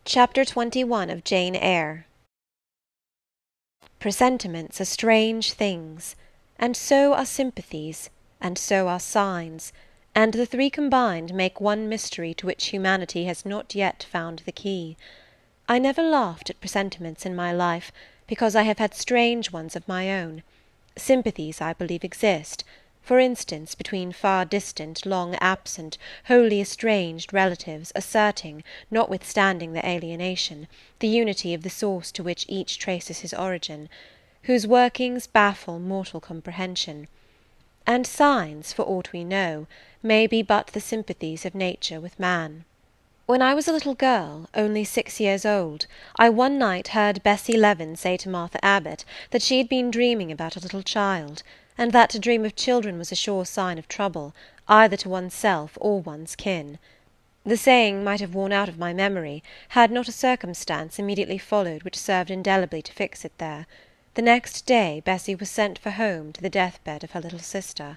Chapter 21 of Jane Eyre. Presentiments are strange things, and so are sympathies, and so are signs, and the three combined make one mystery to which humanity has not yet found the key. I never laughed at presentiments in my life, because I have had strange ones of my own. Sympathies, I believe, exist, for instance, between far distant, long absent, wholly estranged relatives asserting, notwithstanding their alienation, the unity of the source to which each traces his origin, whose workings baffle mortal comprehension. And signs, for aught we know, may be but the sympathies of nature with man. When I was a little girl, only 6 years old, I one night heard Bessie Leaven say to Martha Abbott that she had been dreaming about a little child, and that to dream of children was a sure sign of trouble, either to oneself or one's kin. The saying might have worn out of my memory, had not a circumstance immediately followed which served indelibly to fix it there. The next day Bessie was sent for home to the death-bed of her little sister.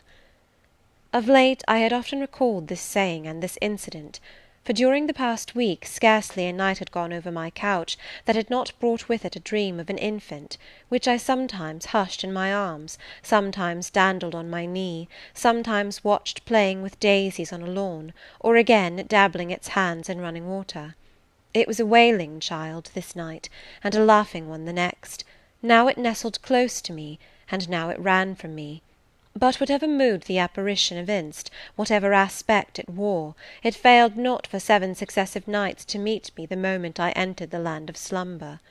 Of late I had often recalled this saying and this incident, for during the past week scarcely a night had gone over my couch that had not brought with it a dream of an infant, which I sometimes hushed in my arms, sometimes dandled on my knee, sometimes watched playing with daisies on a lawn, or again dabbling its hands in running water. It was a wailing child this night, and a laughing one the next. Now it nestled close to me, and now it ran from me. But whatever mood the apparition evinced, whatever aspect it wore, it failed not for 7 successive nights to meet me the moment I entered the land of slumber.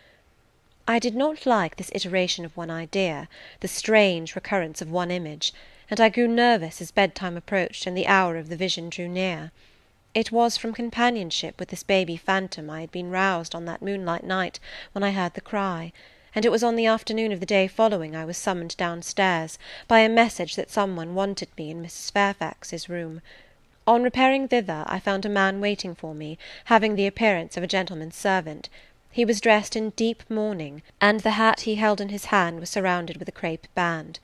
I did not like this iteration of one idea, the strange recurrence of one image, and I grew nervous as bedtime approached and the hour of the vision drew near. It was from companionship with this baby phantom I had been roused on that moonlight night when I heard the cry, and it was on the afternoon of the day following I was summoned downstairs by a message that some one wanted me in Mrs. Fairfax's room. On repairing thither, I found a man waiting for me, having the appearance of a gentleman's servant. He was dressed in deep mourning, and the hat he held in his hand was surrounded with a crape band.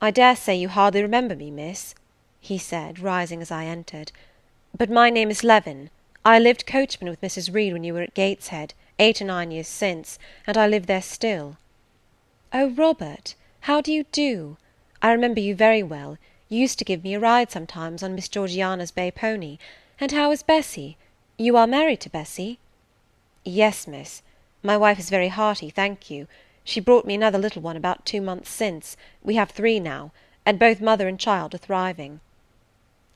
"I dare say you hardly remember me, miss," he said, rising as I entered, "but my name is Leaven. I lived coachman with Mrs. Reed when you were at Gateshead, 8 or 9 years since, and I live there still." "Oh, Robert, how do you do? I remember you very well. You used to give me a ride sometimes on Miss Georgiana's bay pony. And how is Bessie? You are married to Bessie?" "Yes, miss. My wife is very hearty, thank you. She brought me another little one about 2 months since. We have 3 now, and both mother and child are thriving."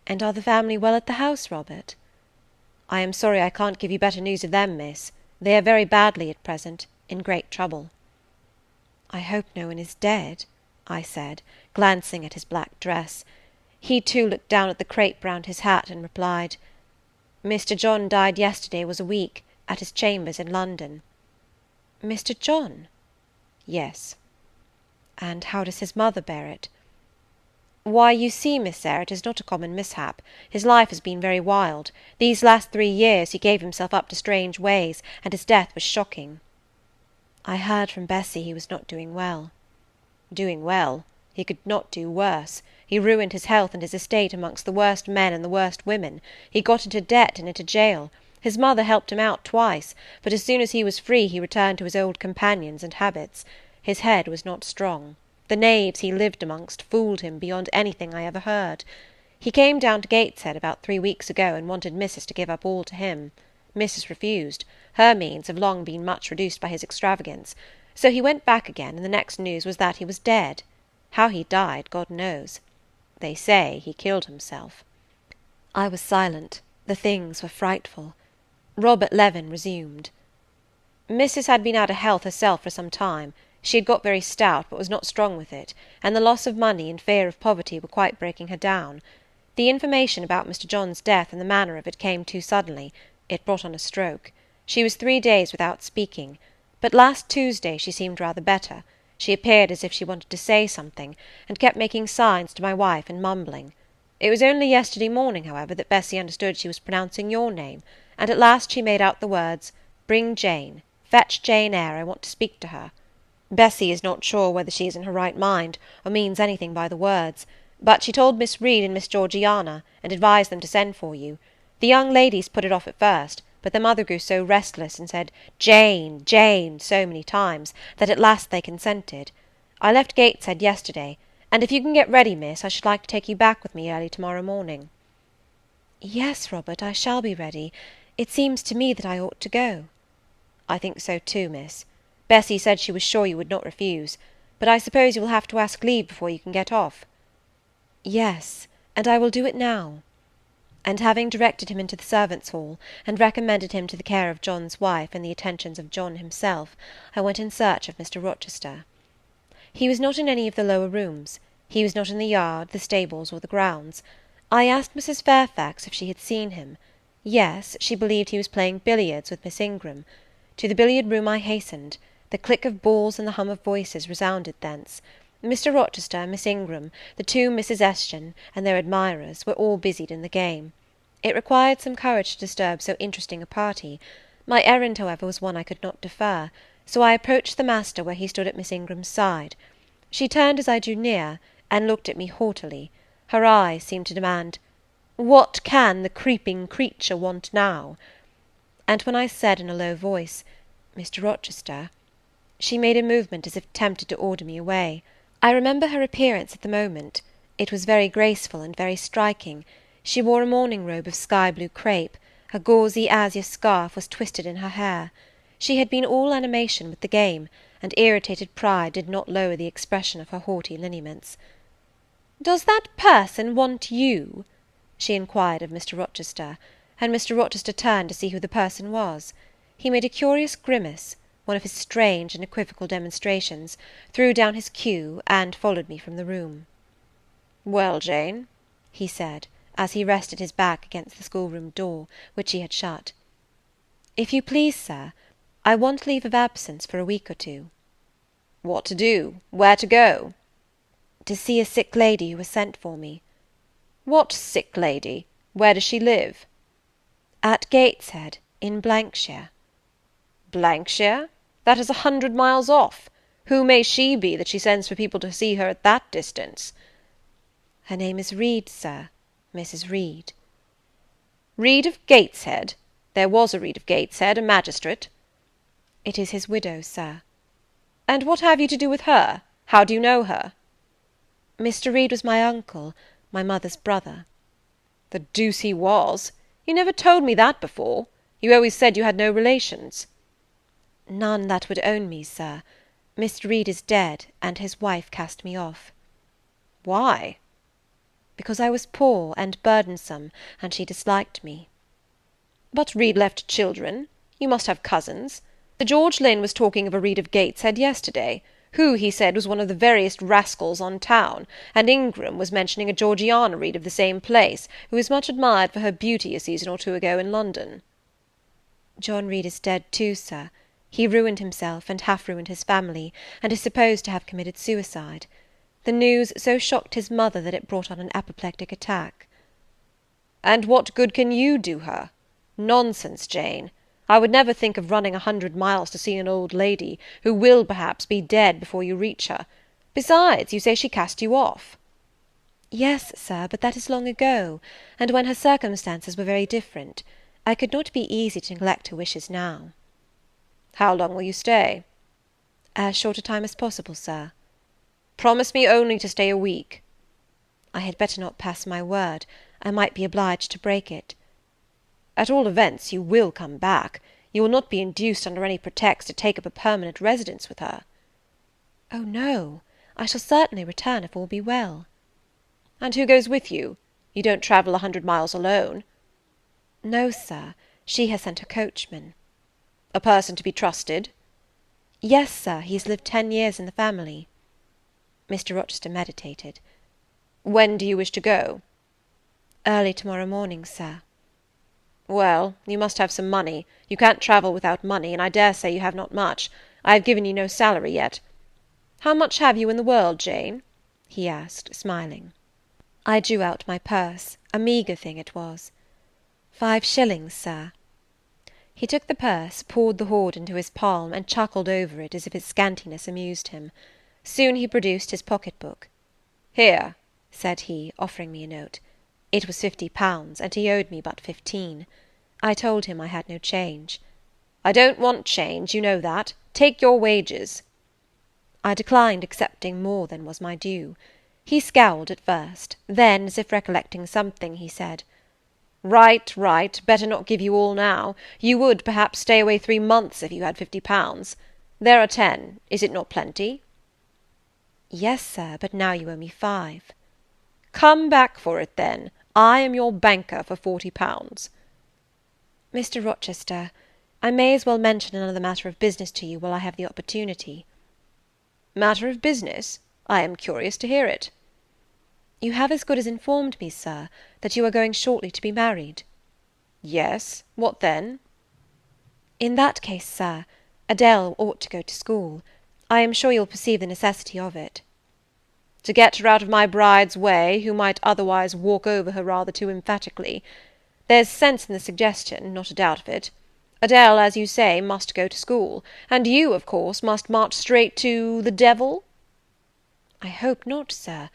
"And are the family well at the house, Robert?" "I am sorry I can't give you better news of them, miss. They are very badly at present, in great trouble." "I hope no one is dead," I said, glancing at his black dress. He too looked down at the crape round his hat, and replied, "Mr. John died yesterday was a week, at his chambers in London." "Mr. John?" "Yes." "And how does his mother bear it?" "Why, you see, Miss Eyre, it is not a common mishap. His life has been very wild. These last 3 years he gave himself up to strange ways, and his death was shocking." "I heard from Bessie he was not doing well." "Doing well? He could not do worse. He ruined his health and his estate amongst the worst men and the worst women. He got into debt and into jail. His mother helped him out twice, but as soon as he was free he returned to his old companions and habits. His head was not strong. The knaves he lived amongst fooled him beyond anything I ever heard. He came down to Gateshead about 3 weeks ago, and wanted Mrs. to give up all to him. Mrs. refused. Her means have long been much reduced by his extravagance. So he went back again, and the next news was that he was dead. How he died, God knows. They say he killed himself." I was silent. The things were frightful. Robert Leaven resumed. "Mrs. had been out of health herself for some time. She had got very stout, but was not strong with it, and the loss of money and fear of poverty were quite breaking her down. The information about Mr. John's death and the manner of it came too suddenly. It brought on a stroke. She was 3 days without speaking, but last Tuesday she seemed rather better. She appeared as if she wanted to say something, and kept making signs to my wife and mumbling. It was only yesterday morning, however, that Bessie understood she was pronouncing your name, and at last she made out the words, 'Bring Jane. Fetch Jane Eyre. I want to speak to her.' Bessie is not sure whether she is in her right mind, or means anything by the words, but she told Miss Reed and Miss Georgiana, and advised them to send for you. The young ladies put it off at first, but the mother grew so restless, and said "Jane, Jane," so many times, that at last they consented. I left Gateshead yesterday, and if you can get ready, miss, I should like to take you back with me early to-morrow morning. Yes, Robert, I shall be ready. It seems to me that I ought to go. I think so too, miss. Bessie said she was sure you would not refuse, but I suppose you will have to ask leave before you can get off. Yes, and I will do it now. And having directed him into the servants' hall, and recommended him to the care of John's wife and the attentions of John himself, I went in search of Mr. Rochester. He was not in any of the lower rooms. He was not in the yard, the stables, or the grounds. I asked Mrs. Fairfax if she had seen him. Yes, she believed he was playing billiards with Miss Ingram. To the billiard-room I hastened. The click of balls and the hum of voices resounded thence. Mr. Rochester, Miss Ingram, the two Misses Eshton, and their admirers, were all busied in the game. It required some courage to disturb so interesting a party. My errand, however, was one I could not defer, so I approached the master where he stood at Miss Ingram's side. She turned as I drew near, and looked at me haughtily. Her eyes seemed to demand, "What can the creeping creature want now?" And when I said in a low voice, "Mr. Rochester," she made a movement as if tempted to order me away. I remember her appearance at the moment. It was very graceful and very striking. She wore a morning robe of sky-blue crape, a gauzy azure scarf was twisted in her hair. She had been all animation with the game, and irritated pride did not lower the expression of her haughty lineaments. "Does that person want you?" she inquired of Mr. Rochester, and Mr. Rochester turned to see who the person was. He made a curious grimace, one of his strange and equivocal demonstrations, threw down his cue, and followed me from the room. "Well, Jane," he said, as he rested his back against the schoolroom door, which he had shut. "If you please, sir, I want leave of absence for a week or two." "What to do? Where to go?" "To see a sick lady who has sent for me." "What sick lady? Where does she live?" "At Gateshead, in Blankshire." "Blankshire? That is 100 miles off. Who may she be, that she sends for people to see her at that distance?" "Her name is Reed, sir, Mrs. Reed." "Reed of Gateshead? There was a Reed of Gateshead, a magistrate." "It is his widow, sir." "And what have you to do with her? How do you know her?" "Mr. Reed was my uncle, my mother's brother." "The deuce he was! You never told me that before. You always said you had no relations." "None that would own me, sir. Mr. Reed is dead, and his wife cast me off." "Why?" "Because I was poor and burdensome, and she disliked me." "But Reed left children. You must have cousins. The George Lynn was talking of a Reed of Gateshead yesterday, who, he said, was one of the veriest rascals on town, and Ingram was mentioning a Georgiana Reed of the same place, who was much admired for her beauty a season or two ago in London." "John Reed is dead too, sir. He ruined himself, and half ruined his family, and is supposed to have committed suicide. The news so shocked his mother that it brought on an apoplectic attack." "And what good can you do her? Nonsense, Jane. I would never think of running 100 miles to see an old lady, who will, perhaps, be dead before you reach her. Besides, you say she cast you off." "Yes, sir, but that is long ago, and when her circumstances were very different. I could not be easy to neglect her wishes now." "How long will you stay?" "As short a time as possible, sir." "Promise me only to stay a week." "I had better not pass my word. I might be obliged to break it." "At all events, you will come back. You will not be induced under any pretext to take up a permanent residence with her." "Oh, no. I shall certainly return if all be well." "And who goes with you? You don't travel 100 miles alone." "No, sir. She has sent her coachman." "A person to be trusted?" "Yes, sir. He has lived 10 years in the family." Mr. Rochester meditated. "When do you wish to go?" "Early to-morrow morning, sir." "Well, you must have some money. You can't travel without money, and I dare say you have not much. I have given you no salary yet. How much have you in the world, Jane?" he asked, smiling. I drew out my purse. A meagre thing it was. 5 shillings, sir." He took the purse, poured the hoard into his palm, and chuckled over it as if its scantiness amused him. Soon he produced his pocket-book. "Here," said he, offering me a note. It was £50, and he owed me but 15. I told him I had no change. "I don't want change, you know that. Take your wages." I declined accepting more than was my due. He scowled at first; then, as if recollecting something, he said, "Right, right, better not give you all now. You would, perhaps, stay away 3 months if you had £50. There are 10. Is it not plenty?" "Yes, sir, but now you owe me 5. "Come back for it, then. I am your banker for £40. "Mr. Rochester, I may as well mention another matter of business to you while I have the opportunity." "Matter of business? I am curious to hear it." "You have as good as informed me, sir, that you are going shortly to be married." "Yes. What then?" "In that case, sir, Adele ought to go to school. I am sure you'll perceive the necessity of it." "To get her out of my bride's way, who might otherwise walk over her rather too emphatically. There's sense in the suggestion, not a doubt of it. Adele, as you say, must go to school, and you, of course, must march straight to the devil?" "I hope not, sir,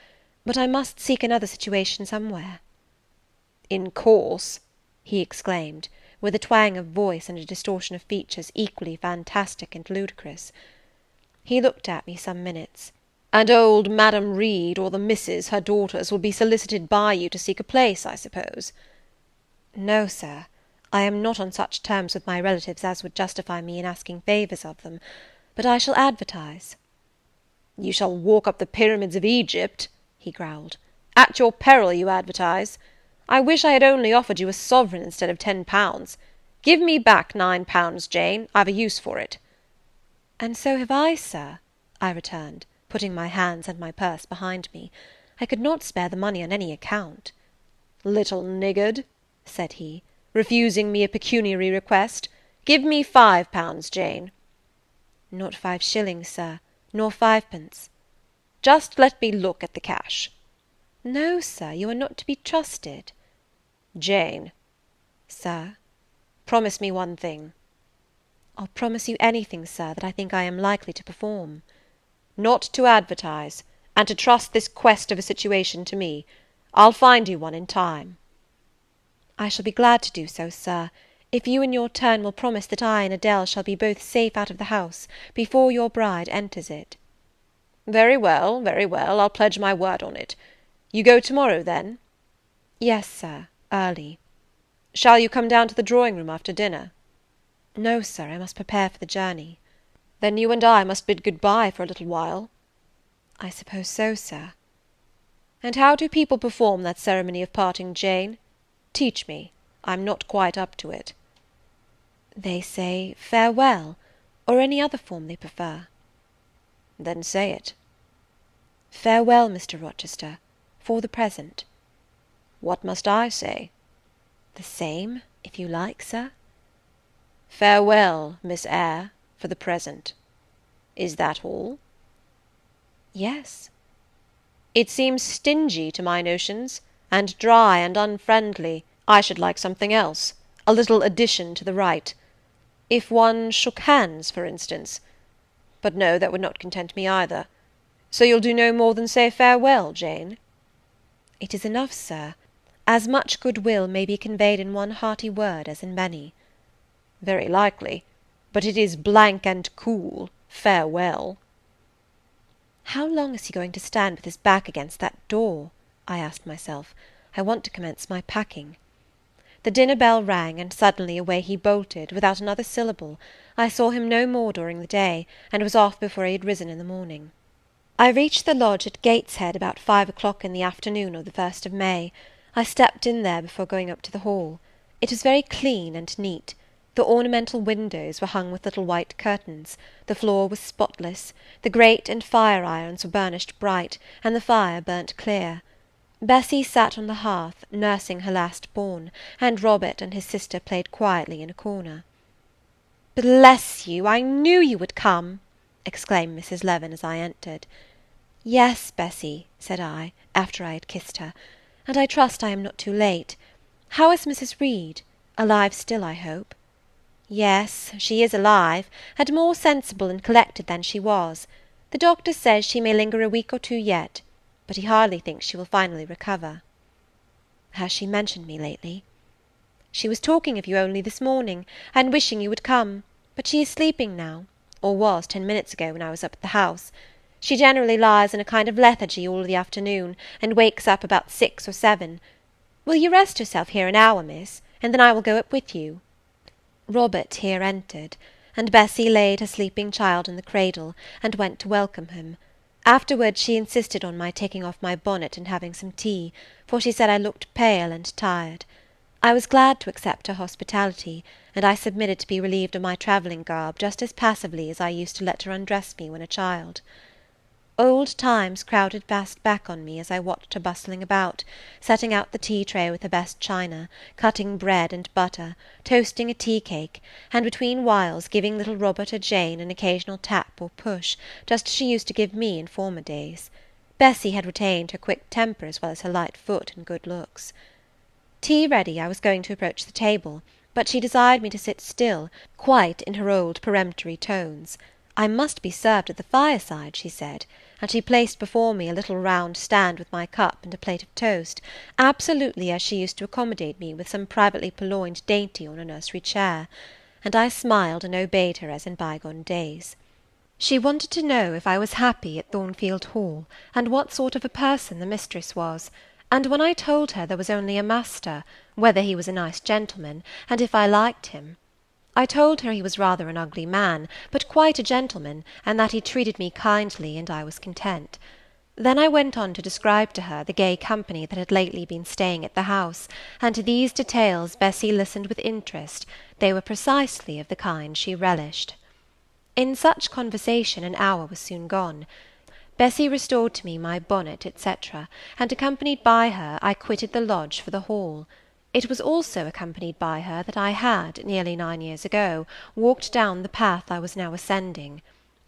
but I must seek another situation somewhere." "In course," he exclaimed, with a twang of voice and a distortion of features equally fantastic and ludicrous. He looked at me some minutes. "And old Madam Reed, or the Misses, her daughters, will be solicited by you to seek a place, I suppose?" "No, sir, I am not on such terms with my relatives as would justify me in asking favours of them, but I shall advertise." "You shall walk up the pyramids of Egypt," he growled. "At your peril you advertise. I wish I had only offered you a sovereign instead of £10. Give me back £9, Jane. I've a use for it." "And so have I, sir," I returned, putting my hands and my purse behind me. I could not spare the money on any account. "Little niggard," said he, "refusing me a pecuniary request. Give me £5, Jane." "Not 5 shillings, sir, nor 5 pence." "Just let me look at the cash." "No, sir, you are not to be trusted." "Jane." "Sir?" "Promise me one thing." "I'll promise you anything, sir, that I think I am likely to perform." "Not to advertise, and to trust this quest of a situation to me. I'll find you one in time." "I shall be glad to do so, sir, if you in your turn will promise that I and Adele shall be both safe out of the house before your bride enters it." Very well, I'll pledge my word on it. You go to-morrow, then?" "Yes, sir, early." "Shall you come down to the drawing-room after dinner?" "No, sir, I must prepare for the journey." "Then you and I must bid good-bye for a little while." "I suppose so, sir." "And how do people perform that ceremony of parting, Jane? Teach me. I'm not quite up to it." "They say farewell, or any other form they prefer." "Then say it." "Farewell, Mr. Rochester, for the present." "What must I say?" "The same, if you like, sir." "Farewell, Miss Eyre, for the present. Is that all?" "Yes." "It seems stingy to my notions, and dry and unfriendly. I should like something else, a little addition to the rite. If one shook hands, for instance. But no, that would not content me either. So you'll do no more than say farewell, Jane?" "It is enough, sir. As much goodwill may be conveyed in one hearty word as in many." "Very likely. But it is blank and cool, farewell." "How long is he going to stand with his back against that door?" I asked myself. "I want to commence my packing." The dinner bell rang, and suddenly away he bolted, without another syllable. I saw him no more during the day, and was off before he had risen in the morning. I reached the lodge at Gateshead about 5 o'clock in the afternoon of the 1st of May. I stepped in there before going up to the hall. It was very clean and neat. The ornamental windows were hung with little white curtains, the floor was spotless, the grate and fire-irons were burnished bright, and the fire burnt clear. Bessie sat on the hearth, nursing her last-born, and Robert and his sister played quietly in a corner. "Bless you, I knew you would come!" exclaimed Mrs. Leaven as I entered. "Yes, Bessie," said I, after I had kissed her, "and I trust I am not too late. How is Mrs. Reed? Alive still, I hope?" "Yes, she is alive, and more sensible and collected than she was. The doctor says she may linger a week or 2 yet, but he hardly thinks she will finally recover." "Has she mentioned me lately?" She was talking of you only this morning, and wishing you would come, but she is sleeping now, or was 10 minutes ago when I was up at the house. She generally lies in a kind of lethargy all the afternoon, and wakes up about 6 or 7. Will you rest yourself here an hour, miss, and then I will go up with you?" Robert here entered, and Bessy laid her sleeping child in the cradle, and went to welcome him. Afterwards she insisted on my taking off my bonnet and having some tea, for she said I looked pale and tired. I was glad to accept her hospitality, and I submitted to be relieved of my travelling garb just as passively as I used to let her undress me when a child. Old times crowded fast back on me as I watched her bustling about, setting out the tea-tray with her best china, cutting bread and butter, toasting a tea-cake, and between whiles giving little Robert or Jane an occasional tap or push, just as she used to give me in former days. Bessy had retained her quick temper as well as her light foot and good looks. Tea ready, I was going to approach the table, but she desired me to sit still, quite in her old peremptory tones. I must be served at the fireside, she said, and she placed before me a little round stand with my cup and a plate of toast, absolutely as she used to accommodate me with some privately purloined dainty on a nursery chair, and I smiled and obeyed her as in bygone days. She wanted to know if I was happy at Thornfield Hall, and what sort of a person the mistress was, and when I told her there was only a master, whether he was a nice gentleman, and if I liked him. I told her he was rather an ugly man, but quite a gentleman, and that he treated me kindly, and I was content. Then I went on to describe to her the gay company that had lately been staying at the house, and to these details Bessy listened with interest. They were precisely of the kind she relished. In such conversation an hour was soon gone. Bessy restored to me my bonnet, etc., and accompanied by her I quitted the lodge for the Hall. It was also accompanied by her that I had, nearly 9 years ago, walked down the path I was now ascending.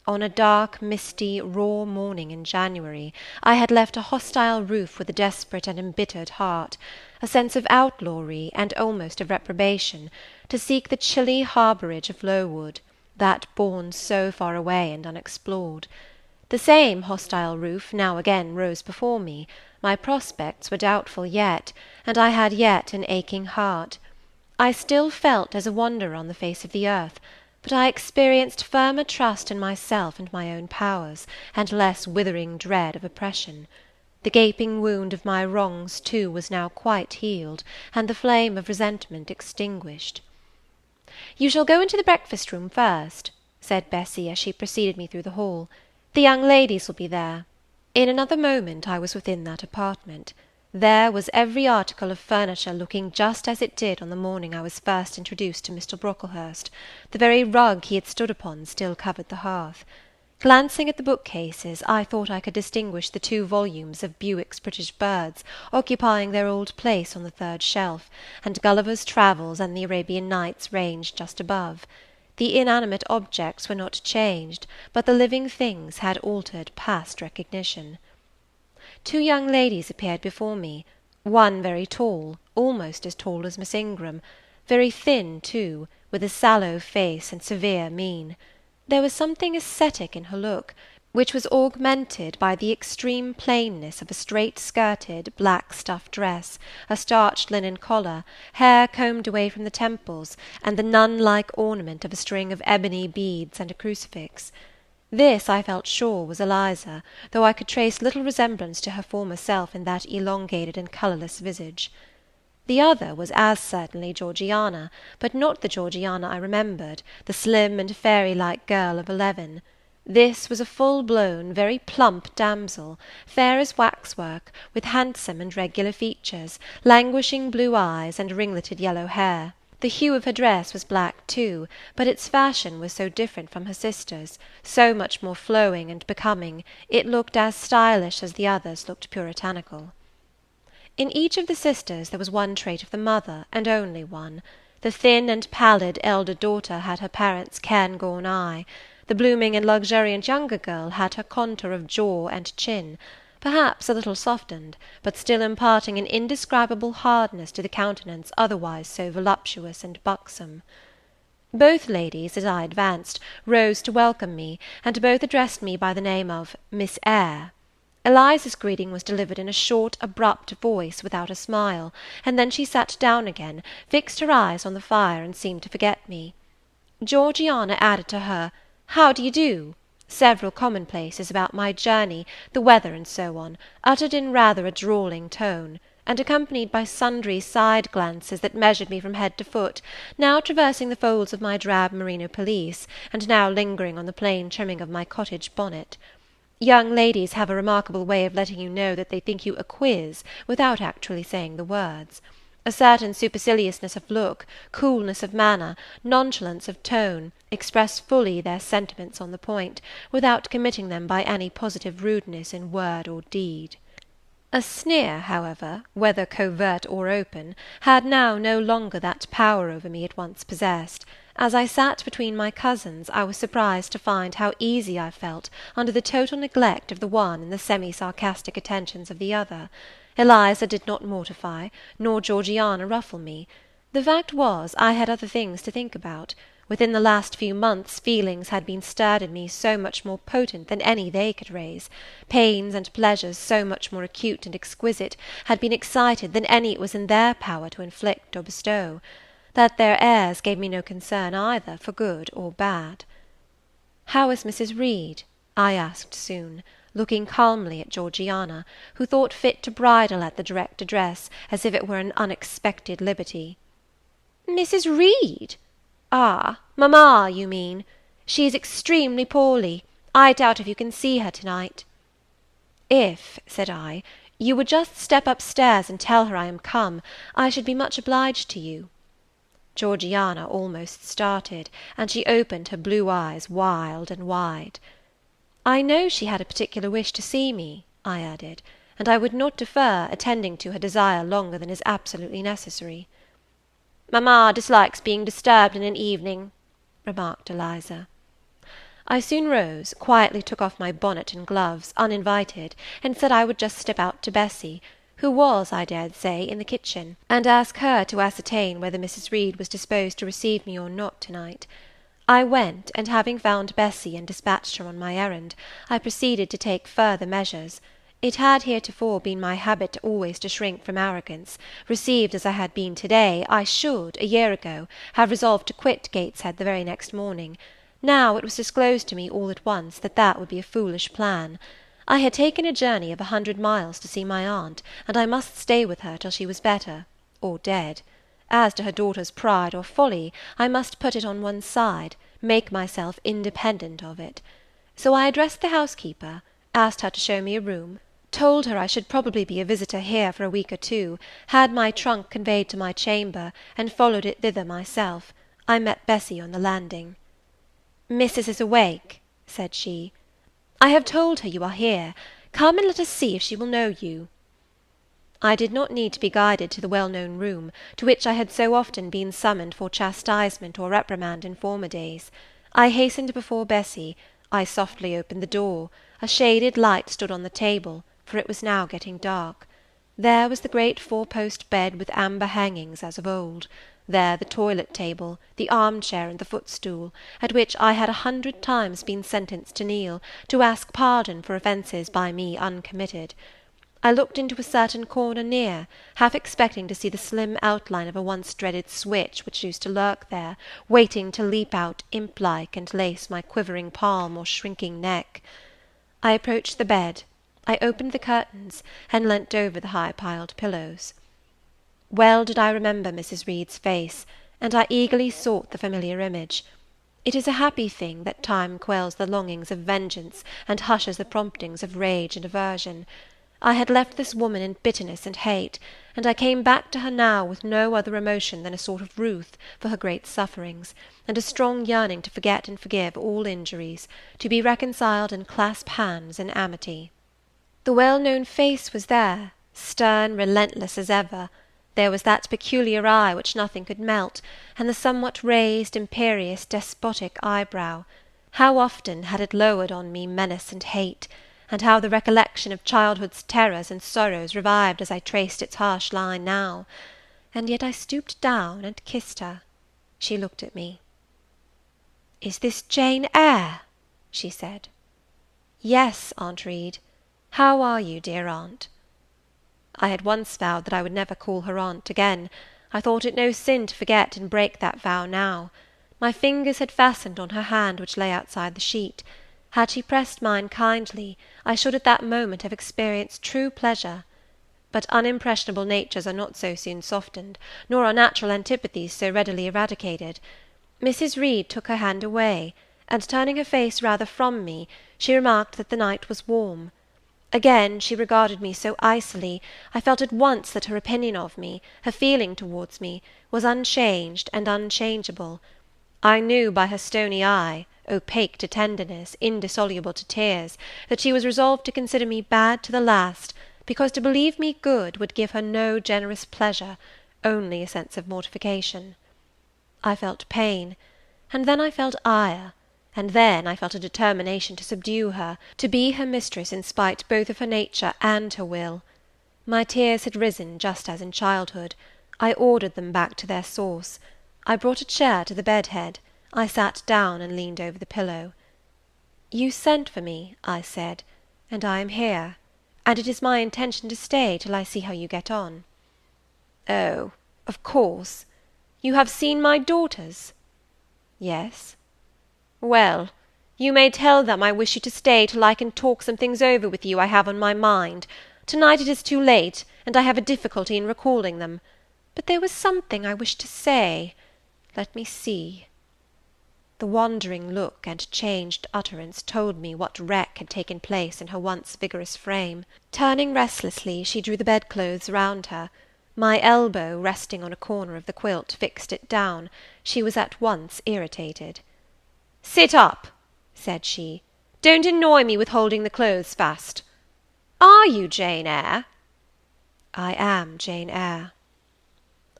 On a dark, misty, raw morning in January, I had left a hostile roof with a desperate and embittered heart, a sense of outlawry and almost of reprobation, to seek the chilly harbourage of Lowood, that bourne so far away and unexplored. The same hostile roof now again rose before me. My prospects were doubtful yet, and I had yet an aching heart. I still felt as a wanderer on the face of the earth, but I experienced firmer trust in myself and my own powers, and less withering dread of oppression. The gaping wound of my wrongs, too, was now quite healed, and the flame of resentment extinguished. "You shall go into the breakfast-room first," said Bessy, as she preceded me through the hall. "The young ladies will be there." In another moment I was within that apartment. There was every article of furniture looking just as it did on the morning I was first introduced to Mr. Brocklehurst. The very rug he had stood upon still covered the hearth. Glancing at the bookcases, I thought I could distinguish the 2 volumes of Bewick's British Birds occupying their old place on the 3rd shelf, and Gulliver's Travels and the Arabian Nights ranged just above. The inanimate objects were not changed, but the living things had altered past recognition. 2 young ladies appeared before me, one very tall, almost as tall as Miss Ingram, very thin too, with a sallow face and severe mien. There was something ascetic in her look, which was augmented by the extreme plainness of a straight-skirted, black stuff dress, a starched linen collar, hair combed away from the temples, and the nun-like ornament of a string of ebony beads and a crucifix. This, I felt sure, was Eliza, though I could trace little resemblance to her former self in that elongated and colourless visage. The other was as certainly Georgiana, but not the Georgiana I remembered, the slim and fairy-like girl of 11. This was a full-blown, very plump damsel, fair as waxwork, with handsome and regular features, languishing blue eyes, and ringleted yellow hair. The hue of her dress was black too, but its fashion was so different from her sister's, so much more flowing and becoming, it looked as stylish as the others looked puritanical. In each of the sisters there was one trait of the mother, and only one. The thin and pallid elder daughter had her parents' cairngorm eye. The blooming and luxuriant younger girl had her contour of jaw and chin, perhaps a little softened, but still imparting an indescribable hardness to the countenance otherwise so voluptuous and buxom. Both ladies, as I advanced, rose to welcome me, and both addressed me by the name of Miss Eyre. Eliza's greeting was delivered in a short, abrupt voice, without a smile, and then she sat down again, fixed her eyes on the fire, and seemed to forget me. Georgiana added to her "How do you do?" several commonplaces about my journey, the weather, and so on, uttered in rather a drawling tone, and accompanied by sundry side glances that measured me from head to foot, now traversing the folds of my drab merino pelisse, and now lingering on the plain trimming of my cottage bonnet. Young ladies have a remarkable way of letting you know that they think you a quiz without actually saying the words. A certain superciliousness of look, coolness of manner, nonchalance of tone, express fully their sentiments on the point, without committing them by any positive rudeness in word or deed. A sneer, however, whether covert or open, had now no longer that power over me it once possessed. As I sat between my cousins, I was surprised to find how easy I felt under the total neglect of the one and the semi-sarcastic attentions of the other. Eliza did not mortify, nor Georgiana ruffle me. The fact was, I had other things to think about. Within the last few months feelings had been stirred in me so much more potent than any they could raise, pains and pleasures so much more acute and exquisite had been excited than any it was in their power to inflict or bestow, that their airs gave me no concern either for good or bad. "How is Mrs. Reed?" I asked soon, looking calmly at Georgiana, who thought fit to bridle at the direct address, as if it were an unexpected liberty. "Mrs. Reed? Ah, mamma, you mean. She is extremely poorly. I doubt if you can see her to-night." "If," said I, "you would just step up-stairs and tell her I am come, I should be much obliged to you." Georgiana almost started, and she opened her blue eyes wild and wide. "I know she had a particular wish to see me," I added, "and I would not defer attending to her desire longer than is absolutely necessary." "Mamma dislikes being disturbed in an evening," remarked Eliza. I soon rose, quietly took off my bonnet and gloves, uninvited, and said I would just step out to Bessy, who was, I dared say, in the kitchen, and ask her to ascertain whether Mrs. Reed was disposed to receive me or not to-night. I went, and having found Bessy and dispatched her on my errand, I proceeded to take further measures. It had heretofore been my habit always to shrink from arrogance. Received as I had been to-day, I should, a year ago, have resolved to quit Gateshead the very next morning. Now it was disclosed to me all at once that that would be a foolish plan. I had taken a journey of 100 miles to see my aunt, and I must stay with her till she was better, or dead. As to her daughter's pride or folly, I must put it on one side, make myself independent of it. So I addressed the housekeeper, asked her to show me a room, told her I should probably be a visitor here for a week or two, had my trunk conveyed to my chamber, and followed it thither myself. I met Bessy on the landing. "Missus is awake," said she. "I have told her you are here. Come and let us see if she will know you." I did not need to be guided to the well-known room, to which I had so often been summoned for chastisement or reprimand in former days. I hastened before Bessy. I softly opened the door. A shaded light stood on the table, for it was now getting dark. There was the great four-post bed with amber hangings as of old. There the toilet table, the arm-chair, and the footstool, at which I had 100 times been sentenced to kneel, to ask pardon for offences by me uncommitted. I looked into a certain corner near, half expecting to see the slim outline of a once-dreaded switch which used to lurk there, waiting to leap out imp-like and lace my quivering palm or shrinking neck. I approached the bed. I opened the curtains, and leant over the high-piled pillows. Well did I remember Mrs. Reed's face, and I eagerly sought the familiar image. It is a happy thing that time quells the longings of vengeance, and hushes the promptings of rage and aversion. I had left this woman in bitterness and hate, and I came back to her now with no other emotion than a sort of ruth for her great sufferings, and a strong yearning to forget and forgive all injuries, to be reconciled and clasp hands in amity. The well-known face was there, stern, relentless as ever. There was that peculiar eye which nothing could melt, and the somewhat raised, imperious, despotic eyebrow. How often had it lowered on me menace and hate, and how the recollection of childhood's terrors and sorrows revived as I traced its harsh line now! And yet I stooped down and kissed her. She looked at me. "Is this Jane Eyre?" she said. "Yes, Aunt Reed." How are you, dear aunt?" I had once vowed that I would never call her aunt again. I thought it no sin to forget and break that vow now. My fingers had fastened on her hand which lay outside the sheet. Had she pressed mine kindly, I should at that moment have experienced true pleasure. But unimpressionable natures are not so soon softened, nor are natural antipathies so readily eradicated. Mrs. Reed took her hand away, and turning her face rather from me, she remarked that the night was warm. Again she regarded me so icily, I felt at once that her opinion of me, her feeling towards me, was unchanged and unchangeable. I knew by her stony eye, opaque to tenderness, indissoluble to tears, that she was resolved to consider me bad to the last, because to believe me good would give her no generous pleasure, only a sense of mortification. I felt pain, and then I felt ire, and then I felt a determination to subdue her, to be her mistress in spite both of her nature and her will. My tears had risen just as in childhood. I ordered them back to their source. I brought a chair to the bed-head. I sat down and leaned over the pillow. "You sent for me," I said, "and I am here, and it is my intention to stay till I see how you get on." "Oh, of course. You have seen my daughters?" "Yes." "Well, you may tell them I wish you to stay till I can talk some things over with you I have on my mind. To-night it is too late, and I have a difficulty in recalling them. But there was something I wished to say. Let me see." The wandering look and changed utterance told me what wreck had taken place in her once vigorous frame. Turning restlessly, she drew the bedclothes round her. My elbow, resting on a corner of the quilt, fixed it down. She was at once irritated. "Sit up," said she. "Don't annoy me with holding the clothes fast. Are you Jane Eyre?" "I am Jane Eyre."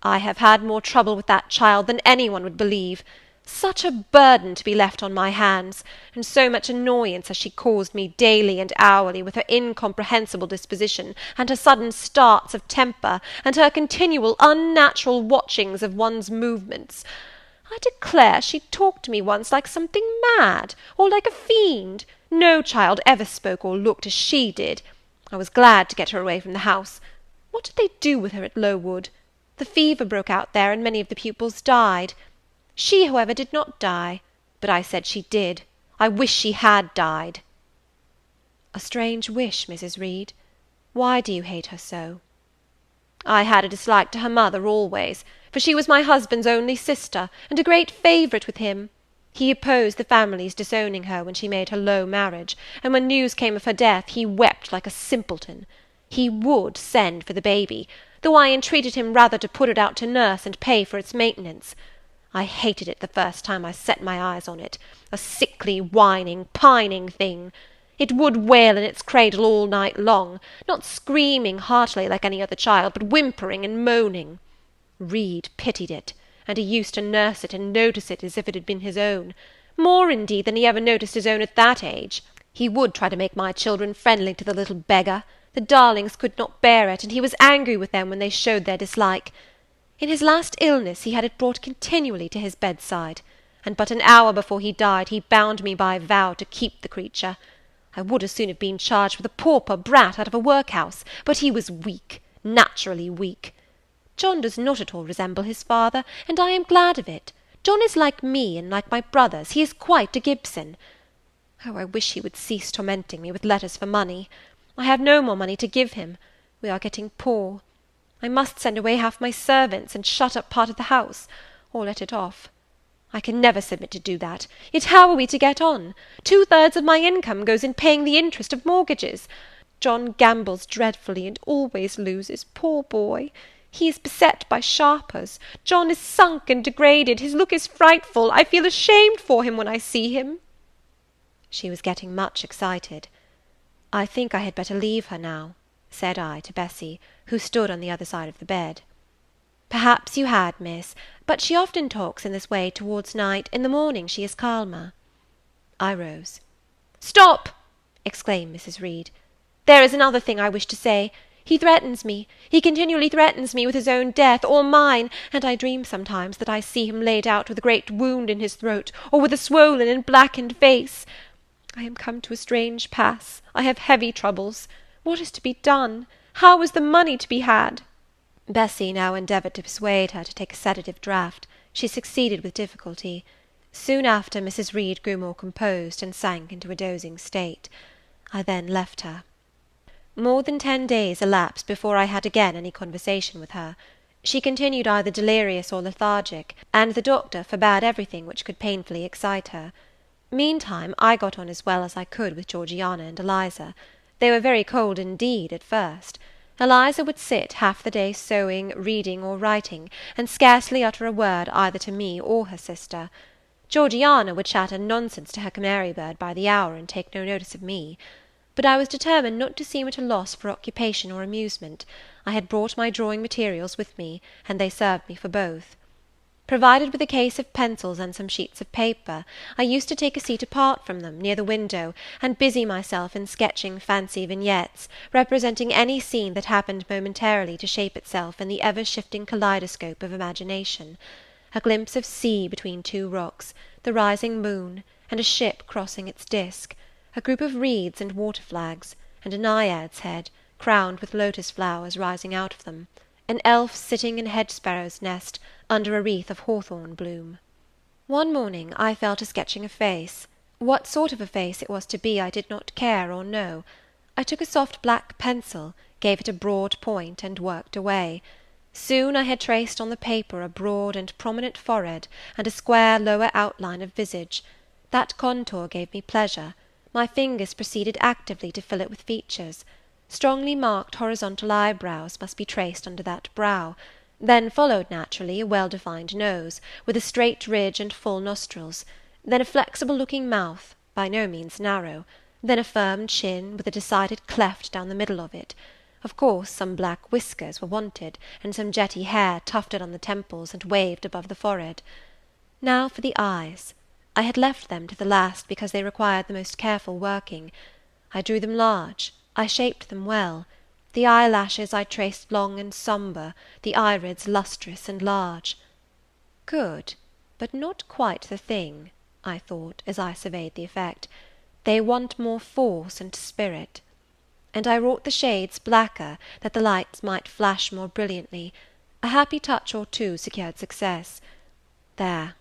"I have had more trouble with that child than any one would believe. Such a burden to be left on my hands, and so much annoyance has she caused me daily and hourly with her incomprehensible disposition, and her sudden starts of temper, and her continual unnatural watchings of one's movements. I declare she talked to me once like something mad, or like a fiend. No child ever spoke or looked as she did. I was glad to get her away from the house. What did they do with her at Lowood? The fever broke out there, and many of the pupils died. She, however, did not die, but I said she did. I wish she had died." "A strange wish, Mrs. Reed. Why do you hate her so?" "I had a dislike to her mother always, for she was my husband's only sister, and a great favourite with him. He opposed the family's disowning her when she made her low marriage, and when news came of her death, he wept like a simpleton. He would send for the baby, though I entreated him rather to put it out to nurse and pay for its maintenance. I hated it the first time I set my eyes on it, a sickly, whining, pining thing. It would wail in its cradle all night long, not screaming heartily like any other child, but whimpering and moaning. Reed pitied it, and he used to nurse it and notice it as if it had been his own, more indeed than he ever noticed his own at that age. He would try to make my children friendly to the little beggar. The darlings could not bear it, and he was angry with them when they showed their dislike. In his last illness he had it brought continually to his bedside, and but an hour before he died he bound me by vow to keep the creature. I would as soon have been charged with a pauper brat out of a workhouse, but he was weak, naturally weak. John does not at all resemble his father, and I am glad of it. John is like me, and like my brothers. He is quite a Gibson. Oh, I wish he would cease tormenting me with letters for money. I have no more money to give him. We are getting poor. I must send away half my servants, and shut up part of the house, or let it off. I can never submit to do that. Yet how are we to get on? 2/3 of my income goes in paying the interest of mortgages. John gambles dreadfully, and always loses, poor boy. He is beset by sharpers. John is sunk and degraded. His look is frightful. I feel ashamed for him when I see him." She was getting much excited. "I think I had better leave her now," said I to Bessy, who stood on the other side of the bed. "Perhaps you had, miss, but she often talks in this way towards night. In the morning she is calmer." I rose. "Stop!" exclaimed Mrs. Reed. "There is another thing I wish to say. He threatens me. He continually threatens me with his own death, or mine, and I dream sometimes that I see him laid out with a great wound in his throat, or with a swollen and blackened face. I am come to a strange pass. I have heavy troubles. What is to be done? How is the money to be had?" Bessy now endeavoured to persuade her to take a sedative draught. She succeeded with difficulty. Soon after, Mrs. Reed grew more composed, and sank into a dozing state. I then left her. More than 10 days elapsed before I had again any conversation with her. She continued either delirious or lethargic, and the doctor forbade everything which could painfully excite her. Meantime, I got on as well as I could with Georgiana and Eliza. They were very cold indeed at first. Eliza would sit half the day sewing, reading, or writing, and scarcely utter a word either to me or her sister. Georgiana would chatter nonsense to her canary bird by the hour, and take no notice of me. But I was determined not to seem at a loss for occupation or amusement. I had brought my drawing materials with me, and they served me for both. Provided with a case of pencils and some sheets of paper, I used to take a seat apart from them, near the window, and busy myself in sketching fancy vignettes, representing any scene that happened momentarily to shape itself in the ever-shifting kaleidoscope of imagination. A glimpse of sea between 2 rocks, the rising moon, and a ship crossing its disk, a group of reeds and water-flags, and a naiad's head, crowned with lotus flowers rising out of them, an elf sitting in a hedge-sparrow's nest, under a wreath of hawthorn bloom. One morning I fell to sketching a face. What sort of a face it was to be I did not care or know. I took a soft black pencil, gave it a broad point, and worked away. Soon I had traced on the paper a broad and prominent forehead, and a square lower outline of visage. That contour gave me pleasure. My fingers proceeded actively to fill it with features. Strongly marked horizontal eyebrows must be traced under that brow. Then followed naturally a well-defined nose, with a straight ridge and full nostrils; then a flexible-looking mouth, by no means narrow; then a firm chin, with a decided cleft down the middle of it. Of course some black whiskers were wanted, and some jetty hair tufted on the temples and waved above the forehead. Now for the eyes. I had left them to the last because they required the most careful working. I drew them large, I shaped them well. The eyelashes I traced long and sombre, the irids lustrous and large. Good, but not quite the thing, I thought, as I surveyed the effect. They want more force and spirit. And I wrought the shades blacker, that the lights might flash more brilliantly. A happy touch or two secured success. There,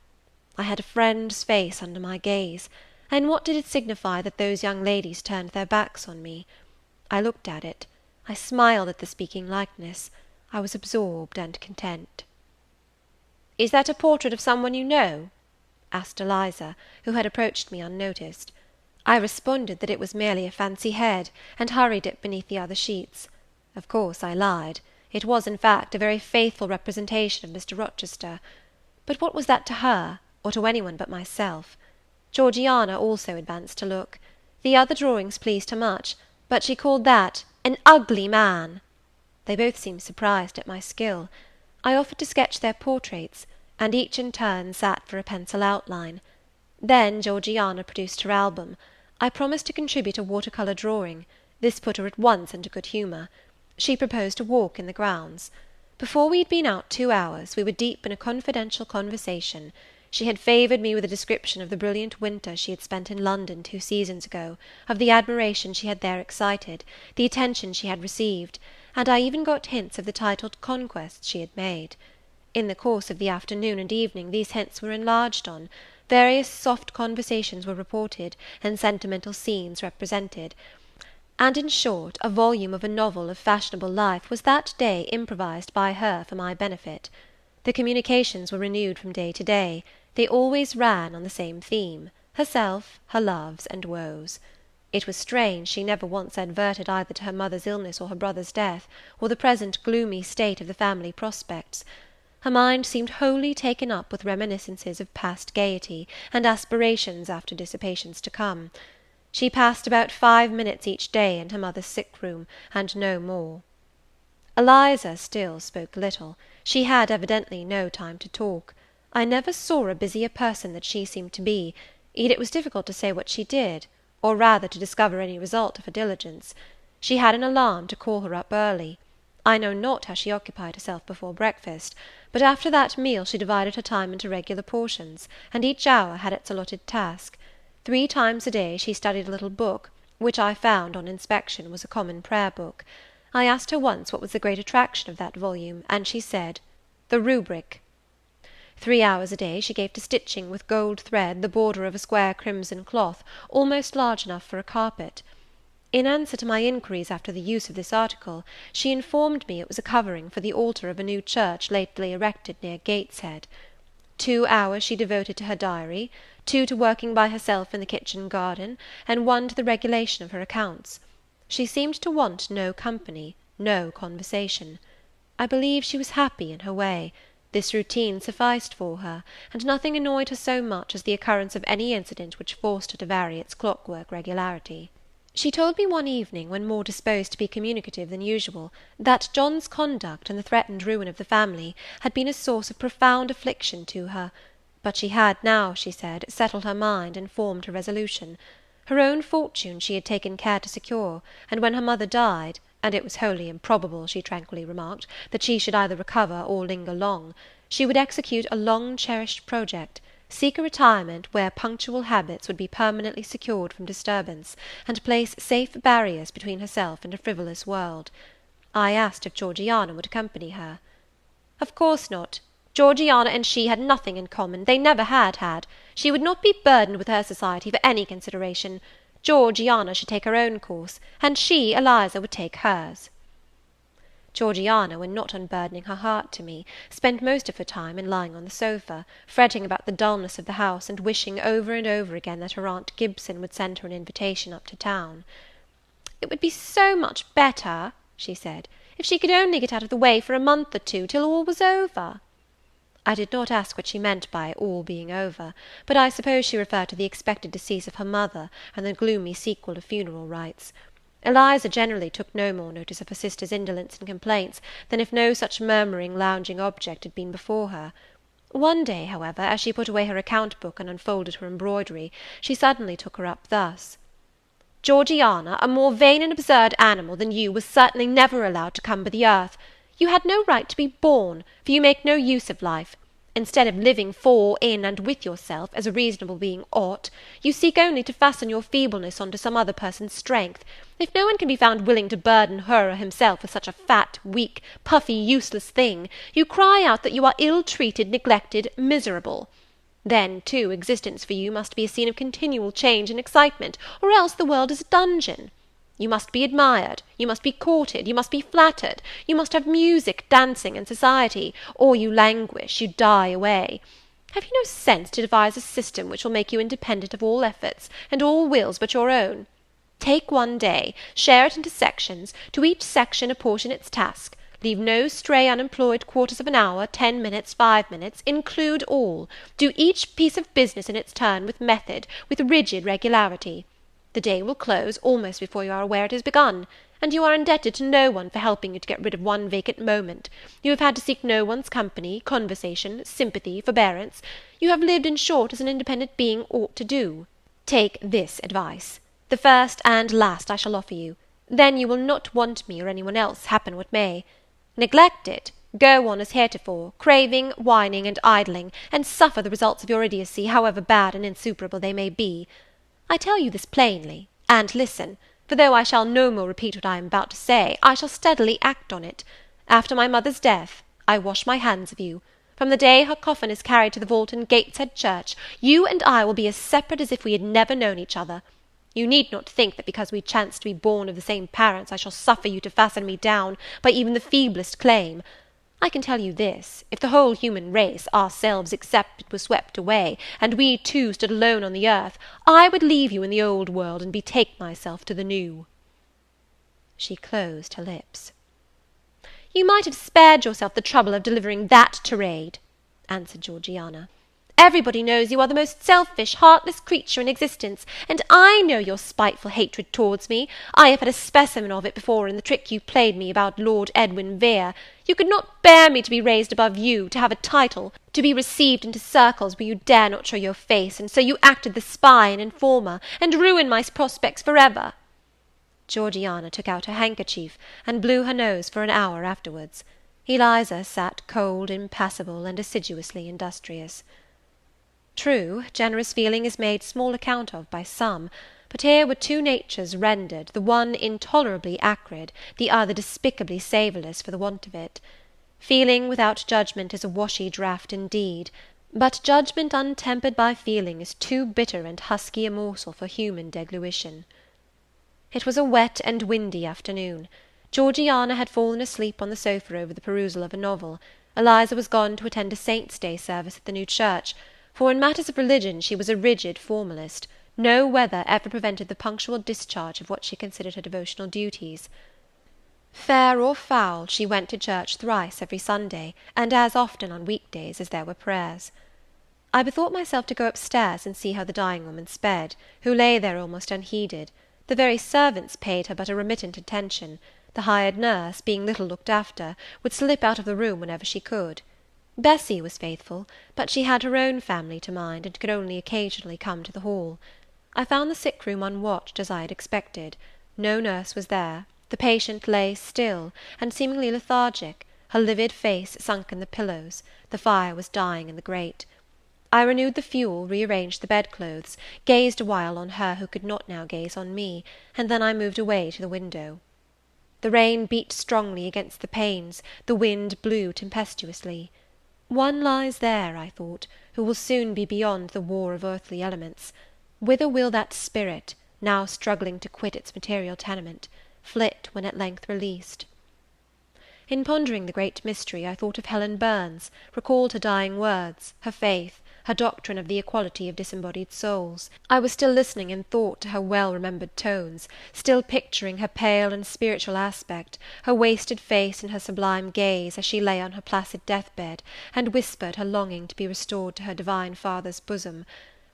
I had a friend's face under my gaze, and what did it signify that those young ladies turned their backs on me? I looked at it. I smiled at the speaking likeness. I was absorbed and content. "Is that a portrait of some one you know?" asked Eliza, who had approached me unnoticed. I responded that it was merely a fancy head, and hurried it beneath the other sheets. Of course I lied. It was, in fact, a very faithful representation of Mr. Rochester. But what was that to her, or to any one but myself? Georgiana also advanced to look. The other drawings pleased her much, but she called that "an ugly man." They both seemed surprised at my skill. I offered to sketch their portraits, and each in turn sat for a pencil outline. Then Georgiana produced her album. I promised to contribute a water-colour drawing. This put her at once into good humour. She proposed a walk in the grounds. Before we had been out 2 hours, we were deep in a confidential conversation. She had favoured me with a description of the brilliant winter she had spent in London 2 seasons ago, of the admiration she had there excited, the attention she had received, and I even got hints of the titled conquests she had made. In the course of the afternoon and evening these hints were enlarged on. Various soft conversations were reported, and sentimental scenes represented, and, in short, a volume of a novel of fashionable life was that day improvised by her for my benefit. The communications were renewed from day to day. They always ran on the same theme, herself, her loves, and woes. It was strange she never once adverted either to her mother's illness or her brother's death, or the present gloomy state of the family prospects. Her mind seemed wholly taken up with reminiscences of past gaiety, and aspirations after dissipations to come. She passed about 5 minutes each day in her mother's sick-room, and no more. Eliza still spoke little. She had evidently no time to talk. I never saw a busier person than she seemed to be, yet it was difficult to say what she did, or rather to discover any result of her diligence. She had an alarm to call her up early. I know not how she occupied herself before breakfast, but after that meal she divided her time into regular portions, and each hour had its allotted task. 3 times a day she studied a little book, which I found on inspection was a common prayer book. I asked her once what was the great attraction of that volume, and she said, "The rubric." 3 hours a day she gave to stitching with gold thread the border of a square crimson cloth, almost large enough for a carpet. In answer to my inquiries after the use of this article, she informed me it was a covering for the altar of a new church lately erected near Gateshead. 2 hours she devoted to her diary, 2 to working by herself in the kitchen garden, and 1 to the regulation of her accounts. She seemed to want no company, no conversation. I believe she was happy in her way. This routine sufficed for her, and nothing annoyed her so much as the occurrence of any incident which forced her to vary its clockwork regularity. She told me one evening, when more disposed to be communicative than usual, that John's conduct and the threatened ruin of the family had been a source of profound affliction to her, but she had now, she said, settled her mind and formed her resolution. Her own fortune she had taken care to secure, and when her mother died, and it was wholly improbable, she tranquilly remarked, that she should either recover or linger long, she would execute a long-cherished project, seek a retirement where punctual habits would be permanently secured from disturbance, and place safe barriers between herself and a frivolous world. I asked if Georgiana would accompany her. Of course not. Georgiana and she had nothing in common, they never had. She would not be burdened with her society for any consideration. Georgiana should take her own course, and she, Eliza, would take hers. Georgiana, when not unburdening her heart to me, spent most of her time in lying on the sofa, fretting about the dullness of the house, and wishing over and over again that her aunt Gibson would send her an invitation up to town. "It would be so much better," she said, "if she could only get out of the way for a month or two, till all was over." I did not ask what she meant by all being over, but I suppose she referred to the expected decease of her mother, and the gloomy sequel of funeral rites. Eliza generally took no more notice of her sister's indolence and complaints than if no such murmuring, lounging object had been before her. One day, however, as she put away her account-book and unfolded her embroidery, she suddenly took her up thus: "Georgiana, a more vain and absurd animal than you was certainly never allowed to cumber the earth. You had no right to be born, for you make no use of life. Instead of living for, in, and with yourself, as a reasonable being ought, you seek only to fasten your feebleness on to some other person's strength. If no one can be found willing to burden her or himself with such a fat, weak, puffy, useless thing, you cry out that you are ill-treated, neglected, miserable. Then, too, existence for you must be a scene of continual change and excitement, or else the world is a dungeon. You must be admired, you must be courted, you must be flattered, you must have music, dancing, and society, or you languish, you die away. Have you no sense to devise a system which will make you independent of all efforts, and all wills but your own? Take one day, share it into sections, to each section apportion its task, leave no stray unemployed quarters of an hour, 10 minutes, 5 minutes, include all, do each piece of business in its turn with method, with rigid regularity. The day will close almost before you are aware it has begun, and you are indebted to no one for helping you to get rid of one vacant moment. You have had to seek no one's company, conversation, sympathy, forbearance. You have lived, in short, as an independent being ought to do. Take this advice, the first and last I shall offer you. Then you will not want me or any one else, happen what may. Neglect it, go on as heretofore, craving, whining, and idling, and suffer the results of your idiocy, however bad and insuperable they may be. I tell you this plainly, and listen, for though I shall no more repeat what I am about to say, I shall steadily act on it. After my mother's death, I wash my hands of you. From the day her coffin is carried to the vault in Gateshead Church, you and I will be as separate as if we had never known each other. You need not think that because we chance to be born of the same parents I shall suffer you to fasten me down by even the feeblest claim. I can tell you this, if the whole human race, ourselves excepted, were swept away, and we two stood alone on the earth, I would leave you in the old world, and betake myself to the new." She closed her lips. "You might have spared yourself the trouble of delivering that tirade," answered Georgiana. "Everybody knows you are the most selfish, heartless creature in existence, and I know your spiteful hatred towards me. I have had a specimen of it before in the trick you played me about Lord Edwin Vere. You could not bear me to be raised above you, to have a title, to be received into circles where you dare not show your face, and so you acted the spy and informer, and ruined my prospects for ever." Georgiana took out her handkerchief, and blew her nose for an hour afterwards. Eliza sat cold, impassible, and assiduously industrious. True, generous feeling is made small account of by some, but here were two natures rendered, the one intolerably acrid, the other despicably savourless for the want of it. Feeling without judgment is a washy draught indeed, but judgment untempered by feeling is too bitter and husky a morsel for human deglution. It was a wet and windy afternoon. Georgiana had fallen asleep on the sofa over the perusal of a novel. Eliza was gone to attend a Saint's Day service at the new church, for in matters of religion she was a rigid formalist. No weather ever prevented the punctual discharge of what she considered her devotional duties. Fair or foul, she went to church thrice every Sunday, and as often on week-days as there were prayers. I bethought myself to go upstairs and see how the dying woman sped, who lay there almost unheeded. The very servants paid her but a remittent attention. The hired nurse, being little looked after, would slip out of the room whenever she could. Bessie was faithful, but she had her own family to mind, and could only occasionally come to the hall. I found the sick-room unwatched, as I had expected. No nurse was there. The patient lay still, and seemingly lethargic, her livid face sunk in the pillows. The fire was dying in the grate. I renewed the fuel, rearranged the bedclothes, gazed a while on her who could not now gaze on me, and then I moved away to the window. The rain beat strongly against the panes, the wind blew tempestuously. One lies there, I thought, who will soon be beyond the war of earthly elements. Whither will that spirit, now struggling to quit its material tenement, flit when at length released? In pondering the great mystery, I thought of Helen Burns, recalled her dying words, her faith, her doctrine of the equality of disembodied souls. I was still listening in thought to her well-remembered tones, still picturing her pale and spiritual aspect, her wasted face and her sublime gaze, as she lay on her placid death-bed, and whispered her longing to be restored to her divine Father's bosom,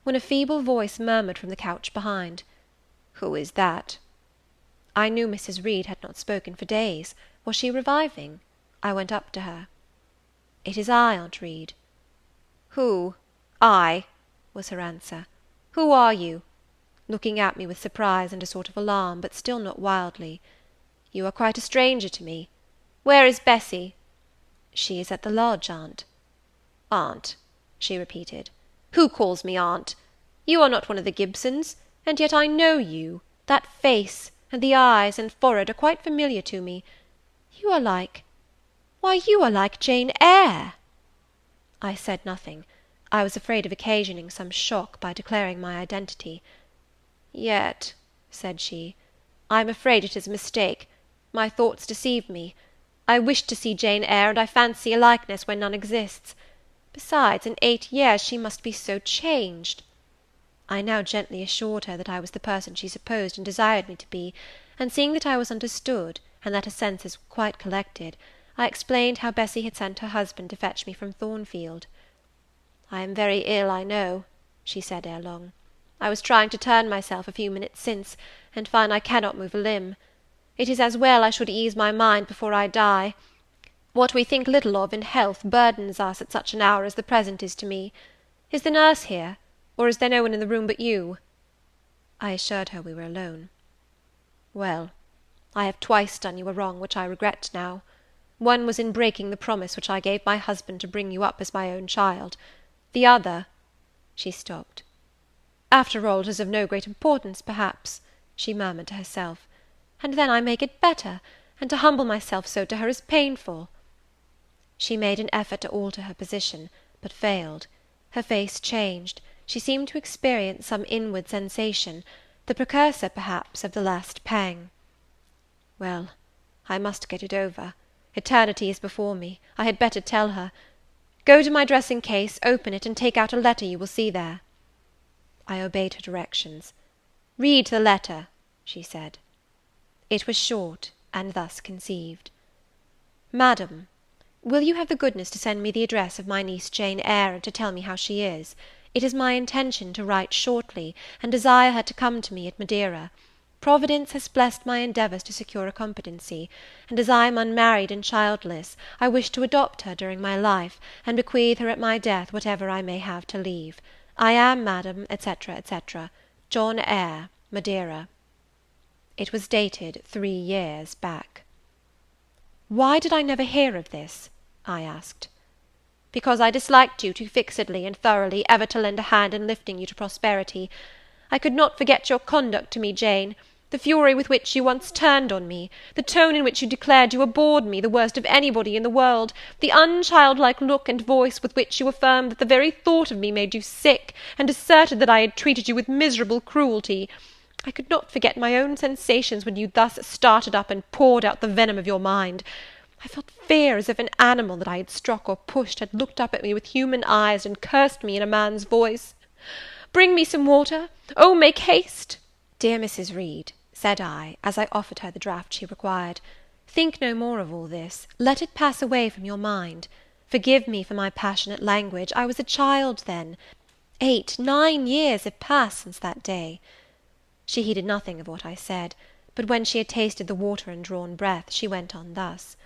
when a feeble voice murmured from the couch behind, "Who is that?" I knew Mrs. Reed had not spoken for days. Was she reviving? I went up to her. "It is I, Aunt Reed." "Who? I?" was her answer. "Who are you?" looking at me with surprise and a sort of alarm, but still not wildly. "You are quite a stranger to me. Where is Bessie?" "She is at the lodge, aunt." "Aunt," she repeated. "Who calls me aunt? You are not one of the Gibsons, and yet I know you. That face, and the eyes and forehead are quite familiar to me. You are like, why, you are like Jane Eyre." I said nothing. I was afraid of occasioning some shock by declaring my identity. "Yet," said she, "I am afraid it is a mistake. My thoughts deceive me. I wished to see Jane Eyre, and I fancy a likeness where none exists. Besides, in 8 years she must be so changed." I now gently assured her that I was the person she supposed and desired me to be, and seeing that I was understood, and that her senses were quite collected, I explained how Bessie had sent her husband to fetch me from Thornfield. "I am very ill, I know," she said ere long. "I was trying to turn myself a few minutes since, and find I cannot move a limb. It is as well I should ease my mind before I die. What we think little of in health burdens us at such an hour as the present is to me. Is the nurse here, or is there no one in the room but you?" I assured her we were alone. "Well, I have twice done you a wrong which I regret now. One was in breaking the promise which I gave my husband to bring you up as my own child. The other—" She stopped. "After all, it is of no great importance, perhaps," she murmured to herself. "And then I may get better, and to humble myself so to her is painful." She made an effort to alter her position, but failed. Her face changed. She seemed to experience some inward sensation, the precursor, perhaps, of the last pang. "Well, I must get it over. Eternity is before me. I had better tell her. Go to my dressing-case, open it, and take out a letter you will see there." I obeyed her directions. "Read the letter," she said. It was short, and thus conceived. "Madam, will you have the goodness to send me the address of my niece Jane Eyre, and to tell me how she is? It is my intention to write shortly, and desire her to come to me at Madeira. Providence has blessed my endeavours to secure a competency, and as I am unmarried and childless, I wish to adopt her during my life, and bequeath her at my death whatever I may have to leave. I am, Madam, etc., etc., John Eyre, Madeira." It was dated 3 years back. "Why did I never hear of this?" I asked. "Because I disliked you too fixedly and thoroughly ever to lend a hand in lifting you to prosperity. I could not forget your conduct to me, Jane, the fury with which you once turned on me, the tone in which you declared you abhorred me, the worst of anybody in the world, the unchildlike look and voice with which you affirmed that the very thought of me made you sick, and asserted that I had treated you with miserable cruelty. I could not forget my own sensations when you thus started up and poured out the venom of your mind. I felt fear as if an animal that I had struck or pushed had looked up at me with human eyes and cursed me in a man's voice. Bring me some water. Oh, make haste. Dear Mrs. Reed, said I, as I offered her the draught she required, think no more of all this. Let it pass away from your mind. Forgive me for my passionate language. I was a child then. 8, 9 years have passed since that day. She heeded nothing of what I said, but when she had tasted the water and drawn breath, she went on thus.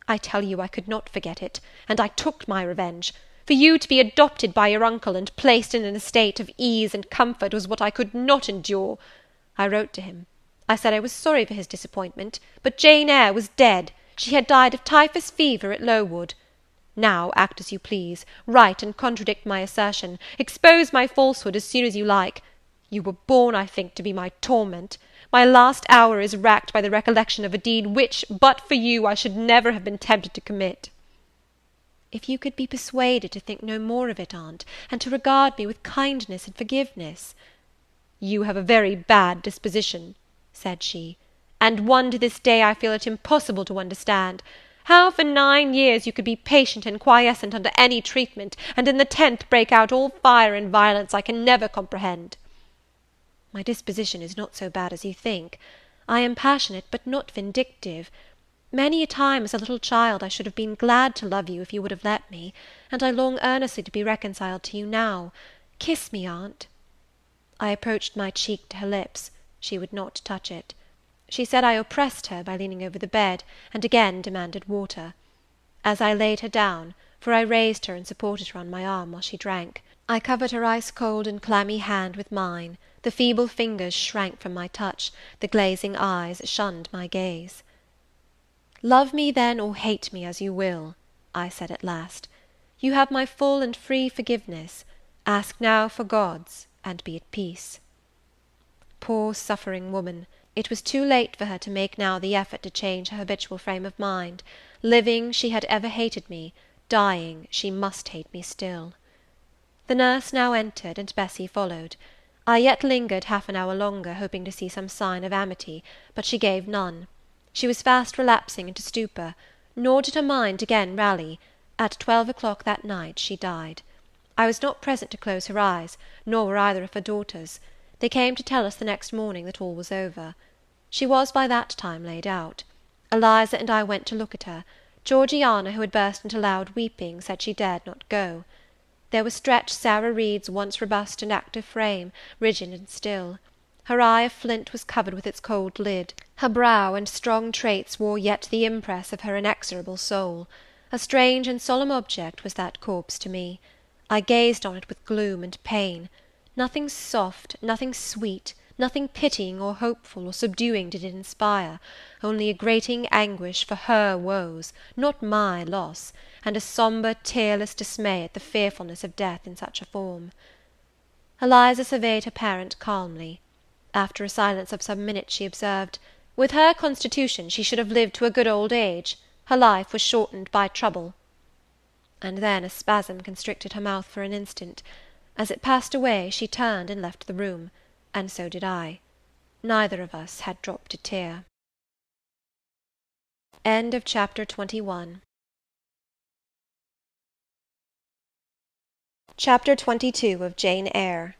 I tell you I could not forget it, and I took my revenge. For you to be adopted by your uncle, and placed in an estate of ease and comfort, was what I could not endure. I wrote to him. I said I was sorry for his disappointment, but Jane Eyre was dead. She had died of typhus fever at Lowood. Now act as you please. Write and contradict my assertion. Expose my falsehood as soon as you like. You were born, I think, to be my torment. My last hour is racked by the recollection of a deed which, but for you, I should never have been tempted to commit. If you could be persuaded to think no more of it, aunt, and to regard me with kindness and forgiveness. You have a very bad disposition, said she, and one to this day I feel it impossible to understand. How for 9 years you could be patient and quiescent under any treatment, and in the 10th break out all fire and violence, I can never comprehend. My disposition is not so bad as you think. I am passionate, but not vindictive. Many a time as a little child I should have been glad to love you if you would have let me, and I long earnestly to be reconciled to you now. Kiss me, aunt. I approached my cheek to her lips. She would not touch it. She said I oppressed her by leaning over the bed, and again demanded water. As I laid her down, for I raised her and supported her on my arm while she drank, I covered her ice-cold and clammy hand with mine. The feeble fingers shrank from my touch, the glazing eyes shunned my gaze. Love me then, or hate me as you will, I said at last. You have my full and free forgiveness. Ask now for God's, and be at peace. Poor suffering woman! It was too late for her to make now the effort to change her habitual frame of mind. Living, she had ever hated me. Dying, she must hate me still. The nurse now entered, and Bessy followed. I yet lingered half an hour longer, hoping to see some sign of amity, but she gave none. She was fast relapsing into stupor, nor did her mind again rally. At 12 o'clock that night she died. I was not present to close her eyes, nor were either of her daughters. They came to tell us the next morning that all was over. She was by that time laid out. Eliza and I went to look at her. Georgiana, who had burst into loud weeping, said she dared not go. There was stretched Sarah Reed's once robust and active frame, rigid and still. Her eye of flint was covered with its cold lid. Her brow and strong traits wore yet the impress of her inexorable soul. A strange and solemn object was that corpse to me. I gazed on it with gloom and pain. Nothing soft, nothing sweet, nothing pitying or hopeful or subduing did it inspire, only a grating anguish for her woes, not my loss, and a sombre, tearless dismay at the fearfulness of death in such a form. Eliza surveyed her parent calmly. After a silence of some minutes, she observed, with her constitution she should have lived to a good old age. Her life was shortened by trouble. And then a spasm constricted her mouth for an instant. As it passed away, she turned and left the room, and so did I. Neither of us had dropped a tear. End of chapter 21. Chapter 22 of Jane Eyre.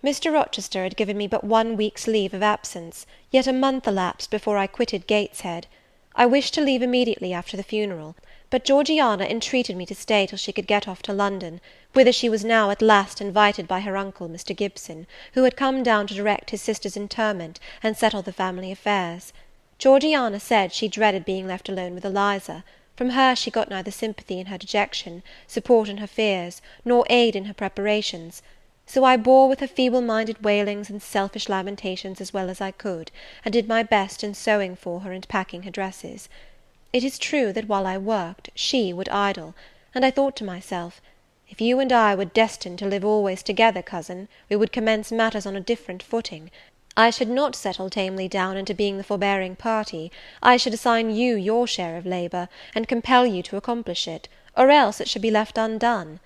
Mr. Rochester had given me but 1 week's leave of absence, yet a month elapsed before I quitted Gateshead. I wished to leave immediately after the funeral, but Georgiana entreated me to stay till she could get off to London, whither she was now at last invited by her uncle, Mr. Gibson, who had come down to direct his sister's interment, and settle the family affairs. Georgiana said she dreaded being left alone with Eliza. From her she got neither sympathy in her dejection, support in her fears, nor aid in her preparations. So I bore with her feeble-minded wailings and selfish lamentations as well as I could, and did my best in sewing for her and packing her dresses. It is true that while I worked, she would idle, and I thought to myself, If you and I were destined to live always together, cousin, we would commence matters on a different footing. I should not settle tamely down into being the forbearing party. I should assign you your share of labour, and compel you to accomplish it, or else it should be left undone.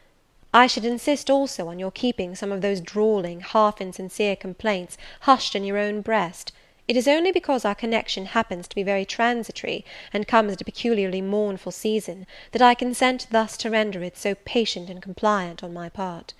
I should insist also on your keeping some of those drawling, half-insincere complaints hushed in your own breast. It is only because our connection happens to be very transitory, and comes at a peculiarly mournful season, that I consent thus to render it so patient and compliant on my part.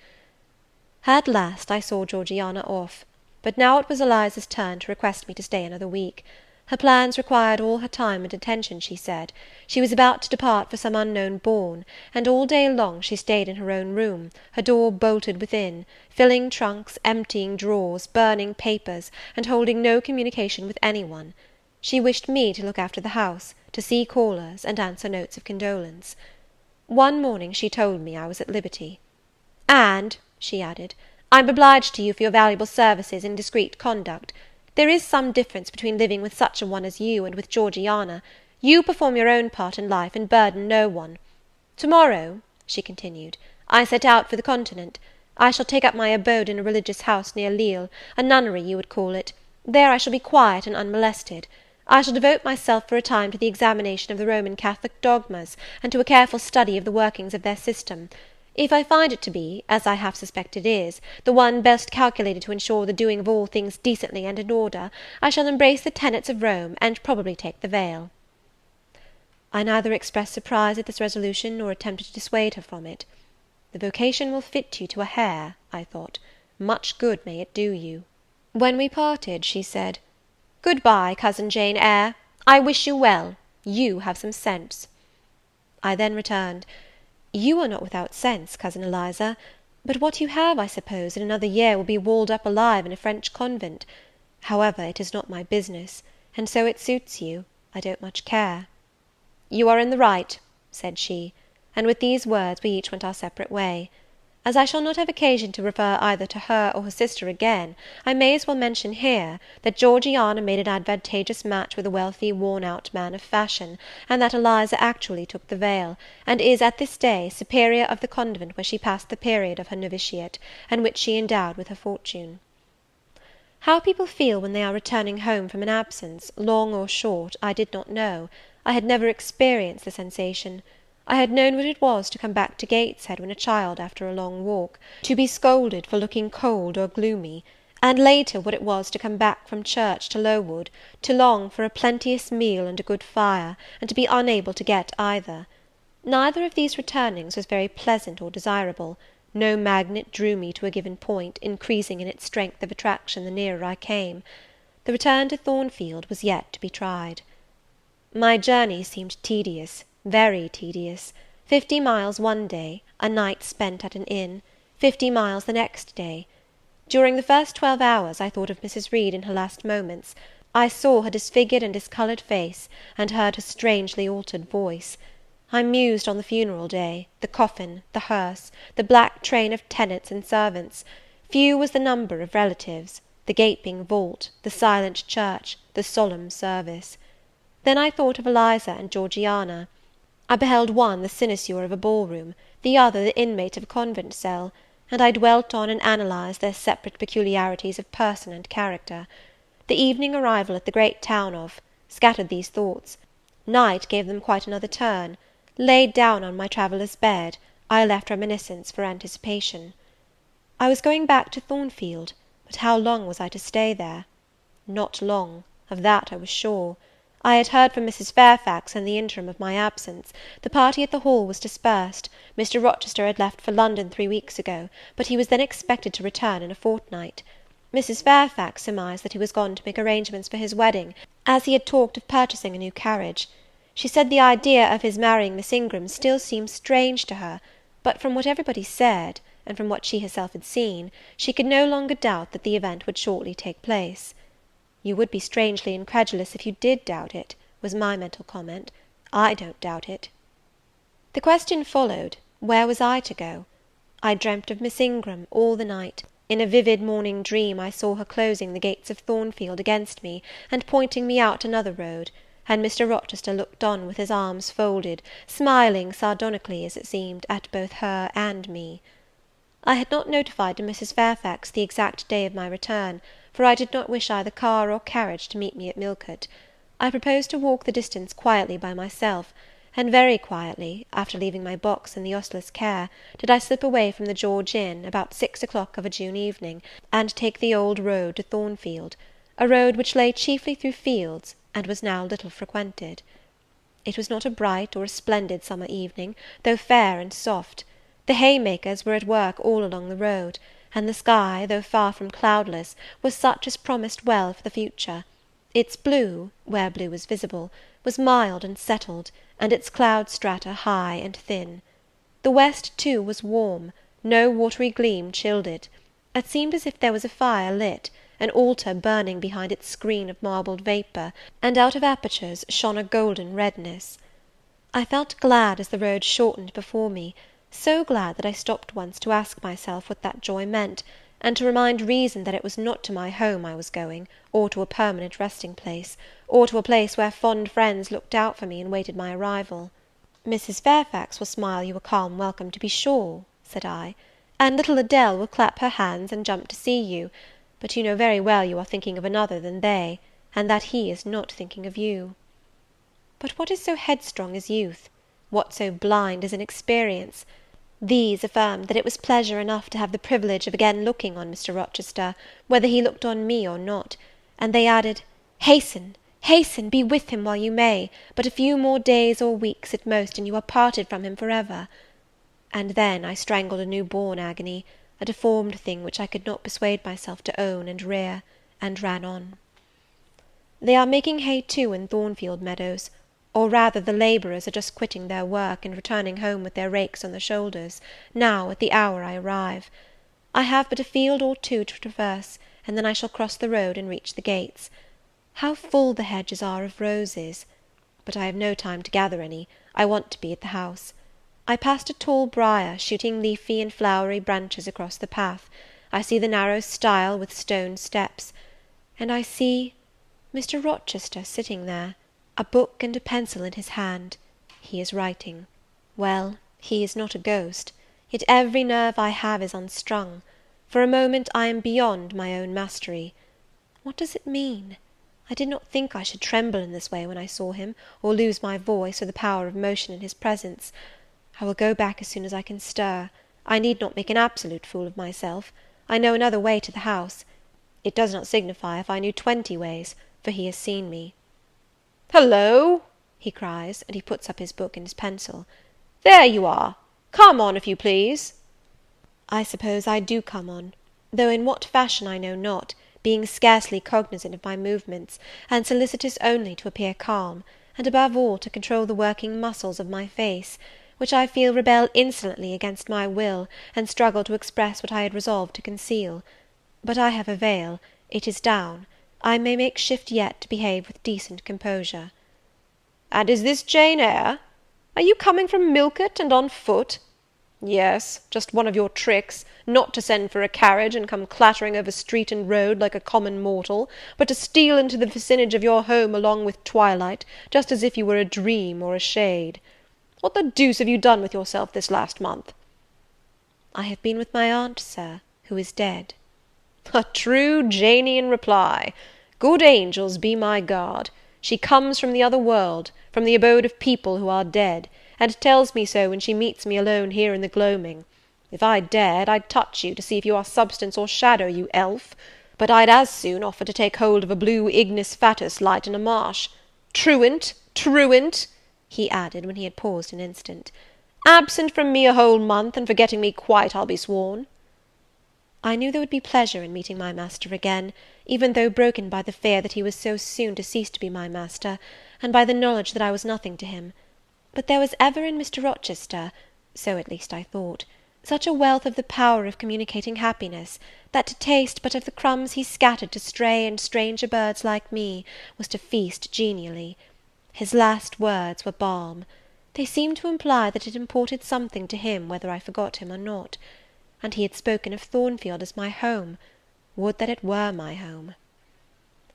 At last I saw Georgiana off, but now it was Eliza's turn to request me to stay another week. Her plans required all her time and attention, she said. She was about to depart for some unknown bourne, and all day long she stayed in her own room, her door bolted within, filling trunks, emptying drawers, burning papers, and holding no communication with any one. She wished me to look after the house, to see callers, and answer notes of condolence. One morning she told me I was at liberty. "And," she added, "I'm obliged to you for your valuable services in discreet conduct. There is some difference between living with such a one as you and with Georgiana. You perform your own part in life, and burden no one. To-morrow," she continued, "I set out for the Continent. I shall take up my abode in a religious house near Lille, a nunnery you would call it. There I shall be quiet and unmolested. I shall devote myself for a time to the examination of the Roman Catholic dogmas, and to a careful study of the workings of their system. If I find it to be, as I half suspect it is, the one best calculated to ensure the doing of all things decently and in order, I shall embrace the tenets of Rome, and probably take the veil." I neither expressed surprise at this resolution, nor attempted to dissuade her from it. The vocation will fit you to a hair, I thought. Much good may it do you. When we parted, she said, "Good-bye, cousin Jane Eyre. I wish you well. You have some sense." I then returned, "You are not without sense, cousin Eliza; but what you have, I suppose, in another year will be walled up alive in a French convent. However, it is not my business, and so it suits you, I don't much care." "You are in the right," said she, and with these words we each went our separate way. As I shall not have occasion to refer either to her or her sister again, I may as well mention here, that Georgiana made an advantageous match with a wealthy worn-out man of fashion, and that Eliza actually took the veil, and is at this day superior of the convent where she passed the period of her novitiate, and which she endowed with her fortune. How people feel when they are returning home from an absence, long or short, I did not know. I had never experienced the sensation. I had known what it was to come back to Gateshead when a child after a long walk, to be scolded for looking cold or gloomy, and later what it was to come back from church to Lowood, to long for a plenteous meal and a good fire, and to be unable to get either. Neither of these returnings was very pleasant or desirable. No magnet drew me to a given point, increasing in its strength of attraction the nearer I came. The return to Thornfield was yet to be tried. My journey seemed tedious, very tedious. 50 miles one day, a night spent at an inn; 50 miles the next day. During the first 12 hours I thought of Mrs. Reed in her last moments. I saw her disfigured and discoloured face, and heard her strangely altered voice. I mused on the funeral day, the coffin, the hearse, the black train of tenants and servants. Few was the number of relatives, the gaping vault, the silent church, the solemn service. Then I thought of Eliza and Georgiana. I beheld one the cynosure of a ball-room, the other the inmate of a convent cell, and I dwelt on and analysed their separate peculiarities of person and character. The evening arrival at the great town scattered these thoughts. Night gave them quite another turn. Laid down on my traveller's bed, I left reminiscence for anticipation. I was going back to Thornfield, but how long was I to stay there? Not long, of that I was sure. I had heard from Mrs. Fairfax in the interim of my absence. The party at the Hall was dispersed. Mr. Rochester had left for London 3 weeks ago, but he was then expected to return in a fortnight. Mrs. Fairfax surmised that he was gone to make arrangements for his wedding, as he had talked of purchasing a new carriage. She said the idea of his marrying Miss Ingram still seemed strange to her, but from what everybody said, and from what she herself had seen, she could no longer doubt that the event would shortly take place. "You would be strangely incredulous if you did doubt it," was my mental comment. "I don't doubt it." The question followed, where was I to go? I dreamt of Miss Ingram all the night. In a vivid morning dream I saw her closing the gates of Thornfield against me, and pointing me out another road. and Mr. Rochester looked on with his arms folded, smiling sardonically, as it seemed, at both her and me. I had not notified to Mrs. Fairfax the exact day of my return, for I did not wish either car or carriage to meet me at Millcote. I proposed to walk the distance quietly by myself, and very quietly, after leaving my box in the ostler's care, did I slip away from the George Inn, about 6 o'clock of a June evening, and take the old road to Thornfield, a road which lay chiefly through fields, and was now little frequented. It was not a bright or a splendid summer evening, though fair and soft. The haymakers were at work all along the road, and the sky, though far from cloudless, was such as promised well for the future. Its blue, where blue was visible, was mild and settled, and its cloud strata high and thin. The west, too, was warm; no watery gleam chilled it. It seemed as if there was a fire lit, an altar burning behind its screen of marbled vapour, and out of apertures shone a golden redness. I felt glad as the road shortened before me, so glad that I stopped once to ask myself what that joy meant, and to remind reason that it was not to my home I was going, or to a permanent resting place, or to a place where fond friends looked out for me and waited my arrival. "Mrs. Fairfax will smile you a calm welcome, to be sure," said I, "and little Adele will clap her hands and jump to see you; but you know very well you are thinking of another than they, and that he is not thinking of you." But what is so headstrong as youth? What so blind as inexperience? These affirmed that it was pleasure enough to have the privilege of again looking on Mr. Rochester, whether he looked on me or not; and they added, "Hasten, hasten, be with him while you may; but a few more days or weeks at most, and you are parted from him for ever." And then I strangled a new-born agony, a deformed thing which I could not persuade myself to own and rear, and ran on. They are making hay too in Thornfield meadows, or rather the labourers are just quitting their work, and returning home with their rakes on their shoulders, now, at the hour I arrive. I have but a field or two to traverse, and then I shall cross the road and reach the gates. How full the hedges are of roses! But I have no time to gather any; I want to be at the house. I passed a tall briar, shooting leafy and flowery branches across the path. I see the narrow stile with stone steps, and I see Mr. Rochester sitting there, a book and a pencil in his hand. He is writing. Well, he is not a ghost, yet every nerve I have is unstrung. For a moment I am beyond my own mastery. What does it mean? I did not think I should tremble in this way when I saw him, or lose my voice, or the power of motion in his presence. I will go back as soon as I can stir. I need not make an absolute fool of myself. I know another way to the house. It does not signify if I knew 20 ways, for he has seen me. "Hullo!" he cries, and he puts up his book and his pencil. "There you are! Come on, if you please." I suppose I do come on, though in what fashion I know not, being scarcely cognizant of my movements, and solicitous only to appear calm, and above all to control the working muscles of my face, which I feel rebel insolently against my will, and struggle to express what I had resolved to conceal. But I have a veil, it is down, I may make shift yet to behave with decent composure. "And is this Jane Eyre? Are you coming from Millcote, and on foot? Yes, just one of your tricks, not to send for a carriage, and come clattering over street and road like a common mortal, but to steal into the vicinage of your home along with twilight, just as if you were a dream or a shade. What the deuce have you done with yourself this last month?" "I have been with my aunt, sir, who is dead." "A true Janian reply. Good angels be my guard! She comes from the other world, from the abode of people who are dead, and tells me so when she meets me alone here in the gloaming. If I dared, I'd touch you, to see if you are substance or shadow, you elf; but I'd as soon offer to take hold of a blue ignis fatuus light in a marsh. Truant, truant," he added, when he had paused an instant, "absent from me a whole month, and forgetting me quite, I'll be sworn." I knew there would be pleasure in meeting my master again, even though broken by the fear that he was so soon to cease to be my master, and by the knowledge that I was nothing to him. But there was ever in Mr. Rochester, so at least I thought, such a wealth of the power of communicating happiness, that to taste but of the crumbs he scattered to stray and stranger birds like me, was to feast genially. His last words were balm. They seemed to imply that it imported something to him whether I forgot him or not. And he had spoken of Thornfield as my home. Would that it were my home!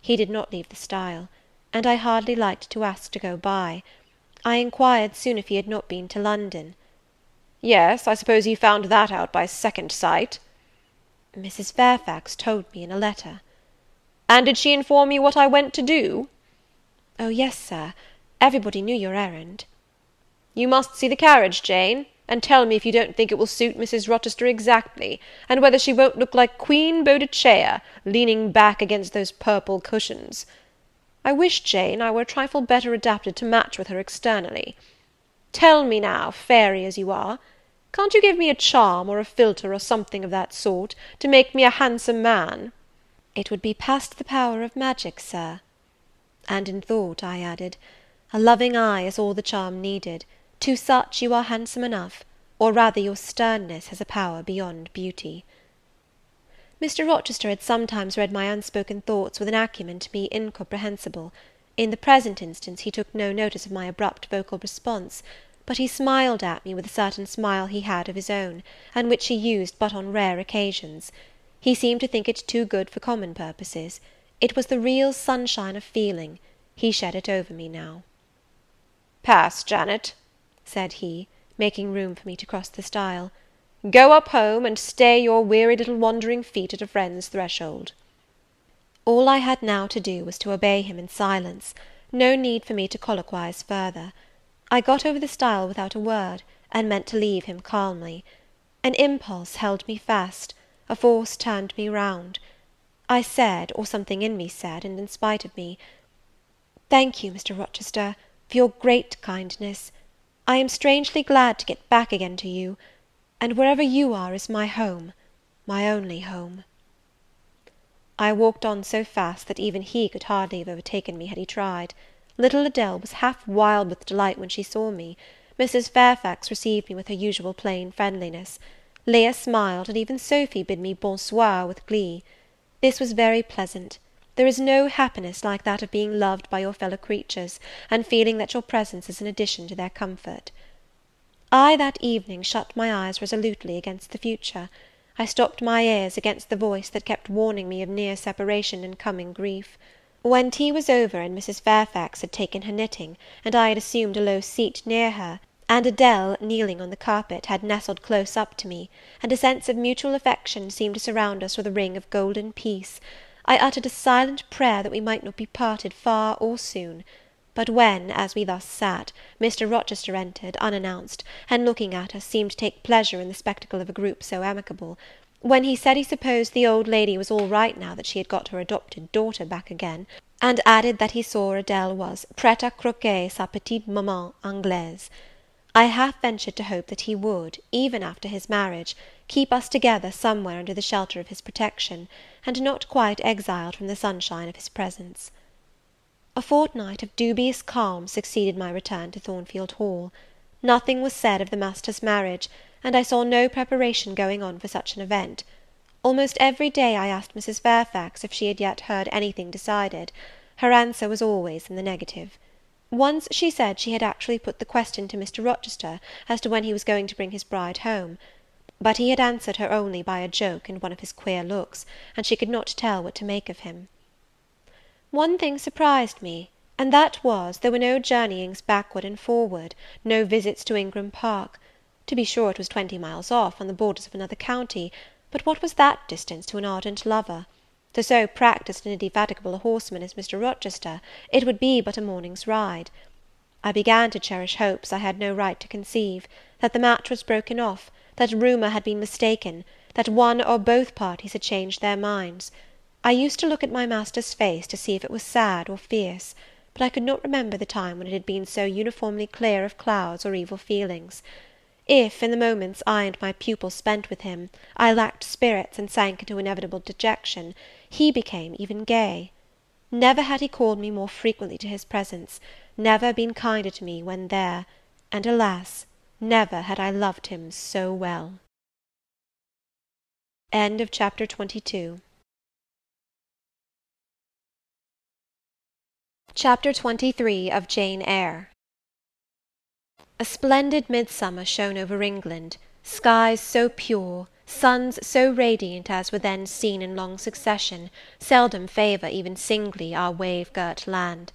He did not leave the stile. and I hardly liked to ask to go by. I inquired soon if he had not been to London. Yes, I suppose you found that out by second sight. Mrs. Fairfax told me in a letter. And did she inform you what I went to do? Oh, yes, sir. Everybody knew your errand. You must see the carriage, Jane, and tell me if you don't think it will suit Mrs. Rochester exactly, and whether she won't look like Queen Boadicea, leaning back against those purple cushions. I wish, Jane, I were a trifle better adapted to match with her externally. Tell me now, fairy as you are, can't you give me a charm or a philtre or something of that sort, to make me a handsome man? It would be past the power of magic, sir. And in thought I added, a loving eye is all the charm needed, to such you are handsome enough, or rather your sternness has a power beyond beauty. Mr. Rochester had sometimes read my unspoken thoughts with an acumen to me incomprehensible. In the present instance he took no notice of my abrupt vocal response, but he smiled at me with a certain smile he had of his own, and which he used but on rare occasions. He seemed to think it too good for common purposes. It was the real sunshine of feeling. He shed it over me now. "Pass, Janet," said he, making room for me to cross the stile. "Go up home, and stay your weary little wandering feet at a friend's threshold." All I had now to do was to obey him in silence. No need for me to colloquize further. I got over the stile without a word, and meant to leave him calmly. An impulse held me fast, a force turned me round. I said, or something in me said, and in spite of me, "Thank you, Mr. Rochester, for your great kindness. I am strangely glad to get back again to you, and wherever you are is my home, my only home." I walked on so fast that even he could hardly have overtaken me had he tried. Little Adele was half wild with delight when she saw me. Mrs. Fairfax received me with her usual plain friendliness. Leah smiled, and even Sophy bid me bonsoir with glee. This was very pleasant. There is no happiness like that of being loved by your fellow creatures, and feeling that your presence is an addition to their comfort. I that evening shut my eyes resolutely against the future. I stopped my ears against the voice that kept warning me of near separation and coming grief. When tea was over, and Mrs. Fairfax had taken her knitting, and I had assumed a low seat near her, and Adele, kneeling on the carpet, had nestled close up to me, and a sense of mutual affection seemed to surround us with a ring of golden peace, I uttered a silent prayer that we might not be parted far or soon. But when, as we thus sat, Mr. Rochester entered, unannounced, and looking at us, seemed to take pleasure in the spectacle of a group so amicable, when he said he supposed the old lady was all right now that she had got her adopted daughter back again, and added that he saw Adele was prête à croquer sa petite maman anglaise, I half ventured to hope that he would, even after his marriage, keep us together somewhere under the shelter of his protection, and not quite exiled from the sunshine of his presence. A fortnight of dubious calm succeeded my return to Thornfield Hall. Nothing was said of the master's marriage, and I saw no preparation going on for such an event. Almost every day I asked Mrs. Fairfax if she had yet heard anything decided. Her answer was always in the negative. Once she said she had actually put the question to Mr. Rochester as to when he was going to bring his bride home; but he had answered her only by a joke and one of his queer looks, and she could not tell what to make of him. One thing surprised me, and that was, there were no journeyings backward and forward, no visits to Ingram Park. To be sure, it was 20 miles off, on the borders of another county, but what was that distance to an ardent lover? To so practised and indefatigable a horseman as Mr. Rochester, it would be but a morning's ride. I began to cherish hopes I had no right to conceive, that the match was broken off, that rumour had been mistaken, that one or both parties had changed their minds. I used to look at my master's face to see if it was sad or fierce, but I could not remember the time when it had been so uniformly clear of clouds or evil feelings. If, in the moments I and my pupil spent with him, I lacked spirits and sank into inevitable dejection, he became even gay. Never had he called me more frequently to his presence, never been kinder to me when there, and alas, never had I loved him so well. End of chapter 22. Chapter 23 of Jane Eyre. A splendid midsummer shone over England, skies so pure, suns so radiant as were then seen in long succession, seldom favour even singly our wave-girt land.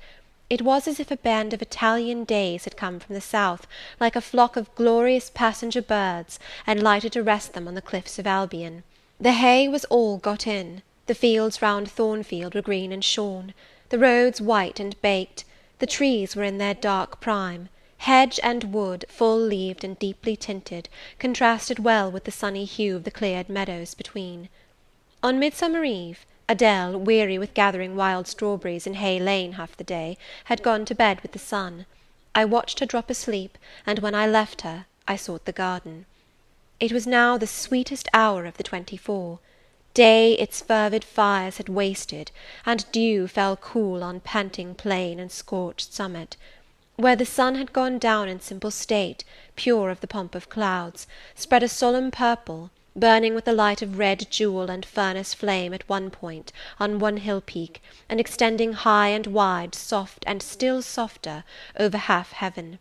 It was as if a band of Italian days had come from the south, like a flock of glorious passenger birds, and lighted to rest them on the cliffs of Albion. The hay was all got in, the fields round Thornfield were green and shorn, the roads white and baked, the trees were in their dark prime, hedge and wood, full-leaved and deeply tinted, contrasted well with the sunny hue of the cleared meadows between. On Midsummer Eve, Adele, weary with gathering wild strawberries in Hay Lane half the day, had gone to bed with the sun. I watched her drop asleep, and when I left her, I sought the garden. It was now the sweetest hour of the 24. Day its fervid fires had wasted, and dew fell cool on panting plain and scorched summit. Where the sun had gone down in simple state, pure of the pomp of clouds, spread a solemn purple, burning with the light of red jewel and furnace flame at one point, on one hill peak, and extending high and wide, soft and still softer, over half heaven.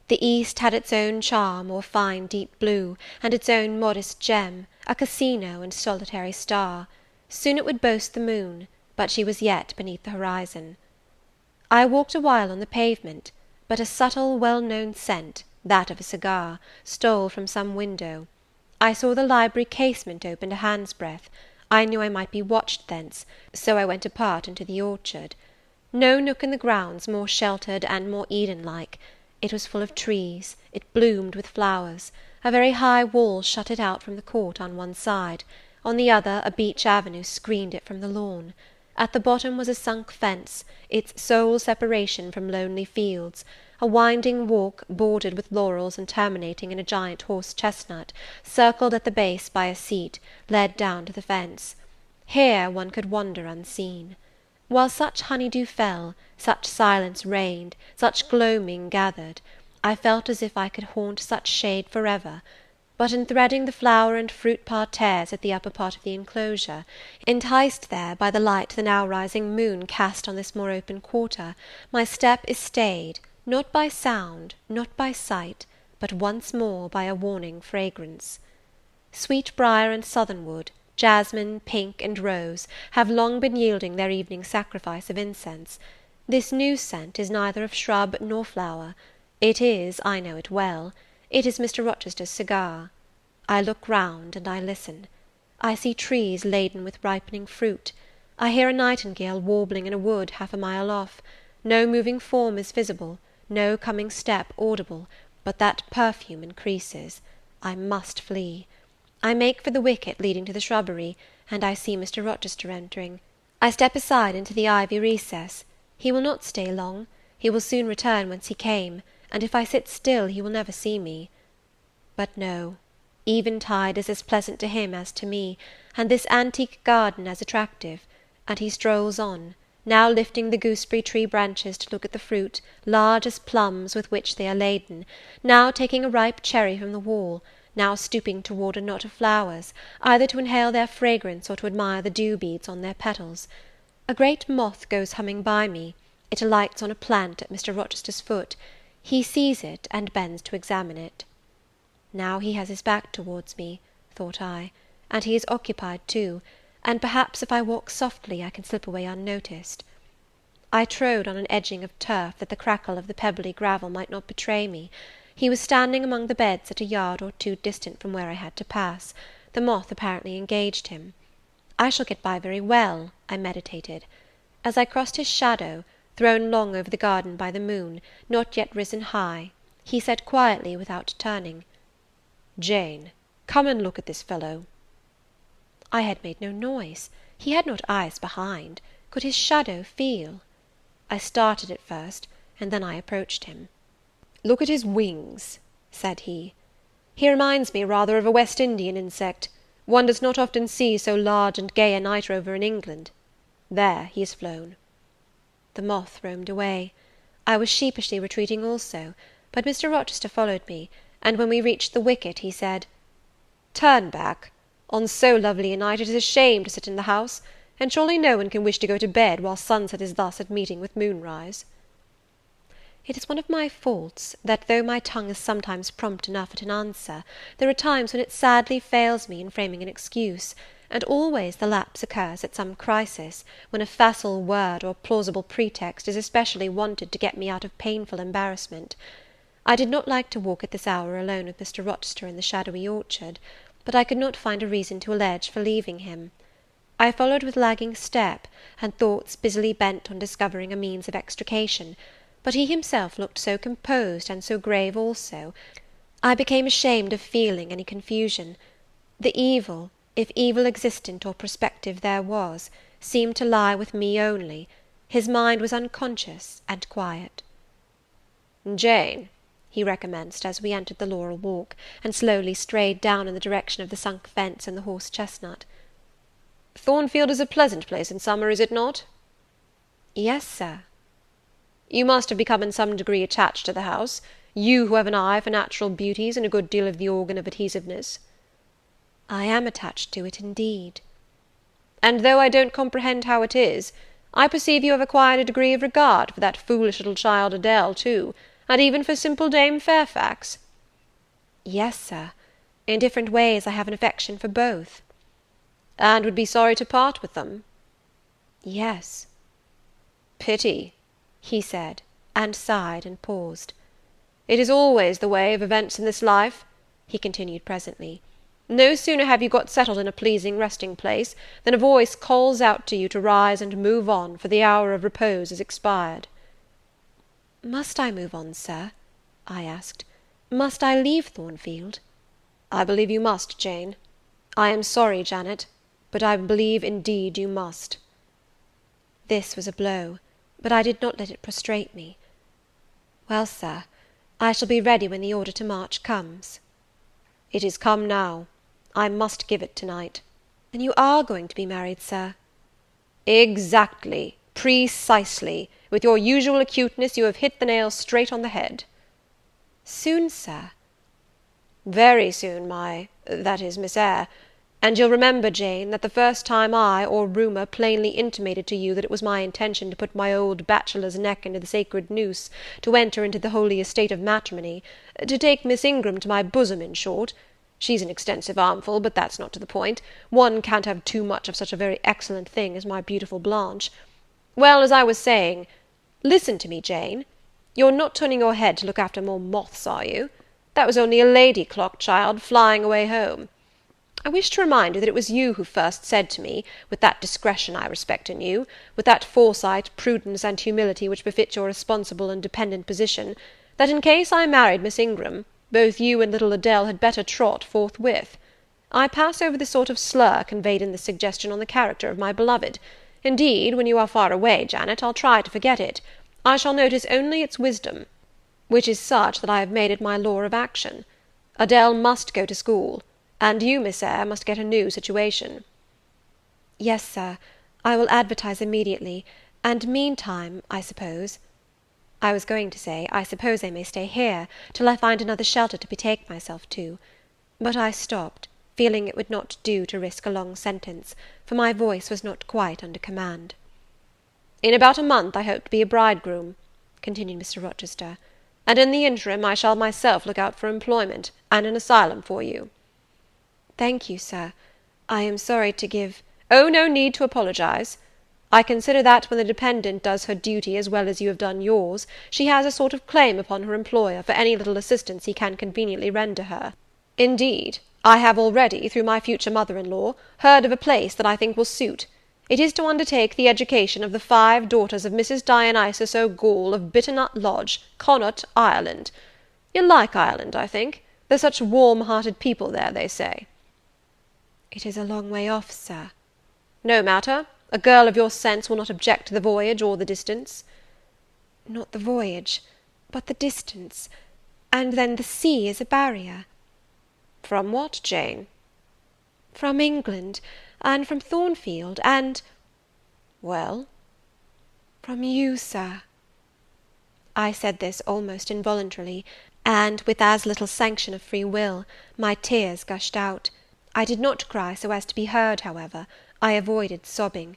The east had its own charm, or fine deep blue, and its own modest gem, a casino and solitary star. Soon it would boast the moon, but she was yet beneath the horizon. I walked a while on the pavement, but a subtle, well-known scent, that of a cigar, stole from some window. I saw the library casement open a hand's breadth. I knew I might be watched thence, so I went apart into the orchard. No nook in the grounds more sheltered and more Eden-like. It was full of trees, it bloomed with flowers. A very high wall shut it out from the court on one side; on the other, a beech avenue screened it from the lawn. At the bottom was a sunk fence, its sole separation from lonely fields, a winding walk, bordered with laurels and terminating in a giant horse-chestnut, circled at the base by a seat, led down to the fence. Here one could wander unseen. While such honey-dew fell, such silence reigned, such gloaming gathered, I felt as if I could haunt such shade forever. But in threading the flower and fruit parterres at the upper part of the enclosure, enticed there by the light the now rising moon cast on this more open quarter, my step is stayed, not by sound, not by sight, but once more by a warning fragrance. Sweetbriar and southernwood, jasmine, pink, and rose, have long been yielding their evening sacrifice of incense. This new scent is neither of shrub nor flower. It is, I know it well, it is Mr. Rochester's cigar. I look round and I listen. I see trees laden with ripening fruit. I hear a nightingale warbling in a wood half a mile off. No moving form is visible, no coming step audible, but that perfume increases. I must flee. I make for the wicket leading to the shrubbery, and I see Mr. Rochester entering. I step aside into the ivy recess. He will not stay long. He will soon return whence he came, and if I sit still he will never see me. But no, eventide is as pleasant to him as to me, and this antique garden as attractive, and he strolls on, now lifting the gooseberry tree branches to look at the fruit, large as plums, with which they are laden, now taking a ripe cherry from the wall, now stooping toward a knot of flowers, either to inhale their fragrance or to admire the dew-beads on their petals. A great moth goes humming by me. It alights on a plant at Mr. Rochester's foot. He sees it, and bends to examine it. Now he has his back towards me, thought I, and he is occupied too, and perhaps if I walk softly I can slip away unnoticed. I trode on an edging of turf, that the crackle of the pebbly gravel might not betray me. He was standing among the beds at a yard or two distant from where I had to pass. The moth apparently engaged him. I shall get by very well, I meditated. As I crossed his shadow, thrown long over the garden by the moon, not yet risen high, he said quietly, without turning, "Jane, come and look at this fellow." I had made no noise. He had not eyes behind. Could his shadow feel? I started at first, and then I approached him. "Look at his wings," said he. "He reminds me rather of a West Indian insect. One does not often see so large and gay a night rover in England. There, he has flown." The moth roamed away. I was sheepishly retreating also, but Mr. Rochester followed me, and when we reached the wicket, he said, "Turn back. On so lovely a night it is a shame to sit in the house, and surely no one can wish to go to bed while sunset is thus at meeting with moonrise." It is one of my faults, that though my tongue is sometimes prompt enough at an answer, there are times when it sadly fails me in framing an excuse, and always the lapse occurs at some crisis, when a facile word or plausible pretext is especially wanted to get me out of painful embarrassment. I did not like to walk at this hour alone with Mr. Rochester in the shadowy orchard, but I could not find a reason to allege for leaving him. I followed with lagging step, and thoughts busily bent on discovering a means of extrication, but he himself looked so composed and so grave also, I became ashamed of feeling any confusion. The evil, if evil existent or prospective there was, seemed to lie with me only. His mind was unconscious and quiet. "Jane," he recommenced, as we entered the laurel walk, and slowly strayed down in the direction of the sunk fence and the horse-chestnut, "Thornfield is a pleasant place in summer, is it not?" "Yes, sir." "You must have become in some degree attached to the house, you who have an eye for natural beauties and a good deal of the organ of adhesiveness." "I am attached to it, indeed." "And though I don't comprehend how it is, I perceive you have acquired a degree of regard for that foolish little child Adele, too, and even for simple Dame Fairfax." "Yes, sir. In different ways I have an affection for both." "And would be sorry to part with them?" "Yes." "Pity," he said, and sighed and paused. "It is always the way of events in this life," he continued presently. "No sooner have you got settled in a pleasing resting place, than a voice calls out to you to rise and move on, for the hour of repose is expired." "Must I move on, sir?" I asked. "Must I leave Thornfield?" "I believe you must, Jane. I am sorry, Janet, but I believe indeed you must." This was a blow, but I did not let it prostrate me. "Well, sir, I shall be ready when the order to march comes." "It is come now. I must give it to-night." "Then you are going to be married, sir?" "Exactly, precisely. With your usual acuteness, you have hit the nail straight on the head." "Soon, sir?" "Very soon, that is, Miss Eyre. And you'll remember, Jane, that the first time I, or rumour, plainly intimated to you that it was my intention to put my old bachelor's neck into the sacred noose, to enter into the holy estate of matrimony, to take Miss Ingram to my bosom, in short. She's an extensive armful, but that's not to the point. One can't have too much of such a very excellent thing as my beautiful Blanche. Well, as I was saying, listen to me, Jane. You're not turning your head to look after more moths, are you? That was only a lady clock, child, flying away home. I wish to remind you that it was you who first said to me, with that discretion I respect in you, with that foresight, prudence, and humility which befit your responsible and dependent position, that in case I married Miss Ingram, both you and little Adele had better trot forthwith. I pass over the sort of slur conveyed in this suggestion on the character of my beloved. Indeed, when you are far away, Janet, I'll try to forget it. I shall notice only its wisdom, which is such that I have made it my law of action. Adele must go to school, and you, Miss Eyre, must get a new situation." "Yes, sir, I will advertise immediately, and meantime, I suppose I was going to say, I suppose I may stay here, till I find another shelter to betake myself to, but I stopped, feeling it would not do to risk a long sentence, for my voice was not quite under command. "In about a month I hope to be a bridegroom," continued Mr. Rochester, "and in the interim I shall myself look out for employment, and an asylum for you." "Thank you, sir. I am sorry to give—" "Oh, no need to apologize. I consider that when the dependent does her duty as well as you have done yours, she has a sort of claim upon her employer for any little assistance he can conveniently render her. Indeed, I have already, through my future mother-in-law, heard of a place that I think will suit. It is to undertake the education of the 5 daughters of Mrs. Dionysius O'Gall of Bitternut Lodge, Connaught, Ireland. You'll like Ireland, I think. There's such warm-hearted people there, they say." "It is a long way off, sir." "No matter. A girl of your sense will not object to the voyage or the distance." "Not the voyage, but the distance. And then the sea is a barrier." "From what, Jane?" "From England, and from Thornfield, and—" "Well?" "From you, sir." I said this almost involuntarily, and, with as little sanction of free will, my tears gushed out. I did not cry so as to be heard, however. I avoided sobbing.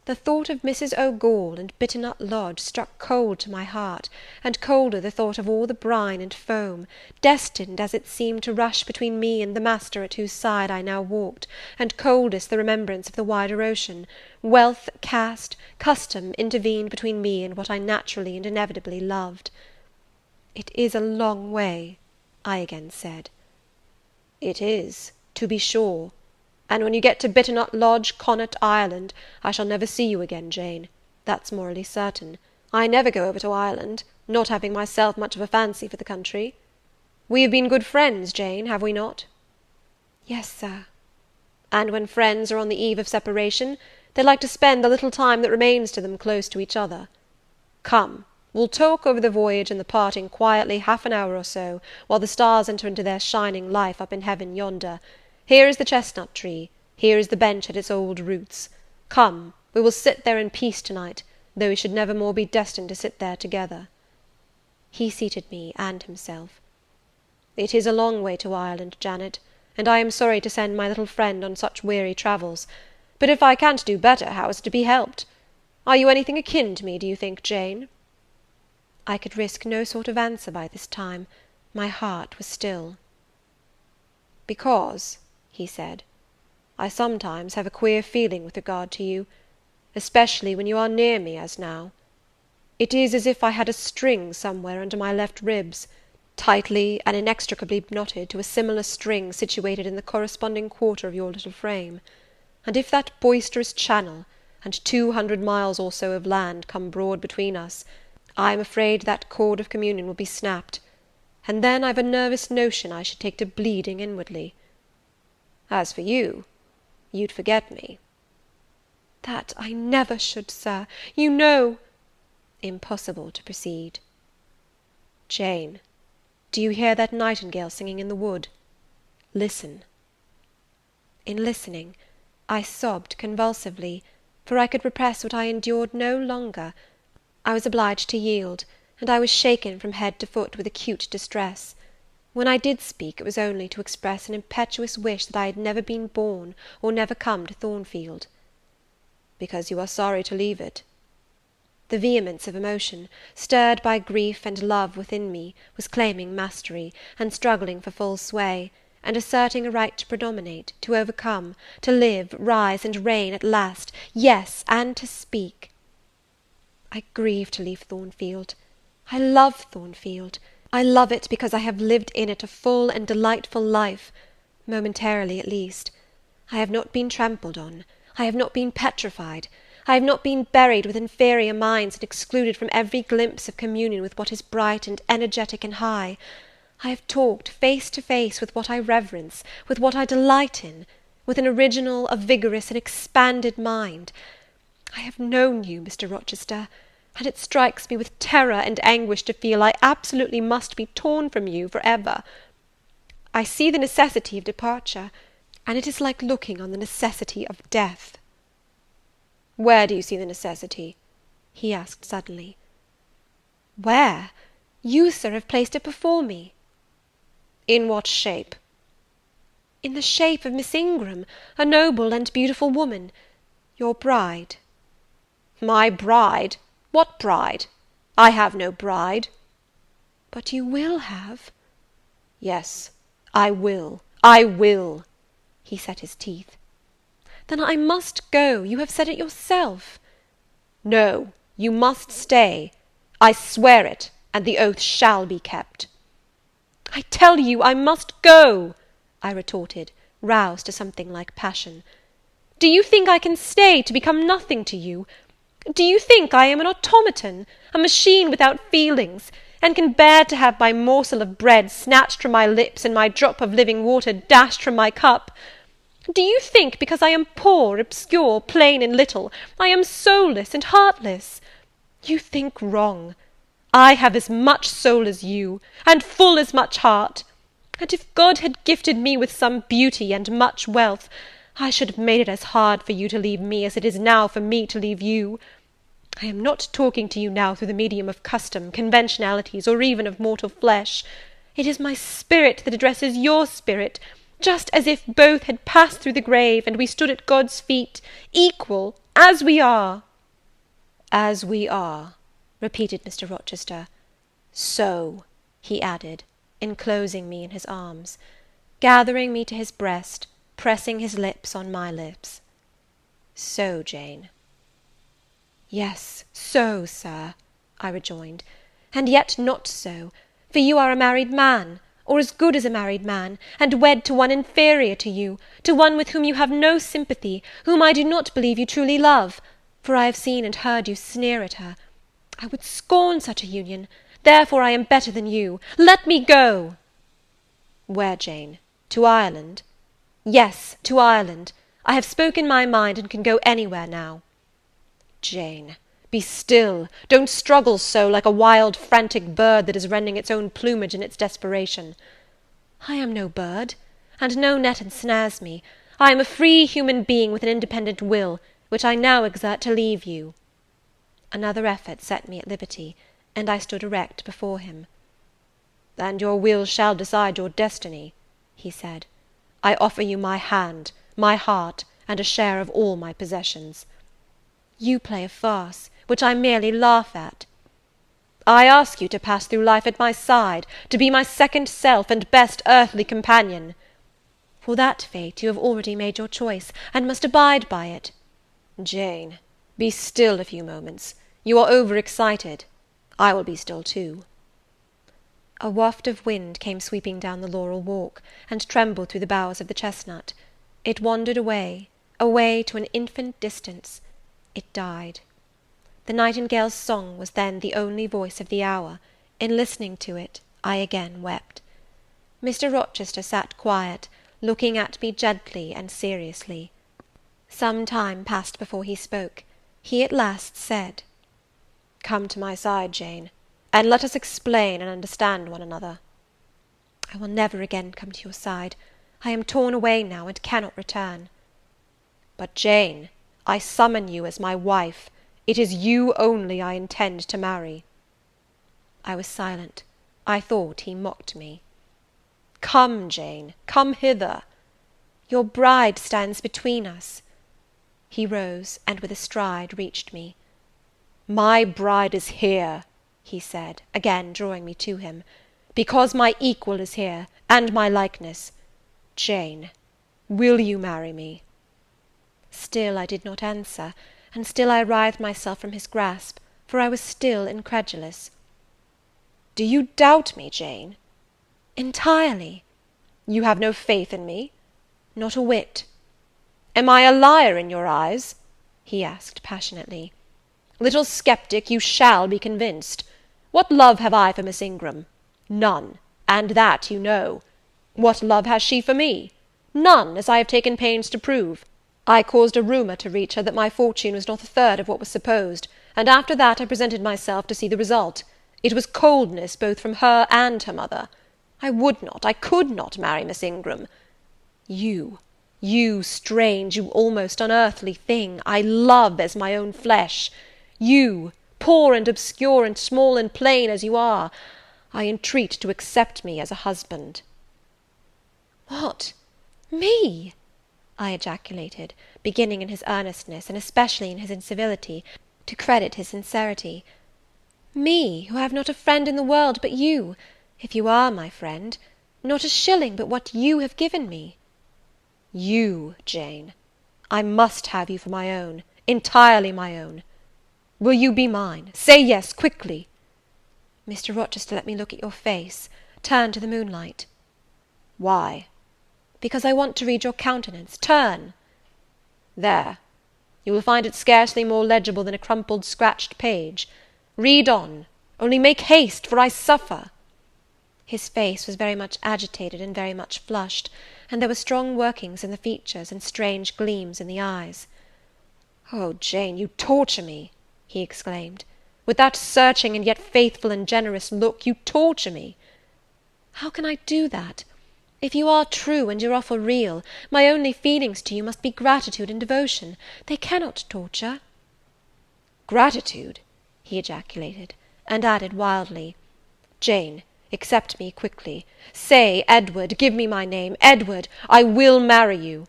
The thought of Mrs. O'Gaull and Bitternut Lodge struck cold to my heart, and colder the thought of all the brine and foam, destined, as it seemed, to rush between me and the master at whose side I now walked, and coldest the remembrance of the wider ocean. Wealth, caste, custom intervened between me and what I naturally and inevitably loved. "It is a long way," I again said. "It is, to be sure. And when you get to Bitternut Lodge, Connaught, Ireland, I shall never see you again, Jane. That's morally certain. I never go over to Ireland, not having myself much of a fancy for the country. We have been good friends, Jane, have we not?" "Yes, sir." "And when friends are on the eve of separation, they like to spend the little time that remains to them close to each other. Come, we'll talk over the voyage and the parting quietly half an hour or so, while the stars enter into their shining life up in heaven yonder. Here is the chestnut tree, here is the bench at its old roots. Come, we will sit there in peace to-night, though we should never more be destined to sit there together." He seated me and himself. "It is a long way to Ireland, Janet, and I am sorry to send my little friend on such weary travels; but if I can't do better, how is it to be helped? Are you anything akin to me, do you think, Jane?" I could risk no sort of answer by this time. My heart was still. "Because," he said, "I sometimes have a queer feeling with regard to you, especially when you are near me, as now. It is as if I had a string somewhere under my left ribs, tightly and inextricably knotted to a similar string situated in the corresponding quarter of your little frame; and if that boisterous channel, and 200 miles or so of land, come broad between us, I am afraid that cord of communion will be snapped, and then I've a nervous notion I should take to bleeding inwardly. As for you, you'd forget me." "That I never should, sir, you know—" Impossible to proceed. "Jane, do you hear that nightingale singing in the wood? Listen." In listening, I sobbed convulsively, for I could repress what I endured no longer. I was obliged to yield, and I was shaken from head to foot with acute distress. When I did speak, it was only to express an impetuous wish that I had never been born, or never come to Thornfield. "Because you are sorry to leave it?" The vehemence of emotion, stirred by grief and love within me, was claiming mastery, and struggling for full sway, and asserting a right to predominate, to overcome, to live, rise, and reign at last, yes, and to speak. I grieve to leave Thornfield. I love Thornfield. I love it because I have lived in it a full and delightful life, momentarily at least. I have not been trampled on. I have not been petrified. I have not been buried with inferior minds and excluded from every glimpse of communion with what is bright and energetic and high. I have talked face to face with what I reverence, with what I delight in, with an original, a vigorous, and expanded mind. I have known you, Mr. Rochester, and it strikes me with terror and anguish to feel I absolutely must be torn from you for ever. I see the necessity of departure, and it is like looking on the necessity of death." "Where do you see the necessity?" he asked suddenly. "Where? You, sir, have placed it before me." "In what shape?" "In the shape of Miss Ingram, a noble and beautiful woman, your bride." "My bride? What bride? I have no bride." "But you will have." "Yes, I will, I will." He set his teeth. "Then I must go. You have said it yourself." "No, you must stay. I swear it, and the oath shall be kept." "I tell you I must go," I retorted, roused to something like passion. "Do you think I can stay to become nothing to you? Do you think I am an automaton, a machine without feelings, and can bear to have my morsel of bread snatched from my lips and my drop of living water dashed from my cup? Do you think, because I am poor, obscure, plain, and little, I am soulless and heartless? You think wrong. I have as much soul as you, and full as much heart; and if God had gifted me with some beauty and much wealth, I should have made it as hard for you to leave me as it is now for me to leave you. I am not talking to you now through the medium of custom, conventionalities, or even of mortal flesh. It is my spirit that addresses your spirit, just as if both had passed through the grave, and we stood at God's feet, equal, as we are." "As we are," repeated Mr. Rochester. "So," he added, enclosing me in his arms, gathering me to his breast, pressing his lips on my lips. "So, Jane." "Yes, so, sir," I rejoined, "and yet not so, for you are a married man, or as good as a married man, and wed to one inferior to you, to one with whom you have no sympathy, whom I do not believe you truly love, for I have seen and heard you sneer at her. I would scorn such a union, therefore I am better than you. Let me go." "Where, Jane? To Ireland?" "Yes, to Ireland. I have spoken my mind, and can go anywhere now." "Jane, be still. Don't struggle so, like a wild, frantic bird that is rending its own plumage in its desperation." "I am no bird, and no net ensnares me. I am a free human being with an independent will, which I now exert to leave you." Another effort set me at liberty, and I stood erect before him. "And your will shall decide your destiny," he said. "I offer you my hand, my heart, and a share of all my possessions." "You play a farce, which I merely laugh at." "I ask you to pass through life at my side, to be my second self and best earthly companion." "For that fate you have already made your choice, and must abide by it." "Jane, be still a few moments. You are over-excited. I will be still too." A waft of wind came sweeping down the laurel walk, and trembled through the boughs of the chestnut. It wandered away, away to an infinite distance. It died. The nightingale's song was then the only voice of the hour. In listening to it, I again wept. Mr. Rochester sat quiet, looking at me gently and seriously. Some time passed before he spoke. He at last said, "Come to my side, Jane, and let us explain and understand one another." "I will never again come to your side. I am torn away now, and cannot return." "But, Jane, I summon you as my wife. It is you only I intend to marry." I was silent. I thought he mocked me. "Come, Jane, come hither." "Your bride stands between us." He rose, and with a stride reached me. "My bride is here," he said, again drawing me to him, "because my equal is here, and my likeness. Jane, will you marry me?" Still I did not answer, and still I writhed myself from his grasp, for I was still incredulous. "Do you doubt me, Jane?" "Entirely." "You have no faith in me?" "Not a whit." "Am I a liar in your eyes?" he asked passionately. "Little sceptic, you shall be convinced. What love have I for Miss Ingram? None, and that you know. What love has she for me? None, as I have taken pains to prove. I caused a rumour to reach her that my fortune was not a third of what was supposed, and after that I presented myself to see the result. It was coldness both from her and her mother. I would not, I could not marry Miss Ingram. You, strange, you almost unearthly thing, I love as my own flesh. You, poor and obscure and small and plain as you are, I entreat to accept me as a husband." "What, me?" I ejaculated, beginning in his earnestness, and especially in his incivility, to credit his sincerity. "Me, who have not a friend in the world but you, if you are my friend, not a shilling but what you have given me." "You, Jane. I must have you for my own, entirely my own. Will you be mine? Say yes, quickly." "Mr. Rochester, let me look at your face. Turn to the moonlight." "Why?" "Because I want to read your countenance. Turn." "There. You will find it scarcely more legible than a crumpled, scratched page. Read on, only make haste, for I suffer." His face was very much agitated and very much flushed, and there were strong workings in the features and strange gleams in the eyes. "Oh, Jane, you torture me!" he exclaimed. "With that searching and yet faithful and generous look, you torture me." "How can I do that? If you are true, and your offer real, my only feelings to you must be gratitude and devotion. They cannot torture." "Gratitude!" he ejaculated, and added wildly, "Jane, Accept me quickly. Say, Edward, give me my name, Edward, I will marry you."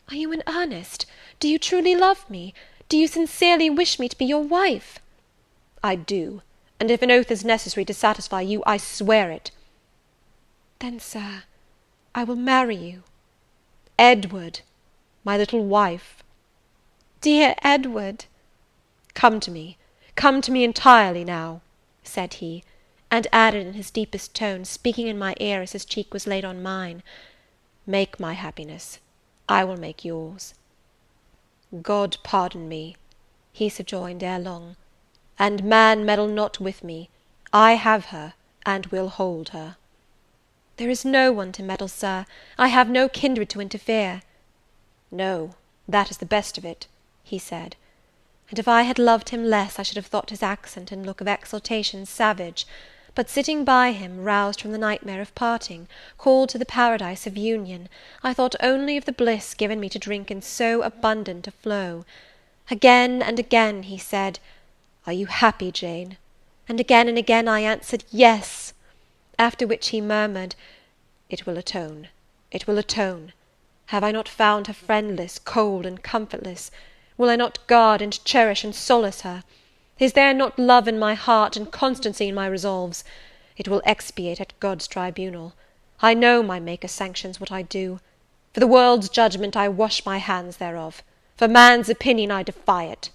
"Are you in earnest? Do you truly love me? Do you sincerely wish me to be your wife?" "I do, and if an oath is necessary to satisfy you, I swear it." "Then, sir, I will marry you." "Edward, my little wife." "Dear Edward!" Come to me entirely now," said he, and added in his deepest tone, speaking in my ear as his cheek was laid on mine, "Make my happiness, I will make yours." "God pardon me," he subjoined ere long, "and man meddle not with me, I have her, and will hold her." "There is no one to meddle, sir. I have no kindred to interfere." "No, that is the best of it," he said, and if I had loved him less, I should have thought his accent and look of exultation savage; but sitting by him, roused from the nightmare of parting, called to the paradise of union, I thought only of the bliss given me to drink in so abundant a flow. Again and again he said, "Are you happy, Jane?" and again I answered, "Yes." After which he murmured, "It will atone, it will atone. Have I not found her friendless, cold, and comfortless? Will I not guard and cherish and solace her? Is there not love in my heart, and constancy in my resolves? It will expiate at God's tribunal. I know my Maker sanctions what I do. For the world's judgment I wash my hands thereof. For man's opinion I defy it."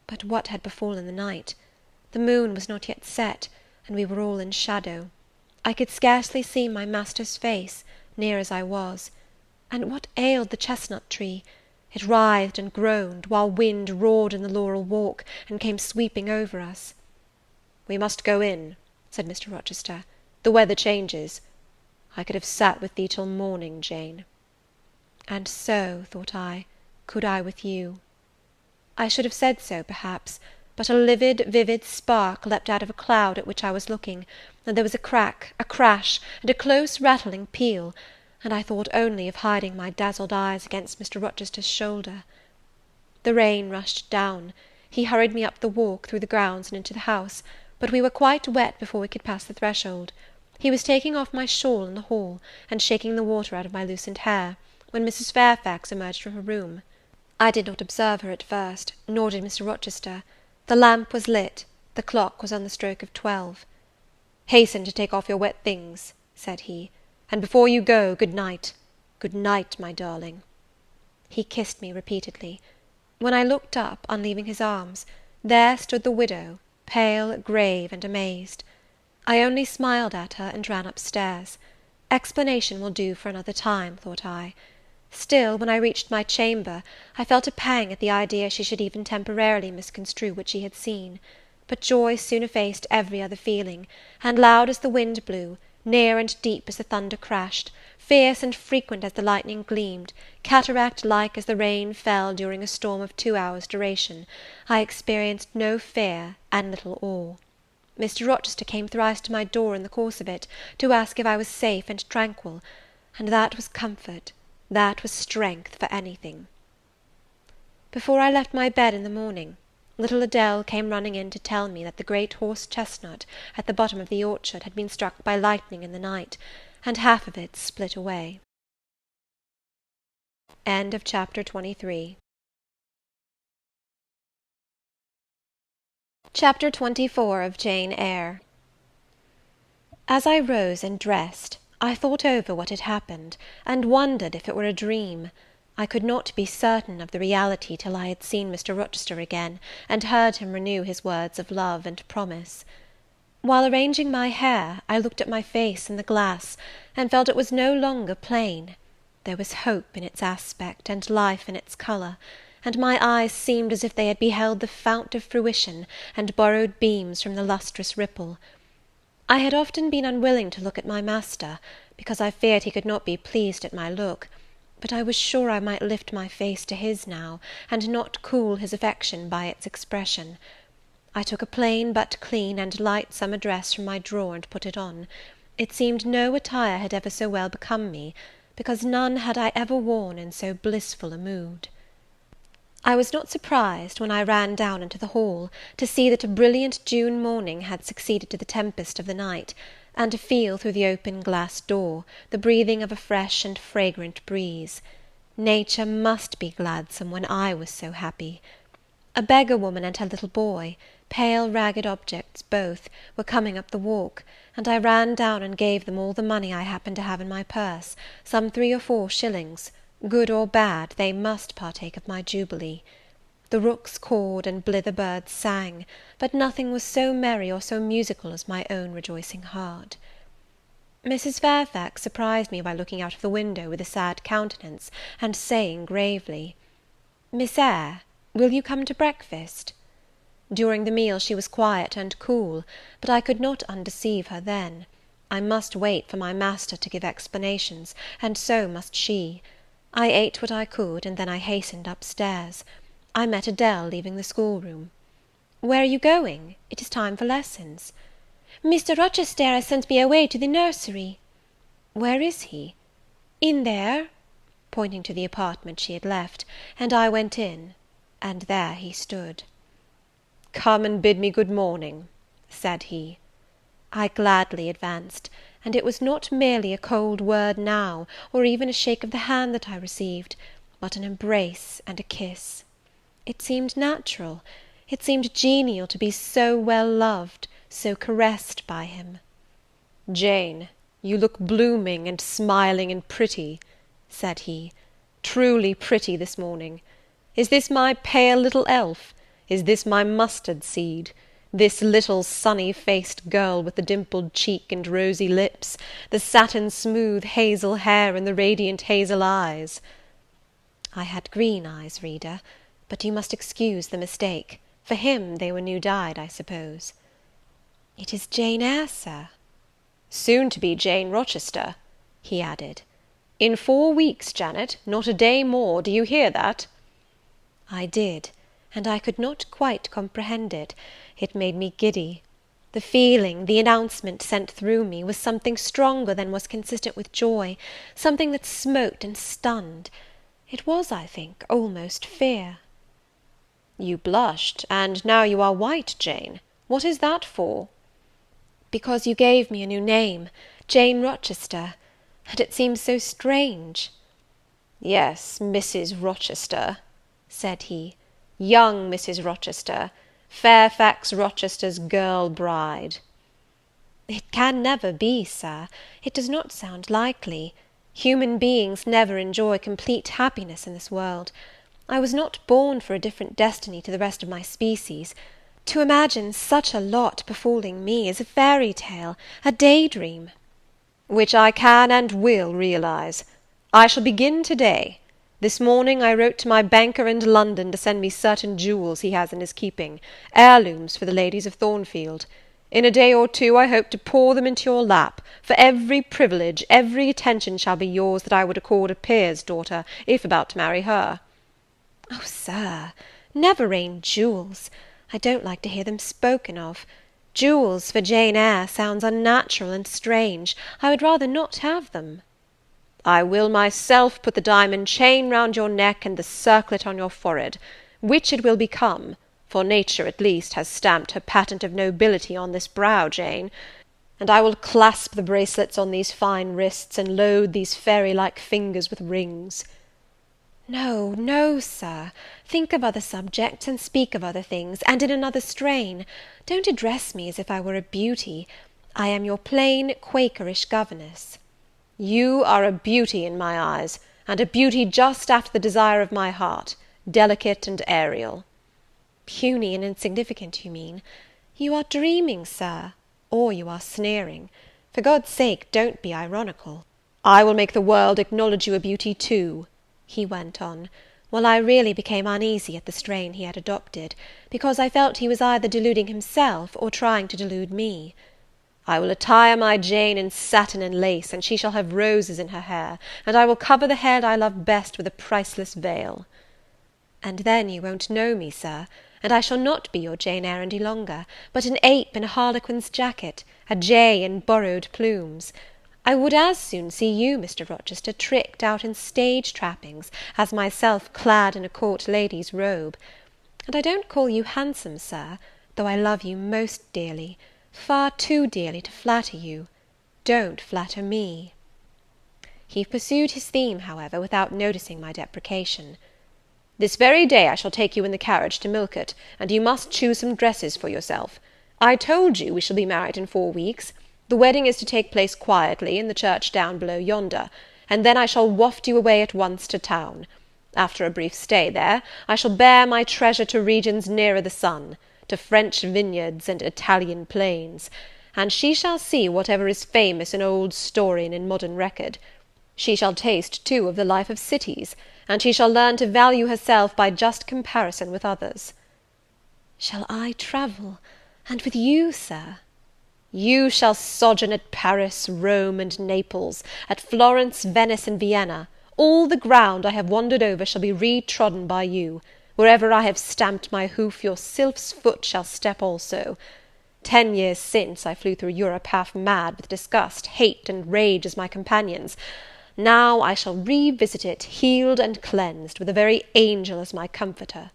But what had befallen the night? The moon was not yet set, and we were all in shadow. I could scarcely see my master's face, near as I was. And what ailed the chestnut tree? It writhed and groaned, while wind roared in the laurel walk, and came sweeping over us. "We must go in," said Mr. Rochester. "The weather changes. I could have sat with thee till morning, Jane." And so, thought I, could I with you. I should have said so, perhaps, but a livid, vivid spark leapt out of a cloud at which I was looking, and there was a crack, a crash, and a close rattling peal, and I thought only of hiding my dazzled eyes against Mr. Rochester's shoulder. The rain rushed down. He hurried me up the walk, through the grounds, and into the house, but we were quite wet before we could pass the threshold. He was taking off my shawl in the hall, and shaking the water out of my loosened hair, when Mrs. Fairfax emerged from her room. I did not observe her at first, nor did Mr. Rochester. The lamp was lit, the clock was on the stroke of 12. "Hasten to take off your wet things," said he, "and before you go, good night. Good night, my darling." He kissed me repeatedly. When I looked up, on leaving his arms, there stood the widow, pale, grave, and amazed. I only smiled at her, and ran up stairs. Explanation will do for another time, thought I. Still, when I reached my chamber, I felt a pang at the idea she should even temporarily misconstrue what she had seen; but joy soon effaced every other feeling, and loud as the wind blew, near and deep as the thunder crashed, fierce and frequent as the lightning gleamed, cataract-like as the rain fell during a storm of 2 hours' duration, I experienced no fear and little awe. Mr. Rochester came thrice to my door in the course of it, to ask if I was safe and tranquil, and that was comfort, that was strength for anything. Before I left my bed in the morning, little Adele came running in to tell me that the great horse chestnut at the bottom of the orchard had been struck by lightning in the night, and half of it split away. End of Chapter 23. Chapter 24 of Jane Eyre. As I rose and dressed, I thought over what had happened, and wondered if it were a dream. I could not be certain of the reality till I had seen Mr. Rochester again, and heard him renew his words of love and promise. While arranging my hair, I looked at my face in the glass, and felt it was no longer plain. There was hope in its aspect, and life in its colour, and my eyes seemed as if they had beheld the fount of fruition, and borrowed beams from the lustrous ripple. I had often been unwilling to look at my master, because I feared he could not be pleased at my look, but I was sure I might lift my face to his now, and not cool his affection by its expression. I took a plain but clean and light summer dress from my drawer, and put it on. It seemed no attire had ever so well become me, because none had I ever worn in so blissful a mood. I was not surprised, when I ran down into the hall, to see that a brilliant June morning had succeeded to the tempest of the night, and to feel, through the open glass door, the breathing of a fresh and fragrant breeze. Nature must be gladsome when I was so happy. A beggar woman and her little boy, pale ragged objects both, were coming up the walk, and I ran down and gave them all the money I happened to have in my purse, some 3 or 4 shillings. Good or bad, they must partake of my jubilee. The rooks cawed and blither birds sang, but nothing was so merry or so musical as my own rejoicing heart. Mrs. Fairfax surprised me by looking out of the window with a sad countenance, and saying gravely, "Miss Eyre, will you come to breakfast?" During the meal she was quiet and cool, but I could not undeceive her then. I must wait for my master to give explanations, and so must she. I ate what I could, and then I hastened upstairs. I met Adele leaving the schoolroom. "Where are you going? It is time for lessons." "Mr. Rochester has sent me away to the nursery." "Where is he?" "In there," pointing to the apartment she had left, and I went in, and there he stood. "Come and bid me good morning," said he. I gladly advanced, and it was not merely a cold word now, or even a shake of the hand that I received, but an embrace and a kiss. It seemed natural, it seemed genial to be so well loved, so caressed by him. "Jane, you look blooming and smiling and pretty," said he, "truly pretty this morning. Is this my pale little elf? Is this my mustard seed? This little sunny-faced girl with the dimpled cheek and rosy lips, the satin-smooth hazel hair and the radiant hazel eyes?" I had green eyes, reader, but you must excuse the mistake. For him they were new-dyed, I suppose. "It is Jane Eyre, Sir." "Soon to be Jane Rochester," he added. "In 4 weeks, Janet, not a day more, do you hear that?" I did, and I could not quite comprehend it. It made me giddy. The feeling, the announcement sent through me, was something stronger than was consistent with joy, something that smote and stunned. It was, I think, almost fear. "You blushed, and now you are white, Jane. What is that for?" "Because you gave me a new name, Jane Rochester, and it seems so strange." "Yes, Mrs. Rochester," said he, "young Mrs. Rochester, Fairfax Rochester's girl bride." "It can never be, Sir. It does not sound likely. Human beings never enjoy complete happiness in this world. I was not born for a different destiny to the rest of my species. To imagine such a lot befalling me is a fairy tale, a day-dream." "Which I can and will realize. I shall begin to-day. This morning I wrote to my banker in London to send me certain jewels he has in his keeping, heirlooms for the ladies of Thornfield. In a day or 2 I hope to pour them into your lap, for every privilege, every attention shall be yours that I would accord a peer's daughter, if about to marry her." "Oh, Sir, never rain jewels. I don't like to hear them spoken of. Jewels for Jane Eyre sounds unnatural and strange. I would rather not have them." "I will myself put the diamond chain round your neck and the circlet on your forehead, which it will become, for nature at least has stamped her patent of nobility on this brow, Jane, and I will clasp the bracelets on these fine wrists, and load these fairy-like fingers with rings." "No, no, Sir, think of other subjects, and speak of other things, and in another strain. Don't address me as if I were a beauty. I am your plain Quakerish governess." "You are a beauty in my eyes, and a beauty just after the desire of my heart, delicate and aerial." "Puny and insignificant, you mean. You are dreaming, Sir, or you are sneering. For God's sake, don't be ironical." "I will make the world acknowledge you a beauty too," he went on, while I really became uneasy at the strain he had adopted, because I felt he was either deluding himself, or trying to delude me. "I will attire my Jane in satin and lace, and she shall have roses in her hair, and I will cover the head I love best with a priceless veil." "And then you won't know me, Sir, and I shall not be your Jane Eyre any longer, but an ape in a harlequin's jacket, a jay in borrowed plumes. I would as soon see you, Mr. Rochester, tricked out in stage trappings, as myself clad in a court lady's robe. And I don't call you handsome, Sir, though I love you most dearly, far too dearly to flatter you. Don't flatter me." He pursued his theme, however, without noticing my deprecation. "This very day I shall take you in the carriage to Millcote, and you must choose some dresses for yourself. I told you we shall be married in 4 weeks. The wedding is to take place quietly, in the church down below yonder, and then I shall waft you away at once to town. After a brief stay there, I shall bear my treasure to regions nearer the sun, to French vineyards and Italian plains, and she shall see whatever is famous in old story and in modern record. She shall taste, too, of the life of cities, and she shall learn to value herself by just comparison with others." "Shall I travel, and with you, Sir?" "You shall sojourn at Paris, Rome, and Naples, at Florence, Venice, and Vienna. All the ground I have wandered over shall be re-trodden by you. Wherever I have stamped my hoof, your sylph's foot shall step also. 10 years since, I flew through Europe half mad with disgust, hate, and rage as my companions. Now I shall revisit it, healed and cleansed, with a very angel as my comforter."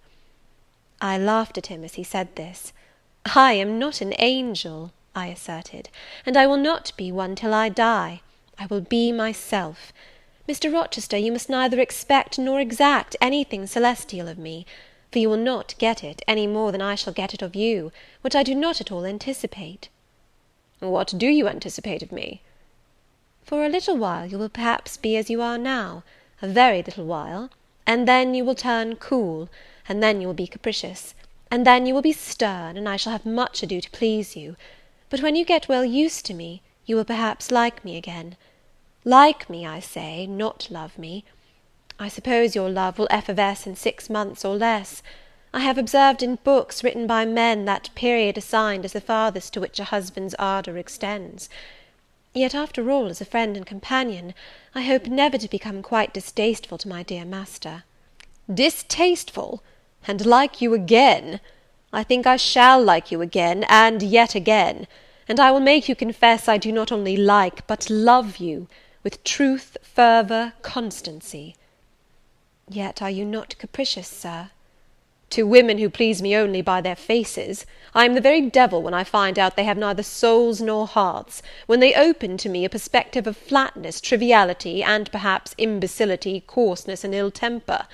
I laughed at him as he said this. "I am not an angel," I asserted, "and I will not be one till I die. I will be myself. Mr. Rochester, you must neither expect nor exact anything celestial of me, for you will not get it, any more than I shall get it of you, which I do not at all anticipate." "What do you anticipate of me?" "For a little while you will perhaps be as you are now, a very little while, and then you will turn cool, and then you will be capricious, and then you will be stern, and I shall have much ado to please you. But when you get well used to me, you will perhaps like me again. Like me, I say, not love me. I suppose your love will effervesce in 6 months or less. I have observed in books written by men that period assigned as the farthest to which a husband's ardour extends. Yet, after all, as a friend and companion, I hope never to become quite distasteful to my dear master." "Distasteful! And like you again! I think I shall like you again, and yet again; and I will make you confess I do not only like, but love you, with truth, fervour, constancy." "Yet are you not capricious, Sir?" "To women who please me only by their faces. I am the very devil when I find out they have neither souls nor hearts, when they open to me a perspective of flatness, triviality, and perhaps imbecility, coarseness, and ill temper.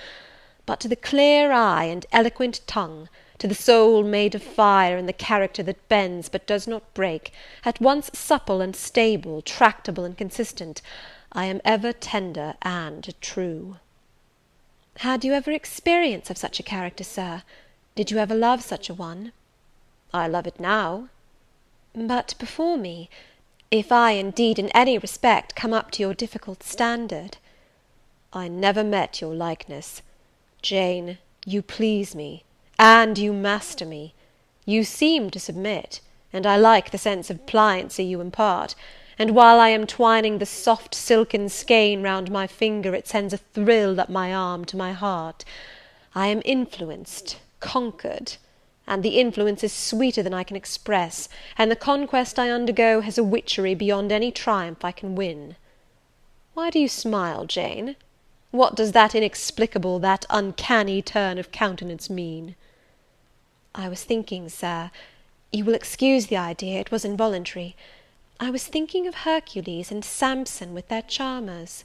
But to the clear eye and eloquent tongue, to the soul made of fire, and the character that bends but does not break, at once supple and stable, tractable and consistent, I am ever tender and true." "Had you ever experience of such a character, Sir? Did you ever love such a one?" "I love it now." "But before me, if I, indeed, in any respect, come up to your difficult standard?" "I never met your likeness. Jane, you please me, and you master me. You seem to submit, and I like the sense of pliancy you impart, and while I am twining the soft silken skein round my finger, it sends a thrill up my arm to my heart. I am influenced, conquered, and the influence is sweeter than I can express, and the conquest I undergo has a witchery beyond any triumph I can win. Why do you smile, Jane? What does that inexplicable, that uncanny turn of countenance mean?" "I was thinking, Sir, you will excuse the idea, it was involuntary, I was thinking of Hercules and Samson with their charmers."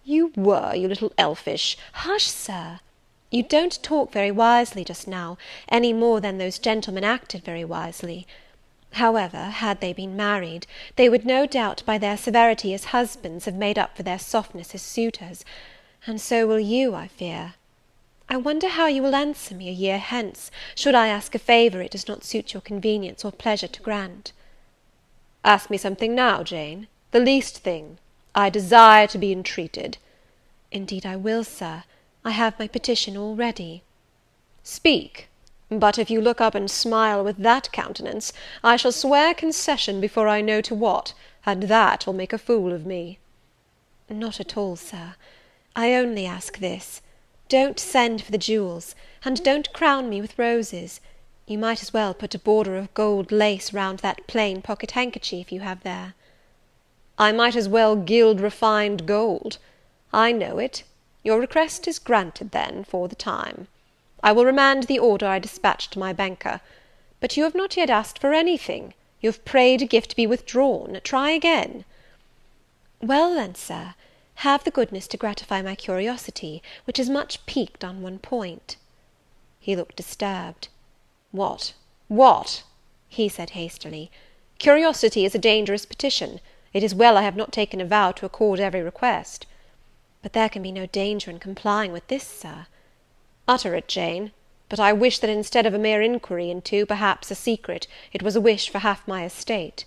"You were, you little elfish—" "Hush, Sir! You don't talk very wisely just now, any more than those gentlemen acted very wisely. However, had they been married, they would no doubt by their severity as husbands have made up for their softness as suitors, and so will you, I fear. I wonder how you will answer me a year hence, should I ask a favour it does not suit your convenience or pleasure to grant." "Ask me something now, Jane, the least thing. I desire to be entreated." "Indeed I will, Sir. I have my petition all ready." "Speak. But if you look up and smile with that countenance, I shall swear concession before I know to what, and that will make a fool of me." "Not at all, Sir. I only ask this. Don't send for the jewels, and don't crown me with roses. You might as well put a border of gold lace round that plain pocket handkerchief you have there." I might as well gild refined gold. I know it. Your request is granted, then, for the time. I will remand the order I dispatched to my banker. But you have not yet asked for anything. You have prayed a gift to be withdrawn. Try again." "Well, then, Sir, have the goodness to gratify my curiosity, which is much piqued on one point." He looked disturbed. What?" he said hastily. "Curiosity is a dangerous petition. It is well I have not taken a vow to accord every request." "But there can be no danger in complying with this, Sir." "Utter it, Jane; but I wish that instead of a mere inquiry into, perhaps, a secret, it was a wish for half my estate."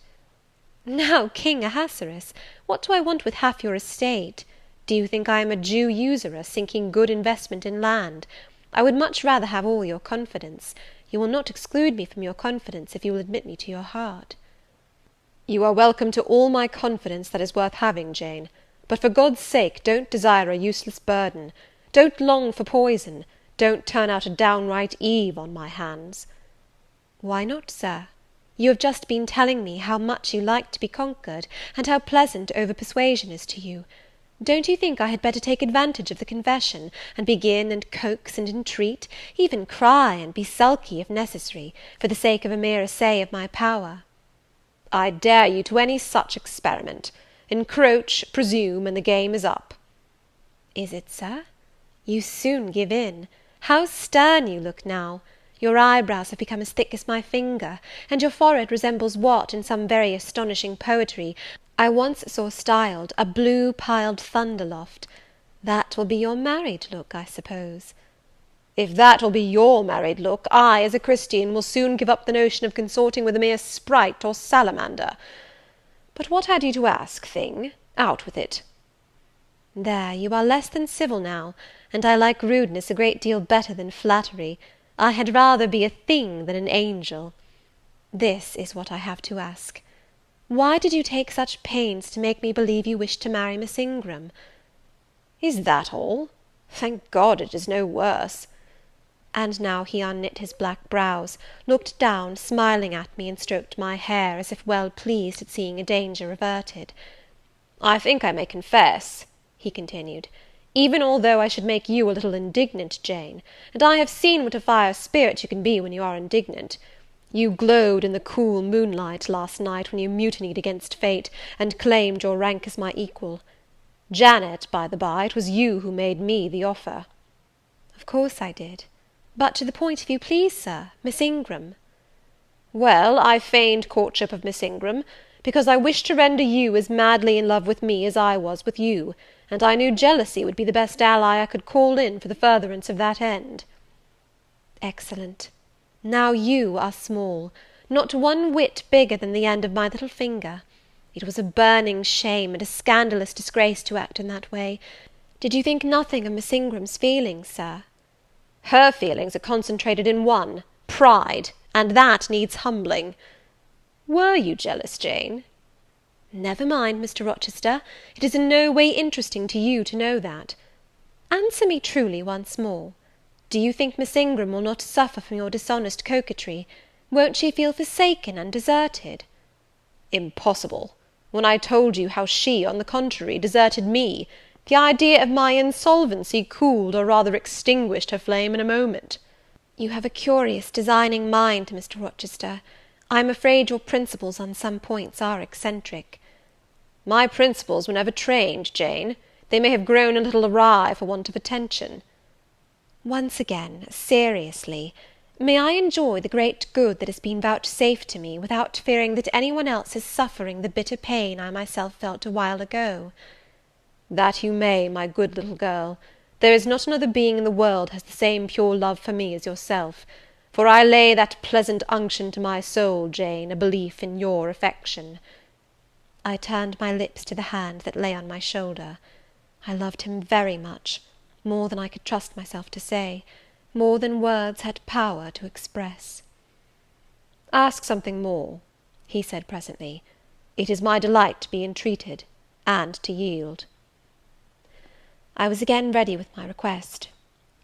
"Now, King Ahasuerus, what do I want with half your estate? Do you think I am a Jew usurer, sinking good investment in land? I would much rather have all your confidence. You will not exclude me from your confidence, if you will admit me to your heart." "You are welcome to all my confidence that is worth having, Jane; but for God's sake don't desire a useless burden. Don't long for poison. Don't turn out a downright Eve on my hands." "Why not, Sir? You have just been telling me how much you like to be conquered, and how pleasant over-persuasion is to you. Don't you think I had better take advantage of the confession, and begin and coax and entreat, even cry and be sulky if necessary, for the sake of a mere essay of my power?" "I dare you to any such experiment. Encroach, presume, and the game is up." "Is it, Sir? You soon give in. How stern you look now! Your eyebrows have become as thick as my finger, and your forehead resembles what, in some very astonishing poetry, I once saw styled a blue piled thunder loft. That will be your married look, I suppose." "If that will be your married look, I, as a Christian, will soon give up the notion of consorting with a mere sprite or salamander. But what had you to ask, thing? Out with it." "There, you are less than civil now, and I like rudeness a great deal better than flattery. I had rather be a thing than an angel. This is what I have to ask. Why did you take such pains to make me believe you wished to marry Miss Ingram?" "Is that all? Thank God it is no worse." And now he unknit his black brows, looked down, smiling at me, and stroked my hair, as if well pleased at seeing a danger averted. "I think I may confess," he continued, "even although I should make you a little indignant, Jane, and I have seen what a fire spirit you can be when you are indignant. You glowed in the cool moonlight last night when you mutinied against fate, and claimed your rank as my equal. Janet, by the by, it was you who made me the offer." "Of course I did. But to the point, if you please, Sir, Miss Ingram." "Well, I feigned courtship of Miss Ingram, because I wished to render you as madly in love with me as I was with you, and I knew jealousy would be the best ally I could call in for the furtherance of that end." "Excellent. Now you are small, not one whit bigger than the end of my little finger. It was a burning shame and a scandalous disgrace to act in that way. Did you think nothing of Miss Ingram's feelings, Sir?" "Her feelings are concentrated in one, pride, and that needs humbling. Were you jealous, Jane?" "Never mind, Mr. Rochester, it is in no way interesting to you to know that. Answer me truly once more. Do you think Miss Ingram will not suffer from your dishonest coquetry? Won't she feel forsaken and deserted?" "Impossible! When I told you how she, on the contrary, deserted me, the idea of my insolvency cooled, or rather extinguished, her flame in a moment." "You have a curious, designing mind, Mr. Rochester. I am afraid your principles on some points are eccentric." "My principles were never trained, Jane. They may have grown a little awry for want of attention." "Once again, seriously, may I enjoy the great good that has been vouchsafed to me, without fearing that any one else is suffering the bitter pain I myself felt a while ago?" "That you may, my good little girl. There is not another being in the world has the same pure love for me as yourself; for I lay that pleasant unction to my soul, Jane, a belief in your affection." I turned my lips to the hand that lay on my shoulder. I loved him very much, more than I could trust myself to say, more than words had power to express. "Ask something more," he said presently. "It is my delight to be entreated, and to yield." I was again ready with my request.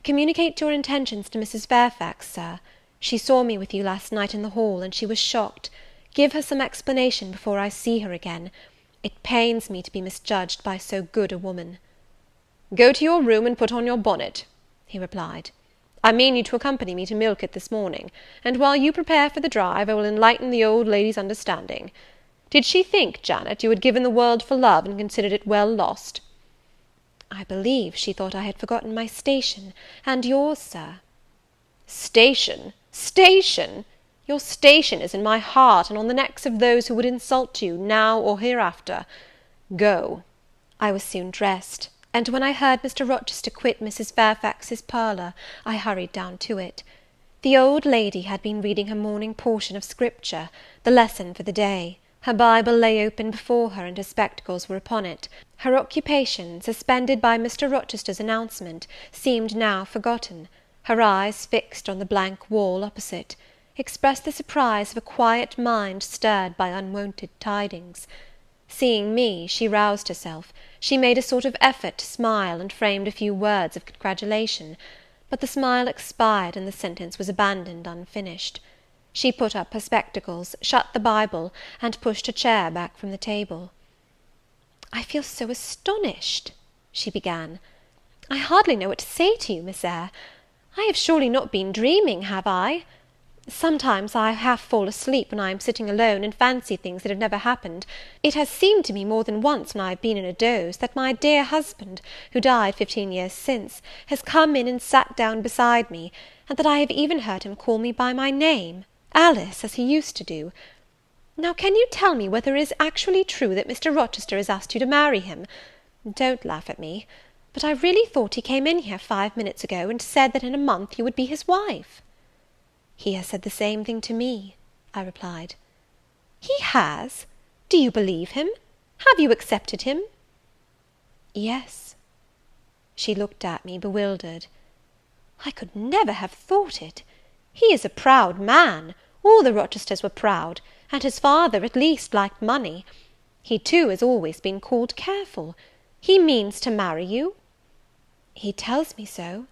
"Communicate your intentions to Mrs. Fairfax, Sir. She saw me with you last night in the hall, and she was shocked. Give her some explanation before I see her again. It pains me to be misjudged by so good a woman. "Go to your room and put on your bonnet," he replied. "I mean you to accompany me to Millcote this morning, and while you prepare for the drive, I will enlighten the old lady's understanding. Did she think, Janet, you had given the world for love, and considered it well lost?" "I believe she thought I had forgotten my station, and yours, sir." "Station! Station! Your station is in my heart, and on the necks of those who would insult you, now or hereafter. Go." I was soon dressed, and when I heard Mr. Rochester quit Mrs. Fairfax's parlour, I hurried down to it. The old lady had been reading her morning portion of Scripture, the lesson for the day. Her Bible lay open before her, and her spectacles were upon it. Her occupation, suspended by Mr. Rochester's announcement, seemed now forgotten. Her eyes, fixed on the blank wall opposite, expressed the surprise of a quiet mind stirred by unwonted tidings. Seeing me, she roused herself. She made a sort of effort to smile, and framed a few words of congratulation; but the smile expired, and the sentence was abandoned unfinished. She put up her spectacles, shut the Bible, and pushed a chair back from the table. "I feel so astonished," she began. "I hardly know what to say to you, Miss Eyre. I have surely not been dreaming, have I? Sometimes I half fall asleep when I am sitting alone, and fancy things that have never happened. It has seemed to me more than once, when I have been in a doze, that my dear husband, who died 15 years since, has come in and sat down beside me, and that I have even heard him call me by my name, Alice, as he used to do. Now, can you tell me whether it is actually true that Mr. Rochester has asked you to marry him? Don't laugh at me, but I really thought he came in here 5 minutes ago, and said that in a month you would be his wife." "He has said the same thing to me," I replied. "He has? Do you believe him? Have you accepted him?" "Yes." She looked at me bewildered. "I could never have thought it. He is a proud man. All the Rochesters were proud, and his father, at least, liked money. He, too, has always been called careful. He means to marry you?" "He tells me so."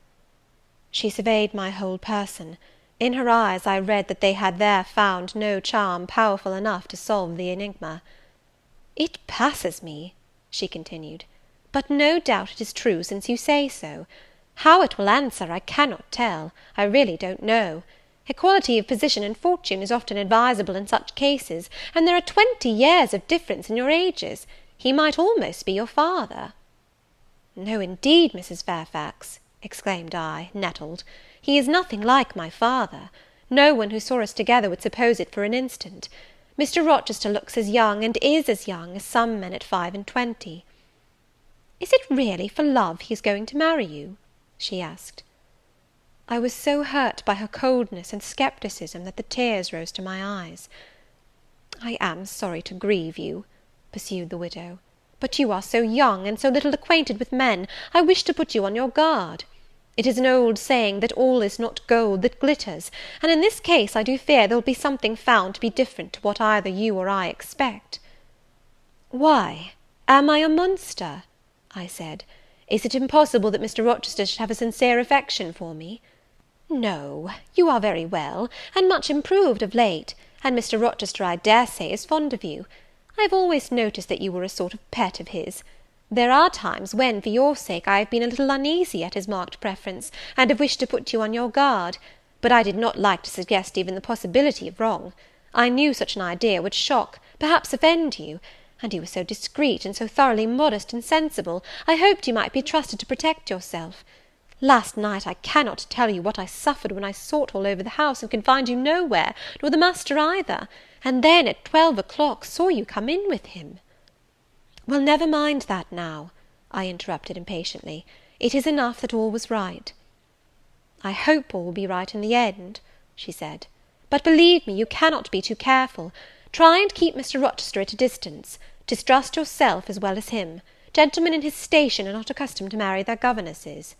She surveyed my whole person. In her eyes I read that they had there found no charm powerful enough to solve the enigma. "It passes me," she continued, "but no doubt it is true, since you say so. How it will answer, I cannot tell. I really don't know. Equality of position and fortune is often advisable in such cases, and there are 20 years of difference in your ages. He might almost be your father." "No, indeed, Mrs. Fairfax," exclaimed I, nettled, "he is nothing like my father. No one who saw us together would suppose it for an instant. Mr. Rochester looks as young, and is as young, as some men at 25. "Is it really for love he is going to marry you?" she asked. I was so hurt by her coldness and scepticism that the tears rose to my eyes. "I am sorry to grieve you," pursued the widow, "but you are so young, and so little acquainted with men, I wish to put you on your guard. It is an old saying, that all is not gold that glitters, and in this case I do fear there will be something found to be different to what either you or I expect." "Why, am I a monster?" I said. "Is it impossible that Mr. Rochester should have a sincere affection for me?" "No, you are very well, and much improved of late, and Mr. Rochester, I dare say, is fond of you. I have always noticed that you were a sort of pet of his. There are times when, for your sake, I have been a little uneasy at his marked preference, and have wished to put you on your guard; but I did not like to suggest even the possibility of wrong. I knew such an idea would shock, perhaps offend you, and you were so discreet, and so thoroughly modest and sensible, I hoped you might be trusted to protect yourself. Last night I cannot tell you what I suffered when I sought all over the house, and could find you nowhere, nor the master either, and then at 12 o'clock saw you come in with him." "Well, never mind that now," I interrupted impatiently. "It is enough that all was right." "I hope all will be right in the end," she said; "but believe me, you cannot be too careful. Try and keep Mr. Rochester at a distance. Distrust yourself as well as him. Gentlemen in his station are not accustomed to marry their governesses."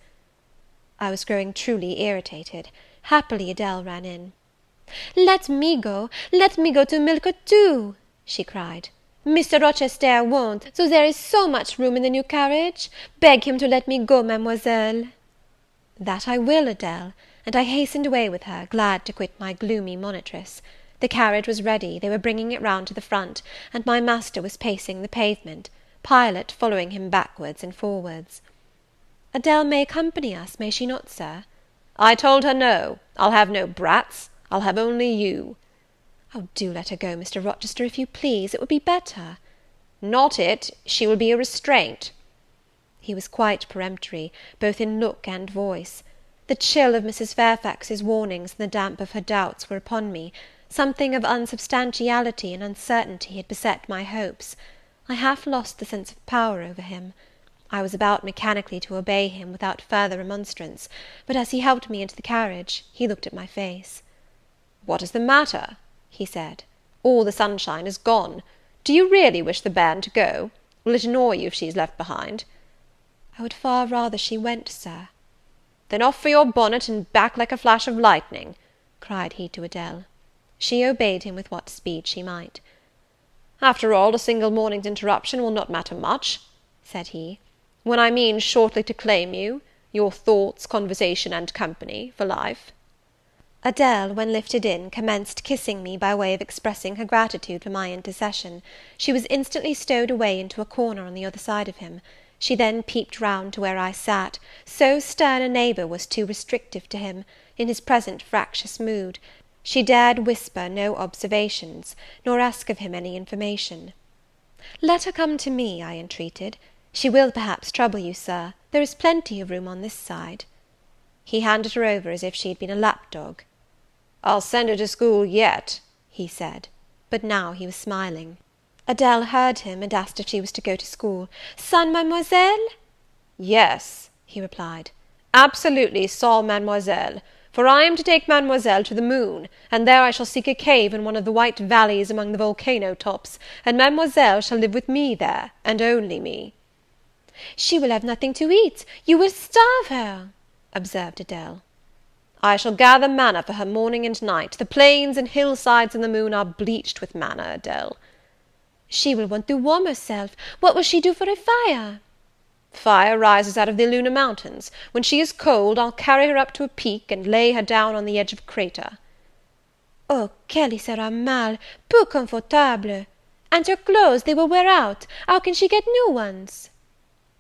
I was growing truly irritated. Happily Adele ran in. Let me go to Millcote too," she cried. "Mr. Rochester won't, so there is so much room in the new carriage. Beg him to let me go, mademoiselle." "That I will, Adele," and I hastened away with her, glad to quit my gloomy monitress. The carriage was ready, they were bringing it round to the front, and my master was pacing the pavement, Pilot following him backwards and forwards. "Adele may accompany us, may she not, sir?" "I told her no. I'll have no brats. I'll have only you." "Oh, do let her go, Mr. Rochester, if you please, it would be better." "Not it. She will be a restraint." He was quite peremptory, both in look and voice. The chill of Mrs. Fairfax's warnings and the damp of her doubts were upon me. Something of unsubstantiality and uncertainty had beset my hopes. I half lost the sense of power over him. I was about mechanically to obey him without further remonstrance, but as he helped me into the carriage, he looked at my face. "What is the matter?" he said. "All the sunshine is gone. Do you really wish the bairn to go? Will it annoy you if she is left behind?" "I would far rather she went, sir." "Then off for your bonnet, and back like a flash of lightning," cried he to Adele. She obeyed him with what speed she might. "After all, a single morning's interruption will not matter much," said he, "when I mean shortly to claim you, your thoughts, conversation, and company, for life." Adele, when lifted in, commenced kissing me by way of expressing her gratitude for my intercession. She was instantly stowed away into a corner on the other side of him. She then peeped round to where I sat, so stern a neighbour was too restrictive to him, in his present fractious mood. She dared whisper no observations, nor ask of him any information. "Let her come to me," I entreated. "She will perhaps trouble you, sir. There is plenty of room on this side." He handed her over as if she had been a lap-dog. "I'll send her to school yet," he said, but now he was smiling. Adele heard him, and asked if she was to go to school. "Sans mademoiselle?" "Yes," he replied, "absolutely sans mademoiselle, for I am to take mademoiselle to the moon, and there I shall seek a cave in one of the white valleys among the volcano tops, and mademoiselle shall live with me there, and only me." "She will have nothing to eat. You will starve her," observed Adele. "I shall gather manna for her morning and night. The plains and hillsides in the moon are bleached with manna, Adele." "She will want to warm herself. What will she do for a fire?" "Fire rises out of the lunar mountains. When she is cold, I'll carry her up to a peak, and lay her down on the edge of a crater." "Oh, qu'elle y sera mal, peu confortable! And her clothes, they will wear out. How can she get new ones?"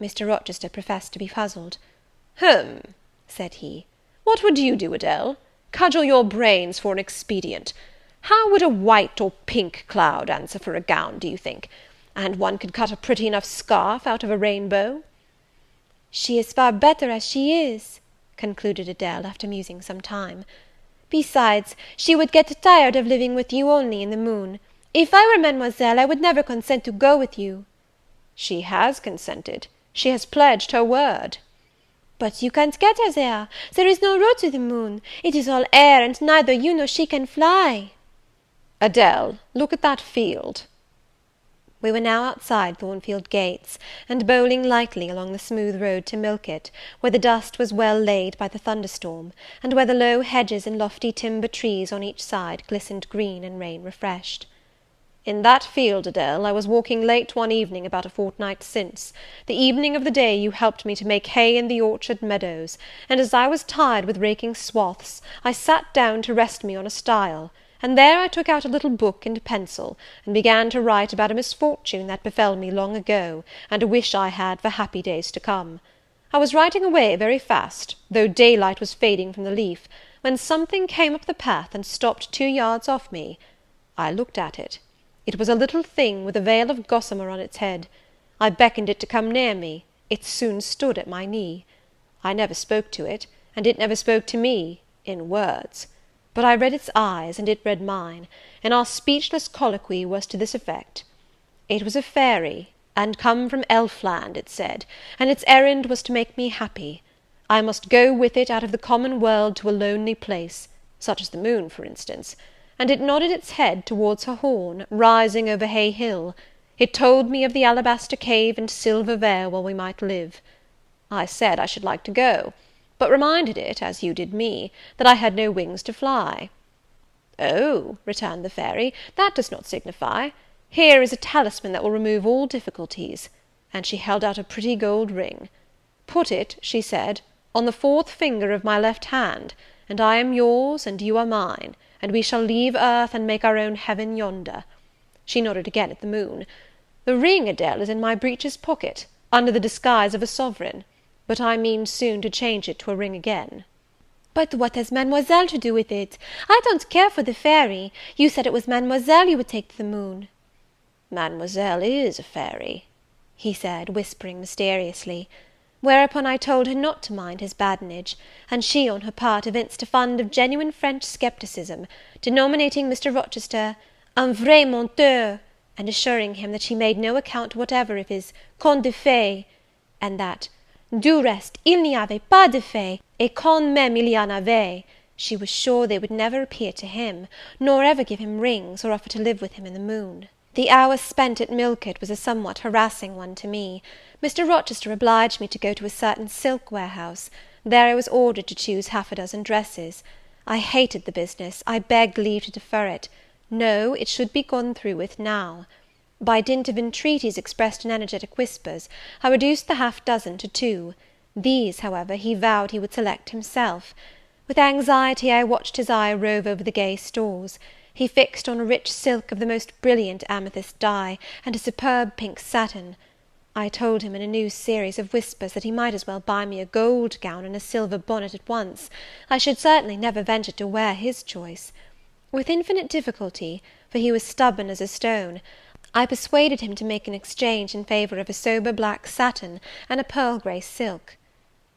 Mr. Rochester professed to be puzzled. Said he. "What would you do, Adele? Cudgel your brains for an expedient. How would a white or pink cloud answer for a gown, do you think? And one could cut a pretty enough scarf out of a rainbow." "She is far better as she is," concluded Adele, after musing some time. "Besides, she would get tired of living with you only in the moon. If I were mademoiselle, I would never consent to go with you." "She has consented. She has pledged her word." "But you can't get her there. There is no road to the moon. It is all air, and neither you nor she can fly." "Adele, look at that field." We were now outside Thornfield gates, and bowling lightly along the smooth road to Milket, where the dust was well laid by the thunderstorm, and where the low hedges and lofty timber trees on each side glistened green and rain refreshed. "In that field, Adele, I was walking late one evening about a fortnight since, the evening of the day you helped me to make hay in the orchard meadows, and as I was tired with raking swaths, I sat down to rest me on a stile, and there I took out a little book and pencil, and began to write about a misfortune that befell me long ago, and a wish I had for happy days to come. I was writing away very fast, though daylight was fading from the leaf, when something came up the path and stopped 2 yards off me. I looked at it. It was a little thing with a veil of gossamer on its head. I beckoned it to come near me. It soon stood at my knee. I never spoke to it, and it never spoke to me, in words. But I read its eyes, and it read mine, and our speechless colloquy was to this effect. It was a fairy, and come from Elfland, it said, and its errand was to make me happy. I must go with it out of the common world to a lonely place, such as the moon, for instance, and it nodded its head towards her horn, rising over Hay Hill. It told me of the alabaster cave and silver vale where we might live. I said I should like to go, but reminded it, as you did me, that I had no wings to fly. "Oh," returned the fairy, "that does not signify. Here is a talisman that will remove all difficulties," and she held out a pretty gold ring. "Put it," she said, "on the 4th finger of my left hand, and I am yours, and you are mine, and we shall leave earth and make our own heaven yonder." She nodded again at the moon. "The ring, Adele, is in my breeches pocket, under the disguise of a sovereign, but I mean soon to change it to a ring again." "But what has Mademoiselle to do with it? I don't care for the fairy. You said it was Mademoiselle you would take to the moon." "Mademoiselle is a fairy," he said, whispering mysteriously. Whereupon I told her not to mind his badinage, and she, on her part, evinced a fund of genuine French scepticism, denominating Mr. Rochester un vrai menteur, and assuring him that she made no account whatever of his contes de fées, and that, du reste, il n'y avait pas de fées, et quand même il y en avait, she was sure they would never appear to him, nor ever give him rings, or offer to live with him in the moon. The hour spent at Millcote was a somewhat harassing one to me. Mr. Rochester obliged me to go to a certain silk warehouse. There I was ordered to choose half a dozen dresses. I hated the business. I begged leave to defer it. No, it should be gone through with now. By dint of entreaties expressed in energetic whispers, I reduced the half dozen to 2. These, however, he vowed he would select himself. With anxiety I watched his eye rove over the gay stores. He fixed on a rich silk of the most brilliant amethyst dye, and a superb pink satin. I told him in a new series of whispers that he might as well buy me a gold gown and a silver bonnet at once. I should certainly never venture to wear his choice. With infinite difficulty, for he was stubborn as a stone, I persuaded him to make an exchange in favour of a sober black satin and a pearl grey silk.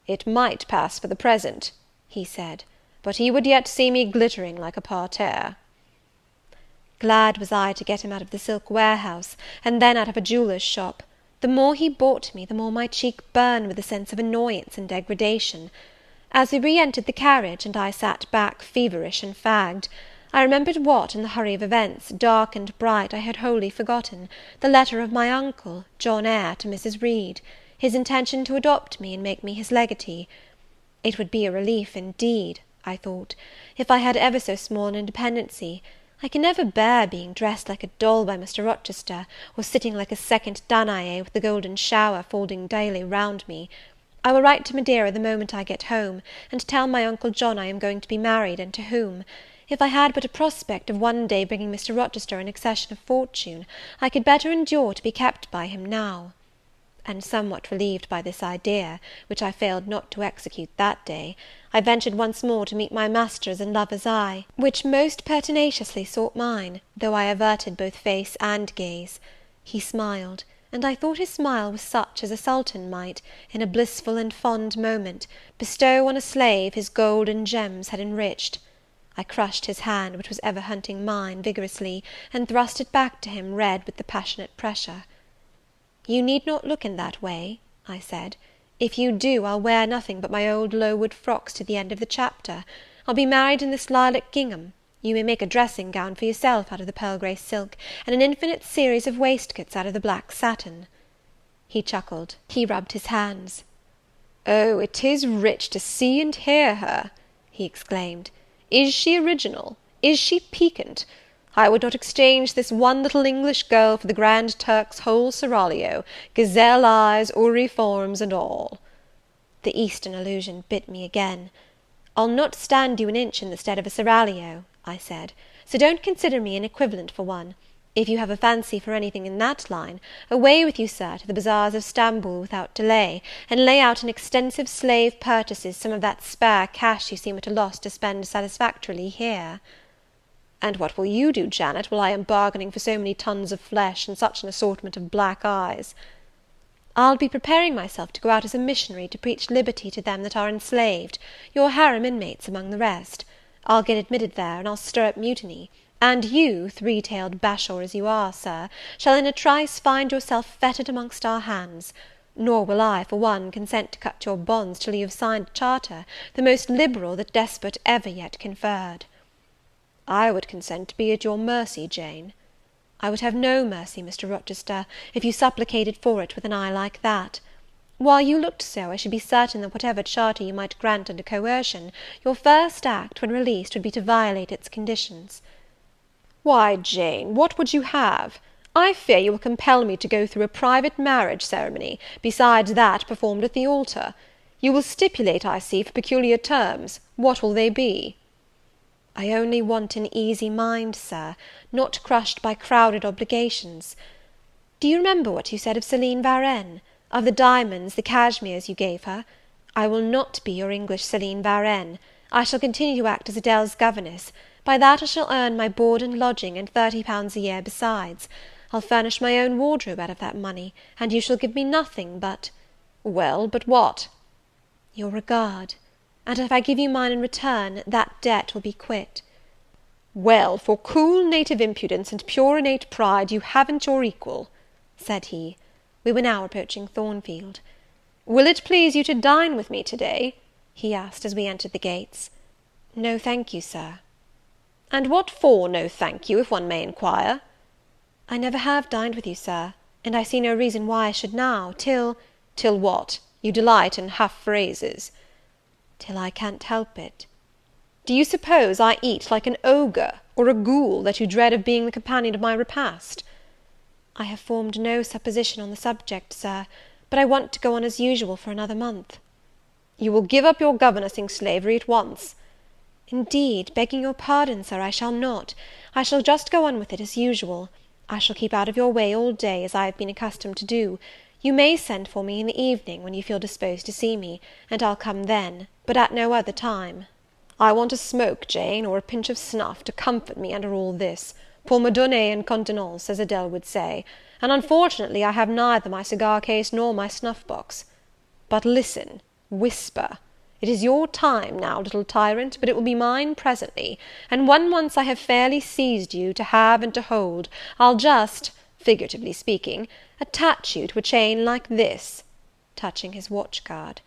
"It might pass for the present," he said, "but he would yet see me glittering like a parterre." Glad was I to get him out of the silk warehouse, and then out of a jeweller's shop. The more he bought me, the more my cheek burned with a sense of annoyance and degradation. As we re-entered the carriage, and I sat back feverish and fagged, I remembered what, in the hurry of events, dark and bright, I had wholly forgotten, the letter of my uncle, Jane Eyre, to Mrs. Reed, his intention to adopt me and make me his legatee. It would be a relief, indeed, I thought, if I had ever so small an independency. I can never bear being dressed like a doll by Mr. Rochester, or sitting like a second Danae with the golden shower falling daily round me. I will write to Madeira the moment I get home, and tell my uncle John I am going to be married, and to whom. If I had but a prospect of one day bringing Mr. Rochester an accession of fortune, I could better endure to be kept by him now. And somewhat relieved by this idea, which I failed not to execute that day, I ventured once more to meet my master's and lover's eye, which most pertinaciously sought mine, though I averted both face and gaze. He smiled, and I thought his smile was such as a sultan might, in a blissful and fond moment, bestow on a slave his gold and gems had enriched. I crushed his hand, which was ever hunting mine, vigorously, and thrust it back to him, red with the passionate pressure. "You need not look in that way," I said. "If you do, I'll wear nothing but my old low-wood frocks to the end of the chapter. I'll be married in this lilac gingham. You may make a dressing gown for yourself out of the pearl grey silk, and an infinite series of waistcoats out of the black satin." He chuckled. He rubbed his hands. "Oh, it is rich to see and hear her!" he exclaimed. "Is she original? Is she piquant? I would not exchange this one little English girl for the Grand Turk's whole seraglio, gazelle eyes, houri forms, and all." The Eastern allusion bit me again. "I'll not stand you an inch in the stead of a seraglio," I said, "so don't consider me an equivalent for one. If you have a fancy for anything in that line, away with you, sir, to the bazaars of Stamboul without delay, and lay out in extensive slave purchases some of that spare cash you seem at a loss to spend satisfactorily here." "And what will you do, Janet, while I am bargaining for so many tons of flesh, and such an assortment of black eyes?" "I'll be preparing myself to go out as a missionary to preach liberty to them that are enslaved, your harem inmates among the rest. I'll get admitted there, and I'll stir up mutiny; and you, three-tailed bashaw as you are, sir, shall in a trice find yourself fettered amongst our hands. Nor will I, for one, consent to cut your bonds till you have signed a charter, the most liberal that despot ever yet conferred." "I would consent to be at your mercy, Jane." "I would have no mercy, Mr. Rochester, if you supplicated for it with an eye like that. While you looked so, I should be certain that whatever charter you might grant under coercion, your first act, when released, would be to violate its conditions." "Why, Jane, what would you have? I fear you will compel me to go through a private marriage ceremony, besides that performed at the altar. You will stipulate, I see, for peculiar terms. What will they be?" "I only want an easy mind, Sir, not crushed by crowded obligations. Do you remember what you said of Céline Varenne? Of the diamonds, the cashmeres you gave her? I will not be your English Céline Varenne. I shall continue to act as Adèle's governess. By that I shall earn my board and lodging, and £30 a year besides. I'll furnish my own wardrobe out of that money, and you shall give me nothing but—" "Well, but what?" "Your regard; and if I give you mine in return, that debt will be quit." "Well, for cool native impudence and pure innate pride, you haven't your equal," said he. We were now approaching Thornfield. "Will it please you to dine with me to-day?" he asked, as we entered the gates. "No, thank you, Sir." "And what for, no thank you, if one may inquire?" "I never have dined with you, Sir, and I see no reason why I should now, till—" "Till what? You delight in half phrases." "Till I can't help it." "Do you suppose I eat like an ogre, or a ghoul, that you dread of being the companion of my repast?" "I have formed no supposition on the subject, Sir, but I want to go on as usual for another month." "You will give up your governessing slavery at once?" "Indeed, begging your pardon, Sir, I shall not. I shall just go on with it as usual. I shall keep out of your way all day, as I have been accustomed to do. You may send for me in the evening, when you feel disposed to see me, and I'll come then, but at no other time." "I want a smoke, Jane, or a pinch of snuff, to comfort me under all this, pour me donner une contenance, as Adèle would say; and unfortunately I have neither my cigar case nor my snuff box. But listen, whisper. It is your time now, little tyrant, but it will be mine presently; and when once I have fairly seized you, to have and to hold, I'll just, figuratively speaking, attach you to a chain like this," touching his watch guard.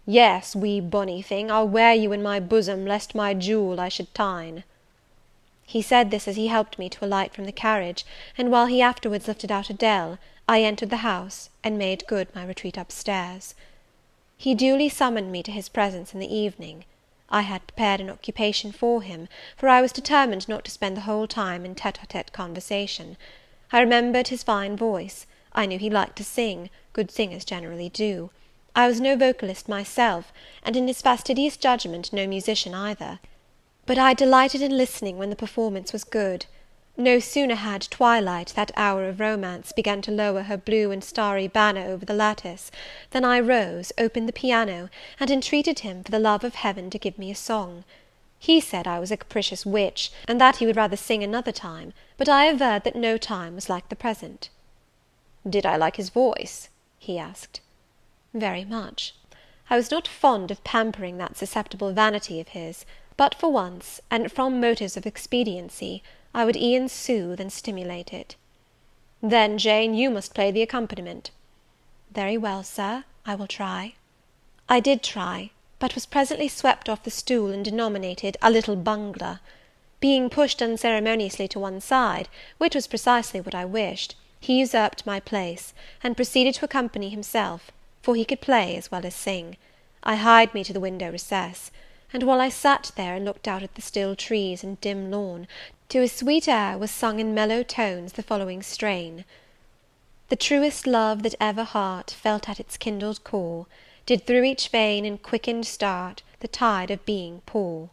"Yes, wee bonny thing, I'll wear you in my bosom, lest my jewel I should tine." He said this as he helped me to alight from the carriage, and while he afterwards lifted out Adèle, I entered the house, and made good my retreat up stairs. He duly summoned me to his presence in the evening. I had prepared an occupation for him, for I was determined not to spend the whole time in tête-à-tête conversation. I remembered his fine voice. I knew he liked to sing; good singers generally do. I was no vocalist myself, and in his fastidious judgment no musician either. But I delighted in listening when the performance was good. No sooner had twilight, that hour of romance, begun to lower her blue and starry banner over the lattice, than I rose, opened the piano, and entreated him, for the love of Heaven, to give me a song. He said I was a capricious witch, and that he would rather sing another time, but I averred that no time was like the present. "Did I like his voice?" he asked. "Very much. I was not fond of pampering that susceptible vanity of his, but for once, and from motives of expediency, I would e'en soothe and stimulate it." "Then, Jane, you must play the accompaniment." "Very well, Sir, I will try." I did try, but was presently swept off the stool, and denominated a little bungler. Being pushed unceremoniously to one side, which was precisely what I wished, he usurped my place, and proceeded to accompany himself, for he could play as well as sing. I hied me to the window recess; and while I sat there and looked out at the still trees and dim lawn, to a sweet air was sung in mellow tones the following strain: "The truest love that ever heart felt at its kindled core, did through each vein in quickened start the tide of being pour.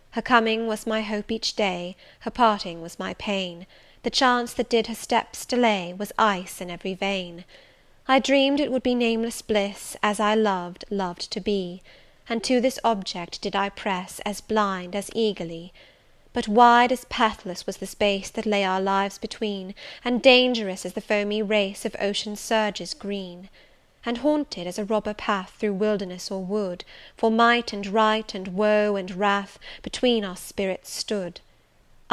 Her coming was my hope each day, her parting was my pain, the chance that did her steps delay was ice in every vein. I dreamed it would be nameless bliss, as I loved, loved to be, and to this object did I press as blind as eagerly. But wide as pathless was the space that lay our lives between, and dangerous as the foamy race of ocean's surges green. And haunted as a robber path through wilderness or wood, for might and right, and woe and wrath, between our spirits stood.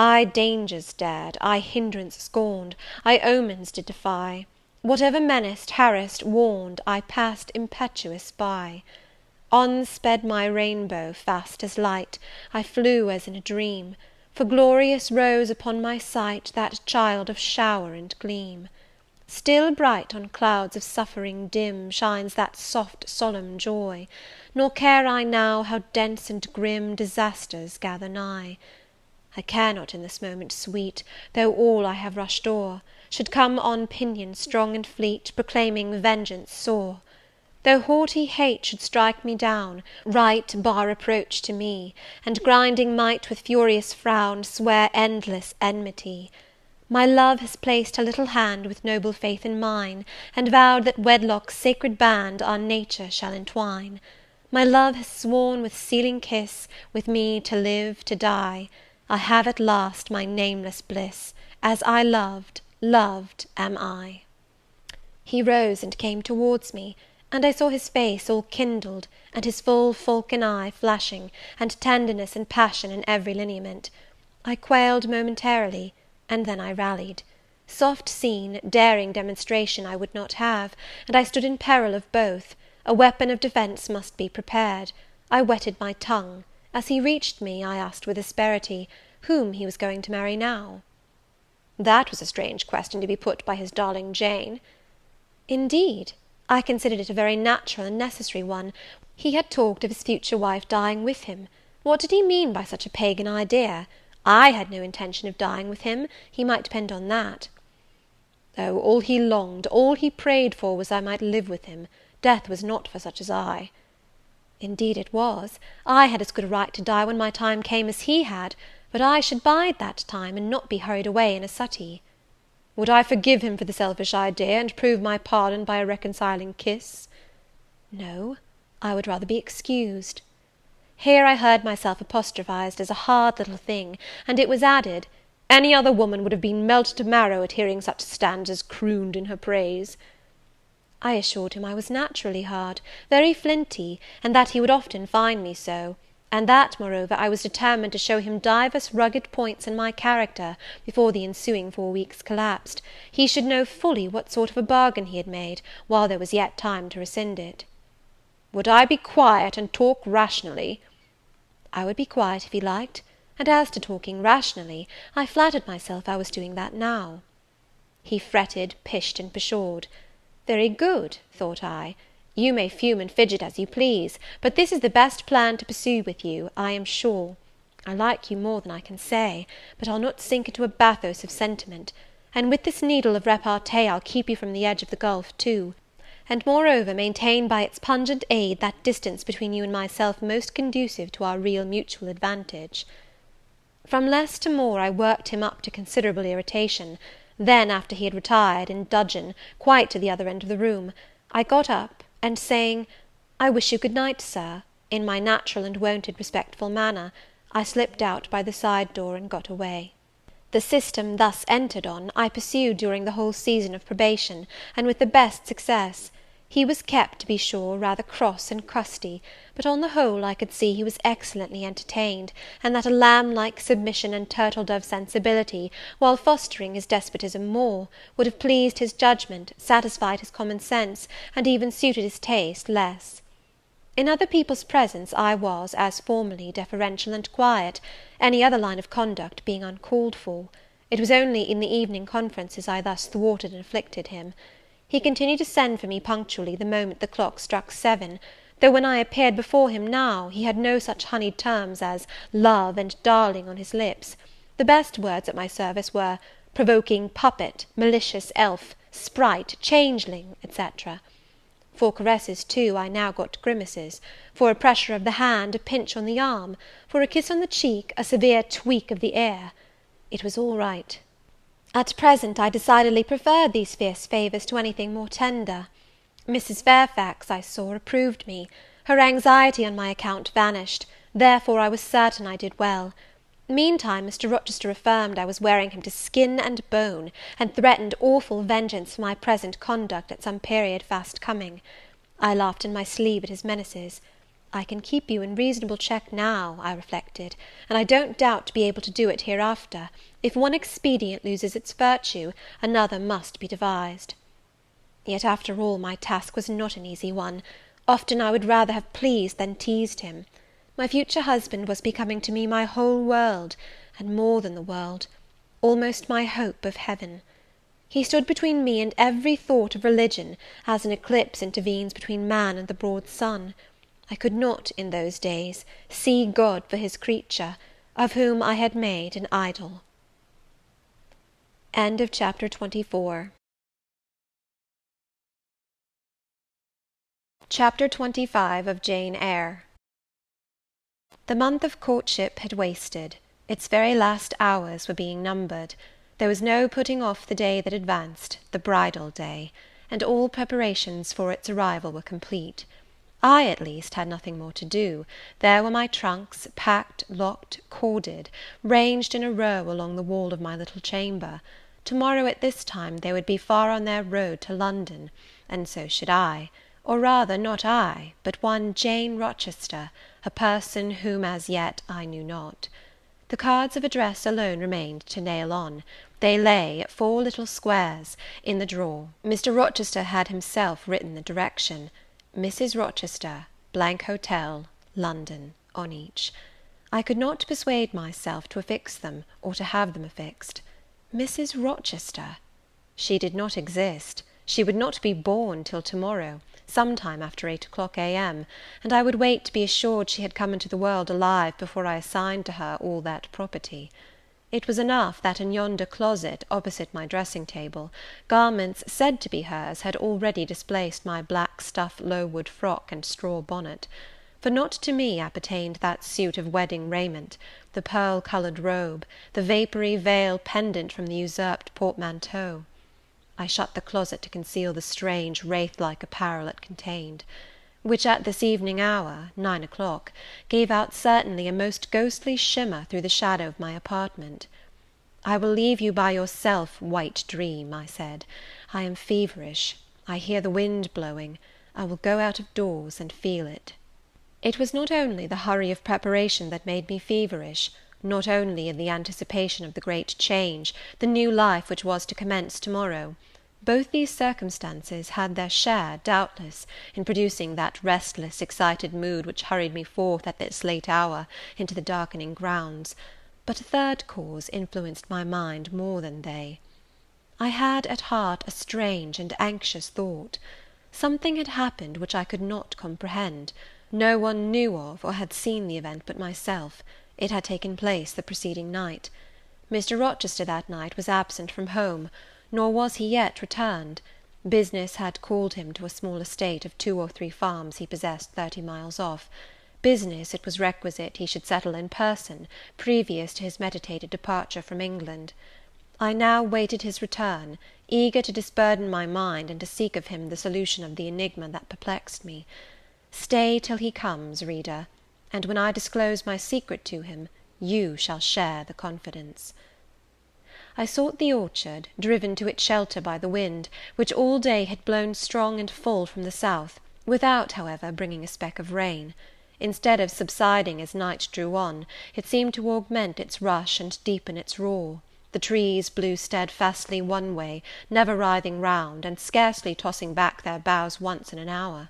I dangers dared, I hindrance scorned, I omens did defy. Whatever menaced, harassed, warned, I passed impetuous by. On sped my rainbow, fast as light, I flew as in a dream, for glorious rose upon my sight that child of shower and gleam. Still bright on clouds of suffering dim shines that soft solemn joy, nor care I now how dense and grim disasters gather nigh. I care not in this moment sweet, though all I have rushed o'er should come on pinion strong and fleet, proclaiming vengeance sore. Though haughty hate should strike me down, right bar reproach to me, and grinding might with furious frown swear endless enmity. My love has placed her little hand with noble faith in mine, and vowed that wedlock's sacred band our nature shall entwine. My love has sworn with sealing kiss, with me to live, to die. I have at last my nameless bliss, as I loved, loved am I. He rose and came towards me, and I saw his face all kindled, and his full falcon eye flashing, and tenderness and passion in every lineament. I quailed momentarily, and then I rallied. Soft scene, daring demonstration I would not have, and I stood in peril of both. A weapon of defence must be prepared. I wetted my tongue. As he reached me, I asked with asperity, whom he was going to marry now? That was a strange question to be put by his darling Jane. Indeed, I considered it a very natural and necessary one. He had talked of his future wife dying with him. What did he mean by such a pagan idea? I had no intention of dying with him, he might depend on that. Oh, all he longed, all he prayed for, was I might live with him. Death was not for such as I. Indeed it was. I had as good a right to die when my time came as he had, but I should bide that time, and not be hurried away in a suttee. Would I forgive him for the selfish idea, and prove my pardon by a reconciling kiss? No, I would rather be excused. Here I heard myself apostrophized as a hard little thing, and it was added, any other woman would have been melted to marrow at hearing such stanzas crooned in her praise. I assured him I was naturally hard, very flinty, and that he would often find me so, and that, moreover, I was determined to show him divers rugged points in my character, before the ensuing 4 weeks collapsed, he should know fully what sort of a bargain he had made, while there was yet time to rescind it. Would I be quiet and talk rationally? I would be quiet if he liked, and as to talking rationally, I flattered myself I was doing that now. He fretted, pished, and pshawed. Very good, thought I. You may fume and fidget as you please, but this is the best plan to pursue with you, I am sure. I like you more than I can say, but I'll not sink into a bathos of sentiment, and with this needle of repartee I'll keep you from the edge of the gulf too, and moreover maintain by its pungent aid that distance between you and myself most conducive to our real mutual advantage. From less to more I worked him up to considerable irritation. Then, after he had retired, in dudgeon, quite to the other end of the room, I got up, and saying, "I wish you good night, Sir," in my natural and wonted respectful manner, I slipped out by the side door and got away. The system thus entered on, I pursued during the whole season of probation, and with the best success. He was kept, to be sure, rather cross and crusty, but on the whole I could see he was excellently entertained, and that a lamb-like submission and turtle-dove sensibility, while fostering his despotism more, would have pleased his judgment, satisfied his common sense, and even suited his taste less. In other people's presence I was, as formerly, deferential and quiet, any other line of conduct being uncalled for. It was only in the evening conferences I thus thwarted and afflicted him. He continued to send for me punctually the moment the clock struck 7, though when I appeared before him now, he had no such honeyed terms as love and darling on his lips. The best words at my service were provoking puppet, malicious elf, sprite, changeling, etc. For caresses, too, I now got grimaces; for a pressure of the hand, a pinch on the arm; for a kiss on the cheek, a severe tweak of the ear. It was all right. At present I decidedly preferred these fierce favours to anything more tender. Mrs. Fairfax, I saw, approved me. Her anxiety on my account vanished, therefore I was certain I did well. Meantime Mr. Rochester affirmed I was wearing him to skin and bone, and threatened awful vengeance for my present conduct at some period fast coming. I laughed in my sleeve at his menaces. I can keep you in reasonable check now, I reflected, and I don't doubt to be able to do it hereafter. If one expedient loses its virtue, another must be devised. Yet, after all, my task was not an easy one. Often I would rather have pleased than teased him. My future husband was becoming to me my whole world, and more than the world, almost my hope of heaven. He stood between me and every thought of religion, as an eclipse intervenes between man and the broad sun. I could not, in those days, see God for his creature, of whom I had made an idol. Chapter 24. Chapter 25 of Jane Eyre. The month of courtship had wasted. Its very last hours were being numbered. There was no putting off the day that advanced, the bridal day, and all preparations for its arrival were complete. I, at least, had nothing more to do. There were my trunks, packed, locked, corded, ranged in a row along the wall of my little chamber. To-morrow at this time they would be far on their road to London, and so should I. Or rather, not I, but one Jane Rochester, a person whom as yet I knew not. The cards of address alone remained to nail on. They lay, 4 little squares, in the drawer. Mr. Rochester had himself written the direction, Mrs. Rochester, Hotel, London, on each. I could not persuade myself to affix them, or to have them affixed. Mrs. Rochester! She did not exist. She would not be born till to-morrow, sometime after 8 o'clock a.m., and I would wait to be assured she had come into the world alive before I assigned to her all that property. It was enough that in yonder closet, opposite my dressing-table, garments said to be hers had already displaced my black stuff Lowood frock and straw bonnet; for not to me appertained that suit of wedding raiment, the pearl-coloured robe, the vapoury veil pendant from the usurped portmanteau. I shut the closet to conceal the strange wraith-like apparel it contained, which at this evening hour, 9 o'clock, gave out certainly a most ghostly shimmer through the shadow of my apartment. "I will leave you by yourself, white dream," I said. "I am feverish. I hear the wind blowing. I will go out of doors and feel it." It was not only the hurry of preparation that made me feverish, not only the anticipation of the great change, the new life which was to commence to-morrow. Both these circumstances had their share, doubtless, in producing that restless, excited mood which hurried me forth at this late hour into the darkening grounds; but a third cause influenced my mind more than they. I had at heart a strange and anxious thought. Something had happened which I could not comprehend. No one knew of or had seen the event but myself. It had taken place the preceding night. Mr. Rochester that night was absent from home, nor was he yet returned. Business had called him to a small estate of 2 or 3 farms he possessed 30 miles off. Business it was requisite he should settle in person, previous to his meditated departure from England. I now waited his return, eager to disburden my mind, and to seek of him the solution of the enigma that perplexed me. Stay till he comes, reader, and when I disclose my secret to him, you shall share the confidence. I sought the orchard, driven to its shelter by the wind, which all day had blown strong and full from the south, without, however, bringing a speck of rain. Instead of subsiding as night drew on, it seemed to augment its rush and deepen its roar. The trees blew steadfastly one way, never writhing round, and scarcely tossing back their boughs once in an hour.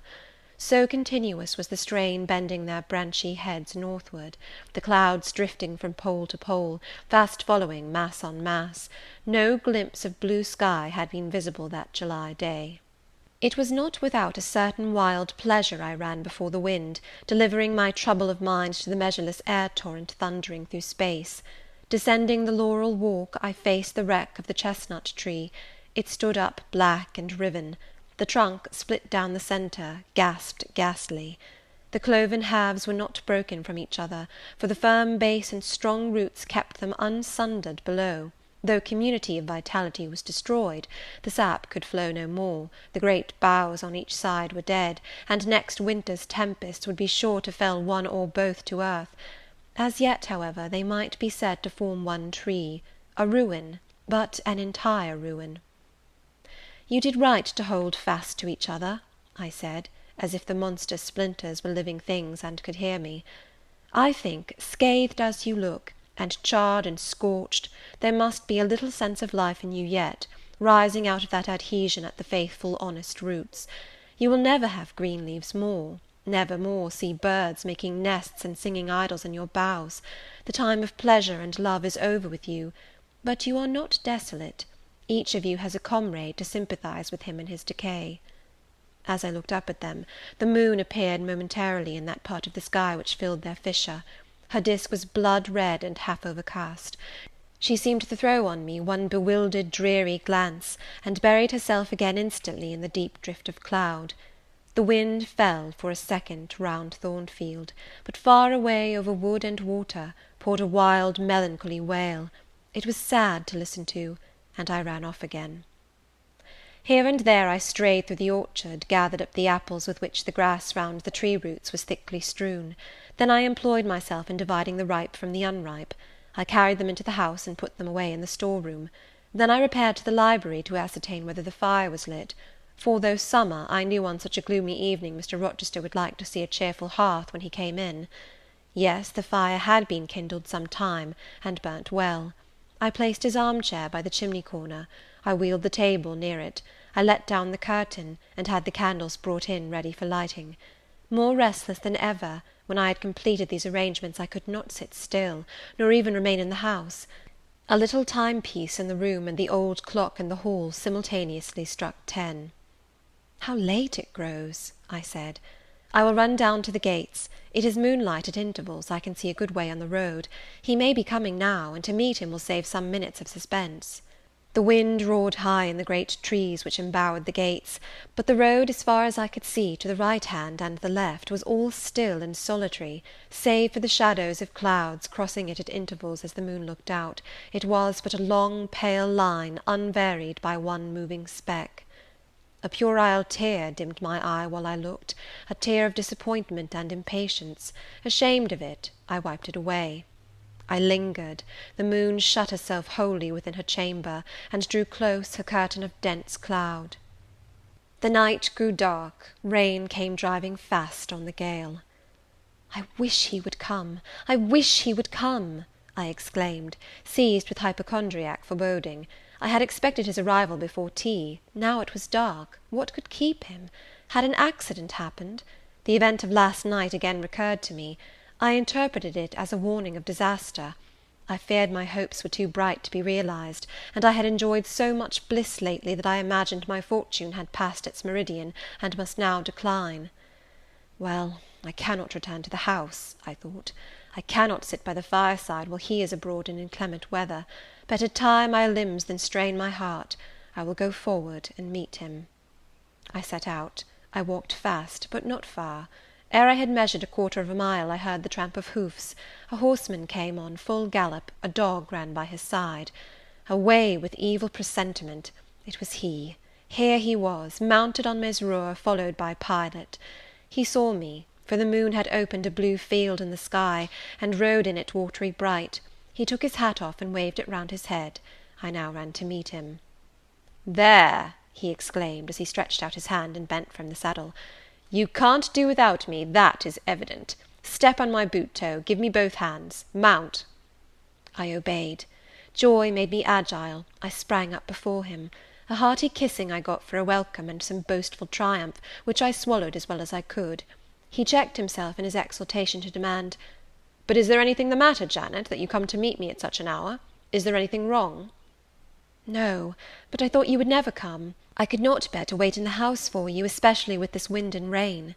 So continuous was the strain bending their branchy heads northward, the clouds drifting from pole to pole, fast following mass on mass, no glimpse of blue sky had been visible that July day. It was not without a certain wild pleasure I ran before the wind, delivering my trouble of mind to the measureless air-torrent thundering through space. Descending the laurel walk, I faced the wreck of the chestnut tree. It stood up black and riven. The trunk, split down the centre, gasped ghastly. The cloven halves were not broken from each other, for the firm base and strong roots kept them unsundered below. Though community of vitality was destroyed, the sap could flow no more, the great boughs on each side were dead, and next winter's tempests would be sure to fell one or both to earth. As yet, however, they might be said to form one tree, a ruin, but an entire ruin. "You did right to hold fast to each other," I said, as if the monster splinters were living things and could hear me. "I think, scathed as you look, and charred and scorched, there must be a little sense of life in you yet, rising out of that adhesion at the faithful honest roots. You will never have green leaves more, never more see birds making nests and singing idyls in your boughs. The time of pleasure and love is over with you, but you are not desolate. Each of you has a comrade to sympathize with him in his decay." As I looked up at them, the moon appeared momentarily in that part of the sky which filled their fissure. Her disk was blood-red and half overcast. She seemed to throw on me one bewildered, dreary glance, and buried herself again instantly in the deep drift of cloud. The wind fell for a second round Thornfield, but far away over wood and water poured a wild melancholy wail. It was sad to listen to, and I ran off again. Here and there I strayed through the orchard, gathered up the apples with which the grass round the tree roots was thickly strewn. Then I employed myself in dividing the ripe from the unripe. I carried them into the house and put them away in the store-room. Then I repaired to the library to ascertain whether the fire was lit; for, though summer, I knew on such a gloomy evening Mr. Rochester would like to see a cheerful hearth when he came in. Yes, the fire had been kindled some time, and burnt well. I placed his arm-chair by the chimney-corner. I wheeled the table near it. I let down the curtain, and had the candles brought in ready for lighting. More restless than ever, when I had completed these arrangements, I could not sit still, nor even remain in the house. A little timepiece in the room and the old clock in the hall simultaneously struck 10. "How late it grows!" I said. "I will run down to the gates. It is moonlight at intervals, I can see a good way on the road. He may be coming now, and to meet him will save some minutes of suspense." The wind roared high in the great trees which embowered the gates, but the road, as far as I could see, to the right hand and the left, was all still and solitary, save for the shadows of clouds crossing it at intervals as the moon looked out. It was but a long pale line, unvaried by one moving speck. A puerile tear dimmed my eye while I looked, a tear of disappointment and impatience. Ashamed of it, I wiped it away. I lingered. The moon shut herself wholly within her chamber, and drew close her curtain of dense cloud. The night grew dark, rain came driving fast on the gale. "I wish he would come! I wish he would come!" I exclaimed, seized with hypochondriac foreboding. I had expected his arrival before tea. Now it was dark. What could keep him? Had an accident happened? The event of last night again recurred to me. I interpreted it as a warning of disaster. I feared my hopes were too bright to be realized, and I had enjoyed so much bliss lately that I imagined my fortune had passed its meridian, and must now decline. Well, I cannot return to the house, I thought. I cannot sit by the fireside while he is abroad in inclement weather. Better tire my limbs than strain my heart. I will go forward and meet him. I set out. I walked fast, but not far. Ere I had measured a quarter of a mile, I heard the tramp of hoofs. A horseman came on full gallop, a dog ran by his side. Away with evil presentiment! It was he. Here he was, mounted on Mesrour, followed by Pilot. He saw me, for the moon had opened a blue field in the sky, and rode in it watery bright. He took his hat off and waved it round his head. I now ran to meet him. "There!" he exclaimed, as he stretched out his hand and bent from the saddle. "You can't do without me, that is evident. Step on my boot toe, give me both hands. Mount." I obeyed. Joy made me agile. I sprang up before him. A hearty kissing I got for a welcome, and some boastful triumph, which I swallowed as well as I could. He checked himself in his exultation to demand, "But is there anything the matter, Janet, that you come to meet me at such an hour? Is there anything wrong?" "No, but I thought you would never come. I could not bear to wait in the house for you, especially with this wind and rain."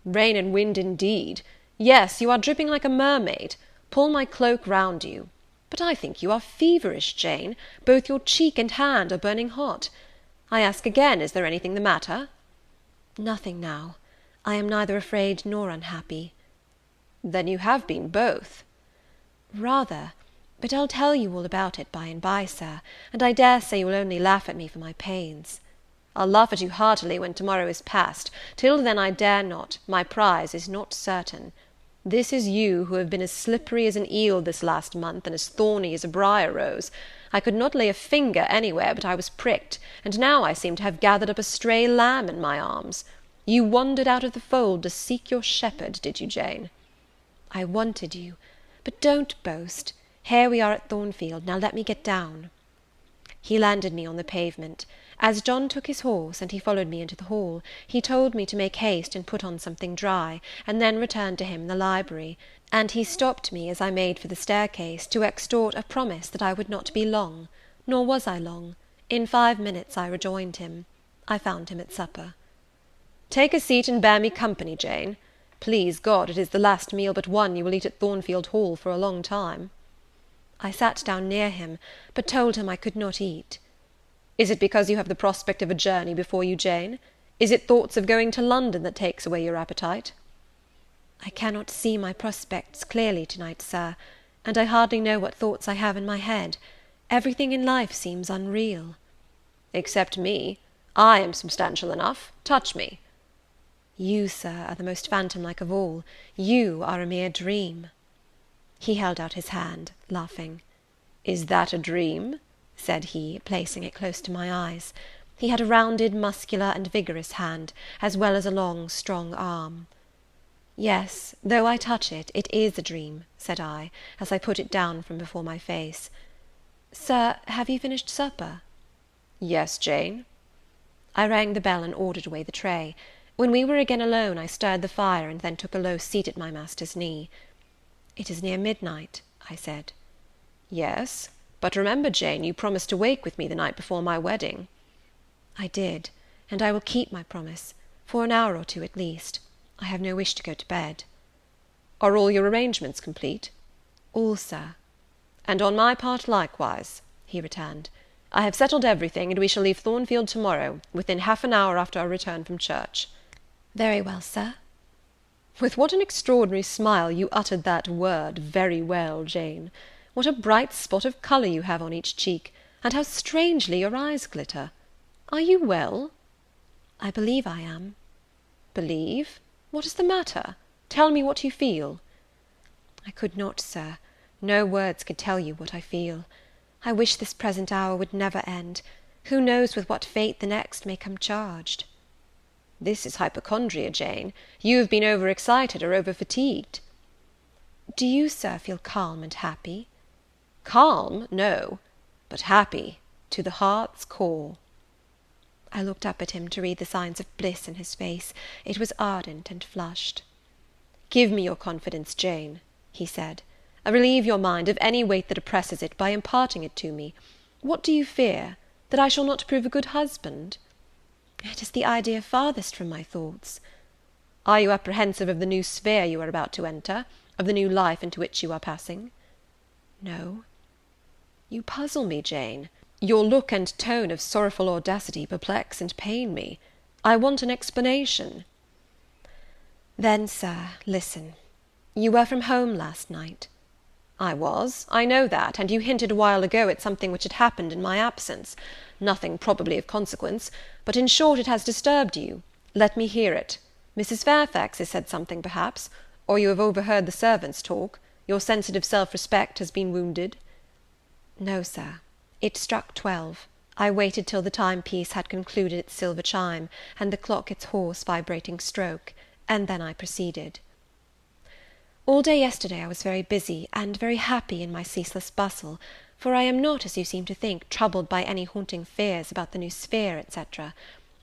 "Rain and wind, indeed! Yes, you are dripping like a mermaid. Pull my cloak round you. But I think you are feverish, Jane. Both your cheek and hand are burning hot. I ask again, is there anything the matter?" "Nothing now. I am neither afraid nor unhappy." "Then you have been both." "Rather. But I'll tell you all about it by and by, sir, and I dare say you will only laugh at me for my pains." "I'll laugh at you heartily when tomorrow is past. Till then I dare not. My prize is not certain. This is you who have been as slippery as an eel this last month, and as thorny as a briar rose. I could not lay a finger anywhere but I was pricked, and now I seem to have gathered up a stray lamb in my arms. You wandered out of the fold to seek your shepherd, did you, Jane?" "I wanted you. But don't boast. Here we are at Thornfield. Now let me get down." He landed me on the pavement. As John took his horse, and he followed me into the hall, he told me to make haste and put on something dry, and then returned to him in the library, and he stopped me as I made for the staircase, to extort a promise that I would not be long. Nor was I long. In 5 minutes I rejoined him. I found him at supper. "Take a seat and bear me company, Jane. Please God, it is the last meal but one you will eat at Thornfield Hall for a long time." I sat down near him, but told him I could not eat. "Is it because you have the prospect of a journey before you, Jane? Is it thoughts of going to London that takes away your appetite?" "I cannot see my prospects clearly to-night, sir, and I hardly know what thoughts I have in my head. Everything in life seems unreal." "Except me. I am substantial enough. Touch me." "You, sir, are the most phantom-like of all. You are a mere dream." He held out his hand, laughing. "Is that a dream?" said he, placing it close to my eyes. He had a rounded, muscular, and vigorous hand, as well as a long, strong arm. "Yes, though I touch it, it is a dream," said I, as I put it down from before my face. "Sir, have you finished supper?" "Yes, Jane." I rang the bell and ordered away the tray. When we were again alone, I stirred the fire, and then took a low seat at my master's knee. "It is near midnight," I said. "Yes, but remember, Jane, you promised to wake with me the night before my wedding." "I did, and I will keep my promise, for an hour or two at least. I have no wish to go to bed." "Are all your arrangements complete?" "All, sir." "And on my part likewise," he returned. "I have settled everything, and we shall leave Thornfield to-morrow, within half an hour after our return from church." "Very well, sir." With what an extraordinary smile you uttered that word, "very well," Jane! What a bright spot of colour you have on each cheek, and how strangely your eyes glitter! Are you well?" "I believe I am." "Believe? What is the matter? Tell me what you feel." "I could not, sir. No words could tell you what I feel. I wish this present hour would never end. Who knows with what fate the next may come charged?" "This is hypochondria, Jane. You have been over-excited or over-fatigued." "Do you, sir, feel calm and happy?" "Calm? No. But happy, to the heart's core." I looked up at him to read the signs of bliss in his face. It was ardent and flushed. "Give me your confidence, Jane," he said. "Relieve your mind of any weight that oppresses it by imparting it to me. What do you fear? That I shall not prove a good husband?" "It is the idea farthest from my thoughts." "Are you apprehensive of the new sphere you are about to enter? Of the new life into which you are passing?" "No." "You puzzle me, Jane. Your look and tone of sorrowful audacity perplex and pain me. I want an explanation." "Then, sir, listen. You were from home last night." "I was. I know that, and you hinted a while ago at something which had happened in my absence. Nothing probably of consequence, but in short it has disturbed you. Let me hear it. Mrs. Fairfax has said something, perhaps, or you have overheard the servants talk. Your sensitive self-respect has been wounded." "No, sir. It struck 12. I waited till the timepiece had concluded its silver chime, and the clock its hoarse vibrating stroke, and then I proceeded. All day yesterday I was very busy, and very happy in my ceaseless bustle, for I am not, as you seem to think, troubled by any haunting fears about the new sphere, etc.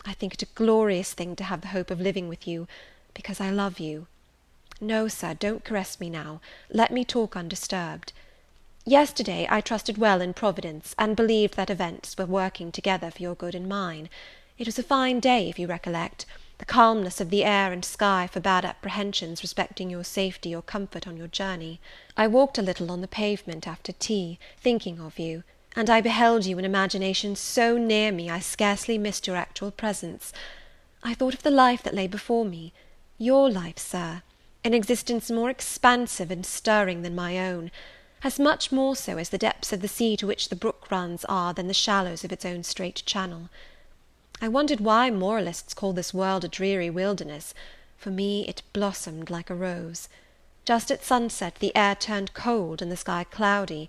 I think it a glorious thing to have the hope of living with you, because I love you. No, sir, don't caress me now. Let me talk undisturbed. Yesterday I trusted well in Providence, and believed that events were working together for your good and mine. It was a fine day, if you recollect. The calmness of the air and sky forbade apprehensions respecting your safety or comfort on your journey. I walked a little on the pavement after tea, thinking of you, and I beheld you in imagination so near me I scarcely missed your actual presence. I thought of the life that lay before me, your life, sir, an existence more expansive and stirring than my own, as much more so as the depths of the sea to which the brook runs are than the shallows of its own straight channel. I wondered why moralists call this world a dreary wilderness. For me it blossomed like a rose. Just at sunset the air turned cold and the sky cloudy.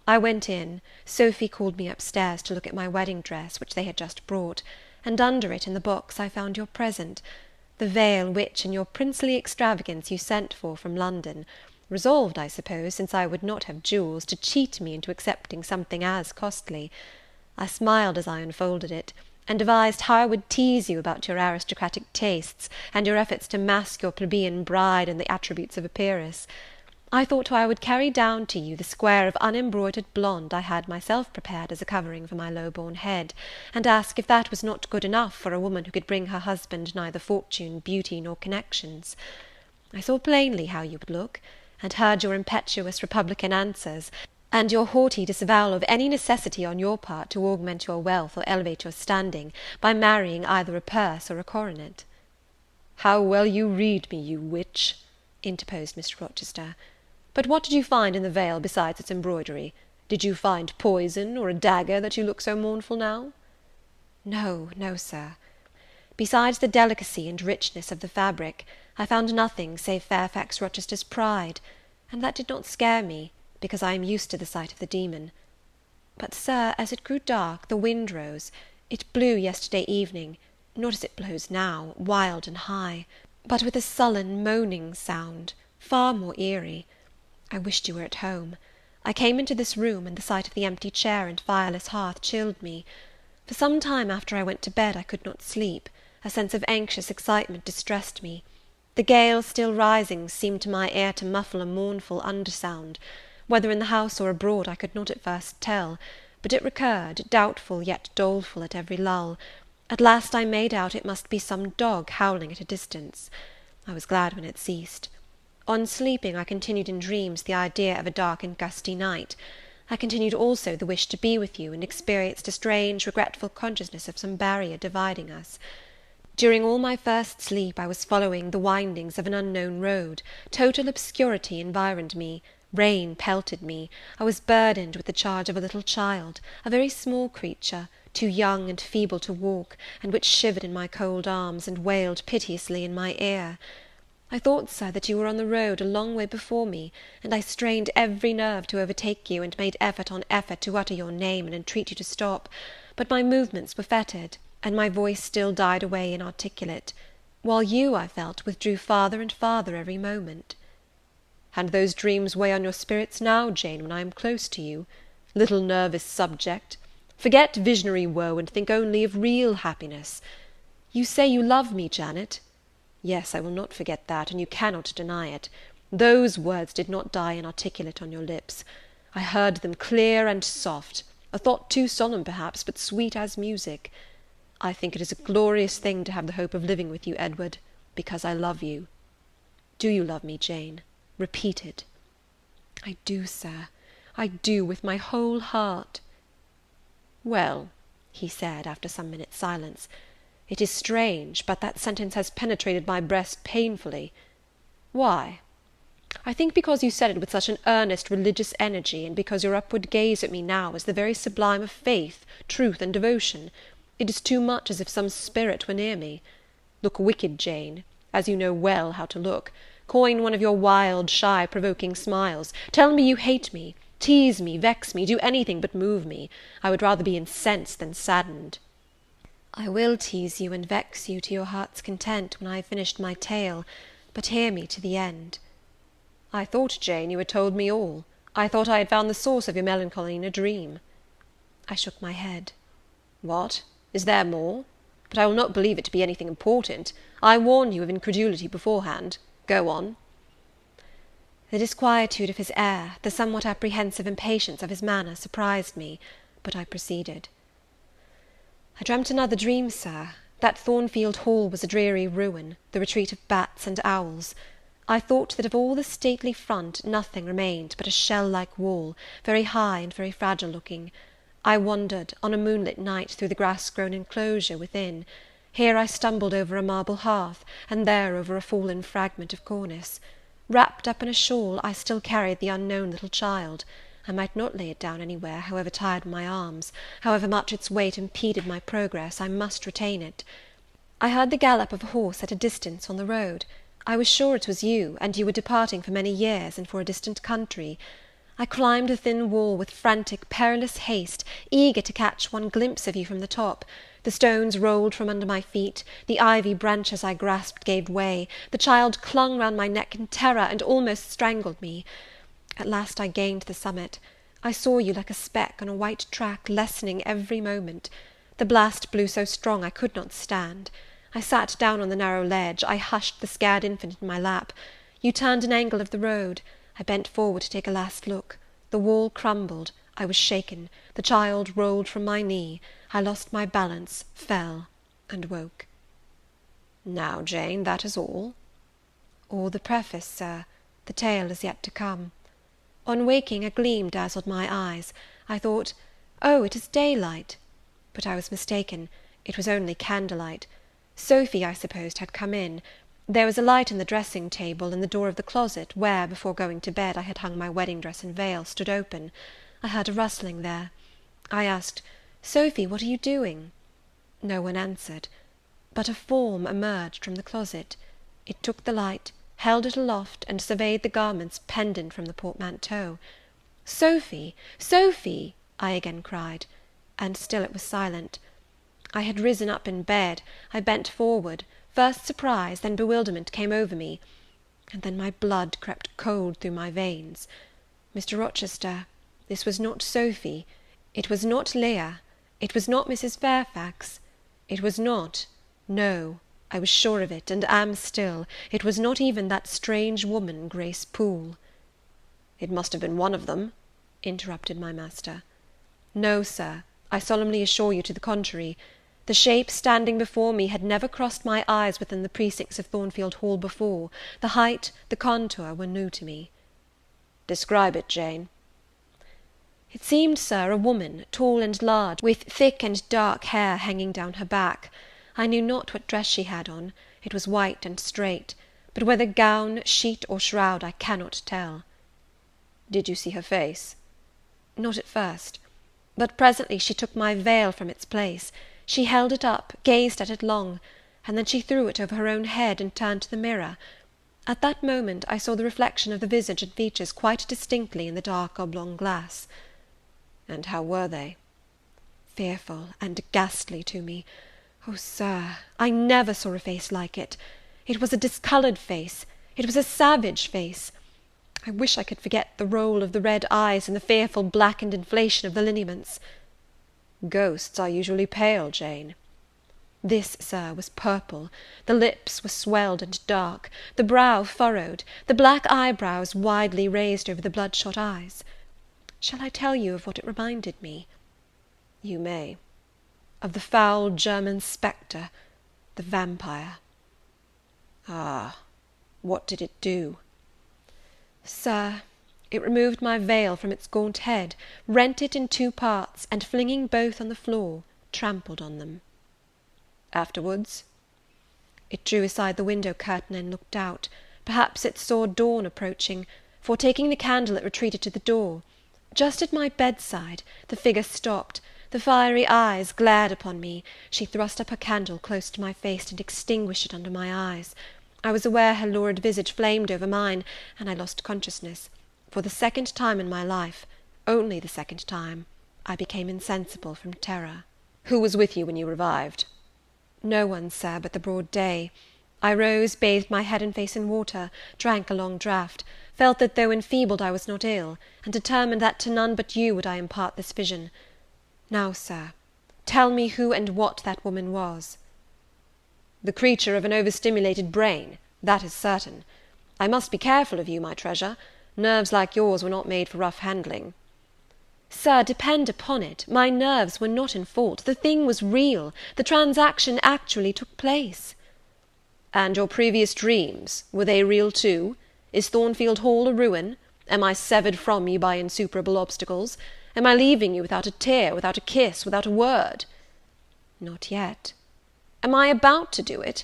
I went in, Sophy called me upstairs to look at my wedding dress, which they had just brought, and under it in the box I found your present, the veil which, in your princely extravagance, you sent for from London, resolved, I suppose, since I would not have jewels, to cheat me into accepting something as costly. I smiled as I unfolded it, and devised how I would tease you about your aristocratic tastes, and your efforts to mask your plebeian bride in the attributes of a peeress. I thought how I would carry down to you the square of unembroidered blonde I had myself prepared as a covering for my low-born head, and ask if that was not good enough for a woman who could bring her husband neither fortune, beauty, nor connections. I saw plainly how you would look, and heard your impetuous republican answers, and your haughty disavowal of any necessity on your part to augment your wealth or elevate your standing by marrying either a purse or a coronet." "How well you read me, you witch!" interposed Mr. Rochester. "But what did you find in the veil besides its embroidery? Did you find poison, or a dagger, that you look so mournful now?" "No, no, Sir. Besides the delicacy and richness of the fabric, I found nothing save Fairfax Rochester's pride, and that did not scare me, because I am used to the sight of the demon. But, Sir, as it grew dark, the wind rose. It blew yesterday evening, not as it blows now, wild and high, but with a sullen, moaning sound, far more eerie. I wished you were at home. I came into this room, and the sight of the empty chair and fireless hearth chilled me. For some time after I went to bed I could not sleep. A sense of anxious excitement distressed me. The gale still rising seemed to my ear to muffle a mournful undersound. Whether in the house or abroad I could not at first tell, but it recurred, doubtful yet doleful at every lull. At last I made out it must be some dog howling at a distance. I was glad when it ceased. On sleeping, I continued in dreams the idea of a dark and gusty night. I continued also the wish to be with you, and experienced a strange, regretful consciousness of some barrier dividing us. During all my first sleep I was following the windings of an unknown road. Total obscurity environed me. Rain pelted me. I was burdened with the charge of a little child, a very small creature, too young and feeble to walk, and which shivered in my cold arms, and wailed piteously in my ear. I thought, Sir, that you were on the road a long way before me, and I strained every nerve to overtake you, and made effort on effort to utter your name and entreat you to stop, but my movements were fettered, and my voice still died away inarticulate, while you, I felt, withdrew farther and farther every moment. And those dreams weigh on your spirits now, Jane, when I am close to you? Little nervous subject! Forget visionary woe, and think only of real happiness. You say you love me, Janet? Yes, I will not forget that, and you cannot deny it. Those words did not die inarticulate on your lips. I heard them clear and soft, a thought too solemn perhaps, but sweet as music. I think it is a glorious thing to have the hope of living with you, Edward, because I love you. Do you love me, Jane? Repeat it." "I do, Sir, I do, with my whole heart." "Well," he said, after some minutes' silence, "it is strange, but that sentence has penetrated my breast painfully. Why? I think because you said it with such an earnest religious energy, and because your upward gaze at me now is the very sublime of faith, truth, and devotion. It is too much as if some spirit were near me. Look wicked, Jane, as you know well how to look. Coin one of your wild, shy, provoking smiles. Tell me you hate me. Tease me, vex me, do anything but move me. I would rather be incensed than saddened." "I will tease you and vex you to your heart's content when I have finished my tale, but hear me to the end." "I thought, Jane, you had told me all. I thought I had found the source of your melancholy in a dream." I shook my head. "What? Is there more? But I will not believe it to be anything important. I warn you of incredulity beforehand. Go on." The disquietude of his air, the somewhat apprehensive impatience of his manner, surprised me, but I proceeded. "I dreamt another dream, Sir. That Thornfield Hall was a dreary ruin, the retreat of bats and owls. I thought that of all the stately front nothing remained but a shell-like wall, very high and very fragile looking. I wandered, on a moonlit night, through the grass-grown enclosure within. Here I stumbled over a marble hearth, and there over a fallen fragment of cornice. Wrapped up in a shawl, I still carried the unknown little child. I might not lay it down anywhere, however tired my arms, however much its weight impeded my progress, I must retain it. I heard the gallop of a horse at a distance on the road. I was sure it was you, and you were departing for many years, and for a distant country. I climbed the thin wall with frantic, perilous haste, eager to catch one glimpse of you from the top. The stones rolled from under my feet, the ivy branches I grasped gave way, the child clung round my neck in terror, and almost strangled me. At last I gained the summit. I saw you like a speck on a white track, lessening every moment. The blast blew so strong I could not stand. I sat down on the narrow ledge. I hushed the scared infant in my lap. You turned an angle of the road. I bent forward to take a last look. The wall crumbled. I was shaken. The child rolled from my knee. I lost my balance, fell, and woke. Now, Jane, that is all? All the preface, Sir. The tale is yet to come. On waking, a gleam dazzled my eyes. I thought, oh, it is daylight. But I was mistaken. It was only candlelight. Sophy, I supposed, had come in. There was a light in the dressing table, and the door of the closet, where, before going to bed, I had hung my wedding dress and veil, stood open. I heard a rustling there. I asked, Sophy, what are you doing? No one answered. But a form emerged from the closet. It took the light, held it aloft, and surveyed the garments pendant from the portmanteau. Sophy! Sophy! I again cried, and still it was silent. I had risen up in bed. I bent forward. First surprise, then bewilderment came over me, and then my blood crept cold through my veins. Mr. Rochester, this was not Sophy, it was not Leah, it was not Mrs. Fairfax, it was not, no, I was sure of it, and am still, it was not even that strange woman, Grace Poole. It must have been one of them, interrupted my master. No, sir, I solemnly assure you to the contrary. The shape standing before me had never crossed my eyes within the precincts of Thornfield Hall before. The height, the contour, were new to me. Describe it, Jane. It seemed, sir, a woman, tall and large, with thick and dark hair hanging down her back. I knew not what dress she had on. It was white and straight, but whether gown, sheet, or shroud, I cannot tell. Did you see her face? Not at first, but presently she took my veil from its place. She held it up, gazed at it long, and then she threw it over her own head and turned to the mirror. At that moment I saw the reflection of the visage and features quite distinctly in the dark oblong glass. And how were they? Fearful and ghastly to me. Oh, sir, I never saw a face like it. It was a discoloured face. It was a savage face. I wish I could forget the roll of the red eyes and the fearful blackened inflation of the lineaments. Ghosts are usually pale, Jane. This, sir, was purple. The lips were swelled and dark, the brow furrowed, the black eyebrows widely raised over the bloodshot eyes. Shall I tell you of what it reminded me? You may. Of the foul German spectre, the vampire. Ah, what did it do? Sir, it removed my veil from its gaunt head, rent it in two parts, and flinging both on the floor, trampled on them. Afterwards? It drew aside the window curtain and looked out. Perhaps it saw dawn approaching, for, taking the candle, it retreated to the door. Just at my bedside, the figure stopped. The fiery eyes glared upon me. She thrust up her candle close to my face, and extinguished it under my eyes. I was aware her lurid visage flamed over mine, and I lost consciousness. For the second time in my life, only the second time, I became insensible from terror. Who was with you when you revived? No one, sir, but the broad day. I rose, bathed my head and face in water, drank a long draught, felt that though enfeebled I was not ill, and determined that to none but you would I impart this vision. Now, sir, tell me who and what that woman was. The creature of an overstimulated brain, that is certain. I must be careful of you, my treasure. Nerves like yours were not made for rough handling. Sir, depend upon it, my nerves were not in fault. The thing was real. The transaction actually took place. And your previous dreams, were they real too? Is Thornfield Hall a ruin? Am I severed from you by insuperable obstacles? Am I leaving you without a tear, without a kiss, without a word? Not yet. Am I about to do it?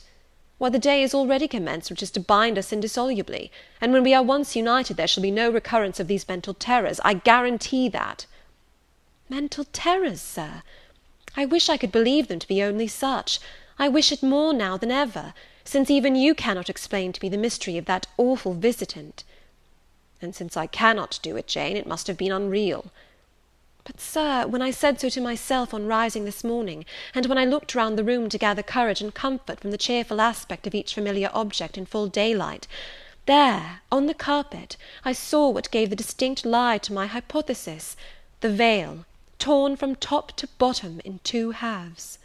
Why, the day is already commenced which is to bind us indissolubly, and when we are once united there shall be no recurrence of these mental terrors, I guarantee that. Mental terrors, sir? I wish I could believe them to be only such. I wish it more now than ever, since even you cannot explain to me the mystery of that awful visitant. And since I cannot do it, Jane, it must have been unreal. But, sir, when I said so to myself on rising this morning, and when I looked round the room to gather courage and comfort from the cheerful aspect of each familiar object in full daylight, there, on the carpet, I saw what gave the distinct lie to my hypothesis, the veil, torn from top to bottom in two halves.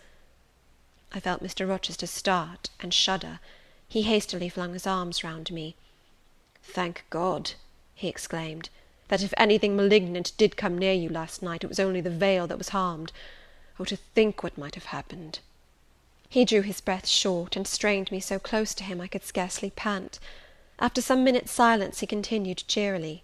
I felt Mr. Rochester start and shudder. He hastily flung his arms round me. "Thank God," he exclaimed, "that if anything malignant did come near you last night, it was only the veil that was harmed. Oh, to think what might have happened!" He drew his breath short, and strained me so close to him I could scarcely pant. After some minutes' silence, he continued cheerily,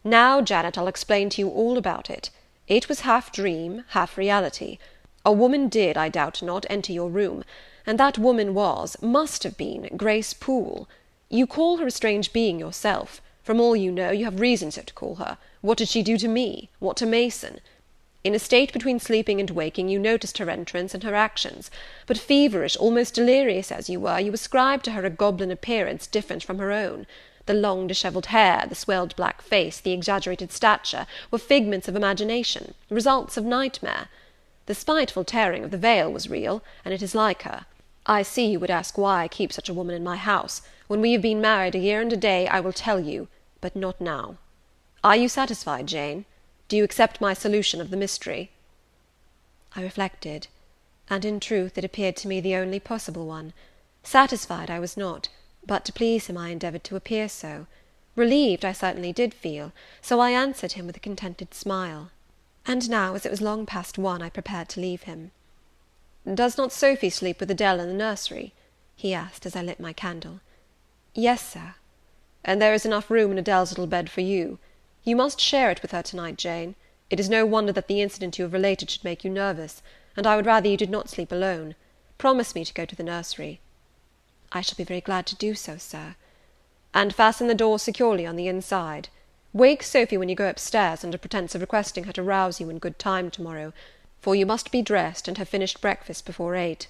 Now, Janet, I'll explain to you all about it. It was half dream, half reality. A woman did, I doubt not, enter your room, and that woman must have been, Grace Poole. You call her a strange being yourself. From all you know, you have reason so to call her. What did she do to me? What to Mason? In a state between sleeping and waking, you noticed her entrance and her actions, but feverish, almost delirious as you were, you ascribed to her a goblin appearance different from her own. The long dishevelled hair, the swelled black face, the exaggerated stature, were figments of imagination, results of nightmare. The spiteful tearing of the veil was real, and it is like her. I see you would ask why I keep such a woman in my house. When we have been married a year and a day, I will tell you, but not now. Are you satisfied, Jane? Do you accept my solution of the mystery?" I reflected, and in truth it appeared to me the only possible one. Satisfied I was not, but to please him I endeavoured to appear so. Relieved I certainly did feel, so I answered him with a contented smile. And now, as it was long past 1, I prepared to leave him. "Does not Sophy sleep with Adele in the nursery?" he asked, as I lit my candle. "Yes, sir." "And there is enough room in Adele's little bed for you. You must share it with her to-night, Jane. It is no wonder that the incident you have related should make you nervous, and I would rather you did not sleep alone. Promise me to go to the nursery." "I shall be very glad to do so, sir." "And fasten the door securely on the inside. Wake Sophy when you go upstairs, under pretence of requesting her to rouse you in good time to-morrow, for you must be dressed, and have finished breakfast before 8.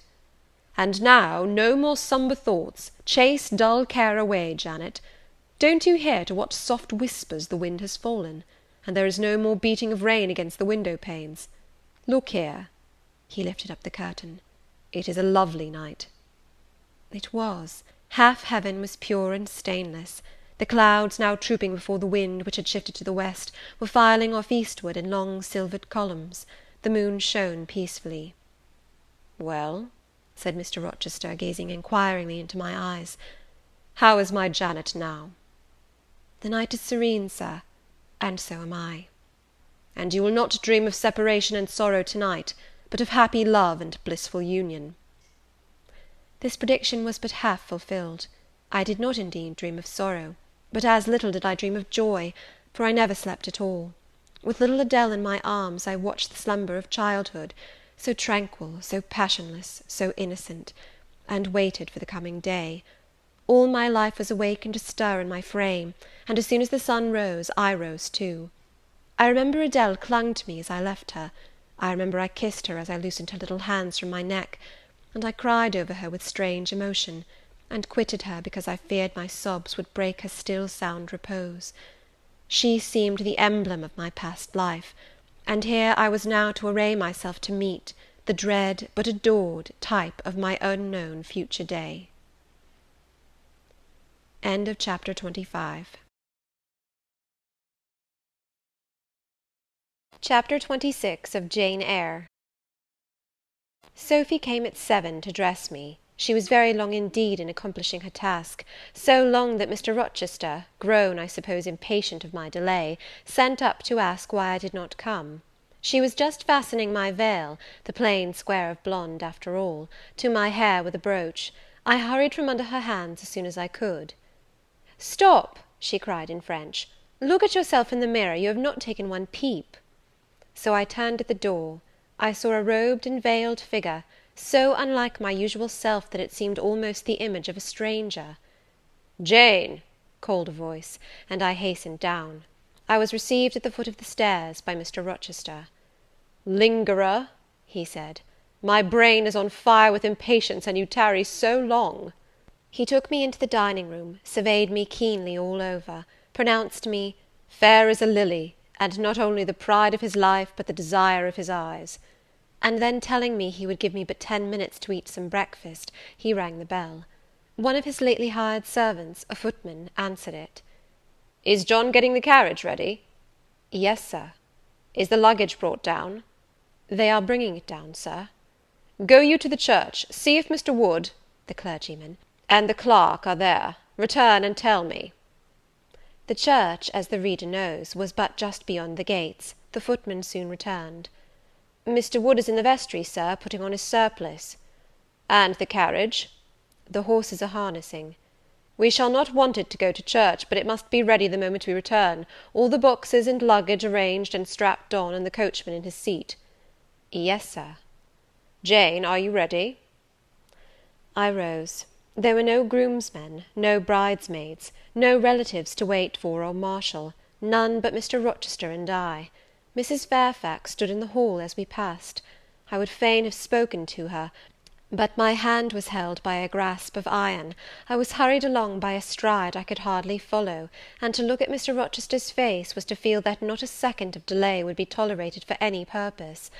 And now, no more sombre thoughts. Chase dull care away, Janet. Don't you hear to what soft whispers the wind has fallen? And there is no more beating of rain against the window-panes. Look here." He lifted up the curtain. "It is a lovely night." It was. Half heaven was pure and stainless. The clouds, now trooping before the wind, which had shifted to the west, were filing off eastward in long silvered columns. The moon shone peacefully. "Well?" said Mr. Rochester, gazing inquiringly into my eyes. "How is my Janet now?" "The night is serene, sir, and so am I." "And you will not dream of separation and sorrow to-night, but of happy love and blissful union?" This prediction was but half fulfilled. I did not indeed dream of sorrow, but as little did I dream of joy, for I never slept at all. With little Adele in my arms, I watched the slumber of childhood, so tranquil, so passionless, so innocent, and waited for the coming day. All my life was awake and astir in my frame, and as soon as the sun rose, I rose too. I remember Adele clung to me as I left her. I remember I kissed her as I loosened her little hands from my neck, and I cried over her with strange emotion, and quitted her because I feared my sobs would break her still sound repose. She seemed the emblem of my past life, and here I was now to array myself to meet the dread but adored type of my unknown future day. End of chapter 25. Chapter 26 of Jane Eyre. Sophy came at 7 to dress me. She was very long indeed in accomplishing her task, so long that Mr. Rochester, grown, I suppose, impatient of my delay, sent up to ask why I did not come. She was just fastening my veil, the plain square of blonde after all, to my hair with a brooch. I hurried from under her hands as soon as I could. "Stop!" she cried in French. "Look at yourself in the mirror, you have not taken one peep." So I turned at the door. I saw a robed and veiled figure, so unlike my usual self that it seemed almost the image of a stranger. "Jane!" called a voice, and I hastened down. I was received at the foot of the stairs by Mr. Rochester. "Lingerer," he said, "my brain is on fire with impatience, and you tarry so long." He took me into the dining-room, surveyed me keenly all over, pronounced me "fair as a lily, and not only the pride of his life, but the desire of his eyes," and then telling me he would give me but 10 minutes to eat some breakfast, he rang the bell. One of his lately hired servants, a footman, answered it. "Is John getting the carriage ready?" "Yes, sir." "Is the luggage brought down?" "They are bringing it down, sir." "Go you to the church, see if Mr. Wood," the clergyman, "and the clerk are there. Return and tell me." The church, as the reader knows, was but just beyond the gates. The footman soon returned. "Mr. Wood is in the vestry, sir, putting on his surplice." "And the carriage?" "The horses are harnessing." We shall not want it to go to church, but it must be ready the moment we return, all the boxes and luggage arranged and strapped on, and the coachman in his seat." "Yes, sir." "Jane, are you ready?" I rose. There were no groomsmen, no bridesmaids, no relatives to wait for or marshal, none but Mr. Rochester and I. Mrs. Fairfax stood in the hall as we passed. I would fain have spoken to her, but my hand was held by a grasp of iron, I was hurried along by a stride I could hardly follow, and to look at Mr. Rochester's face was to feel that not a second of delay would be tolerated for any purpose.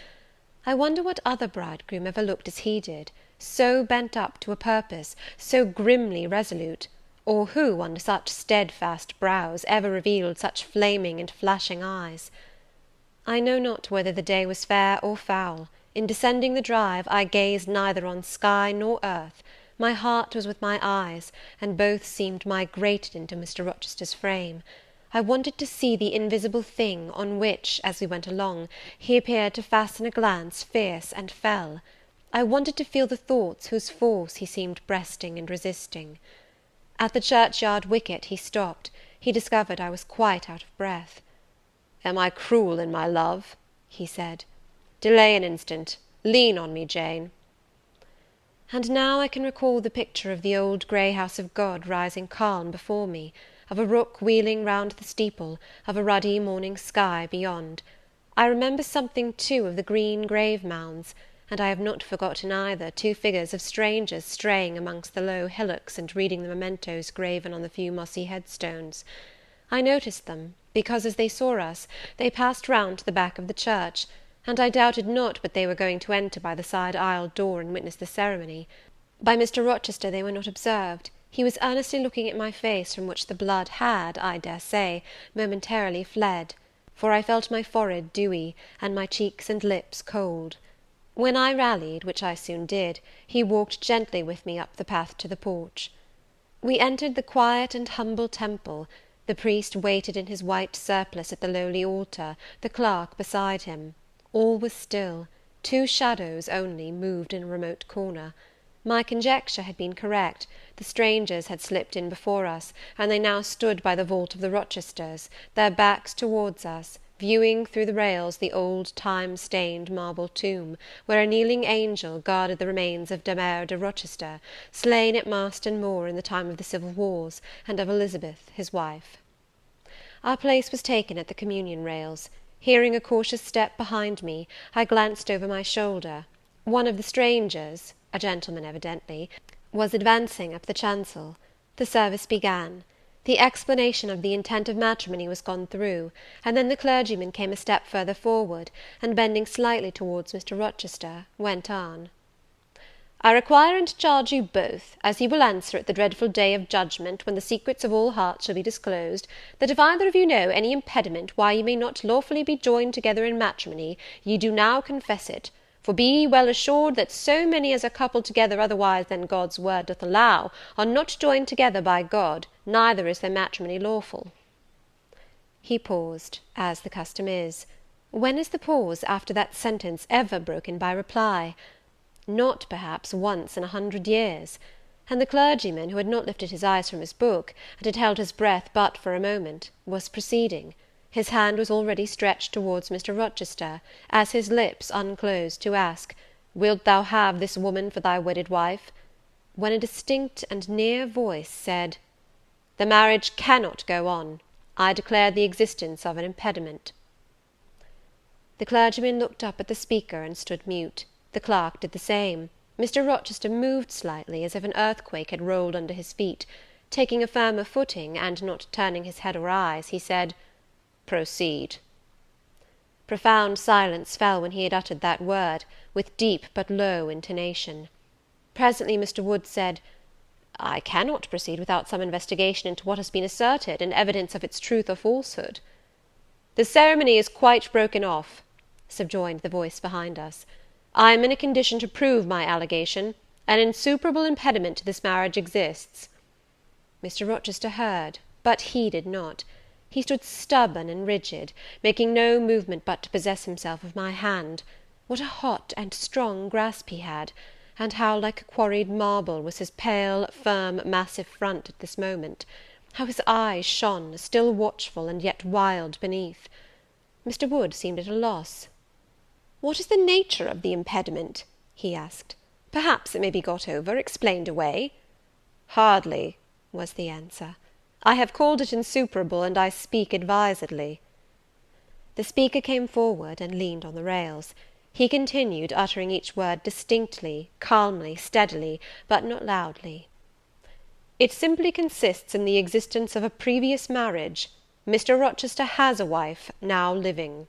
I wonder what other bridegroom ever looked as he did, so bent up to a purpose, so grimly resolute, or who, under such steadfast brows, ever revealed such flaming and flashing eyes. I know not whether the day was fair or foul. In descending the drive, I gazed neither on sky nor earth. My heart was with my eyes, and both seemed migrated into Mr. Rochester's frame. I wanted to see the invisible thing, on which, as we went along, he appeared to fasten a glance fierce and fell. I wanted to feel the thoughts whose force he seemed breasting and resisting. At the churchyard wicket he stopped. He discovered I was quite out of breath. "Am I cruel in my love?" he said. "Delay an instant. Lean on me, Jane." And now I can recall the picture of the old grey house of God rising calm before me, of a rook wheeling round the steeple, of a ruddy morning sky beyond. I remember something, too, of the green grave mounds, and I have not forgotten either two figures of strangers straying amongst the low hillocks and reading the mementos graven on the few mossy headstones. I noticed them, because, as they saw us, they passed round to the back of the church, and I doubted not but they were going to enter by the side aisle door and witness the ceremony. By Mr. Rochester they were not observed. He was earnestly looking at my face, from which the blood had, I dare say, momentarily fled, for I felt my forehead dewy, and my cheeks and lips cold. When I rallied, which I soon did, he walked gently with me up the path to the porch. We entered the quiet and humble temple. The priest waited in his white surplice at the lowly altar, the clerk beside him. All was still. Two shadows only moved in a remote corner. My conjecture had been correct. The strangers had slipped in before us, and they now stood by the vault of the Rochesters, their backs towards us, viewing through the rails the old time-stained marble tomb, where a kneeling angel guarded the remains of Eyre de Rochester, slain at Marston Moor in the time of the civil wars, and of Elizabeth his wife. Our place was taken at the communion rails. Hearing a cautious step behind me, I glanced over my shoulder. One of the strangers, a gentleman evidently, was advancing up the chancel. The service began. The explanation of the intent of matrimony was gone through, and then the clergyman came a step further forward, and bending slightly towards Mr. Rochester, went on. "I require and charge you both, as you will answer at the dreadful day of judgment, when the secrets of all hearts shall be disclosed, that if either of you know any impediment why ye may not lawfully be joined together in matrimony, ye do now confess it. For be ye well assured that so many as are coupled together otherwise than God's word doth allow, are not joined together by God, neither is their matrimony lawful." He paused, as the custom is. When is the pause, after that sentence, ever broken by reply? Not, perhaps, once in 100 years. And the clergyman, who had not lifted his eyes from his book, and had held his breath but for a moment, was proceeding. His hand was already stretched towards Mr. Rochester, as his lips unclosed to ask, "Wilt thou have this woman for thy wedded wife?" when a distinct and near voice said, "The marriage cannot go on. I declare the existence of an impediment." The clergyman looked up at the speaker and stood mute. The clerk did the same. Mr. Rochester moved slightly, as if an earthquake had rolled under his feet. Taking a firmer footing, and not turning his head or eyes, he said, "Proceed." Profound silence fell when he had uttered that word, with deep but low intonation. Presently Mr. Wood said, "I cannot proceed without some investigation into what has been asserted, and evidence of its truth or falsehood." "The ceremony is quite broken off," subjoined the voice behind us. "I am in a condition to prove my allegation. An insuperable impediment to this marriage exists." Mr. Rochester heard, but heeded not. He stood stubborn and rigid, making no movement but to possess himself of my hand. What a hot and strong grasp he had! and how like quarried marble was his pale, firm, massive front at this moment! How his eyes shone, still watchful, and yet wild beneath! Mr. Wood seemed at a loss. "What is the nature of the impediment?" he asked. "Perhaps it may be got over, explained away." "Hardly," was the answer. "I have called it insuperable, and I speak advisedly." The speaker came forward, and leaned on the rails. He continued, uttering each word distinctly, calmly, steadily, but not loudly. "It simply consists in the existence of a previous marriage. Mr. Rochester has a wife, now living."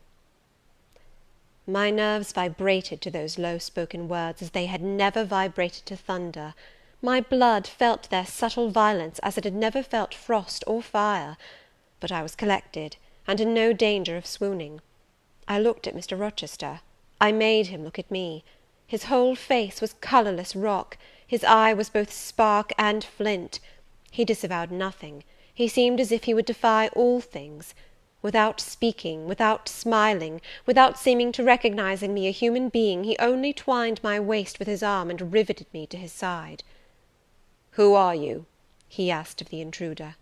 My nerves vibrated to those low-spoken words as they had never vibrated to thunder. My blood felt their subtle violence as it had never felt frost or fire. But I was collected, and in no danger of swooning. I looked at Mr. Rochester. I made him look at me. His whole face was colourless rock. His eye was both spark and flint. He disavowed nothing. He seemed as if he would defy all things. Without speaking, without smiling, without seeming to recognize in me a human being, he only twined my waist with his arm, and riveted me to his side. "Who are you?" he asked of the intruder.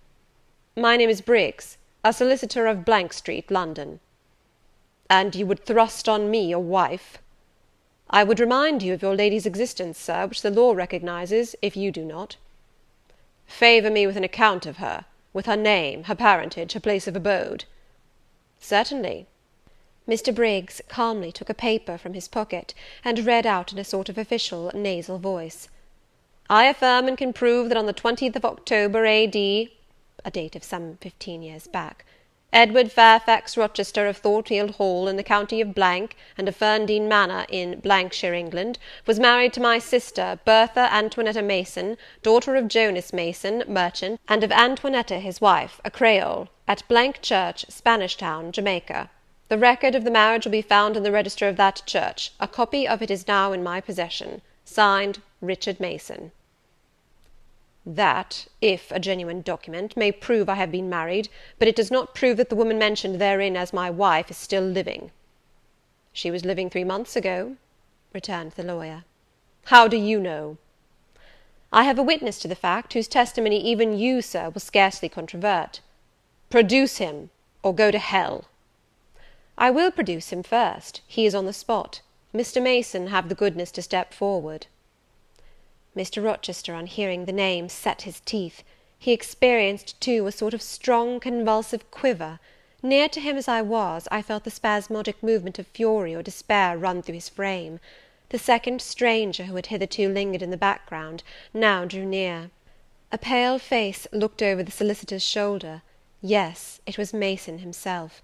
"My name is Briggs, a solicitor of Street, London." "And you would thrust on me a wife?" "I would remind you of your lady's existence, sir, which the law recognizes, if you do not." "Favour me with an account of her, with her name, her parentage, her place of abode." "Certainly." Mr. Briggs calmly took a paper from his pocket, and read out in a sort of official, nasal voice, "I affirm and can prove that on the 20th of October, A.D. a date of some 15 years back, Edward Fairfax Rochester of Thornfield Hall, in the county of and of Ferndean Manor, in shire, England, was married to my sister, Bertha Antoinetta Mason, daughter of Jonas Mason, merchant, and of Antoinetta his wife, a Creole, at Church, Spanish Town, Jamaica. The record of the marriage will be found in the register of that church. A copy of it is now in my possession. Signed, Richard Mason." "That, if a genuine document, may prove I have been married, but it does not prove that the woman mentioned therein as my wife is still living." "She was living 3 months ago," returned the lawyer. "How do you know?" "I have a witness to the fact, whose testimony even you, sir, will scarcely controvert." "Produce him, or go to hell." "I will produce him first. He is on the spot. Mr. Mason, have the goodness to step forward." Mr. Rochester, on hearing the name, set his teeth. He experienced, too, a sort of strong convulsive quiver. Near to him as I was, I felt the spasmodic movement of fury or despair run through his frame. The second stranger, who had hitherto lingered in the background, now drew near. A pale face looked over the solicitor's shoulder. Yes, it was Mason himself.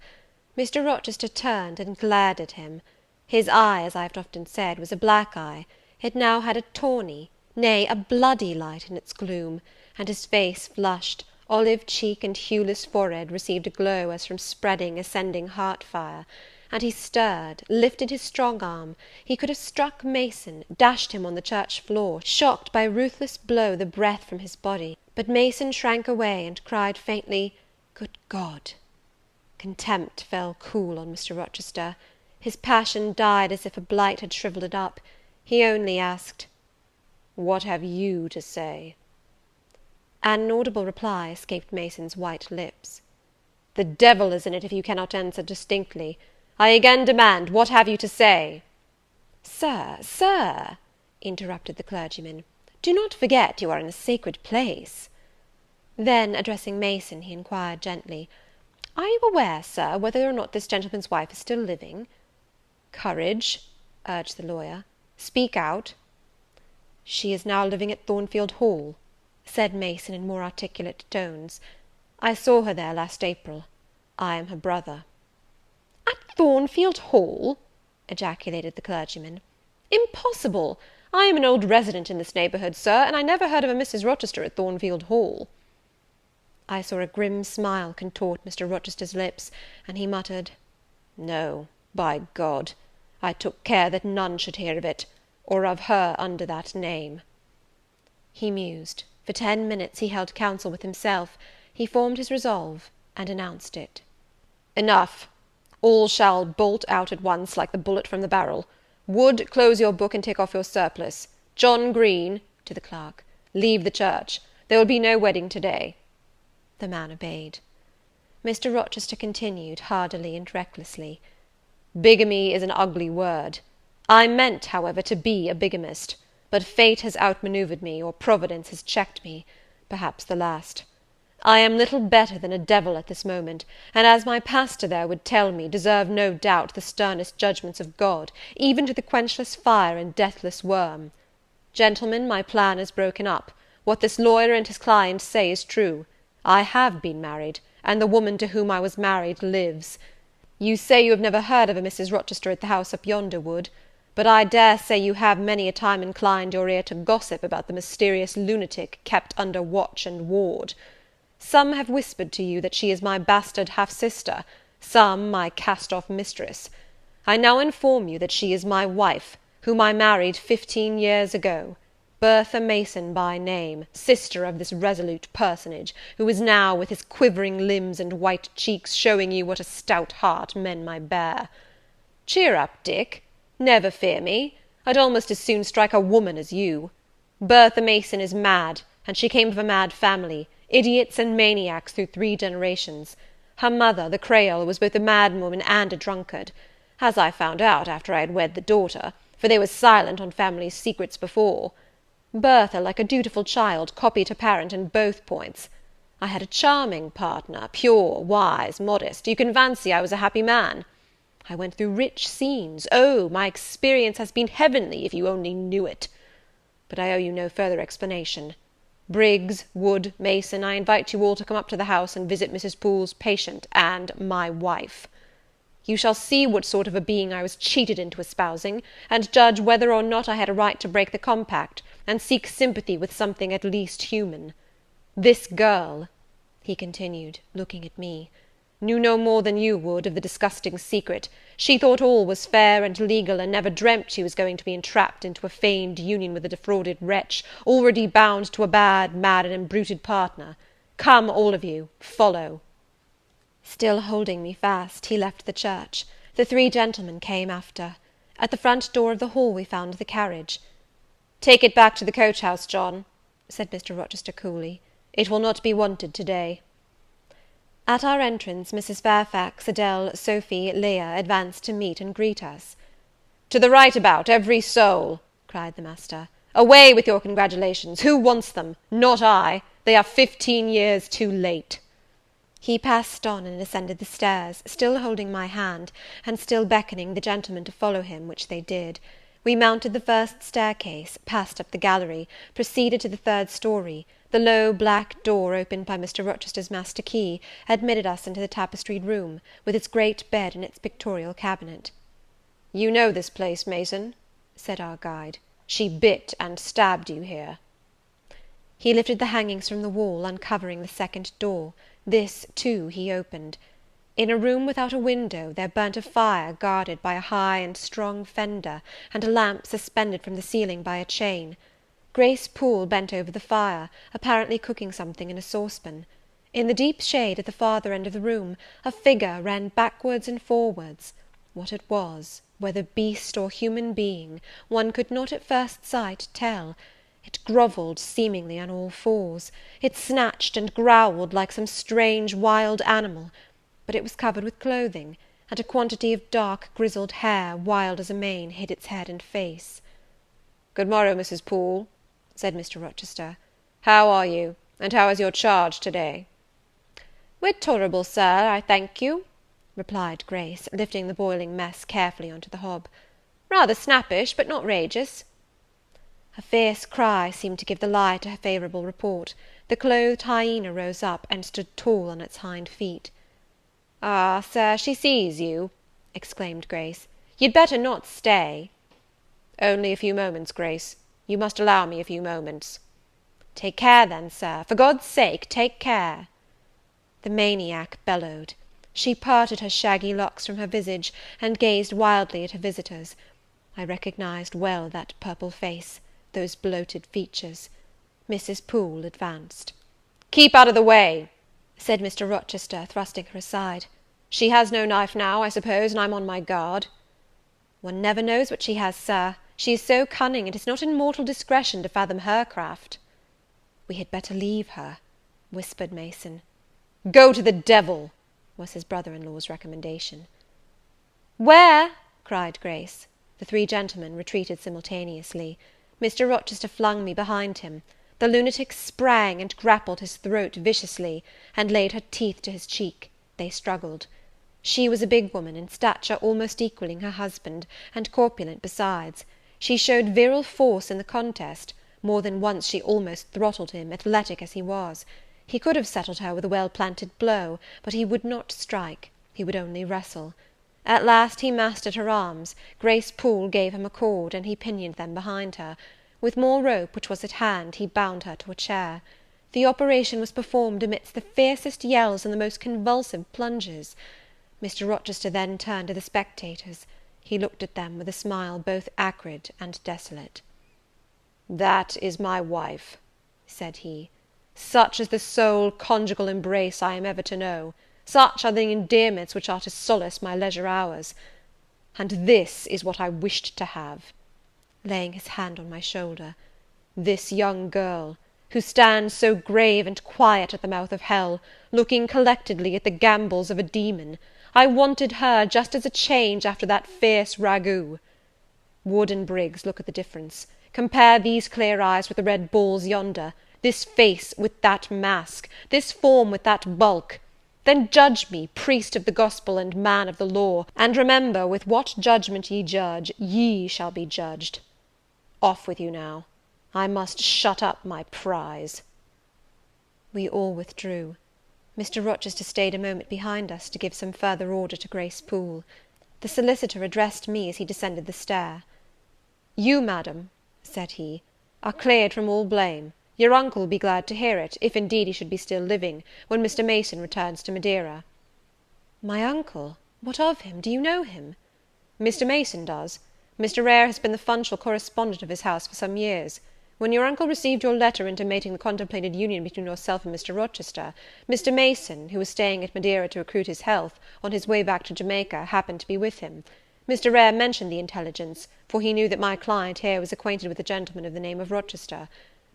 Mr. Rochester turned and glared at him. His eye, as I have often said, was a black eye. It now had a tawny, nay, a bloody light in its gloom, and his face flushed, olive cheek and hueless forehead received a glow as from spreading, ascending heart fire, and he stirred, lifted his strong arm. He could have struck Mason, dashed him on the church floor, shocked by a ruthless blow the breath from his body, but Mason shrank away, and cried faintly, "Good God!" Contempt fell cool on Mr. Rochester. His passion died as if a blight had shrivelled it up. He only asked, "What have you to say?" An inaudible reply escaped Mason's white lips. "The devil is in it if you cannot answer distinctly. I again demand, what have you to say?" Sir," interrupted the clergyman, "do not forget you are in a sacred place." Then, addressing Mason, he inquired gently, "Are you aware, sir, whether or not this gentleman's wife is still living?" "Courage," urged the lawyer, "speak out." "She is now living at Thornfield Hall," said Mason in more articulate tones. "I saw her there last April. I am her brother." "At Thornfield Hall!" ejaculated the clergyman. "Impossible! I am an old resident in this neighbourhood, sir, and I never heard of a Mrs. Rochester at Thornfield Hall." I saw a grim smile contort Mr. Rochester's lips, and he muttered, "No, by God! I took care that none should hear of it, or of her under that name." He mused. For 10 minutes he held counsel with himself. He formed his resolve, and announced it. "Enough! All shall bolt out at once, like the bullet from the barrel. Wood, close your book, and take off your surplice. John Green," to the clerk, "leave the church. There will be no wedding to-day." The man obeyed. Mr. Rochester continued, hardily and recklessly, "Bigamy is an ugly word. I meant, however, to be a bigamist, but fate has outmanoeuvred me, or Providence has checked me, perhaps the last. I am little better than a devil at this moment, and, as my pastor there would tell me, deserve no doubt the sternest judgments of God, even to the quenchless fire and deathless worm. Gentlemen, my plan is broken up. What this lawyer and his client say is true. I have been married, and the woman to whom I was married lives. You say you have never heard of a Mrs. Rochester at the house up yonder wood, but I dare say you have many a time inclined your ear to gossip about the mysterious lunatic kept under watch and ward. Some have whispered to you that she is my bastard half-sister, some my cast-off mistress. I now inform you that she is my wife, whom I married 15 years ago, Bertha Mason by name, sister of this resolute personage, who is now, with his quivering limbs and white cheeks, showing you what a stout heart men may bear. Cheer up, Dick. Never fear me. I'd almost as soon strike a woman as you. Bertha Mason is mad, and she came of a mad family, idiots and maniacs through 3 generations. Her mother, the Creole, was both a madwoman and a drunkard, as I found out after I had wed the daughter, for they were silent on family secrets before. Bertha, like a dutiful child, copied her parent in both points. I had a charming partner, pure, wise, modest. You can fancy I was a happy man. I went through rich scenes. Oh, my experience has been heavenly, if you only knew it. But I owe you no further explanation. Briggs, Wood, Mason, I invite you all to come up to the house and visit Mrs. Poole's patient and my wife. You shall see what sort of a being I was cheated into espousing, and judge whether or not I had a right to break the compact, and seek sympathy with something at least human. This girl," he continued, looking at me, "knew no more than you would of the disgusting secret. She thought all was fair and legal, and never dreamt she was going to be entrapped into a feigned union with a defrauded wretch, already bound to a bad, mad, and embruted partner. Come, all of you, follow." Still holding me fast, he left the church. The 3 gentlemen came after. At the front door of the hall we found the carriage. "Take it back to the coach-house, John," said Mr. Rochester coolly. "It will not be wanted to-day." At our entrance, Mrs. Fairfax, Adele, Sophy, Leah, advanced to meet and greet us. "To the right about, every soul!" cried the master. "Away with your congratulations! Who wants them? Not I! They are 15 years too late." He passed on and ascended the stairs, still holding my hand, and still beckoning the gentlemen to follow him, which they did. We mounted the first staircase, passed up the gallery, proceeded to the 3rd story. The low black door, opened by Mr. Rochester's master key, admitted us into the tapestried room, with its great bed and its pictorial cabinet. "You know this place, Mason?" said our guide. "She bit and stabbed you here." He lifted the hangings from the wall, uncovering the 2nd door. This, too, he opened. In a room without a window there burnt a fire guarded by a high and strong fender, and a lamp suspended from the ceiling by a chain. Grace Poole bent over the fire, apparently cooking something in a saucepan. In the deep shade at the farther end of the room, a figure ran backwards and forwards. What it was, whether beast or human being, one could not at first sight tell. It grovelled seemingly on all fours. It snatched and growled like some strange wild animal, but it was covered with clothing, and a quantity of dark grizzled hair, wild as a mane, hid its head and face. "Good morrow, Mrs. Poole," said Mr. Rochester. "How are you, and how is your charge to-day?" "We're tolerable, sir, I thank you," replied Grace, lifting the boiling mess carefully on to the hob. "Rather snappish, but not rageous." A fierce cry seemed to give the lie to her favourable report. The clothed hyena rose up, and stood tall on its hind feet. "Ah, sir, she sees you," exclaimed Grace. "You'd better not stay." "Only a few moments, Grace. You must allow me a few moments." "Take care, then, sir. For God's sake, take care." The maniac bellowed. She parted her shaggy locks from her visage, and gazed wildly at her visitors. I recognized well that purple face, those bloated features. Mrs. Poole advanced. "Keep out of the way," said Mr. Rochester, thrusting her aside. "She has no knife now, I suppose, and I'm on my guard." "One never knows what she has, sir. She is so cunning, it is not in mortal discretion to fathom her craft." "We had better leave her," whispered Mason. "Go to the devil!" was his brother-in-law's recommendation. "Where?" cried Grace. The three gentlemen retreated simultaneously. Mr. Rochester flung me behind him. The lunatic sprang and grappled his throat viciously, and laid her teeth to his cheek. They struggled. She was a big woman, in stature almost equalling her husband, and corpulent besides. She showed virile force in the contest; more than once she almost throttled him, athletic as he was. He could have settled her with a well-planted blow, but he would not strike, he would only wrestle. At last he mastered her arms, Grace Poole gave him a cord, and he pinioned them behind her. With more rope, which was at hand, he bound her to a chair. The operation was performed amidst the fiercest yells and the most convulsive plunges. Mr. Rochester then turned to the spectators. He looked at them with a smile both acrid and desolate. "That is my wife," said he. "Such is the sole conjugal embrace I am ever to know. Such are the endearments which are to solace my leisure hours. And this is what I wished to have," laying his hand on my shoulder, "this young girl, who stands so grave and quiet at the mouth of hell, looking collectedly at the gambols of a demon. I wanted her just as a change after that fierce ragout. Wood and Briggs, look at the difference. Compare these clear eyes with the red balls yonder, this face with that mask, this form with that bulk. Then judge me, priest of the gospel and man of the law, and remember, with what judgment ye judge, ye shall be judged. Off with you now. I must shut up my prize." We all withdrew. Mr. Rochester stayed a moment behind us, to give some further order to Grace Poole. The solicitor addressed me as he descended the stair. "You, madam," said he, "are cleared from all blame. Your uncle will be glad to hear it, if indeed he should be still living, when Mr. Mason returns to Madeira." "My uncle? What of him? Do you know him?" "Mr. Mason does. Mr. Eyre has been the functional correspondent of his house for some years. When your uncle received your letter intimating the contemplated union between yourself and Mr. Rochester, Mr. Mason, who was staying at Madeira to recruit his health, on his way back to Jamaica, happened to be with him. Mr. Eyre mentioned the intelligence, for he knew that my client here was acquainted with a gentleman of the name of Rochester.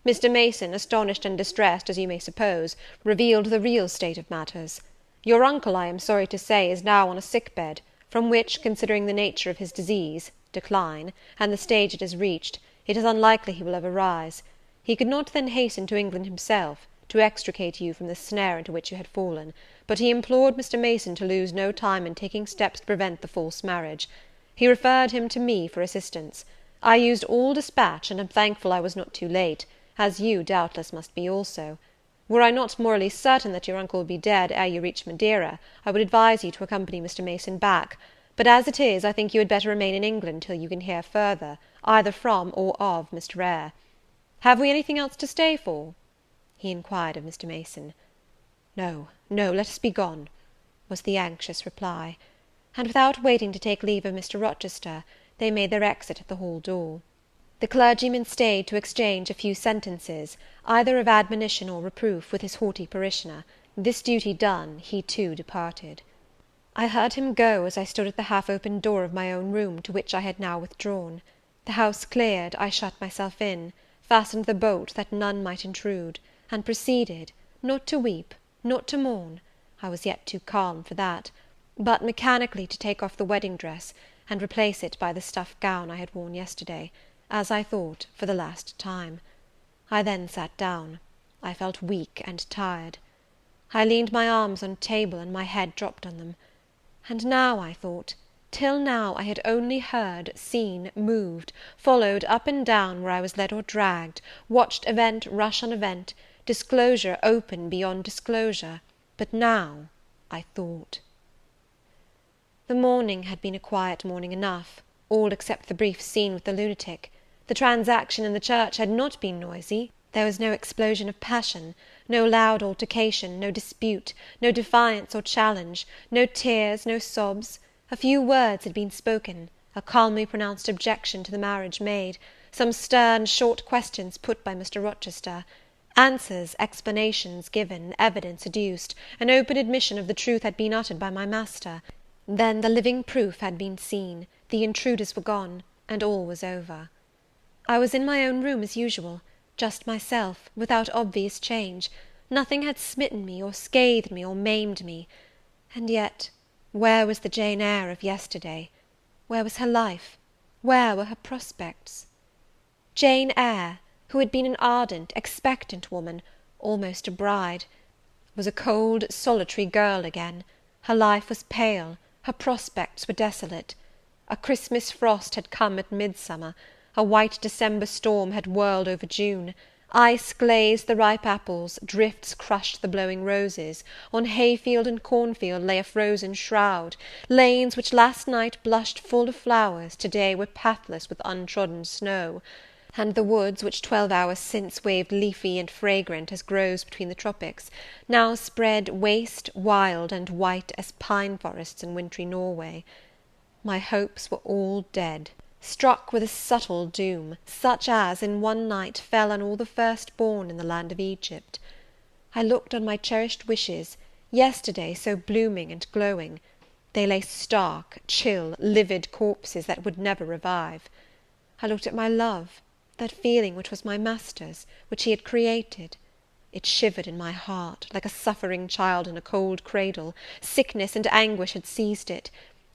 Mr. Mason, astonished and distressed, as you may suppose, revealed the real state of matters. Your uncle, I am sorry to say, is now on a sick bed, from which, considering the nature of his disease, decline, and the stage it has reached, it is unlikely he will ever rise. He could not then hasten to England himself, to extricate you from the snare into which you had fallen, but he implored Mr. Mason to lose no time in taking steps to prevent the false marriage. He referred him to me for assistance. I used all dispatch, and am thankful I was not too late, as you, doubtless, must be also. Were I not morally certain that your uncle would be dead ere you reach Madeira, I would advise you to accompany Mr. Mason back; but as it is, I think you had better remain in England till you can hear further, either from or of Mr. Eyre. Have we anything else to stay for?" he inquired of Mr. Mason. "No, no, let us be gone," was the anxious reply; and, without waiting to take leave of Mr. Rochester, they made their exit at the hall door. The clergyman stayed to exchange a few sentences, either of admonition or reproof, with his haughty parishioner. This duty done, he too departed. I heard him go as I stood at the half-open door of my own room, to which I had now withdrawn. The house cleared, I shut myself in, fastened the bolt that none might intrude, and proceeded, not to weep, not to mourn, I was yet too calm for that, but mechanically to take off the wedding dress, and replace it by the stuff gown I had worn yesterday, as I thought, for the last time. I then sat down. I felt weak and tired. I leaned my arms on a table, and my head dropped on them. And now, I thought, till now I had only heard, seen, moved, followed up and down where I was led or dragged, watched event rush on event, disclosure open beyond disclosure, but now I thought. The morning had been a quiet morning enough, all except the brief scene with the lunatic. The transaction in the church had not been noisy. There was no explosion of passion, no loud altercation, no dispute, no defiance or challenge, no tears, no sobs. A few words had been spoken, a calmly pronounced objection to the marriage made, some stern, short questions put by Mr. Rochester, answers, explanations given, evidence adduced, an open admission of the truth had been uttered by my master. Then the living proof had been seen, the intruders were gone, and all was over. I was in my own room as usual, just myself, without obvious change. Nothing had smitten me, or scathed me, or maimed me. And yet, where was the Jane Eyre of yesterday? Where was her life? Where were her prospects? Jane Eyre, who had been an ardent, expectant woman, almost a bride, was a cold, solitary girl again. Her life was pale, her prospects were desolate. A Christmas frost had come at midsummer, a white December storm had whirled over June. Ice glazed the ripe apples, drifts crushed the blowing roses, on hayfield and cornfield lay a frozen shroud, lanes which last night blushed full of flowers, to-day were pathless with untrodden snow, and the woods, which 12 hours since waved leafy and fragrant as grows between the tropics, now spread waste, wild, and white as pine forests in wintry Norway. My hopes were all dead, struck with a subtle doom, such as, in one night, fell on all the first-born in the land of Egypt. I looked on my cherished wishes, yesterday so blooming and glowing. They lay stark, chill, livid corpses that would never revive. I looked at my love, that feeling which was my master's, which he had created. It shivered in my heart, like a suffering child in a cold cradle. Sickness and anguish had seized it.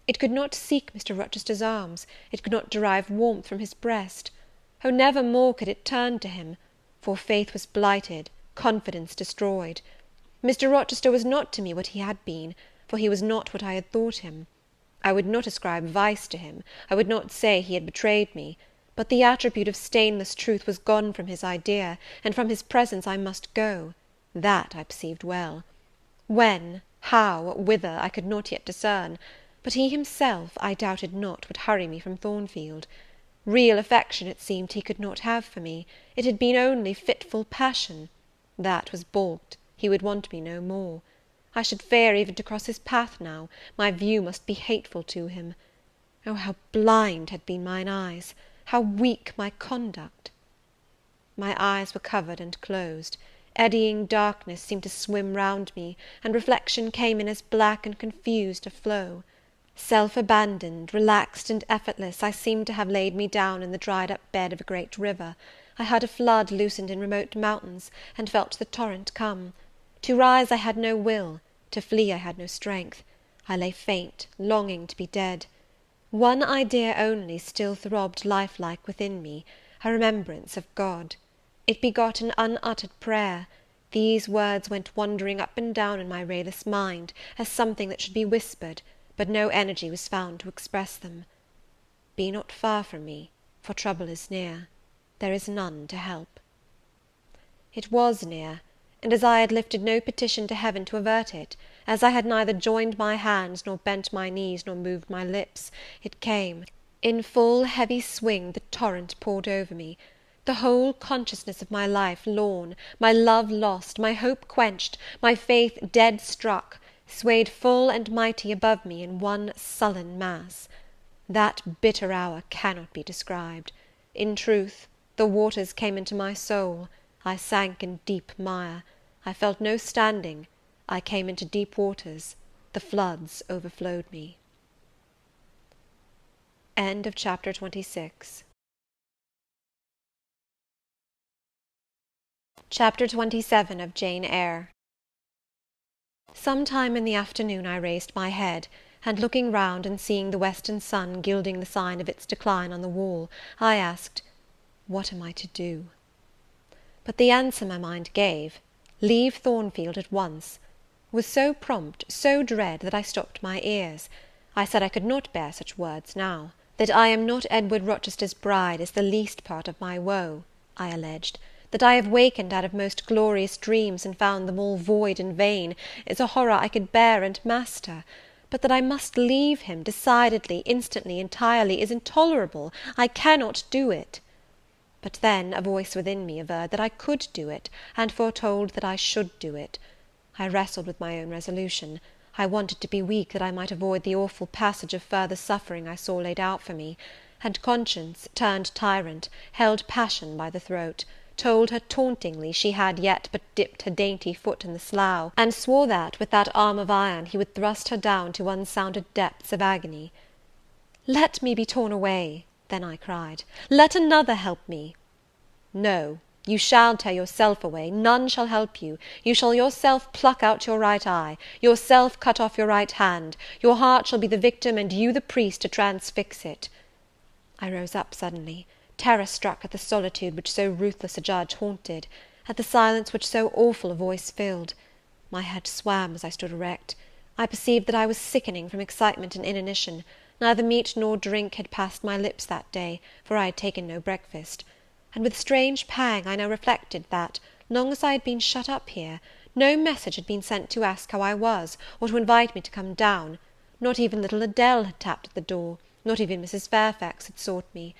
It could not seek Mr. Rochester's arms, it could not derive warmth from his breast. Oh, never more could it turn to him, for faith was blighted, confidence destroyed. Mr. Rochester was not to me what he had been, for he was not what I had thought him. I would not ascribe vice to him, I would not say he had betrayed me, but the attribute of stainless truth was gone from his idea, and from his presence I must go. That I perceived well. When, how, whither, I could not yet discern, but he himself, I doubted not, would hurry me from Thornfield. Real affection, it seemed, he could not have for me. It had been only fitful passion. That was balked, he would want me no more. I should fear even to cross his path now, my view must be hateful to him. Oh, how blind had been mine eyes! How weak my conduct! My eyes were covered and closed. Eddying darkness seemed to swim round me, and reflection came in as black and confused a flow. Self-abandoned, relaxed and effortless, I seemed to have laid me down in the dried-up bed of a great river. I heard a flood loosened in remote mountains, and felt the torrent come. To rise I had no will, to flee I had no strength. I lay faint, longing to be dead. One idea only still throbbed lifelike within me, a remembrance of God. It begot an unuttered prayer. These words went wandering up and down in my rayless mind, as something that should be whispered, but no energy was found to express them. Be not far from me, for trouble is near. There is none to help. It was near, and as I had lifted no petition to heaven to avert it, as I had neither joined my hands, nor bent my knees, nor moved my lips, it came. In full heavy swing the torrent poured over me. The whole consciousness of my life lorn, my love lost, my hope quenched, my faith dead struck, swayed full and mighty above me in one sullen mass. That bitter hour cannot be described. In truth, the waters came into my soul. I sank in deep mire. I felt no standing. I came into deep waters. The floods overflowed me. End of chapter 26. Chapter 27 of Jane Eyre. Some time in the afternoon I raised my head, and looking round and seeing the western sun gilding the sign of its decline on the wall, I asked, what am I to do? But the answer my mind gave, leave Thornfield at once, was so prompt, so dread, that I stopped my ears. I said I could not bear such words now. That I am not Edward Rochester's bride is the least part of my woe, I alleged. That I have wakened out of most glorious dreams, and found them all void and vain, is a horror I could bear and master. But that I must leave him, decidedly, instantly, entirely, is intolerable. I cannot do it. But then a voice within me averred that I could do it, and foretold that I should do it. I wrestled with my own resolution. I wanted to be weak, that I might avoid the awful passage of further suffering I saw laid out for me, and conscience, turned tyrant, held passion by the throat, told her tauntingly she had yet but dipped her dainty foot in the slough, and swore that, with that arm of iron, he would thrust her down to unsounded depths of agony. Let me be torn away, Then I cried, "Let another help me." "No, you shall tear yourself away, none shall help you. You shall yourself pluck out your right eye, yourself cut off your right hand, your heart shall be the victim, and you the priest to transfix it." I rose up suddenly, terror-struck at the solitude which so ruthless a judge haunted, at the silence which so awful a voice filled. My head swam as I stood erect. I perceived that I was sickening from excitement and inanition. Neither meat nor drink had passed my lips that day, for I had taken no breakfast; and with strange pang I now reflected that, long as I had been shut up here, no message had been sent to ask how I was, or to invite me to come down. Not even little Adele had tapped at the door, not even Mrs. Fairfax had sought me.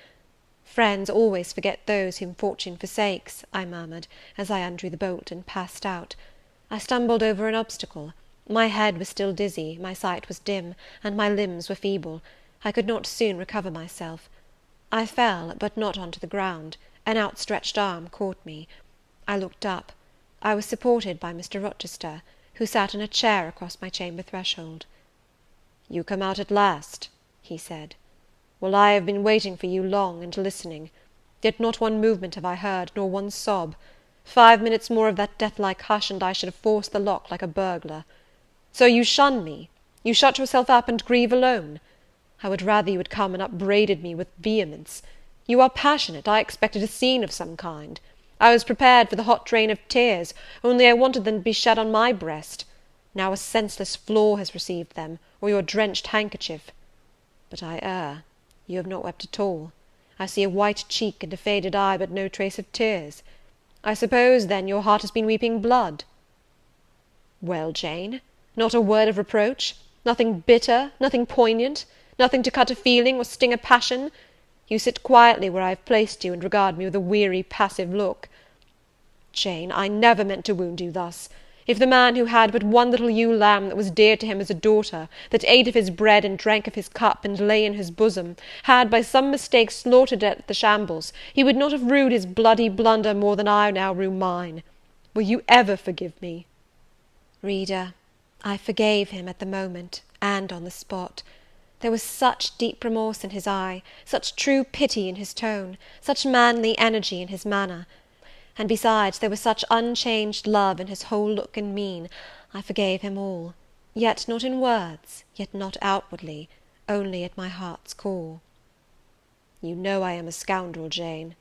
"Friends always forget those whom fortune forsakes," I murmured, as I undrew the bolt and passed out. I stumbled over an obstacle. My head was still dizzy, my sight was dim, and my limbs were feeble. I could not soon recover myself. I fell, but not on to the ground. An outstretched arm caught me. I looked up. I was supported by Mr. Rochester, who sat in a chair across my chamber threshold. "You come out at last," he said. "Well, I have been waiting for you long, and listening. Yet not one movement have I heard, nor one sob. 5 minutes more of that death-like hush, and I should have forced the lock like a burglar. So you shun me? You shut yourself up and grieve alone? I would rather you had come and upbraided me with vehemence. You are passionate. I expected a scene of some kind. I was prepared for the hot rain of tears, only I wanted them to be shed on my breast. Now a senseless floor has received them, or your drenched handkerchief. But I err. You have not wept at all. I see a white cheek and a faded eye, but no trace of tears. I suppose, then, your heart has been weeping blood." "Well, Jane, not a word of reproach? Nothing bitter, nothing poignant? Nothing to cut a feeling or sting a passion? You sit quietly where I have placed you, and regard me with a weary, passive look. Jane, I never meant to wound you thus. If the man who had but one little ewe lamb that was dear to him as a daughter, that ate of his bread and drank of his cup and lay in his bosom, had by some mistake slaughtered it at the shambles, he would not have rued his bloody blunder more than I now rue mine. Will you ever forgive me?" Reader, I forgave him at the moment, and on the spot. There was such deep remorse in his eye, such true pity in his tone, such manly energy in his manner, and besides there was such unchanged love in his whole look and mien, I forgave him all, yet not in words, yet not outwardly, only at my heart's core. "You know I am a scoundrel, Jane?"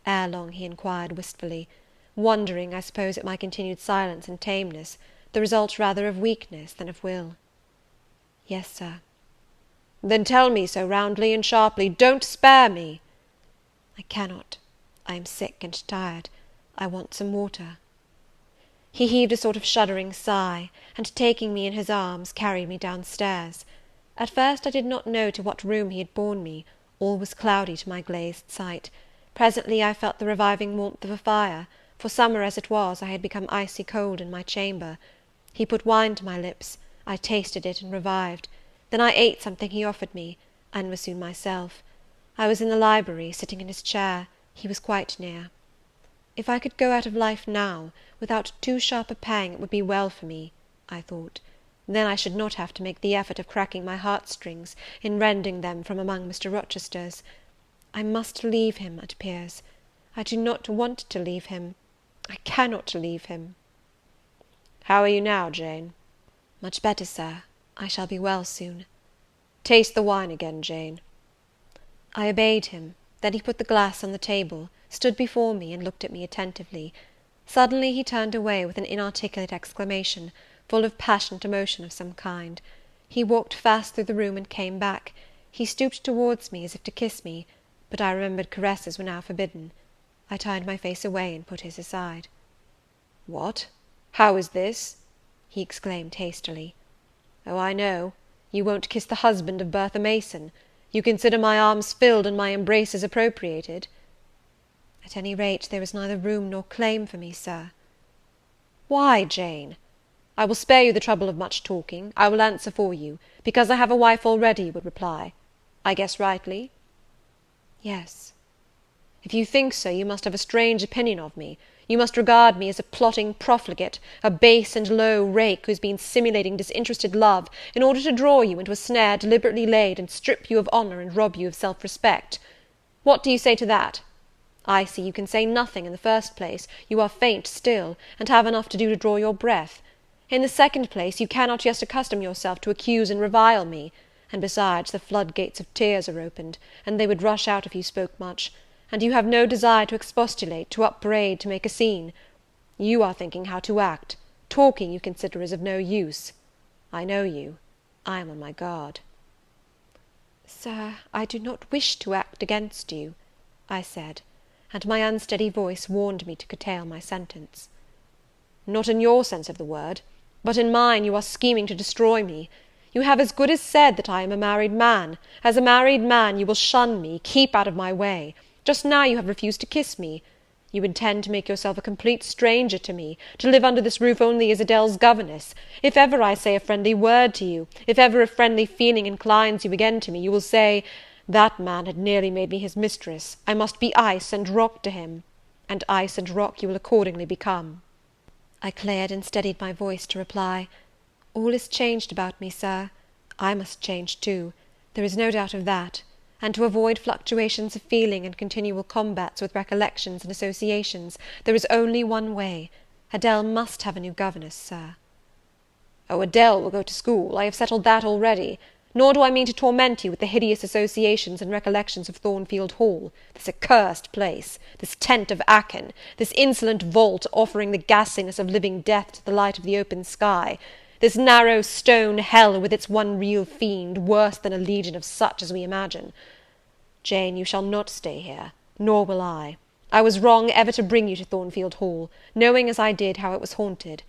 Ere long he inquired wistfully, wondering, I suppose, at my continued silence and tameness, the result rather of weakness than of will. "Yes, sir." "Then tell me so roundly and sharply. Don't spare me." "I cannot. I am sick and tired. I want some water." He heaved a sort of shuddering sigh, and taking me in his arms, carried me down stairs. At first I did not know to what room he had borne me. All was cloudy to my glazed sight. Presently I felt the reviving warmth of a fire, for summer as it was, I had become icy cold in my chamber. He put wine to my lips. I tasted it and revived. Then I ate something he offered me, and was soon myself. I was in the library, sitting in his chair. He was quite near. If I could go out of life now, without too sharp a pang, it would be well for me, I thought. Then I should not have to make the effort of cracking my heartstrings, in rending them from among Mr. Rochester's. I must leave him, it appears. I do not want to leave him. I cannot leave him. "How are you now, Jane?" "Much better, sir. I shall be well soon." "Taste the wine again, Jane." I obeyed him. Then he put the glass on the table, stood before me, and looked at me attentively. Suddenly he turned away with an inarticulate exclamation, full of passionate emotion of some kind. He walked fast through the room and came back. He stooped towards me as if to kiss me, but I remembered caresses were now forbidden. I turned my face away and put his aside. "What? How is this?" he exclaimed hastily. "Oh, I know. You won't kiss the husband of Bertha Mason. You consider my arms filled and my embraces appropriated?" "At any rate, there is neither room nor claim for me, sir." "Why, Jane? I will spare you the trouble of much talking. I will answer for you, because I have a wife already, you would reply. I guess rightly?" "Yes." "If you think so, you must have a strange opinion of me. You must regard me as a plotting profligate, a base and low rake, who has been simulating disinterested love, in order to draw you into a snare deliberately laid, and strip you of honour and rob you of self-respect. What do you say to that? I see you can say nothing. In the first place, you are faint still, and have enough to do to draw your breath. In the second place, you cannot yet accustom yourself to accuse and revile me, and besides, the floodgates of tears are opened, and they would rush out if you spoke much, and you have no desire to expostulate, to upbraid, to make a scene. You are thinking how to act. Talking you consider is of no use. I know you. I am on my guard. Sir, I do not wish to act against you, I said, and my unsteady voice warned me to curtail my sentence. Not in your sense of the word, but in mine you are scheming to destroy me. You have as good as said that I am a married man. As a married man you will shun me, keep out of my way. Just now you have refused to kiss me. You intend to make yourself a complete stranger to me, to live under this roof only as Adele's governess. If ever I say a friendly word to you, if ever a friendly feeling inclines you again to me, you will say, that man had nearly made me his mistress. I must be ice and rock to him. And ice and rock you will accordingly become. I cleared and steadied my voice to reply, all is changed about me, sir. I must change too. There is no doubt of that. And to avoid fluctuations of feeling and continual combats with recollections and associations, there is only one way. Adele must have a new governess, sir. Oh, Adele will go to school. I have settled that already. Nor do I mean to torment you with the hideous associations and recollections of Thornfield Hall, this accursed place, this tent of Achan, this insolent vault offering the ghastliness of living death to the light of the open sky, this narrow stone hell with its one real fiend, worse than a legion of such as we imagine. Jane, you shall not stay here, nor will I. I was wrong ever to bring you to Thornfield Hall, knowing as I did how it was haunted.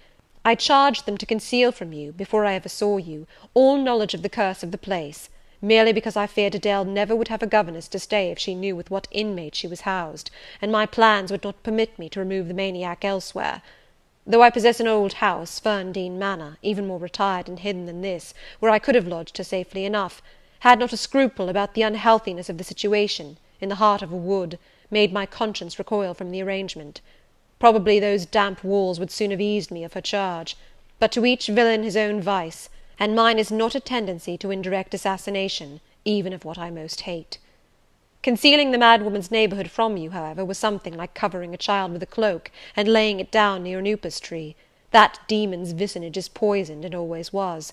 I charged them to conceal from you, before I ever saw you, all knowledge of the curse of the place, merely because I feared Adele never would have a governess to stay if she knew with what inmate she was housed, and my plans would not permit me to remove the maniac elsewhere. Though I possess an old house, Ferndean Manor, even more retired and hidden than this, where I could have lodged her safely enough, had not a scruple about the unhealthiness of the situation, in the heart of a wood, made my conscience recoil from the arrangement. Probably those damp walls would soon have eased me of her charge, but to each villain his own vice, and mine is not a tendency to indirect assassination, even of what I most hate. Concealing the madwoman's neighbourhood from you, however, was something like covering a child with a cloak, and laying it down near an upas tree. That demon's vicinage is poisoned, and always was.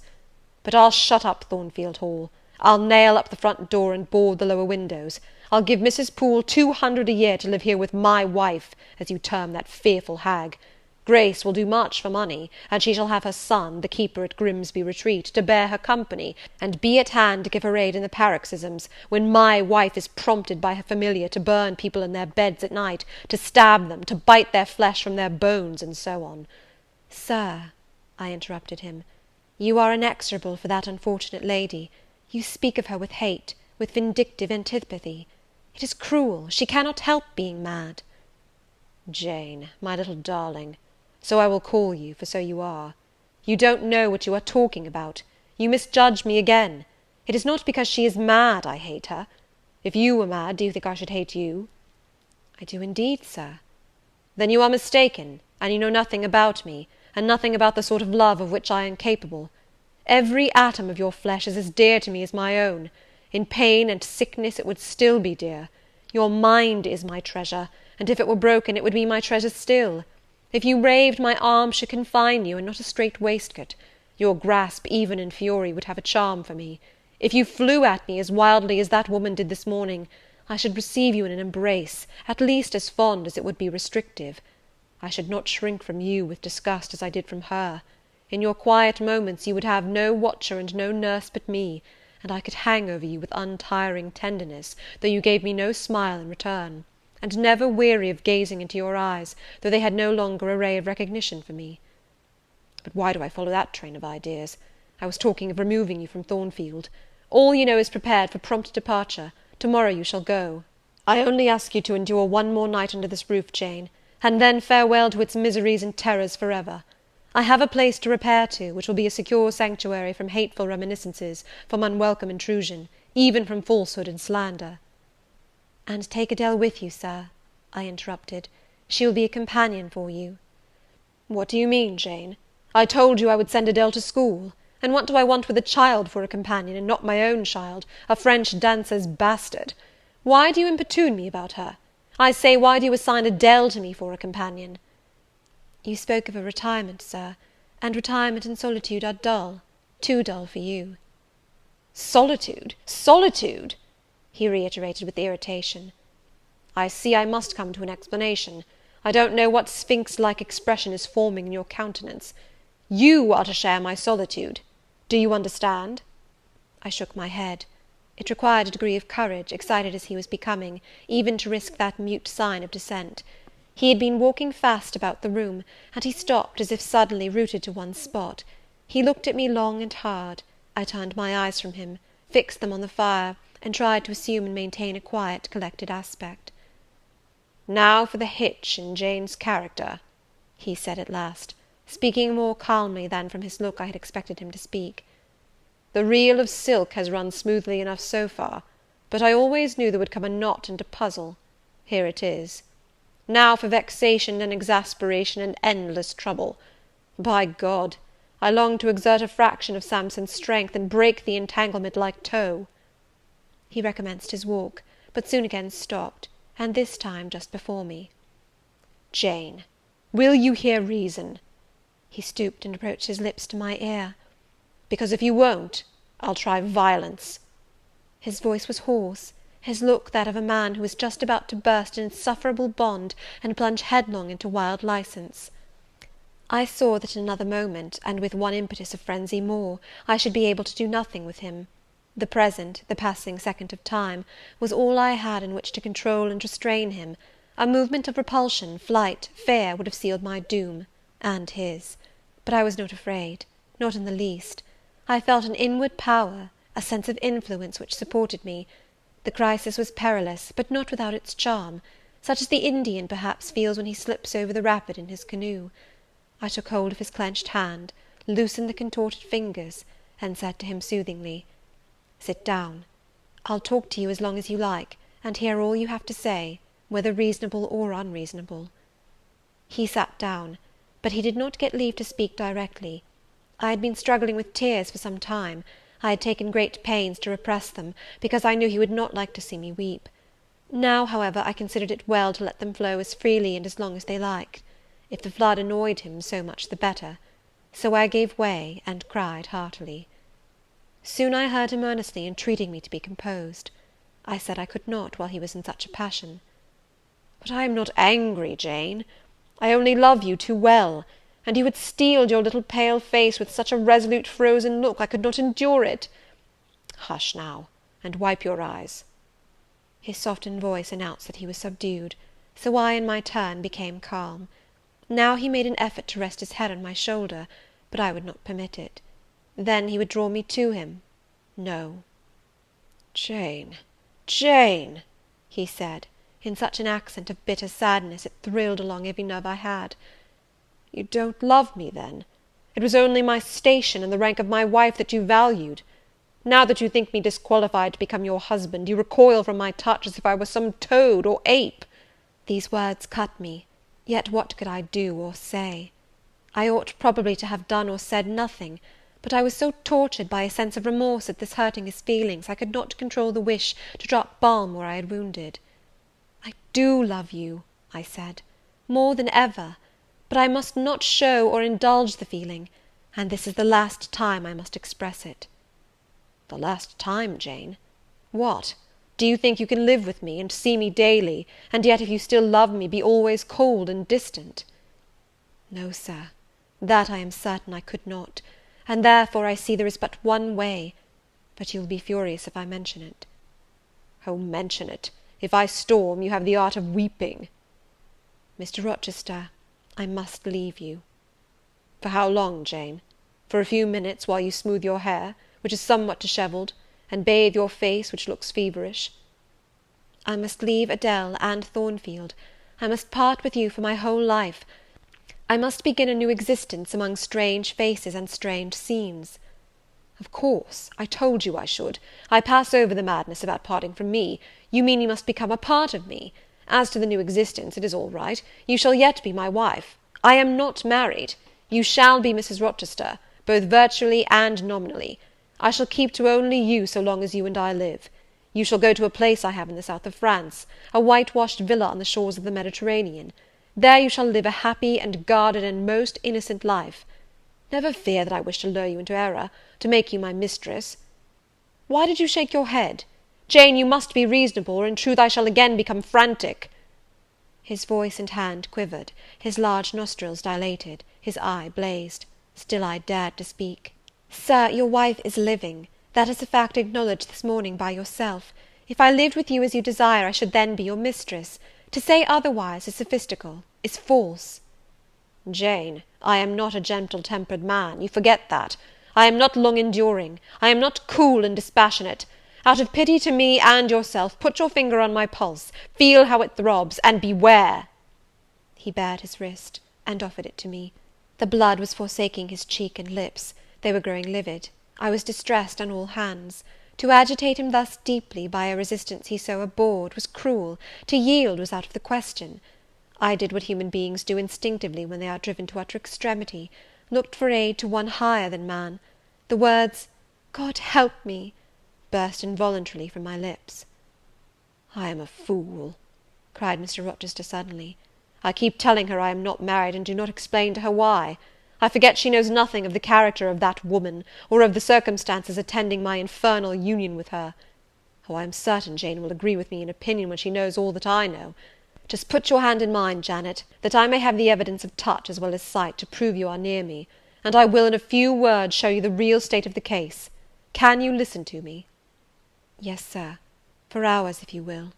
But I'll shut up Thornfield Hall. I'll nail up the front door and board the lower windows. I'll give Mrs. Poole 200 a year to live here with my wife, as you term that fearful hag. Grace will do much for money, and she shall have her son, the keeper at Grimsby Retreat, to bear her company, and be at hand to give her aid in the paroxysms, when my wife is prompted by her familiar to burn people in their beds at night, to stab them, to bite their flesh from their bones, and so on. Sir, I interrupted him, you are inexorable for that unfortunate lady. You speak of her with hate, with vindictive antipathy. It is cruel. She cannot help being mad. Jane, my little darling, so I will call you, for so you are. You don't know what you are talking about. You misjudge me again. It is not because she is mad I hate her. If you were mad, do you think I should hate you? I do indeed, sir. Then you are mistaken, and you know nothing about me, and nothing about the sort of love of which I am capable. Every atom of your flesh is as dear to me as my own. In pain and sickness it would still be dear. Your mind is my treasure, and if it were broken it would be my treasure still. If you raved, my arms should confine you, and not a strait waistcoat. Your grasp, even in fury, would have a charm for me. If you flew at me as wildly as that woman did this morning, I should receive you in an embrace, at least as fond as it would be restrictive. I should not shrink from you with disgust as I did from her. In your quiet moments you would have no watcher and no nurse but me, and I could hang over you with untiring tenderness, though you gave me no smile in return, and never weary of gazing into your eyes, though they had no longer a ray of recognition for me. But why do I follow that train of ideas? I was talking of removing you from Thornfield. All you know is prepared for prompt departure. To-morrow you shall go. I only ask you to endure one more night under this roof, Jane, and then farewell to its miseries and terrors for ever. I have a place to repair to, which will be a secure sanctuary from hateful reminiscences, from unwelcome intrusion, even from falsehood and slander. And take Adele with you, sir, I interrupted. She will be a companion for you. What do you mean, Jane? I told you I would send Adele to school, and what do I want with a child for a companion, and not my own child, a French dancer's bastard? Why do you importune me about her? I say, why do you assign Adele to me for a companion?" "You spoke of a retirement, Sir, and retirement and solitude are dull, too dull for you." "Solitude! Solitude!" he reiterated with irritation. "I see I must come to an explanation. I don't know what sphinx-like expression is forming in your countenance. You are to share my solitude. Do you understand?" I shook my head. It required a degree of courage, excited as he was becoming, even to risk that mute sign of dissent. He had been walking fast about the room, and he stopped as if suddenly rooted to one spot. He looked at me long and hard. I turned my eyes from him, fixed them on the fire, and tried to assume and maintain a quiet, collected aspect. "Now for the hitch in Jane's character," he said at last, speaking more calmly than from his look I had expected him to speak. "The reel of silk has run smoothly enough so far, but I always knew there would come a knot and a puzzle. Here it is. Now for vexation and exasperation and endless trouble. By God, I long to exert a fraction of Samson's strength, and break the entanglement like tow." He recommenced his walk, but soon again stopped, and this time just before me. "Jane, will you hear reason?" He stooped and approached his lips to my ear. "Because if you won't, I'll try violence." His voice was hoarse, his look that of a man who is just about to burst an insufferable bond, and plunge headlong into wild license. I saw that in another moment, and with one impetus of frenzy more, I should be able to do nothing with him. The present, the passing second of time, was all I had in which to control and restrain him. A movement of repulsion, flight, fear, would have sealed my doom, and his. But I was not afraid, not in the least. I felt an inward power, a sense of influence which supported me. The crisis was perilous, but not without its charm, such as the Indian perhaps feels when he slips over the rapid in his canoe. I took hold of his clenched hand, loosened the contorted fingers, and said to him soothingly, "Sit down. I'll talk to you as long as you like, and hear all you have to say, whether reasonable or unreasonable." He sat down, but he did not get leave to speak directly. I had been struggling with tears for some time. I had taken great pains to repress them, because I knew he would not like to see me weep. Now, however, I considered it well to let them flow as freely and as long as they liked. If the flood annoyed him, so much the better. So I gave way, and cried heartily. Soon I heard him earnestly entreating me to be composed. I said I could not while he was in such a passion. "But I am not angry, Jane. I only love you too well, and you had steeled your little pale face with such a resolute frozen look, I could not endure it. Hush now, and wipe your eyes." His softened voice announced that he was subdued, so I, in my turn, became calm. Now he made an effort to rest his head on my shoulder, but I would not permit it. Then he would draw me to him. No. "Jane, Jane," he said, in such an accent of bitter sadness it thrilled along every nerve I had. "You don't love me, then? It was only my station and the rank of my wife that you valued. Now that you think me disqualified to become your husband, you recoil from my touch as if I were some toad or ape." These words cut me, yet what could I do or say? I ought probably to have done or said nothing, but I was so tortured by a sense of remorse at this hurting his feelings, I could not control the wish to drop balm where I had wounded. "I do love you," I said, "more than ever, but I must not show or indulge the feeling, and this is the last time I must express it." "The last time, Jane? What, do you think you can live with me, and see me daily, and yet, if you still love me, be always cold and distant?" "No, Sir, that I am certain I could not, and therefore I see there is but one way, but you will be furious if I mention it." "Oh, mention it! If I storm, you have the art of weeping." "Mr. Rochester, I must leave you." "For how long, Jane? For a few minutes, while you smooth your hair, which is somewhat dishevelled, and bathe your face, which looks feverish?" "I must leave Adele and Thornfield. I must part with you for my whole life. I must begin a new existence among strange faces and strange scenes." "Of course, I told you I should. I pass over the madness about parting from me. You mean you must become a part of me. As to the new existence, it is all right. You shall yet be my wife. I am not married. You shall be Mrs. Rochester, both virtually and nominally. I shall keep to only you so long as you and I live. You shall go to a place I have in the south of France, a whitewashed villa on the shores of the Mediterranean. There you shall live a happy and guarded and most innocent life. Never fear that I wish to lure you into error, to make you my mistress. Why did you shake your head? Jane, you must be reasonable, or in truth I shall again become frantic." His voice and hand quivered, his large nostrils dilated, his eye blazed. Still I dared to speak. "Sir, your wife is living. That is a fact acknowledged this morning by yourself. If I lived with you as you desire, I should then be your mistress. To say otherwise is sophistical, is false." "Jane, I am not a gentle-tempered man, you forget that. I am not long-enduring, I am not cool and dispassionate. Out of pity to me and yourself, put your finger on my pulse, feel how it throbs, and beware." He bared his wrist, and offered it to me. The blood was forsaking his cheek and lips, they were growing livid. I was distressed on all hands. To agitate him thus deeply, by a resistance he so abhorred, was cruel; to yield was out of the question. I did what human beings do instinctively when they are driven to utter extremity, looked for aid to one higher than man. The words, "God help me," burst involuntarily from my lips. "I am a fool," cried Mr. Rochester suddenly. "I keep telling her I am not married, and do not explain to her why. I forget she knows nothing of the character of that woman, or of the circumstances attending my infernal union with her. Oh, I am certain Jane will agree with me in opinion when she knows all that I know. Just put your hand in mine, Janet, that I may have the evidence of touch as well as sight to prove you are near me, and I will in a few words show you the real state of the case. Can you listen to me?" "Yes, sir, for hours, if you will."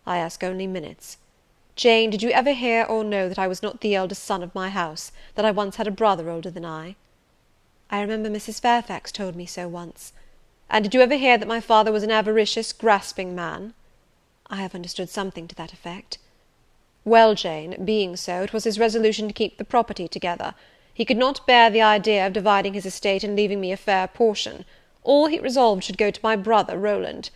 "I ask only minutes. Jane, did you ever hear or know that I was not the eldest son of my house, that I once had a brother older than I?" "I remember Mrs. Fairfax told me so once." "And did you ever hear that my father was an avaricious, grasping man?" "I have understood something to that effect." "Well, Jane, being so, it was his resolution to keep the property together. He could not bear the idea of dividing his estate and leaving me a fair portion. All he resolved should go to my brother Rowland.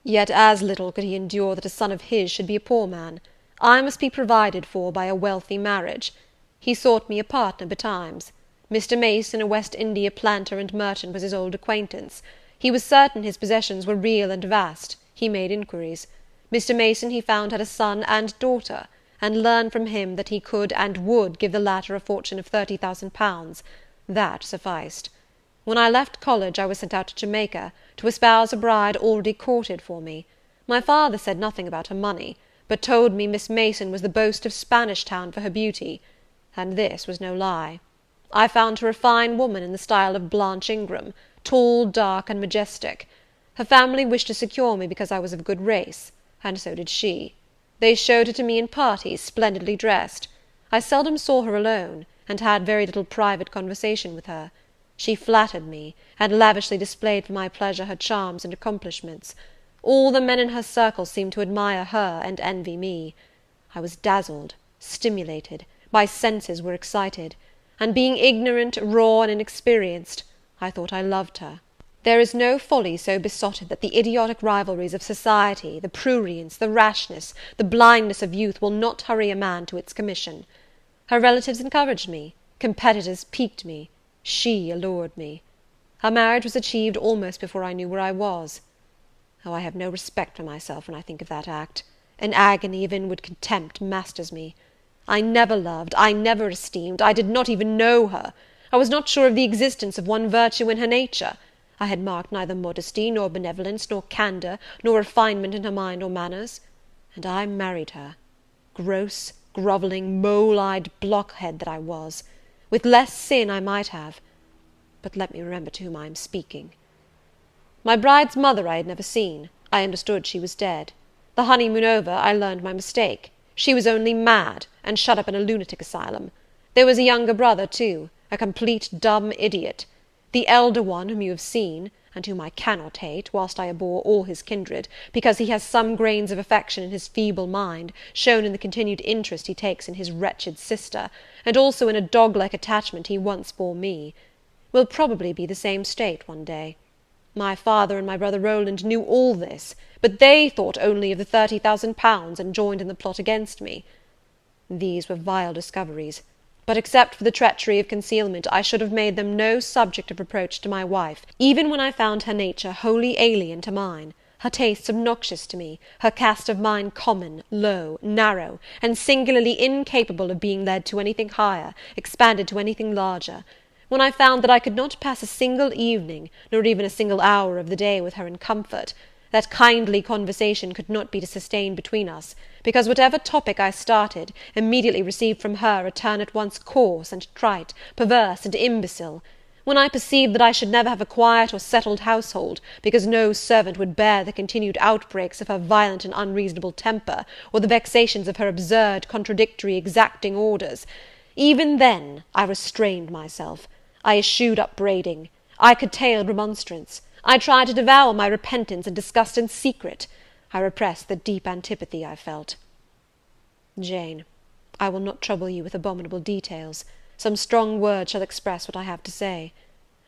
Yet as little could he endure that a son of his should be a poor man. I must be provided for by a wealthy marriage. He sought me a partner betimes. Mr. Mason, a West India planter and merchant, was his old acquaintance. He was certain his possessions were real and vast. He made inquiries. Mr. Mason, he found, had a son and daughter, and learned from him that he could and would give the latter a fortune of £30,000. That sufficed. When I left college, I was sent out to Jamaica, to espouse a bride already courted for me. My father said nothing about her money, but told me Miss Mason was the boast of Spanish Town for her beauty, and this was no lie. I found her a fine woman in the style of Blanche Ingram, tall, dark, and majestic. Her family wished to secure me because I was of good race, and so did she. They showed her to me in parties, splendidly dressed. I seldom saw her alone, and had very little private conversation with her. She flattered me, and lavishly displayed for my pleasure her charms and accomplishments. All the men in her circle seemed to admire her and envy me. I was dazzled, stimulated, my senses were excited, and being ignorant, raw, and inexperienced, I thought I loved her. There is no folly so besotted that the idiotic rivalries of society, the prurience, the rashness, the blindness of youth will not hurry a man to its commission. Her relatives encouraged me, competitors piqued me, she allured me. Our marriage was achieved almost before I knew where I was. Oh, I have no respect for myself when I think of that act. An agony of inward contempt masters me. I never loved, I never esteemed, I did not even know her. I was not sure of the existence of one virtue in her nature. I had marked neither modesty, nor benevolence, nor candour, nor refinement in her mind or manners. And I married her. Gross, grovelling, mole-eyed blockhead that I was. With less sin I might have. But let me remember to whom I am speaking. My bride's mother I had never seen. I understood she was dead. The honeymoon over, I learned my mistake. She was only mad, and shut up in a lunatic asylum. There was a younger brother, too, a complete dumb idiot. The elder one, whom you have seen, and whom I cannot hate, whilst I abhor all his kindred, because he has some grains of affection in his feeble mind, shown in the continued interest he takes in his wretched sister, and also in a dog-like attachment he once bore me, will probably be the same state one day. My father and my brother Rowland knew all this, but they thought only of the £30,000, and joined in the plot against me. These were vile discoveries, but except for the treachery of concealment, I should have made them no subject of reproach to my wife, even when I found her nature wholly alien to mine, her tastes obnoxious to me, her cast of mind common, low, narrow, and singularly incapable of being led to anything higher, expanded to anything larger. When I found that I could not pass a single evening, nor even a single hour of the day with her in comfort, that kindly conversation could not be sustained between us, because whatever topic I started, immediately received from her a turn at once coarse and trite, perverse and imbecile; when I perceived that I should never have a quiet or settled household, because no servant would bear the continued outbreaks of her violent and unreasonable temper, or the vexations of her absurd, contradictory, exacting orders, even then I restrained myself. I eschewed upbraiding, I curtailed remonstrance, I tried to devour my repentance and disgust in secret, I repressed the deep antipathy I felt. Jane, I will not trouble you with abominable details. Some strong words shall express what I have to say.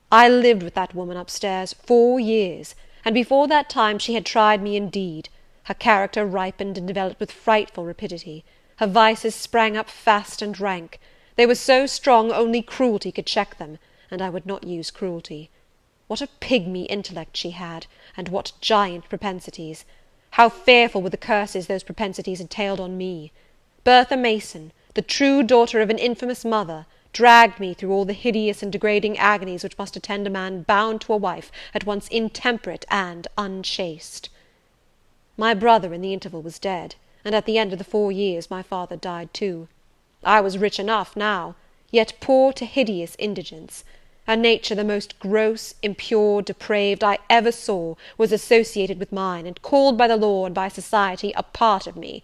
I lived with that woman upstairs 4 years, and before that time she had tried me indeed. Her character ripened and developed with frightful rapidity. Her vices sprang up fast and rank. They were so strong only cruelty could check them, and I would not use cruelty. What a pigmy intellect she had, and what giant propensities! How fearful were the curses those propensities entailed on me! Bertha Mason, the true daughter of an infamous mother, dragged me through all the hideous and degrading agonies which must attend a man bound to a wife at once intemperate and unchaste. My brother in the interval was dead, and at the end of the 4 years my father died too. I was rich enough now, yet poor to hideous indigence. A nature the most gross, impure, depraved I ever saw was associated with mine, and called by the law and by society a part of me,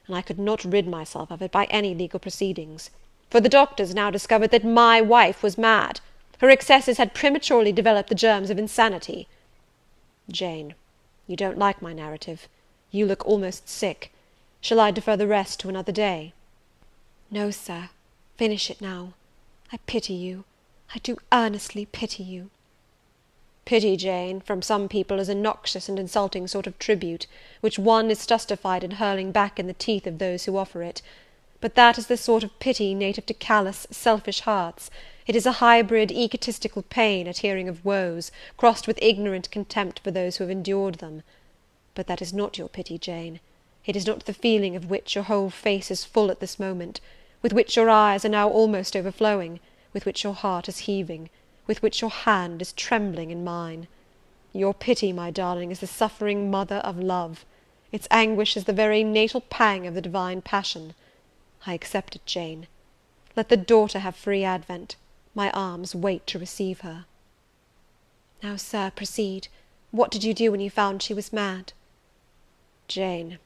and I could not rid myself of it by any legal proceedings. For the doctors now discovered that my wife was mad. Her excesses had prematurely developed the germs of insanity. Jane, you don't like my narrative. You look almost sick. Shall I defer the rest to another day? No, sir. Finish it now. I pity you. I do earnestly pity you. Pity, Jane, from some people is a noxious and insulting sort of tribute, which one is justified in hurling back in the teeth of those who offer it. But that is the sort of pity native to callous, selfish hearts. It is a hybrid, egotistical pain at hearing of woes, crossed with ignorant contempt for those who have endured them. But that is not your pity, Jane. It is not the feeling of which your whole face is full at this moment, with which your eyes are now almost overflowing, with which your heart is heaving, with which your hand is trembling in mine. Your pity, my darling, is the suffering mother of love. Its anguish is the very natal pang of the divine passion. I accept it, Jane. Let the daughter have free advent. My arms wait to receive her. Now, sir, proceed. What did you do when you found she was mad? Jane,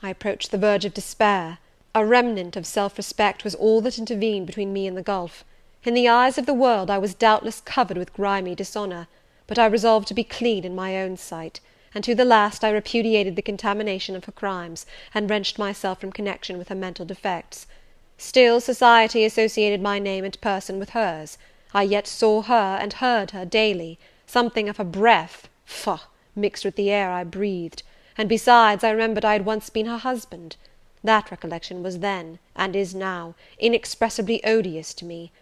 I approached the verge of despair. A remnant of self-respect was all that intervened between me and the gulf. In the eyes of the world I was doubtless covered with grimy dishonour, but I resolved to be clean in my own sight, and to the last I repudiated the contamination of her crimes, and wrenched myself from connection with her mental defects. Still society associated my name and person with hers. I yet saw her and heard her daily. Something of her breath, faugh, mixed with the air I breathed, and besides I remembered I had once been her husband. That recollection was then, and is now, inexpressibly odious to me.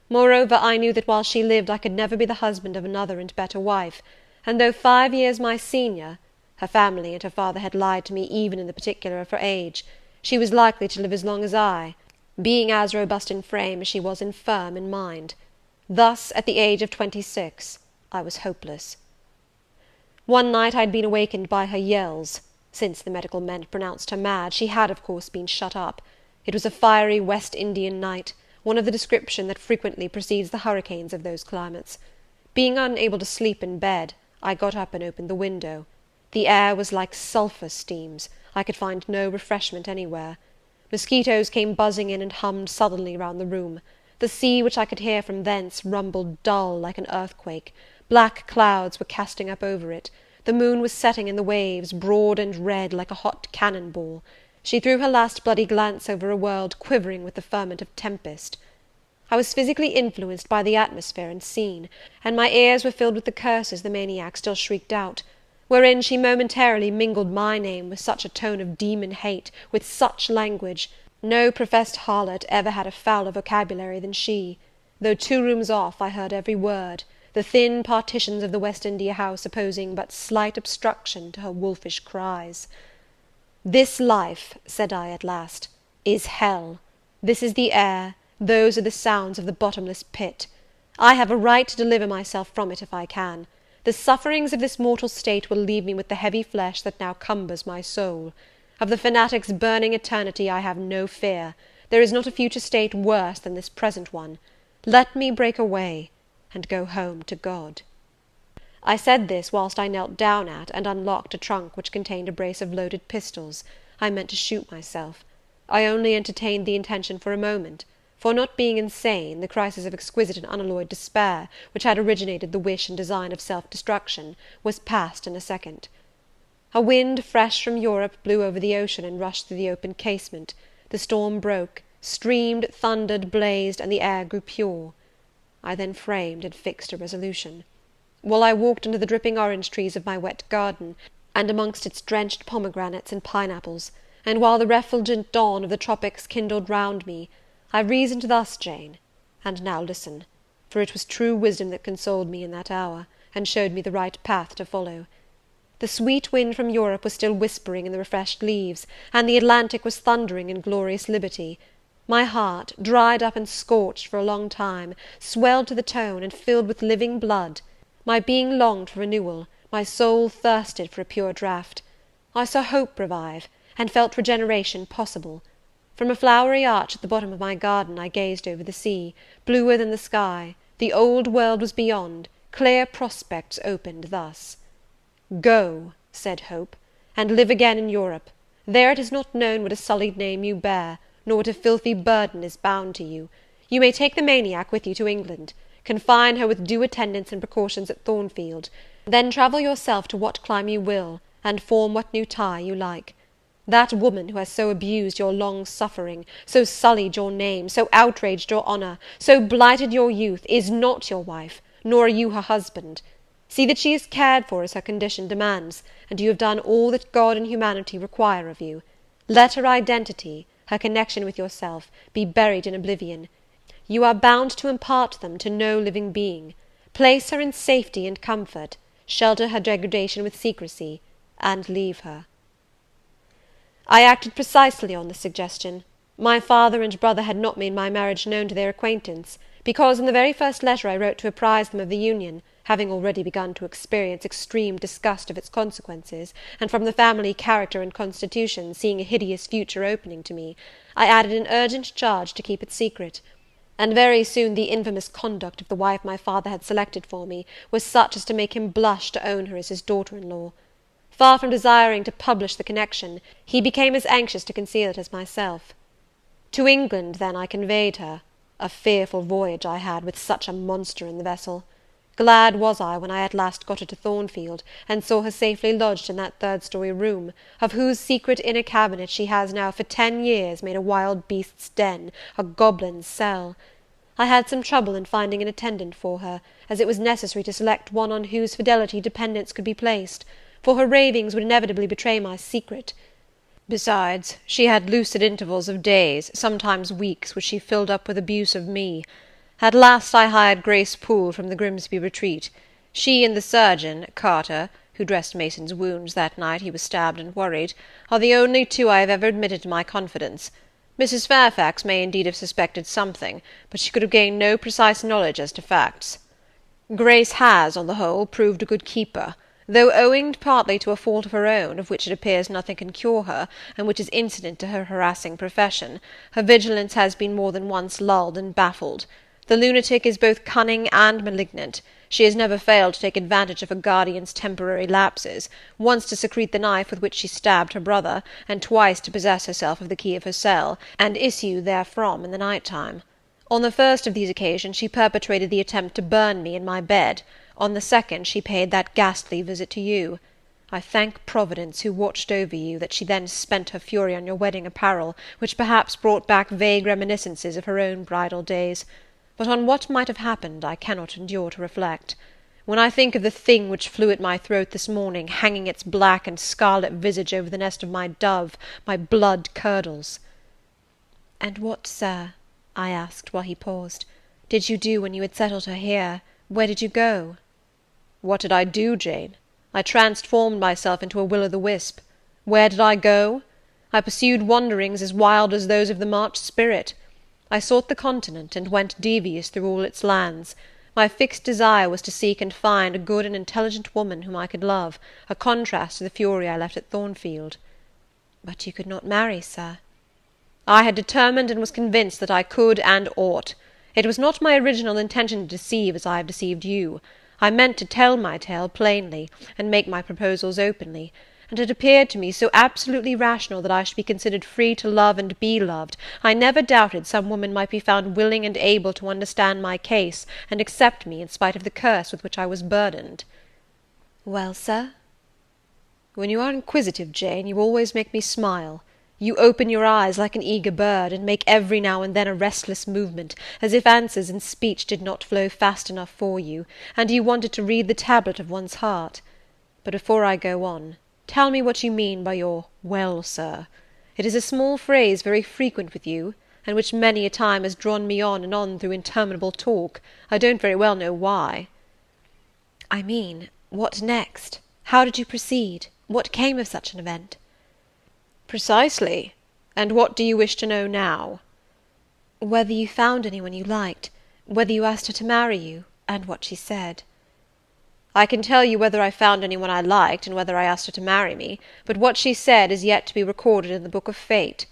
Moreover, I knew that while she lived I could never be the husband of another and better wife, and though 5 years my senior, her family and her father had lied to me even in the particular of her age, she was likely to live as long as I, being as robust in frame as she was infirm in mind. Thus, at the age of 26, I was hopeless. One night I had been awakened by her yells. Since the medical men had pronounced her mad, she had, of course, been shut up. It was a fiery West Indian night, one of the description that frequently precedes the hurricanes of those climates. Being unable to sleep in bed, I got up and opened the window. The air was like sulphur steams. I could find no refreshment anywhere. Mosquitoes came buzzing in and hummed sullenly round the room. The sea, which I could hear from thence, rumbled dull like an earthquake. Black clouds were casting up over it. The moon was setting in the waves, broad and red, like a hot cannon ball. She threw her last bloody glance over a world quivering with the ferment of tempest. I was physically influenced by the atmosphere and scene, and my ears were filled with the curses the maniac still shrieked out, wherein she momentarily mingled my name with such a tone of demon hate, with such language. No professed harlot ever had a fouler vocabulary than she. Though 2 rooms off, I heard every word. the thin partitions of the West India house opposing but slight obstruction to her wolfish cries. "This life," said I at last, "is hell. This is the air, those are the sounds of the bottomless pit. I have a right to deliver myself from it if I can. The sufferings of this mortal state will leave me with the heavy flesh that now cumbers my soul. Of the fanatic's burning eternity I have no fear. There is not a future state worse than this present one. Let me break away, and go home to God." I said this whilst I knelt down at and unlocked a trunk which contained a brace of loaded pistols. I meant to shoot myself. I only entertained the intention for a moment, for, not being insane, the crisis of exquisite and unalloyed despair, which had originated the wish and design of self-destruction, was past in a second. A wind fresh from Europe blew over the ocean and rushed through the open casement. The storm broke, streamed, thundered, blazed, and the air grew pure. I then framed and fixed a resolution. While I walked under the dripping orange trees of my wet garden, and amongst its drenched pomegranates and pineapples, and while the refulgent dawn of the tropics kindled round me, I reasoned thus, Jane, and now listen, for it was true wisdom that consoled me in that hour, and showed me the right path to follow. The sweet wind from Europe was still whispering in the refreshed leaves, and the Atlantic was thundering in glorious liberty. My heart, dried up and scorched for a long time, swelled to the tone, and filled with living blood. My being longed for renewal, my soul thirsted for a pure draught. I saw hope revive, and felt regeneration possible. From a flowery arch at the bottom of my garden I gazed over the sea, bluer than the sky. The old world was beyond, clear prospects opened thus. "Go," said Hope, "and live again in Europe. There it is not known what a sullied name you bear, nor what a filthy burden is bound to you. You may take the maniac with you to England. Confine her with due attendance and precautions at Thornfield. Then travel yourself to what clime you will, and form what new tie you like. That woman who has so abused your long suffering, so sullied your name, so outraged your honour, so blighted your youth, is not your wife, nor are you her husband. See that she is cared for as her condition demands, and you have done all that God and humanity require of you. Let her identity, her connection with yourself, be buried in oblivion. You are bound to impart them to no living being. Place her in safety and comfort, shelter her degradation with secrecy, and leave her." I acted precisely on this suggestion. My father and brother had not made my marriage known to their acquaintance, because in the very first letter I wrote to apprise them of the union, having already begun to experience extreme disgust of its consequences, and from the family character and constitution seeing a hideous future opening to me, I added an urgent charge to keep it secret. And very soon the infamous conduct of the wife my father had selected for me was such as to make him blush to own her as his daughter-in-law. Far from desiring to publish the connection, he became as anxious to conceal it as myself. To England, then, I conveyed her. A fearful voyage I had, with such a monster in the vessel. Glad was I when I at last got her to Thornfield, and saw her safely lodged in that third-story room, of whose secret inner cabinet she has now for 10 years made a wild beast's den, a goblin's cell. I had some trouble in finding an attendant for her, as it was necessary to select one on whose fidelity dependence could be placed, for her ravings would inevitably betray my secret. Besides, she had lucid intervals of days, sometimes weeks, which she filled up with abuse of me. At last I hired Grace Poole from the Grimsby retreat. She and the surgeon, Carter, who dressed Mason's wounds that night he was stabbed and worried, are the only two I have ever admitted to my confidence. Mrs. Fairfax may indeed have suspected something, but she could have gained no precise knowledge as to facts. Grace has, on the whole, proved a good keeper, though owing partly to a fault of her own, of which it appears nothing can cure her, and which is incident to her harassing profession, her vigilance has been more than once lulled and baffled. The lunatic is both cunning and malignant. She has never failed to take advantage of her guardian's temporary lapses, once to secrete the knife with which she stabbed her brother, and twice to possess herself of the key of her cell, and issue therefrom in the night-time. On the first of these occasions she perpetrated the attempt to burn me in my bed. On the second she paid that ghastly visit to you. I thank Providence, who watched over you, that she then spent her fury on your wedding apparel, which perhaps brought back vague reminiscences of her own bridal days. But on what might have happened I cannot endure to reflect. When I think of the thing which flew at my throat this morning, hanging its black and scarlet visage over the nest of my dove, my blood curdles." "And what, sir," I asked, while he paused, "did you do when you had settled her here, Where did you go?" "What did I do, Jane? I transformed myself into a will-o'-the-wisp. Where did I go? I pursued wanderings as wild as those of the March spirit. I sought the continent, and went devious through all its lands. My fixed desire was to seek and find a good and intelligent woman whom I could love, a contrast to the fury I left at Thornfield." "But you could not marry, sir." "I had determined and was convinced that I could and ought. It was not my original intention to deceive as I have deceived you. I meant to tell my tale plainly, and make my proposals openly, and it appeared to me so absolutely rational that I should be considered free to love and be loved, I never doubted some woman might be found willing and able to understand my case, and accept me in spite of the curse with which I was burdened." "Well, sir?" "When you are inquisitive, Jane, you always make me smile. You open your eyes like an eager bird, and make every now and then a restless movement, as if answers in speech did not flow fast enough for you, and you wanted to read the tablet of one's heart. But before I go on, tell me what you mean by your 'well, sir.' It is a small phrase very frequent with you, and which many a time has drawn me on and on through interminable talk. I don't very well know why." "I mean, what next? How did you proceed? What came of such an event?" "Precisely. And what do you wish to know now?" "Whether you found any one you liked, whether you asked her to marry you, and what she said." "I can tell you whether I found any one I liked, and whether I asked her to marry me, but what she said is yet to be recorded in the book of fate.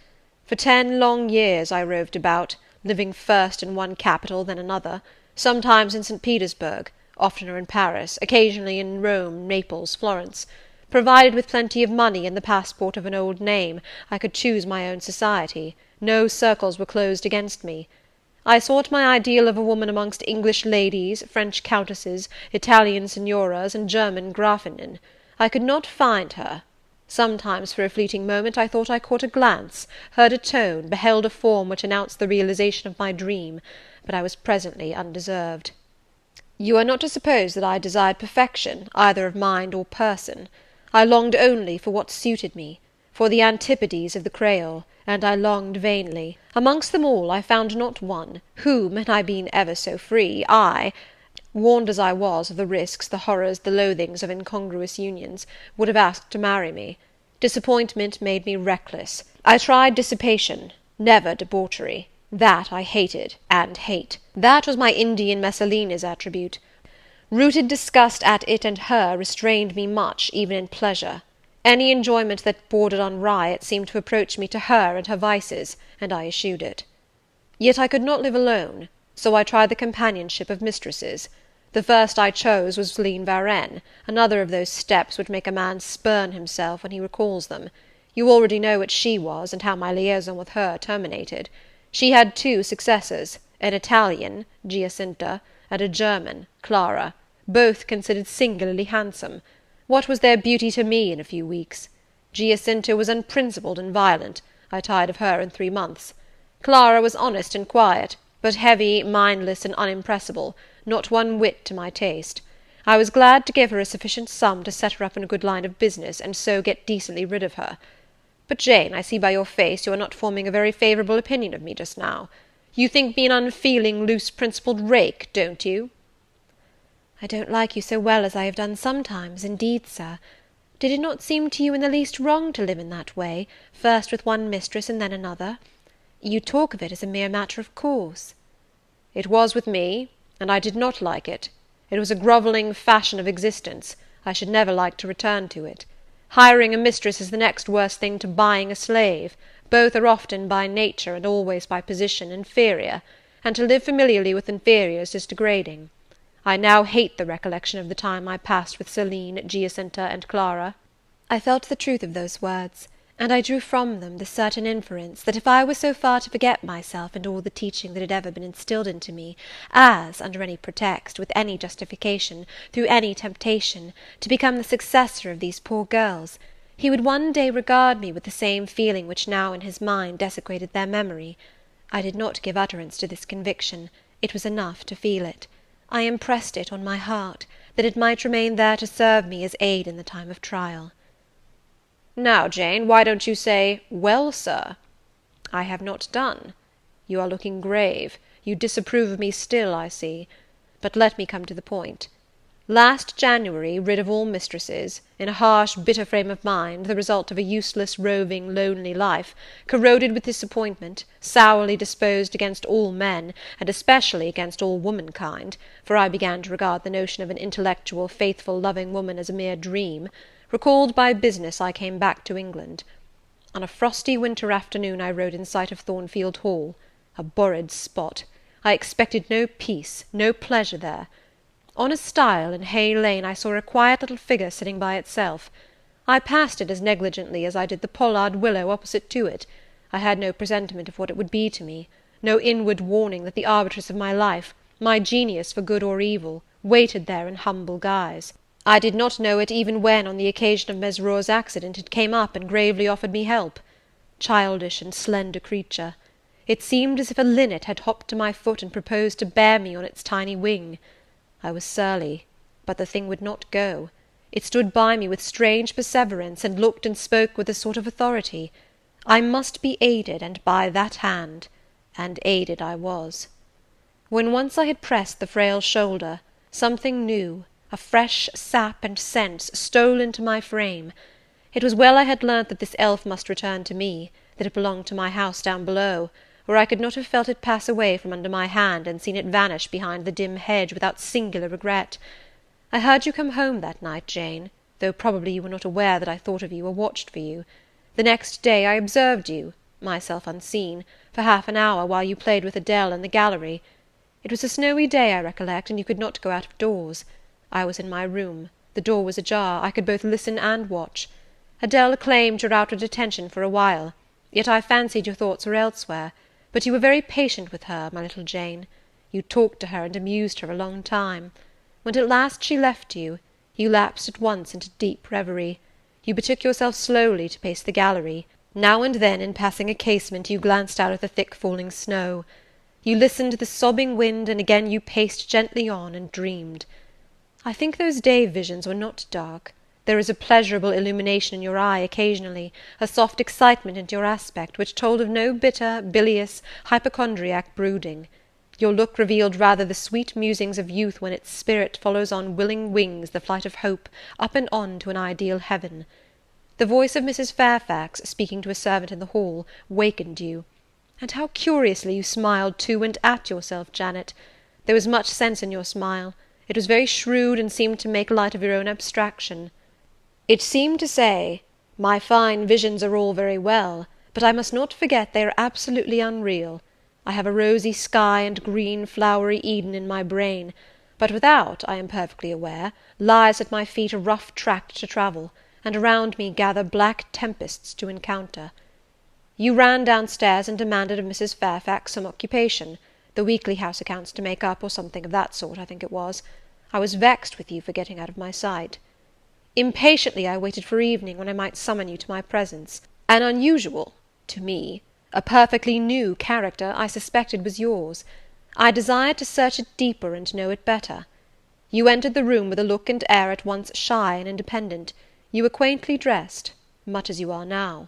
For 10 long years I roved about, living first in one capital, then another, sometimes in St. Petersburg, oftener in Paris, occasionally in Rome, Naples, Florence. Provided with plenty of money and the passport of an old name, I could choose my own society. No circles were closed against me. I sought my ideal of a woman amongst English ladies, French countesses, Italian signoras, and German Grafinnen. I could not find her. Sometimes for a fleeting moment I thought I caught a glance, heard a tone, beheld a form which announced the realization of my dream, but I was presently undeserved. You are not to suppose that I desired perfection, either of mind or person. I longed only for what suited me, for the antipodes of the Creole, and I longed vainly. Amongst them all I found not one, whom, had I been ever so free, I, warned as I was of the risks, the horrors, the loathings of incongruous unions, would have asked to marry me. Disappointment made me reckless. I tried dissipation, never debauchery. That I hated, and hate. That was my Indian Messalina's attribute. Rooted disgust at it and her restrained me much, even in pleasure. Any enjoyment that bordered on riot seemed to approach me to her and her vices, and I eschewed it. Yet I could not live alone, so I tried the companionship of mistresses. The first I chose was Celine Varenne, another of those steps which make a man spurn himself when he recalls them. You already know what she was, and how my liaison with her terminated. She had 2 successors, an Italian, Giacinta, and a German, Clara, both considered singularly handsome. What was their beauty to me in a few weeks? Giacinta was unprincipled and violent. I tired of her in 3 months. Clara was honest and quiet, but heavy, mindless, and unimpressible, not one whit to my taste. I was glad to give her a sufficient sum to set her up in a good line of business, and so get decently rid of her. But, Jane, I see by your face you are not forming a very favourable opinion of me just now. You think me an unfeeling, loose-principled rake, don't you?" "I don't like you so well as I have done sometimes, indeed, sir. Did it not seem to you in the least wrong to live in that way, first with one mistress and then another? You talk of it as a mere matter of course." "It was with me, and I did not like it. It was a grovelling fashion of existence. I should never like to return to it. Hiring a mistress is the next worst thing to buying a slave. Both are often by nature, and always by position, inferior, and to live familiarly with inferiors is degrading. I now hate the recollection of the time I passed with Celine, Giacinta, and Clara." I felt the truth of those words, and I drew from them the certain inference that if I were so far to forget myself and all the teaching that had ever been instilled into me, as, under any pretext, with any justification, through any temptation, to become the successor of these poor girls, he would one day regard me with the same feeling which now in his mind desecrated their memory. I did not give utterance to this conviction. It was enough to feel it. I impressed it on my heart, that it might remain there to serve me as aid in the time of trial. "Now, Jane, why don't you say, 'Well, sir'?" "I have not done. You are looking grave. You disapprove of me still, I see. But let me come to the point. Last January, rid of all mistresses, in a harsh, bitter frame of mind, the result of a useless, roving, lonely life, corroded with disappointment, sourly disposed against all men, and especially against all womankind, for I began to regard the notion of an intellectual, faithful, loving woman as a mere dream, recalled by business, I came back to England. On a frosty winter afternoon I rode in sight of Thornfield Hall, a borrid spot. I expected no peace, no pleasure there. On a stile in Hay Lane I saw a quiet little figure sitting by itself. I passed it as negligently as I did the pollard willow opposite to it. I had no presentiment of what it would be to me, no inward warning that the arbitress of my life, my genius for good or evil, waited there in humble guise. I did not know it even when, on the occasion of Mesrour's accident, it came up and gravely offered me help. Childish and slender creature! It seemed as if a linnet had hopped to my foot and proposed to bear me on its tiny wing. I was surly, but the thing would not go. It stood by me with strange perseverance, and looked and spoke with a sort of authority. I must be aided, and by that hand, and aided I was. When once I had pressed the frail shoulder, something new, a fresh sap and sense, stole into my frame. It was well I had learnt that this elf must return to me, that it belonged to my house down below, or I could not have felt it pass away from under my hand, and seen it vanish behind the dim hedge without singular regret. I heard you come home that night, Jane, though probably you were not aware that I thought of you or watched for you. The next day I observed you, myself unseen, for half an hour while you played with Adele in the gallery. It was a snowy day, I recollect, and you could not go out of doors. I was in my room. The door was ajar. I could both listen and watch. Adele claimed your outward attention for a while, yet I fancied your thoughts were elsewhere. But you were very patient with her, my little Jane. You talked to her and amused her a long time. When at last she left you, you lapsed at once into deep reverie. You betook yourself slowly to pace the gallery. Now and then, in passing a casement, you glanced out at the thick falling snow. You listened to the sobbing wind, and again you paced gently on and dreamed. I think those day visions were not dark. There was a pleasurable illumination in your eye occasionally, a soft excitement in your aspect, which told of no bitter, bilious, hypochondriac brooding. Your look revealed rather the sweet musings of youth when its spirit follows on willing wings the flight of hope, up and on to an ideal heaven. The voice of Mrs. Fairfax, speaking to a servant in the hall, wakened you. And how curiously you smiled to and at yourself, Janet! There was much sense in your smile. It was very shrewd, and seemed to make light of your own abstraction. It seemed to say, my fine visions are all very well, but I must not forget they are absolutely unreal. I have a rosy sky and green flowery Eden in my brain, but without, I am perfectly aware, lies at my feet a rough tract to travel, and around me gather black tempests to encounter. You ran downstairs and demanded of Mrs. Fairfax some occupation, the weekly house accounts to make up, or something of that sort, I think it was. I was vexed with you for getting out of my sight. Impatiently I waited for evening, when I might summon you to my presence. An unusual, to me, a perfectly new character, I suspected was yours. I desired to search it deeper and know it better. You entered the room with a look and air at once shy and independent. You were quaintly dressed, much as you are now.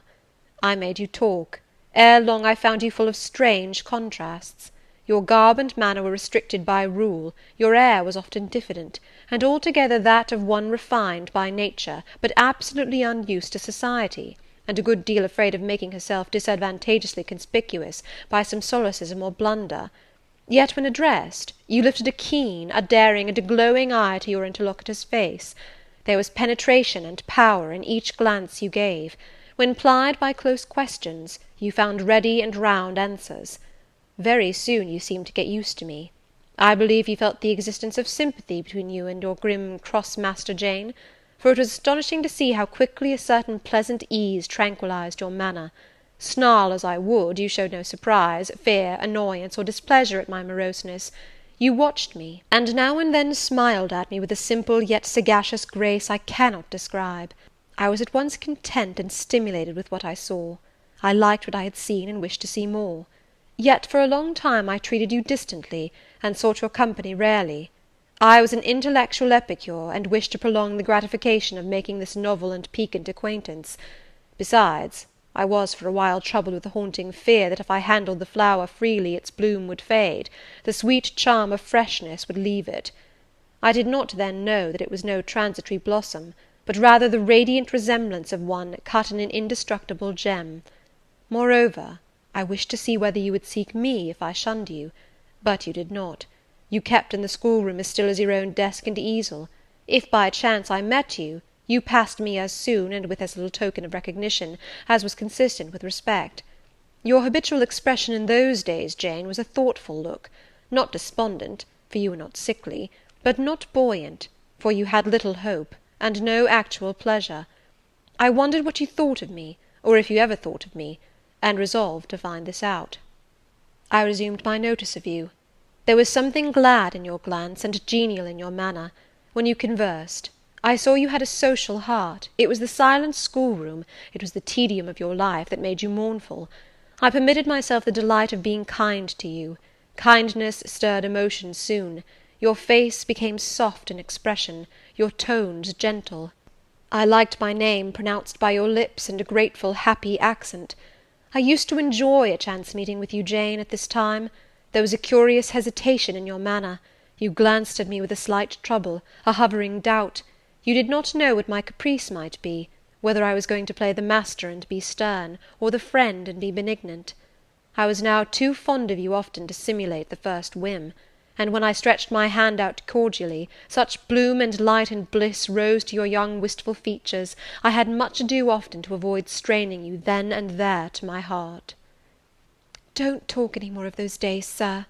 I made you talk. Ere long I found you full of strange contrasts. Your garb and manner were restricted by rule, your air was often diffident, and altogether that of one refined by nature, but absolutely unused to society, and a good deal afraid of making herself disadvantageously conspicuous by some solecism or blunder. Yet when addressed, you lifted a keen, a daring, and a glowing eye to your interlocutor's face. There was penetration and power in each glance you gave. When plied by close questions, you found ready and round answers. Very soon you seemed to get used to me. I believe you felt the existence of sympathy between you and your grim cross-master Jane, for it was astonishing to see how quickly a certain pleasant ease tranquillized your manner. Snarl as I would, you showed no surprise, fear, annoyance, or displeasure at my moroseness. You watched me, and now and then smiled at me with a simple yet sagacious grace I cannot describe. I was at once content and stimulated with what I saw. I liked what I had seen, and wished to see more. Yet for a long time I treated you distantly, and sought your company rarely. I was an intellectual epicure, and wished to prolong the gratification of making this novel and piquant acquaintance. Besides, I was for a while troubled with a haunting fear that if I handled the flower freely its bloom would fade, the sweet charm of freshness would leave it. I did not then know that it was no transitory blossom, but rather the radiant resemblance of one cut in an indestructible gem. Moreover, I wished to see whether you would seek me if I shunned you, but you did not. You kept in the schoolroom as still as your own desk and easel. If by chance I met you, you passed me as soon, and with as little token of recognition, as was consistent with respect. Your habitual expression in those days, Jane, was a thoughtful look, not despondent, for you were not sickly, but not buoyant, for you had little hope, and no actual pleasure. I wondered what you thought of me, or if you ever thought of me, and resolved to find this out. I resumed my notice of you. There was something glad in your glance, and genial in your manner, when you conversed. I saw you had a social heart. It was the silent schoolroom, it was the tedium of your life, that made you mournful. I permitted myself the delight of being kind to you. Kindness stirred emotion soon. Your face became soft in expression, your tones gentle. I liked my name pronounced by your lips in a grateful, happy accent. I used to enjoy a chance meeting with you, Jane, at this time. There was a curious hesitation in your manner. You glanced at me with a slight trouble, a hovering doubt. You did not know what my caprice might be, whether I was going to play the master and be stern, or the friend and be benignant. I was now too fond of you often to simulate the first whim, and when I stretched my hand out cordially, such bloom and light and bliss rose to your young wistful features, I had much ado often to avoid straining you then and there to my heart. "Don't talk any more of those days, sir,"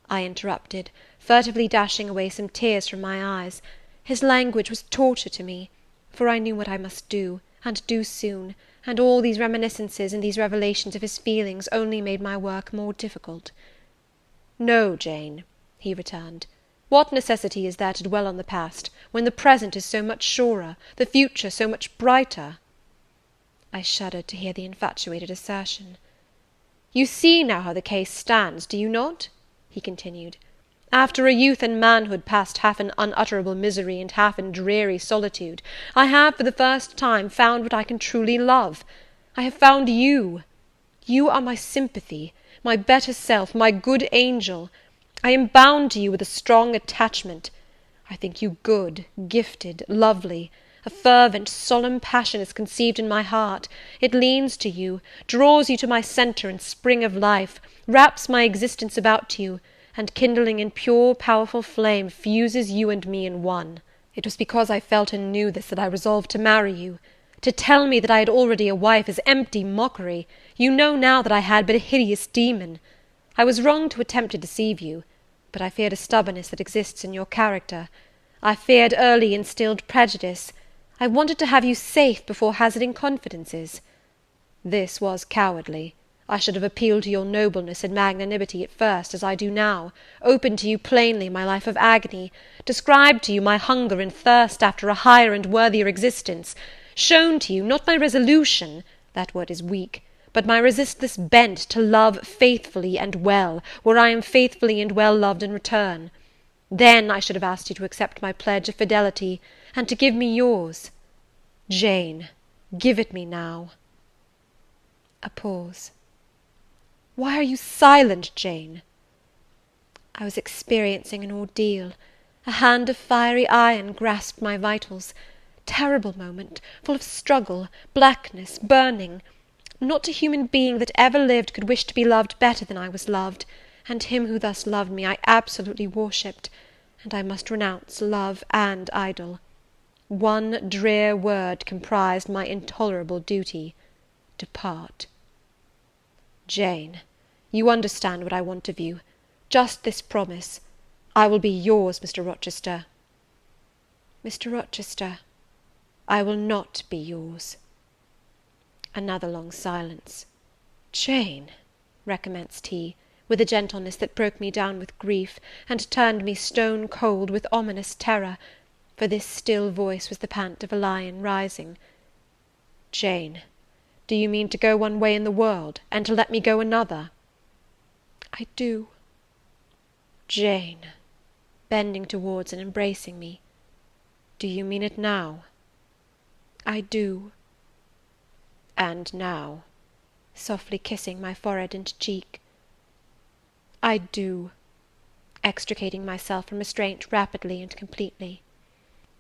I interrupted, furtively dashing away some tears from my eyes. His language was torture to me, for I knew what I must do, and do soon, and all these reminiscences and these revelations of his feelings only made my work more difficult. "No, Jane," he returned, "what necessity is there to dwell on the past, when the present is so much surer, the future so much brighter?" I shuddered to hear the infatuated assertion. "You see now how the case stands, do you not?" he continued. "After a youth and manhood passed half in unutterable misery and half in dreary solitude, I have for the first time found what I can truly love. I have found you. You are my sympathy, my better self, my good angel. I am bound to you with a strong attachment. I think you good, gifted, lovely. A fervent, solemn passion is conceived in my heart. It leans to you, draws you to my centre and spring of life, wraps my existence about you, and kindling in pure, powerful flame, fuses you and me in one. It was because I felt and knew this that I resolved to marry you. To tell me that I had already a wife is empty mockery. You know now that I had but a hideous demon. I was wrong to attempt to deceive you, but I feared a stubbornness that exists in your character. I feared early instilled prejudice. I wanted to have you safe before hazarding confidences. This was cowardly. I should have appealed to your nobleness and magnanimity at first, as I do now, opened to you plainly my life of agony, described to you my hunger and thirst after a higher and worthier existence, shown to you, not my resolution, that word is weak, but my resistless bent to love faithfully and well, where I am faithfully and well loved in return. Then I should have asked you to accept my pledge of fidelity, and to give me yours. Jane, give it me now." A pause. "Why are you silent, Jane?" I was experiencing an ordeal. A hand of fiery iron grasped my vitals. Terrible moment, full of struggle, blackness, burning. Not a human being that ever lived could wish to be loved better than I was loved, and him who thus loved me I absolutely worshipped, and I must renounce love and idol. One drear word comprised my intolerable duty: depart. Jane, you understand what I want of you. Just this promise. I will be yours, Mr. Rochester. Mr. Rochester, I will not be yours. Another long silence. Jane, recommenced he, with a gentleness that broke me down with grief, and turned me stone cold with ominous terror, for this still voice was the pant of a lion rising. Jane, do you mean to go one way in the world, and to let me go another? I do. Jane, bending towards and embracing me, do you mean it now? I do. And now, softly kissing my forehead and cheek. "I do," extricating myself from restraint rapidly and completely.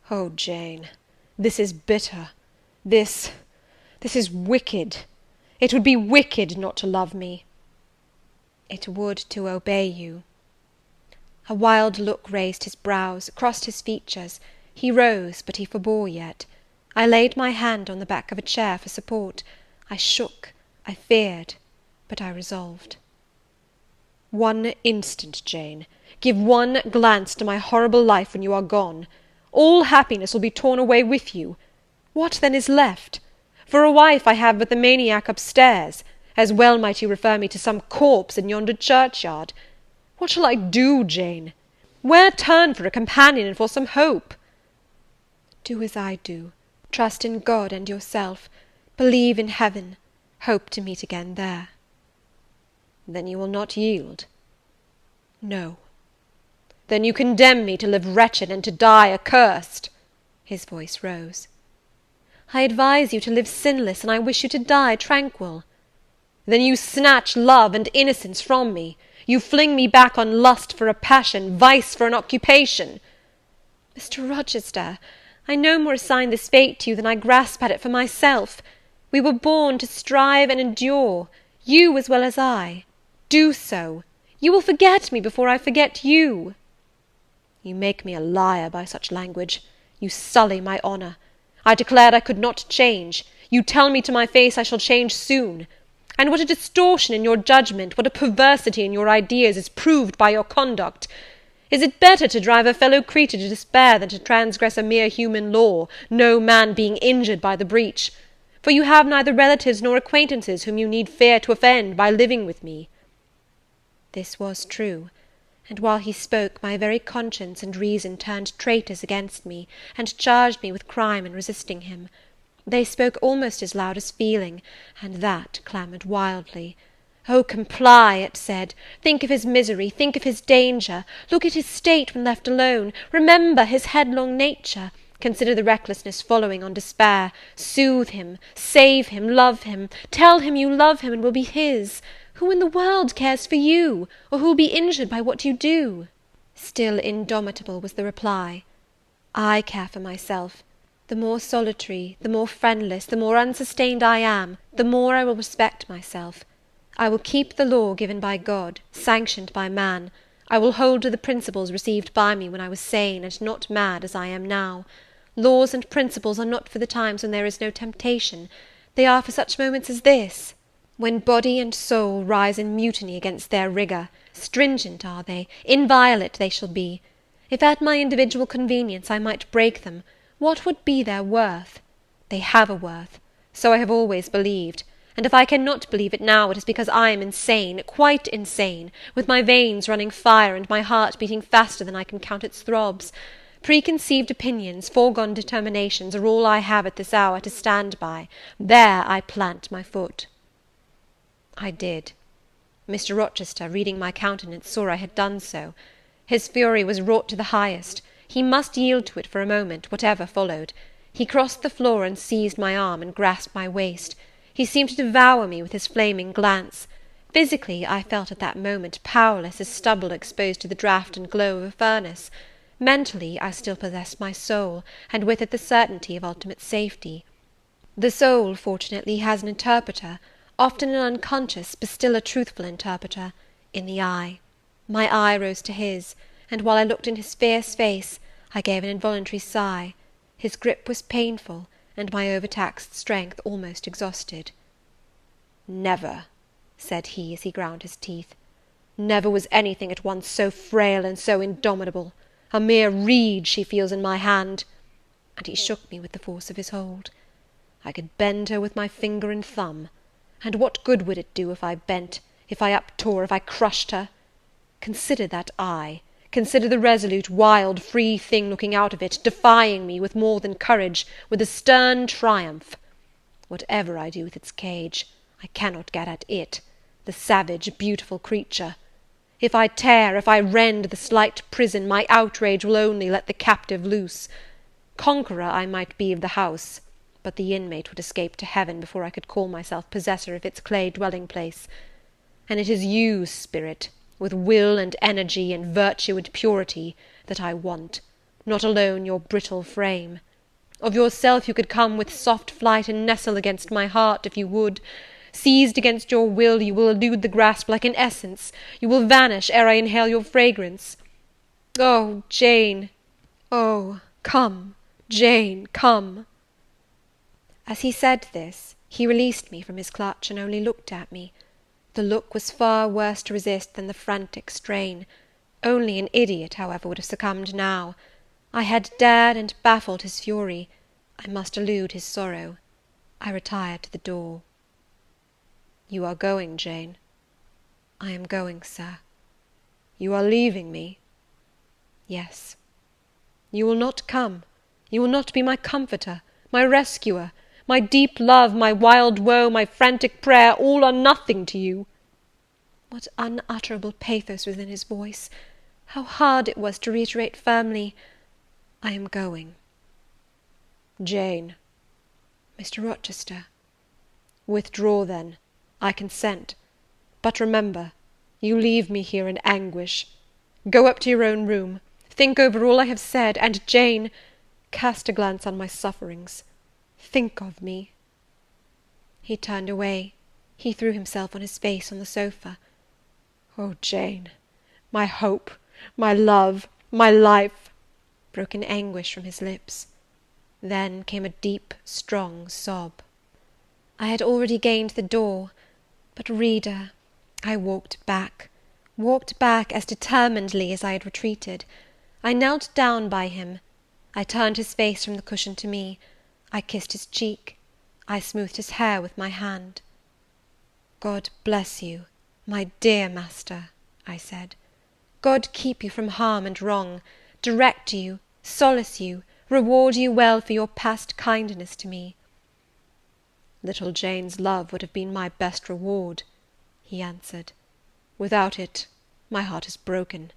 "Oh, Jane, this is bitter, this is wicked. It would be wicked not to love me." "It would to obey you." A wild look raised his brows, crossed his features. He rose, but he forbore yet. I laid my hand on the back of a chair for support. I shook, I feared, but I resolved. "One instant, Jane. Give one glance to my horrible life when you are gone. All happiness will be torn away with you. What then is left? For a wife I have but the maniac upstairs. As well might you refer me to some corpse in yonder churchyard. What shall I do, Jane? Where turn for a companion and for some hope?" "Do as I do. Trust in God and yourself. Believe in heaven. Hope to meet again there." "Then you will not yield?" "No." "Then you condemn me to live wretched and to die accursed?" His voice rose. "I advise you to live sinless, and I wish you to die tranquil." "Then you snatch love and innocence from me. You fling me back on lust for a passion, vice for an occupation." "Mr. Rochester, I no more assign this fate to you than I grasp at it for myself. We were born to strive and endure, you as well as I. Do so. You will forget me before I forget you." "You make me a liar by such language. You sully my honour. I declared I could not change. You tell me to my face I shall change soon. And what a distortion in your judgment, what a perversity in your ideas, is proved by your conduct! Is it better to drive a fellow creature to despair than to transgress a mere human law, no man being injured by the breach? For you have neither relatives nor acquaintances whom you need fear to offend by living with me." This was true, and while he spoke, my very conscience and reason turned traitors against me, and charged me with crime in resisting him. They spoke almost as loud as feeling, and that clamoured wildly. "Oh, comply," it said. "Think of his misery, think of his danger. Look at his state when left alone. Remember his headlong nature. Consider the recklessness following on despair. Soothe him, save him, love him. Tell him you love him and will be his. Who in the world cares for you, or who will be injured by what you do?" Still indomitable was the reply. "I care for myself. The more solitary, the more friendless, the more unsustained I am, the more I will respect myself. I will keep the law given by God, sanctioned by man. I will hold to the principles received by me when I was sane and not mad as I am now. Laws and principles are not for the times when there is no temptation. They are for such moments as this, when body and soul rise in mutiny against their rigour. Stringent are they, inviolate they shall be. If at my individual convenience I might break them, what would be their worth? They have a worth. So I have always believed, and if I cannot believe it now, it is because I am insane, quite insane, with my veins running fire, and my heart beating faster than I can count its throbs. Preconceived opinions, foregone determinations, are all I have at this hour to stand by. There I plant my foot." I did. Mr. Rochester, reading my countenance, saw I had done so. His fury was wrought to the highest. He must yield to it for a moment, whatever followed. He crossed the floor and seized my arm and grasped my waist. He seemed to devour me with his flaming glance. Physically, I felt at that moment powerless as stubble exposed to the draught and glow of a furnace. Mentally, I still possessed my soul, and with it the certainty of ultimate safety. The soul, fortunately, has an interpreter, often an unconscious, but still a truthful interpreter, in the eye. My eye rose to his, and while I looked in his fierce face, I gave an involuntary sigh. His grip was painful, and my overtaxed strength almost exhausted. "Never," said he, as he ground his teeth, "never was anything at once so frail and so indomitable. A mere reed she feels in my hand," and he shook me with the force of his hold. "I could bend her with my finger and thumb. And what good would it do if I bent, if I uptore, if I crushed her? Consider that eye. Consider the resolute, wild, free thing looking out of it, defying me with more than courage, with a stern triumph. Whatever I do with its cage, I cannot get at it, the savage, beautiful creature. If I tear, if I rend the slight prison, my outrage will only let the captive loose. Conqueror I might be of the house, but the inmate would escape to heaven before I could call myself possessor of its clay dwelling-place. And it is you, spirit, with will and energy and virtue and purity, that I want, not alone your brittle frame. Of yourself you could come with soft flight and nestle against my heart, if you would. Seized against your will, you will elude the grasp like an essence. You will vanish ere I inhale your fragrance. Oh, Jane! Oh, come, Jane, come!" As he said this, he released me from his clutch, and only looked at me. The look was far worse to resist than the frantic strain. Only an idiot, however, would have succumbed now. I had dared and baffled his fury. I must elude his sorrow. I retired to the door. "You are going, Jane?" "I am going, sir." "You are leaving me?" "Yes." "You will not come? You will not be my comforter, my rescuer? My deep love, my wild woe, my frantic prayer, all are nothing to you?" What unutterable pathos was in his voice! How hard it was to reiterate firmly, "I am going." "Jane." "Mr. Rochester." "Withdraw, then. I consent. But remember, you leave me here in anguish. Go up to your own room. Think over all I have said, and, Jane, cast a glance on my sufferings. Think of me." He turned away. He threw himself on his face on the sofa. "Oh, Jane, my hope, my love, my life!" broke in anguish from his lips. Then came a deep, strong sob. I had already gained the door, but, reader, I walked back as determinedly as I had retreated. I knelt down by him. I turned his face from the cushion to me. I kissed his cheek. I smoothed his hair with my hand. "God bless you, my dear master," I said. "God keep you from harm and wrong, direct you, solace you, reward you well for your past kindness to me." "Little Jane's love would have been my best reward," he answered. "Without it, my heart is broken.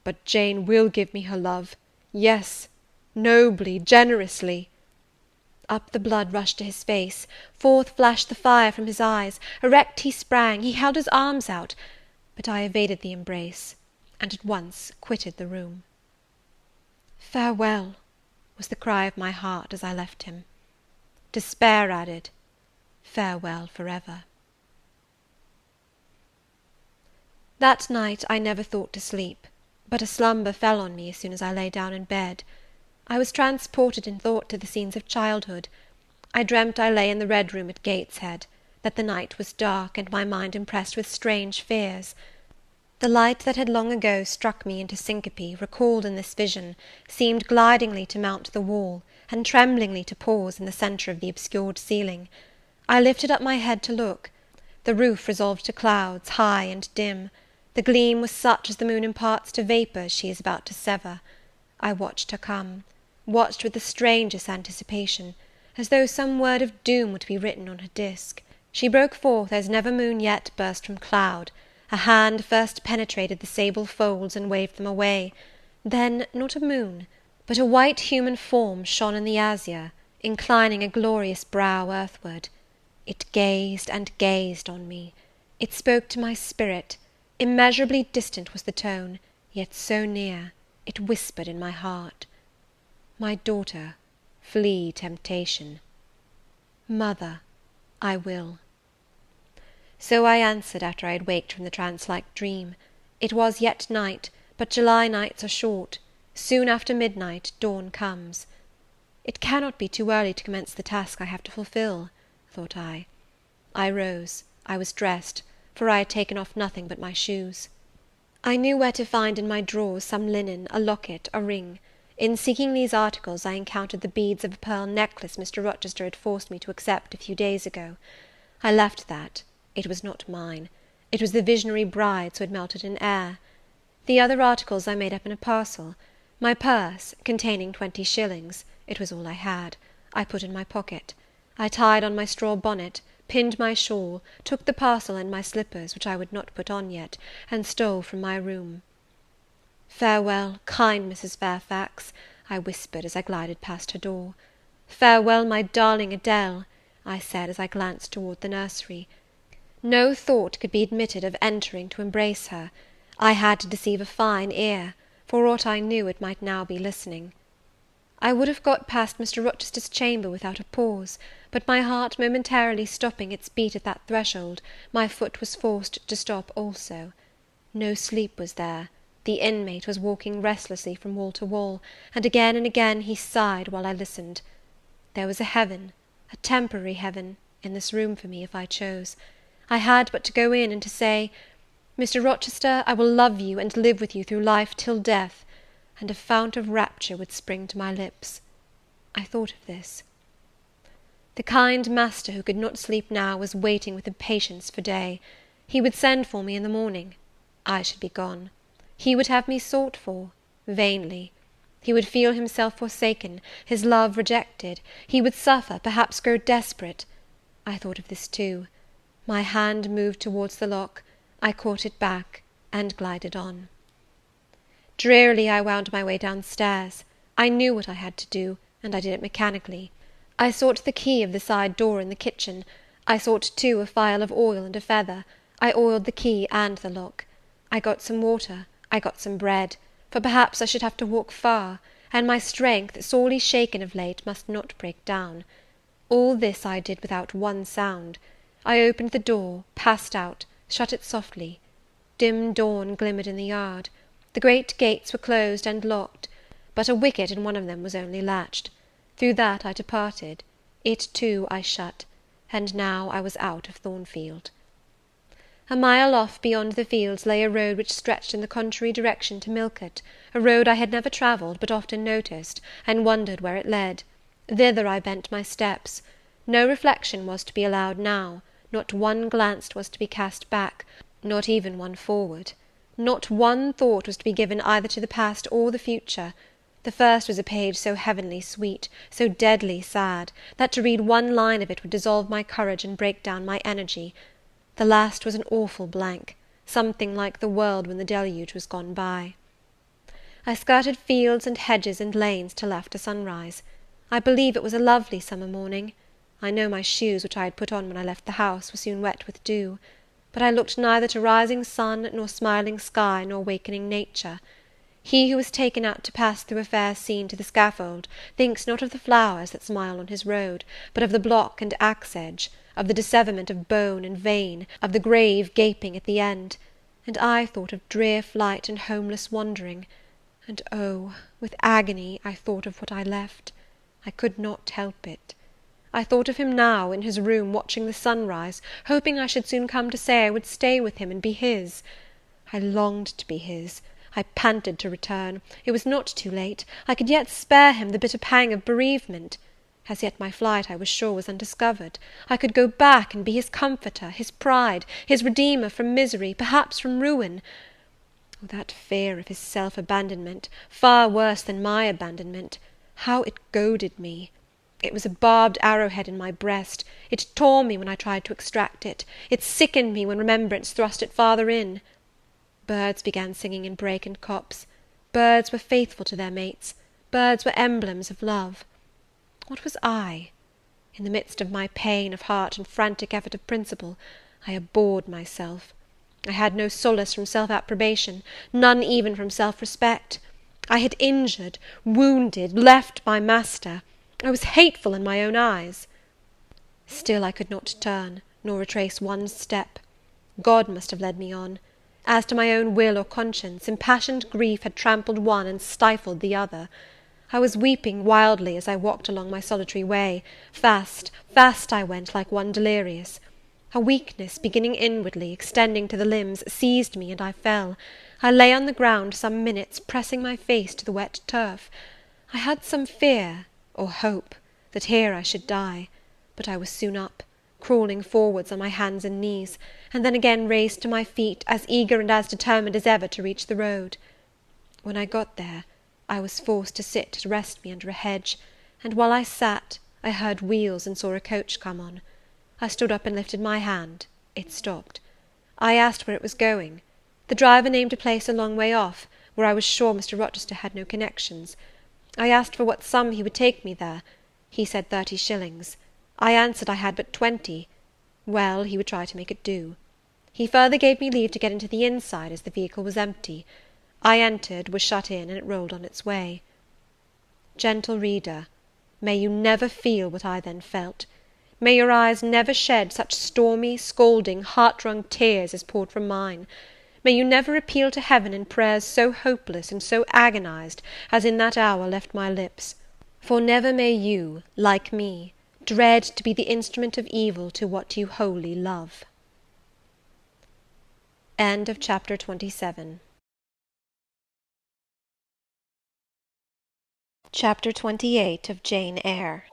But Jane will give me her love, yes, nobly, generously." Up the blood rushed to his face, forth flashed the fire from his eyes, erect he sprang, he held his arms out, but I evaded the embrace, and at once quitted the room. "Farewell," was the cry of my heart as I left him. Despair added, "Farewell for ever." That night I never thought to sleep, but a slumber fell on me as soon as I lay down in bed. I was transported in thought to the scenes of childhood. I dreamt I lay in the Red Room at Gateshead, that the night was dark, and my mind impressed with strange fears. The light that had long ago struck me into syncope, recalled in this vision, seemed glidingly to mount the wall, and tremblingly to pause in the centre of the obscured ceiling. I lifted up my head to look. The roof resolved to clouds, high and dim. The gleam was such as the moon imparts to vapours she is about to sever. I watched her come, watched with the strangest anticipation, as though some word of doom would be written on her disk. She broke forth as never moon yet burst from cloud. A hand first penetrated the sable folds and waved them away. Then, not a moon, but a white human form shone in the azure, inclining a glorious brow earthward. It gazed and gazed on me. It spoke to my spirit. Immeasurably distant was the tone, yet so near, it whispered in my heart. "My daughter, flee temptation." "Mother, I will." So I answered after I had waked from the trance-like dream. It was yet night, but July nights are short. Soon after midnight dawn comes. It cannot be too early to commence the task I have to fulfil, thought I. I rose. I was dressed, for I had taken off nothing but my shoes. I knew where to find in my drawers some linen, a locket, a ring. In seeking these articles, I encountered the beads of a pearl necklace Mr. Rochester had forced me to accept a few days ago. I left that. It was not mine. It was the visionary bride's who had melted in air. The other articles I made up in a parcel. My purse, containing 20 shillings, it was all I had, I put in my pocket. I tied on my straw bonnet, pinned my shawl, took the parcel and my slippers, which I would not put on yet, and stole from my room. "Farewell, kind Mrs. Fairfax," I whispered as I glided past her door. Farewell, my darling Adele, I said, as I glanced toward the nursery. No thought could be admitted of entering to embrace her. I had to deceive a fine ear; for aught I knew, it might now be listening. I would have got past Mr. Rochester's chamber without a pause, but my heart momentarily stopping its beat at that threshold, my foot was forced to stop also. No sleep was there. The inmate was walking restlessly from wall to wall, and again he sighed while I listened. There was a heaven, a temporary heaven, in this room for me, if I chose. I had but to go in, and to say, "Mr. Rochester, I will love you and live with you through life till death," and a fount of rapture would spring to my lips. I thought of this. The kind master, who could not sleep now, was waiting with impatience for day. He would send for me in the morning. I should be gone. He would have me sought for, vainly. He would feel himself forsaken, his love rejected. He would suffer, perhaps grow desperate. I thought of this too. My hand moved towards the lock. I caught it back, and glided on. Drearily I wound my way downstairs. I knew what I had to do, and I did it mechanically. I sought the key of the side door in the kitchen. I sought too a phial of oil and a feather. I oiled the key and the lock. I got some water, I got some bread, for perhaps I should have to walk far, and my strength, sorely shaken of late, must not break down. All this I did without one sound. I opened the door, passed out, shut it softly. Dim dawn glimmered in the yard. The great gates were closed and locked, but a wicket in one of them was only latched. Through that I departed. It too I shut, and now I was out of Thornfield. A mile off beyond the fields lay a road which stretched in the contrary direction to Millcote, a road I had never travelled, but often noticed, and wondered where it led. Thither I bent my steps. No reflection was to be allowed now, not one glance was to be cast back, not even one forward. Not one thought was to be given either to the past or the future. The first was a page so heavenly sweet, so deadly sad, that to read one line of it would dissolve my courage and break down my energy. The last was an awful blank, something like the world when the deluge was gone by. I skirted fields and hedges and lanes till after sunrise. I believe it was a lovely summer morning. I know my shoes, which I had put on when I left the house, were soon wet with dew. But I looked neither to rising sun, nor smiling sky, nor wakening nature. He who is taken out to pass through a fair scene to the scaffold thinks not of the flowers that smile on his road, but of the block and axe edge, of the disseverment of bone and vein, of the grave gaping at the end; and I thought of drear flight and homeless wandering; and oh, with agony I thought of what I left. I could not help it. I thought of him now, in his room, watching the sunrise, hoping I should soon come to say I would stay with him and be his. I longed to be his. I panted to return. It was not too late. I could yet spare him the bitter pang of bereavement. As yet my flight, I was sure, was undiscovered. I could go back and be his comforter, his pride, his redeemer from misery, perhaps from ruin. Oh, that fear of his self-abandonment, far worse than my abandonment! How it goaded me! It was a barbed arrowhead in my breast. It tore me when I tried to extract it. It sickened me when remembrance thrust it farther in. Birds began singing in brake and copse. Birds were faithful to their mates. Birds were emblems of love. What was I? In the midst of my pain of heart and frantic effort of principle, I abhorred myself. I had no solace from self-approbation, none even from self-respect. I had injured, wounded, left my master. I was hateful in my own eyes. Still I could not turn, nor retrace one step. God must have led me on. As to my own will or conscience, impassioned grief had trampled one and stifled the other. I was weeping wildly as I walked along my solitary way. Fast, fast I went, like one delirious. A weakness, beginning inwardly, extending to the limbs, seized me, and I fell. I lay on the ground some minutes, pressing my face to the wet turf. I had some fear, or hope, that here I should die; but I was soon up, crawling forwards on my hands and knees, and then again raised to my feet, as eager and as determined as ever to reach the road. When I got there, I was forced to sit to rest me under a hedge, and while I sat, I heard wheels and saw a coach come on. I stood up and lifted my hand. It stopped. I asked where it was going. The driver named a place a long way off, where I was sure Mr. Rochester had no connections. I asked for what sum he would take me there. He said 30 shillings. I answered I had but 20. Well, he would try to make it do. He further gave me leave to get into the inside, as the vehicle was empty. I entered, was shut in, and it rolled on its way. Gentle reader, may you never feel what I then felt. May your eyes never shed such stormy, scalding, heart-wrung tears as poured from mine. May you never appeal to heaven in prayers so hopeless and so agonized as in that hour left my lips. For never may you, like me, dread to be the instrument of evil to what you wholly love. End of chapter 27. Chapter 28 of Jane Eyre.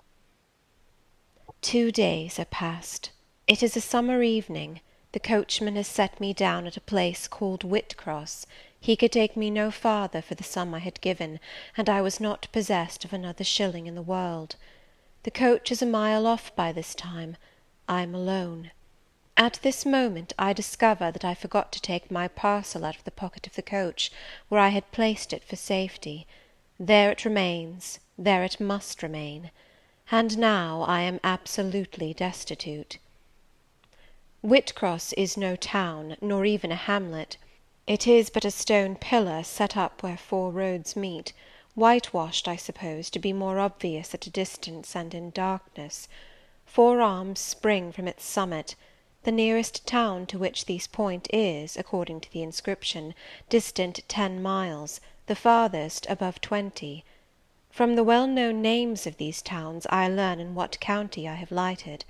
2 days are past. It is a summer evening. The coachman has set me down at a place called Whitcross. He could take me no farther for the sum I had given, and I was not possessed of another shilling in the world. The coach is a mile off by this time. I am alone. At this moment I discover that I forgot to take my parcel out of the pocket of the coach, where I had placed it for safety. There it remains, there it must remain, and now I am absolutely destitute. Whitcross is no town, nor even a hamlet. It is but a stone pillar set up where 4 roads meet, whitewashed, I suppose, to be more obvious at a distance and in darkness. 4 arms spring from its summit. The nearest town to which these point is, according to the inscription, distant 10 miles, the farthest above 20. From the well-known names of these towns I learn in what county I have lighted: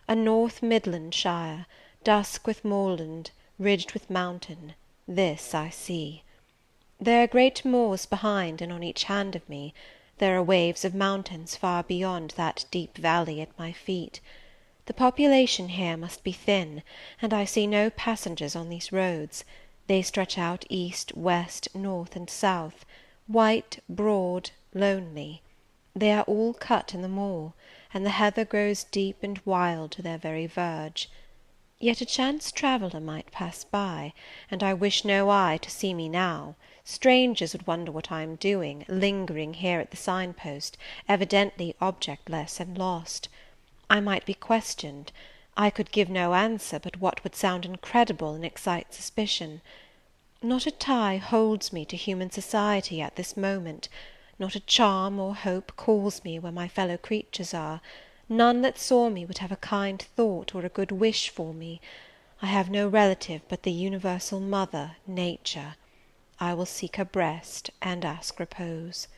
a North Midland shire, dusk with moorland, ridged with mountain. This I see. There are great moors behind and on each hand of me. There are waves of mountains far beyond that deep valley at my feet. The population here must be thin, and I see no passengers on these roads. They stretch out east, west, north, and south, white, broad, lonely. They are all cut in the moor, and the heather grows deep and wild to their very verge. Yet a chance traveller might pass by, and I wish no eye to see me now. Strangers would wonder what I am doing, lingering here at the sign-post, evidently objectless and lost. I might be questioned. I could give no answer but what would sound incredible and excite suspicion. Not a tie holds me to human society at this moment. Not a charm or hope calls me where my fellow creatures are. None that saw me would have a kind thought or a good wish for me. I have no relative but the universal mother, Nature. I will seek her breast and ask repose.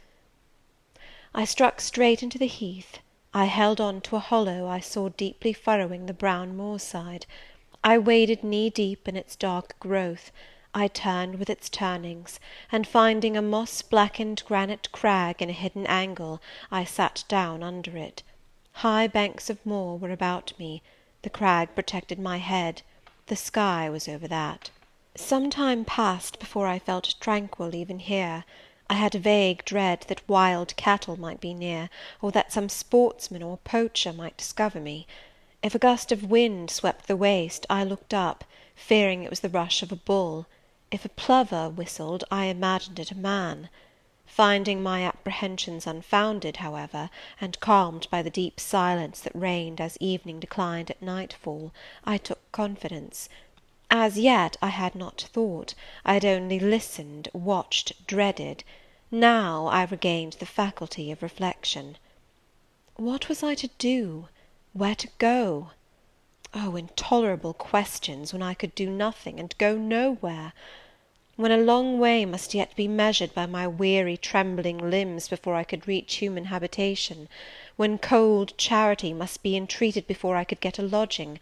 I struck straight into the heath. I held on to a hollow I saw deeply furrowing the brown moor-side. I waded knee-deep in its dark growth. I turned with its turnings, and finding a moss-blackened granite crag in a hidden angle, I sat down under it. High banks of moor were about me. The crag protected my head. The sky was over that. Some time passed before I felt tranquil even here. I had a vague dread that wild cattle might be near, or that some sportsman or poacher might discover me. If a gust of wind swept the waste, I looked up, fearing it was the rush of a bull. If a plover whistled, I imagined it a man. Finding my apprehensions unfounded, however, and calmed by the deep silence that reigned as evening declined at nightfall, I took confidence. As yet I had not thought, I had only listened, watched, dreaded. Now I regained the faculty of reflection. What was I to do? Where to go? Oh, intolerable questions, when I could do nothing, and go nowhere! When a long way must yet be measured by my weary trembling limbs before I could reach human habitation, when cold charity must be entreated before I could get a lodging,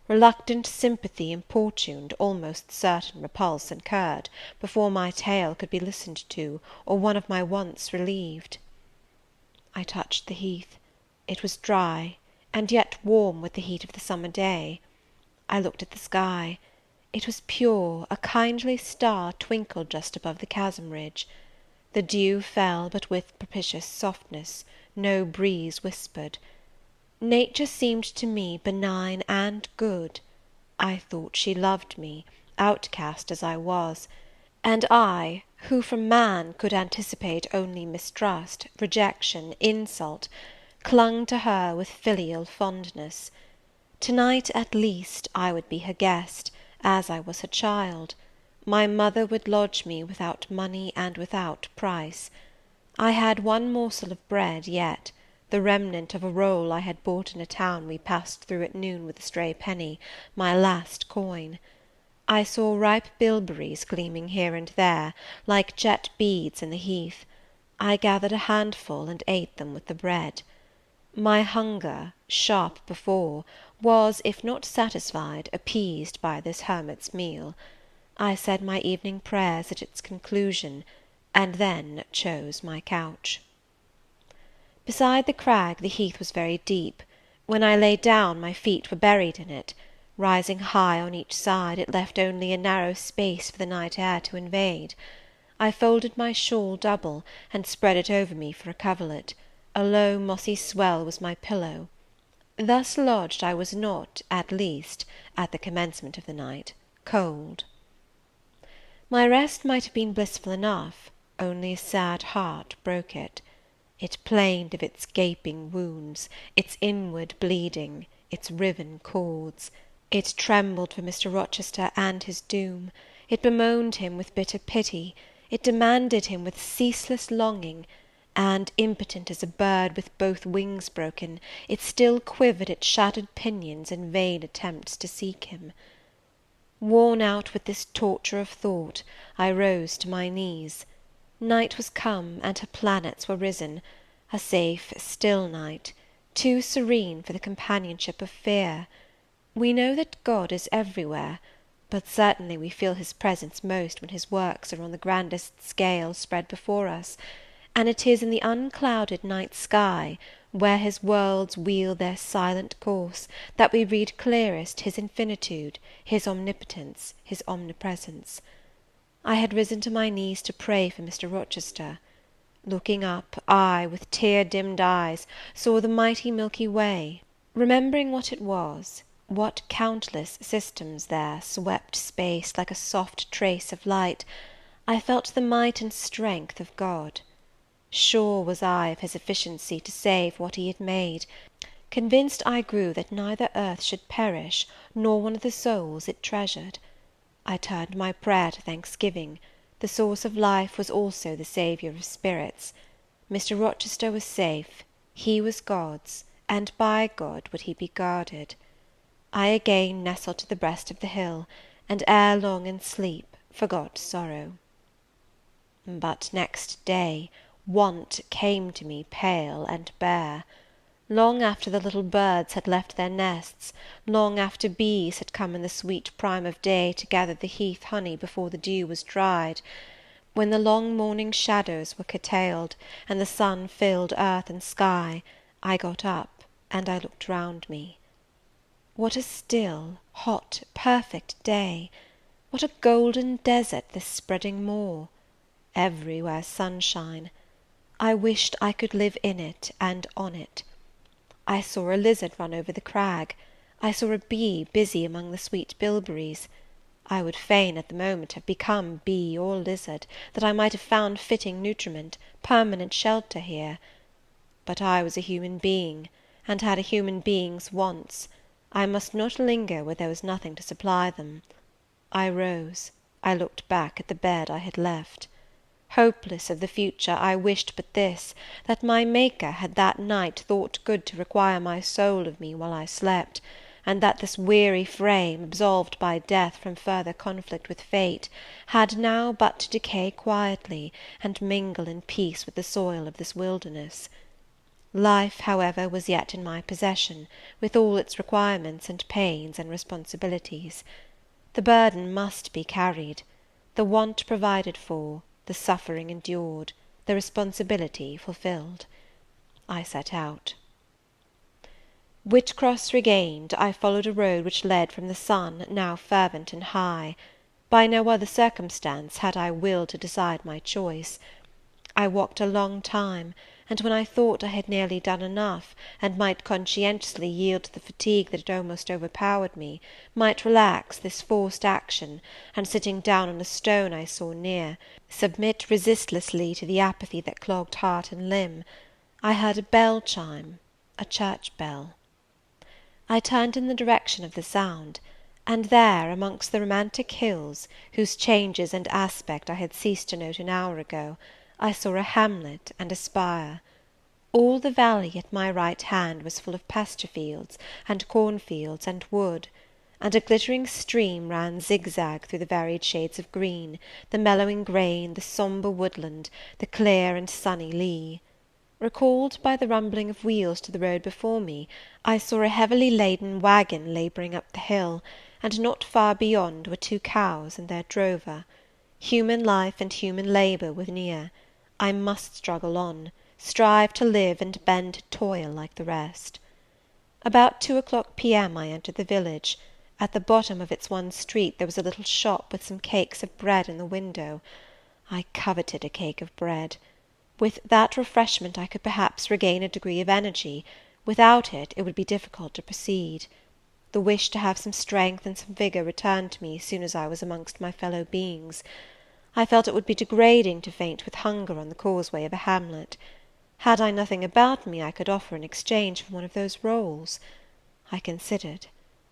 reluctant sympathy importuned, almost certain repulse incurred, before my tale could be listened to, or one of my wants relieved. I touched the heath. It was dry, and yet warm with the heat of the summer day. I looked at the sky. It was pure, a kindly star twinkled just above the chasm ridge. The dew fell, but with propitious softness, no breeze whispered. Nature seemed to me benign and good. I thought she loved me, outcast as I was, and I, who from man could anticipate only mistrust, rejection, insult, clung to her with filial fondness. To-night, at least, I would be her guest, as I was her child. My mother would lodge me without money and without price. I had one morsel of bread yet, the remnant of a roll I had bought in a town we passed through at noon with a stray penny, my last coin. I saw ripe bilberries gleaming here and there, like jet beads in the heath. I gathered a handful and ate them with the bread. My hunger, sharp before, was, if not satisfied, appeased by this hermit's meal. I said my evening prayers at its conclusion, and then chose my couch. Beside the crag the heath was very deep. When I lay down my feet were buried in it. Rising high on each side, it left only a narrow space for the night air to invade. I folded my shawl double, and spread it over me for a coverlet. A low mossy swell was my pillow. Thus lodged, I was not, at least, at the commencement of the night, cold. My rest might have been blissful enough, only a sad heart broke it. It plained of its gaping wounds, its inward bleeding, its riven cords. It trembled for Mr. Rochester and his doom. It bemoaned him with bitter pity. It demanded him with ceaseless longing, and, impotent as a bird with both wings broken, it still quivered its shattered pinions in vain attempts to seek him. Worn out with this torture of thought, I rose to my knees. Night was come, and her planets were risen, a safe, still night, too serene for the companionship of fear. We know that God is everywhere, but certainly we feel his presence most when his works are on the grandest scale spread before us, and it is in the unclouded night sky, where his worlds wheel their silent course, that we read clearest his infinitude, his omnipotence, his omnipresence. I had risen to my knees to pray for Mr. Rochester. Looking up, I, with tear-dimmed eyes, saw the mighty Milky Way. Remembering what it was, what countless systems there swept space like a soft trace of light, I felt the might and strength of God. Sure was I of his efficiency to save what he had made. Convinced I grew that neither earth should perish, nor one of the souls it treasured. I turned my prayer to thanksgiving. The source of life was also the Saviour of spirits. Mr. Rochester was safe, he was God's, and by God would he be guarded. I again nestled to the breast of the hill, and ere long in sleep forgot sorrow. But next day want came to me pale and bare. Long after the little birds had left their nests, long after bees had come in the sweet prime of day to gather the heath honey before the dew was dried, when the long morning shadows were curtailed, and the sun filled earth and sky, I got up, and I looked round me. What a still, hot, perfect day! What a golden desert this spreading moor! Everywhere sunshine. I wished I could live in it and on it. I saw a lizard run over the crag. I saw a bee busy among the sweet bilberries. I would fain at the moment have become bee or lizard, that I might have found fitting nutriment, permanent shelter here. But I was a human being, and had a human being's wants. I must not linger where there was nothing to supply them. I rose. I looked back at the bed I had left. Hopeless of the future, I wished but this, that my Maker had that night thought good to require my soul of me while I slept, and that this weary frame, absolved by death from further conflict with fate, had now but to decay quietly, and mingle in peace with the soil of this wilderness. Life, however, was yet in my possession, with all its requirements and pains and responsibilities. The burden must be carried, the want provided for, the suffering endured, the responsibility fulfilled. I set out. Whitcross regained, I followed a road which led from the sun, now fervent and high. By no other circumstance had I will to decide my choice. I walked a long time, and when I thought I had nearly done enough, and might conscientiously yield to the fatigue that had almost overpowered me, might relax this forced action, and sitting down on a stone I saw near, submit resistlessly to the apathy that clogged heart and limb, I heard a bell chime, a church bell. I turned in the direction of the sound, and there, amongst the romantic hills, whose changes and aspect I had ceased to note an hour ago, I saw a hamlet and a spire. All the valley at my right hand was full of pasture fields, and cornfields, and wood, and a glittering stream ran zigzag through the varied shades of green, the mellowing grain, the sombre woodland, the clear and sunny lea. Recalled by the rumbling of wheels to the road before me, I saw a heavily laden waggon labouring up the hill, and not far beyond were 2 cows and their drover. Human life and human labour were near. I must struggle on, strive to live and bend to toil like the rest. About 2 o'clock P.M. I entered the village. At the bottom of its one street there was a little shop with some cakes of bread in the window. I coveted a cake of bread. With that refreshment I could perhaps regain a degree of energy; without it, it would be difficult to proceed. The wish to have some strength and some vigour returned to me as soon as I was amongst my fellow beings. I felt it would be degrading to faint with hunger on the causeway of a hamlet. Had I nothing about me I could offer in exchange for one of those rolls? I considered.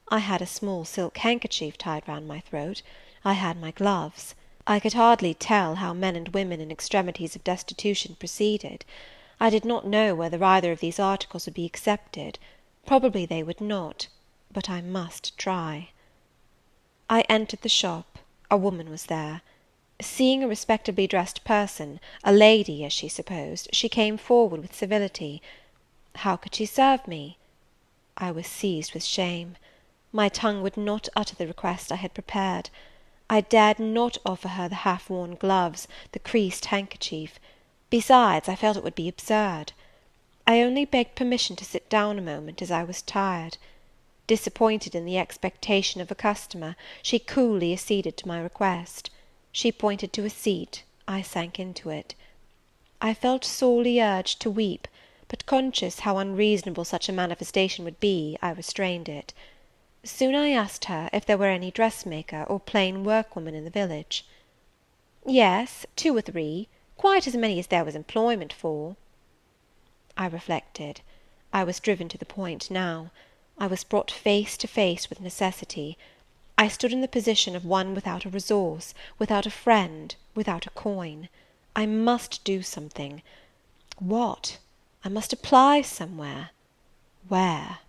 I had a small silk handkerchief tied round my throat. I had my gloves. I could hardly tell how men and women in extremities of destitution proceeded. I did not know whether either of these articles would be accepted. Probably they would not, but I must try. I entered the shop. A woman was there. Seeing a respectably dressed person, a lady, as she supposed, she came forward with civility. How could she serve me? I was seized with shame. My tongue would not utter the request I had prepared. I dared not offer her the half-worn gloves, the creased handkerchief. Besides, I felt it would be absurd. I only begged permission to sit down a moment, as I was tired. Disappointed in the expectation of a customer, she coolly acceded to my request. She pointed to a seat. I sank into it. I felt sorely urged to weep, but conscious how unreasonable such a manifestation would be, I restrained it. Soon I asked her if there were any dressmaker or plain workwoman in the village. Yes, 2 or 3, quite as many as there was employment for. I reflected. I was driven to the point now. I was brought face to face with necessity. I stood in the position of one without a resource, without a friend, without a coin. I must do something. What? I must apply somewhere. Where?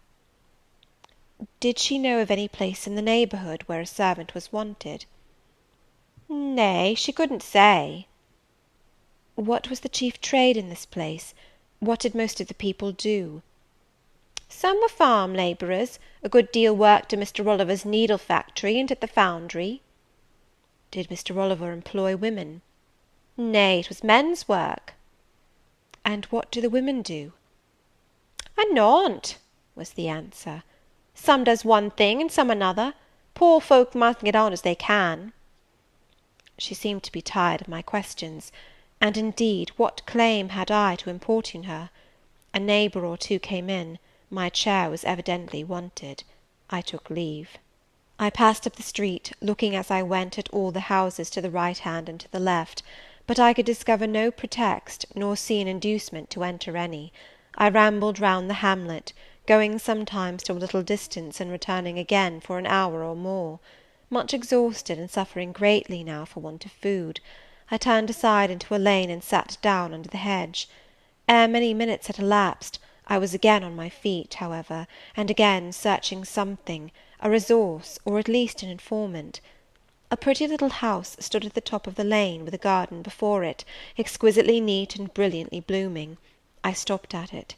Did she know of any place in the neighbourhood where a servant was wanted? Nay, she couldn't say. What was the chief trade in this place? What did most of the people do? Some were farm labourers. A good deal worked in Mr. Rolliver's needle factory and at the foundry. Did Mr. Rolliver employ women? Nay, it was men's work. And what do the women do? A naunt, was the answer. Some does one thing and some another. Poor folk must get on as they can. She seemed to be tired of my questions, and indeed what claim had I to importune her? A neighbour or 2 came in. My chair was evidently wanted. I took leave. I passed up the street, looking as I went at all the houses to the right hand and to the left, but I could discover no pretext, nor see an inducement to enter any. I rambled round the hamlet, going sometimes to a little distance and returning again for an hour or more. Much exhausted, and suffering greatly now for want of food, I turned aside into a lane and sat down under the hedge. Ere many minutes had elapsed, I was again on my feet, however, and again searching something, a resource, or at least an informant. A pretty little house stood at the top of the lane, with a garden before it, exquisitely neat and brilliantly blooming. I stopped at it.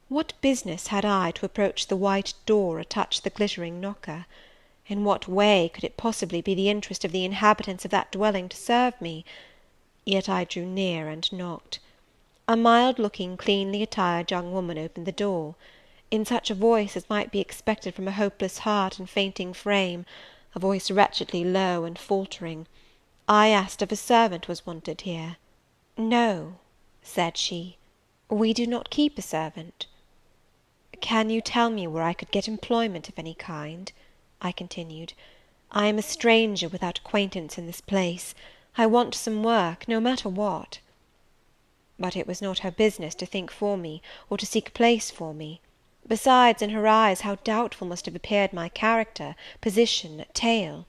What business had I to approach the white door or touch the glittering knocker? In what way could it possibly be the interest of the inhabitants of that dwelling to serve me? Yet I drew near and knocked. A mild-looking, cleanly attired young woman opened the door. In such a voice as might be expected from a hopeless heart and fainting frame, a voice wretchedly low and faltering, I asked if a servant was wanted here. No, said she, we do not keep a servant. Can you tell me where I could get employment of any kind? I continued. I am a stranger without acquaintance in this place. I want some work, no matter what. But it was not her business to think for me, or to seek a place for me. Besides, in her eyes, how doubtful must have appeared my character, position, tale!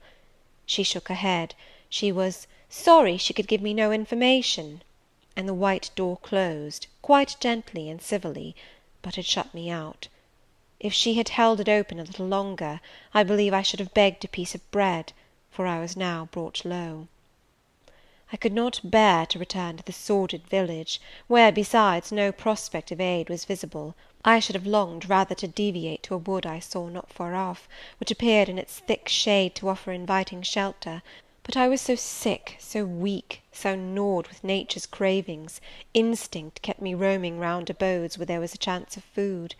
She shook her head; she was sorry she could give me no information; and the white door closed, quite gently and civilly, but had shut me out. If she had held it open a little longer, I believe I should have begged a piece of bread, for I was now brought low. I could not bear to return to the sordid village, where, besides, no prospect of aid was visible. I should have longed rather to deviate to a wood I saw not far off, which appeared in its thick shade to offer inviting shelter; but I was so sick, so weak, so gnawed with nature's cravings, instinct kept me roaming round abodes where there was a chance of food.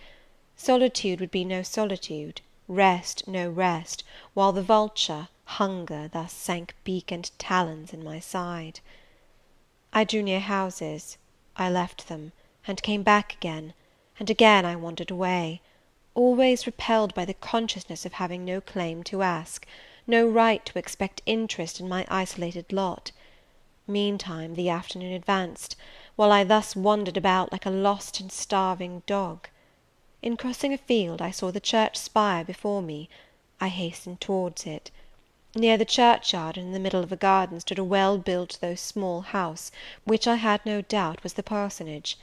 Solitude would be no solitude, rest no rest, while the vulture, hunger, thus sank beak and talons in my side. I drew near houses; I left them, and came back again, and again I wandered away, always repelled by the consciousness of having no claim to ask, no right to expect interest in my isolated lot. Meantime the afternoon advanced, while I thus wandered about like a lost and starving dog. In crossing a field, I saw the church spire before me. I hastened towards it. Near the churchyard, and in the middle of a garden, stood a well-built though small house, which I had no doubt was the parsonage.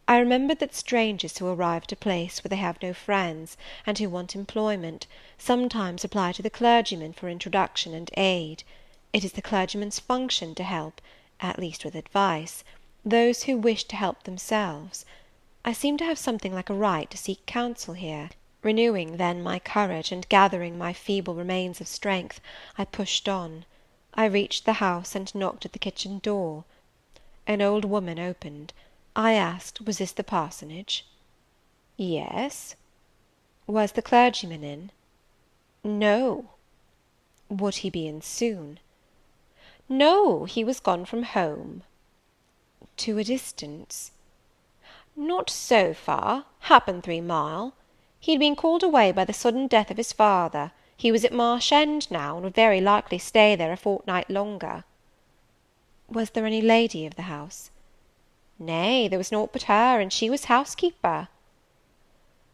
I remembered that strangers who arrive at a place where they have no friends, and who want employment, sometimes apply to the clergyman for introduction and aid. It is the clergyman's function to help, at least with advice, those who wish to help themselves. I seemed to have something like a right to seek counsel here. Renewing then my courage, and gathering my feeble remains of strength, I pushed on. I reached the house, and knocked at the kitchen door. An old woman opened. I asked, was this the parsonage? Yes. Was the clergyman in? No. Would he be in soon? No, he was gone from home. To a distance? Not so far, happen 3 mile. He'd been called away by the sudden death of his father. He was at Marsh End now, and would very likely stay there a fortnight longer. Was there any lady of the house? Nay, there was naught but her, and she was housekeeper.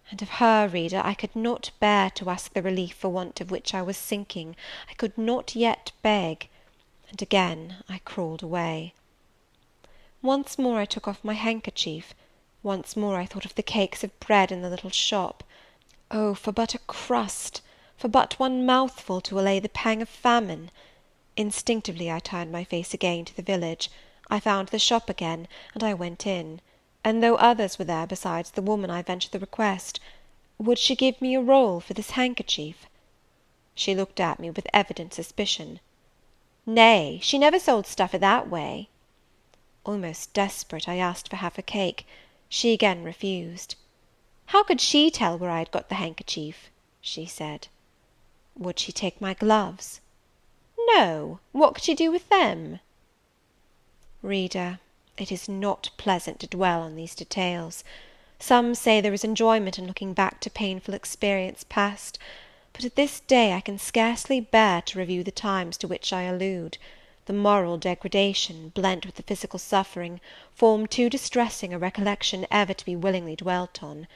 And of her, reader, I could not bear to ask the relief for want of which I was sinking. I could not yet beg, and again I crawled away. Once more I took off my handkerchief. Once more I thought of the cakes of bread in the little shop. Oh, for but a crust, for but one mouthful to allay the pang of famine! Instinctively I turned my face again to the village. I found the shop again, and I went in; and though others were there besides the woman, I ventured the request, would she give me a roll for this handkerchief? She looked at me with evident suspicion. Nay, she never sold stuff that way. Almost desperate, I asked for half a cake. She again refused. How could she tell where I had got the handkerchief? she said. Would she take my gloves? No, what could she do with them? Reader, it is not pleasant to dwell on these details. Some say there is enjoyment in looking back to painful experience past, but at this day I can scarcely bear to review the times to which I allude. The moral degradation, blent with the physical suffering, form too distressing a recollection ever to be willingly dwelt on.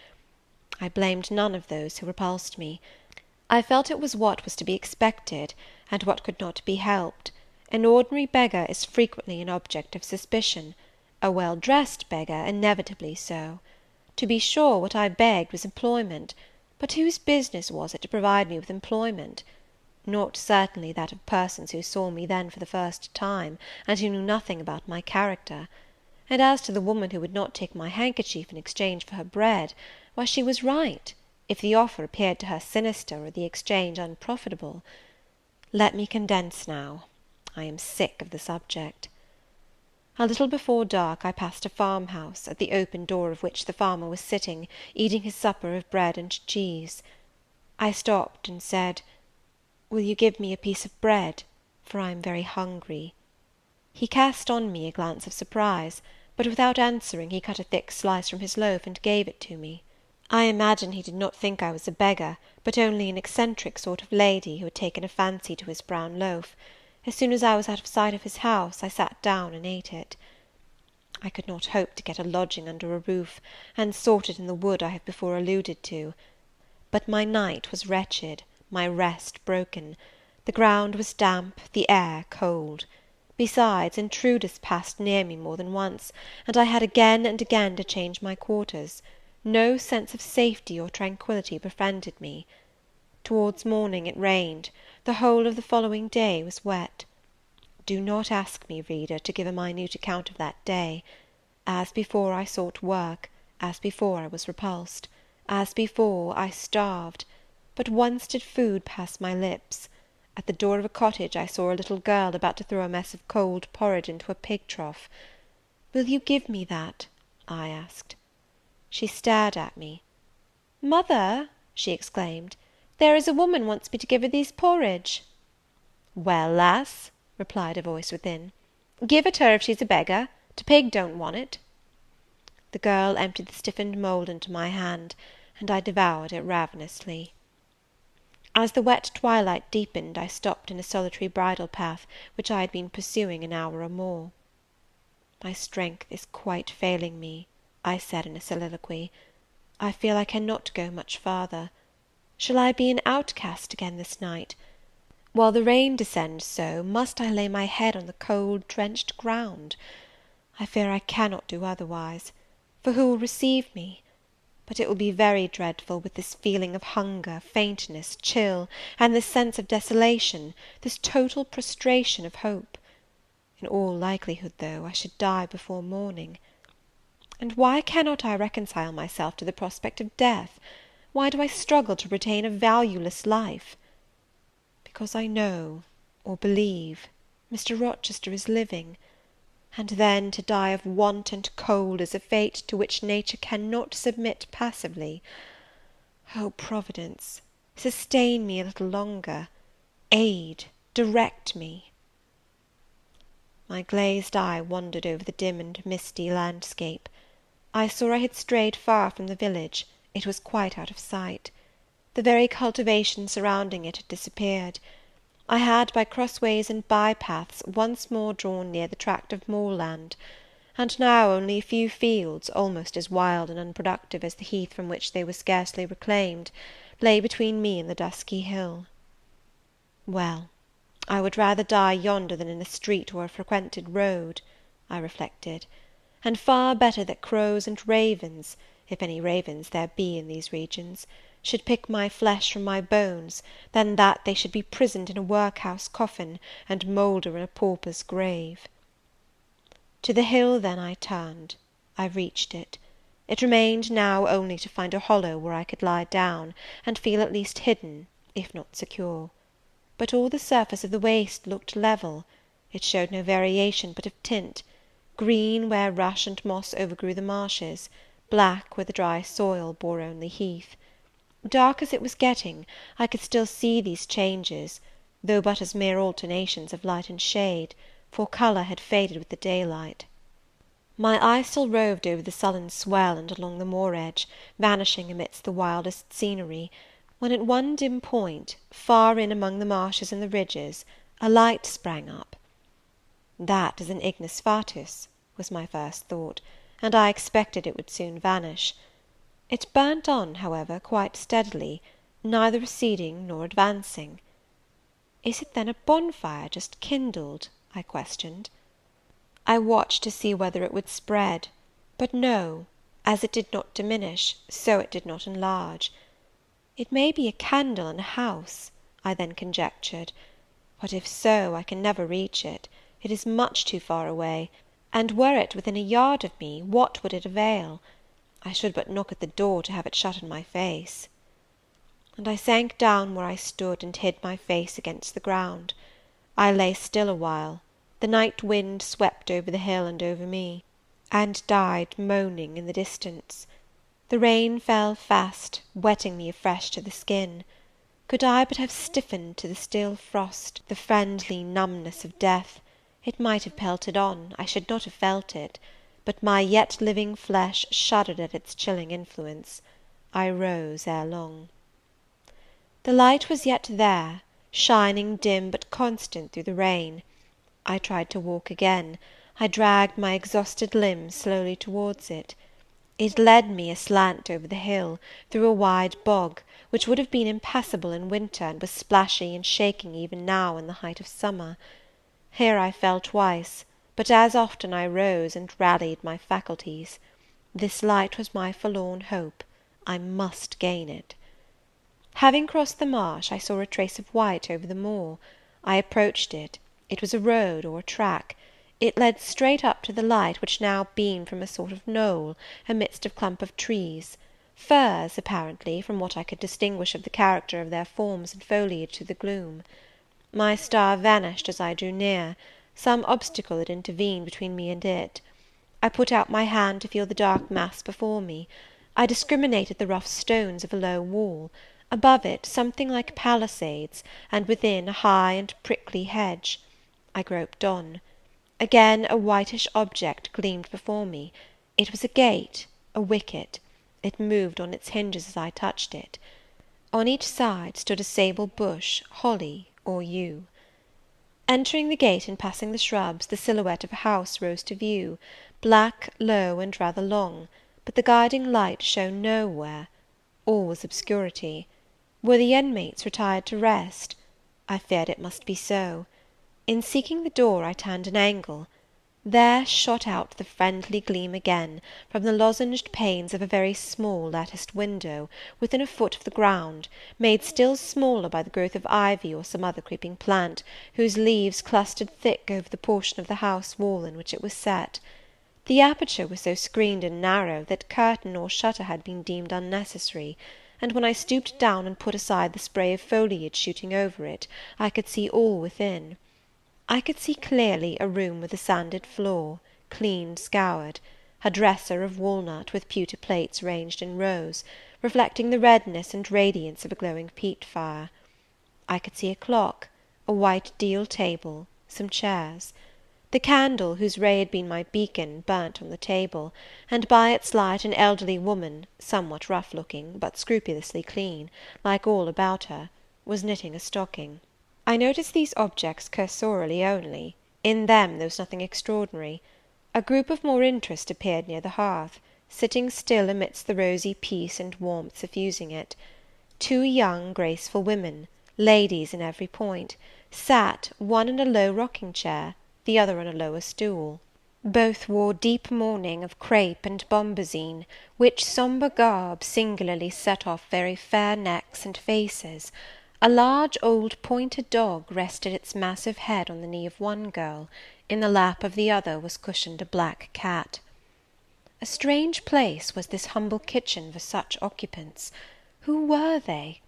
I blamed none of those who repulsed me. I felt it was what was to be expected, and what could not be helped. An ordinary beggar is frequently an object of suspicion; a well-dressed beggar inevitably so. To be sure, what I begged was employment; but whose business was it to provide me with employment? Not certainly that of persons who saw me then for the first time, and who knew nothing about my character. And as to the woman who would not take my handkerchief in exchange for her bread, why, she was right, if the offer appeared to her sinister, or the exchange unprofitable. Let me condense now. I am sick of the subject. A little before dark I passed a farmhouse, at the open door of which the farmer was sitting, eating his supper of bread and cheese. I stopped and said, "Will you give me a piece of bread? For I am very hungry." He cast on me a glance of surprise, but without answering he cut a thick slice from his loaf and gave it to me. I imagine he did not think I was a beggar, but only an eccentric sort of lady who had taken a fancy to his brown loaf. As soon as I was out of sight of his house, I sat down and ate it. I could not hope to get a lodging under a roof, and sought it in the wood I have before alluded to. But my night was wretched, my rest broken. The ground was damp, the air cold. Besides, intruders passed near me more than once, and I had again and again to change my quarters. No sense of safety or tranquillity befriended me. Towards morning it rained. The whole of the following day was wet. Do not ask me, reader, to give a minute account of that day. As before I sought work, as before I was repulsed, as before I starved. But once did food pass my lips. At the door of a cottage I saw a little girl about to throw a mess of cold porridge into a pig trough. "Will you give me that?" I asked. She stared at me. "Mother," she exclaimed, "there is a woman wants me to give her these porridge." "Well, lass," replied a voice within, "give it her if she's a beggar. T' pig don't want it." The girl emptied the stiffened mould into my hand, and I devoured it ravenously. As the wet twilight deepened, I stopped in a solitary bridle path, which I had been pursuing an hour or more. "My strength is quite failing me," I said in a soliloquy. "I feel I cannot go much farther. Shall I be an outcast again this night? While the rain descends so, must I lay my head on the cold drenched ground? I fear I cannot do otherwise, for who will receive me? But it will be very dreadful, with this feeling of hunger, faintness, chill, and this sense of desolation, this total prostration of hope. In all likelihood, though, I should die before morning. And why cannot I reconcile myself to the prospect of death? Why do I struggle to retain a valueless life? Because I know, or believe, Mr. Rochester is living; and then to die of want and cold is a fate to which nature cannot submit passively. Oh, Providence, sustain me a little longer! Aid, direct me!" My glazed eye wandered over the dim and misty landscape. I saw I had strayed far from the village; it was quite out of sight. The very cultivation surrounding it had disappeared. I had, by crossways and by-paths, once more drawn near the tract of moorland; and now only a few fields, almost as wild and unproductive as the heath from which they were scarcely reclaimed, lay between me and the dusky hill. Well, I would rather die yonder than in a street or a frequented road, I reflected; and far better that crows and ravens, if any ravens there be in these regions, should pick my flesh from my bones, than that they should be prisoned in a workhouse coffin, and moulder in a pauper's grave. To the hill, then, I turned. I reached it. It remained now only to find a hollow where I could lie down, and feel at least hidden, if not secure. But all the surface of the waste looked level; it showed no variation but of tint; green where rush and moss overgrew the marshes, black where the dry soil bore only heath. Dark as it was getting, I could still see these changes, though but as mere alternations of light and shade, for colour had faded with the daylight. My eye still roved over the sullen swell and along the moor edge, vanishing amidst the wildest scenery, when at one dim point, far in among the marshes and the ridges, a light sprang up. "That is an ignis fatuus," was my first thought, and I expected it would soon vanish. It burnt on, however, quite steadily, neither receding nor advancing. "Is it then a bonfire just kindled?" I questioned. I watched to see whether it would spread; but no, as it did not diminish, so it did not enlarge. It may be a candle in a house, I then conjectured; but if so, I can never reach it; it is much too far away, and were it within a yard of me, what would it avail? I should but knock at the door to have it shut in my face. And I sank down where I stood, and hid my face against the ground. I lay still a while; the night wind swept over the hill and over me, and died moaning in the distance. The rain fell fast, wetting me afresh to the skin. Could I but have stiffened to the still frost, the friendly numbness of death, it might have pelted on, I should not have felt it; but my yet living flesh shuddered at its chilling influence. I rose ere long. The light was yet there, shining dim but constant through the rain. I tried to walk again. I dragged my exhausted limbs slowly towards it. It led me aslant over the hill, through a wide bog, which would have been impassable in winter, and was splashy and shaking even now in the height of summer. Here I fell twice, but as often I rose and rallied my faculties. This light was my forlorn hope. I must gain it. Having crossed the marsh, I saw a trace of white over the moor. I approached it. It was a road or a track. It led straight up to the light, which now beamed from a sort of knoll, amidst a clump of trees, firs, apparently, from what I could distinguish of the character of their forms and foliage through the gloom. My star vanished as I drew near. Some obstacle had intervened between me and it. I put out my hand to feel the dark mass before me. I discriminated the rough stones of a low wall; above it something like palisades, and within a high and prickly hedge. I groped on. Again a whitish object gleamed before me. It was a gate, a wicket. It moved on its hinges as I touched it. On each side stood a sable bush, holly or yew. Entering the gate and passing the shrubs, the silhouette of a house rose to view, black, low, and rather long, but the guiding light shone nowhere. All was obscurity. Were the inmates retired to rest? I feared it must be so. In seeking the door, I turned an angle. There shot out the friendly gleam again, from the lozenged panes of a very small latticed window, within a foot of the ground, made still smaller by the growth of ivy or some other creeping plant, whose leaves clustered thick over the portion of the house wall in which it was set. The aperture was so screened and narrow, that curtain or shutter had been deemed unnecessary, and when I stooped down and put aside the spray of foliage shooting over it, I could see all within. I could see clearly a room with a sanded floor, clean scoured; a dresser of walnut, with pewter plates ranged in rows, reflecting the redness and radiance of a glowing peat fire. I could see a clock, a white deal table, some chairs. The candle, whose ray had been my beacon, burnt on the table, and by its light an elderly woman, somewhat rough-looking, but scrupulously clean, like all about her, was knitting a stocking. I noticed these objects cursorily only. In them there was nothing extraordinary. A group of more interest appeared near the hearth, sitting still amidst the rosy peace and warmth suffusing it. Two young graceful women, ladies in every point, sat, one in a low rocking-chair, the other on a lower stool. Both wore deep mourning of crape and bombazine, which sombre garb singularly set off very fair necks and faces. A large old pointed dog rested its massive head on the knee of one girl; in the lap of the other was cushioned a black cat. A strange place was this humble kitchen for such occupants. Who were they?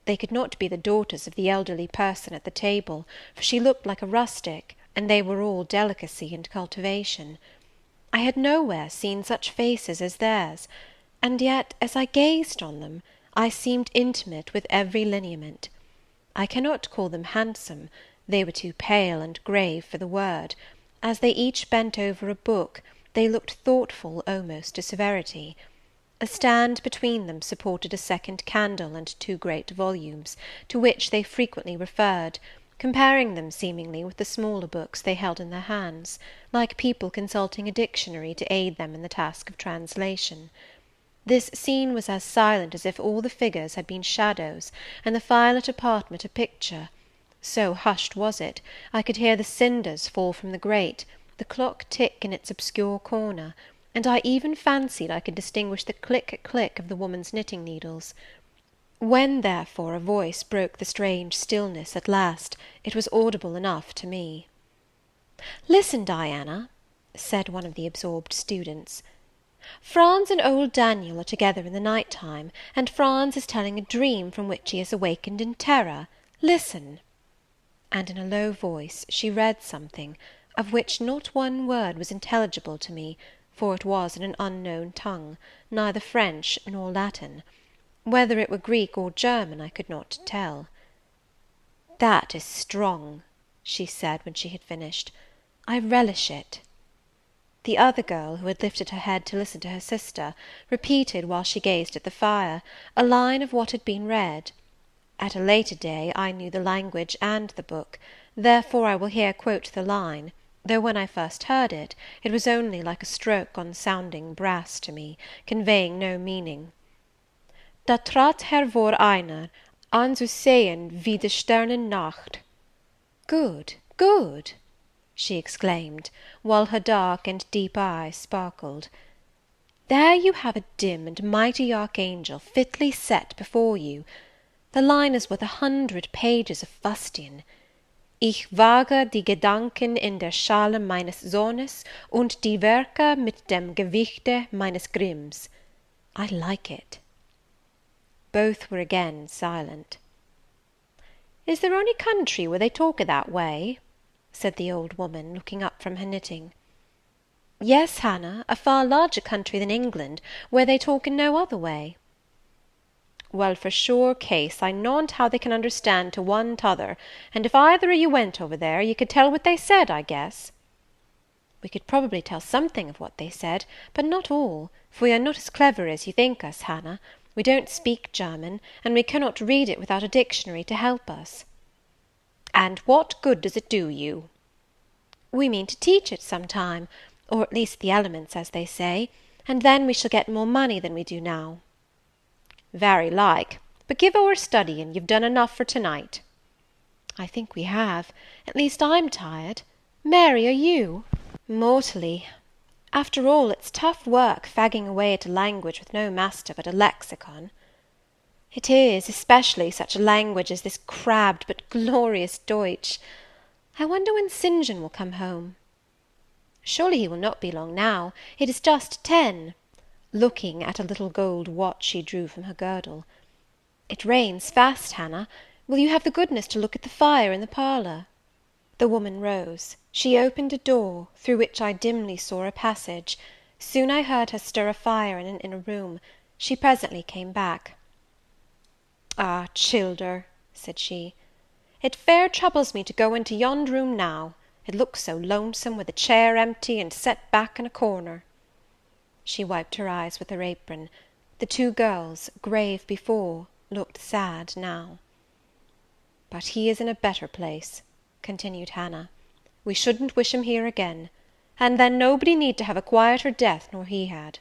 They could not be the daughters of the elderly person at the table, for she looked like a rustic, and they were all delicacy and cultivation. I had nowhere seen such faces as theirs, and yet, as I gazed on them, I seemed intimate with every lineament. I cannot call them handsome; they were too pale and grave for the word. As they each bent over a book, they looked thoughtful almost to severity. A stand between them supported a second candle and two great volumes, to which they frequently referred, comparing them seemingly with the smaller books they held in their hands, like people consulting a dictionary to aid them in the task of translation. This scene was as silent as if all the figures had been shadows, and the firelit apartment a picture. So hushed was it, I could hear the cinders fall from the grate, the clock tick in its obscure corner, and I even fancied I could distinguish the click-click of the woman's knitting needles. When, therefore, a voice broke the strange stillness at last, it was audible enough to me. "Listen, Diana," said one of the absorbed students. "Franz and old Daniel are together in the night time, and Franz is telling a dream from which he has awakened in terror. Listen." And in a low voice she read something, of which not one word was intelligible to me, for it was in an unknown tongue, neither French nor Latin. Whether it were Greek or German I could not tell. "That is strong," she said when she had finished. "I relish it." The other girl, who had lifted her head to listen to her sister, repeated, while she gazed at the fire, a line of what had been read. At a later day I knew the language and the book, therefore I will here quote the line, though when I first heard it, it was only like a stroke on sounding brass to me, conveying no meaning. Da trat hervor einer, an zu sehen wie de Sternen Nacht. Good, good, she exclaimed, while her dark and deep eyes sparkled. There you have a dim and mighty archangel fitly set before you. The line is worth 100 pages of fustian. Ich wage die Gedanken in der Schale meines Sohnes und die Werke mit dem Gewichte meines Grimms. I like it. Both were again silent. Is there any country where they talk that way? said the old woman, looking up from her knitting. Yes, Hannah, a far larger country than England, where they talk in no other way. Well, for sure case, I knownt how they can understand to one t'other, and if either of you went over there, you could tell what they said, I guess. We could probably tell something of what they said, but not all, for we are not as clever as you think us, Hannah. We don't speak German, and we cannot read it without a dictionary to help us. And what good does it do you? We mean to teach it some time, or at least the elements, as they say, and then we shall get more money than we do now. Very like, but give o'er studying, you've done enough for to-night. I think we have. At least I'm tired. Mary, are you? Mortally. After all, it's tough work fagging away at a language with no master but a lexicon. It is, especially such a language as this crabbed but glorious Deutsch. I wonder when St. John will come home. Surely he will not be long now. It is just 10. Looking at a little gold watch she drew from her girdle. It rains fast, Hannah. Will you have the goodness to look at the fire in the parlour? The woman rose. She opened a door, through which I dimly saw a passage. Soon I heard her stir a fire in an inner room. She presently came back. Ah, childer, said she, it fair troubles me to go into yond room now. It looks so lonesome, with a chair empty, and set back in a corner. She wiped her eyes with her apron. The two girls, grave before, looked sad now. But he is in a better place, continued Hannah. We shouldn't wish him here again, and then nobody need to have a quieter death nor he had.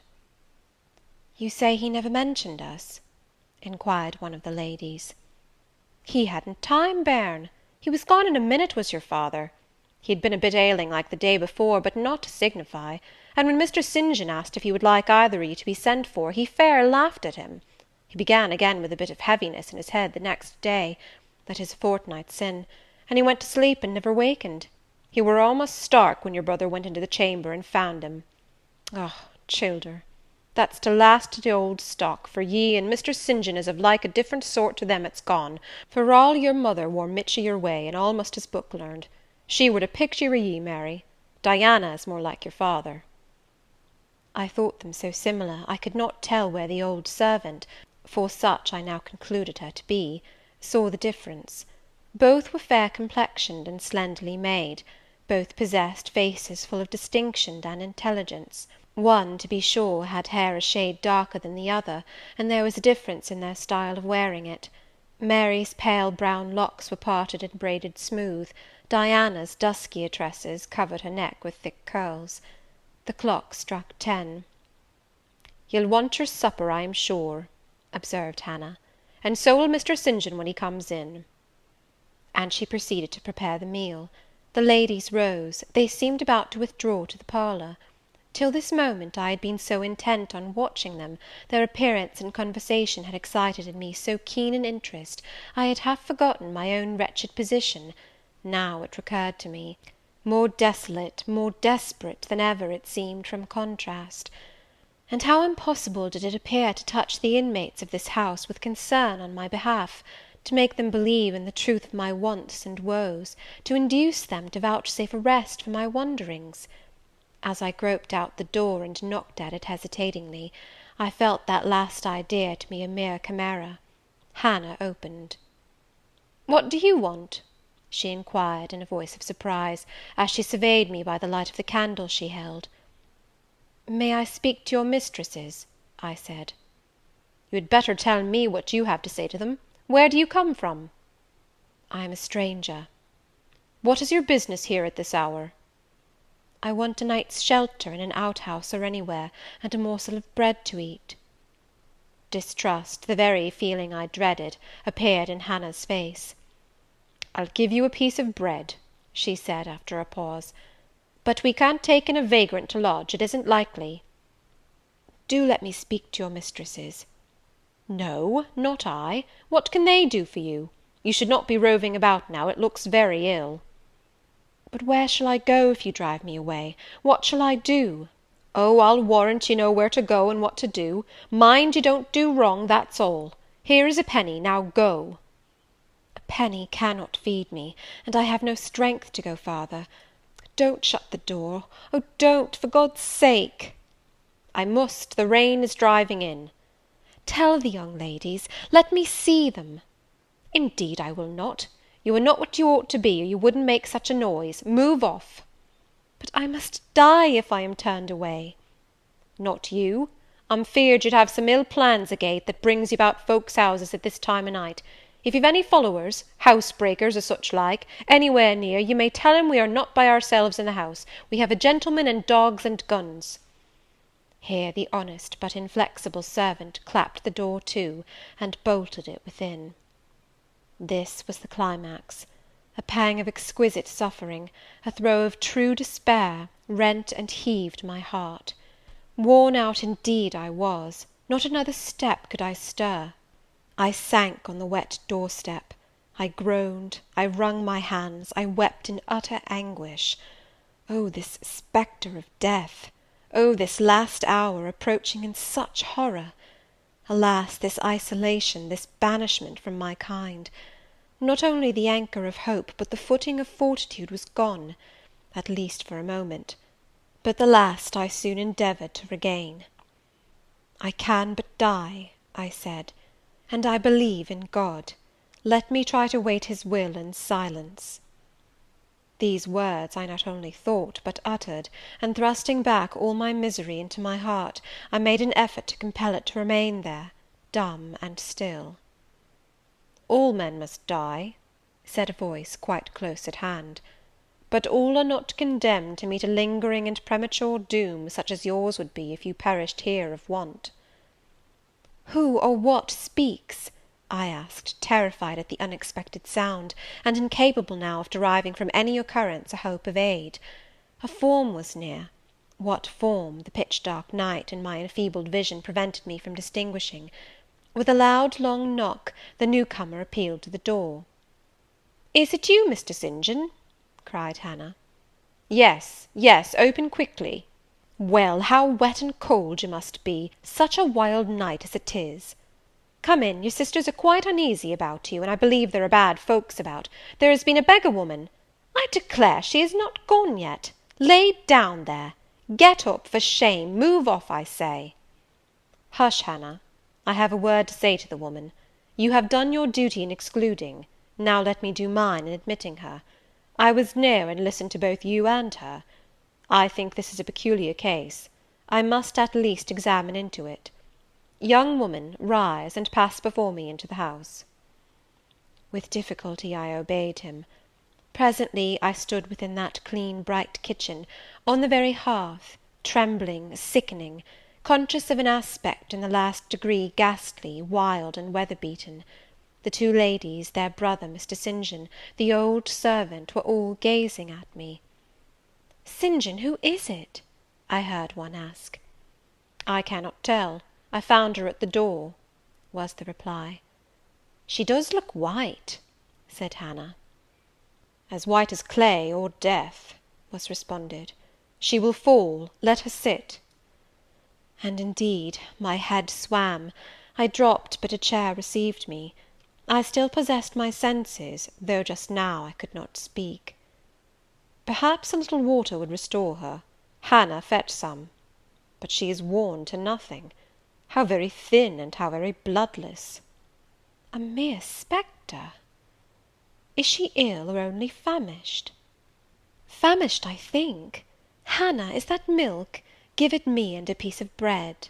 You say he never mentioned us? inquired one of the ladies. He hadn't time, bairn. He was gone in a minute, was your father. He had been a bit ailing like the day before, but not to signify, and when Mr. St. John asked if he would like either of you to be sent for, he fair laughed at him. He began again with a bit of heaviness in his head the next day, that is a fortnight sin, and he went to sleep and never wakened. He were almost stark when your brother went into the chamber and found him. Oh, childer, that's to last to the old stock, for ye and Mr. St. John is of like a different sort to them that's gone, for all your mother wore mitch o' your way, and almost as book learned. She were the picture of ye, Mary. Diana is more like your father. I thought them so similar, I could not tell where the old servant, for such I now concluded her to be, saw the difference. Both were fair complexioned and slenderly made. Both possessed faces full of distinction and intelligence. One, to be sure, had hair a shade darker than the other, and there was a difference in their style of wearing it. Mary's pale brown locks were parted and braided smooth. Diana's duskier tresses covered her neck with thick curls. The clock struck 10. "You'll want your supper, I am sure," observed Hannah, "and so will Mr. St. John when he comes in." And she proceeded to prepare the meal. The ladies rose. They seemed about to withdraw to the parlour. Till this moment I had been so intent on watching them, their appearance and conversation had excited in me so keen an interest, I had half forgotten my own wretched position. Now it recurred to me, more desolate, more desperate than ever, it seemed, from contrast. And how impossible did it appear to touch the inmates of this house with concern on my behalf, to make them believe in the truth of my wants and woes, to induce them to vouchsafe a rest for my wanderings. As I groped out the door and knocked at it hesitatingly, I felt that last idea to be a mere chimera. Hannah opened. "What do you want?" she inquired, in a voice of surprise, as she surveyed me by the light of the candle she held. "May I speak to your mistresses?" I said. "You had better tell me what you have to say to them. Where do you come from?" "I am a stranger." "What is your business here at this hour?" I want a night's shelter in an outhouse or anywhere, and a morsel of bread to eat." Distrust, the very feeling I dreaded, appeared in Hannah's face. "I'll give you a piece of bread," she said, after a pause, "but we can't take in a vagrant to lodge, it isn't likely." "Do let me speak to your mistresses." "No, not I. What can they do for you? You should not be roving about now, it looks very ill." "But where shall I go if you drive me away? What shall I do?" "Oh, I'll warrant you know where to go and what to do. Mind you don't do wrong, that's all. Here is a penny, now go." "A penny cannot feed me, and I have no strength to go farther. Don't shut the door. Oh, don't, for God's sake!" "I must, the rain is driving in." "Tell the young ladies. Let me see them." "Indeed I will not. You are not what you ought to be, or you wouldn't make such a noise. Move off." "But I must die if I am turned away." "Not you. I'm feared you'd have some ill plans agate that brings you about folks' houses at this time o' night. If you've any followers, housebreakers, or such like, anywhere near, you may tell 'em we are not by ourselves in the house. We have a gentleman and dogs and guns." Here the honest but inflexible servant clapped the door to, and bolted it within. This was the climax. A pang of exquisite suffering, a throe of true despair, rent and heaved my heart. Worn out indeed I was; not another step could I stir. I sank on the wet doorstep. I groaned, I wrung my hands, I wept in utter anguish. Oh, this spectre of death! Oh, this last hour approaching in such horror! Alas, this isolation, this banishment from my kind! Not only the anchor of hope, but the footing of fortitude was gone, at least for a moment; but the last I soon endeavoured to regain. "I can but die," I said, "and I believe in God. Let me try to wait His will in silence." These words I not only thought, but uttered, and thrusting back all my misery into my heart, I made an effort to compel it to remain there, dumb and still. "All men must die," said a voice quite close at hand, "but all are not condemned to meet a lingering and premature doom, such as yours would be if you perished here of want." "Who or what speaks?" I asked, terrified at the unexpected sound, and incapable now of deriving from any occurrence a hope of aid. A form was near; what form, the pitch dark night and my enfeebled vision prevented me from distinguishing. With a loud long knock, the new comer appealed to the door. "Is it you, Mr. St. John?" cried Hannah. "Yes, yes, open quickly." "Well, how wet and cold you must be, such a wild night as it is! Come in, your sisters are quite uneasy about you, and I believe there are bad folks about. There has been a beggar woman. I declare she is not gone yet. Lay down there. Get up, for shame. Move off, I say." "Hush, Hannah. I have a word to say to the woman. You have done your duty in excluding, now let me do mine in admitting her. I was near and listened to both you and her. I think this is a peculiar case. I must at least examine into it. Young woman, rise, and pass before me into the house." With difficulty I obeyed him. Presently I stood within that clean bright kitchen, on the very hearth, trembling, sickening, conscious of an aspect in the last degree ghastly, wild, and weather-beaten. The two ladies, their brother, Mr. St. John, the old servant, were all gazing at me. "St. John, who is it?" I heard one ask. "I cannot tell. I found her at the door," was the reply. "She does look white," said Hannah. "As white as clay or death," was responded. "She will fall. Let her sit." And indeed my head swam. I dropped, but a chair received me. I still possessed my senses, though just now I could not speak. "Perhaps a little water would restore her. Hannah, fetch some. But she is worn to nothing. How very thin, and how very bloodless!" "A mere spectre." "Is she ill, or only famished?" "Famished, I think. Hannah, is that milk? Give it me, and a piece of bread."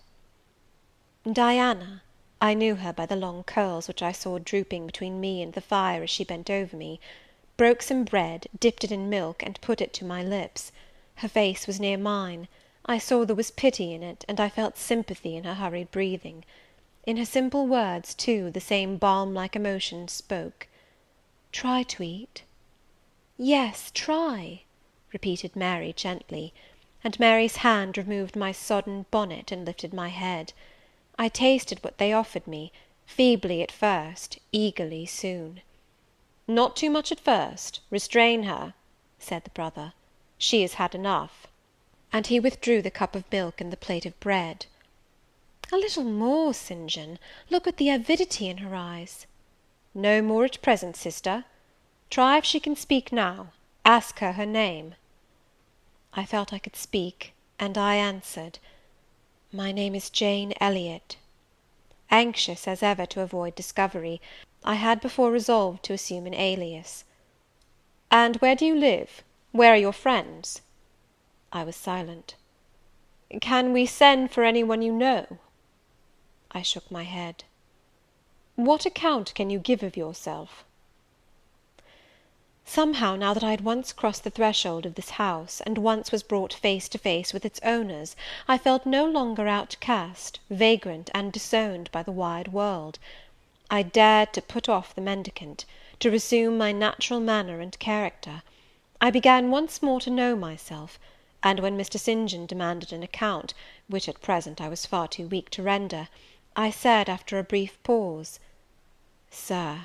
Diana, I knew her by the long curls which I saw drooping between me and the fire as she bent over me, broke some bread, dipped it in milk, and put it to my lips. Her face was near mine. I saw there was pity in it, and I felt sympathy in her hurried breathing. In her simple words, too, the same balm-like emotion spoke. "Try to eat." "Yes, try," repeated Mary gently; and Mary's hand removed my sodden bonnet and lifted my head. I tasted what they offered me, feebly at first, eagerly soon. "Not too much at first; restrain her," said the brother. "She has had enough." And he withdrew the cup of milk and the plate of bread. "A little more, St. John; look at the avidity in her eyes." "No more at present, sister. Try if she can speak now. Ask her her name." I felt I could speak, and I answered, "My name is Jane Elliot." Anxious, as ever, to avoid discovery, I had before resolved to assume an alias. "And where do you live? Where are your friends?" I was silent. "Can we send for any one you know?" I shook my head. "What account can you give of yourself?" Somehow, now that I had once crossed the threshold of this house, and once was brought face to face with its owners, I felt no longer outcast, vagrant, and disowned by the wide world. I dared to put off the mendicant, to resume my natural manner and character. I began once more to know myself; and when Mr. St. John demanded an account, which at present I was far too weak to render, I said, after a brief pause, "Sir,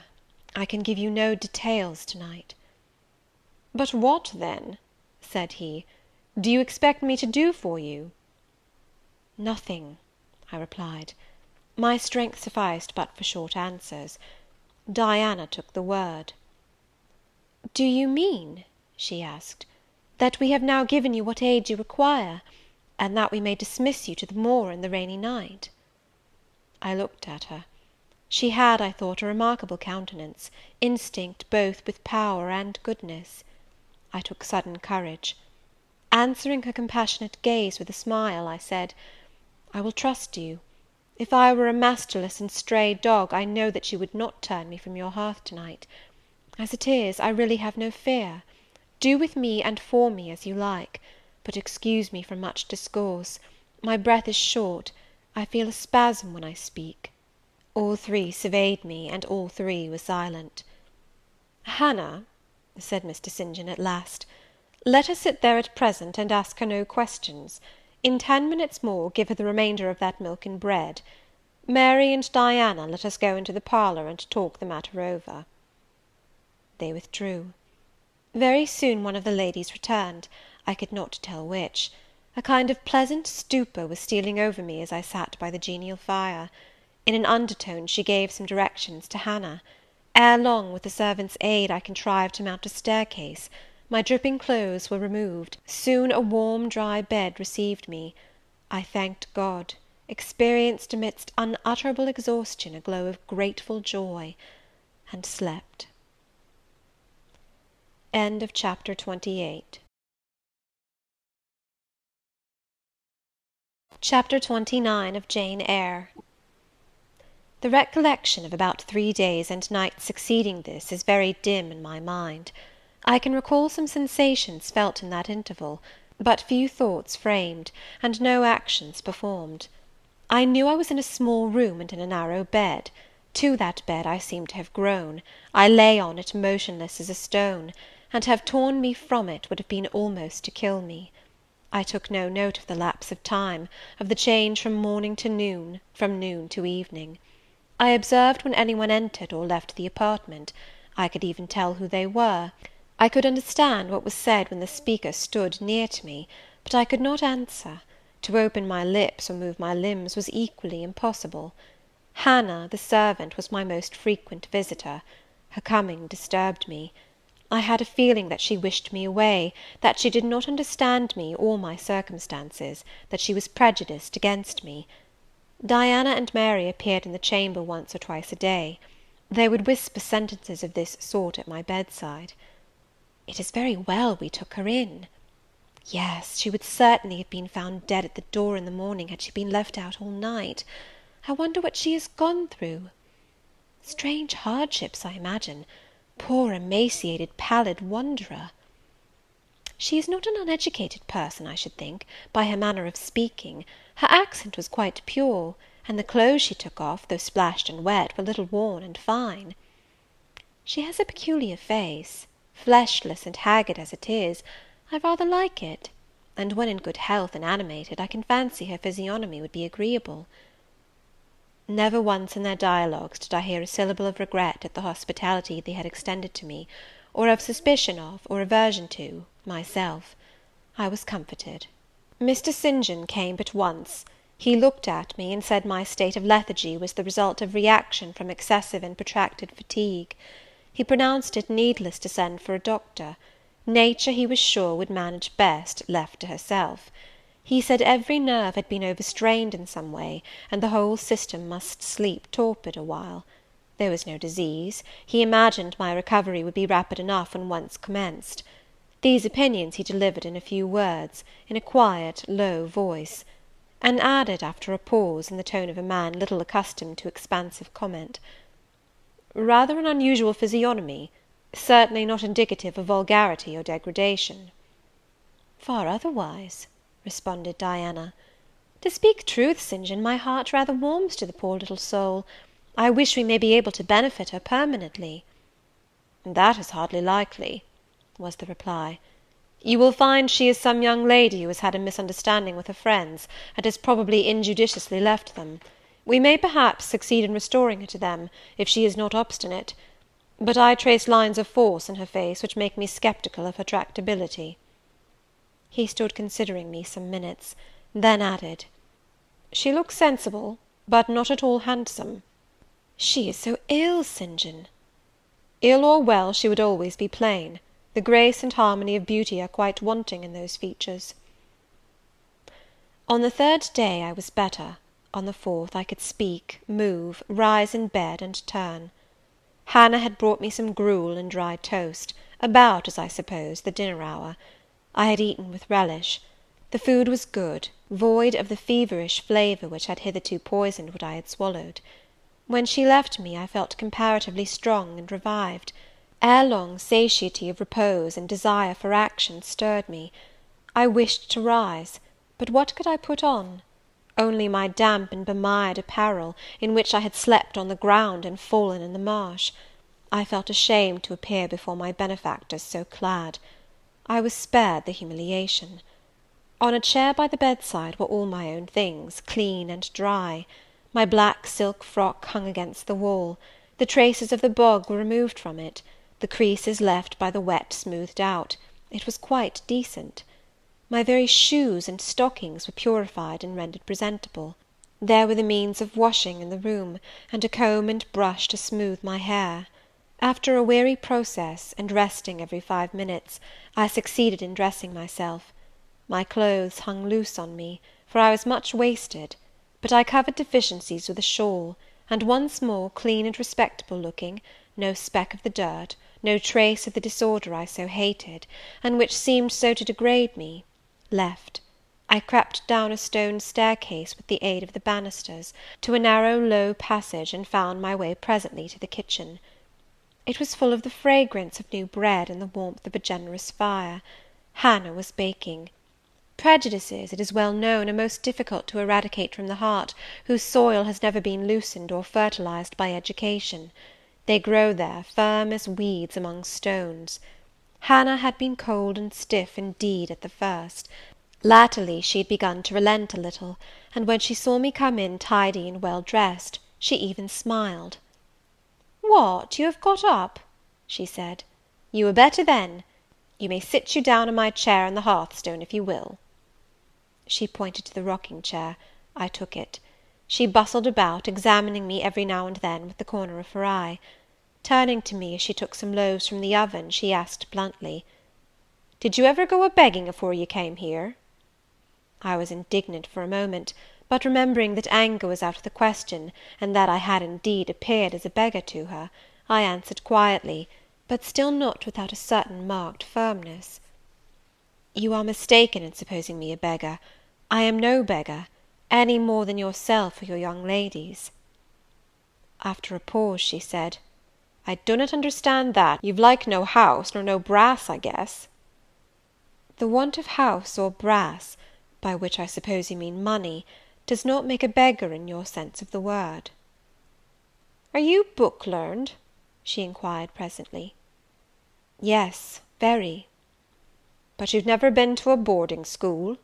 I can give you no details to-night." "But what, then," said he, "do you expect me to do for you?" "Nothing," I replied. My strength sufficed but for short answers. Diana took the word. "Do you mean," she asked, "that we have now given you what aid you require, and that we may dismiss you to the moor in the rainy night?" I looked at her. She had, I thought, a remarkable countenance, instinct both with power and goodness. I took sudden courage. Answering her compassionate gaze with a smile, I said, "I will trust you. If I were a masterless and stray dog, I know that you would not turn me from your hearth to-night. As it is, I really have no fear. Do with me and for me as you like; but excuse me from much discourse. My breath is short; I feel a spasm when I speak." All three surveyed me, and all three were silent. "Hannah," said Mr. St. John at last, "let her sit there at present, and ask her no questions. In 10 minutes more, give her the remainder of that milk and bread. Mary and Diana, let us go into the parlour, and talk the matter over." They withdrew. Very soon one of the ladies returned, I could not tell which. A kind of pleasant stupor was stealing over me as I sat by the genial fire. In an undertone she gave some directions to Hannah. Ere long, with the servant's aid, I contrived to mount a staircase. My dripping clothes were removed. Soon a warm, dry bed received me. I thanked God, experienced amidst unutterable exhaustion a glow of grateful joy, and slept. Chapter 28. Chapter 29 of Jane Eyre. The recollection of about 3 days and nights succeeding this is very dim in my mind. I can recall some sensations felt in that interval, but few thoughts framed, and no actions performed. I knew I was in a small room and in a narrow bed. To that bed I seemed to have grown. I lay on it motionless as a stone, and to have torn me from it would have been almost to kill me. I took no note of the lapse of time, of the change from morning to noon, from noon to evening. I observed when any one entered or left the apartment. I could even tell who they were. I could understand what was said when the speaker stood near to me, but I could not answer. To open my lips or move my limbs was equally impossible. Hannah, the servant, was my most frequent visitor. Her coming disturbed me. I had a feeling that she wished me away, that she did not understand me or my circumstances, that she was prejudiced against me. Diana and Mary appeared in the chamber once or twice a day. They would whisper sentences of this sort at my bedside. "It is very well we took her in." "Yes, she would certainly have been found dead at the door in the morning, had she been left out all night. I wonder what she has gone through. Strange hardships, I imagine. Poor emaciated, pallid wanderer!" She is not an uneducated person, I should think, by her manner of speaking. Her accent was quite pure, and the clothes she took off, though splashed and wet, were a little worn and fine. She has a peculiar face, fleshless and haggard as it is. I rather like it, and when in good health and animated, I can fancy her physiognomy would be agreeable. Never once in their dialogues did I hear a syllable of regret at the hospitality they had extended to me, or of suspicion of, or aversion to, myself. I was comforted. Mr. St. John came but once. He looked at me, and said my state of lethargy was the result of reaction from excessive and protracted fatigue. He pronounced it needless to send for a doctor. Nature, he was sure, would manage best, left to herself. He said every nerve had been overstrained in some way, and the whole system must sleep torpid a while. There was no disease. He imagined my recovery would be rapid enough when once commenced. These opinions he delivered in a few words, in a quiet, low voice, and added, after a pause, in the tone of a man little accustomed to expansive comment, "Rather an unusual physiognomy, certainly not indicative of vulgarity or degradation." "Far otherwise," responded Diana. "To speak truth, St. John, my heart rather warms to the poor little soul. I wish we may be able to benefit her permanently." "That is hardly likely," was the reply. "You will find she is some young lady who has had a misunderstanding with her friends, and has probably injudiciously left them. We may perhaps succeed in restoring her to them, if she is not obstinate; but I trace lines of force in her face which make me sceptical of her tractability." He stood considering me some minutes, then added, "She looks sensible, but not at all handsome." "She is so ill, St. John." "Ill or well, she would always be plain. The grace and harmony of beauty are quite wanting in those features." On the third day I was better. On the fourth I could speak, move, rise in bed, and turn. Hannah had brought me some gruel and dry toast, about, as I suppose, the dinner hour. I had eaten with relish. The food was good, void of the feverish flavour which had hitherto poisoned what I had swallowed. When she left me, I felt comparatively strong and revived. Ere long, satiety of repose and desire for action stirred me. I wished to rise, but what could I put on? Only my damp and bemired apparel, in which I had slept on the ground and fallen in the marsh. I felt ashamed to appear before my benefactors so clad. I was spared the humiliation. On a chair by the bedside were all my own things, clean and dry. My black silk frock hung against the wall. The traces of the bog were removed from it, the creases left by the wet smoothed out. It was quite decent. My very shoes and stockings were purified and rendered presentable. There were the means of washing in the room, and a comb and brush to smooth my hair. After a weary process, and resting every 5 minutes, I succeeded in dressing myself. My clothes hung loose on me, for I was much wasted, but I covered deficiencies with a shawl, and once more, clean and respectable looking, no speck of the dirt, no trace of the disorder I so hated, and which seemed so to degrade me, left, I crept down a stone staircase with the aid of the banisters, to a narrow low passage, and found my way presently to the kitchen. It was full of the fragrance of new bread and the warmth of a generous fire. Hannah was baking. Prejudices, it is well known, are most difficult to eradicate from the heart, whose soil has never been loosened or fertilized by education. They grow there, firm as weeds among stones. Hannah had been cold and stiff indeed at the first. Latterly she had begun to relent a little, and when she saw me come in tidy and well dressed, she even smiled. "What, you have got up?" she said. "You were better then. You may sit you down on my chair on the hearthstone, if you will." She pointed to the rocking chair. I took it. She bustled about, examining me every now and then with the corner of her eye. Turning to me as she took some loaves from the oven, she asked bluntly, "Did you ever go a-begging afore you came here?" I was indignant for a moment, but remembering that anger was out of the question, and that I had indeed appeared as a beggar to her, I answered quietly, but still not without a certain marked firmness, "You are mistaken in supposing me a beggar. I am no beggar, any more than yourself or your young ladies." After a pause, she said, "I do not understand that. You've like no house, nor no brass, I guess." The want of house or brass, by which I suppose you mean money, does not make a beggar in your sense of the word." "Are you book-learned?" she inquired presently. "Yes, very." "But you've never been to a boarding school?"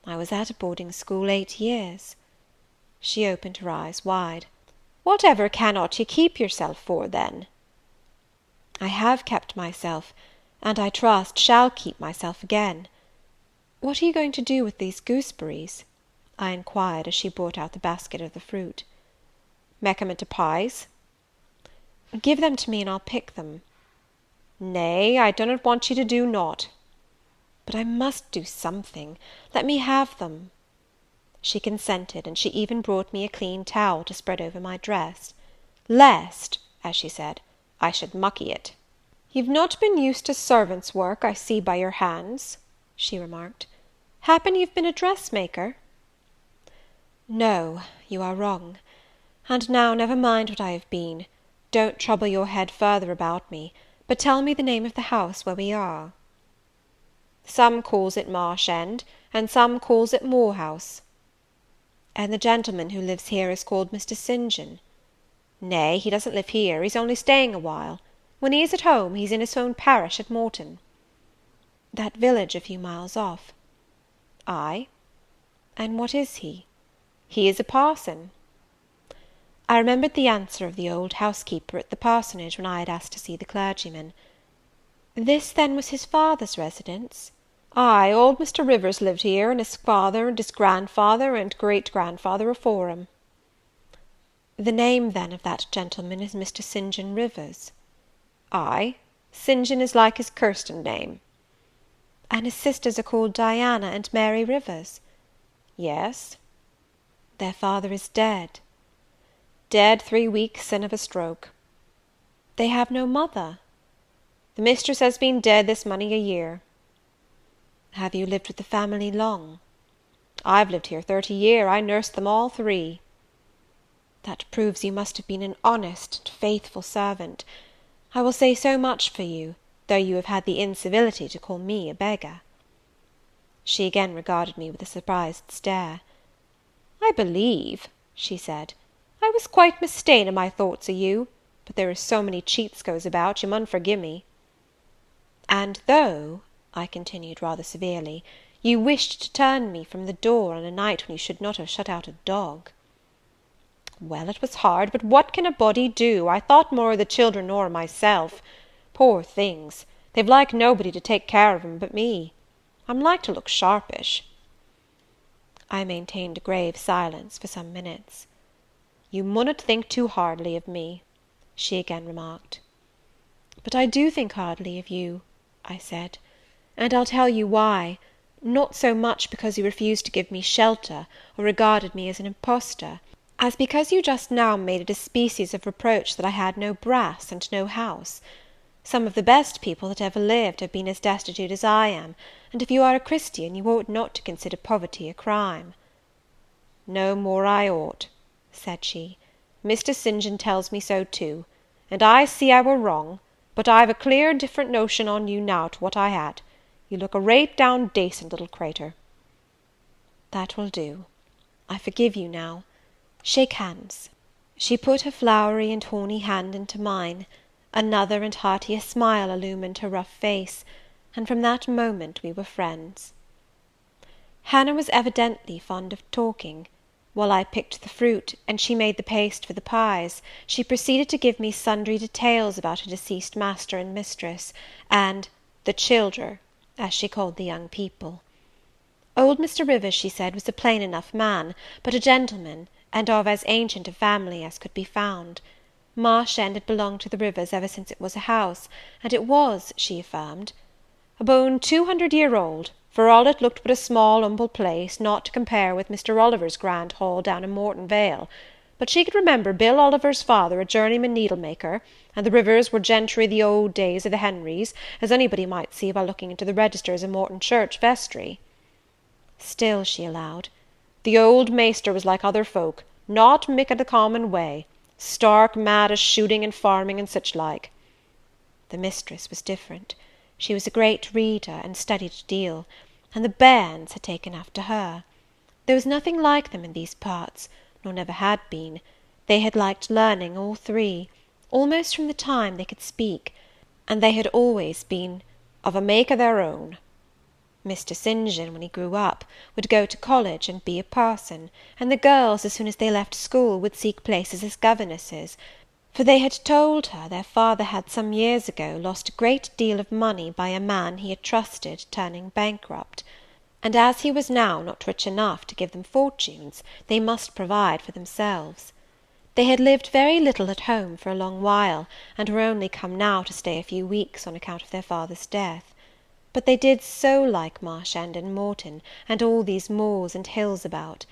"I was at a boarding school 8 years." She opened her eyes wide. "Whatever cannot you keep yourself for, then?" "I have kept myself, and I trust shall keep myself again. What are you going to do with these gooseberries?" I inquired, as she brought out the basket of the fruit. "Mek 'em into pies." "Give them to me, and I'll pick them." "Nay, I dunnot want you to do nought." "But I must do something. Let me have them." She consented, and she even brought me a clean towel to spread over my dress, "Lest," as she said, "I should mucky it." "You've not been used to servant's work, I see by your hands," she remarked. "Happen you've been a dressmaker?" "No, you are wrong. And now never mind what I have been. Don't trouble your head further about me, but tell me the name of the house where we are." "Some calls it Marsh End, and some calls it Moor House." "And the gentleman who lives here is called Mr. St. John?" "Nay, he doesn't live here, he's only staying a while. When he is at home, he's in his own parish at Morton." "That village a few miles off?" "Ay." "And what is he?" "He is a parson." I remembered the answer of the old housekeeper at the parsonage when I had asked to see the clergyman. This, then, was his father's residence? Ay, old Mr. Rivers lived here, and his father, and his grandfather, and great-grandfather afore him. The name, then, of that gentleman is Mr. St. John Rivers? Ay, St. John is like his Kirsten name. And his sisters are called Diana and Mary Rivers? Yes. Their father is dead? Dead 3 weeks sin of a stroke. They have no mother? The mistress has been dead this many a year. Have you lived with the family long? I've lived here 30 year. I nursed them all 3. That proves you must have been an honest and faithful servant. I will say so much for you, though you have had the incivility to call me a beggar." She again regarded me with a surprised stare. "I believe," she said, "I was quite mista'en in my thoughts o' you, but there is so many cheats goes about, you mun forgive me." "And though," I continued rather severely, "you wished to turn me from the door on a night when you should not have shut out a dog." "Well, it was hard, but what can a body do? I thought more of the children nor of myself. Poor things! They've like nobody to take care of 'em but me. I'm like to look sharpish." I maintained a grave silence for some minutes. "You munnot think too hardly of me," she again remarked. "But I do think hardly of you," I said, "and I'll tell you why. Not so much because you refused to give me shelter, or regarded me as an impostor, as because you just now made it a species of reproach that I had no brass and no house. Some of the best people that ever lived have been as destitute as I am, and if you are a Christian, you ought not to consider poverty a crime." "No more I ought," said she. "Mr. St. John tells me so too, and I see I were wrong, but I've a clear different notion on you now to what I had. You look a rate down dacent little cratur." "That will do. I forgive you now. Shake hands." She put her flowery and horny hand into mine, another and heartier smile illumined her rough face, and from that moment we were friends. Hannah was evidently fond of talking. While I picked the fruit, and she made the paste for the pies, she proceeded to give me sundry details about her deceased master and mistress, and "the childer," as she called the young people. Old Mr. Rivers, she said, was a plain enough man, but a gentleman, and of as ancient a family as could be found. Marsh End had belonged to the Rivers ever since it was a house, and it was, she affirmed, "abone 200 year old, for all it looked but a small humble place, not to compare with Mr. Oliver's grand hall down in Morton Vale. But she could remember Bill Oliver's father a journeyman needle-maker, and the Rivers were gentry the old days of the Henrys, as anybody might see by looking into the registers of Morton Church vestry." Still, she allowed, "The old maester was like other folk, not mick o' the common way, stark mad o' shooting and farming and such like." The mistress was different. She was a great reader, and studied a deal, and the bairns had taken after her. There was nothing like them in these parts, nor never had been. They had liked learning, all three, almost from the time they could speak, and they had always been of a make of their own. Mr. St. John, when he grew up, would go to college and be a parson, and the girls, as soon as they left school, would seek places as governesses, for they had told her their father had some years ago lost a great deal of money by a man he had trusted turning bankrupt, and as he was now not rich enough to give them fortunes, they must provide for themselves. They had lived very little at home for a long while, and were only come now to stay a few weeks on account of their father's death. But they did so like Marsh End and Morton, and all these moors and hills about.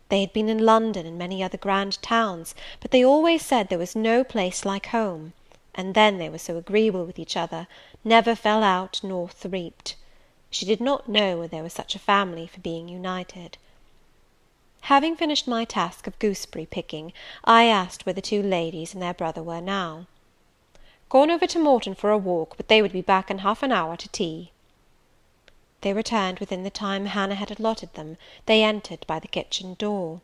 They had been in London and many other grand towns, but they always said there was no place like home; and then they were so agreeable with each other, never fell out nor threaped. She did not know where there was such a family for being united. Having finished my task of gooseberry picking, I asked where the two ladies and their brother were now. "Gone over to Morton for a walk, but they would be back in half an hour to tea." They returned within the time Hannah had allotted them. They entered by the kitchen door.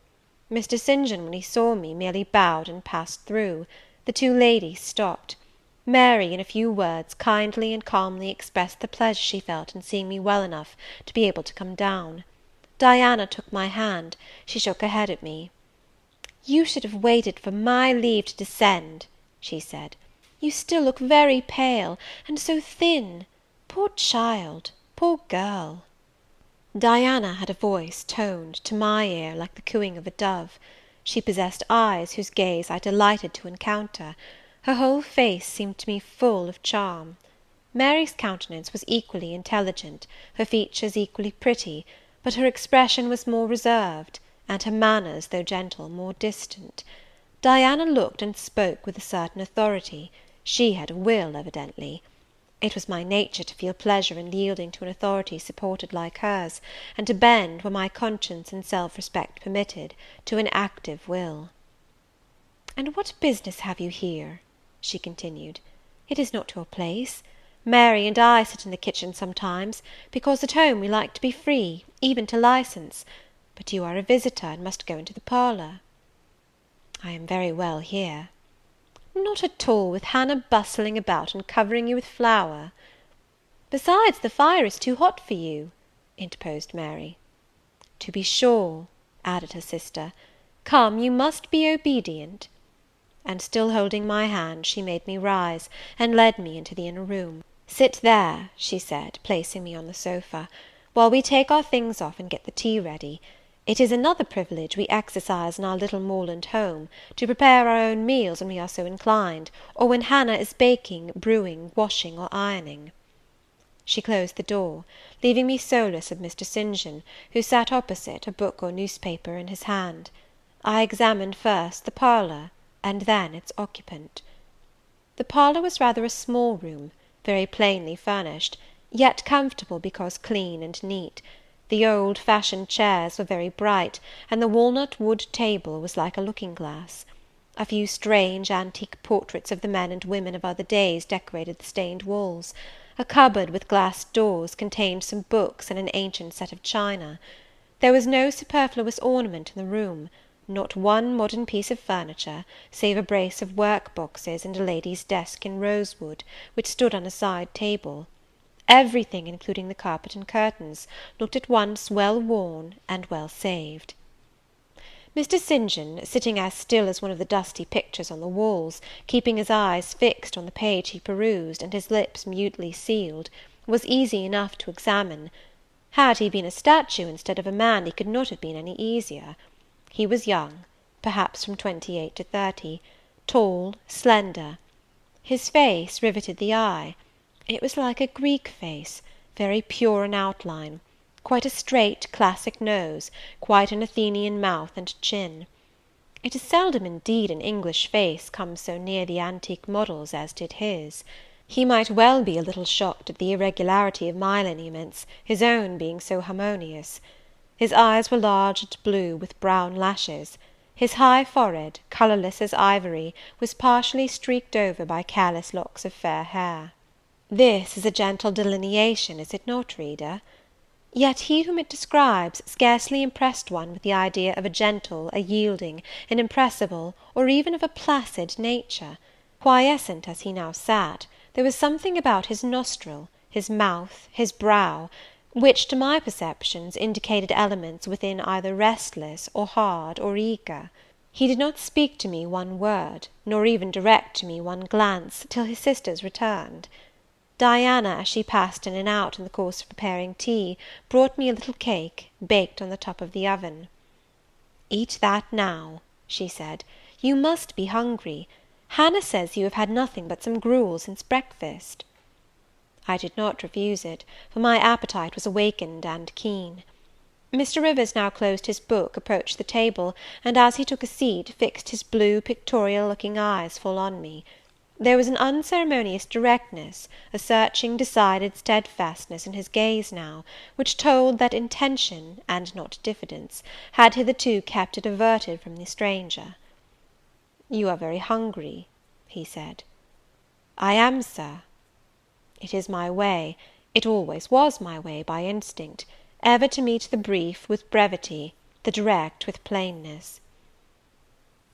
Mr. St. John, when he saw me, merely bowed and passed through. The two ladies stopped. Mary, in a few words, kindly and calmly expressed the pleasure she felt in seeing me well enough to be able to come down. Diana took my hand. She shook her head at me. "You should have waited for my leave to descend," she said. "You still look very pale, and so thin. Poor child! Poor girl!" Diana had a voice toned, to my ear, like the cooing of a dove. She possessed eyes whose gaze I delighted to encounter. Her whole face seemed to me full of charm. Mary's countenance was equally intelligent, her features equally pretty, but her expression was more reserved, and her manners, though gentle, more distant. Diana looked and spoke with a certain authority. She had a will, evidently. It was my nature to feel pleasure in yielding to an authority supported like hers, and to bend, where my conscience and self-respect permitted, to an active will. "And what business have you here?" she continued. "It is not your place. Mary and I sit in the kitchen sometimes, because at home we like to be free, even to license; but you are a visitor, and must go into the parlour." "I am very well here." "Not at all, with Hannah bustling about and covering you with flour." "Besides, the fire is too hot for you," interposed Mary. "To be sure," added her sister. "Come, you must be obedient." And still holding my hand, she made me rise, and led me into the inner room. "Sit there," she said, placing me on the sofa, "while we take our things off and get the tea ready. It is another privilege we exercise in our little moorland home, to prepare our own meals when we are so inclined, or when Hannah is baking, brewing, washing, or ironing." She closed the door, leaving me solus of Mr. St. John, who sat opposite, a book or newspaper in his hand. I examined first the parlour, and then its occupant. The parlour was rather a small room, very plainly furnished, yet comfortable because clean and neat. The old-fashioned chairs were very bright, and the walnut wood table was like a looking-glass. A few strange antique portraits of the men and women of other days decorated the stained walls. A cupboard with glass doors contained some books and an ancient set of china. There was no superfluous ornament in the room, not one modern piece of furniture, save a brace of work-boxes and a lady's desk in rosewood, which stood on a side table. Everything, including the carpet and curtains, looked at once well worn and well saved. Mr. St. John, sitting as still as one of the dusty pictures on the walls, keeping his eyes fixed on the page he perused, and his lips mutely sealed, was easy enough to examine. Had he been a statue instead of a man, he could not have been any easier. He was young, perhaps from 28 to 30, tall, slender. His face riveted the eye. It was like a Greek face, very pure in outline, quite a straight classic nose, quite an Athenian mouth and chin. It is seldom indeed an English face comes so near the antique models as did his. He might well be a little shocked at the irregularity of my lineaments, his own being so harmonious. His eyes were large and blue, with brown lashes. His high forehead, colourless as ivory, was partially streaked over by careless locks of fair hair. This is a gentle delineation, is it not, reader? Yet he whom it describes scarcely impressed one with the idea of a gentle, a yielding, an impressible, or even of a placid nature. Quiescent as he now sat, there was something about his nostril, his mouth, his brow, which to my perceptions indicated elements within either restless, or hard, or eager. He did not speak to me one word, nor even direct to me one glance, till his sisters returned. Diana, as she passed in and out in the course of preparing tea, brought me a little cake, baked on the top of the oven. "Eat that now," she said, "you must be hungry. Hannah says you have had nothing but some gruel since breakfast." I did not refuse it, for my appetite was awakened and keen. Mr. Rivers now closed his book, approached the table, and, as he took a seat, fixed his blue, pictorial-looking eyes full on me. There was an unceremonious directness, a searching, decided steadfastness in his gaze now, which told that intention, and not diffidence, had hitherto kept it averted from the stranger. "You are very hungry," he said. "I am, Sir." It is my way, it always was my way by instinct, ever to meet the brief with brevity, the direct with plainness.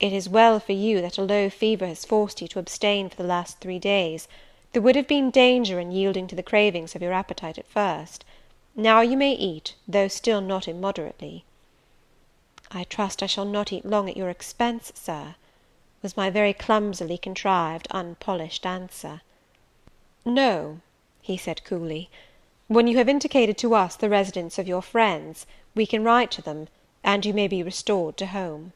"It is well for you that a low fever has forced you to abstain for the last 3 days. There would have been danger in yielding to the cravings of your appetite at first. Now you may eat, though still not immoderately." "I trust I shall not eat long at your expense, Sir," was my very clumsily contrived, unpolished answer. "No," he said coolly, "when you have indicated to us the residence of your friends, we can write to them, and you may be restored to home."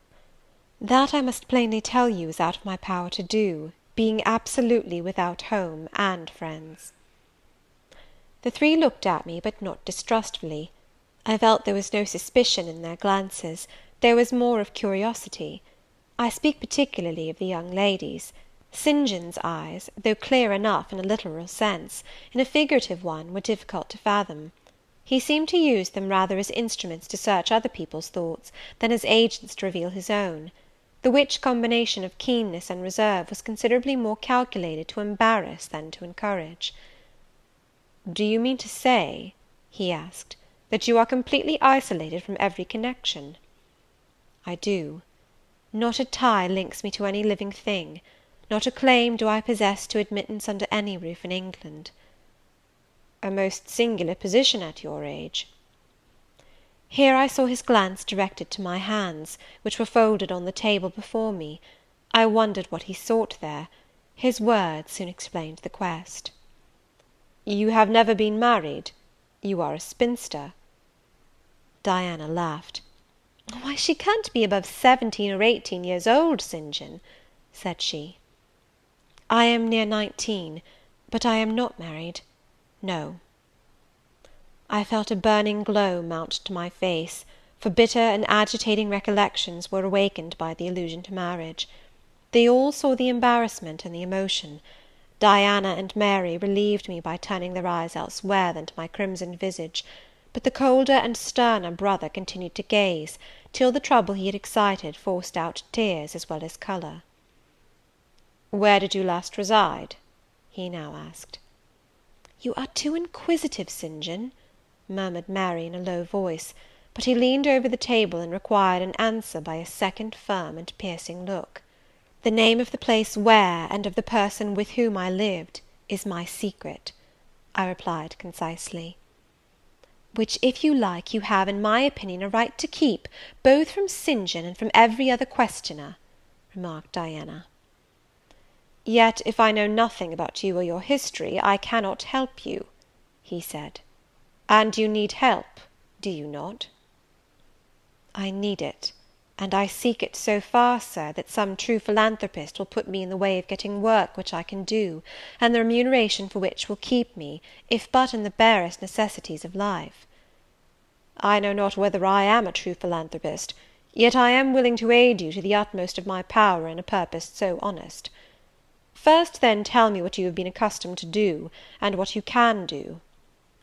"That I must plainly tell you is out of my power to do, being absolutely without home and friends." The three looked at me, but not distrustfully. I felt there was no suspicion in their glances, there was more of curiosity. I speak particularly of the young ladies. St. John's eyes, though clear enough in a literal sense, in a figurative one were difficult to fathom. He seemed to use them rather as instruments to search other people's thoughts, than as agents to reveal his own; the which combination of keenness and reserve was considerably more calculated to embarrass than to encourage. "Do you mean to say," he asked, "that you are completely isolated from every connection?" "I do. Not a tie links me to any living thing. Not a claim do I possess to admittance under any roof in England." "A most singular position at your age." Here I saw his glance directed to my hands, which were folded on the table before me. I wondered what he sought there. His words soon explained the quest. "You have never been married? You are a spinster?" Diana laughed. "Why, she can't be above 17 or 18 years old, St. John," said she. "I am near 19, but I am not married, no." I felt a burning glow mount to my face, for bitter and agitating recollections were awakened by the allusion to marriage. They all saw the embarrassment and the emotion. Diana and Mary relieved me by turning their eyes elsewhere than to my crimsoned visage, but the colder and sterner brother continued to gaze, till the trouble he had excited forced out tears as well as colour. "Where did you last reside?" he now asked. "You are too inquisitive, St. John," murmured Mary in a low voice; but he leaned over the table, and required an answer by a second firm and piercing look. "The name of the place where, and of the person with whom I lived, is my secret," I replied concisely. "Which, if you like, you have, in my opinion, a right to keep, both from St. John and from every other questioner," remarked Diana. "Yet, if I know nothing about you or your history, I cannot help you," he said. "And you need help, do you not?" "I need it, and I seek it so far, Sir, that some true philanthropist will put me in the way of getting work which I can do, and the remuneration for which will keep me, if but in the barest necessities of life." "I know not whether I am a true philanthropist, yet I am willing to aid you to the utmost of my power in a purpose so honest. First, then, tell me what you have been accustomed to do, and what you can do."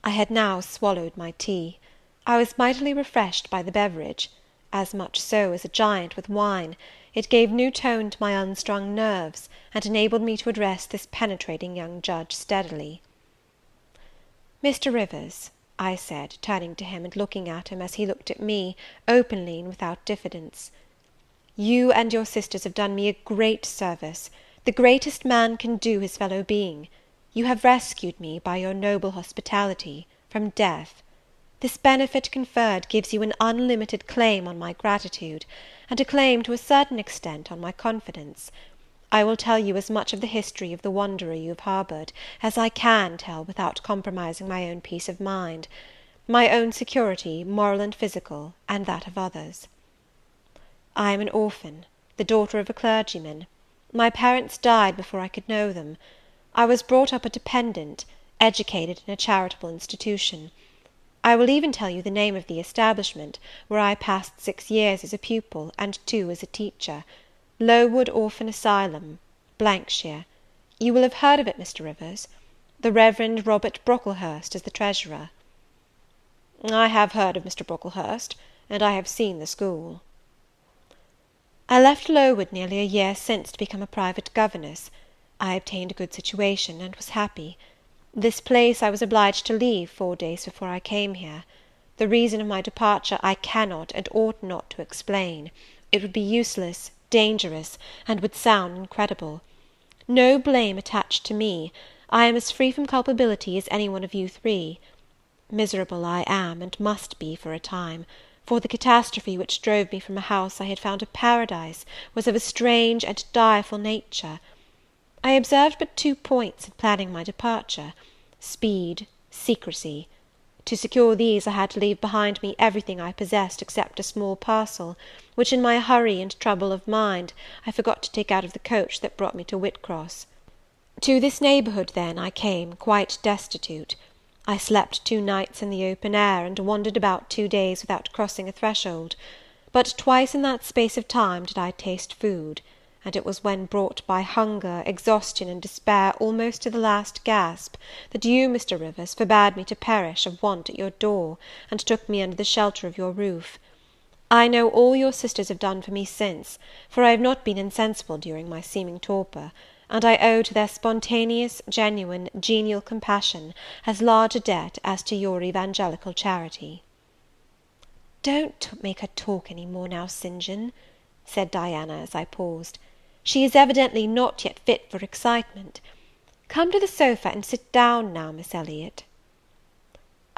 I had now swallowed my tea. I was mightily refreshed by the beverage; as much so as a giant with wine. It gave new tone to my unstrung nerves, and enabled me to address this penetrating young judge steadily. "Mr. Rivers," I said, turning to him, and looking at him as he looked at me, openly and without diffidence, "you and your sisters have done me a great service, the greatest man can do his fellow being. You have rescued me, by your noble hospitality, from death. This benefit conferred gives you an unlimited claim on my gratitude, and a claim, to a certain extent, on my confidence. I will tell you as much of the history of the wanderer you have harboured, as I can tell without compromising my own peace of mind, my own security, moral and physical, and that of others. I am an orphan, the daughter of a clergyman. My parents died before I could know them. I was brought up a dependent, educated in a charitable institution. I will even tell you the name of the establishment, where I passed 6 years as a pupil, and 2 as a teacher. Lowood Orphan Asylum, shire. You will have heard of it, Mr. Rivers. The Reverend Robert Brocklehurst is the treasurer." "I have heard of Mr. Brocklehurst, and I have seen the school." "I left Lowood nearly a year since to become a private governess. I obtained a good situation, and was happy. This place I was obliged to leave 4 days before I came here. The reason of my departure I cannot and ought not to explain. It would be useless, dangerous, and would sound incredible. No blame attached to me. I am as free from culpability as any one of you 3. Miserable I am, and must be for a time, for the catastrophe which drove me from a house I had found a paradise was of a strange and direful nature. I observed but 2 points in planning my departure: speed, secrecy. To secure these, I had to leave behind me everything I possessed except a small parcel, which, in my hurry and trouble of mind, I forgot to take out of the coach that brought me to Whitcross. To this neighbourhood, then, I came, quite destitute. I slept 2 nights in the open air, and wandered about 2 days without crossing a threshold; but twice in that space of time did I taste food, and it was when brought by hunger, exhaustion, and despair almost to the last gasp, that you, Mr. Rivers, forbade me to perish of want at your door, and took me under the shelter of your roof. I know all your sisters have done for me since, for I have not been insensible during my seeming torpor, and I owe to their spontaneous, genuine, genial compassion as large a debt as to your evangelical charity." "Don't make her talk any more now, St. John," said Diana, as I paused. "She is evidently not yet fit for excitement. Come to the sofa, and sit down now, Miss Elliot."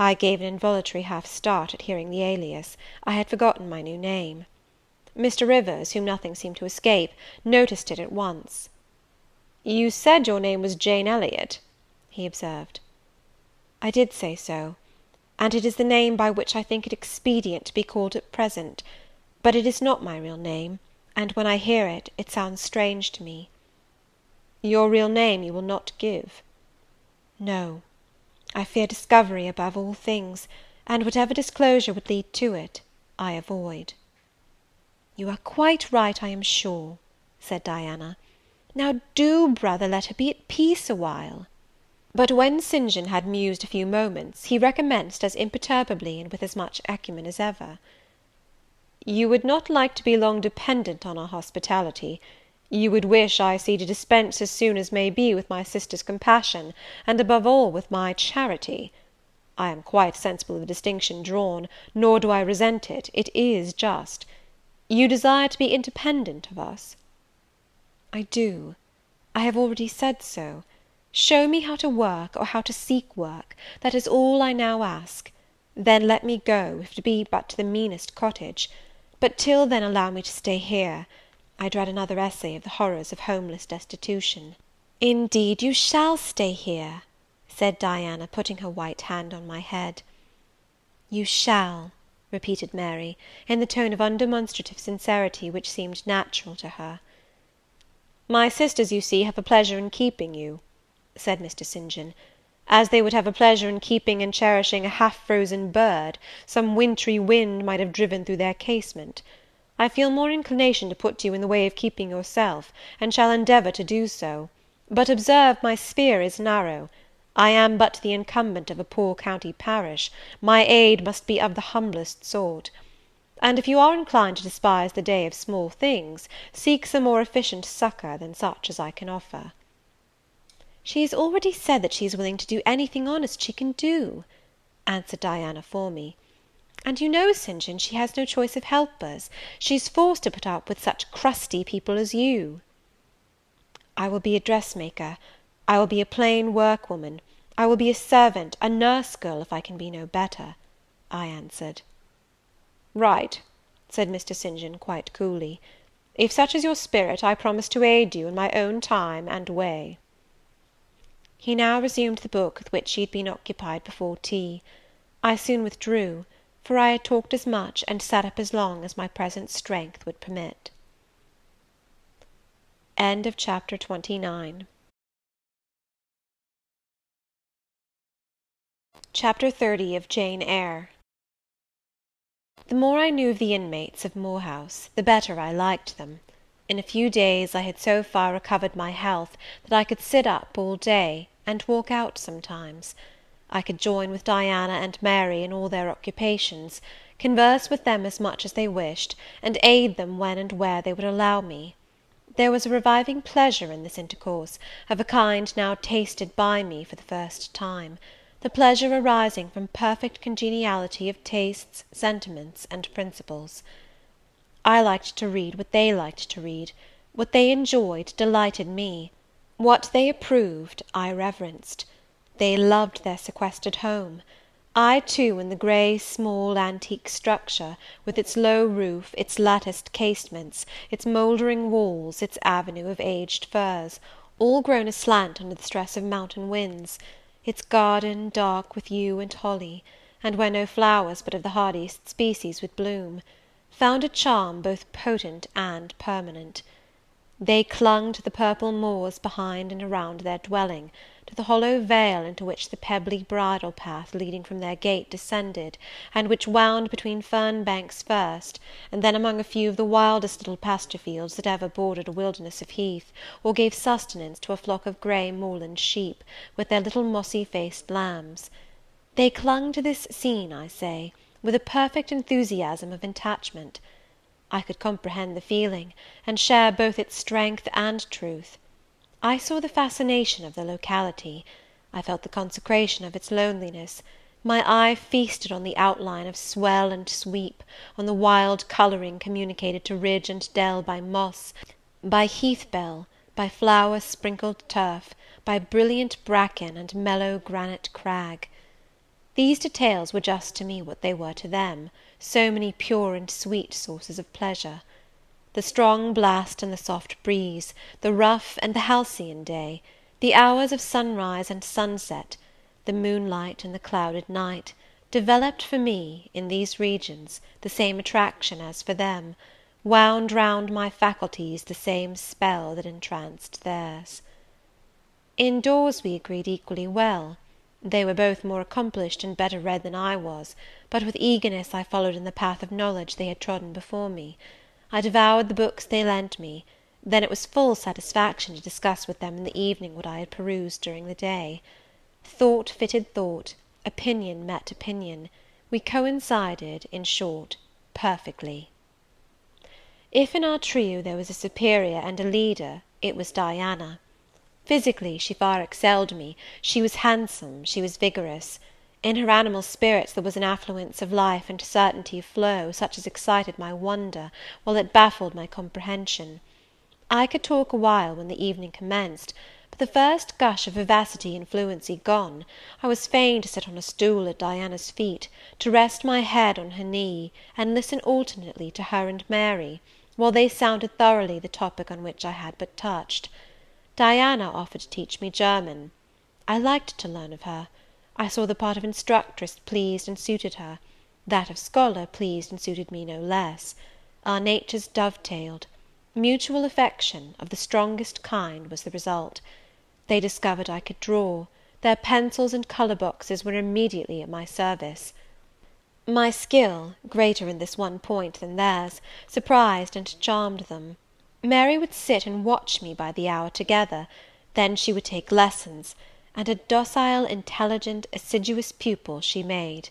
I gave an involuntary half start at hearing the alias. I had forgotten my new name. Mr. Rivers, whom nothing seemed to escape, noticed it at once. "You said your name was Jane Elliot," he observed. "I did say so, and it is the name by which I think it expedient to be called at present; but it is not my real name, and when I hear it, it sounds strange to me." "Your real name you will not give?" "No. I fear discovery above all things, and whatever disclosure would lead to it, I avoid." "You are quite right, I am sure," said Diana. "Now do, brother, let her be at peace a while." But when St. John had mused a few moments, he recommenced as imperturbably and with as much acumen as ever. "You would not like to be long dependent on our hospitality. You would wish, I see, to dispense as soon as may be with my sister's compassion, and above all with my charity. I am quite sensible of the distinction drawn, nor do I resent it; it is just. You desire to be independent of us?" "I do. I have already said so. Show me how to work, or how to seek work; that is all I now ask. Then let me go, if it be but to the meanest cottage; but till then allow me to stay here. I dread another essay of the horrors of homeless destitution." "Indeed you shall stay here," said Diana, putting her white hand on my head. "You shall," repeated Mary, in the tone of undemonstrative sincerity which seemed natural to her. "My sisters, you see, have a pleasure in keeping you," said Mr. St. John, "as they would have a pleasure in keeping and cherishing a half-frozen bird some wintry wind might have driven through their casement. I feel more inclination to put you in the way of keeping yourself, and shall endeavour to do so; but observe, my sphere is narrow. I am but the incumbent of a poor county parish; my aid must be of the humblest sort; and if you are inclined to despise the day of small things, seek some more efficient succour than such as I can offer." "She has already said that she is willing to do anything honest she can do," answered Diana for me. "And you know, St. John, she has no choice of helpers. She is forced to put up with such crusty people as you." "I will be a dressmaker, I will be a plain workwoman, I will be a servant, a nurse girl, if I can be no better," I answered. "Right," said Mr. St. John, quite coolly. "If such is your spirit, I promise to aid you in my own time and way." He now resumed the book with which he had been occupied before tea. I soon withdrew, for I had talked as much and sat up as long as my present strength would permit. Chapter XXX. Chapter XXX of Jane Eyre. The more I knew of the inmates of Moor House, the better I liked them. In a few days I had so far recovered my health that I could sit up all day, and walk out sometimes. I could join with Diana and Mary in all their occupations, converse with them as much as they wished, and aid them when and where they would allow me. There was a reviving pleasure in this intercourse, of a kind now tasted by me for the first time; the pleasure arising from perfect congeniality of tastes, sentiments, and principles. I liked to read what they liked to read; what they enjoyed delighted me; what they approved I reverenced. They loved their sequestered home. I too, in the grey, small, antique structure, with its low roof, its latticed casements, its mouldering walls, its avenue of aged firs, all grown aslant under the stress of mountain winds, its garden dark with yew and holly, and where no flowers but of the hardiest species would bloom, found a charm both potent and permanent. They clung to the purple moors behind and around their dwelling, to the hollow vale into which the pebbly bridle path leading from their gate descended, and which wound between fern banks first, and then among a few of the wildest little pasture fields that ever bordered a wilderness of heath, or gave sustenance to a flock of grey moorland sheep, with their little mossy faced lambs. They clung to this scene, I say, with a perfect enthusiasm of attachment. I could comprehend the feeling, and share both its strength and truth. I saw the fascination of the locality; I felt the consecration of its loneliness; my eye feasted on the outline of swell and sweep, on the wild colouring communicated to ridge and dell by moss, by heath bell, by flower sprinkled turf, by brilliant bracken and mellow granite crag. These details were just to me what they were to them, so many pure and sweet sources of pleasure. The strong blast and the soft breeze, the rough and the halcyon day, the hours of sunrise and sunset, the moonlight and the clouded night, developed for me, in these regions, the same attraction as for them, wound round my faculties the same spell that entranced theirs. Indoors we agreed equally well. They were both more accomplished and better read than I was, but with eagerness I followed in the path of knowledge they had trodden before me. I devoured the books they lent me; then it was full satisfaction to discuss with them in the evening what I had perused during the day. Thought fitted thought, opinion met opinion; we coincided, in short, perfectly. If in our trio there was a superior and a leader, it was Diana. Physically she far excelled me; she was handsome, she was vigorous. In her animal spirits there was an affluence of life and certainty of flow, such as excited my wonder, while it baffled my comprehension. I could talk a while when the evening commenced, but the first gush of vivacity and fluency gone, I was fain to sit on a stool at Diana's feet, to rest my head on her knee, and listen alternately to her and Mary, while they sounded thoroughly the topic on which I had but touched. Diana offered to teach me German. I liked to learn of her. I saw the part of instructress pleased and suited her; that of scholar pleased and suited me no less. Our natures dovetailed. Mutual affection, of the strongest kind, was the result. They discovered I could draw; their pencils and colour boxes were immediately at my service. My skill, greater in this one point than theirs, surprised and charmed them. Mary would sit and watch me by the hour together; then she would take lessons, and a docile, intelligent, assiduous pupil she made.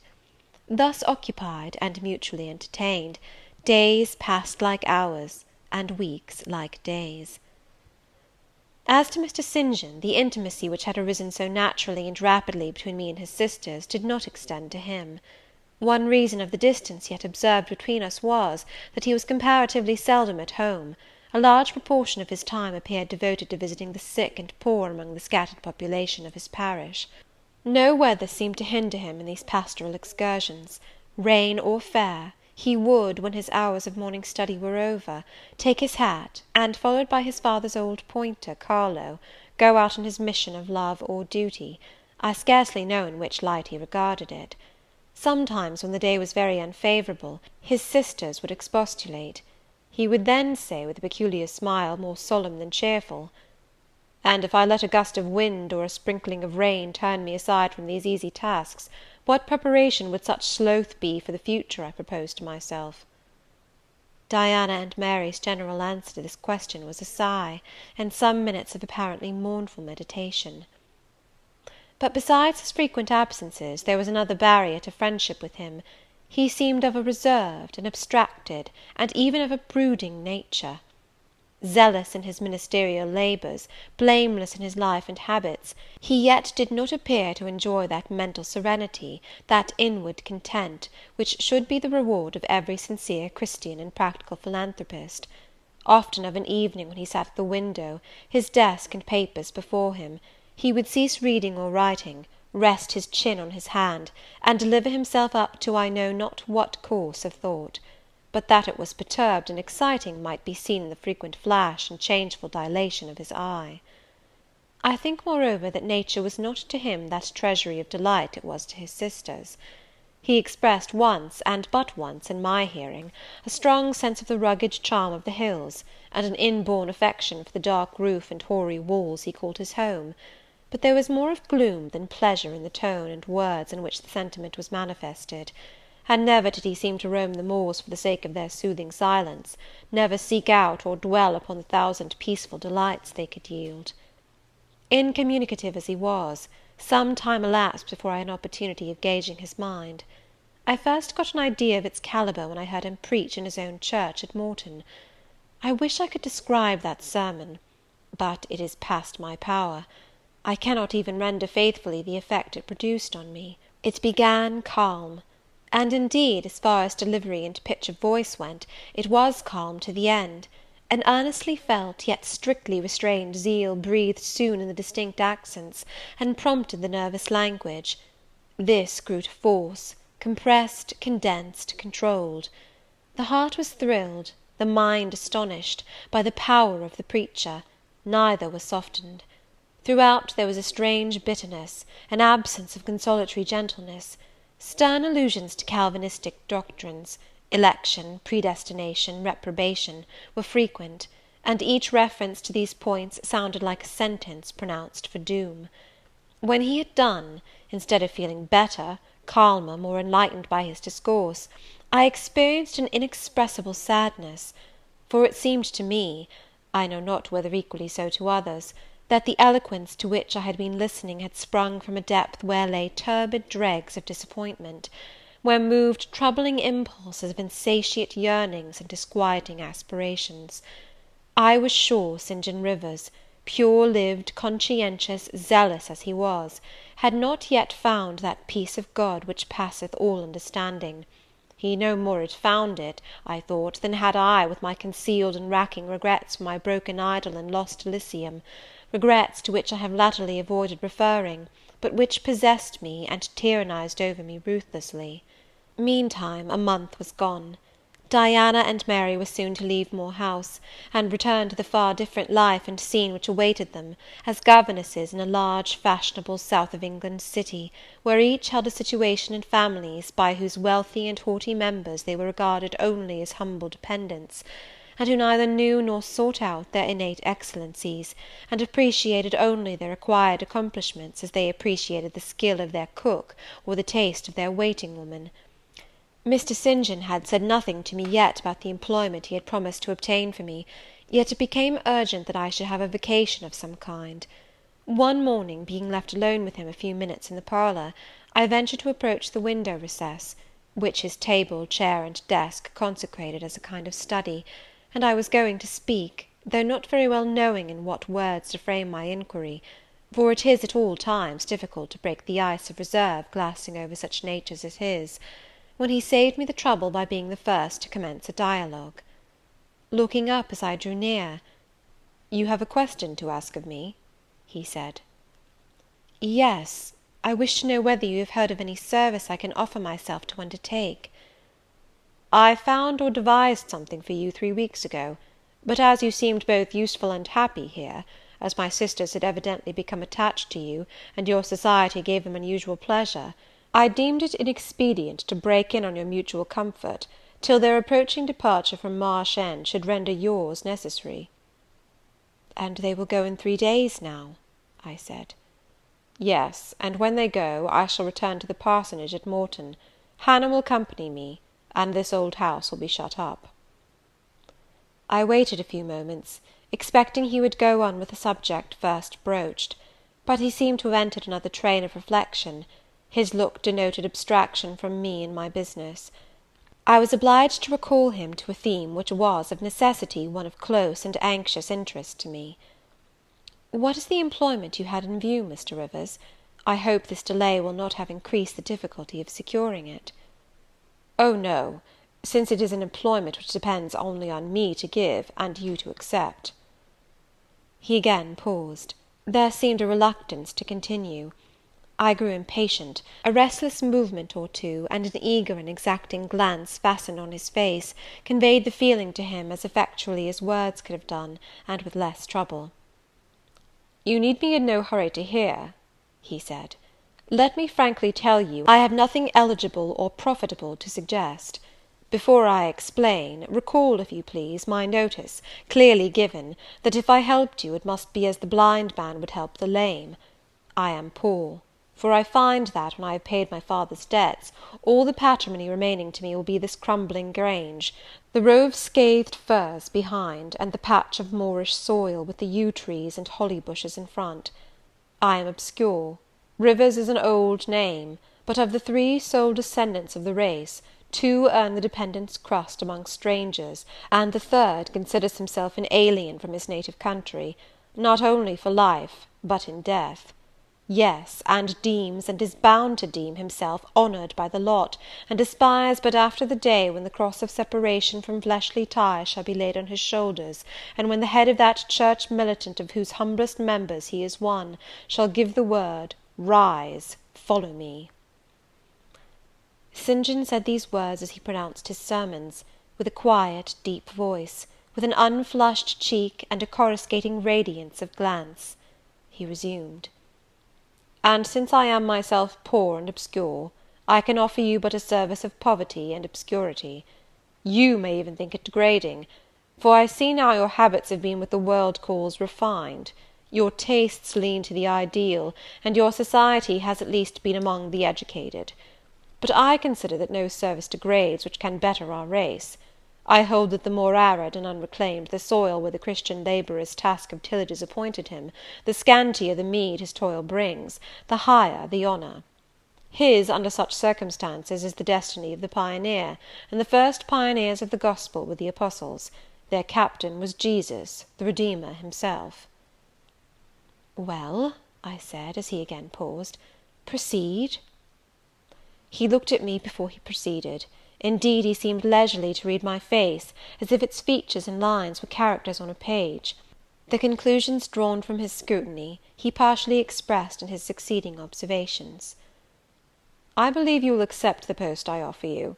Thus occupied, and mutually entertained, days passed like hours, and weeks like days. As to Mr. St. John, the intimacy which had arisen so naturally and rapidly between me and his sisters did not extend to him. One reason of the distance yet observed between us was, that he was comparatively seldom at home. A large proportion of his time appeared devoted to visiting the sick and poor among the scattered population of his parish. No weather seemed to hinder him in these pastoral excursions. Rain or fair, he would, when his hours of morning study were over, take his hat, and, followed by his father's old pointer, Carlo, go out on his mission of love or duty. I scarcely know in which light he regarded it. Sometimes, when the day was very unfavourable, his sisters would expostulate. He would then say, with a peculiar smile, more solemn than cheerful, "And if I let a gust of wind or a sprinkling of rain turn me aside from these easy tasks, what preparation would such sloth be for the future I propose to myself?" Diana and Mary's general answer to this question was a sigh, and some minutes of apparently mournful meditation. But besides his frequent absences, there was another barrier to friendship with him. He seemed of a reserved, an abstracted, and even of a brooding nature. Zealous in his ministerial labours, blameless in his life and habits, he yet did not appear to enjoy that mental serenity, that inward content, which should be the reward of every sincere Christian and practical philanthropist. Often of an evening, when he sat at the window, his desk and papers before him, he would cease reading or writing, rest his chin on his hand, and deliver himself up to I know not what course of thought. But that it was perturbed and exciting might be seen in the frequent flash and changeful dilation of his eye. I think, moreover, that nature was not to him that treasury of delight it was to his sisters. He expressed once, and but once, in my hearing, a strong sense of the rugged charm of the hills, and an inborn affection for the dark roof and hoary walls he called his home; but there was more of gloom than pleasure in the tone and words in which the sentiment was manifested, and never did he seem to roam the moors for the sake of their soothing silence, never seek out or dwell upon the thousand peaceful delights they could yield. Incommunicative as he was, some time elapsed before I had an opportunity of gauging his mind. I first got an idea of its calibre when I heard him preach in his own church at Morton. I wish I could describe that sermon, but it is past my power. I cannot even render faithfully the effect it produced on me. It began calm, and indeed, as far as delivery and pitch of voice went, it was calm to the end. An earnestly felt, yet strictly restrained zeal breathed soon in the distinct accents, and prompted the nervous language. This grew to force, compressed, condensed, controlled. The heart was thrilled, the mind astonished, by the power of the preacher; neither was softened. Throughout there was a strange bitterness, an absence of consolatory gentleness. Stern allusions to Calvinistic doctrines, election, predestination, reprobation, were frequent, and each reference to these points sounded like a sentence pronounced for doom. When he had done, instead of feeling better, calmer, more enlightened by his discourse, I experienced an inexpressible sadness; for it seemed to me, I know not whether equally so to others, that the eloquence to which I had been listening had sprung from a depth where lay turbid dregs of disappointment, where moved troubling impulses of insatiate yearnings and disquieting aspirations. I was sure St. John Rivers, pure-lived, conscientious, zealous as he was, had not yet found that peace of God which passeth all understanding. He no more had found it, I thought, than had I, with my concealed and racking regrets for my broken idol and lost Elysium, regrets to which I have latterly avoided referring, but which possessed me and tyrannized over me ruthlessly. Meantime, a month was gone. Diana and Mary were soon to leave Moor House, and return to the far different life and scene which awaited them, as governesses in a large, fashionable, south of England city, where each held a situation in families by whose wealthy and haughty members they were regarded only as humble dependents, and who neither knew nor sought out their innate excellencies, and appreciated only their acquired accomplishments as they appreciated the skill of their cook or the taste of their waiting-woman. Mr. St. John had said nothing to me yet about the employment he had promised to obtain for me, yet it became urgent that I should have a vacation of some kind. One morning, being left alone with him a few minutes in the parlour, I ventured to approach the window recess, which his table, chair, and desk consecrated as a kind of study, and I was going to speak, though not very well knowing in what words to frame my inquiry, for it is at all times difficult to break the ice of reserve glassing over such natures as his, when he saved me the trouble by being the first to commence a dialogue. Looking up as I drew near, "You have a question to ask of me?" he said. "Yes, I wish to know whether you have heard of any service I can offer myself to undertake." "I found or devised something for you 3 weeks ago; but as you seemed both useful and happy here, as my sisters had evidently become attached to you, and your society gave them unusual pleasure, I deemed it inexpedient to break in on your mutual comfort, till their approaching departure from Marsh End should render yours necessary." "And they will go in 3 days now?" I said. "Yes, and when they go, I shall return to the parsonage at Morton. Hannah will accompany me, and this old house will be shut up." I waited a few moments, expecting he would go on with the subject first broached; but he seemed to have entered another train of reflection. His look denoted abstraction from me and my business. I was obliged to recall him to a theme which was, of necessity, one of close and anxious interest to me. "What is the employment you had in view, Mr. Rivers? I hope this delay will not have increased the difficulty of securing it." "Oh, no, since it is an employment which depends only on me to give, and you to accept." He again paused. There seemed a reluctance to continue. I grew impatient; a restless movement or two, and an eager and exacting glance fastened on his face, conveyed the feeling to him as effectually as words could have done, and with less trouble. "You need be in no hurry to hear," he said. "Let me frankly tell you, I have nothing eligible or profitable to suggest. Before I explain, recall, if you please, my notice, clearly given, that if I helped you, it must be as the blind man would help the lame. I am poor; for I find that, when I have paid my father's debts, all the patrimony remaining to me will be this crumbling grange, the row of scathed firs behind, and the patch of moorish soil, with the yew trees and holly bushes in front. I am obscure. Rivers is an old name; but of the 3 sole descendants of the race, 2 earn the dependent's crust among strangers, and the 3rd considers himself an alien from his native country, not only for life, but in death. Yes, and deems, and is bound to deem, himself honoured by the lot, and aspires but after the day when the cross of separation from fleshly ties shall be laid on his shoulders, and when the head of that church militant of whose humblest members he is one, shall give the word, "Rise, follow me." St. John said these words as he pronounced his sermons, with a quiet, deep voice, with an unflushed cheek, and a coruscating radiance of glance. He resumed, "And since I am myself poor and obscure, I can offer you but a service of poverty and obscurity. You may even think it degrading; for I see now your habits have been what the world calls refined, your tastes lean to the ideal, and your society has at least been among the educated. But I consider that no service degrades which can better our race. I hold that the more arid and unreclaimed the soil where the Christian labourer's task of tillage is appointed him, the scantier the meed his toil brings, the higher the honour. His, under such circumstances, is the destiny of the pioneer, and the first pioneers of the gospel were the apostles. Their captain was Jesus, the Redeemer himself." "Well," I said, as he again paused, "proceed." He looked at me before he proceeded. Indeed, he seemed leisurely to read my face, as if its features and lines were characters on a page. The conclusions drawn from his scrutiny he partially expressed in his succeeding observations. "I believe you will accept the post I offer you,"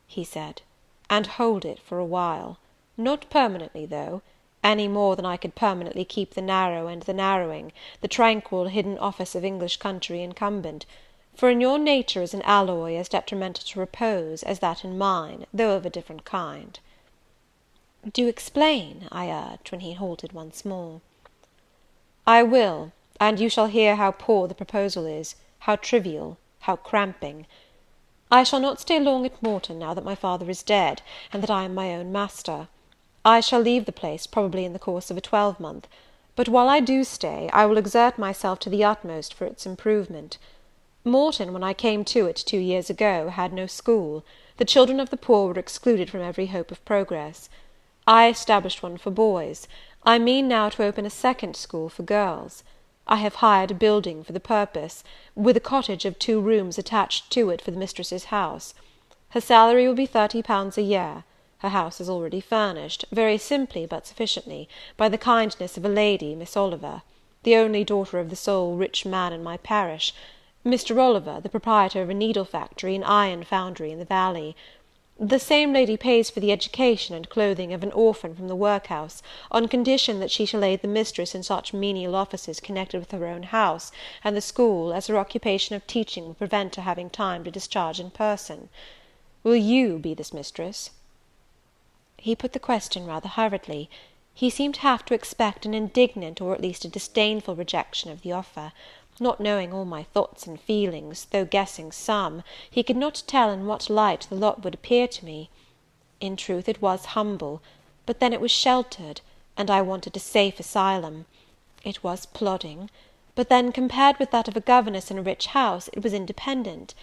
he said, "and hold it for a while. Not permanently, though; any more than I could permanently keep the narrow and the narrowing, the tranquil hidden office of English country incumbent; for in your nature is an alloy as detrimental to repose as that in mine, though of a different kind." "Do explain," I urged, when he halted once more. "I will, and you shall hear how poor the proposal is, how trivial, how cramping. I shall not stay long at Morton, now that my father is dead, and that I am my own master. I shall leave the place probably in the course of a 12-month; but while I do stay, I will exert myself to the utmost for its improvement. Morton, when I came to it 2 years ago, had no school. The children of the poor were excluded from every hope of progress. I established one for boys. I mean now to open a second school for girls. I have hired a building for the purpose, with a cottage of 2 rooms attached to it for the mistress's house. Her salary will be £30 a year. Her house is already furnished, very simply but sufficiently, by the kindness of a lady, Miss Oliver, the only daughter of the sole rich man in my parish, Mr. Oliver, the proprietor of a needle factory and iron foundry in the valley. The same lady pays for the education and clothing of an orphan from the workhouse, on condition that she shall aid the mistress in such menial offices connected with her own house and the school as her occupation of teaching will prevent her having time to discharge in person. Will you be this mistress?" He put the question rather hurriedly. He seemed half to expect an indignant or at least a disdainful rejection of the offer. Not knowing all my thoughts and feelings, though guessing some, he could not tell in what light the lot would appear to me. In truth, it was humble, but then it was sheltered, and I wanted a safe asylum. It was plodding, but then, compared with that of a governess in a rich house, it was independent,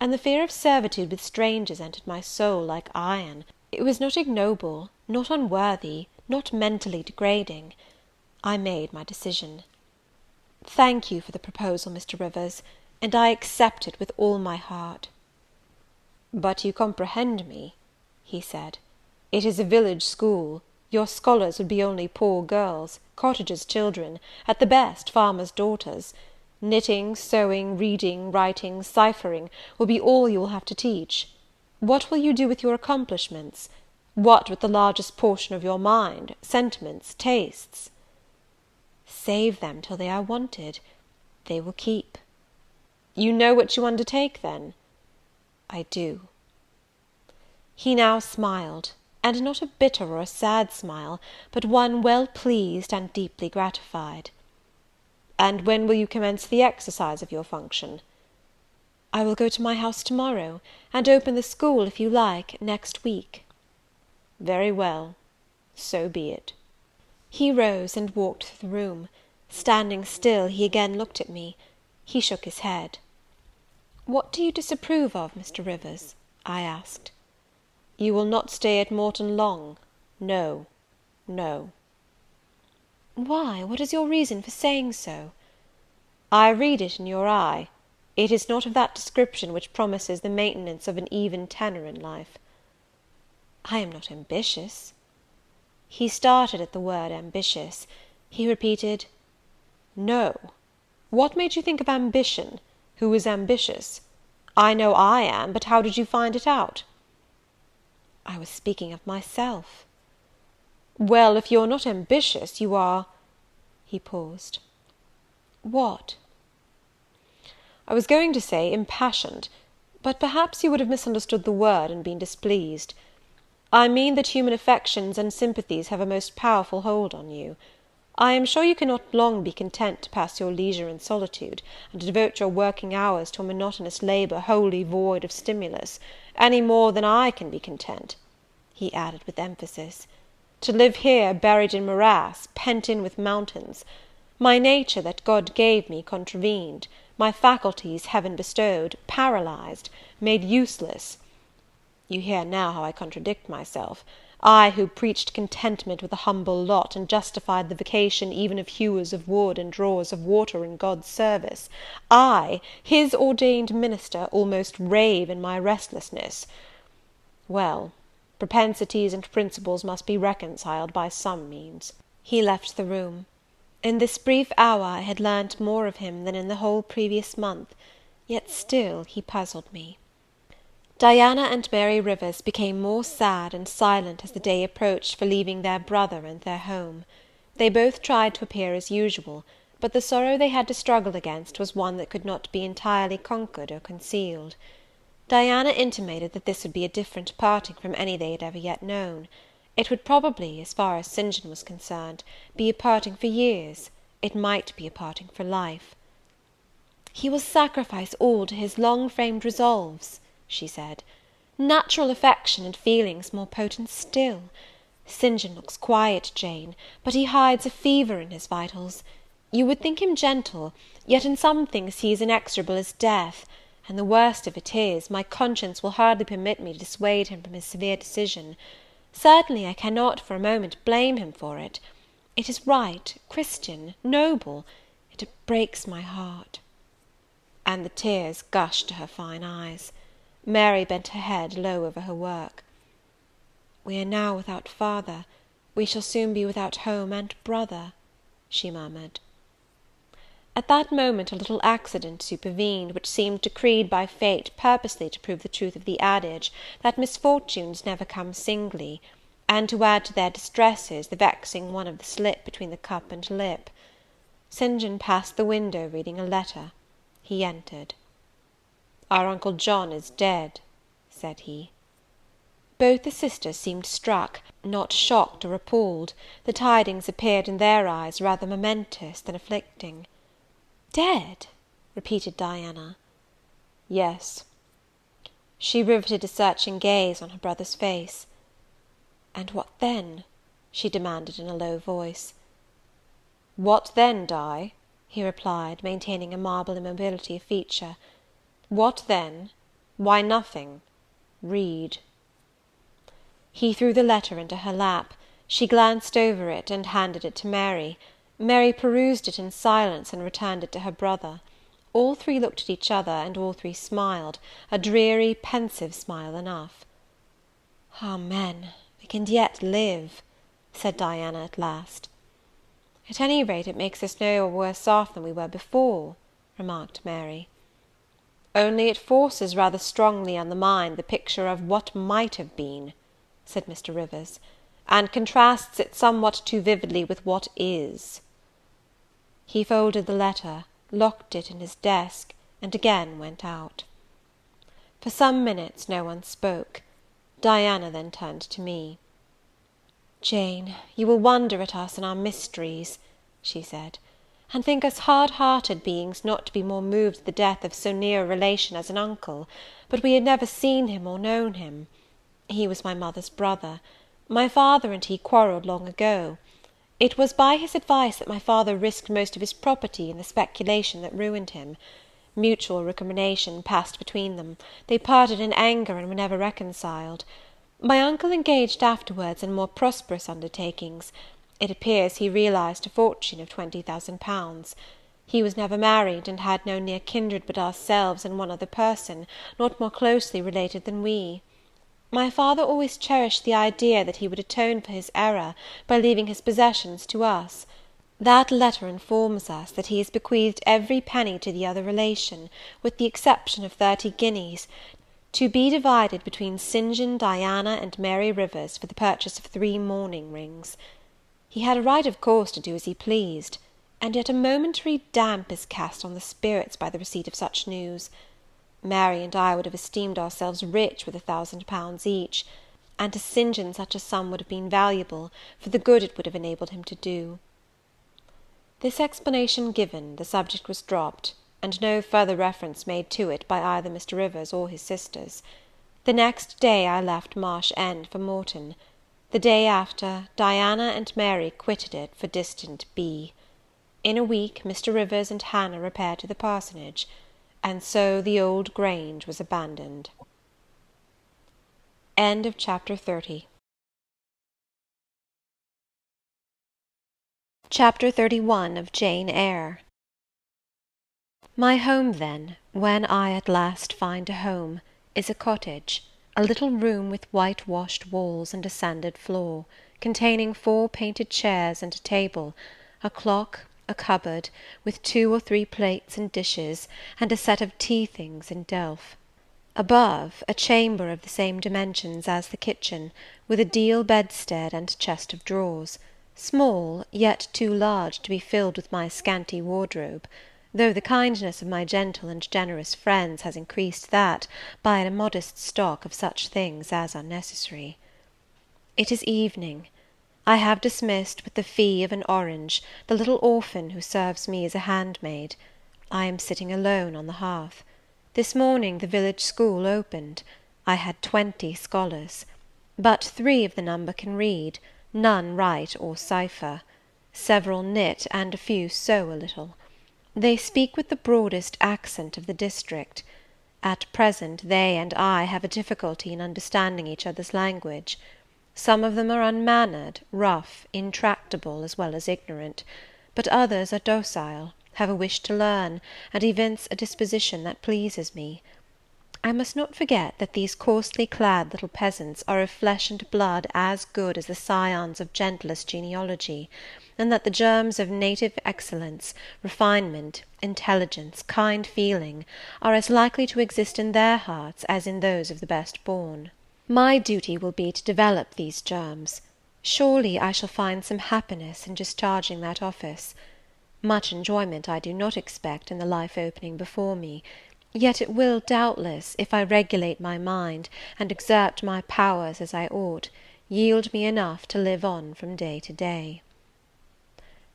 and the fear of servitude with strangers entered my soul like iron. It was not ignoble, not unworthy, not mentally degrading. I made my decision. "Thank you for the proposal, Mr. Rivers, and I accept it with all my heart." "But you comprehend me," he said. "It is a village school. Your scholars would be only poor girls, cottagers' children, at the best farmers' daughters. Knitting, sewing, reading, writing, ciphering, will be all you will have to teach. What will you do with your accomplishments? What with the largest portion of your mind, sentiments, tastes?" "Save them till they are wanted. They will keep." "You know what you undertake, then?" "I do." He now smiled, and not a bitter or a sad smile, but one well pleased and deeply gratified. "And when will you commence the exercise of your function?" "I will go to my house to-morrow, and open the school, if you like, next week." "Very well, so be it." He rose and walked through the room. Standing still, he again looked at me. He shook his head. "What do you disapprove of, Mr. Rivers?" I asked. "You will not stay at Morton long. No, no." "Why, what is your reason for saying so?" "I read it in your eye. It is not of that description which promises the maintenance of an even tenor in life." "I am not ambitious." He started at the word ambitious. He repeated, "No. What made you think of ambition? Who is ambitious? I know I am, but how did you find it out?" "I was speaking of myself." "Well, if you're not ambitious, you are—" He paused. "What?" "I was going to say impassioned, but perhaps you would have misunderstood the word and been displeased. I mean that human affections and sympathies have a most powerful hold on you. I am sure you cannot long be content to pass your leisure in solitude, and to devote your working hours to a monotonous labour wholly void of stimulus, any more than I can be content," he added with emphasis, "to live here buried in morass, pent in with mountains. My nature that God gave me contravened, my faculties heaven bestowed, paralysed, made useless. You hear now how I contradict myself. I, who preached contentment with a humble lot, and justified the vocation even of hewers of wood and drawers of water in God's service, I, his ordained minister, almost rave in my restlessness. Well, propensities and principles must be reconciled by some means." He left the room. In this brief hour I had learnt more of him than in the whole previous month, yet still he puzzled me. Diana and Mary Rivers became more sad and silent as the day approached for leaving their brother and their home. They both tried to appear as usual, but the sorrow they had to struggle against was one that could not be entirely conquered or concealed. Diana intimated that this would be a different parting from any they had ever yet known. It would probably, as far as St. John was concerned, be a parting for years. It might be a parting for life. "He will sacrifice all to his long-framed resolves," she said. "Natural affection and feelings more potent still. St. John looks quiet, Jane, but he hides a fever in his vitals. You would think him gentle, yet in some things he is inexorable as death, and the worst of it is, my conscience will hardly permit me to dissuade him from his severe decision. Certainly I cannot for a moment blame him for it. It is right, Christian, noble. It breaks my heart." And the tears gushed to her fine eyes. Mary bent her head low over her work. "We are now without father, we shall soon be without home and brother," she murmured. At that moment a little accident supervened, which seemed decreed by fate purposely to prove the truth of the adage, that misfortunes never come singly, and to add to their distresses the vexing one of the slip between the cup and lip. St. John passed the window, reading a letter. He entered. "Our Uncle John is dead," said he. Both the sisters seemed struck, not shocked or appalled. The tidings appeared in their eyes rather momentous than afflicting. "Dead?" repeated Diana. "Yes." She riveted a searching gaze on her brother's face. "And what then?" she demanded in a low voice. "What then, Di?" he replied, maintaining a marble immobility of feature. "What then? Why, nothing. Read." He threw the letter into her lap. She glanced over it, and handed it to Mary. Mary perused it in silence, and returned it to her brother. All three looked at each other, and all three smiled, a dreary, pensive smile enough. "Amen, we can yet live," said Diana at last. "At any rate, it makes us no worse off than we were before," remarked Mary. "Only it forces rather strongly on the mind the picture of what might have been," said Mr. Rivers, "and contrasts it somewhat too vividly with what is." He folded the letter, locked it in his desk, and again went out. For some minutes no one spoke. Diana then turned to me. "Jane, you will wonder at us and our mysteries," she said, "and think us hard-hearted beings not to be more moved at the death of so near a relation as an uncle, but we had never seen him or known him. He was my mother's brother. My father and he quarrelled long ago. It was by his advice that my father risked most of his property in the speculation that ruined him. Mutual recrimination passed between them. They parted in anger, and were never reconciled. My uncle engaged afterwards in more prosperous undertakings. It appears he realized a fortune of £20,000. He was never married, and had no near kindred but ourselves and one other person, not more closely related than we. My father always cherished the idea that he would atone for his error by leaving his possessions to us. That letter informs us that he has bequeathed every penny to the other relation, with the exception of 30 guineas, to be divided between St. John, Diana, and Mary Rivers, for the purchase of 3 mourning rings. He had a right, of course, to do as he pleased, and yet a momentary damp is cast on the spirits by the receipt of such news. Mary and I would have esteemed ourselves rich with £1,000 each, and to St. John such a sum would have been valuable, for the good it would have enabled him to do. This explanation given, the subject was dropped, and no further reference made to it by either Mr. Rivers or his sisters. The next day I left Marsh End for Morton. The day after, Diana and Mary quitted it for distant B. In a week Mr. Rivers and Hannah repaired to the parsonage, and so the old Grange was abandoned. End of Chapter 30. Chapter 31 of Jane Eyre. My home, then, when I at last find a home, is a cottage, a little room with whitewashed walls and a sanded floor, containing 4 painted chairs and a table, a clock, a cupboard, with 2 or 3 plates and dishes, and a set of tea-things in delf. Above, a chamber of the same dimensions as the kitchen, with a deal bedstead and chest of drawers, small, yet too large to be filled with my scanty wardrobe, though the kindness of my gentle and generous friends has increased that by a modest stock of such things as are necessary. It is evening. I have dismissed, with the fee of an orange, the little orphan who serves me as a handmaid. I am sitting alone on the hearth. This morning the village school opened. I had 20 scholars. But 3 of the number can read, none write or cipher. Several knit, and a few sew a little. They speak with the broadest accent of the district. At present they and I have a difficulty in understanding each other's language. Some of them are unmannered, rough, intractable, as well as ignorant; but others are docile, have a wish to learn, and evince a disposition that pleases me. I must not forget that these coarsely clad little peasants are of flesh and blood as good as the scions of gentlest genealogy, and that the germs of native excellence, refinement, intelligence, kind feeling, are as likely to exist in their hearts as in those of the best born. My duty will be to develop these germs. Surely I shall find some happiness in discharging that office. Much enjoyment I do not expect in the life opening before me, yet it will, doubtless, if I regulate my mind, and exert my powers as I ought, yield me enough to live on from day to day.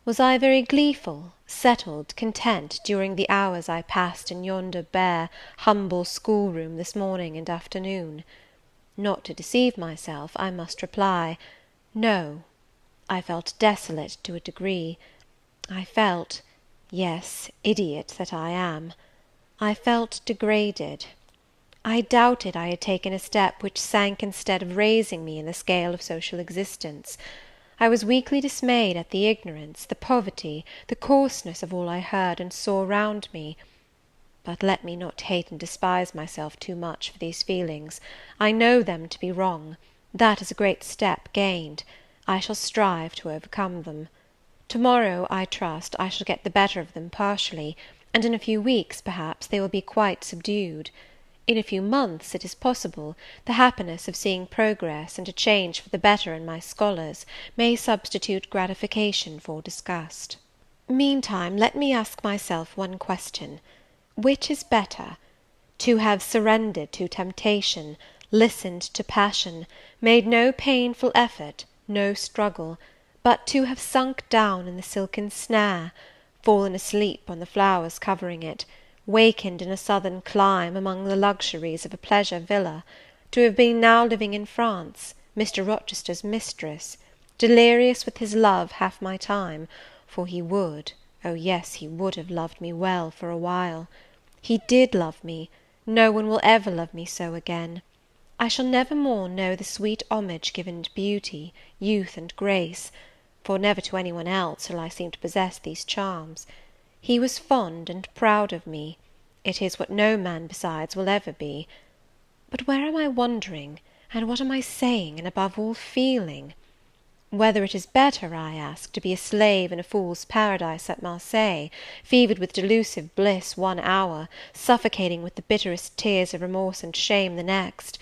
Was I very gleeful, settled, content, during the hours I passed in yonder bare, humble schoolroom this morning and afternoon? Not to deceive myself, I must reply, no. I felt desolate to a degree. I felt, yes, idiot that I am, I felt degraded. I doubted I had taken a step which sank instead of raising me in the scale of social existence. I was weakly dismayed at the ignorance, the poverty, the coarseness of all I heard and saw around me. But let me not hate and despise myself too much for these feelings. I know them to be wrong. That is a great step gained. I shall strive to overcome them. To-morrow, I trust, I shall get the better of them partially, and in a few weeks, perhaps, they will be quite subdued. In a few months, it is possible, the happiness of seeing progress and a change for the better in my scholars may substitute gratification for disgust. Meantime, let me ask myself one question. Which is better? To have surrendered to temptation, listened to passion, made no painful effort, no struggle, but to have sunk down in the silken snare, fallen asleep on the flowers covering it, wakened in a southern clime among the luxuries of a pleasure villa, to have been now living in France, Mr. Rochester's mistress, delirious with his love half my time, for he would, oh yes, he would have loved me well for a while. He did love me. No one will ever love me so again. I shall never more know the sweet homage given to beauty, youth, and grace, for never to any one else shall I seem to possess these charms. He was fond and proud of me. It is what no man besides will ever be. But where am I wandering, and what am I saying, and above all feeling? Whether it is better, I ask, to be a slave in a fool's paradise at Marseilles, fevered with delusive bliss one hour, suffocating with the bitterest tears of remorse and shame the next,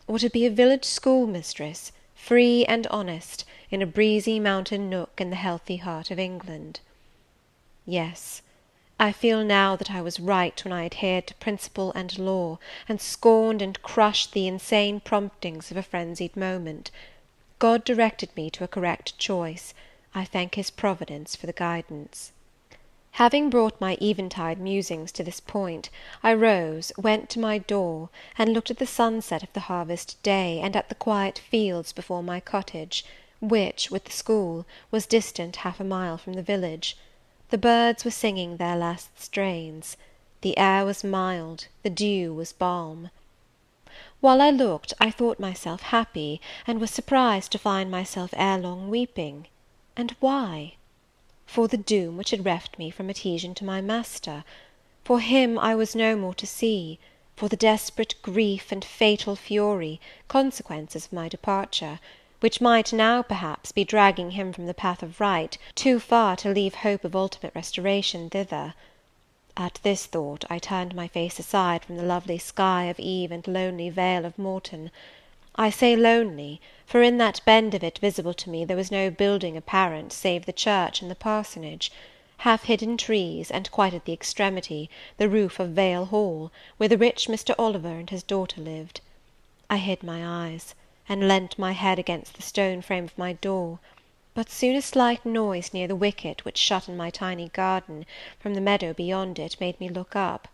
or to be a village schoolmistress, free and honest, in a breezy mountain nook in the healthy heart of England? Yes, I feel now that I was right when I adhered to principle and law, and scorned and crushed the insane promptings of a frenzied moment. God directed me to a correct choice. I thank his providence for the guidance. Having brought my eventide musings to this point, I rose, went to my door, and looked at the sunset of the harvest day, and at the quiet fields before my cottage, which, with the school, was distant half a mile from the village. The birds were singing their last strains. The air was mild, the dew was balm. While I looked, I thought myself happy, and was surprised to find myself ere long weeping. And why? For the doom which had reft me from adhesion to my master. For him I was no more to see. For the desperate grief and fatal fury, consequences of my departure, which might now, perhaps, be dragging him from the path of right, too far to leave hope of ultimate restoration thither. At this thought I turned my face aside from the lovely sky of Eve and lonely vale of Morton. I say lonely, for in that bend of it visible to me there was no building apparent save the church and the parsonage, half-hidden trees, and quite at the extremity, the roof of Vale Hall, where the rich Mr. Oliver and his daughter lived. I hid my eyes, and leant my head against the stone frame of my door, but soon a slight noise near the wicket which shut in my tiny garden from the meadow beyond it made me look up.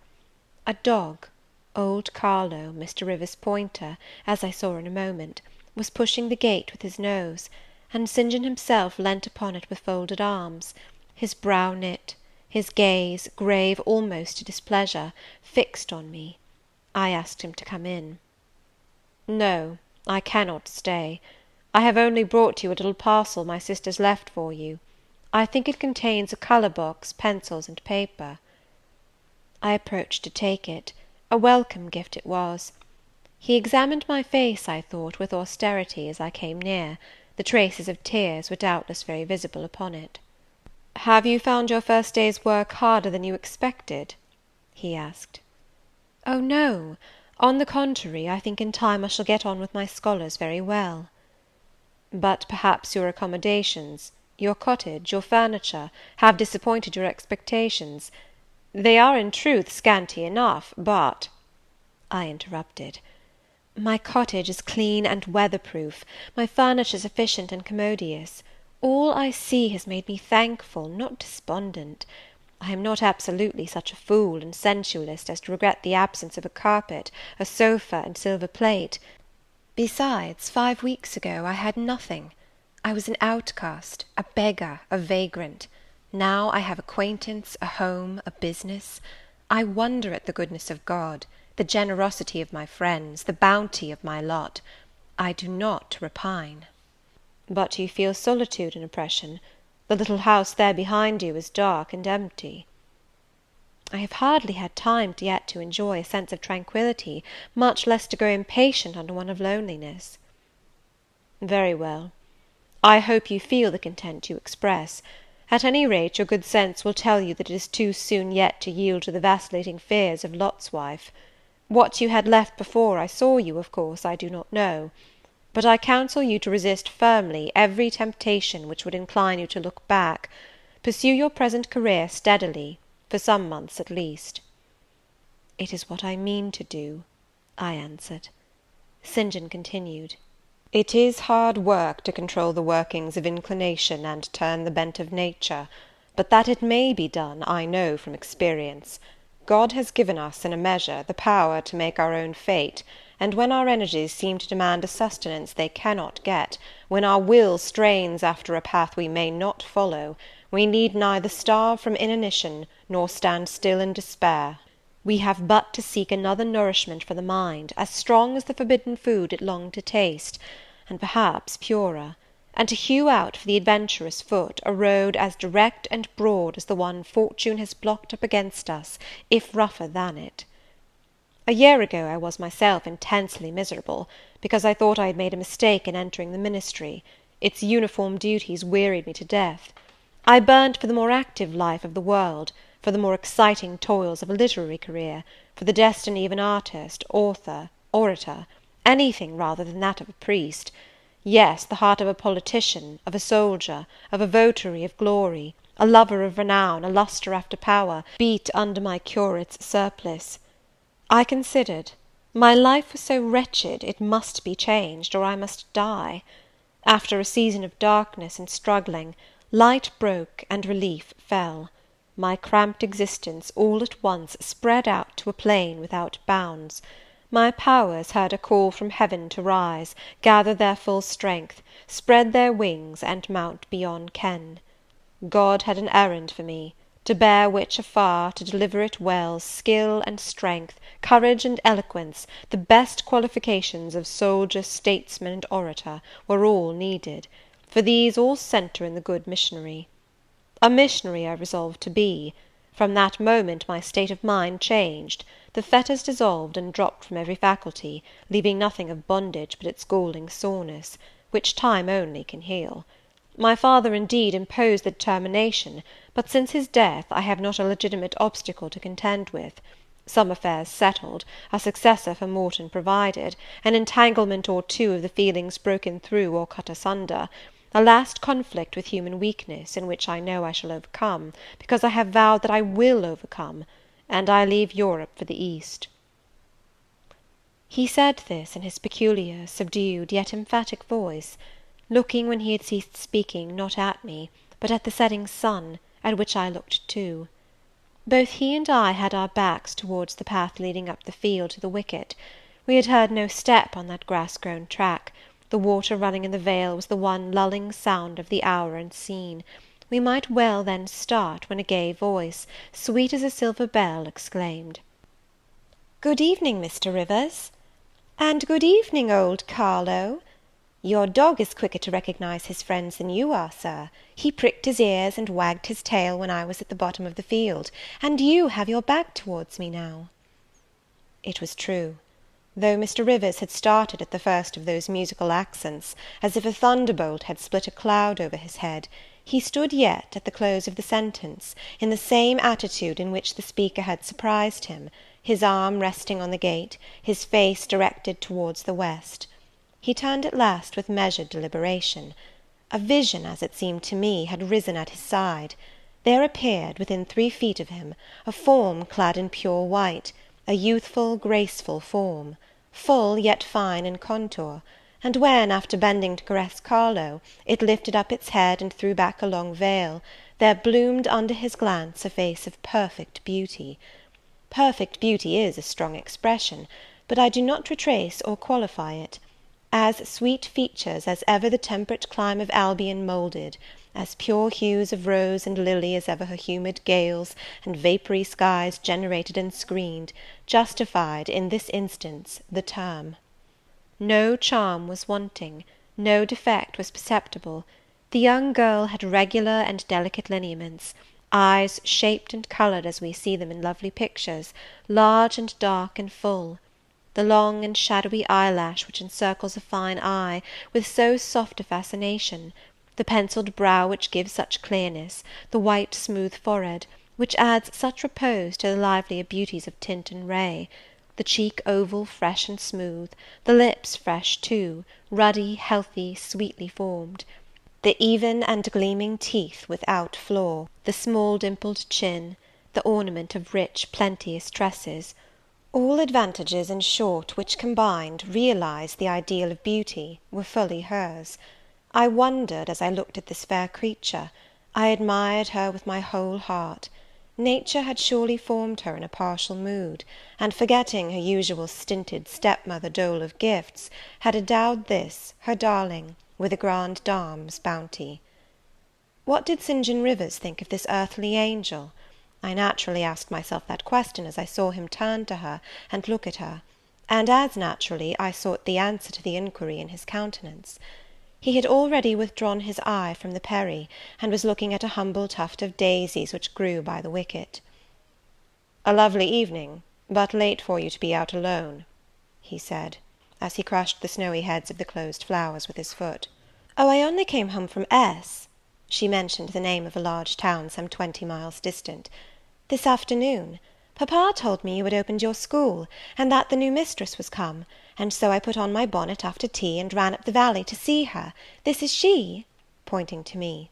A dog, old Carlo, Mr. Rivers' pointer, as I saw in a moment, was pushing the gate with his nose, and St. John himself leant upon it with folded arms, his brow knit, his gaze, grave almost to displeasure, fixed on me. I asked him to come in. "No, I cannot stay. I have only brought you a little parcel my sisters left for you. I think it contains a colour box, pencils, and paper." I approached to take it. A welcome gift it was. He examined my face, I thought, with austerity as I came near. The traces of tears were doubtless very visible upon it. "Have you found your first day's work harder than you expected?" he asked. "Oh, no! On the contrary, I think in time I shall get on with my scholars very well." "But perhaps your accommodations, your cottage, your furniture, have disappointed your expectations. They are in truth scanty enough, but—" I interrupted. "My cottage is clean and weather-proof, my furniture sufficient and commodious. All I see has made me thankful, not despondent. I am not absolutely such a fool and sensualist as to regret the absence of a carpet, a sofa, and silver plate. Besides, 5 weeks ago I had nothing. I was an outcast, a beggar, a vagrant. Now I have acquaintance, a home, a business. I wonder at the goodness of God, the generosity of my friends, the bounty of my lot. I do not repine." "But you feel solitude and oppression. The little house there behind you is dark and empty." "I have hardly had time yet to enjoy a sense of tranquillity, much less to grow impatient under one of loneliness." "Very well. I hope you feel the content you express. At any rate, your good sense will tell you that it is too soon yet to yield to the vacillating fears of Lot's wife. What you had left before I saw you, of course, I do not know. But I counsel you to resist firmly every temptation which would incline you to look back. Pursue your present career steadily, for some months at least." "It is what I mean to do," I answered. St. John continued, "It is hard work to control the workings of inclination and turn the bent of nature, but that it may be done, I know from experience. God has given us, in a measure, the power to make our own fate, and when our energies seem to demand a sustenance they cannot get, when our will strains after a path we may not follow, we need neither starve from inanition, nor stand still in despair. We have but to seek another nourishment for the mind, as strong as the forbidden food it longed to taste, and perhaps purer, and to hew out for the adventurous foot a road as direct and broad as the one fortune has blocked up against us, if rougher than it. A year ago I was myself intensely miserable, because I thought I had made a mistake in entering the ministry. Its uniform duties wearied me to death. I burned for the more active life of the world, for the more exciting toils of a literary career, for the destiny of an artist, author, orator, anything rather than that of a priest. Yes, the heart of a politician, of a soldier, of a votary of glory, a lover of renown, a lustre after power, beat under my curate's surplice. I considered. My life was so wretched, it must be changed, or I must die. After a season of darkness and struggling, light broke and relief fell. My cramped existence all at once spread out to a plain without bounds. My powers heard a call from heaven to rise, gather their full strength, spread their wings, and mount beyond ken. God had an errand for me, to bear which afar, to deliver it well, skill and strength, courage and eloquence, the best qualifications of soldier, statesman, and orator, were all needed; for these all centre in the good missionary. A missionary I resolved to be. From that moment my state of mind changed. The fetters dissolved and dropped from every faculty, leaving nothing of bondage but its galling soreness, which time only can heal. My father, indeed, imposed the determination, but since his death I have not a legitimate obstacle to contend with. Some affairs settled, a successor for Morton provided, an entanglement or two of the feelings broken through or cut asunder, a last conflict with human weakness, in which I know I shall overcome, because I have vowed that I will overcome, and I leave Europe for the East." He said this in his peculiar, subdued, yet emphatic voice, looking, when he had ceased speaking, not at me, but at the setting sun, at which I looked too. Both he and I had our backs towards the path leading up the field to the wicket. We had heard no step on that grass-grown track. The water running in the vale was the one lulling sound of the hour and scene. We might well then start, when a gay voice, sweet as a silver bell, exclaimed, "Good evening, Mr. Rivers." "And good evening, old Carlo." "Your dog is quicker to recognise his friends than you are, sir. He pricked his ears and wagged his tail when I was at the bottom of the field, and you have your back towards me now." It was true. Though Mr. Rivers had started at the first of those musical accents, as if a thunderbolt had split a cloud over his head, he stood yet, at the close of the sentence, in the same attitude in which the speaker had surprised him, his arm resting on the gate, his face directed towards the west. He turned at last with measured deliberation. A vision, as it seemed to me, had risen at his side. There appeared, within 3 feet of him, a form clad in pure white, a youthful, graceful form, full yet fine in contour, and when, after bending to caress Carlo, it lifted up its head and threw back a long veil, there bloomed under his glance a face of perfect beauty. Perfect beauty is a strong expression, but I do not retrace or qualify it. As sweet features as ever the temperate clime of Albion moulded, as pure hues of rose and lily as ever her humid gales and vapoury skies generated and screened, justified, in this instance, the term. No charm was wanting, no defect was perceptible. The young girl had regular and delicate lineaments, eyes shaped and coloured as we see them in lovely pictures, large and dark and full. The long and shadowy eyelash which encircles a fine eye with so soft a fascination, the pencilled brow which gives such clearness, the white smooth forehead, which adds such repose to the livelier beauties of tint and ray, the cheek oval, fresh and smooth, the lips fresh too, ruddy, healthy, sweetly formed, the even and gleaming teeth without flaw, the small dimpled chin, the ornament of rich plenteous tresses, all advantages, in short, which combined realize the ideal of beauty, were fully hers. I wondered as I looked at this fair creature. I admired her with my whole heart. Nature had surely formed her in a partial mood, and forgetting her usual stinted stepmother dole of gifts, had endowed this, her darling, with a grande dame's bounty. What did St. John Rivers think of this earthly angel? I naturally asked myself that question as I saw him turn to her and look at her, and as naturally I sought the answer to the inquiry in his countenance. He had already withdrawn his eye from the Perry, and was looking at a humble tuft of daisies which grew by the wicket. "A lovely evening, but late for you to be out alone," he said, as he crushed the snowy heads of the closed flowers with his foot. "Oh, I only came home from S." She mentioned the name of a large town some 20 miles distant. "This afternoon. Papa told me you had opened your school, and that the new mistress was come, and so I put on my bonnet after tea, and ran up the valley to see her. This is she?" pointing to me.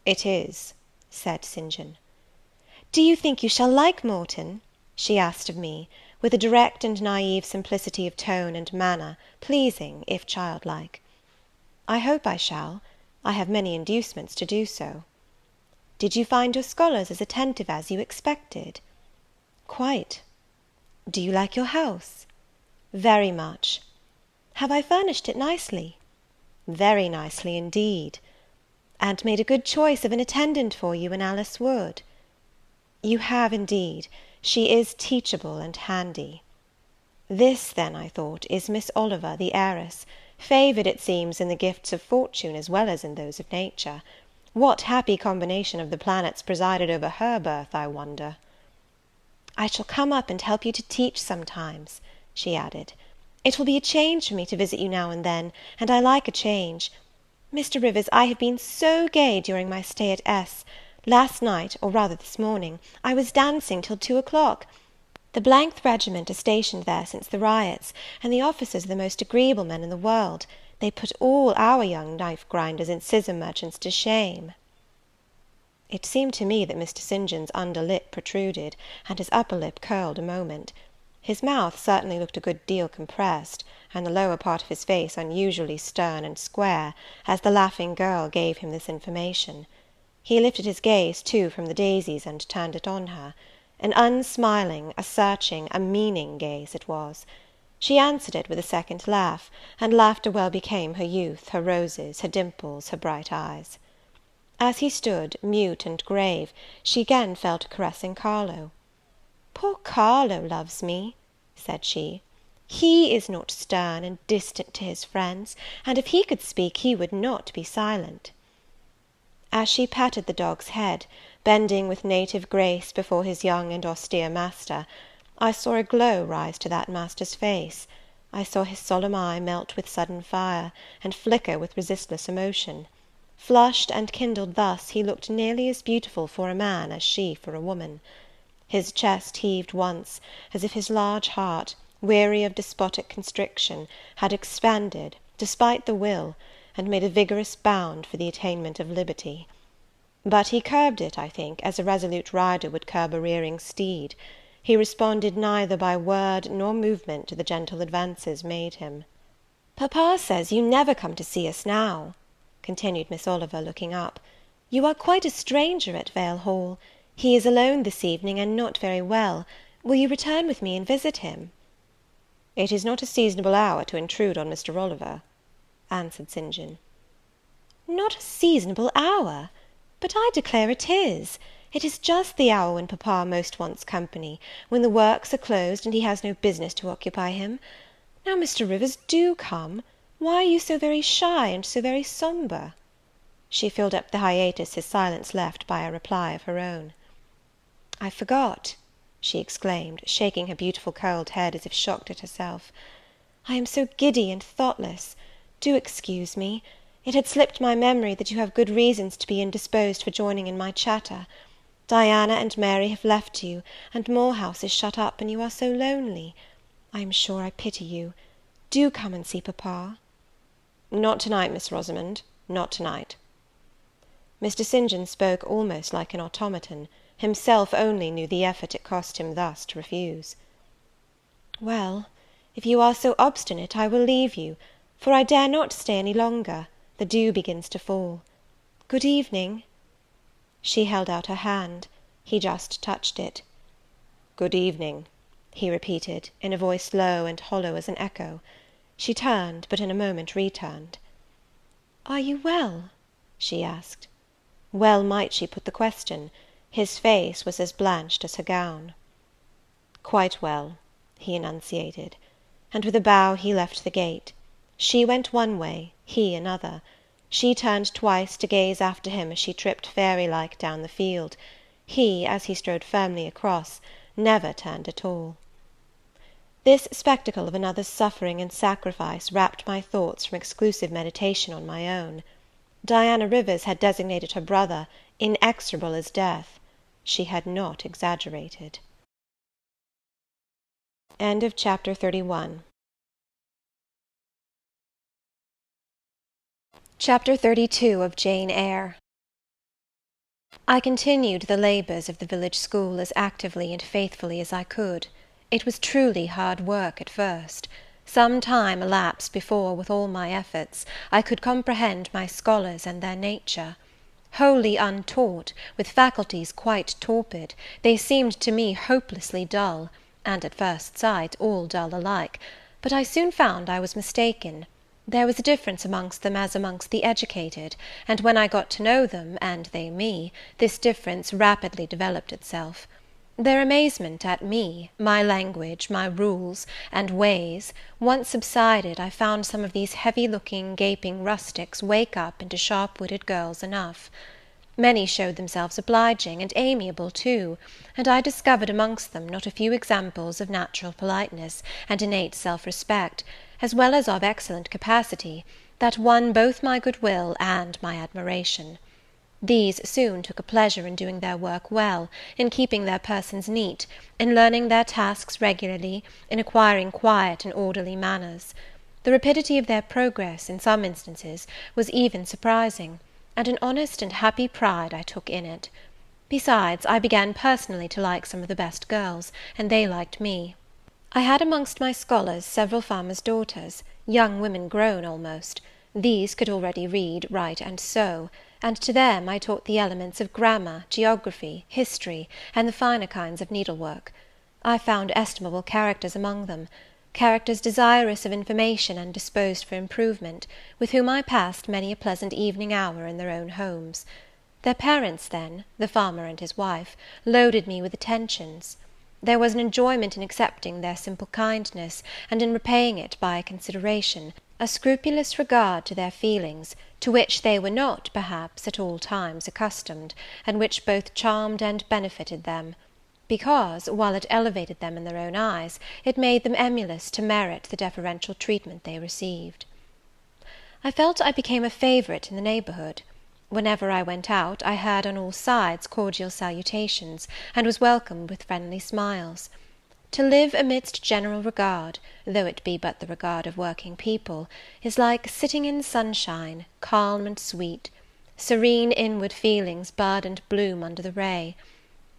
"It is," said St. John. "Do you think you shall like Morton?" she asked of me, with a direct and naive simplicity of tone and manner, pleasing, if childlike. "I hope I shall. I have many inducements to do so." "Did you find your scholars as attentive as you expected?" "Quite." "Do you like your house?" "Very much." "Have I furnished it nicely?" "Very nicely indeed." "And made a good choice of an attendant for you in Alice Wood?" "You have indeed. She is teachable and handy." This, then, I thought, is Miss Oliver, the heiress, favoured, it seems, in the gifts of fortune as well as in those of nature. What happy combination of the planets presided over her birth, I wonder? "I shall come up and help you to teach sometimes," she added. "It will be a change for me to visit you now and then, and I like a change. Mr. Rivers, I have been so gay during my stay at S. Last night, or rather this morning, I was dancing till 2 o'clock. The th regiment are stationed there since the riots, and the officers are the most agreeable men in the world. They put all our young knife grinders and scissor merchants to shame." It seemed to me that Mr. St. John's under lip protruded, and his upper lip curled a moment. His mouth certainly looked a good deal compressed, and the lower part of his face unusually stern and square, as the laughing girl gave him this information. He lifted his gaze, too, from the daisies, and turned it on her. An unsmiling, a searching, a meaning gaze it was. She answered it with a second laugh, and laughter well became her youth, her roses, her dimples, her bright eyes. As he stood, mute and grave, she again fell to caressing Carlo. "Poor Carlo loves me," said she. He is not stern and distant to his friends, and if he could speak, he would not be silent." As she patted the dog's head, bending with native grace before his young and austere master, I saw a glow rise to that master's face. I saw his solemn eye melt with sudden fire, and flicker with resistless emotion. Flushed and kindled thus, he looked nearly as beautiful for a man as she for a woman. His chest heaved once, as if his large heart, weary of despotic constriction, had expanded, despite the will, and made a vigorous bound for the attainment of liberty. But he curbed it, I think, as a resolute rider would curb a rearing steed. He responded neither by word nor movement to the gentle advances made him. "Papa says you never come to see us now," continued Miss Oliver, looking up. "You are quite a stranger at Vale Hall. He is alone this evening, and not very well. Will you return with me and visit him?" "It is not a seasonable hour to intrude on Mr. Oliver," answered St. John. "Not a seasonable hour! But I declare it is. It is just the hour when papa most wants company, when the works are closed, and he has no business to occupy him. Now, Mr. Rivers, do come. Why are you so very shy, and so very sombre?" She filled up the hiatus his silence left by a reply of her own. "I forgot," she exclaimed, shaking her beautiful curled head as if shocked at herself. "I am so giddy and thoughtless. Do excuse me. It had slipped my memory that you have good reasons to be indisposed for joining in my chatter. Diana and Mary have left you, and Moor House is shut up, and you are so lonely. I am sure I pity you. Do come and see papa." "Not to-night, Miss Rosamond, not to-night." Mr. St. John spoke almost like an automaton. Himself only knew the effort it cost him thus to refuse. "Well, if you are so obstinate, I will leave you, for I dare not stay any longer. The dew begins to fall. Good evening." She held out her hand. He just touched it. "Good evening," he repeated, in a voice low and hollow as an echo. She turned, but in a moment returned. "Are you well?" she asked. Well might she put the question. His face was as blanched as her gown. "Quite well," he enunciated, and with a bow he left the gate. She went one way, he another. She turned twice to gaze after him as she tripped fairy-like down the field. He, as he strode firmly across, never turned at all. This spectacle of another's suffering and sacrifice rapt my thoughts from exclusive meditation on my own. Diana Rivers had designated her brother inexorable as death. She had not exaggerated. Chapter 32 of Jane Eyre. I continued the labours of the village school as actively and faithfully as I could. It was truly hard work at first. Some time elapsed before, with all my efforts, I could comprehend my scholars and their nature. Wholly untaught, with faculties quite torpid, they seemed to me hopelessly dull, and at first sight all dull alike; but I soon found I was mistaken. There was a difference amongst them as amongst the educated, and when I got to know them, and they me, this difference rapidly developed itself. Their amazement at me, my language, my rules, and ways, once subsided, I found some of these heavy-looking, gaping rustics wake up into sharp-witted girls enough. Many showed themselves obliging, and amiable too, and I discovered amongst them not a few examples of natural politeness, and innate self-respect, as well as of excellent capacity, that won both my good-will and my admiration. These soon took a pleasure in doing their work well, in keeping their persons neat, in learning their tasks regularly, in acquiring quiet and orderly manners. The rapidity of their progress, in some instances, was even surprising, and an honest and happy pride I took in it. Besides, I began personally to like some of the best girls, and they liked me. I had amongst my scholars several farmers' daughters, young women grown almost. These could already read, write, and sew, and to them I taught the elements of grammar, geography, history, and the finer kinds of needlework. I found estimable characters among them, characters desirous of information and disposed for improvement, with whom I passed many a pleasant evening hour in their own homes. Their parents then, the farmer and his wife, loaded me with attentions. There was an enjoyment in accepting their simple kindness, and in repaying it by a consideration, a scrupulous regard to their feelings, to which they were not, perhaps, at all times accustomed, and which both charmed and benefited them; because, while it elevated them in their own eyes, it made them emulous to merit the deferential treatment they received. I felt I became a favourite in the neighbourhood. Whenever I went out, I heard on all sides cordial salutations, and was welcomed with friendly smiles. To live amidst general regard, though it be but the regard of working people, is like sitting in sunshine, calm and sweet. Serene inward feelings bud and bloom under the ray.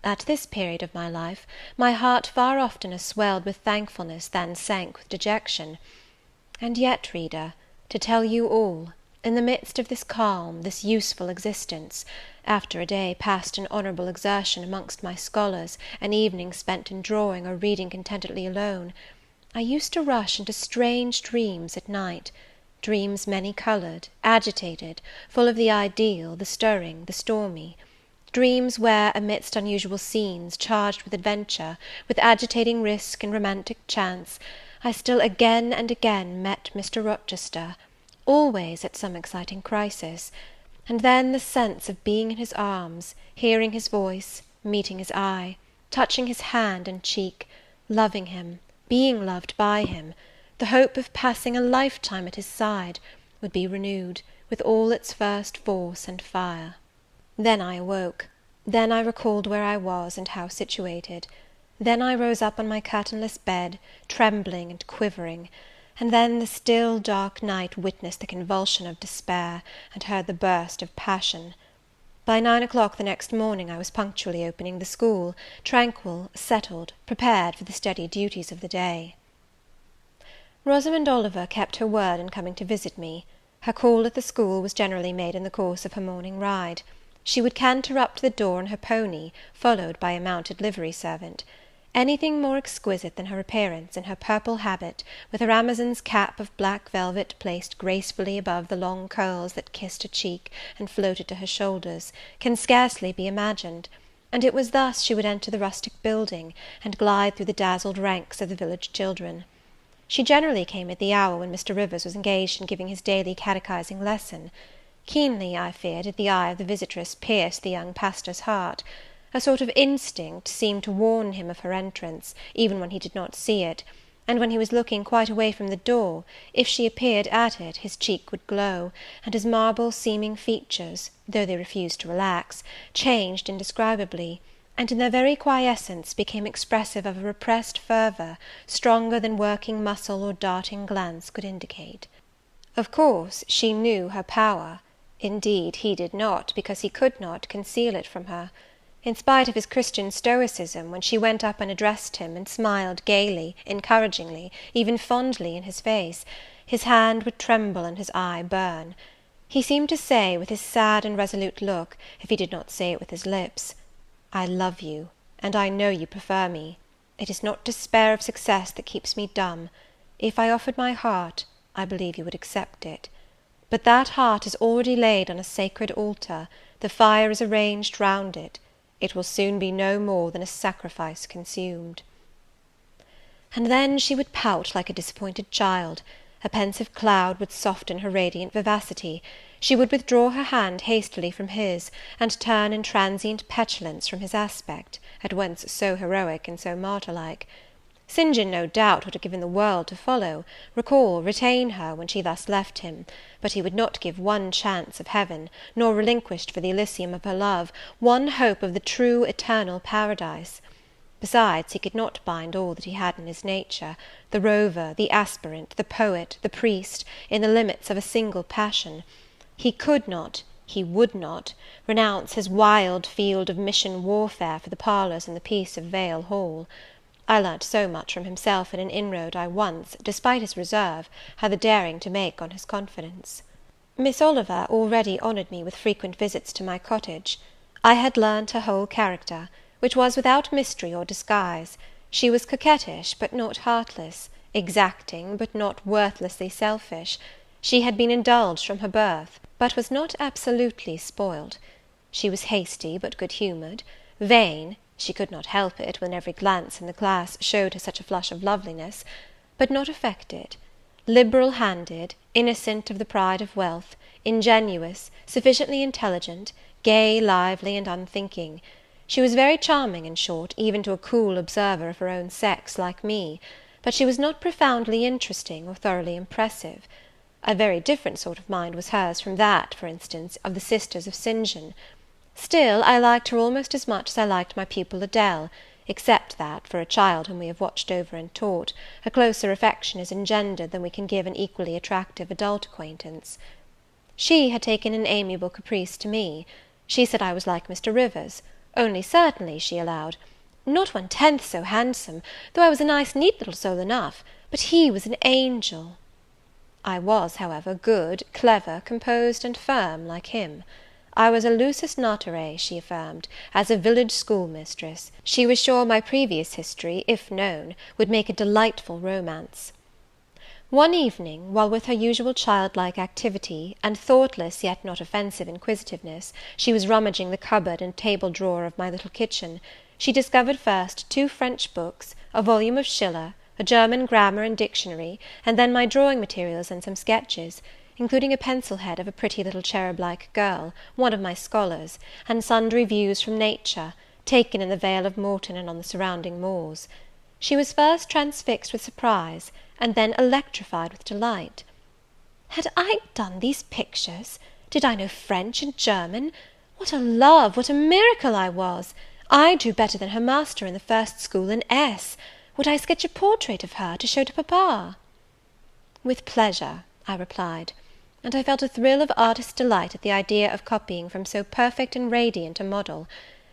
At this period of my life, my heart far oftener swelled with thankfulness than sank with dejection. And yet, reader, to tell you all, in the midst of this calm, this useful existence, after a day passed in honourable exertion amongst my scholars, an evening spent in drawing or reading contentedly alone, I used to rush into strange dreams at night, dreams many-coloured, agitated, full of the ideal, the stirring, the stormy; dreams where, amidst unusual scenes, charged with adventure, with agitating risk and romantic chance, I still again and again met Mr. Rochester, always at some exciting crisis; and then the sense of being in his arms, hearing his voice, meeting his eye, touching his hand and cheek, loving him, being loved by him, the hope of passing a lifetime at his side, would be renewed, with all its first force and fire. Then I awoke; then I recalled where I was, and how situated; then I rose up on my curtainless bed, trembling and quivering; and then the still dark night witnessed the convulsion of despair, and heard the burst of passion. By 9 o'clock the next morning I was punctually opening the school, tranquil, settled, prepared for the steady duties of the day. Rosamond Oliver kept her word in coming to visit me. Her call at the school was generally made in the course of her morning ride. She would canter up to the door on her pony, followed by a mounted livery servant. Anything more exquisite than her appearance, in her purple habit, with her Amazon's cap of black velvet placed gracefully above the long curls that kissed her cheek and floated to her shoulders, can scarcely be imagined; and it was thus she would enter the rustic building, and glide through the dazzled ranks of the village children. She generally came at the hour when Mr. Rivers was engaged in giving his daily catechizing lesson. Keenly, I fear, did the eye of the visitress pierce the young pastor's heart. A sort of instinct seemed to warn him of her entrance, even when he did not see it; and when he was looking quite away from the door, if she appeared at it, his cheek would glow, and his marble-seeming features, though they refused to relax, changed indescribably, and in their very quiescence became expressive of a repressed fervour, stronger than working muscle or darting glance could indicate. Of course she knew her power; indeed he did not, because he could not, conceal it from her. In spite of his Christian stoicism, when she went up and addressed him, and smiled gaily, encouragingly, even fondly in his face, his hand would tremble and his eye burn. He seemed to say, with his sad and resolute look, if he did not say it with his lips, "I love you, and I know you prefer me. It is not despair of success that keeps me dumb. If I offered my heart, I believe you would accept it. But that heart is already laid on a sacred altar, the fire is arranged round it. It will soon be no more than a sacrifice consumed." And then she would pout like a disappointed child; a pensive cloud would soften her radiant vivacity; she would withdraw her hand hastily from his, and turn in transient petulance from his aspect, at once so heroic and so martyr-like. St. John, no doubt, would have given the world to follow, recall, retain her, when she thus left him; but he would not give one chance of heaven, nor relinquished for the Elysium of her love one hope of the true eternal paradise. Besides, he could not bind all that he had in his nature, the rover, the aspirant, the poet, the priest, in the limits of a single passion. He could not, he would not, renounce his wild field of mission warfare for the parlours and the peace of Vale Hall. I learnt so much from himself in an inroad I once, despite his reserve, had the daring to make on his confidence. Miss Oliver already honoured me with frequent visits to my cottage. I had learnt her whole character, which was without mystery or disguise. She was coquettish, but not heartless; exacting, but not worthlessly selfish. She had been indulged from her birth, but was not absolutely spoiled. She was hasty, but good humoured; vain, She could not help it, when every glance in the class showed her such a flush of loveliness, but not affected; liberal-handed, innocent of the pride of wealth, ingenuous, sufficiently intelligent, gay, lively, and unthinking. She was very charming, in short, even to a cool observer of her own sex like me; but she was not profoundly interesting or thoroughly impressive. A very different sort of mind was hers from that, for instance, of the sisters of St. John. Still, I liked her almost as much as I liked my pupil Adele, except that, for a child whom we have watched over and taught, a closer affection is engendered than we can give an equally attractive adult acquaintance. She had taken an amiable caprice to me. She said I was like Mr. Rivers, only certainly, she allowed, not 1/10 so handsome, though I was a nice neat little soul enough, but he was an angel. I was, however, good, clever, composed, and firm, like him. I was a lusus naturae, she affirmed, as a village schoolmistress. She was sure my previous history, if known, would make a delightful romance. One evening, while with her usual childlike activity, and thoughtless yet not offensive inquisitiveness, she was rummaging the cupboard and table drawer of my little kitchen, she discovered first 2 French books, a volume of Schiller, a German grammar and dictionary, and then my drawing materials and some sketches, including a pencil head of a pretty little cherub-like girl, one of my scholars, and sundry views from nature, taken in the Vale of Morton and on the surrounding moors. She was first transfixed with surprise, and then electrified with delight. Had I done these pictures? Did I know French and German? What a love, what a miracle I was! I drew better than her master in the first school in S. Would I sketch a portrait of her, to show to papa? With pleasure, I replied, and I felt a thrill of artist's delight at the idea of copying from so perfect and radiant a model.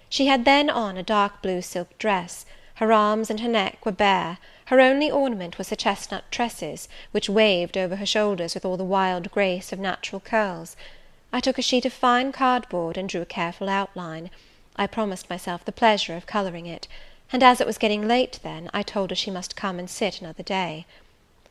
She had then on a dark blue silk dress; her arms and her neck were bare; her only ornament was her chestnut tresses, which waved over her shoulders with all the wild grace of natural curls. I took a sheet of fine cardboard, and drew a careful outline. I promised myself the pleasure of colouring it, and as it was getting late then, I told her she must come and sit another day.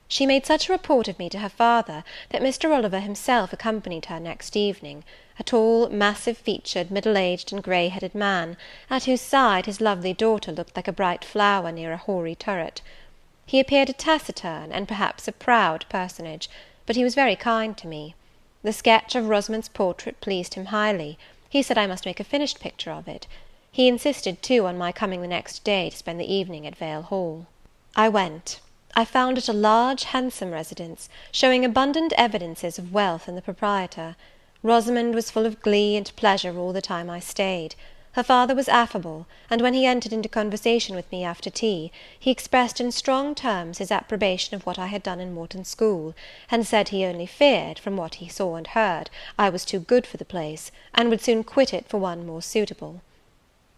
She made such a report of me to her father, that Mr. Oliver himself accompanied her next evening, a tall, massive-featured, middle-aged and grey-headed man, at whose side his lovely daughter looked like a bright flower near a hoary turret. He appeared a taciturn, and perhaps a proud personage, but he was very kind to me. The sketch of Rosamond's portrait pleased him highly. He said I must make a finished picture of it. He insisted, too, on my coming the next day to spend the evening at Vale Hall. I went. I found it a large, handsome residence, showing abundant evidences of wealth in the proprietor. Rosamond was full of glee and pleasure all the time I stayed. Her father was affable, and when he entered into conversation with me after tea, he expressed in strong terms his approbation of what I had done in Morton School, and said he only feared, from what he saw and heard, I was too good for the place, and would soon quit it for one more suitable.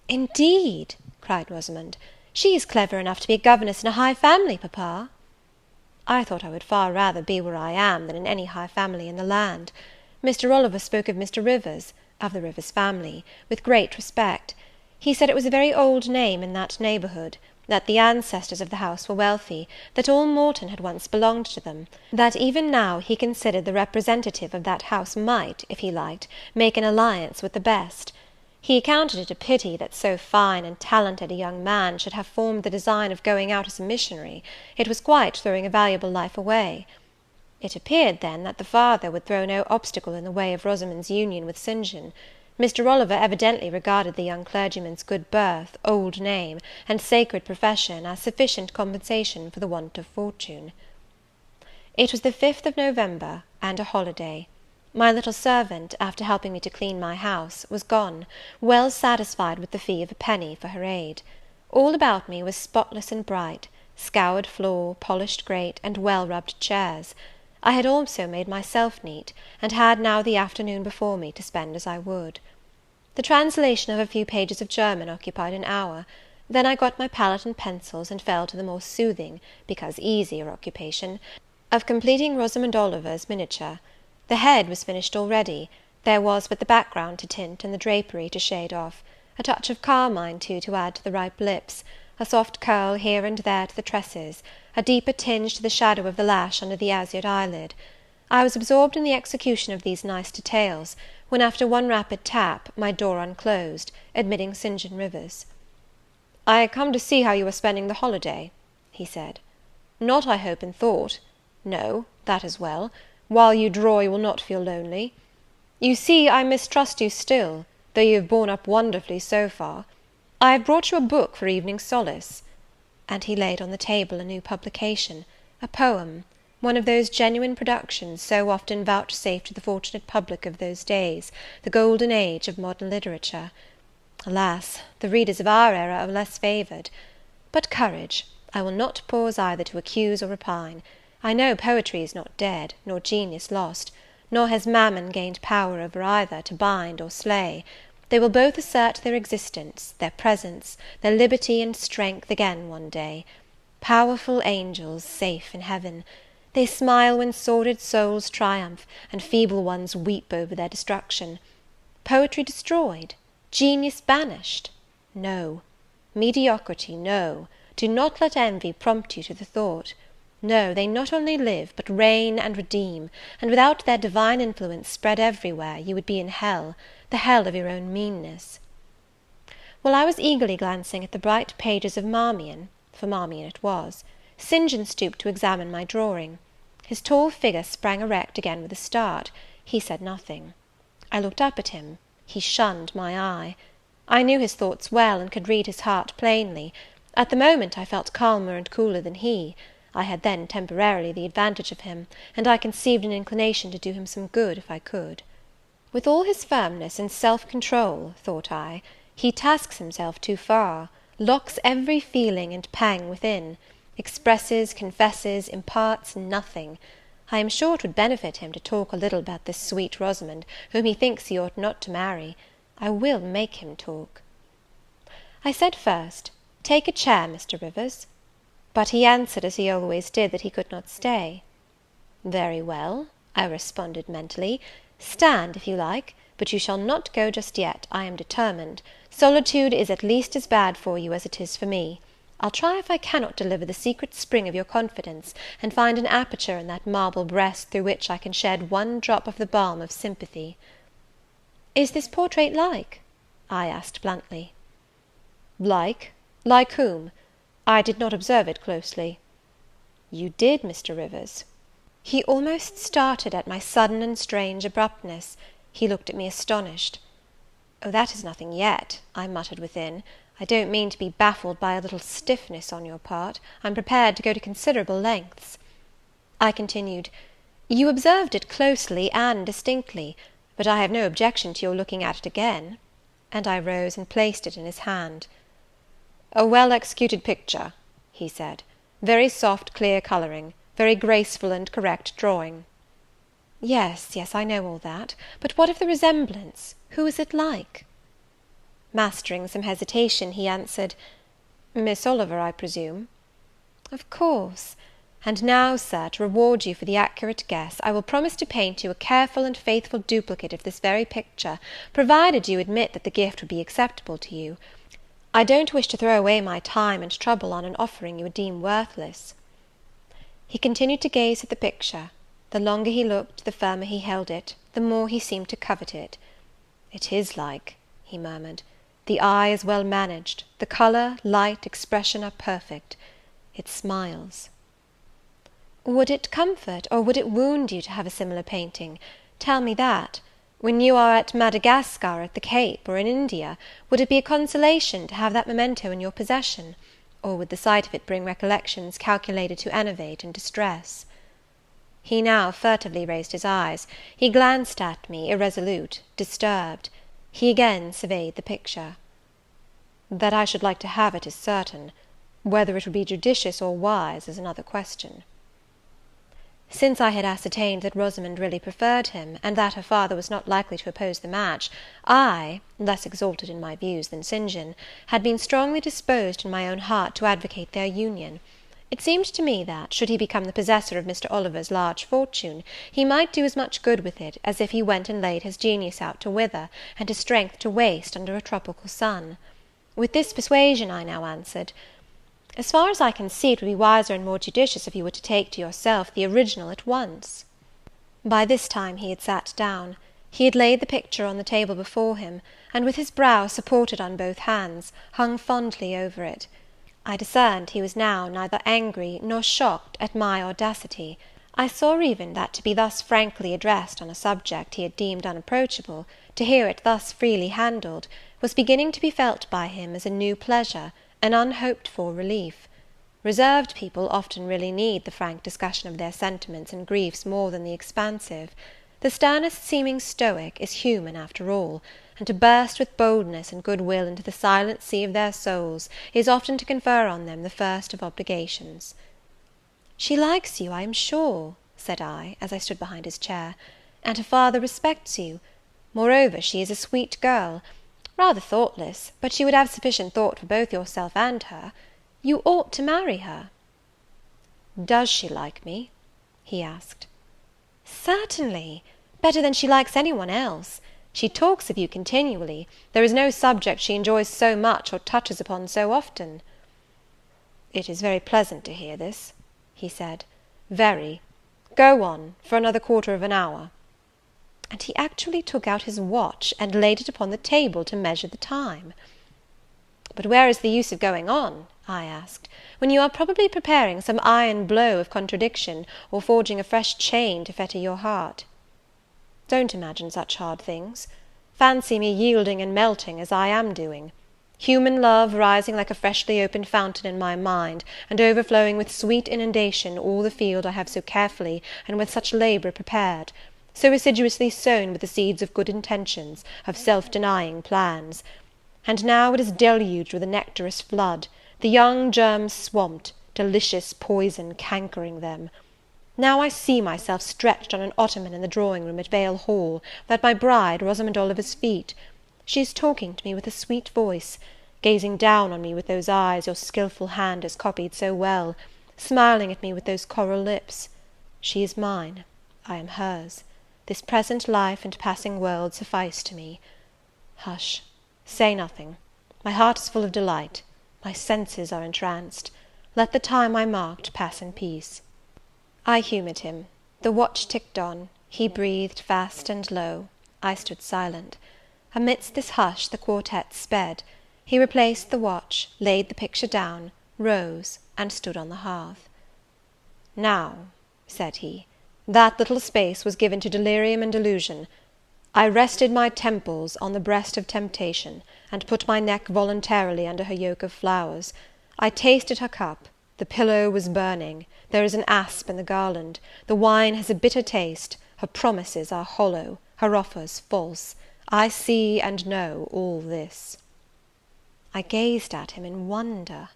"Indeed," cried Rosamond, "she is clever enough to be a governess in a high family, papa." I thought I would far rather be where I am than in any high family in the land. Mr. Oliver spoke of Mr. Rivers, of the Rivers family, with great respect. He said it was a very old name in that neighbourhood, that the ancestors of the house were wealthy, that all Morton had once belonged to them, that even now he considered the representative of that house might, if he liked, make an alliance with the best. He accounted it a pity that so fine and talented a young man should have formed the design of going out as a missionary; it was quite throwing a valuable life away. It appeared, then, that the father would throw no obstacle in the way of Rosamond's union with St. John. Mr. Oliver evidently regarded the young clergyman's good birth, old name, and sacred profession as sufficient compensation for the want of fortune. It was the 5th of November, and a holiday. My little servant, after helping me to clean my house, was gone, well satisfied with the fee of a penny for her aid. All about me was spotless and bright; scoured floor, polished grate, and well-rubbed chairs. I had also made myself neat, and had now the afternoon before me to spend as I would. The translation of a few pages of German occupied an hour. Then I got my palette and pencils, and fell to the more soothing, because easier occupation, of completing Rosamond Oliver's miniature. The head was finished already; there was but the background to tint, and the drapery to shade off; a touch of carmine, too, to add to the ripe lips; a soft curl here and there to the tresses; a deeper tinge to the shadow of the lash under the azured eyelid. I was absorbed in the execution of these nice details, when, after one rapid tap, my door unclosed, admitting St. John Rivers. "I come to see how you are spending the holiday," he said. "Not, I hope, in thought. No, that is well. While you draw, you will not feel lonely. You see, I mistrust you still, though you have borne up wonderfully so far. I have brought you a book for evening solace." And he laid on the table a new publication, a poem, one of those genuine productions so often vouchsafed to the fortunate public of those days, the golden age of modern literature. Alas, the readers of our era are less favoured. But courage, I will not pause either to accuse or repine. I know poetry is not dead, nor genius lost, nor has Mammon gained power over either, to bind or slay. They will both assert their existence, their presence, their liberty and strength again one day. Powerful angels, safe in heaven. They smile when sordid souls triumph, and feeble ones weep over their destruction. Poetry destroyed? Genius banished? No. Mediocrity, no. Do not let envy prompt you to the thought. No, they not only live, but reign and redeem, and without their divine influence spread everywhere, you would be in hell, the hell of your own meanness. While I was eagerly glancing at the bright pages of Marmion, for Marmion it was, St. John stooped to examine my drawing. His tall figure sprang erect again with a start. He said nothing. I looked up at him. He shunned my eye. I knew his thoughts well, and could read his heart plainly. At the moment I felt calmer and cooler than he. I had then temporarily the advantage of him, and I conceived an inclination to do him some good if I could. With all his firmness and self-control, thought I, he tasks himself too far, locks every feeling and pang within, expresses, confesses, imparts nothing. I am sure it would benefit him to talk a little about this sweet Rosamond, whom he thinks he ought not to marry. I will make him talk. I said first, "Take a chair, Mr. Rivers." But he answered, as he always did, that he could not stay. "Very well," I responded mentally, "stand if you like, but you shall not go just yet, I am determined. Solitude is at least as bad for you as it is for me. I'll try if I cannot deliver the secret spring of your confidence, and find an aperture in that marble breast through which I can shed one drop of the balm of sympathy." "Is this portrait like?" I asked bluntly. "Like? Like whom? I did not observe it closely." "You did, Mr. Rivers." He almost started at my sudden and strange abruptness. He looked at me astonished. "Oh, that is nothing yet," I muttered within. "I don't mean to be baffled by a little stiffness on your part. I'm prepared to go to considerable lengths." I continued, "You observed it closely and distinctly, but I have no objection to your looking at it again." And I rose and placed it in his hand. "A well-executed picture," he said. "Very soft, clear colouring, very graceful and correct drawing." "Yes, yes, I know all that. But what of the resemblance? Who is it like?" Mastering some hesitation, he answered, "Miss Oliver, I presume?" "Of course. And now, sir, to reward you for the accurate guess, I will promise to paint you a careful and faithful duplicate of this very picture, provided you admit that the gift would be acceptable to you. I don't wish to throw away my time and trouble on an offering you would deem worthless." He continued to gaze at the picture. The longer he looked, the firmer he held it, the more he seemed to covet it. "It is like," he murmured. "The eye is well managed, the colour, light, expression are perfect. It smiles." "Would it comfort, or would it wound you to have a similar painting? Tell me that. When you are at Madagascar, at the Cape, or in India, would it be a consolation to have that memento in your possession? Or would the sight of it bring recollections calculated to enervate and distress?" He now furtively raised his eyes. He glanced at me, irresolute, disturbed. He again surveyed the picture. "That I should like to have it is certain. Whether it would be judicious or wise is another question." Since I had ascertained that Rosamond really preferred him, and that her father was not likely to oppose the match, I, less exalted in my views than St. John, had been strongly disposed in my own heart to advocate their union. It seemed to me that, should he become the possessor of Mr. Oliver's large fortune, he might do as much good with it as if he went and laid his genius out to wither, and his strength to waste under a tropical sun. With this persuasion I now answered, "As far as I can see, it would be wiser and more judicious if you were to take to yourself the original at once." By this time he had sat down. He had laid the picture on the table before him, and with his brow supported on both hands, hung fondly over it. I discerned he was now neither angry nor shocked at my audacity. I saw even that to be thus frankly addressed on a subject he had deemed unapproachable, to hear it thus freely handled, was beginning to be felt by him as a new pleasure, an unhoped-for relief. Reserved people often really need the frank discussion of their sentiments and griefs more than the expansive. The sternest seeming stoic is human after all, and to burst with boldness and good will into the silent sea of their souls is often to confer on them the first of obligations. "She likes you, I am sure," said I, as I stood behind his chair, "and her father respects you. Moreover, she is a sweet girl, rather thoughtless, but she would have sufficient thought for both yourself and her. You ought to marry her." "Does she like me?" he asked. "Certainly, better than she likes any one else. She talks of you continually. There is no subject she enjoys so much or touches upon so often." "It is very pleasant to hear this," he said, "very. Go on, for another quarter of an hour." And he actually took out his watch, and laid it upon the table to measure the time. "But where is the use of going on," I asked, "when you are probably preparing some iron blow of contradiction, or forging a fresh chain to fetter your heart?" "Don't imagine such hard things. Fancy me yielding and melting as I am doing. Human love rising like a freshly opened fountain in my mind, and overflowing with sweet inundation all the field I have so carefully and with such labour prepared, so assiduously sown with the seeds of good intentions, of self-denying plans. And now it is deluged with a nectarous flood, the young germs swamped, delicious poison cankering them. Now I see myself stretched on an ottoman in the drawing-room at Vale Hall, at my bride Rosamond Oliver's feet. She is talking to me with a sweet voice, gazing down on me with those eyes your skilful hand has copied so well, smiling at me with those coral lips. She is mine, I am hers. This present life and passing world suffice to me. Hush, say nothing. My heart is full of delight. My senses are entranced. Let the time I marked pass in peace." I humoured him. The watch ticked on. He breathed fast and low. I stood silent. Amidst this hush the quartet sped. He replaced the watch, laid the picture down, rose, and stood on the hearth. "Now," said he, "that little space was given to delirium and delusion. I rested my temples on the breast of temptation, and put my neck voluntarily under her yoke of flowers. I tasted her cup. The pillow was burning. There is an asp in the garland. The wine has a bitter taste. Her promises are hollow. Her offers false. I see and know all this." I gazed at him in wonder.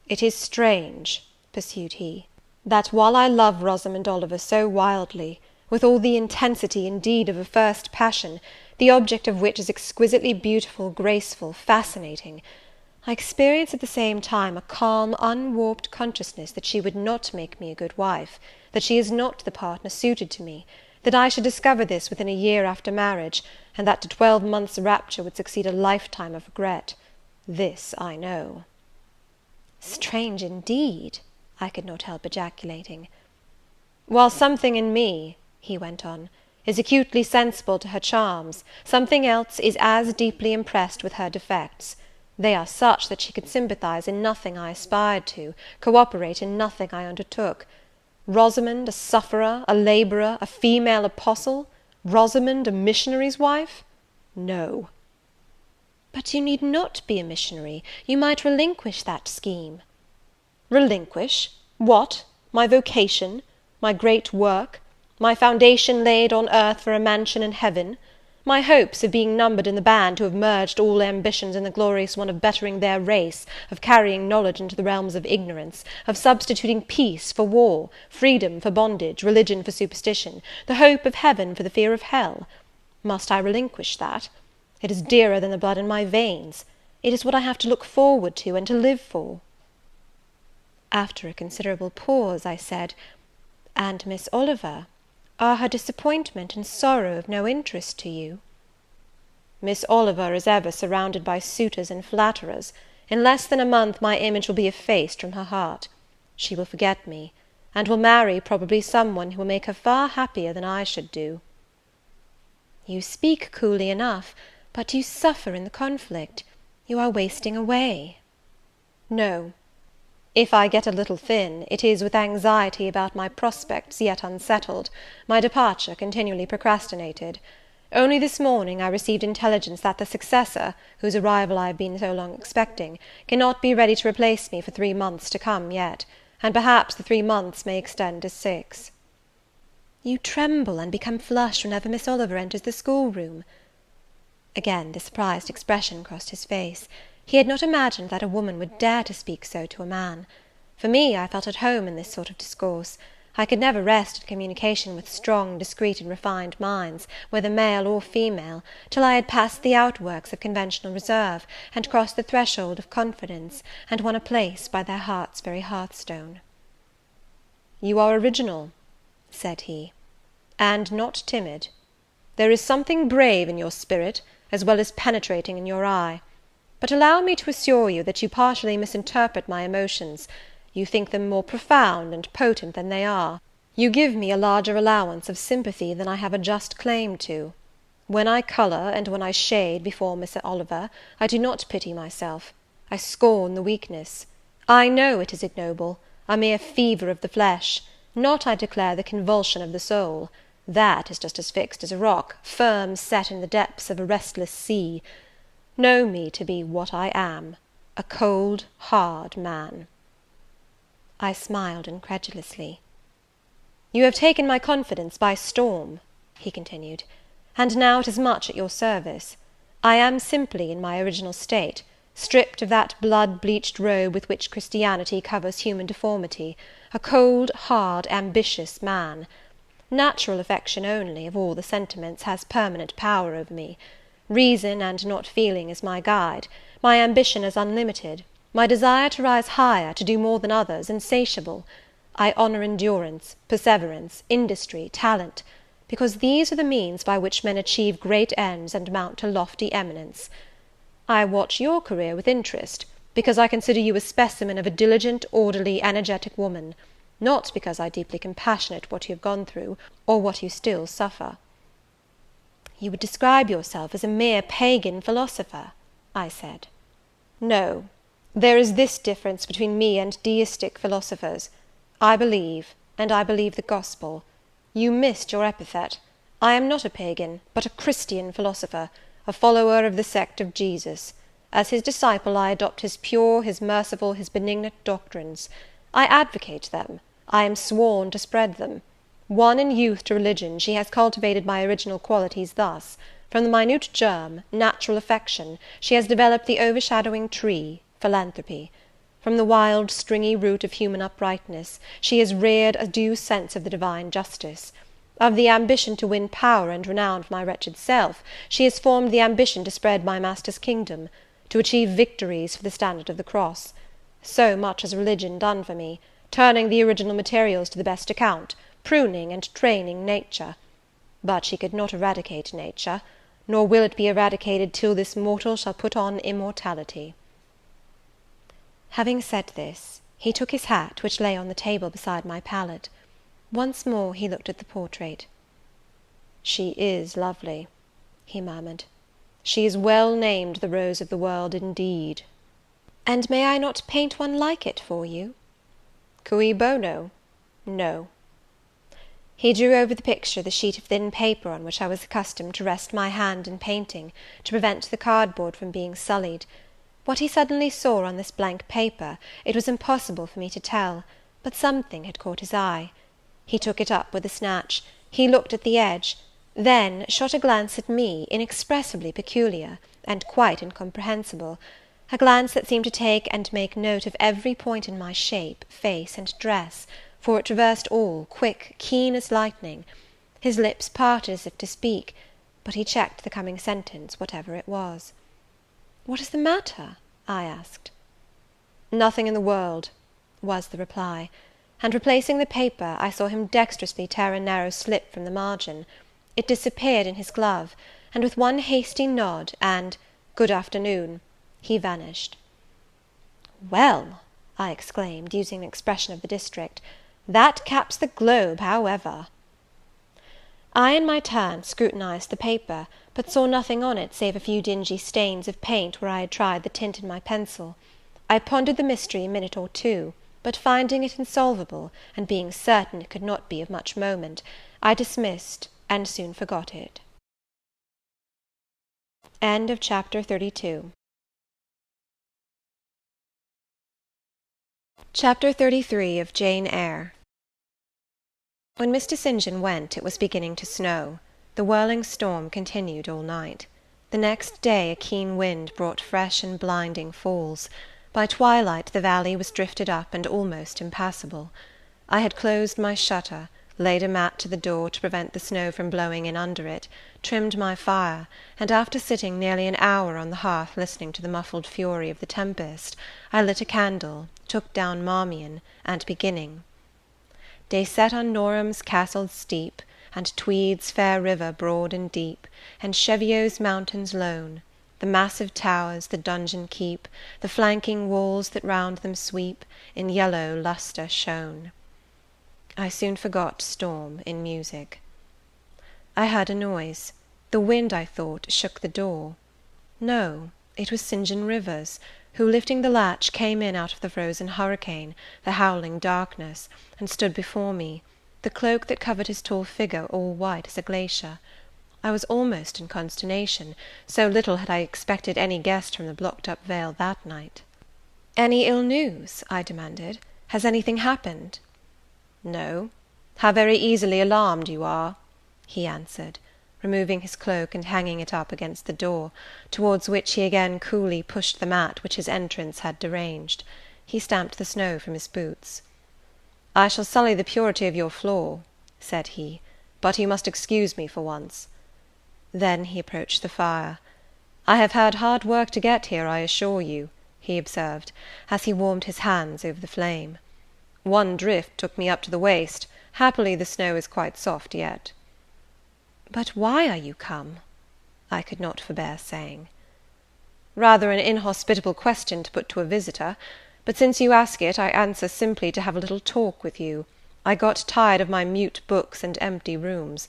"It is strange," pursued he, "that while I love Rosamond Oliver so wildly, with all the intensity indeed of a first passion, the object of which is exquisitely beautiful, graceful, fascinating, I experience at the same time a calm, unwarped consciousness that she would not make me a good wife, that she is not the partner suited to me, that I should discover this within a year after marriage, and that to 12 months' rapture would succeed a lifetime of regret. This I know." "Strange indeed!" I could not help ejaculating. "While something in me," he went on, "is acutely sensible to her charms, something else is as deeply impressed with her defects. They are such that she could sympathize in nothing I aspired to, co-operate in nothing I undertook. Rosamond a sufferer, a labourer, a female apostle? Rosamond a missionary's wife? No." "But you need not be a missionary. You might relinquish that scheme." "Relinquish? What? My vocation? My great work? My foundation laid on earth for a mansion in heaven? My hopes of being numbered in the band who have merged all ambitions in the glorious one of bettering their race, of carrying knowledge into the realms of ignorance, of substituting peace for war, freedom for bondage, religion for superstition, the hope of heaven for the fear of hell? Must I relinquish that? It is dearer than the blood in my veins. It is what I have to look forward to, and to live for." After a considerable pause, I said, "And Miss Oliver? Are her disappointment and sorrow of no interest to you?" "Miss Oliver is ever surrounded by suitors and flatterers. In less than a month my image will be effaced from her heart. She will forget me, and will marry probably some one who will make her far happier than I should do." You speak coolly enough, but you suffer in the conflict. You are wasting away. No. If I get a little thin, it is with anxiety about my prospects yet unsettled, my departure continually procrastinated. Only this morning I received intelligence that the successor, whose arrival I have been so long expecting, cannot be ready to replace me for 3 months to come yet, and perhaps the 3 months may extend to 6. You tremble and become flushed whenever Miss Oliver enters the schoolroom. Again the surprised expression crossed his face. He had not imagined that a woman would dare to speak so to a man. For me, I felt at home in this sort of discourse. I could never rest in communication with strong, discreet, and refined minds, whether male or female, till I had passed the outworks of conventional reserve, and crossed the threshold of confidence, and won a place by their heart's very hearthstone. You are original, said he, and not timid. There is something brave in your spirit, as well as penetrating in your eye. But allow me to assure you that you partially misinterpret my emotions. You think them more profound and potent than they are. You give me a larger allowance of sympathy than I have a just claim to. When I colour, and when I shade before Miss Oliver, I do not pity myself. I scorn the weakness. I know it is ignoble, a mere fever of the flesh, not, I declare, the convulsion of the soul. That is just as fixed as a rock, firm set in the depths of a restless sea. Know me to be what I am, a cold, hard man. I smiled incredulously. You have taken my confidence by storm, he continued, and now it is much at your service. I am simply in my original state, stripped of that blood-bleached robe with which Christianity covers human deformity, a cold, hard, ambitious man. Natural affection only, of all the sentiments, has permanent power over me. Reason and not feeling is my guide. My ambition is unlimited. My desire to rise higher, to do more than others, insatiable. I honour endurance, perseverance, industry, talent, because these are the means by which men achieve great ends and mount to lofty eminence. I watch your career with interest, because I consider you a specimen of a diligent, orderly, energetic woman, not because I deeply compassionate what you have gone through, or what you still suffer. You would describe yourself as a mere pagan philosopher, I said. No, there is this difference between me and deistic philosophers. I believe, and I believe the gospel. You missed your epithet. I am not a pagan, but a Christian philosopher, a follower of the sect of Jesus. As his disciple, I adopt his pure, his merciful, his benignant doctrines. I advocate them. I am sworn to spread them. Won in youth to religion, she has cultivated my original qualities thus: from the minute germ, natural affection, she has developed the overshadowing tree, philanthropy. From the wild, stringy root of human uprightness, she has reared a due sense of the divine justice. Of the ambition to win power and renown for my wretched self, she has formed the ambition to spread my Master's kingdom, to achieve victories for the standard of the cross. So much has religion done for me, turning the original materials to the best account, pruning and training nature. But she could not eradicate nature, nor will it be eradicated till this mortal shall put on immortality. Having said this, he took his hat, which lay on the table beside my pallet. Once more he looked at the portrait. "She is lovely," he murmured. "She is well named the rose of the world indeed." "And may I not paint one like it for you?" "Cui bono? No." He drew over the picture the sheet of thin paper on which I was accustomed to rest my hand in painting, to prevent the cardboard from being sullied. What he suddenly saw on this blank paper, it was impossible for me to tell, but something had caught his eye. He took it up with a snatch, he looked at the edge, then shot a glance at me, inexpressibly peculiar, and quite incomprehensible, a glance that seemed to take and make note of every point in my shape, face, and dress, for it traversed all, quick, keen as lightning. His lips parted as if to speak, but he checked the coming sentence, whatever it was. "What is the matter?" I asked. "Nothing in the world," was the reply, and replacing the paper, I saw him dexterously tear a narrow slip from the margin. It disappeared in his glove, and with one hasty nod, and "Good afternoon," he vanished. "Well," I exclaimed, using an expression of the district, "that caps the globe, however." I in my turn scrutinized the paper, but saw nothing on it save a few dingy stains of paint where I had tried the tint in my pencil. I pondered the mystery a minute or two, but finding it insolvable, and being certain it could not be of much moment, I dismissed, and soon forgot it. Chapter 33 of Jane Eyre. When Mr. St. John went, it was beginning to snow. The whirling storm continued all night. The next day a keen wind brought fresh and blinding falls. By twilight the valley was drifted up and almost impassable. I had closed my shutter, laid a mat to the door to prevent the snow from blowing in under it, trimmed my fire, and after sitting nearly an hour on the hearth listening to the muffled fury of the tempest, I lit a candle, took down Marmion, and beginning They set on Norham's castle steep, And Tweed's fair river broad and deep, And Cheviot's mountains lone, The massive towers the dungeon keep, The flanking walls that round them sweep, In yellow lustre shone. I soon forgot storm in music. I heard a noise. The wind, I thought, shook the door. No, it was St. John Rivers, who, lifting the latch, came in out of the frozen hurricane, the howling darkness, and stood before me, the cloak that covered his tall figure all white as a glacier. I was almost in consternation, so little had I expected any guest from the blocked-up vale that night. "Any ill news?" I demanded. "Has anything happened?" "No. How very easily alarmed you are," he answered, removing his cloak and hanging it up against the door, towards which he again coolly pushed the mat which his entrance had deranged. He stamped the snow from his boots. "I shall sully the purity of your floor," said he, "but you must excuse me for once." Then he approached the fire. "I have had hard work to get here, I assure you," he observed, as he warmed his hands over the flame. "One drift took me up to the waist. Happily the snow is quite soft yet." "But why are you come?" I could not forbear saying. "Rather an inhospitable question to put to a visitor, but since you ask it, I answer simply to have a little talk with you. I got tired of my mute books and empty rooms.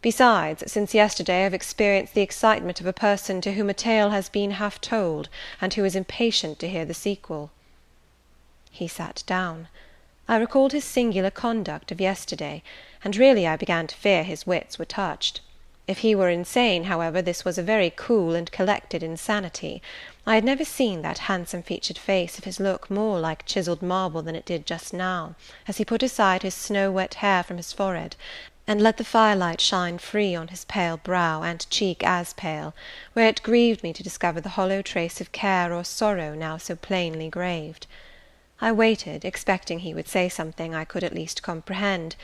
Besides, since yesterday I have experienced the excitement of a person to whom a tale has been half told, and who is impatient to hear the sequel." He sat down. I recalled his singular conduct of yesterday, and really I began to fear his wits were touched. If he were insane, however, this was a very cool and collected insanity. I had never seen that handsome-featured face of his look more like chiselled marble than it did just now, as he put aside his snow-wet hair from his forehead, and let the firelight shine free on his pale brow, and cheek as pale, where it grieved me to discover the hollow trace of care or sorrow now so plainly graved. I waited, expecting he would say something I could at least comprehend,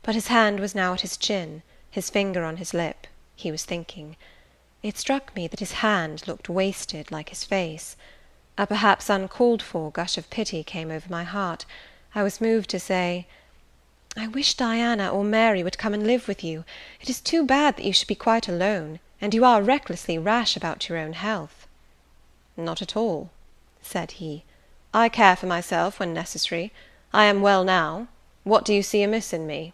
but his hand was now at his chin, his finger on his lip. He was thinking. It struck me that his hand looked wasted like his face. A perhaps uncalled-for gush of pity came over my heart. I was moved to say, "I wish Diana or Mary would come and live with you. It is too bad that you should be quite alone, and you are recklessly rash about your own health." "Not at all," said he. "I care for myself when necessary. I am well now. What do you see amiss in me?"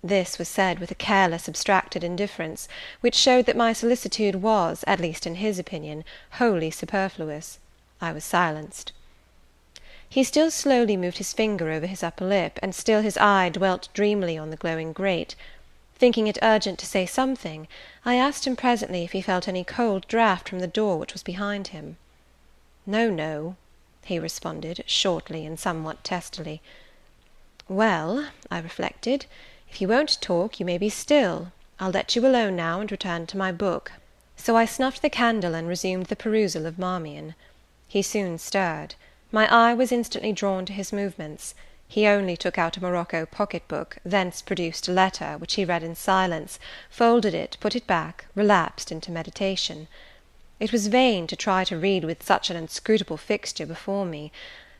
This was said with a careless, abstracted indifference, which showed that my solicitude was, at least in his opinion, wholly superfluous. I was silenced. He still slowly moved his finger over his upper lip, and still his eye dwelt dreamily on the glowing grate. Thinking it urgent to say something, I asked him presently if he felt any cold draught from the door which was behind him. "No, no," he responded, shortly and somewhat testily. "Well," I reflected, "if you won't talk, you may be still. I'll let you alone now, and return to my book." So I snuffed the candle and resumed the perusal of Marmion. He soon stirred. My eye was instantly drawn to his movements. He only took out a morocco pocket-book, thence produced a letter, which he read in silence, folded it, put it back, relapsed into meditation. It was vain to try to read with such an inscrutable fixture before me,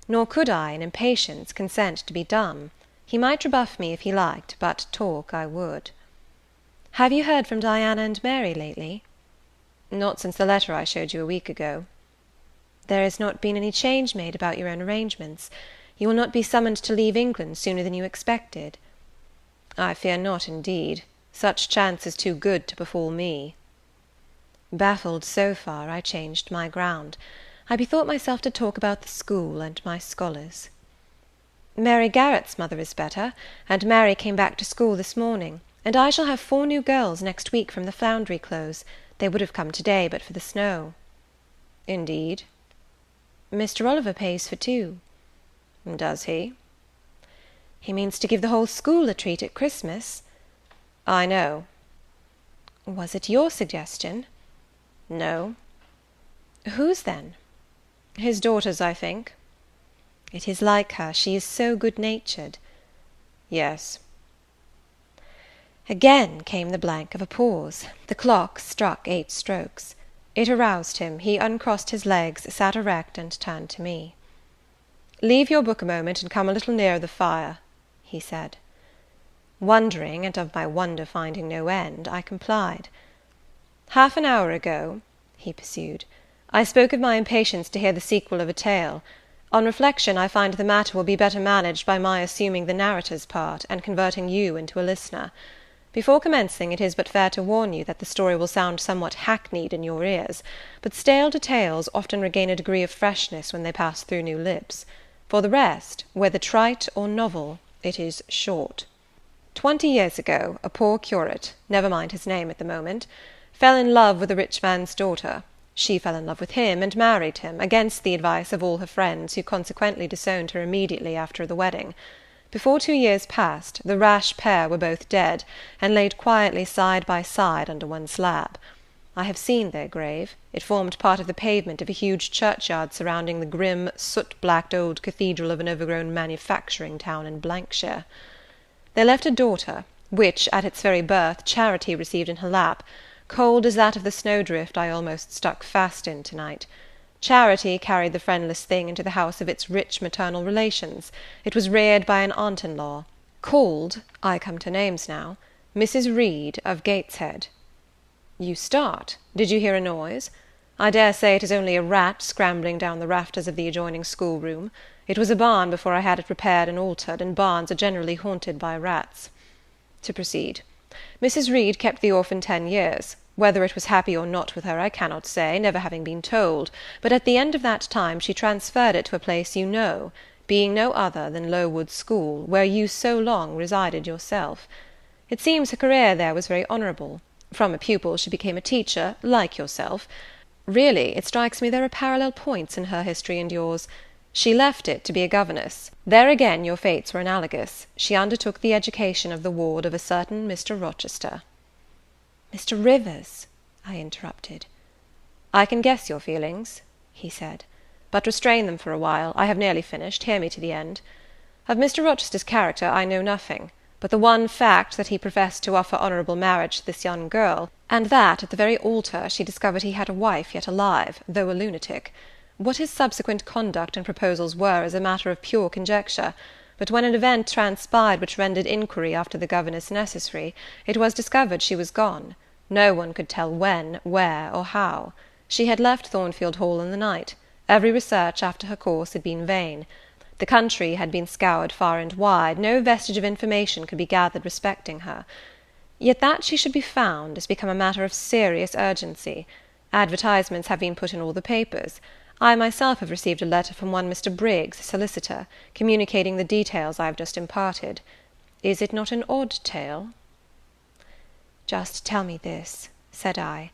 nor could I, in impatience, consent to be dumb. He might rebuff me if he liked, but talk I would. "Have you heard from Diana and Mary lately?" "Not since the letter I showed you a week ago." "There has not been any change made about your own arrangements? You will not be summoned to leave England sooner than you expected?" "I fear not, indeed. Such chance is too good to befall me." Baffled so far, I changed my ground. I bethought myself to talk about the school and my scholars. "Mary Garrett's mother is better, and Mary came back to school this morning, and I shall have 4 new girls next week from the Foundry Close. They would have come to-day but for the snow." "Indeed?" "Mr. Oliver pays for 2. "Does he?" "He means to give the whole school a treat at Christmas." "I know." "Was it your suggestion?" "No." "Whose, then?" "His daughter's, I think." "It is like her, she is so good-natured." "Yes." Again came the blank of a pause. The clock struck 8 strokes. It aroused him. He uncrossed his legs, sat erect, and turned to me. "Leave your book a moment, and come a little nearer the fire," he said. Wondering, and of my wonder finding no end, I complied. "Half an hour ago," he pursued, "I spoke of my impatience to hear the sequel of a tale. On reflection, I find the matter will be better managed by my assuming the narrator's part, and converting you into a listener. Before commencing, it is but fair to warn you that the story will sound somewhat hackneyed in your ears, but stale details often regain a degree of freshness when they pass through new lips. For the rest, whether trite or novel, it is short. 20 years ago, a poor curate, never mind his name at the moment, fell in love with a rich man's daughter. She fell in love with him, and married him, against the advice of all her friends, who consequently disowned her immediately after the wedding. Before 2 years passed, the rash pair were both dead, and laid quietly side by side under one slab. I have seen their grave. It formed part of the pavement of a huge churchyard surrounding the grim, soot-blacked old cathedral of an overgrown manufacturing town in shire. They left a daughter, which, at its very birth, Charity received in her lap, cold as that of the snowdrift I almost stuck fast in to-night. Charity carried the friendless thing into the house of its rich maternal relations. It was reared by an aunt-in-law, called, I come to names now, Mrs. Reed of Gateshead. You start. Did you hear a noise? I dare say it is only a rat scrambling down the rafters of the adjoining schoolroom. It was a barn before I had it repaired and altered, and barns are generally haunted by rats. To proceed. Mrs. Reed kept the orphan 10 years. Whether it was happy or not with her I cannot say, never having been told, but at the end of that time she transferred it to a place you know, being no other than Lowood School, where you so long resided yourself. It seems her career there was very honourable. From a pupil she became a teacher, like yourself. Really, it strikes me there are parallel points in her history and yours. She left it to be a governess. There again your fates were analogous. She undertook the education of the ward of a certain Mr. Rochester." "Mr. Rivers," I interrupted. "I can guess your feelings," he said, "but restrain them for a while. I have nearly finished. Hear me to the end. Of Mr. Rochester's character I know nothing, but the one fact that he professed to offer honourable marriage to this young girl, and that, at the very altar, she discovered he had a wife yet alive, though a lunatic. What his subsequent conduct and proposals were is a matter of pure conjecture, but when an event transpired which rendered inquiry after the governess necessary, it was discovered she was gone. No one could tell when, where, or how. She had left Thornfield Hall in the night. Every research after her course had been vain. The country had been scoured far and wide. No vestige of information could be gathered respecting her. Yet that she should be found has become a matter of serious urgency. Advertisements have been put in all the papers. I myself have received a letter from one Mr. Briggs, solicitor, communicating the details I have just imparted. Is it not an odd tale?" "Just tell me this," said I,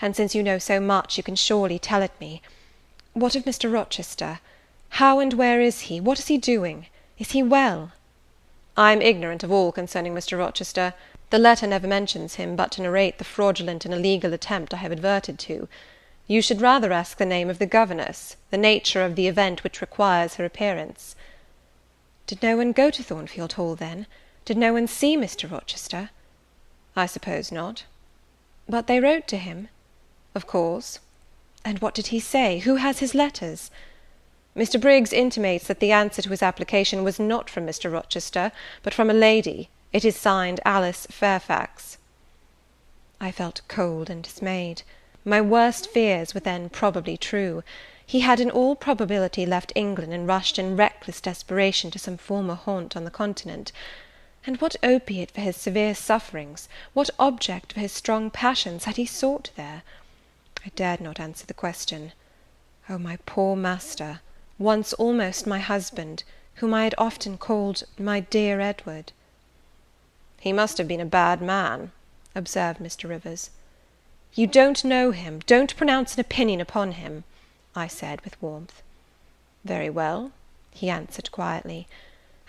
"and since you know so much, you can surely tell it me. What of Mr. Rochester? How and where is he? What is he doing? Is he well?" "I am ignorant of all concerning Mr. Rochester. The letter never mentions him, but to narrate the fraudulent and illegal attempt I have adverted to. You should rather ask the name of the governess, the nature of the event which requires her appearance." "Did no one go to Thornfield Hall, then? Did no one see Mr. Rochester?" "I suppose not." "But they wrote to him?" "Of course." "And what did he say? Who has his letters?" "Mr. Briggs intimates that the answer to his application was not from Mr. Rochester, but from a lady. It is signed Alice Fairfax." I felt cold and dismayed. My worst fears were then probably true. He had in all probability left England, and rushed in reckless desperation to some former haunt on the continent. And what opiate for his severe sufferings, what object for his strong passions had he sought there? I dared not answer the question. Oh, my poor master, once almost my husband, whom I had often called my dear Edward. He must have been a bad man, observed Mr. Rivers. You don't know him, don't pronounce an opinion upon him, I said with warmth. Very well, he answered quietly,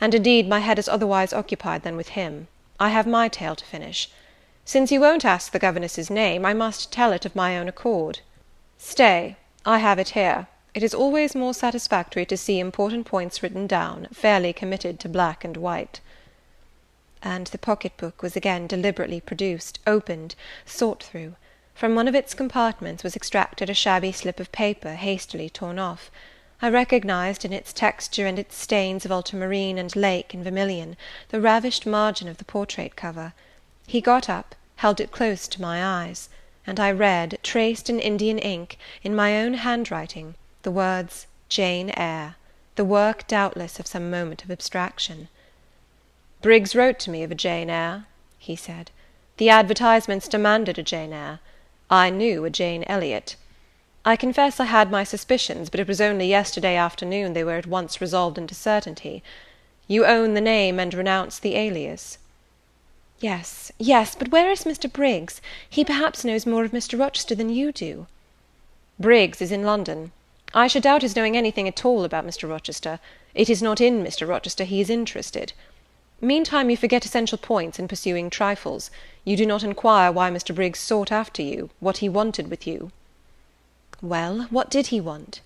and indeed my head is otherwise occupied than with him. I have my tale to finish. Since you won't ask the governess's name, I must tell it of my own accord. Stay, I have it here. It is always more satisfactory to see important points written down, fairly committed to black and white. And the pocket-book was again deliberately produced, opened, sought through. From one of its compartments was extracted a shabby slip of paper, hastily torn off. I recognized in its texture and its stains of ultramarine and lake and vermilion the ravished margin of the portrait cover. He got up, held it close to my eyes, and I read, traced in Indian ink, in my own handwriting, the words Jane Eyre, the work doubtless of some moment of abstraction. Briggs wrote to me of a Jane Eyre, he said. The advertisements demanded a Jane Eyre. I knew a Jane Elliot. I confess I had my suspicions, but it was only yesterday afternoon they were at once resolved into certainty. You own the name and renounce the alias. Yes, yes, but where is Mr. Briggs? He perhaps knows more of Mr. Rochester than you do. Briggs is in London. I should doubt his knowing anything at all about Mr. Rochester. It is not in Mr. Rochester he is interested. Meantime you forget essential points in pursuing trifles. You do not inquire why Mr. Briggs sought after you, what he wanted with you. Well, what did he want?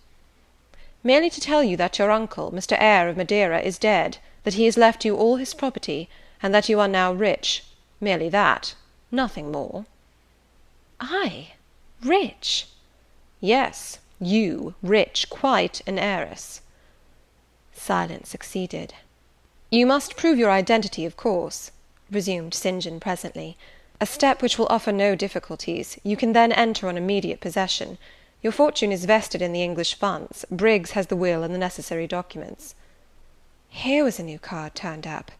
Merely to tell you that your uncle, Mr. Eyre of Madeira, is dead, that he has left you all his property, and that you are now rich. Merely that. Nothing more. I? Rich? Yes, you, rich, quite an heiress. Silence succeeded. You must prove your identity, of course, resumed St. John presently, a step which will offer no difficulties. You can then enter on immediate possession. Your fortune is vested in the English funds. Briggs has the will and the necessary documents. Here was a new card turned up.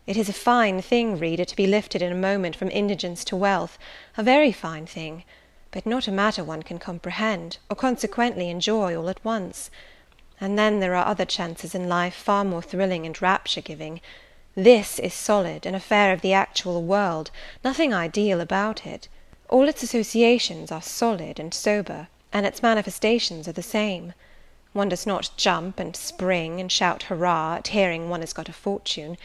It is a fine thing, reader, to be lifted in a moment from indigence to wealth, a very fine thing, but not a matter one can comprehend, or consequently enjoy all at once. And then there are other chances in life far more thrilling and rapture-giving. This is solid, an affair of the actual world, nothing ideal about it. All its associations are solid and sober, and its manifestations are the same. One does not jump and spring and shout hurrah at hearing one has got a fortune.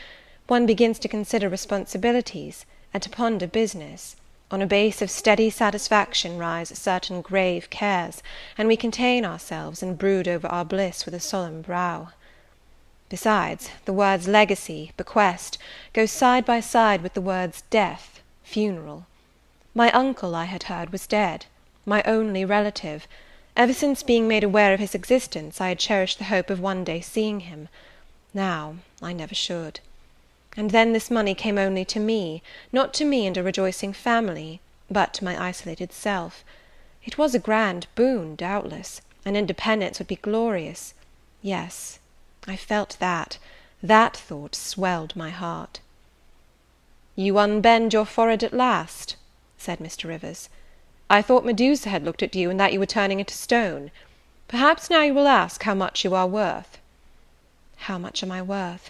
One begins to consider responsibilities, and to ponder business. On a base of steady satisfaction rise certain grave cares, and we contain ourselves and brood over our bliss with a solemn brow. Besides, the words legacy, bequest, go side by side with the words death, funeral. My uncle, I had heard, was dead, my only relative. Ever since being made aware of his existence, I had cherished the hope of one day seeing him. Now I never should. And then this money came only to me, not to me and a rejoicing family, but to my isolated self. It was a grand boon, doubtless, and independence would be glorious. Yes, I felt that. That thought swelled my heart. You unbend your forehead at last, said Mr. Rivers. I thought Medusa had looked at you, and that you were turning into stone. Perhaps now you will ask how much you are worth. How much am I worth?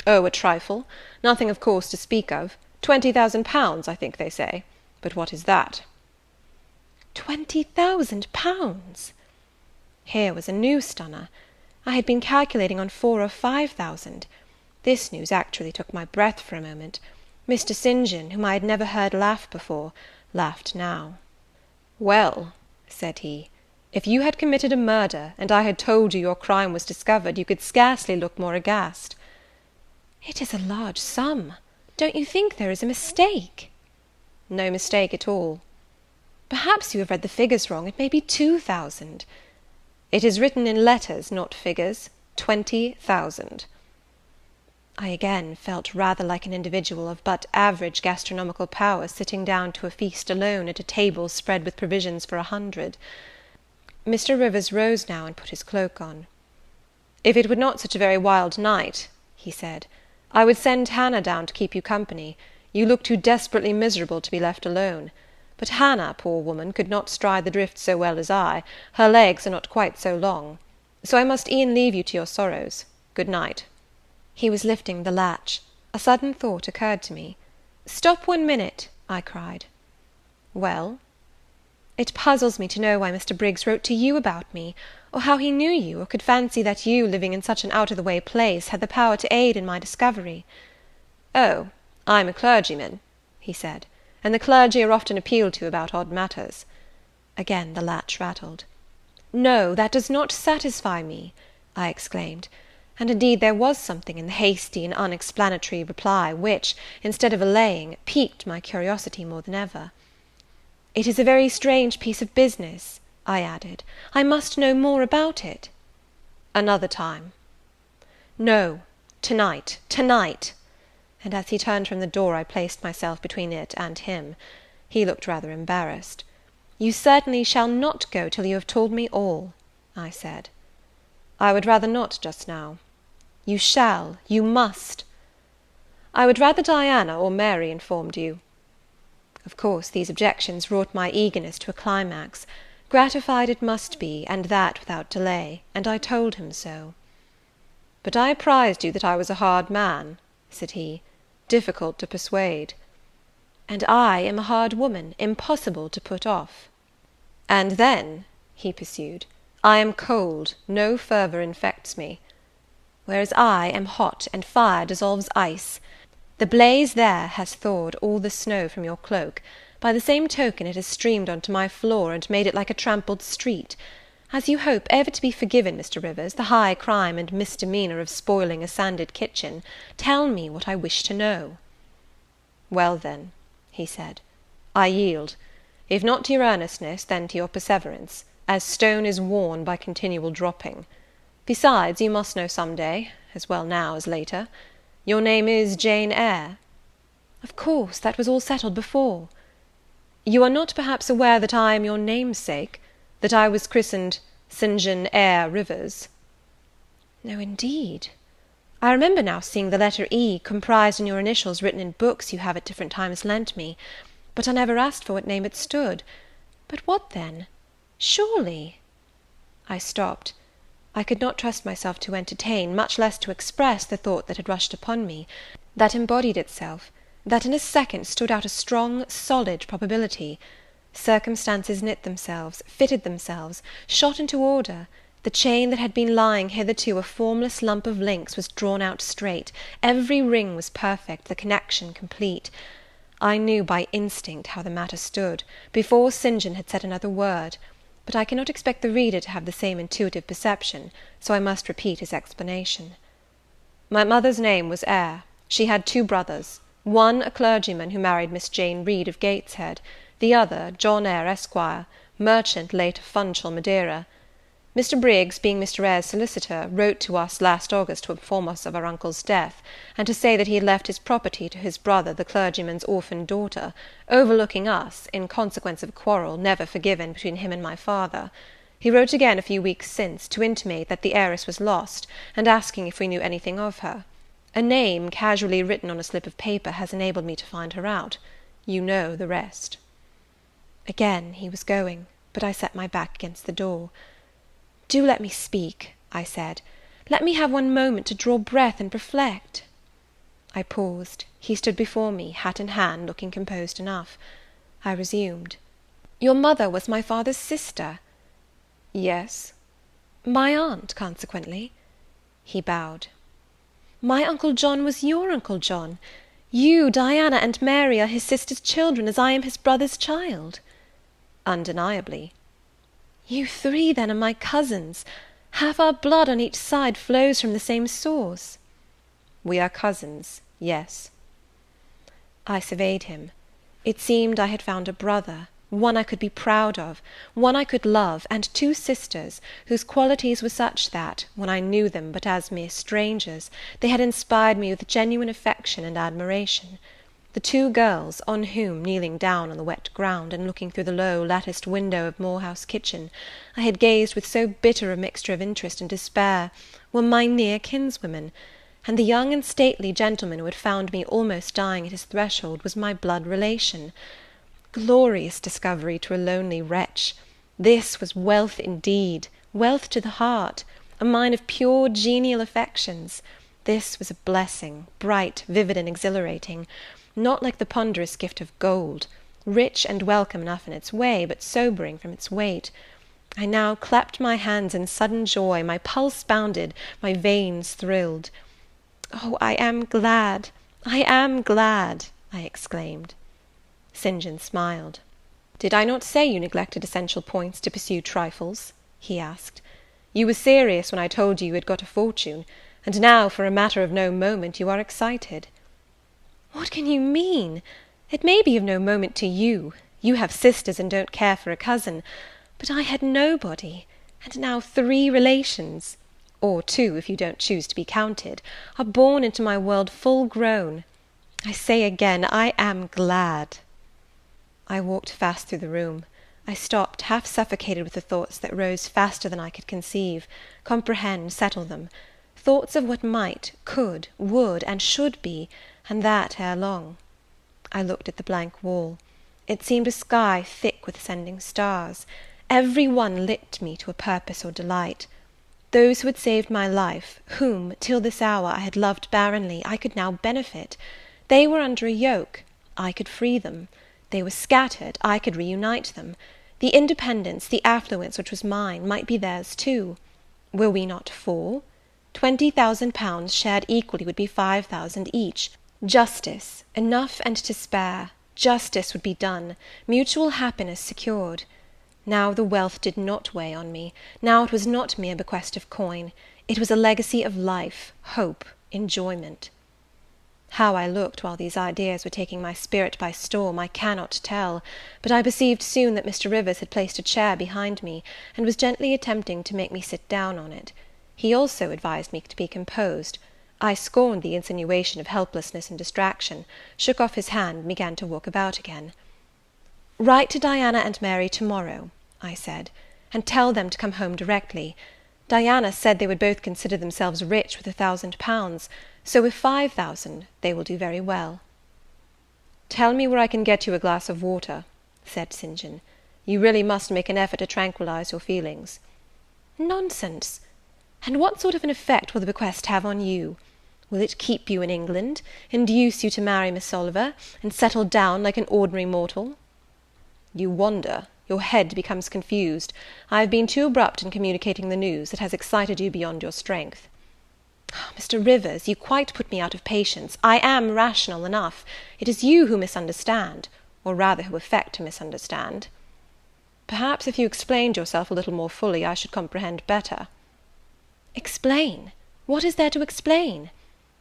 Oh, a trifle. Nothing, of course, to speak of. 20,000 pounds, I think they say. But what is that? 20,000 pounds! Here was a new stunner. I had been calculating on 4,000 or 5,000. This news actually took my breath for a moment. Mr. St. John, whom I had never heard laugh before, laughed now. Well, said he, if you had committed a murder, and I had told you your crime was discovered, you could scarcely look more aghast. It is a large sum. Don't you think there is a mistake? No mistake at all. Perhaps you have read the figures wrong. It may be 2,000. It is written in letters, not figures. 20,000. I again felt rather like an individual of but average gastronomical powers sitting down to a feast alone at a table spread with provisions for 100. Mr. Rivers rose now and put his cloak on. If it were not such a very wild night, he said, I would send Hannah down to keep you company. You look too desperately miserable to be left alone. But Hannah, poor woman, could not stride the drift so well as I. Her legs are not quite so long. So I must e'en leave you to your sorrows. Good night." He was lifting the latch. A sudden thought occurred to me. "Stop 1 minute," I cried. "Well?" "It puzzles me to know why Mr. Briggs wrote to you about me, or how he knew you, or could fancy that you, living in such an out-of-the-way place, had the power to aid in my discovery." "Oh, I'm a clergyman," he said, "and the clergy are often appealed to about odd matters." Again the latch rattled. "No, that does not satisfy me," I exclaimed; and indeed there was something in the hasty and unexplanatory reply which, instead of allaying, piqued my curiosity more than ever. "It is a very strange piece of business," I added. "I must know more about it." "Another time." "No, to-night, to-night!" And as he turned from the door, I placed myself between it and him. He looked rather embarrassed. "You certainly shall not go till you have told me all," I said. "I would rather not just now." "You shall, you must." "I would rather Diana or Mary informed you." Of course these objections wrought my eagerness to a climax. Gratified it must be, and that without delay, and I told him so. "But I apprized you that I was a hard man," said he, "difficult to persuade." "And I am a hard woman, impossible to put off." "And then," he pursued, "I am cold, no fervour infects me." "Whereas I am hot, and fire dissolves ice. The blaze there has thawed all the snow from your cloak; by the same token it has streamed on to my floor, and made it like a trampled street. As you hope ever to be forgiven, Mr. Rivers, the high crime and misdemeanour of spoiling a sanded kitchen, tell me what I wish to know." "Well, then," he said, "I yield; if not to your earnestness, then to your perseverance, as stone is worn by continual dropping. Besides, you must know some day, as well now as later. Your name is Jane Eyre?" "Of course, that was all settled before." "You are not perhaps aware that I am your namesake, that I was christened St. John Eyre Rivers?" "No, indeed. I remember now seeing the letter E comprised in your initials written in books you have at different times lent me, but I never asked for what name it stood. But what then? Surely—" I stopped. I could not trust myself to entertain, much less to express, the thought that had rushed upon me, that embodied itself, that in a second stood out a strong, solid probability. Circumstances knit themselves, fitted themselves, shot into order. The chain that had been lying hitherto a formless lump of links was drawn out straight, every ring was perfect, the connection complete. I knew by instinct how the matter stood, before St. John had said another word; but I cannot expect the reader to have the same intuitive perception, so I must repeat his explanation. "My mother's name was Eyre. She had 2 brothers, one a clergyman who married Miss Jane Reed of Gateshead, the other John Eyre, Esquire, merchant late of Funchal, Madeira. Mr. Briggs, being Mr. Eyre's solicitor, wrote to us last August to inform us of our uncle's death, and to say that he had left his property to his brother, the clergyman's orphan daughter, overlooking us, in consequence of a quarrel, never forgiven, between him and my father. He wrote again a few weeks since, to intimate that the heiress was lost, and asking if we knew anything of her. A name, casually written on a slip of paper, has enabled me to find her out. You know the rest." Again he was going, but I set my back against the door. "Do let me speak," I said. "Let me have 1 moment to draw breath and reflect." I paused. He stood before me, hat in hand, looking composed enough. I resumed. "Your mother was my father's sister?" "Yes." "My aunt, consequently?" He bowed. "My Uncle John was your Uncle John? You, Diana, and Mary are his sister's children, as I am his brother's child?" "Undeniably." "You 3, then, are my cousins. Half our blood on each side flows from the same source." "We are cousins, yes." I surveyed him. It seemed I had found a brother, one I could be proud of, one I could love, and 2 sisters, whose qualities were such that, when I knew them but as mere strangers, they had inspired me with genuine affection and admiration. The 2 girls, on whom, kneeling down on the wet ground, and looking through the low latticed window of Moor House kitchen, I had gazed with so bitter a mixture of interest and despair, were my near kinswomen, and the young and stately gentleman who had found me almost dying at his threshold was my blood relation. Glorious discovery to a lonely wretch! This was wealth indeed, wealth to the heart, a mine of pure genial affections. This was a blessing, bright, vivid, and exhilarating, not like the ponderous gift of gold, rich and welcome enough in its way, but sobering from its weight. I now clapped my hands in sudden joy, my pulse bounded, my veins thrilled. "Oh, I am glad, I am glad!" I exclaimed. St. John smiled. "Did I not say you neglected essential points to pursue trifles?" he asked. "You were serious when I told you had got a fortune, and now, for a matter of no moment, you are excited." "What can you mean? It may be of no moment to you. You have sisters and don't care for a cousin. But I had nobody, and now 3 relations, or 2 if you don't choose to be counted, are born into my world full grown. I say again, I am glad." I walked fast through the room. I stopped, half suffocated with the thoughts that rose faster than I could conceive, comprehend, settle them. Thoughts of what might, could, would, and should be, and that ere long. I looked at the blank wall. It seemed a sky thick with ascending stars. Every one lit me to a purpose or delight. Those who had saved my life, whom, till this hour, I had loved barrenly, I could now benefit. They were under a yoke, I could free them. They were scattered, I could reunite them. The independence, the affluence which was mine, might be theirs too. Were we not 4? 20,000 shared equally would be 5,000 each. Justice, enough and to spare. Justice would be done, mutual happiness secured. Now the wealth did not weigh on me. Now it was not mere bequest of coin. It was a legacy of life, hope, enjoyment. How I looked while these ideas were taking my spirit by storm, I cannot tell, but I perceived soon that Mr. Rivers had placed a chair behind me, and was gently attempting to make me sit down on it. He also advised me to be composed. I scorned the insinuation of helplessness and distraction, shook off his hand, and began to walk about again. "Write to Diana and Mary to-morrow," I said, "and tell them to come home directly. Diana said they would both consider themselves rich with £1,000, so with 5,000 they will do very well." "Tell me where I can get you a glass of water," said St. John. "You really must make an effort to tranquillize your feelings." "Nonsense! And what sort of an effect will the bequest have on you? Will it keep you in England, induce you to marry Miss Oliver, and settle down like an ordinary mortal?" "You wander. Your head becomes confused. I have been too abrupt in communicating the news. It has excited you beyond your strength." "Mr. Rivers, you quite put me out of patience. I am rational enough. It is you who misunderstand, or rather who affect to misunderstand." "Perhaps if you explained yourself a little more fully, I should comprehend better." "Explain? What is there to explain?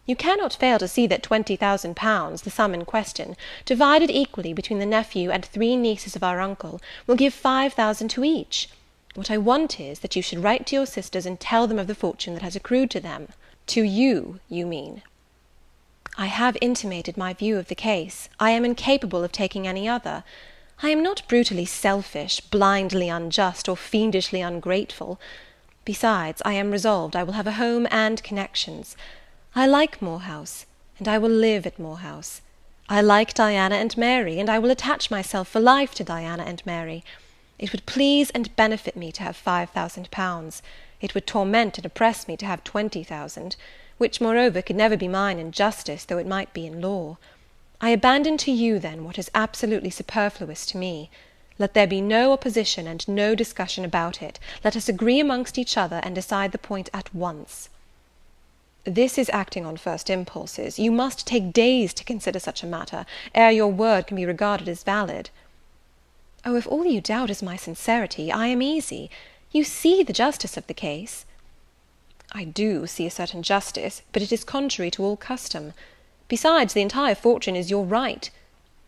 You cannot fail to see that £20,000, the sum in question, divided equally between the nephew and 3 nieces of our uncle, will give 5,000 to each. What I want is, that you should write to your sisters and tell them of the fortune that has accrued to them. To you, you mean." "I have intimated my view of the case. I am incapable of taking any other. I am not brutally selfish, blindly unjust, or fiendishly ungrateful. Besides, I am resolved I will have a home and connections. I like Moor House, and I will live at Moor House. I like Diana and Mary, and I will attach myself for life to Diana and Mary. It would please and benefit me to have £5,000. It would torment and oppress me to have 20,000, which, moreover, could never be mine in justice, though it might be in law. I abandon to you, then, what is absolutely superfluous to me. Let there be no opposition and no discussion about it. Let us agree amongst each other, and decide the point at once." "This is acting on first impulses. You must take days to consider such a matter, ere your word can be regarded as valid." "Oh, if all you doubt is my sincerity, I am easy. You see the justice of the case." "I do see a certain justice, but it is contrary to all custom. Besides, the entire fortune is your right.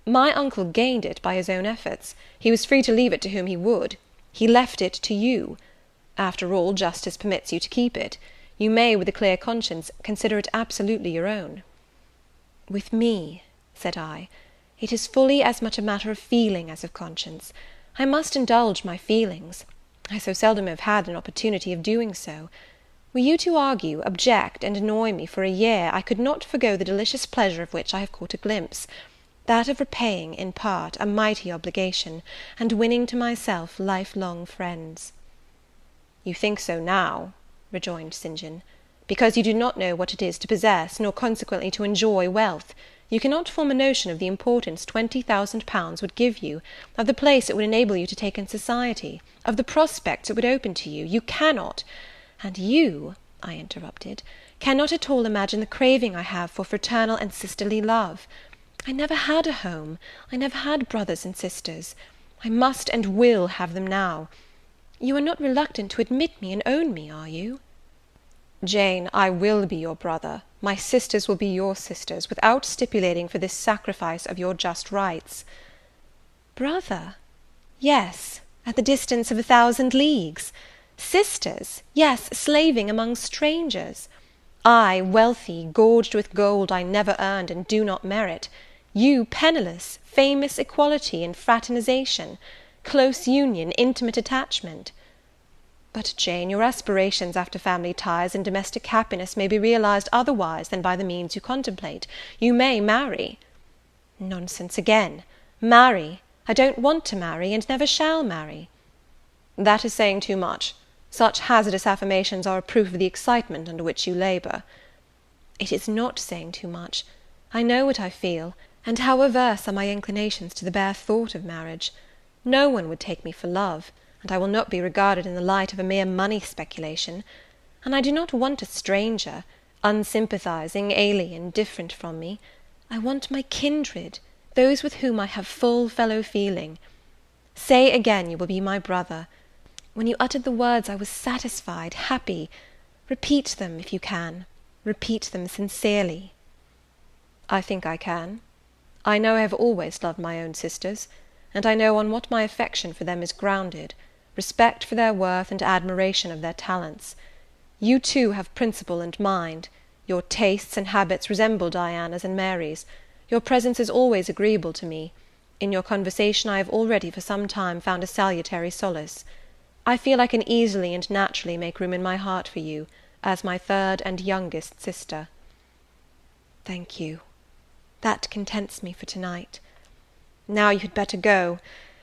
My uncle gained it by his own efforts. He was free to leave it to whom he would. He left it to you. After all, justice permits you to keep it. You may, with a clear conscience, consider it absolutely your own." "With me," said I, "it is fully as much a matter of feeling as of conscience. I must indulge my feelings. I so seldom have had an opportunity of doing so. Were you to argue, object, and annoy me for a year, I could not forego the delicious pleasure of which I have caught a glimpse, that of repaying, in part, a mighty obligation, and winning to myself life-long friends." "You think so now," rejoined St. John, "because you do not know what it is to possess, nor consequently to enjoy wealth. You cannot form a notion of the importance £20,000 would give you, of the place it would enable you to take in society, of the prospects it would open to you. You cannot, and you," I interrupted, "cannot at all imagine the craving I have for fraternal and sisterly love. I never had a home, I never had brothers and sisters. I must and will have them now. You are not reluctant to admit me and own me, are you?" "Jane, I will be your brother, my sisters will be your sisters, without stipulating for this sacrifice of your just rights." "Brother? Yes, at the distance of 1,000 leagues. Sisters? Yes, slaving among strangers. I, wealthy, gorged with gold I never earned and do not merit. You, penniless, famous equality and fraternization, close union, intimate attachment. But, Jane, your aspirations after family ties and domestic happiness may be realized otherwise than by the means you contemplate. You may marry." "Nonsense again. Marry! I don't want to marry, and never shall marry." "That is saying too much. Such hazardous affirmations are a proof of the excitement under which you labour." "It is not saying too much. I know what I feel, and how averse are my inclinations to the bare thought of marriage. No one would take me for love, and I will not be regarded in the light of a mere money speculation. And I do not want a stranger, unsympathizing, alien, different from me. I want my kindred, those with whom I have full fellow feeling. Say again you will be my brother. When you uttered the words I was satisfied, happy. Repeat them, if you can. Repeat them sincerely." "I think I can. I know I have always loved my own sisters, and I know on what my affection for them is grounded, respect for their worth and admiration of their talents. You too have principle and mind. Your tastes and habits resemble Diana's and Mary's. Your presence is always agreeable to me. In your conversation I have already for some time found a salutary solace. I feel I can easily and naturally make room in my heart for you, as my third and youngest sister." "Thank you. That contents me for tonight. Now you had better go,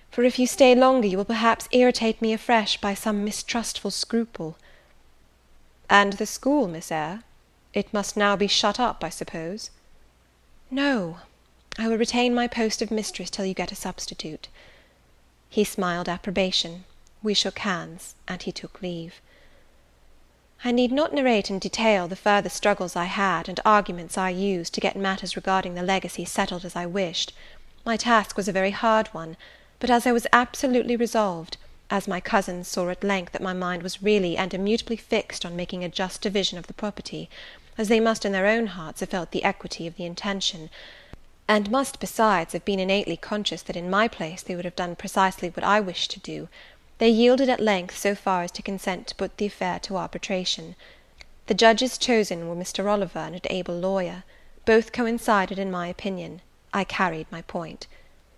for if you stay longer you will perhaps irritate me afresh by some mistrustful scruple." "And the school, Miss Eyre? It must now be shut up, I suppose?" "No, I will retain my post of mistress till you get a substitute." He smiled approbation, we shook hands, and he took leave. I need not narrate in detail the further struggles I had, and arguments I used, to get matters regarding the legacy settled as I wished. My task was a very hard one, but as I was absolutely resolved, as my cousins saw at length that my mind was really and immutably fixed on making a just division of the property, as they must in their own hearts have felt the equity of the intention, and must besides have been innately conscious that in my place they would have done precisely what I wished to do, they yielded at length so far as to consent to put the affair to arbitration. The judges chosen were Mr. Oliver and an able lawyer. Both coincided in my opinion. I carried my point.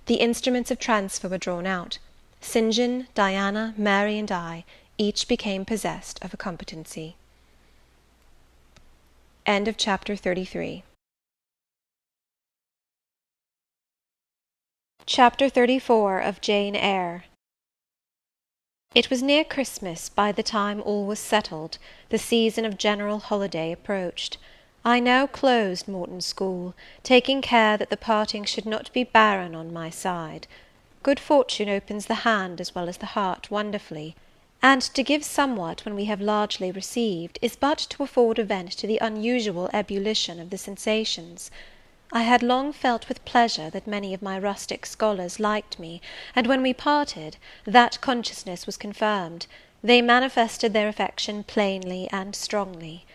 The instruments of transfer were drawn out. St. John, Diana, Mary, and I, each became possessed of a competency. End of chapter 33. Chapter 34 of Jane Eyre. It was near Christmas by the time all was settled. The season of general holiday approached. I now closed Morton School, taking care that the parting should not be barren on my side. Good fortune opens the hand as well as the heart wonderfully, and to give somewhat when we have largely received is but to afford a vent to the unusual ebullition of the sensations. I had long felt with pleasure that many of my rustic scholars liked me, and when we parted, that consciousness was confirmed. They manifested their affection plainly and strongly.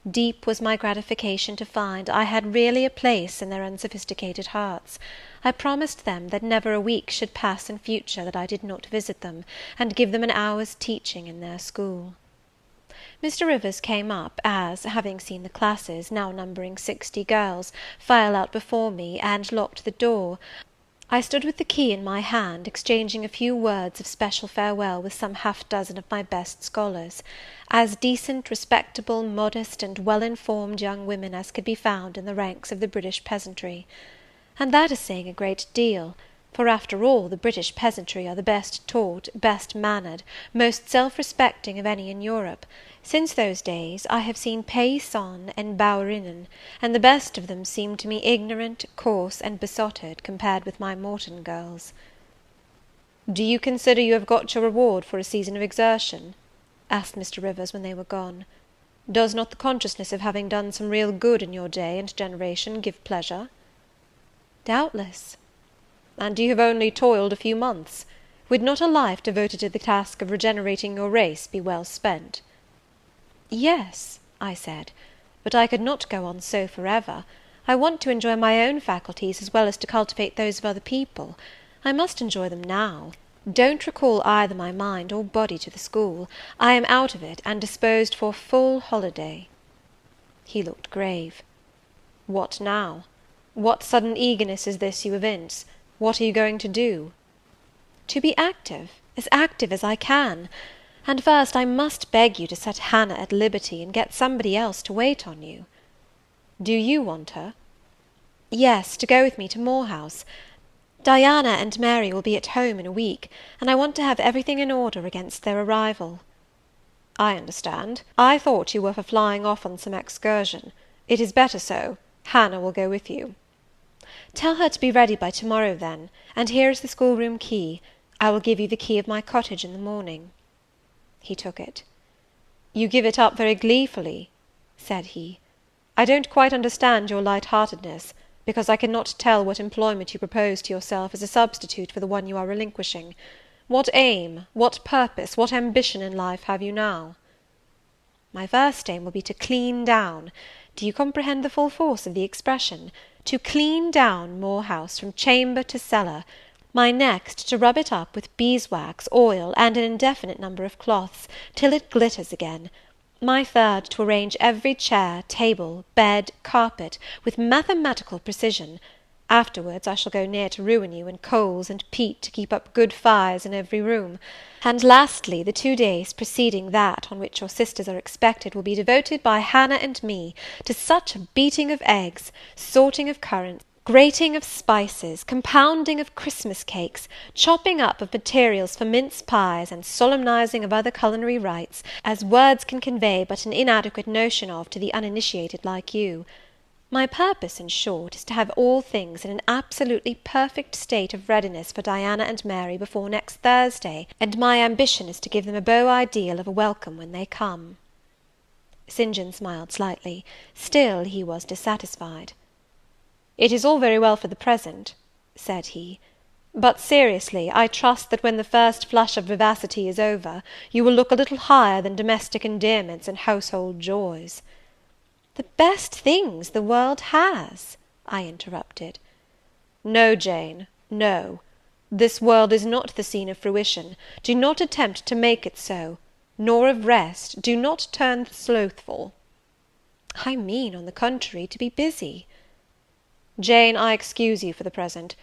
Deep was my gratification to find I had really a place in their unsophisticated hearts. I promised them that never a week should pass in future that I did not visit them, and give them an hour's teaching in their school. Mr. Rivers came up, as, having seen the classes, now numbering 60 girls, file out before me, and locked the door, I stood with the key in my hand, exchanging a few words of special farewell with some half-dozen of my best scholars, as decent, respectable, modest, and well-informed young women as could be found in the ranks of the British peasantry. And that is saying a great deal, for after all the British peasantry are the best taught, best mannered, most self-respecting of any in Europe. Since those days I have seen paysans and bouwerinnen, and the best of them seemed to me ignorant, coarse, and besotted, compared with my Morton girls. "Do you consider you have got your reward for a season of exertion?" asked Mr. Rivers when they were gone. "Does not the consciousness of having done some real good in your day and generation give pleasure?" "Doubtless." "And you have only toiled a few months. Would not a life devoted to the task of regenerating your race be well spent?" "Yes," I said, "but I could not go on so for ever. I want to enjoy my own faculties as well as to cultivate those of other people. I must enjoy them now. Don't recall either my mind or body to the school. I am out of it, and disposed for a full holiday." He looked grave. "What now? What sudden eagerness is this you evince? What are you going to do?" "To be active as I can. And first I must beg you to set Hannah at liberty, and get somebody else to wait on you." "Do you want her?" "Yes, to go with me to Moor House. Diana and Mary will be at home in a week, and I want to have everything in order against their arrival." "I understand. I thought you were for flying off on some excursion. It is better so. Hannah will go with you." "Tell her to be ready by to-morrow, then, and here is the schoolroom key. I will give you the key of my cottage in the morning." He took it. "You give it up very gleefully," said he. "I don't quite understand your light-heartedness, because I cannot tell what employment you propose to yourself as a substitute for the one you are relinquishing. What aim, what purpose, what ambition in life have you now?" "My first aim will be to clean down. Do you comprehend the full force of the expression? To clean down Moor House from chamber to cellar. My next, to rub it up with beeswax, oil, and an indefinite number of cloths, till it glitters again. My third, to arrange every chair, table, bed, carpet, with mathematical precision. Afterwards I shall go near to ruin you in coals and peat to keep up good fires in every room. And lastly, the 2 days preceding that on which your sisters are expected will be devoted by Hannah and me to such a beating of eggs, sorting of currants, grating of spices, compounding of Christmas cakes, chopping up of materials for mince pies, and solemnizing of other culinary rites, as words can convey but an inadequate notion of to the uninitiated like you. My purpose, in short, is to have all things in an absolutely perfect state of readiness for Diana and Mary before next Thursday, and my ambition is to give them a beau ideal of a welcome when they come." St. John smiled slightly. Still he was dissatisfied. "It is all very well for the present," said he, "but seriously, I trust that when the first flush of vivacity is over, you will look a little higher than domestic endearments and household joys." "The best things the world has," I interrupted. "No, Jane, no. This world is not the scene of fruition. Do not attempt to make it so; nor of rest. Do not turn slothful." "I mean, on the contrary, to be busy." "Jane, I excuse you for the present.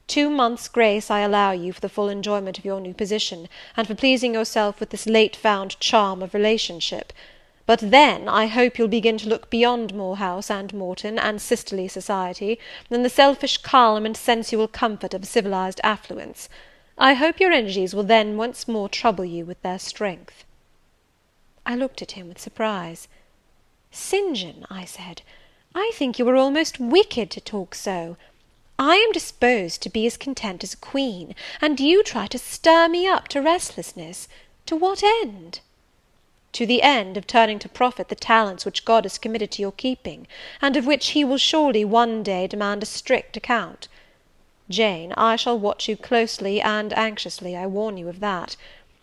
2 months' grace I allow you for the full enjoyment of your new position, and for pleasing yourself with this late-found charm of relationship. But then I hope you'll begin to look beyond Moor House and Morton, and sisterly society, than the selfish calm and sensual comfort of a civilized affluence. I hope your energies will then once more trouble you with their strength." I looked at him with surprise. "St. John," I said, "I think you are almost wicked to talk so. I am disposed to be as content as a queen, and you try to stir me up to restlessness. To what end?" "To the end of turning to profit the talents which God has committed to your keeping, and of which he will surely one day demand a strict account. Jane, I shall watch you closely and anxiously, I warn you of that.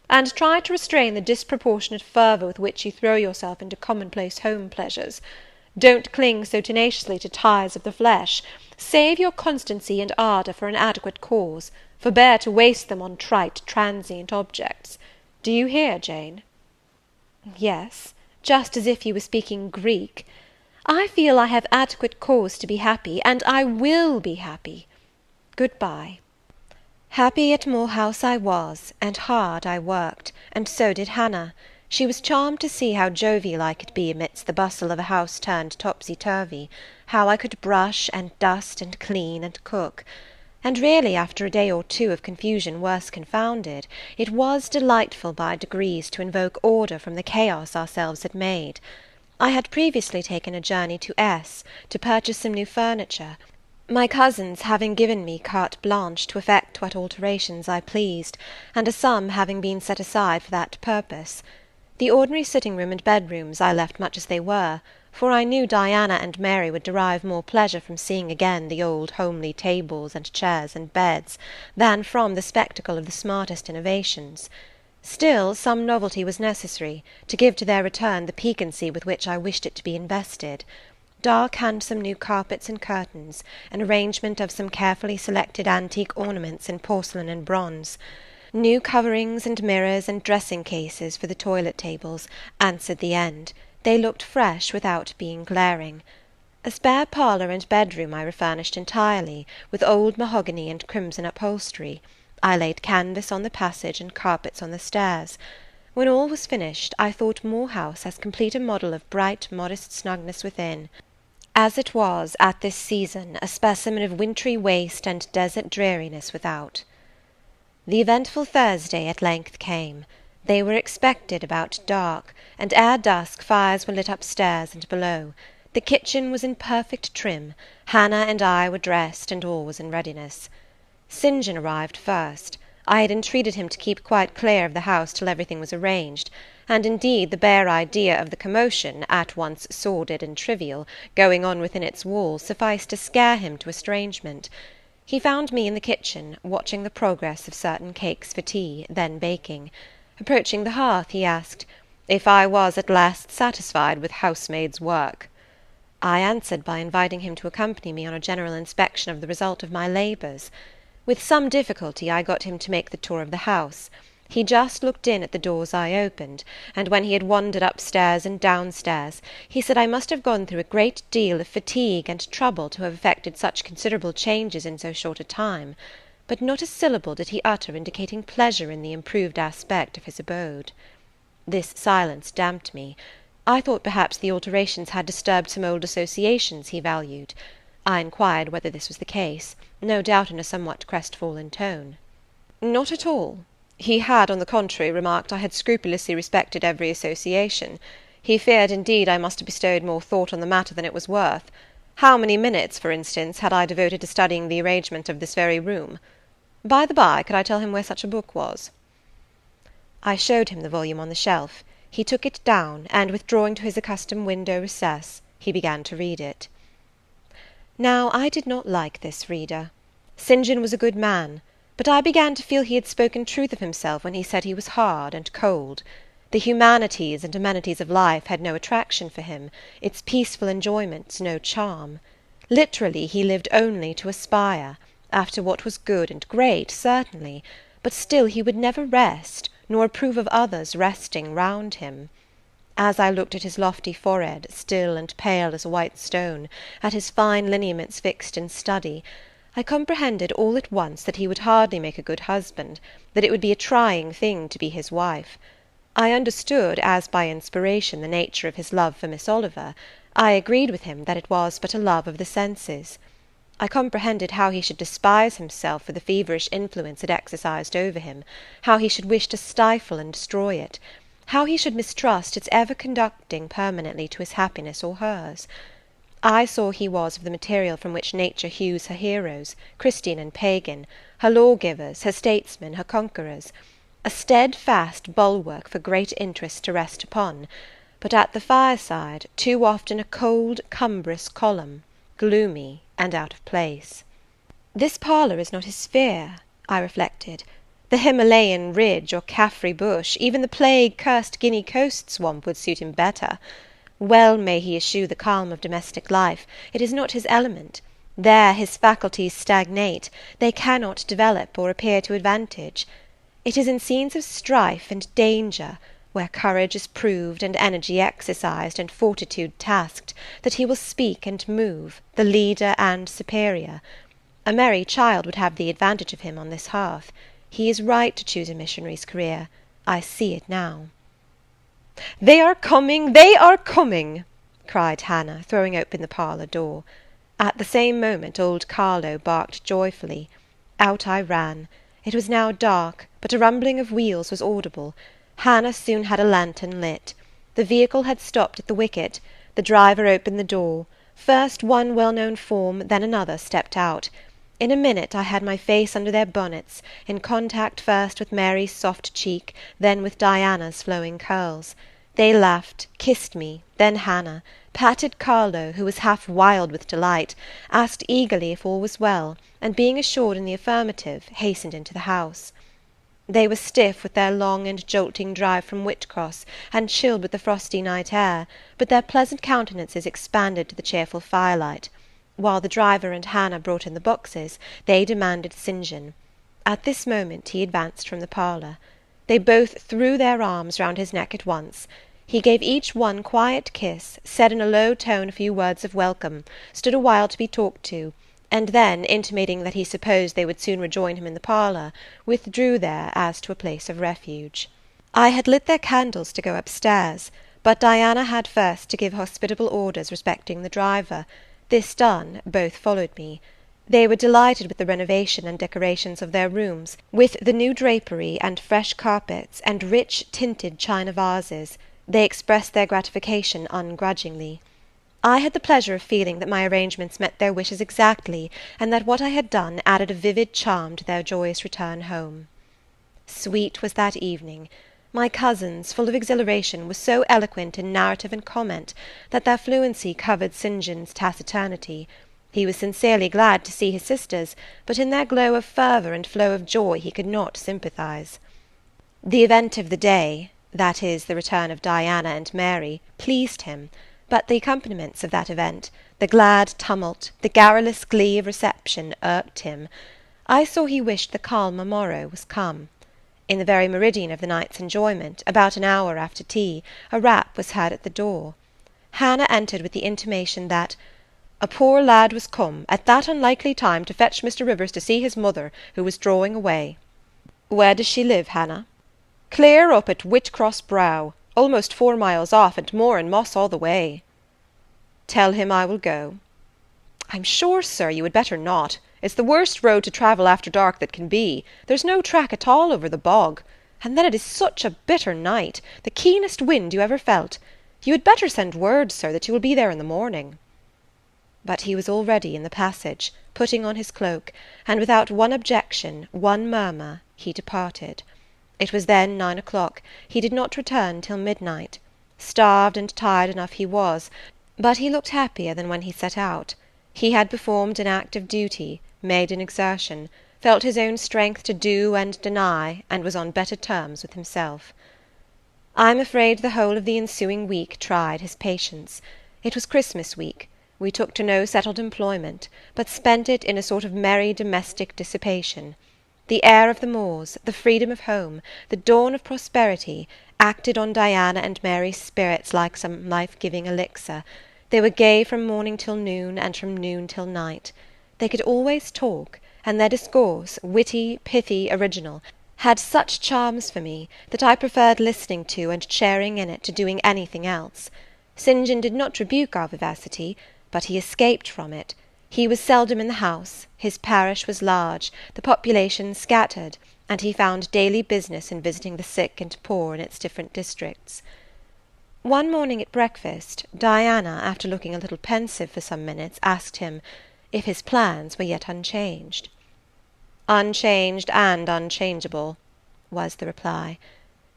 And try to restrain the disproportionate fervour with which you throw yourself into commonplace home pleasures. Don't cling so tenaciously to ties of the flesh. Save your constancy and ardour for an adequate cause. Forbear to waste them on trite, transient objects. Do you hear, Jane?" "Yes, just as if you were speaking Greek. I feel I have adequate cause to be happy, and I will be happy. Good-bye." Happy at Moor House I was, and hard I worked, and so did Hannah. She was charmed to see how jovial I could be amidst the bustle of a house turned topsy-turvy, how I could brush and dust and clean and cook. And really, after a day or two of confusion worse confounded, it was delightful by degrees to invoke order from the chaos ourselves had made. I had previously taken a journey to S. to purchase some new furniture, my cousins having given me carte blanche to effect what alterations I pleased, and a sum having been set aside for that purpose. The ordinary sitting-room and bedrooms I left much as they were, for I knew Diana and Mary would derive more pleasure from seeing again the old homely tables and chairs and beds, than from the spectacle of the smartest innovations. Still, some novelty was necessary, to give to their return the piquancy with which I wished it to be invested. Dark handsome new carpets and curtains, an arrangement of some carefully selected antique ornaments in porcelain and bronze, new coverings and mirrors and dressing-cases for the toilet tables, answered the end. They looked fresh without being glaring. A spare parlour and bedroom I refurnished entirely, with old mahogany and crimson upholstery. I laid canvas on the passage and carpets on the stairs. When all was finished, I thought Moor House as complete a model of bright, modest snugness within, as it was, at this season, a specimen of wintry waste and desert dreariness without. The eventful Thursday at length came. They were expected about dark, and ere dusk fires were lit upstairs and below. The kitchen was in perfect trim, Hannah and I were dressed, and all was in readiness. St. John arrived first. I had entreated him to keep quite clear of the house till everything was arranged, and indeed the bare idea of the commotion, at once sordid and trivial, going on within its walls sufficed to scare him to estrangement. He found me in the kitchen, watching the progress of certain cakes for tea, then baking. Approaching the hearth, he asked, "If I was at last satisfied with housemaid's work?" I answered by inviting him to accompany me on a general inspection of the result of my labours. With some difficulty I got him to make the tour of the house. He just looked in at the doors I opened, and when he had wandered upstairs and downstairs, he said I must have gone through a great deal of fatigue and trouble to have effected such considerable changes in so short a time, but not a syllable did he utter indicating pleasure in the improved aspect of his abode. This silence damped me. I thought perhaps the alterations had disturbed some old associations he valued. I inquired whether this was the case, no doubt in a somewhat crestfallen tone. "Not at all. He had, on the contrary, remarked I had scrupulously respected every association. He feared, indeed, I must have bestowed more thought on the matter than it was worth. How many minutes, for instance, had I devoted to studying the arrangement of this very room? By the by, could I tell him where such a book was?" I showed him the volume on the shelf. He took it down, and withdrawing to his accustomed window recess, he began to read it. Now I did not like this reader. St. John was a good man, but I began to feel he had spoken truth of himself when he said he was hard and cold. The humanities and amenities of life had no attraction for him, its peaceful enjoyments no charm. Literally, he lived only to aspire, after what was good and great, certainly, but still he would never rest, nor approve of others resting round him. As I looked at his lofty forehead, still and pale as a white stone, at his fine lineaments fixed in study, I comprehended all at once that he would hardly make a good husband, that it would be a trying thing to be his wife. I understood, as by inspiration, the nature of his love for Miss Oliver. I agreed with him that it was but a love of the senses. I comprehended how he should despise himself for the feverish influence it exercised over him, how he should wish to stifle and destroy it, how he should mistrust its ever conducting permanently to his happiness or hers. I saw he was of the material from which nature hews her heroes, Christian and pagan, her lawgivers, her statesmen, her conquerors, a steadfast bulwark for great interests to rest upon, but at the fireside too often a cold, cumbrous column, gloomy and out of place. This parlour is not his sphere, I reflected. The Himalayan ridge or Caffrey bush, even the plague-cursed Guinea coast swamp would suit him better. Well may he eschew the calm of domestic life, it is not his element. There his faculties stagnate, they cannot develop or appear to advantage. It is in scenes of strife and danger, where courage is proved, and energy exercised, and fortitude tasked, that he will speak and move, the leader and superior. A merry child would have the advantage of him on this hearth. He is right to choose a missionary's career. I see it now." "They are coming! They are coming!" cried Hannah, throwing open the parlour door. At the same moment old Carlo barked joyfully. Out I ran. It was now dark, but a rumbling of wheels was audible. Hannah soon had a lantern lit. The vehicle had stopped at the wicket. The driver opened the door. First one well-known form, then another stepped out. In a minute I had my face under their bonnets, in contact first with Mary's soft cheek, then with Diana's flowing curls. They laughed, kissed me, then Hannah, patted Carlo, who was half wild with delight, asked eagerly if all was well, and being assured in the affirmative, hastened into the house. They were stiff with their long and jolting drive from Whitcross, and chilled with the frosty night air, but their pleasant countenances expanded to the cheerful firelight. While the driver and Hannah brought in the boxes, they demanded St. John. At this moment he advanced from the parlour. They both threw their arms round his neck at once. He gave each one quiet kiss, said in a low tone a few words of welcome, stood a while to be talked to, and then, intimating that he supposed they would soon rejoin him in the parlour, withdrew there as to a place of refuge. I had lit their candles to go upstairs, but Diana had first to give hospitable orders respecting the driver. This done, both followed me. They were delighted with the renovation and decorations of their rooms, with the new drapery and fresh carpets and rich tinted china vases. They expressed their gratification ungrudgingly. I had the pleasure of feeling that my arrangements met their wishes exactly, and that what I had done added a vivid charm to their joyous return home. Sweet was that evening. My cousins, full of exhilaration, were so eloquent in narrative and comment, that their fluency covered St. John's taciturnity. He was sincerely glad to see his sisters, but in their glow of fervour and flow of joy he could not sympathize. The event of the day, that is, the return of Diana and Mary, pleased him, but the accompaniments of that event, the glad tumult, the garrulous glee of reception, irked him. I saw he wished the calmer morrow was come. In the very meridian of the night's enjoyment, about an hour after tea, a rap was heard at the door. Hannah entered with the intimation that "a poor lad was come, at that unlikely time, to fetch Mr. Rivers to see his mother, who was drawing away." "Where does she live, Hannah?" "Clear up at Whitcross Brow, almost 4 miles off, and more in moss all the way." "Tell him I will go." "I'm sure, sir, you had better not. It's the worst road to travel after dark that can be. There's no track at all over the bog. And then it is such a bitter night, the keenest wind you ever felt. You had better send word, sir, that you will be there in the morning." But he was already in the passage, putting on his cloak, and without one objection, one murmur, he departed. It was then 9 o'clock. He did not return till midnight. Starved and tired enough he was, but he looked happier than when he set out. He had performed an act of duty, made an exertion, felt his own strength to do and deny, and was on better terms with himself. I am afraid the whole of the ensuing week tried his patience. It was Christmas week. We took to no settled employment, but spent it in a sort of merry domestic dissipation. The air of the moors, the freedom of home, the dawn of prosperity, acted on Diana and Mary's spirits like some life-giving elixir. They were gay from morning till noon, and from noon till night. They could always talk, and their discourse, witty, pithy, original, had such charms for me, that I preferred listening to and sharing in it to doing anything else. St. John did not rebuke our vivacity, but he escaped from it. He was seldom in the house, his parish was large, the population scattered, and he found daily business in visiting the sick and poor in its different districts. One morning at breakfast, Diana, after looking a little pensive for some minutes, asked him, if his plans were yet unchanged. "Unchanged and unchangeable," was the reply,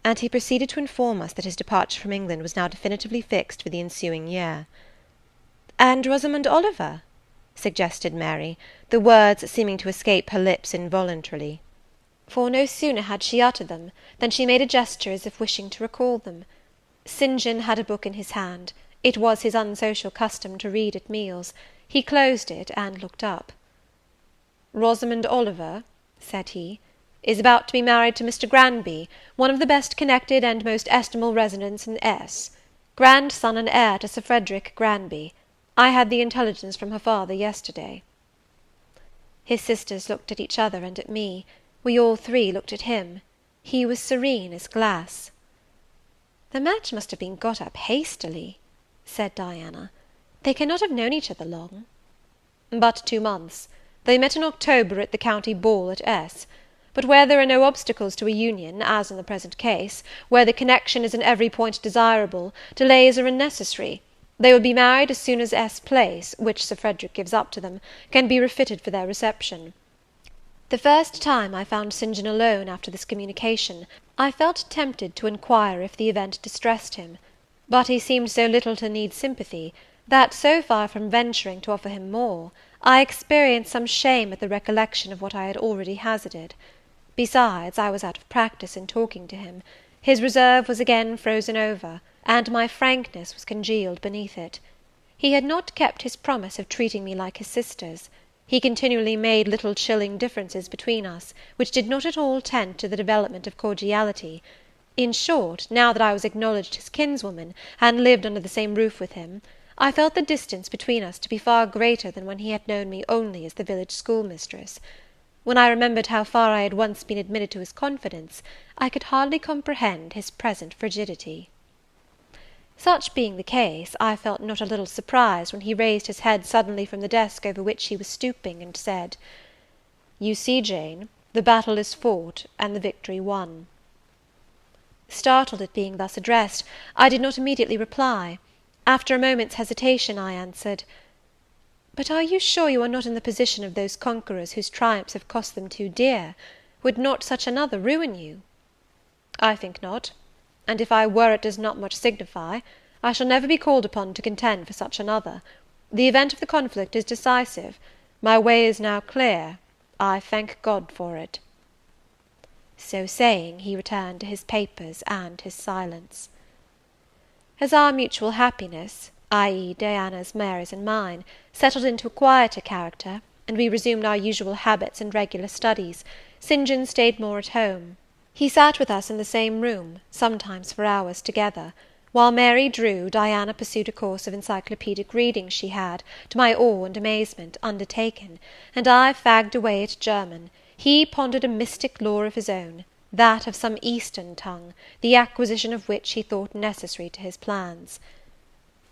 and he proceeded to inform us that his departure from England was now definitively fixed for the ensuing year. "And Rosamond Oliver?" suggested Mary, the words seeming to escape her lips involuntarily. For no sooner had she uttered them, than she made a gesture as if wishing to recall them. St. John had a book in his hand. It was his unsocial custom to read at meals. He closed it, and looked up. "Rosamond Oliver," said he, "is about to be married to Mr. Granby, one of the best connected and most estimable residents in S., grandson and heir to Sir Frederick Granby. I had the intelligence from her father yesterday." His sisters looked at each other and at me. We all three looked at him. He was serene as glass. "The match must have been got up hastily," said Diana. "They cannot have known each other long." "But 2 months. They met in October at the county ball at S. But where there are no obstacles to a union, as in the present case, where the connection is in every point desirable, delays are unnecessary. They will be married as soon as S. Place, which Sir Frederick gives up to them, can be refitted for their reception." The first time I found St. John alone after this communication, I felt tempted to inquire if the event distressed him; but he seemed so little to need sympathy, that, so far from venturing to offer him more, I experienced some shame at the recollection of what I had already hazarded. Besides, I was out of practice in talking to him; his reserve was again frozen over, and my frankness was congealed beneath it. He had not kept his promise of treating me like his sisters. He continually made little chilling differences between us, which did not at all tend to the development of cordiality. In short, now that I was acknowledged his kinswoman, and lived under the same roof with him, I felt the distance between us to be far greater than when he had known me only as the village schoolmistress. When I remembered how far I had once been admitted to his confidence, I could hardly comprehend his present frigidity. Such being the case, I felt not a little surprised when he raised his head suddenly from the desk over which he was stooping, and said, "You see, Jane, the battle is fought, and the victory won." Startled at being thus addressed, I did not immediately reply. After a moment's hesitation, I answered, "But are you sure you are not in the position of those conquerors whose triumphs have cost them too dear? Would not such another ruin you?" "I think not; and if I were, it does not much signify. I shall never be called upon to contend for such another. The event of the conflict is decisive. My way is now clear. I thank God for it." So saying, he returned to his papers and his silence. As our mutual happiness, i.e. Diana's, Mary's, and mine, settled into a quieter character, and we resumed our usual habits and regular studies, St. John stayed more at home. He sat with us in the same room, sometimes for hours together. While Mary drew, Diana pursued a course of encyclopedic reading she had, to my awe and amazement, undertaken, and I fagged away at German. He pondered a mystic lore of his own, that of some Eastern tongue, the acquisition of which he thought necessary to his plans.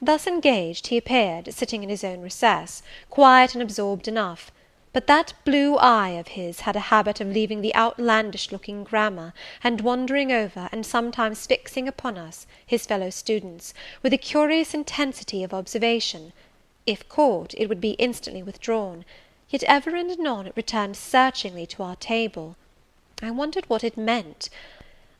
Thus engaged, he appeared, sitting in his own recess, quiet and absorbed enough; but that blue eye of his had a habit of leaving the outlandish-looking grammar, and wandering over, and sometimes fixing upon us, his fellow students, with a curious intensity of observation. If caught, it would be instantly withdrawn, yet ever and anon it returned searchingly to our table. I wondered what it meant.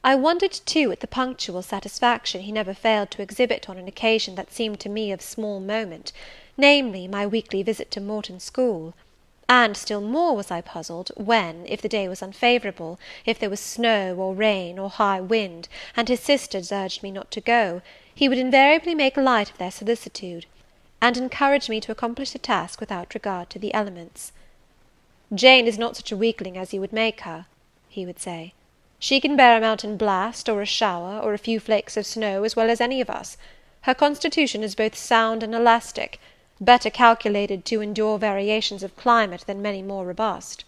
I wondered, too, at the punctual satisfaction he never failed to exhibit on an occasion that seemed to me of small moment, namely, my weekly visit to Morton School; and still more was I puzzled, when, if the day was unfavourable, if there was snow, or rain, or high wind, and his sisters urged me not to go, he would invariably make light of their solicitude, and encourage me to accomplish the task without regard to the elements. "Jane is not such a weakling as you would make her," he would say. "She can bear a mountain blast, or a shower, or a few flakes of snow, as well as any of us. Her constitution is both sound and elastic, better calculated to endure variations of climate than many more robust."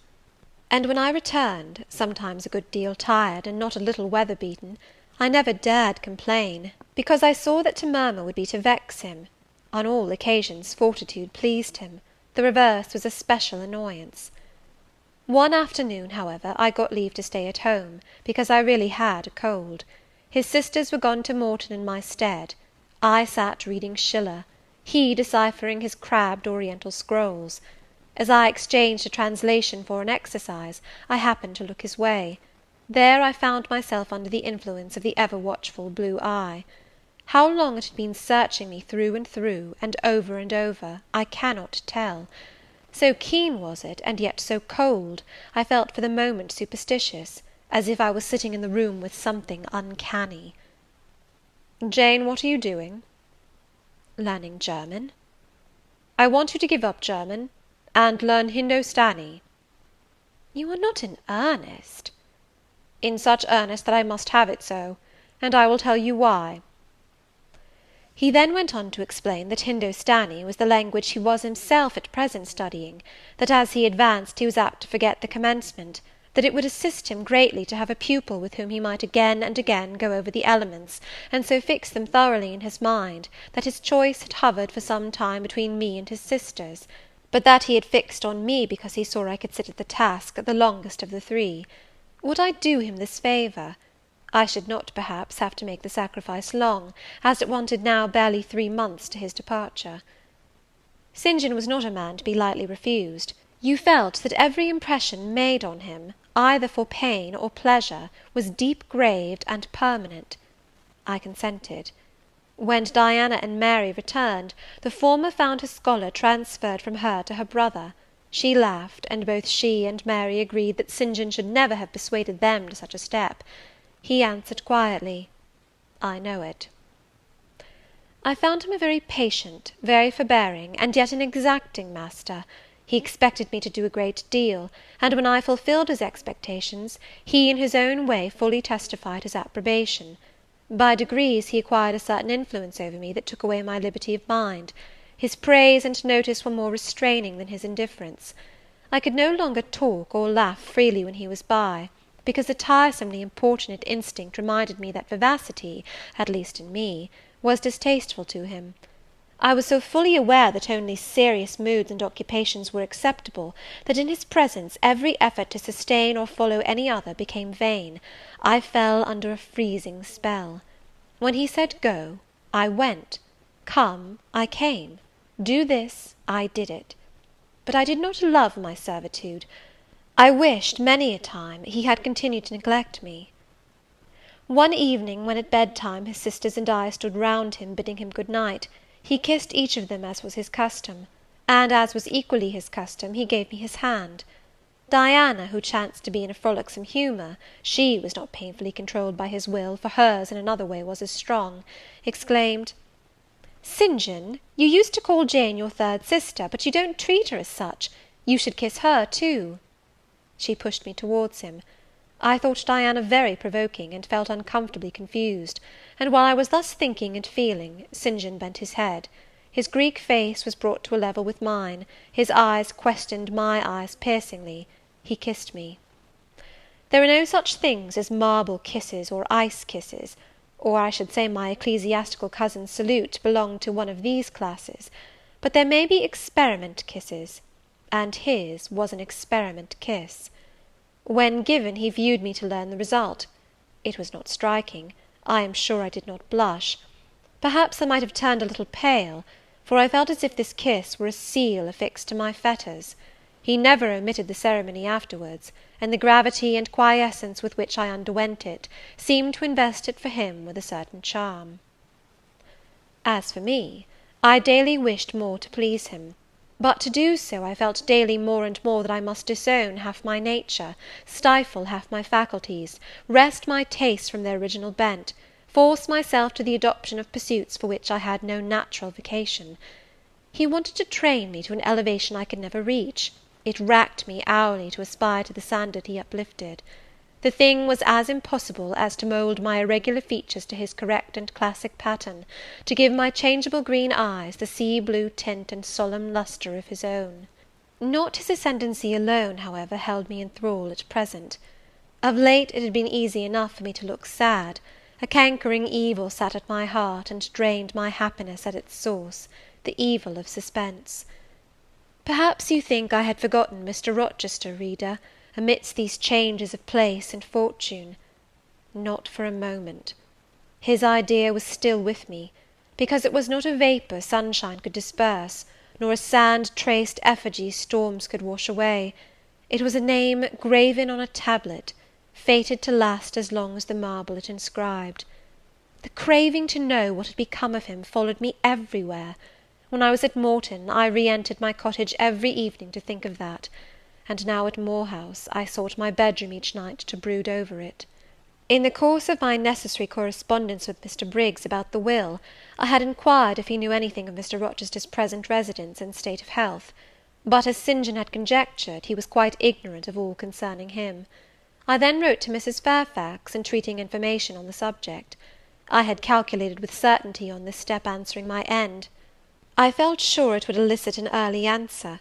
And when I returned, sometimes a good deal tired, and not a little weather-beaten, I never dared complain, because I saw that to murmur would be to vex him. On all occasions fortitude pleased him; the reverse was a special annoyance. One afternoon, however, I got leave to stay at home, because I really had a cold. His sisters were gone to Morton in my stead. I sat reading Schiller, he deciphering his crabbed Oriental scrolls. As I exchanged a translation for an exercise, I happened to look his way. There I found myself under the influence of the ever-watchful blue eye. How long it had been searching me through, and over, I cannot tell. So keen was it, and yet so cold, I felt for the moment superstitious, as if I was sitting in the room with something uncanny. "Jane, what are you doing?" "Learning German." "I want you to give up German, and learn Hindostani." "You are not in earnest?" "In such earnest that I must have it so, and I will tell you why." He then went on to explain that Hindostani was the language he was himself at present studying, that as he advanced he was apt to forget the commencement, that it would assist him greatly to have a pupil with whom he might again and again go over the elements, and so fix them thoroughly in his mind, that his choice had hovered for some time between me and his sisters, but that he had fixed on me because he saw I could sit at the task the longest of the three. Would I do him this favour? I should not, perhaps, have to make the sacrifice long, as it wanted now barely 3 months to his departure. St. John was not a man to be lightly refused. You felt that every impression made on him, either for pain or pleasure, was deep-graved and permanent. I consented. When Diana and Mary returned, the former found her scholar transferred from her to her brother. She laughed, and both she and Mary agreed that St. John should never have persuaded them to such a step. He answered quietly, "I know it." I found him a very patient, very forbearing, and yet an exacting master. He expected me to do a great deal, and when I fulfilled his expectations, he in his own way fully testified his approbation. By degrees he acquired a certain influence over me that took away my liberty of mind. His praise and notice were more restraining than his indifference. I could no longer talk or laugh freely when he was by, because a tiresomely importunate instinct reminded me that vivacity, at least in me, was distasteful to him. I was so fully aware that only serious moods and occupations were acceptable, that in his presence every effort to sustain or follow any other became vain. I fell under a freezing spell. When he said go, I went; come, I came; do this, I did it. But I did not love my servitude. I wished, many a time, he had continued to neglect me. One evening, when at bedtime his sisters and I stood round him, bidding him good night, he kissed each of them as was his custom, and as was equally his custom, he gave me his hand. Diana, who chanced to be in a frolicsome humour, she was not painfully controlled by his will, for hers in another way was as strong, exclaimed, "St. John, you used to call Jane your third sister, but you don't treat her as such. You should kiss her too." She pushed me towards him. I thought Diana very provoking, and felt uncomfortably confused; and while I was thus thinking and feeling, St. John bent his head. His Greek face was brought to a level with mine, his eyes questioned my eyes piercingly. He kissed me. There are no such things as marble kisses or ice kisses, or I should say my ecclesiastical cousin's salute belonged to one of these classes; but there may be experiment kisses, and his was an experiment kiss. When given, he viewed me to learn the result. It was not striking. I am sure I did not blush. Perhaps I might have turned a little pale, for I felt as if this kiss were a seal affixed to my fetters. He never omitted the ceremony afterwards, and the gravity and quiescence with which I underwent it seemed to invest it for him with a certain charm. As for me, I daily wished more to please him; but to do so, I felt daily more and more that I must disown half my nature, stifle half my faculties, wrest my tastes from their original bent, force myself to the adoption of pursuits for which I had no natural vocation. He wanted to train me to an elevation I could never reach. It racked me hourly to aspire to the standard he uplifted. The thing was as impossible as to mould my irregular features to his correct and classic pattern, to give my changeable green eyes the sea-blue tint and solemn lustre of his own. Not his ascendancy alone, however, held me in thrall at present. Of late it had been easy enough for me to look sad. A cankering evil sat at my heart, and drained my happiness at its source, the evil of suspense. Perhaps you think I had forgotten Mr. Rochester, reader, amidst these changes of place and fortune. Not for a moment. His idea was still with me, because it was not a vapour sunshine could disperse, nor a sand-traced effigy storms could wash away. It was a name graven on a tablet, fated to last as long as the marble it inscribed. The craving to know what had become of him followed me everywhere. When I was at Morton, I re-entered my cottage every evening to think of that, and now at Moor House I sought my bedroom each night to brood over it. In the course of my necessary correspondence with Mr. Briggs about the will, I had inquired if he knew anything of Mr. Rochester's present residence and state of health; but, as St. John had conjectured, he was quite ignorant of all concerning him. I then wrote to Mrs. Fairfax, entreating information on the subject. I had calculated with certainty on this step answering my end. I felt sure it would elicit an early answer.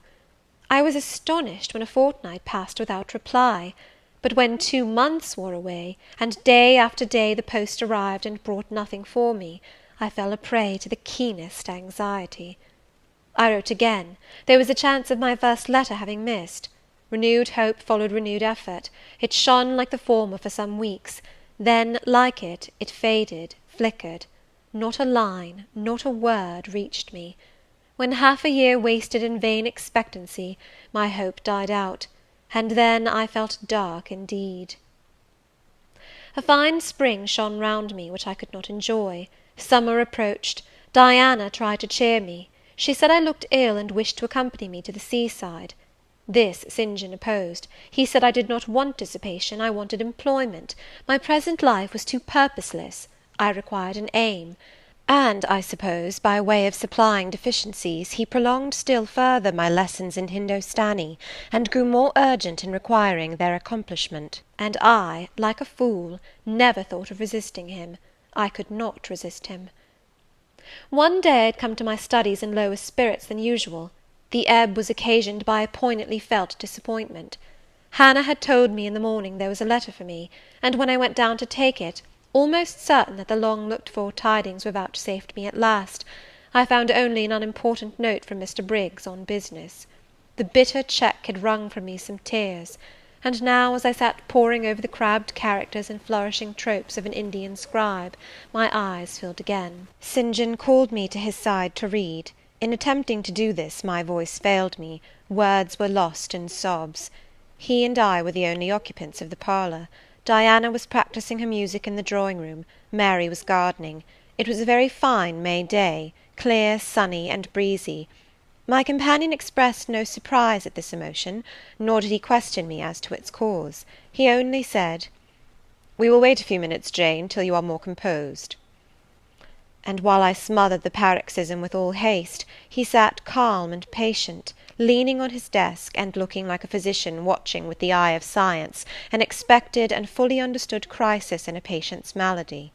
I was astonished when a fortnight passed without reply; but when 2 months wore away, and day after day the post arrived and brought nothing for me, I fell a prey to the keenest anxiety. I wrote again. There was a chance of my first letter having missed. Renewed hope followed renewed effort. It shone like the former for some weeks; then, like it, it faded, flickered. Not a line, not a word reached me. When half a year wasted in vain expectancy, my hope died out, and then I felt dark indeed. A fine spring shone round me, which I could not enjoy. Summer approached. Diana tried to cheer me. She said I looked ill, and wished to accompany me to the sea-side. This St. John opposed. He said I did not want dissipation, I wanted employment. My present life was too purposeless. I required an aim. And, I suppose, by way of supplying deficiencies, he prolonged still further my lessons in Hindostani, and grew more urgent in requiring their accomplishment. And I, like a fool, never thought of resisting him. I could not resist him. One day I had come to my studies in lower spirits than usual. The ebb was occasioned by a poignantly felt disappointment. Hannah had told me in the morning there was a letter for me, and when I went down to take it, almost certain that the long-looked-for tidings were vouchsafed me at last, I found only an unimportant note from Mr. Briggs on business. The bitter check had wrung from me some tears, and now, as I sat poring over the crabbed characters and flourishing tropes of an Indian scribe, my eyes filled again. St. John called me to his side to read. In attempting to do this, my voice failed me, words were lost in sobs. He and I were the only occupants of the parlour. Diana was practising her music in the drawing-room, Mary was gardening. It was a very fine May day, clear, sunny, and breezy. My companion expressed no surprise at this emotion, nor did he question me as to its cause. He only said, "We will wait a few minutes, Jane, till you are more composed." And while I smothered the paroxysm with all haste, he sat calm and patient, leaning on his desk, and looking like a physician watching with the eye of science an expected and fully understood crisis in a patient's malady.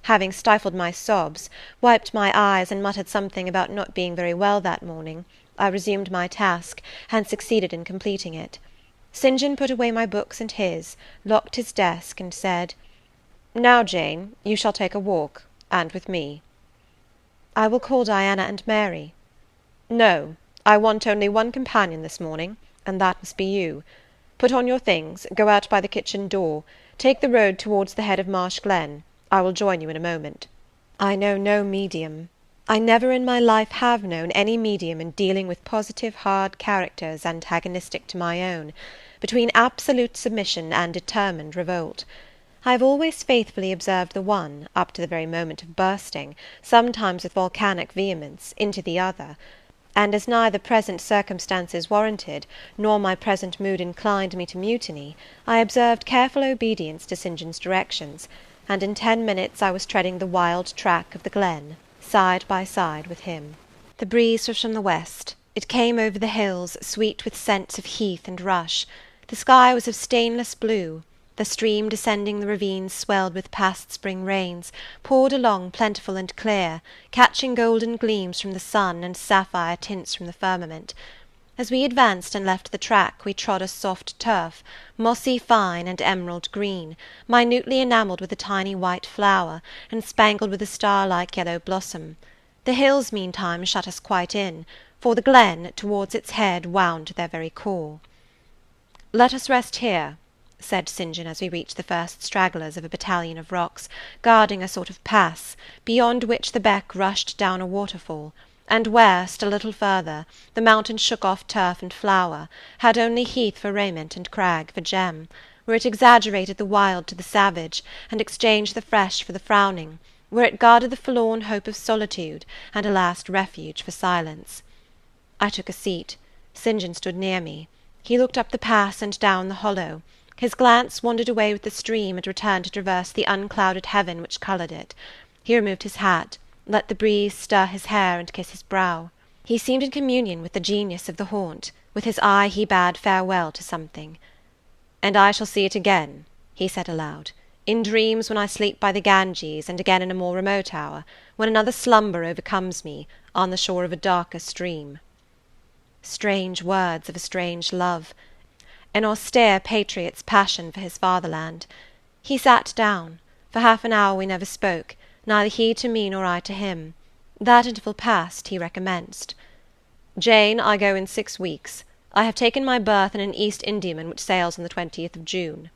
Having stifled my sobs, wiped my eyes, and muttered something about not being very well that morning, I resumed my task, and succeeded in completing it. St. John put away my books and his, locked his desk, and said, "Now, Jane, you shall take a walk, and with me." "I will call Diana and Mary." "No, I want only one companion this morning, and that must be you. Put on your things, go out by the kitchen door, take the road towards the head of Marsh Glen. I will join you in a moment." I know no medium. I never in my life have known any medium in dealing with positive hard characters antagonistic to my own, between absolute submission and determined revolt. I have always faithfully observed the one, up to the very moment of bursting, sometimes with volcanic vehemence, into the other; and as neither present circumstances warranted, nor my present mood inclined me to mutiny, I observed careful obedience to St. John's directions, and in 10 minutes I was treading the wild track of the glen, side by side with him. The breeze was from the west. It came over the hills, sweet with scents of heath and rush. The sky was of stainless blue. The stream descending the ravines swelled with past spring rains, poured along plentiful and clear, catching golden gleams from the sun and sapphire tints from the firmament. As we advanced and left the track, we trod a soft turf, mossy fine and emerald green, minutely enamelled with a tiny white flower, and spangled with a star-like yellow blossom. The hills meantime shut us quite in, for the glen, towards its head, wound to their very core. "Let us rest here," said St. John as we reached the first stragglers of a battalion of rocks, guarding a sort of pass, beyond which the beck rushed down a waterfall, and where, still a little further, the mountain shook off turf and flower, had only heath for raiment and crag for gem, where it exaggerated the wild to the savage, and exchanged the fresh for the frowning, where it guarded the forlorn hope of solitude, and a last refuge for silence. I took a seat. St. John stood near me. He looked up the pass and down the hollow. His glance wandered away with the stream, and returned to traverse the unclouded heaven which coloured it. He removed his hat, let the breeze stir his hair and kiss his brow. He seemed in communion with the genius of the haunt. With his eye he bade farewell to something. "And I shall see it again," he said aloud. in dreams when I sleep by the Ganges, and again in a more remote hour, when another slumber overcomes me, on the shore of a darker stream. Strange words of a strange love, an austere patriot's passion for his fatherland. He sat down. For half an hour we never spoke, neither he to me nor I to him. That interval past, he recommenced. "Jane, I go in 6 weeks. I have taken my berth in an East Indiaman which sails on the 20th of June.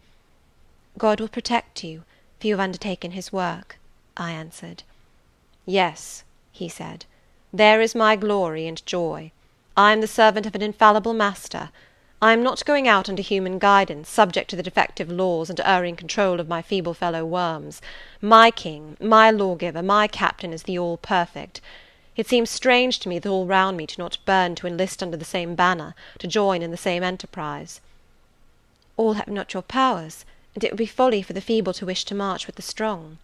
"God will protect you, for you have undertaken his work," I answered. "Yes," he said, "there is my glory and joy. I am the servant of an infallible master. I am not going out under human guidance, subject to the defective laws and erring control of my feeble fellow worms. My king, my lawgiver, my captain is the all-perfect. It seems strange to me that all round me do not burn to enlist under the same banner, to join in the same enterprise." "All have not your powers, and it would be folly for the feeble to wish to march with the strong."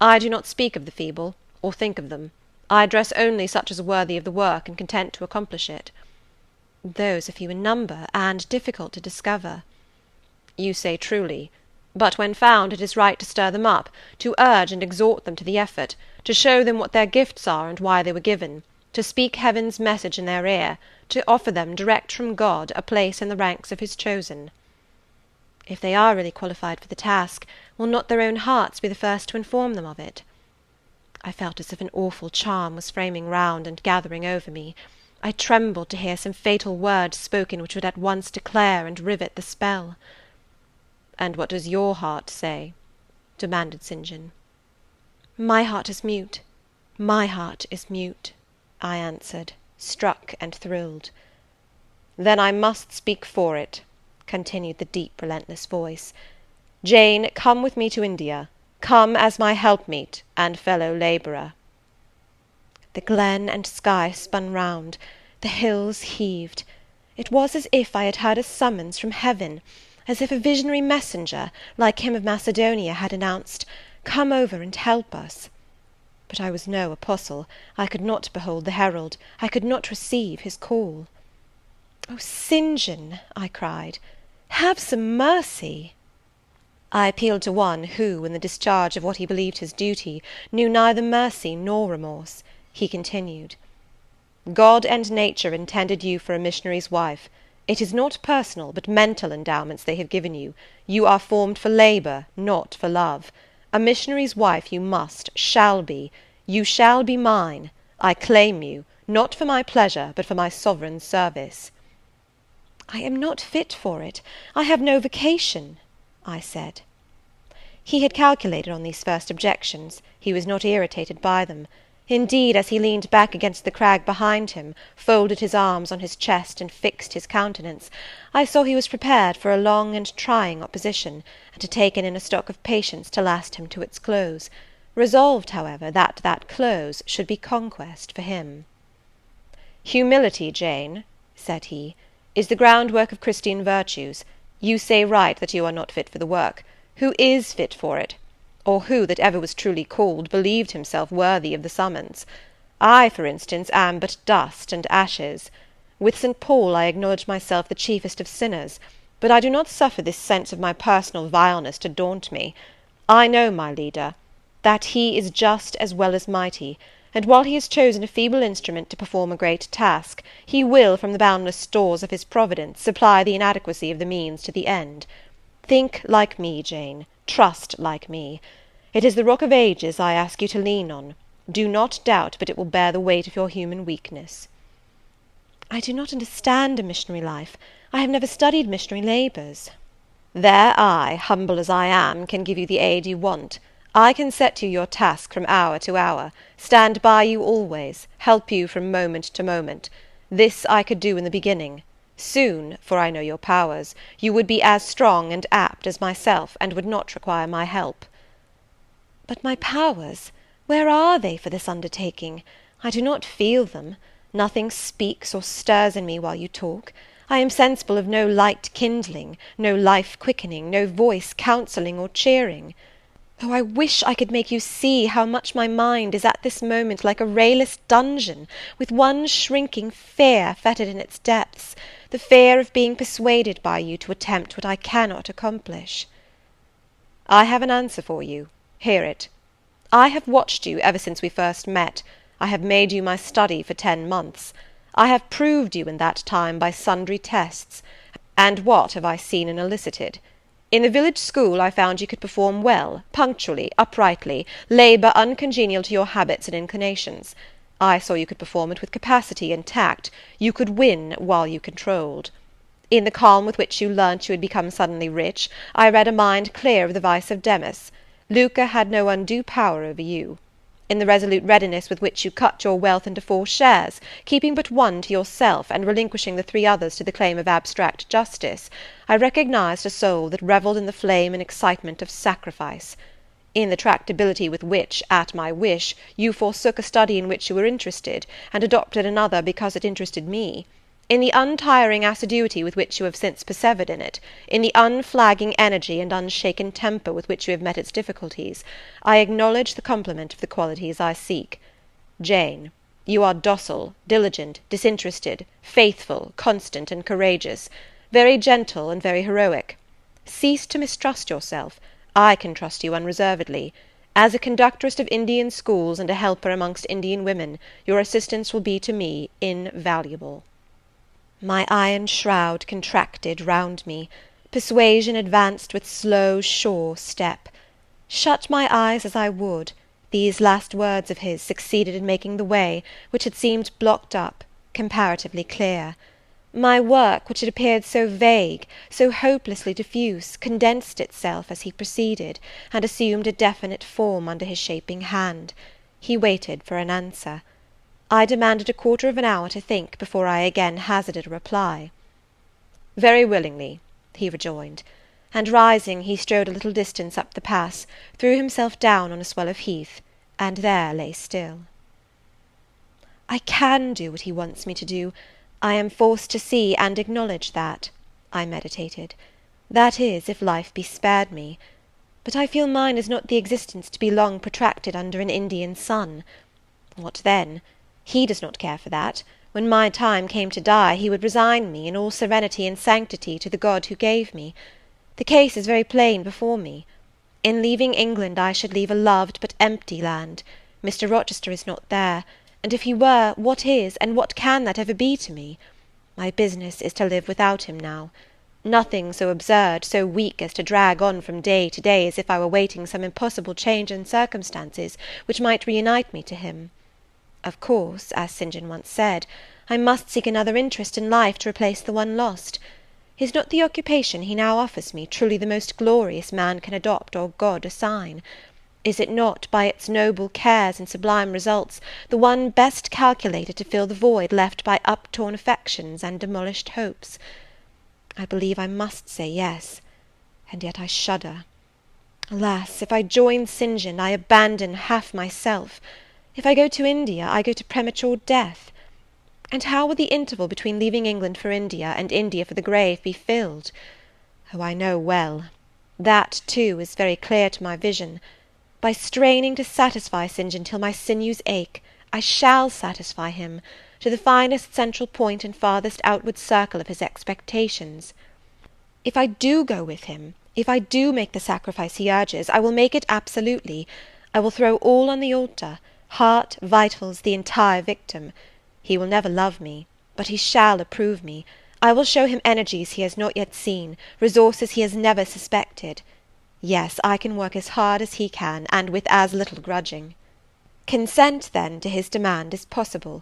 "I do not speak of the feeble, or think of them. I address only such as are worthy of the work, and content to accomplish it." "Those are few in number, and difficult to discover." "You say truly. But when found, it is right to stir them up, to urge and exhort them to the effort, to show them what their gifts are and why they were given, to speak heaven's message in their ear, to offer them, direct from God, a place in the ranks of his chosen." "If they are really qualified for the task, will not their own hearts be the first to inform them of it?" I felt as if an awful charm was framing round and gathering over me. I trembled to hear some fatal word spoken which would at once declare and rivet the spell. "And what does your heart say?" demanded St. John. "My heart is mute, my heart is mute," I answered, struck and thrilled. "Then I must speak for it," continued the deep relentless voice. "Jane, come with me to India. Come as my helpmeet and fellow labourer." The glen and sky spun round, the hills heaved. It was as if I had heard a summons from heaven, as if a visionary messenger, like him of Macedonia, had announced, "Come over and help us." But I was no apostle. I could not behold the herald. I could not receive his call. "Oh, St. John," I cried, "have some mercy!" I appealed to one who, in the discharge of what he believed his duty, knew neither mercy nor remorse. He continued, "God and nature intended you for a missionary's wife. It is not personal, but mental endowments they have given you. You are formed for labour, not for love. A missionary's wife you must, shall be. You shall be mine. I claim you, not for my pleasure, but for my sovereign's service." "I am not fit for it. I have no vocation," I said. He had calculated on these first objections. He was not irritated by them. Indeed, as he leaned back against the crag behind him, folded his arms on his chest, and fixed his countenance, I saw he was prepared for a long and trying opposition, and had taken in a stock of patience to last him to its close, resolved, however, that that close should be conquest for him. "Humility, Jane," said he, "is the groundwork of Christian virtues. You say right that you are not fit for the work. Who is fit for it? Or who, that ever was truly called, believed himself worthy of the summons? I, for instance, am but dust and ashes. With St. Paul I acknowledge myself the chiefest of sinners, but I do not suffer this sense of my personal vileness to daunt me. I know my leader, that he is just as well as mighty, and while he has chosen a feeble instrument to perform a great task, he will, from the boundless stores of his providence, supply the inadequacy of the means to the end. Think like me, Jane, trust like me. It is the rock of ages I ask you to lean on. Do not doubt but it will bear the weight of your human weakness." "I do not understand a missionary life. I have never studied missionary labours." "There I, humble as I am, can give you the aid you want. I can set you your task from hour to hour, stand by you always, help you from moment to moment. This I could do in the beginning. Soon, for I know your powers, you would be as strong and apt as myself, and would not require my help." "But my powers, where are they for this undertaking? I do not feel them. Nothing speaks or stirs in me while you talk. I am sensible of no light kindling, no life quickening, no voice counselling or cheering. Oh, I wish I could make you see how much my mind is at this moment like a rayless dungeon, with one shrinking fear fettered in its depths, the fear of being persuaded by you to attempt what I cannot accomplish." I have an answer for you. Hear it. I have watched you ever since we first met. I have made you my study for 10 months. I have proved you in that time by sundry tests. And what have I seen and elicited? In the village school I found you could perform well, punctually, uprightly, labour uncongenial to your habits and inclinations. I saw you could perform it with capacity and tact. You could win while you controlled. In the calm with which you learnt you had become suddenly rich, I read a mind clear of the vice of Demus. Lucre had no undue power over you. In the resolute readiness with which you cut your wealth into 4 shares, keeping but 1 to yourself, and relinquishing the 3 others to the claim of abstract justice, I recognized a soul that revelled in the flame and excitement of sacrifice. In the tractability with which, at my wish, you forsook a study in which you were interested, and adopted another because it interested me, in the untiring assiduity with which you have since persevered in it, in the unflagging energy and unshaken temper with which you have met its difficulties, I acknowledge the complement of the qualities I seek. Jane, you are docile, diligent, disinterested, faithful, constant, and courageous, very gentle and very heroic. Cease to mistrust yourself. I can trust you unreservedly. As a conductress of Indian schools and a helper amongst Indian women, your assistance will be to me invaluable. My iron shroud contracted round me. Persuasion advanced with slow, sure step. Shut my eyes as I would, these last words of his succeeded in making the way, which had seemed blocked up, comparatively clear. My work, which had appeared so vague, so hopelessly diffuse, condensed itself as he proceeded, and assumed a definite form under his shaping hand. He waited for an answer. I demanded a quarter of an hour to think before I again hazarded a reply. "Very willingly," he rejoined, and rising he strode a little distance up the pass, threw himself down on a swell of heath, and there lay still. I can do what he wants me to do. I am forced to see and acknowledge that, I meditated. That is, if life be spared me. But I feel mine is not the existence to be long protracted under an Indian sun. What then? He does not care for that. When my time came to die, he would resign me, in all serenity and sanctity, to the God who gave me. The case is very plain before me. In leaving England I should leave a loved but empty land. Mr. Rochester is not there, and if he were, what is, and what can that ever be to me? My business is to live without him now. Nothing so absurd, so weak as to drag on from day to day as if I were waiting some impossible change in circumstances which might reunite me to him. Of course, as St. John once said, I must seek another interest in life to replace the one lost. Is not the occupation he now offers me truly the most glorious man can adopt or God assign? Is it not, by its noble cares and sublime results, the one best calculated to fill the void left by uptorn affections and demolished hopes? I believe I must say yes, and yet I shudder. Alas, if I join St. John, I abandon half myself. If I go to India, I go to premature death. And how will the interval between leaving England for India, and India for the grave, be filled? Oh, I know well. That, too, is very clear to my vision. By straining to satisfy St. John till my sinews ache, I shall satisfy him, to the finest central point and farthest outward circle of his expectations. If I do go with him, if I do make the sacrifice he urges, I will make it absolutely. I will throw all on the altar, heart, vitals, the entire victim. He will never love me, but he shall approve me. I will show him energies he has not yet seen, resources he has never suspected. Yes, I can work as hard as he can, and with as little grudging. Consent, then, to his demand is possible,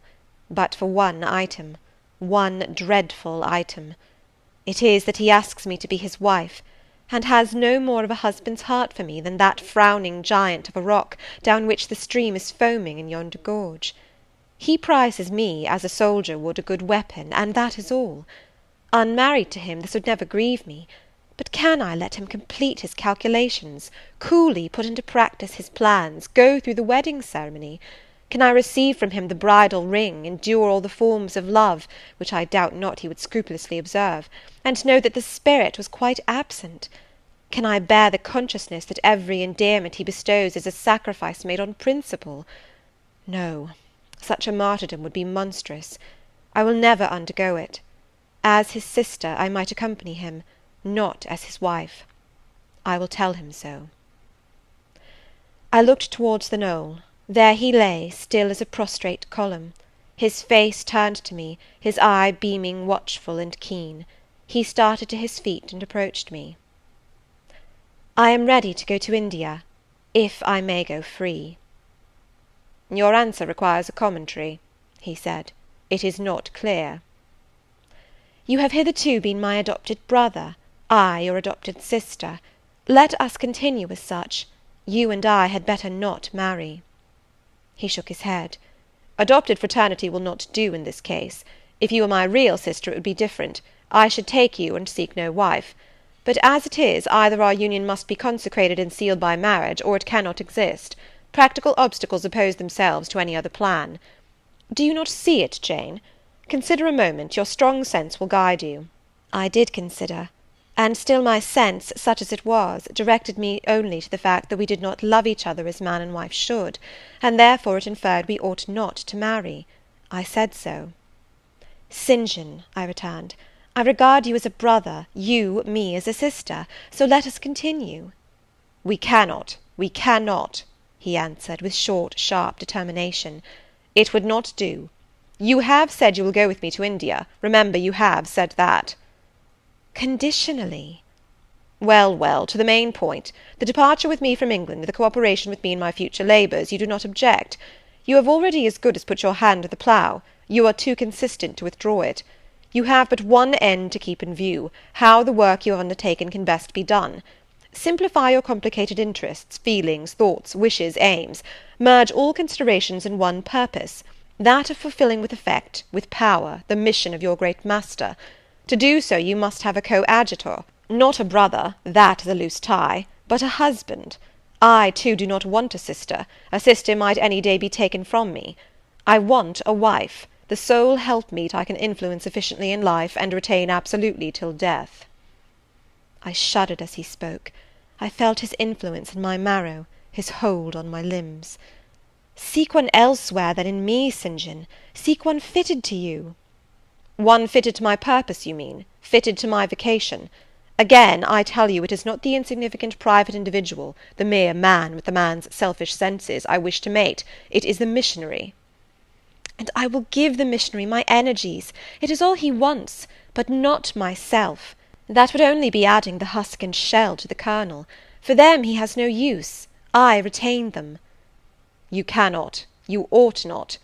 but for one item, one dreadful item. It is that he asks me to be his wife, and has no more of a husband's heart for me than that frowning giant of a rock down which the stream is foaming in yonder gorge. He prizes me as a soldier would a good weapon, and that is all. Unmarried to him, this would never grieve me. But can I let him complete his calculations, coolly put into practice his plans, go through the wedding ceremony? Can I receive from him the bridal ring, endure all the forms of love, which I doubt not he would scrupulously observe, and know that the spirit was quite absent? Can I bear the consciousness that every endearment he bestows is a sacrifice made on principle? No, such a martyrdom would be monstrous. I will never undergo it. As his sister I might accompany him, not as his wife. I will tell him so." I looked towards the knoll. There he lay, still as a prostrate column, his face turned to me, his eye beaming watchful and keen. He started to his feet and approached me. "I am ready to go to India, if I may go free." "Your answer requires a commentary," he said. "It is not clear." "You have hitherto been my adopted brother, I your adopted sister. Let us continue as such. You and I had better not marry." He shook his head. "Adopted fraternity will not do in this case. If you were my real sister it would be different. I should take you and seek no wife. But as it is, either our union must be consecrated and sealed by marriage, or it cannot exist. Practical obstacles oppose themselves to any other plan. Do you not see it, Jane? Consider a moment, your strong sense will guide you." I did consider, and still my sense, such as it was, directed me only to the fact that we did not love each other as man and wife should, and therefore it inferred we ought not to marry. I said so. "St. John," I returned, "I regard you as a brother, you me as a sister, so let us continue." "We cannot, he answered, with short, sharp determination. "It would not do. You have said you will go with me to India. Remember, you have said that." "Conditionally." Well, well, to the main point. The departure with me from England, the cooperation with me in my future labours, you do not object. You have already as good as put your hand to the plough. You are too consistent to withdraw it. You have but one end to keep in view, how the work you have undertaken can best be done. Simplify your complicated interests, feelings, thoughts, wishes, aims. Merge all considerations in one purpose, that of fulfilling with effect, with power, the mission of your great master. To do so you must have a coadjutor, not a brother, that is a loose tie, but a husband. I, too, do not want a sister. A sister might any day be taken from me. I want a wife, the sole helpmeet I can influence efficiently in life, and retain absolutely till death." I shuddered as he spoke. I felt his influence in my marrow, his hold on my limbs. "Seek one elsewhere than in me, St. John. Seek one fitted to you." "One fitted to my purpose, you mean? Fitted to my vocation? Again, I tell you, it is not the insignificant private individual, the mere man with the man's selfish senses, I wish to mate. It is the missionary." "And I will give the missionary my energies. It is all he wants, but not myself. That would only be adding the husk and shell to the kernel. For them he has no use. I retain them." "You cannot. You ought not.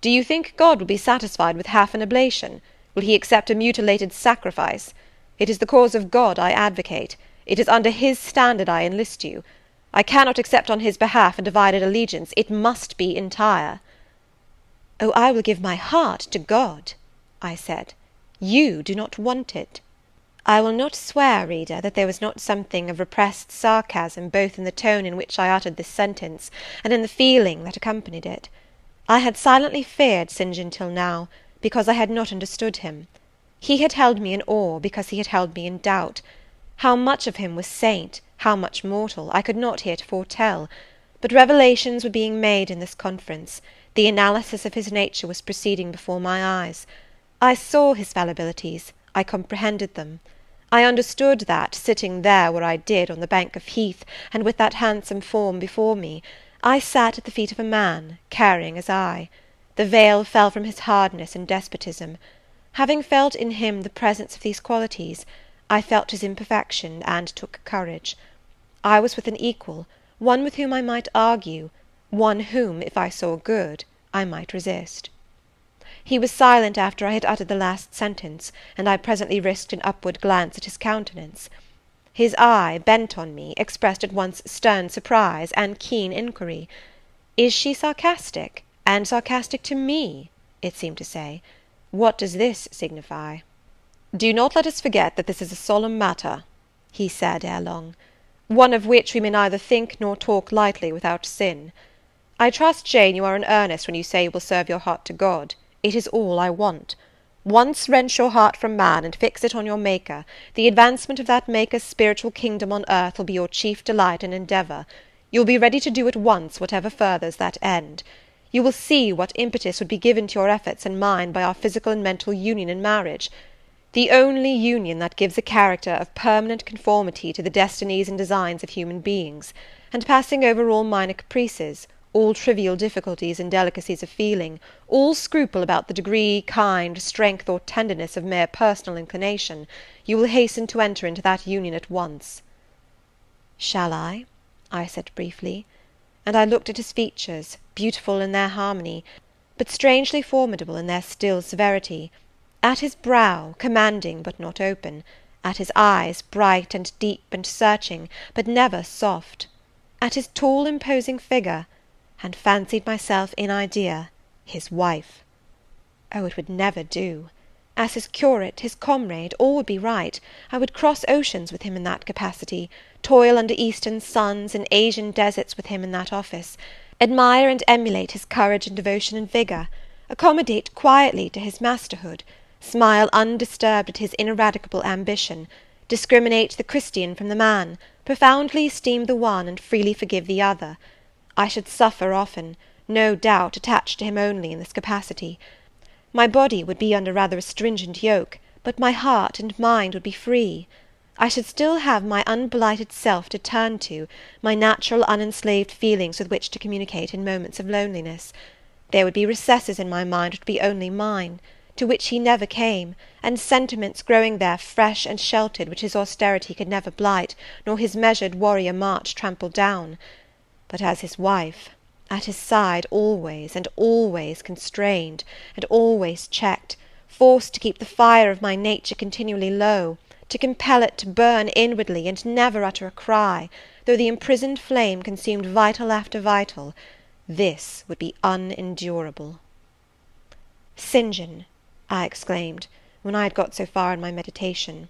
Do you think God will be satisfied with half an oblation? Will he accept a mutilated sacrifice? It is the cause of God I advocate. It is under his standard I enlist you. I cannot accept on his behalf a divided allegiance. It must be entire." "Oh, I will give my heart to God," I said. "You do not want it." I will not swear, reader, that there was not something of repressed sarcasm both in the tone in which I uttered this sentence, and in the feeling that accompanied it. I had silently feared St. John till now, because I had not understood him. He had held me in awe, because he had held me in doubt. How much of him was saint, how much mortal, I could not heretofore tell. But revelations were being made in this conference. The analysis of his nature was proceeding before my eyes. I saw his fallibilities, I comprehended them. I understood that, sitting there where I did, on the bank of heath, and with that handsome form before me, I sat at the feet of a man, caring as I. The veil fell from his hardness and despotism. Having felt in him the presence of these qualities, I felt his imperfection, and took courage. I was with an equal, one with whom I might argue, one whom, if I saw good, I might resist. He was silent after I had uttered the last sentence, and I presently risked an upward glance at his countenance. His eye, bent on me, expressed at once stern surprise and keen inquiry. Is she sarcastic, and sarcastic to me? It seemed to say. What does this signify? "Do not let us forget that this is a solemn matter," he said ere long, "one of which we may neither think nor talk lightly without sin. I trust, Jane, you are in earnest when you say you will serve your heart to God. It is all I want. Once wrench your heart from man, and fix it on your Maker. The advancement of that Maker's spiritual kingdom on earth will be your chief delight and endeavour. You will be ready to do at once whatever furthers that end. You will see what impetus would be given to your efforts and mine by our physical and mental union in marriage. the only union that gives a character of permanent conformity to the destinies and designs of human beings, and passing over all minor caprices, all trivial difficulties and delicacies of feeling, all scruple about the degree, kind, strength, or tenderness of mere personal inclination, you will hasten to enter into that union at once." "Shall I?" I said briefly, and I looked at his features, beautiful in their harmony, but strangely formidable in their still severity, at his brow, commanding but not open, at his eyes, bright and deep and searching, but never soft, at his tall imposing figure, and fancied myself in idea his wife. Oh, it would never do! As his curate, his comrade, all would be right. I would cross oceans with him in that capacity, toil under eastern suns and Asian deserts with him in that office, admire and emulate his courage and devotion and vigour, accommodate quietly to his masterhood, smile undisturbed at his ineradicable ambition, discriminate the Christian from the man, profoundly esteem the one and freely forgive the other. I should suffer often, no doubt, attached to him only in this capacity. My body would be under rather a stringent yoke, but my heart and mind would be free. I should still have my unblighted self to turn to, my natural unenslaved feelings with which to communicate in moments of loneliness. There would be recesses in my mind which would be only mine, to which he never came, and sentiments growing there fresh and sheltered, which his austerity could never blight, nor his measured warrior march trample down. But as his wife, at his side always, and always constrained, and always checked, forced to keep the fire of my nature continually low, to compel it to burn inwardly, and never utter a cry, though the imprisoned flame consumed vital after vital, this would be unendurable. "St. John," I exclaimed, when I had got so far in my meditation.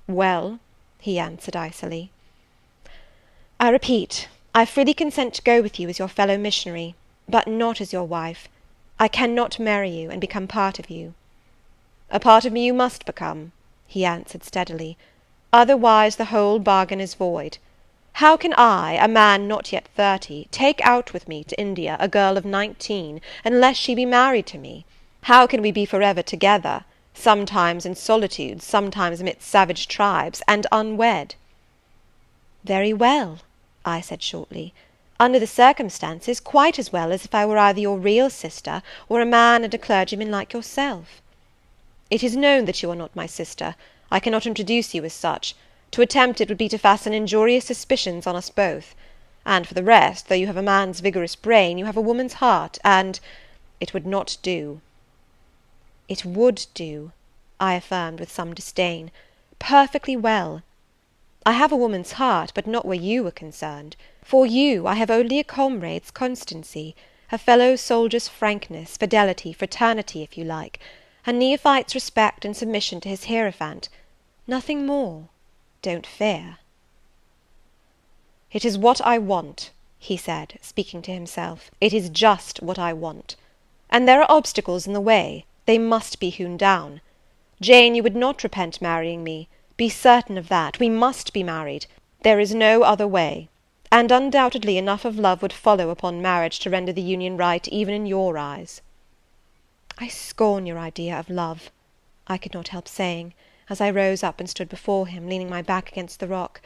"Well," he answered icily. "I repeat, I freely consent to go with you as your fellow missionary, but not as your wife. I cannot marry you, and become part of you." "A part of me you must become," he answered steadily, "otherwise the whole bargain is void. How can I, a man not yet 30, take out with me to India a girl of 19, unless she be married to me? How can we be for ever together, sometimes in solitude, sometimes amidst savage tribes, and unwed?" "Very well," I said shortly, "under the circumstances, quite as well as if I were either your real sister, or a man and a clergyman like yourself." "It is known that you are not my sister. I cannot introduce you as such. To attempt it would be to fasten injurious suspicions on us both. And for the rest, though you have a man's vigorous brain, you have a woman's heart, and it would not do." "It would do," I affirmed with some disdain, "perfectly well. I have a woman's heart, but not where you are concerned. For you I have only a comrade's constancy, a fellow soldier's frankness, fidelity, fraternity, if you like, a neophyte's respect and submission to his hierophant. Nothing more. Don't fear." "It is what I want," he said, speaking to himself. "It is just what I want. And there are obstacles in the way. They must be hewn down. Jane, you would not repent marrying me. Be certain of that. We must be married. There is no other way. And undoubtedly enough of love would follow upon marriage to render the union right even in your eyes." "I scorn your idea of love," I could not help saying, as I rose up and stood before him, leaning my back against the rock.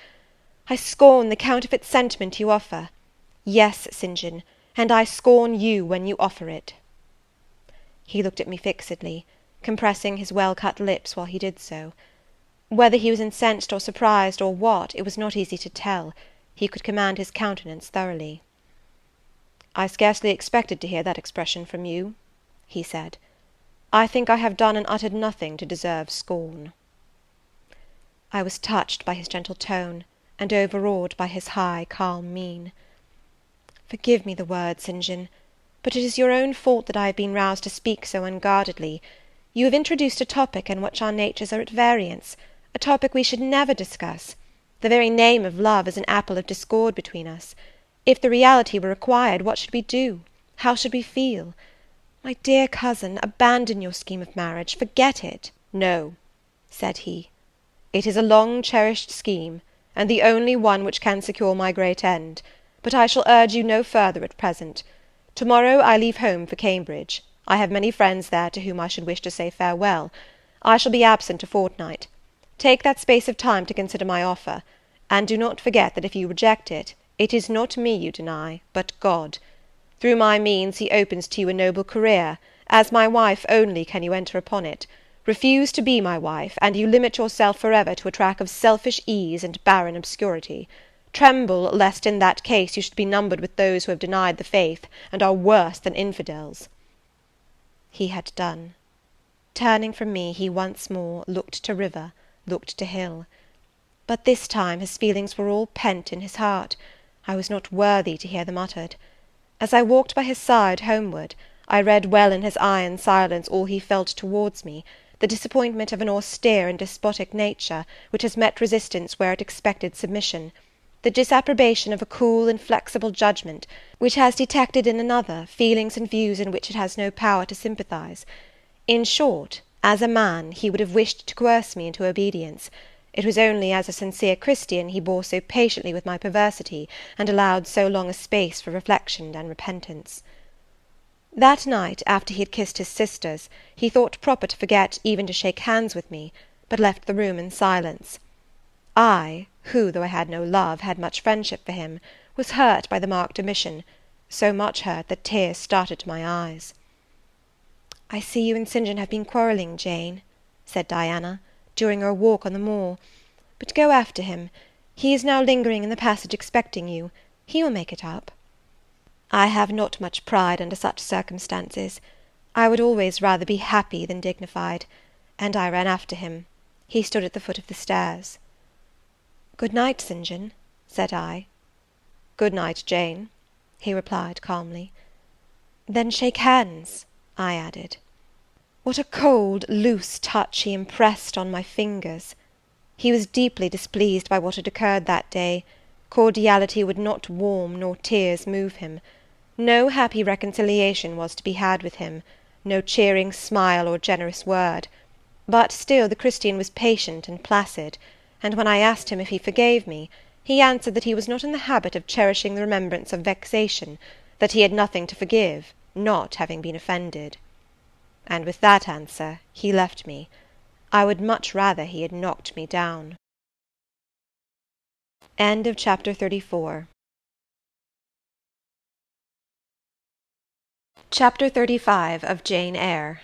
"I scorn the counterfeit sentiment you offer. Yes, St. John, and I scorn you when you offer it." He looked at me fixedly, compressing his well-cut lips while he did so. Whether he was incensed or surprised, or what, it was not easy to tell. He could command his countenance thoroughly. "I scarcely expected to hear that expression from you," he said. "I think I have done and uttered nothing to deserve scorn." I was touched by his gentle tone, and overawed by his high, calm mien. "Forgive me the words, St. John, but it is your own fault that I have been roused to speak so unguardedly. You have introduced a topic in which our natures are at variance, a topic we should never discuss. The very name of love is an apple of discord between us. If the reality were required, what should we do? How should we feel? My dear cousin, abandon your scheme of marriage, forget it." "No," said he, "it is a long-cherished scheme, and the only one which can secure my great end, but I shall urge you no further at present. To-morrow I leave home for Cambridge. I have many friends there to whom I should wish to say farewell. I shall be absent a fortnight. Take that space of time to consider my offer, and do not forget that if you reject it, it is not me you deny, but God. Through my means he opens to you a noble career. As my wife only can you enter upon it. Refuse to be my wife, and you limit yourself for ever to a track of selfish ease and barren obscurity. Tremble lest in that case you should be numbered with those who have denied the faith, and are worse than infidels." He had done. Turning from me, he once more looked to river, looked to hill. But this time his feelings were all pent in his heart. I was not worthy to hear them uttered. As I walked by his side homeward, I read well in his iron silence all he felt towards me, the disappointment of an austere and despotic nature, which has met resistance where it expected submission, the disapprobation of a cool, inflexible judgment, which has detected in another feelings and views in which it has no power to sympathize. In short, as a man, he would have wished to coerce me into obedience. It was only as a sincere Christian he bore so patiently with my perversity, and allowed so long a space for reflection and repentance. That night, after he had kissed his sisters, he thought proper to forget even to shake hands with me, but left the room in silence. I, who, though I had no love, had much friendship for him, was hurt by the marked omission, so much hurt that tears started to my eyes. "I see you and St. John have been quarrelling, Jane," said Diana, during our walk on the moor, "but go after him. He is now lingering in the passage expecting you. He will make it up." I have not much pride under such circumstances. I would always rather be happy than dignified, and I ran after him. He stood at the foot of the stairs. "Good night, St. John," said I. "Good night, Jane," he replied calmly. "Then shake hands," I added. What a cold, loose touch he impressed on my fingers! He was deeply displeased by what had occurred that day. Cordiality would not warm, nor tears move him. No happy reconciliation was to be had with him, no cheering smile or generous word. But still the Christian was patient and placid, and when I asked him if he forgave me, he answered that he was not in the habit of cherishing the remembrance of vexation, that he had nothing to forgive, not having been offended. And with that answer he left me. I would much rather he had knocked me down. Chapter 35 of Jane Eyre.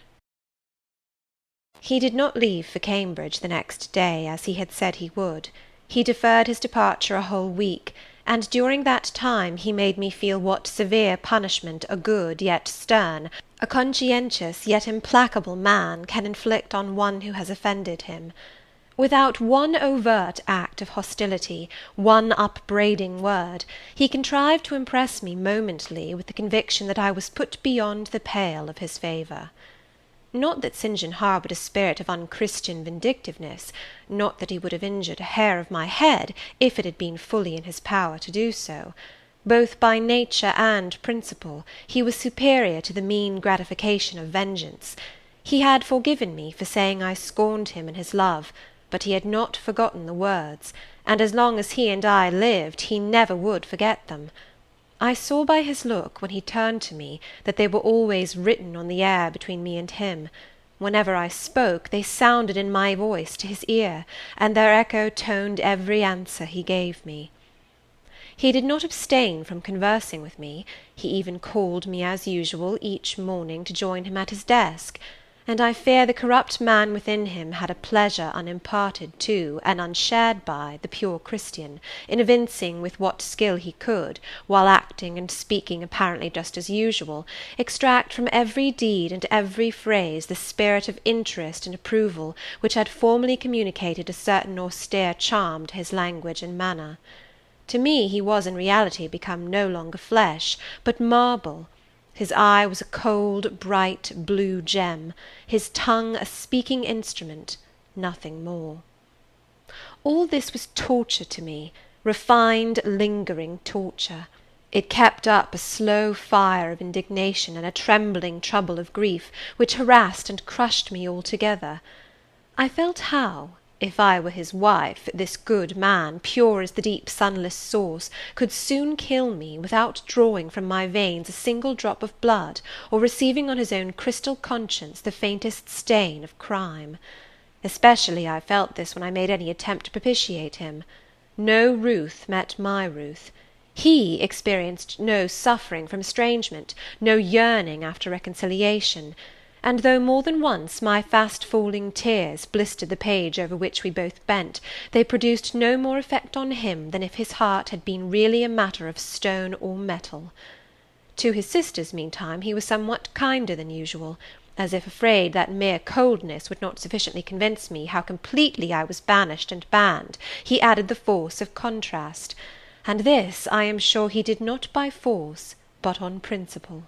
He did not leave for Cambridge the next day, as he had said he would. He deferred his departure a whole week, and during that time he made me feel what severe punishment a good yet stern, a conscientious yet implacable man can inflict on one who has offended him. Without one overt act of hostility, one upbraiding word, he contrived to impress me momently with the conviction that I was put beyond the pale of his favour. Not that St. John harboured a spirit of unchristian vindictiveness, not that he would have injured a hair of my head, if it had been fully in his power to do so. Both by nature and principle, he was superior to the mean gratification of vengeance. He had forgiven me for saying I scorned him in his love, but he had not forgotten the words, and as long as he and I lived, he never would forget them. I saw by his look, when he turned to me, that they were always written on the air between me and him. Whenever I spoke, they sounded in my voice to his ear, and their echo toned every answer he gave me. He did not abstain from conversing with me. He even called me as usual each morning to join him at his desk, and I fear the corrupt man within him had a pleasure unimparted to, and unshared by, the pure Christian, in evincing with what skill he could, while acting and speaking apparently just as usual, extract from every deed and every phrase the spirit of interest and approval which had formerly communicated a certain austere charm to his language and manner. To me he was in reality become no longer flesh, but marble. His eye was a cold, bright, blue gem, his tongue a speaking instrument, nothing more. All this was torture to me, refined, lingering torture. It kept up a slow fire of indignation and a trembling trouble of grief, which harassed and crushed me altogether. I felt how, If I were his wife, this good man, pure as the deep sunless source, could soon kill me, without drawing from my veins a single drop of blood, or receiving on his own crystal conscience the faintest stain of crime. Especially I felt this when I made any attempt to propitiate him. No Ruth met my Ruth. He experienced no suffering from estrangement, no yearning after reconciliation; and though more than once my fast-falling tears blistered the page over which we both bent, they produced no more effect on him than if his heart had been really a matter of stone or metal. To his sisters, meantime, he was somewhat kinder than usual, as if afraid that mere coldness would not sufficiently convince me how completely I was banished and banned. He added the force of contrast, and this I am sure he did not by force, but on principle.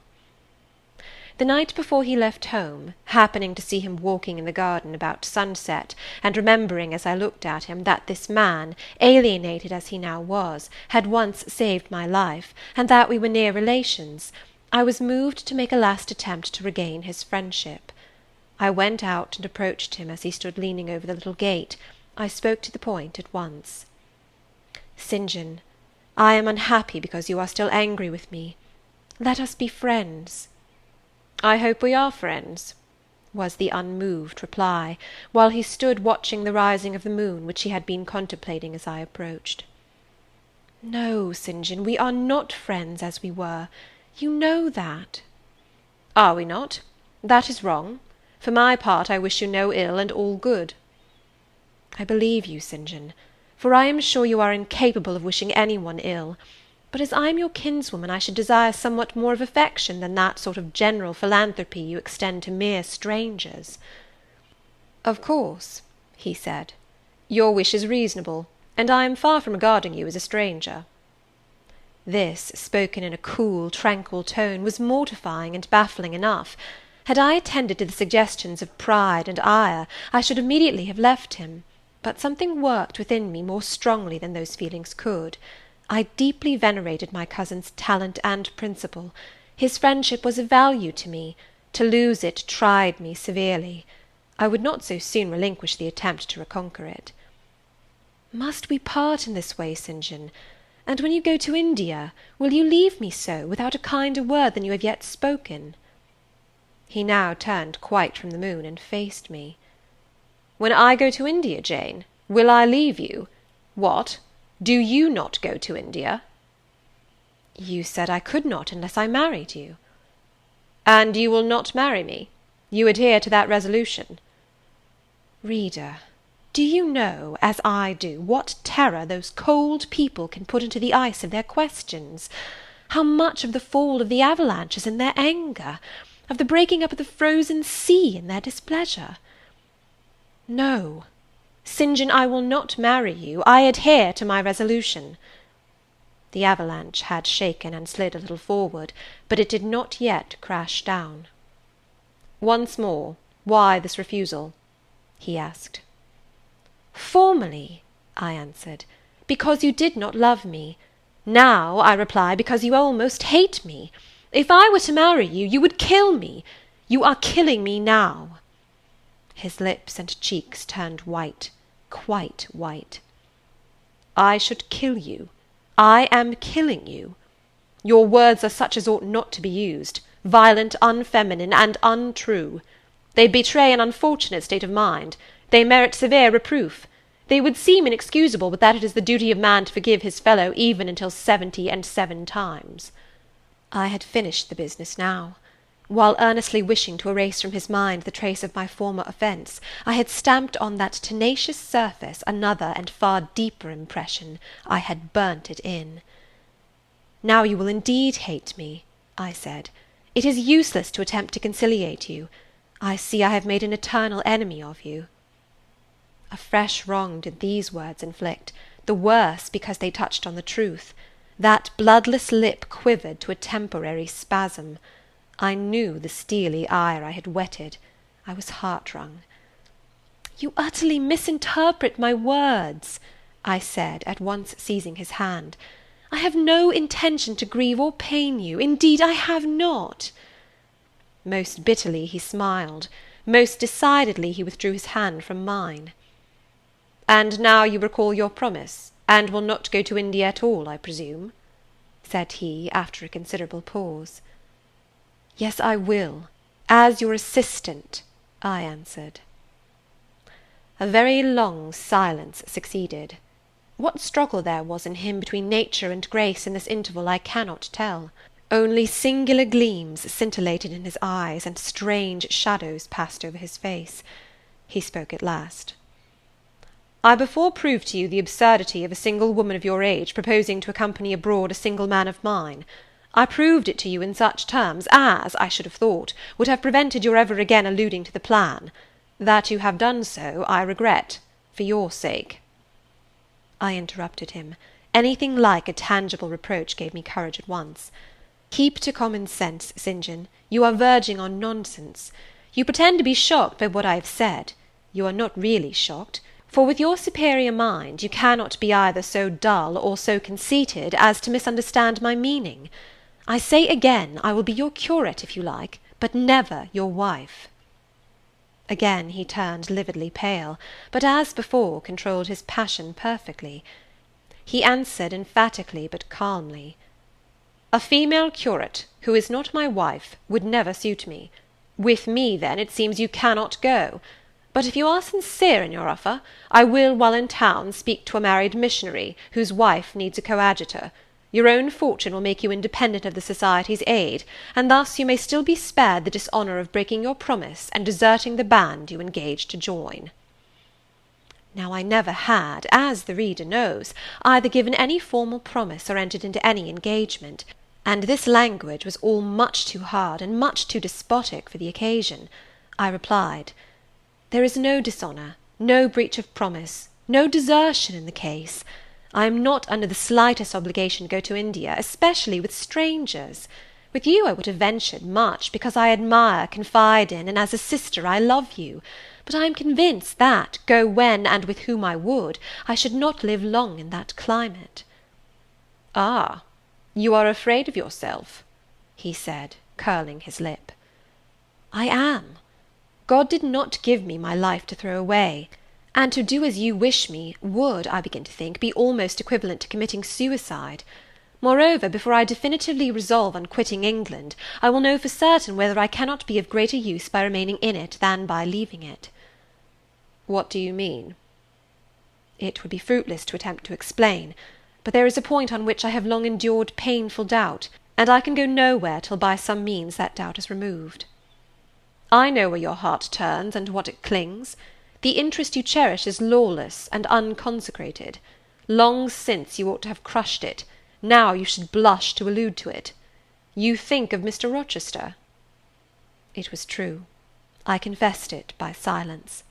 The night before he left home, happening to see him walking in the garden about sunset, and remembering as I looked at him that this man, alienated as he now was, had once saved my life, and that we were near relations, I was moved to make a last attempt to regain his friendship. I went out and approached him as he stood leaning over the little gate. I spoke to the point at once. "St. John, I am unhappy because you are still angry with me. Let us be friends." "I hope we are friends," was the unmoved reply, while he stood watching the rising of the moon, which he had been contemplating as I approached. "No, St. John, we are not friends as we were. You know that." "Are we not? That is wrong. For my part, I wish you no ill, and all good." "I believe you, St. John, for I am sure you are incapable of wishing any one ill. But as I am your kinswoman, I should desire somewhat more of affection than that sort of general philanthropy you extend to mere strangers." "Of course," he said, "your wish is reasonable, and I am far from regarding you as a stranger." This, spoken in a cool, tranquil tone, was mortifying and baffling enough. Had I attended to the suggestions of pride and ire, I should immediately have left him, but something worked within me more strongly than those feelings could. I deeply venerated my cousin's talent and principle. His friendship was of value to me. To lose it tried me severely. I would not so soon relinquish the attempt to reconquer it. "Must we part in this way, St. John? And when you go to India, will you leave me so, without a kinder word than you have yet spoken?" He now turned quite from the moon, and faced me. "When I go to India, Jane, will I leave you? What? Do you not go to India?" "You said I could not unless I married you." "And you will not marry me? You adhere to that resolution?" Reader, do you know, as I do, what terror those cold people can put into the ice of their questions? How much of the fall of the avalanche is in their anger, of the breaking up of the frozen sea in their displeasure? No, St. John, I will not marry you. I adhere to my resolution." The avalanche had shaken and slid a little forward, but it did not yet crash down. "Once more, why this refusal?" he asked. "Formerly," I answered, "because you did not love me. Now, I reply, because you almost hate me. If I were to marry you, you would kill me. You are killing me now." His lips and cheeks turned white, quite white. "I should kill you. I am killing you. Your words are such as ought not to be used, violent, unfeminine, and untrue. They betray an unfortunate state of mind. They merit severe reproof. They would seem inexcusable, but that it is the duty of man to forgive his fellow even until 77 times. I had finished the business now. While earnestly wishing to erase from his mind the trace of my former offence, I had stamped on that tenacious surface another and far deeper impression. I had burnt it in. "Now you will indeed hate me," I said. "It is useless to attempt to conciliate you. I see I have made an eternal enemy of you." A fresh wrong did these words inflict, the worse because they touched on the truth. That bloodless lip quivered to a temporary spasm. I knew the steely ire I had whetted. I was heart-wrung. "You utterly misinterpret my words," I said, at once seizing his hand. "I have no intention to grieve or pain you. Indeed, I have not." Most bitterly he smiled. Most decidedly he withdrew his hand from mine. And now you recall your promise, and will not go to India at all, I presume?" said he, after a considerable pause. "Yes, I will, as your assistant," I answered. A very long silence succeeded. What struggle there was in him between nature and grace in this interval I cannot tell. Only singular gleams scintillated in his eyes, and strange shadows passed over his face. He spoke at last. "I before proved to you the absurdity of a single woman of your age proposing to accompany abroad a single man of mine. I proved it to you in such terms as, I should have thought, would have prevented your ever again alluding to the plan. That you have done so, I regret, for your sake." I interrupted him. Anything like a tangible reproach gave me courage at once. "Keep to common sense, St. John. You are verging on nonsense. You pretend to be shocked by what I have said. You are not really shocked, for with your superior mind you cannot be either so dull or so conceited as to misunderstand my meaning. I say again, I will be your curate if you like, but never your wife." Again he turned lividly pale, but as before controlled his passion perfectly. He answered emphatically but calmly, "A female curate, who is not my wife, would never suit me. With me, then, it seems you cannot go. But if you are sincere in your offer, I will, while in town, speak to a married missionary, whose wife needs a coadjutor. Your own fortune will make you independent of the Society's aid, and thus you may still be spared the dishonour of breaking your promise and deserting the band you engaged to join." Now I never had, as the reader knows, either given any formal promise or entered into any engagement, and this language was all much too hard and much too despotic for the occasion. I replied, "There is no dishonour, no breach of promise, no desertion in the case. I am not under the slightest obligation to go to India, especially with strangers. With you I would have ventured much, because I admire, confide in, and as a sister I love you. But I am convinced that, go when and with whom I would, I should not live long in that climate." "Ah, you are afraid of yourself," he said, curling his lip. "I am. God did not give me my life to throw away, and to do as you wish me would, I begin to think, be almost equivalent to committing suicide. Moreover, before I definitively resolve on quitting England, I will know for certain whether I cannot be of greater use by remaining in it than by leaving it." "What do you mean?" It would be fruitless to attempt to explain, but there is a point on which I have long endured painful doubt, and I can go nowhere till by some means that doubt is removed. I know where your heart turns, and to what it clings. The interest you cherish is lawless and unconsecrated. Long since you ought to have crushed it. Now you should blush to allude to it. You think of Mr. Rochester." It was true. I confessed it by silence.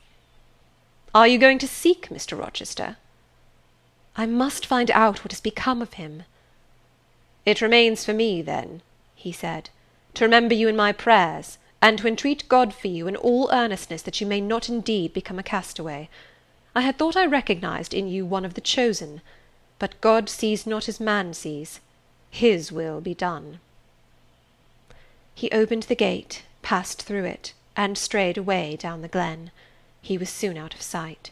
"Are you going to seek Mr. Rochester?" "I must find out what has become of him." "It remains for me, then," he said, "to remember you in my prayers, and to entreat God for you in all earnestness that you may not indeed become a castaway. I had thought I recognized in you one of the chosen, but God sees not as man sees. His will be done." He opened the gate, passed through it, and strayed away down the glen. He was soon out of sight.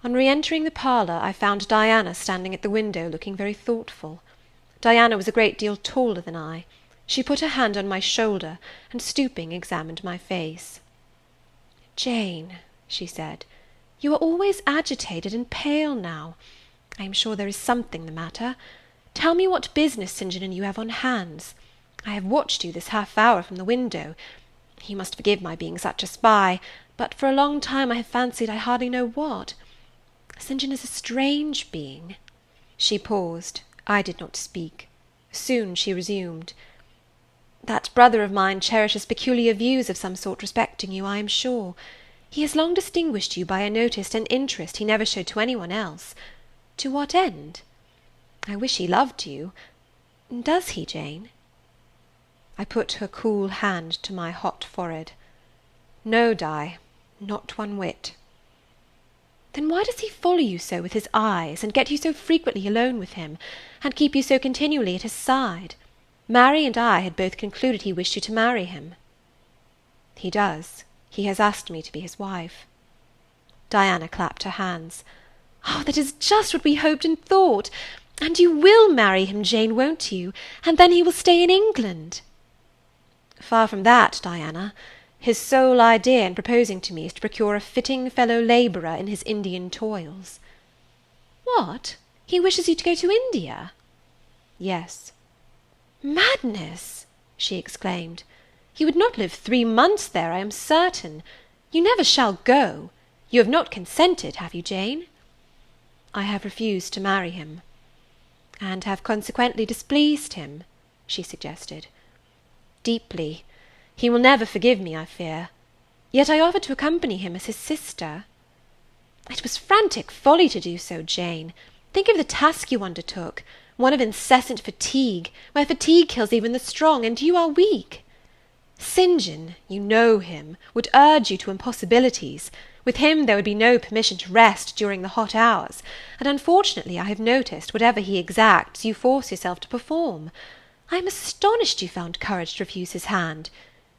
On re-entering the parlour, I found Diana standing at the window, looking very thoughtful. Diana was a great deal taller than I. She put her hand on my shoulder, and stooping examined my face. "Jane," she said, "you are always agitated and pale now. I am sure there is something the matter. Tell me what business St. John and you have on hands. I have watched you this half-hour from the window. You must forgive my being such a spy, but for a long time I have fancied I hardly know what. St. John is a strange being." She paused. I did not speak. Soon she resumed. "That brother of mine cherishes peculiar views of some sort respecting you, I am sure. He has long distinguished you by a notice and interest he never showed to any one else. To what end? I wish he loved you. Does he, Jane?" I put her cool hand to my hot forehead. "No, Di, not one whit." "Then why does he follow you so with his eyes, and get you so frequently alone with him, and keep you so continually at his side? Mary and I had both concluded he wished you to marry him." "He does. He has asked me to be his wife." Diana clapped her hands. "Oh, that is just what we hoped and thought! And you will marry him, Jane, won't you? And then he will stay in England." "Far from that, Diana. His sole idea in proposing to me is to procure a fitting fellow labourer in his Indian toils." "What? He wishes you to go to India?" "Yes." "Madness!" she exclaimed. "You would not live 3 months there, I am certain. You never shall go. You have not consented, have you, Jane?" "I have refused to marry him." "And have consequently displeased him?" she suggested. "Deeply. He will never forgive me, I fear. Yet I offered to accompany him as his sister." "It was frantic folly to do so, Jane. Think of the task you undertook, one of incessant fatigue, where fatigue kills even the strong, and you are weak. St. John, you know him, would urge you to impossibilities. With him there would be no permission to rest during the hot hours, and unfortunately I have noticed whatever he exacts you force yourself to perform. I am astonished you found courage to refuse his hand.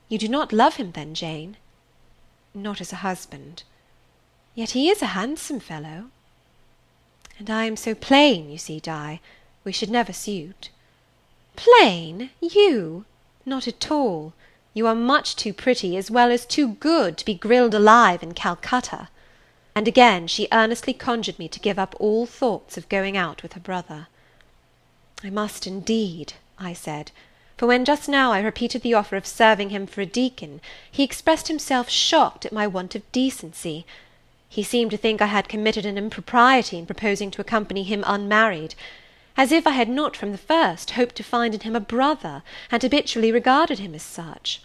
You do not love him then, Jane?" "Not as a husband." "Yet he is a handsome fellow." "And I am so plain, you see, Di. We should never suit." "Plain? You? Not at all. You are much too pretty as well as too good to be grilled alive in Calcutta." And again she earnestly conjured me to give up all thoughts of going out with her brother. "I must indeed," I said, for when just now I repeated the offer of serving him for a deacon, he expressed himself shocked at my want of decency. He seemed to think I had committed an impropriety in proposing to accompany him unmarried, as if I had not from the first hoped to find in him a brother, and habitually regarded him as such.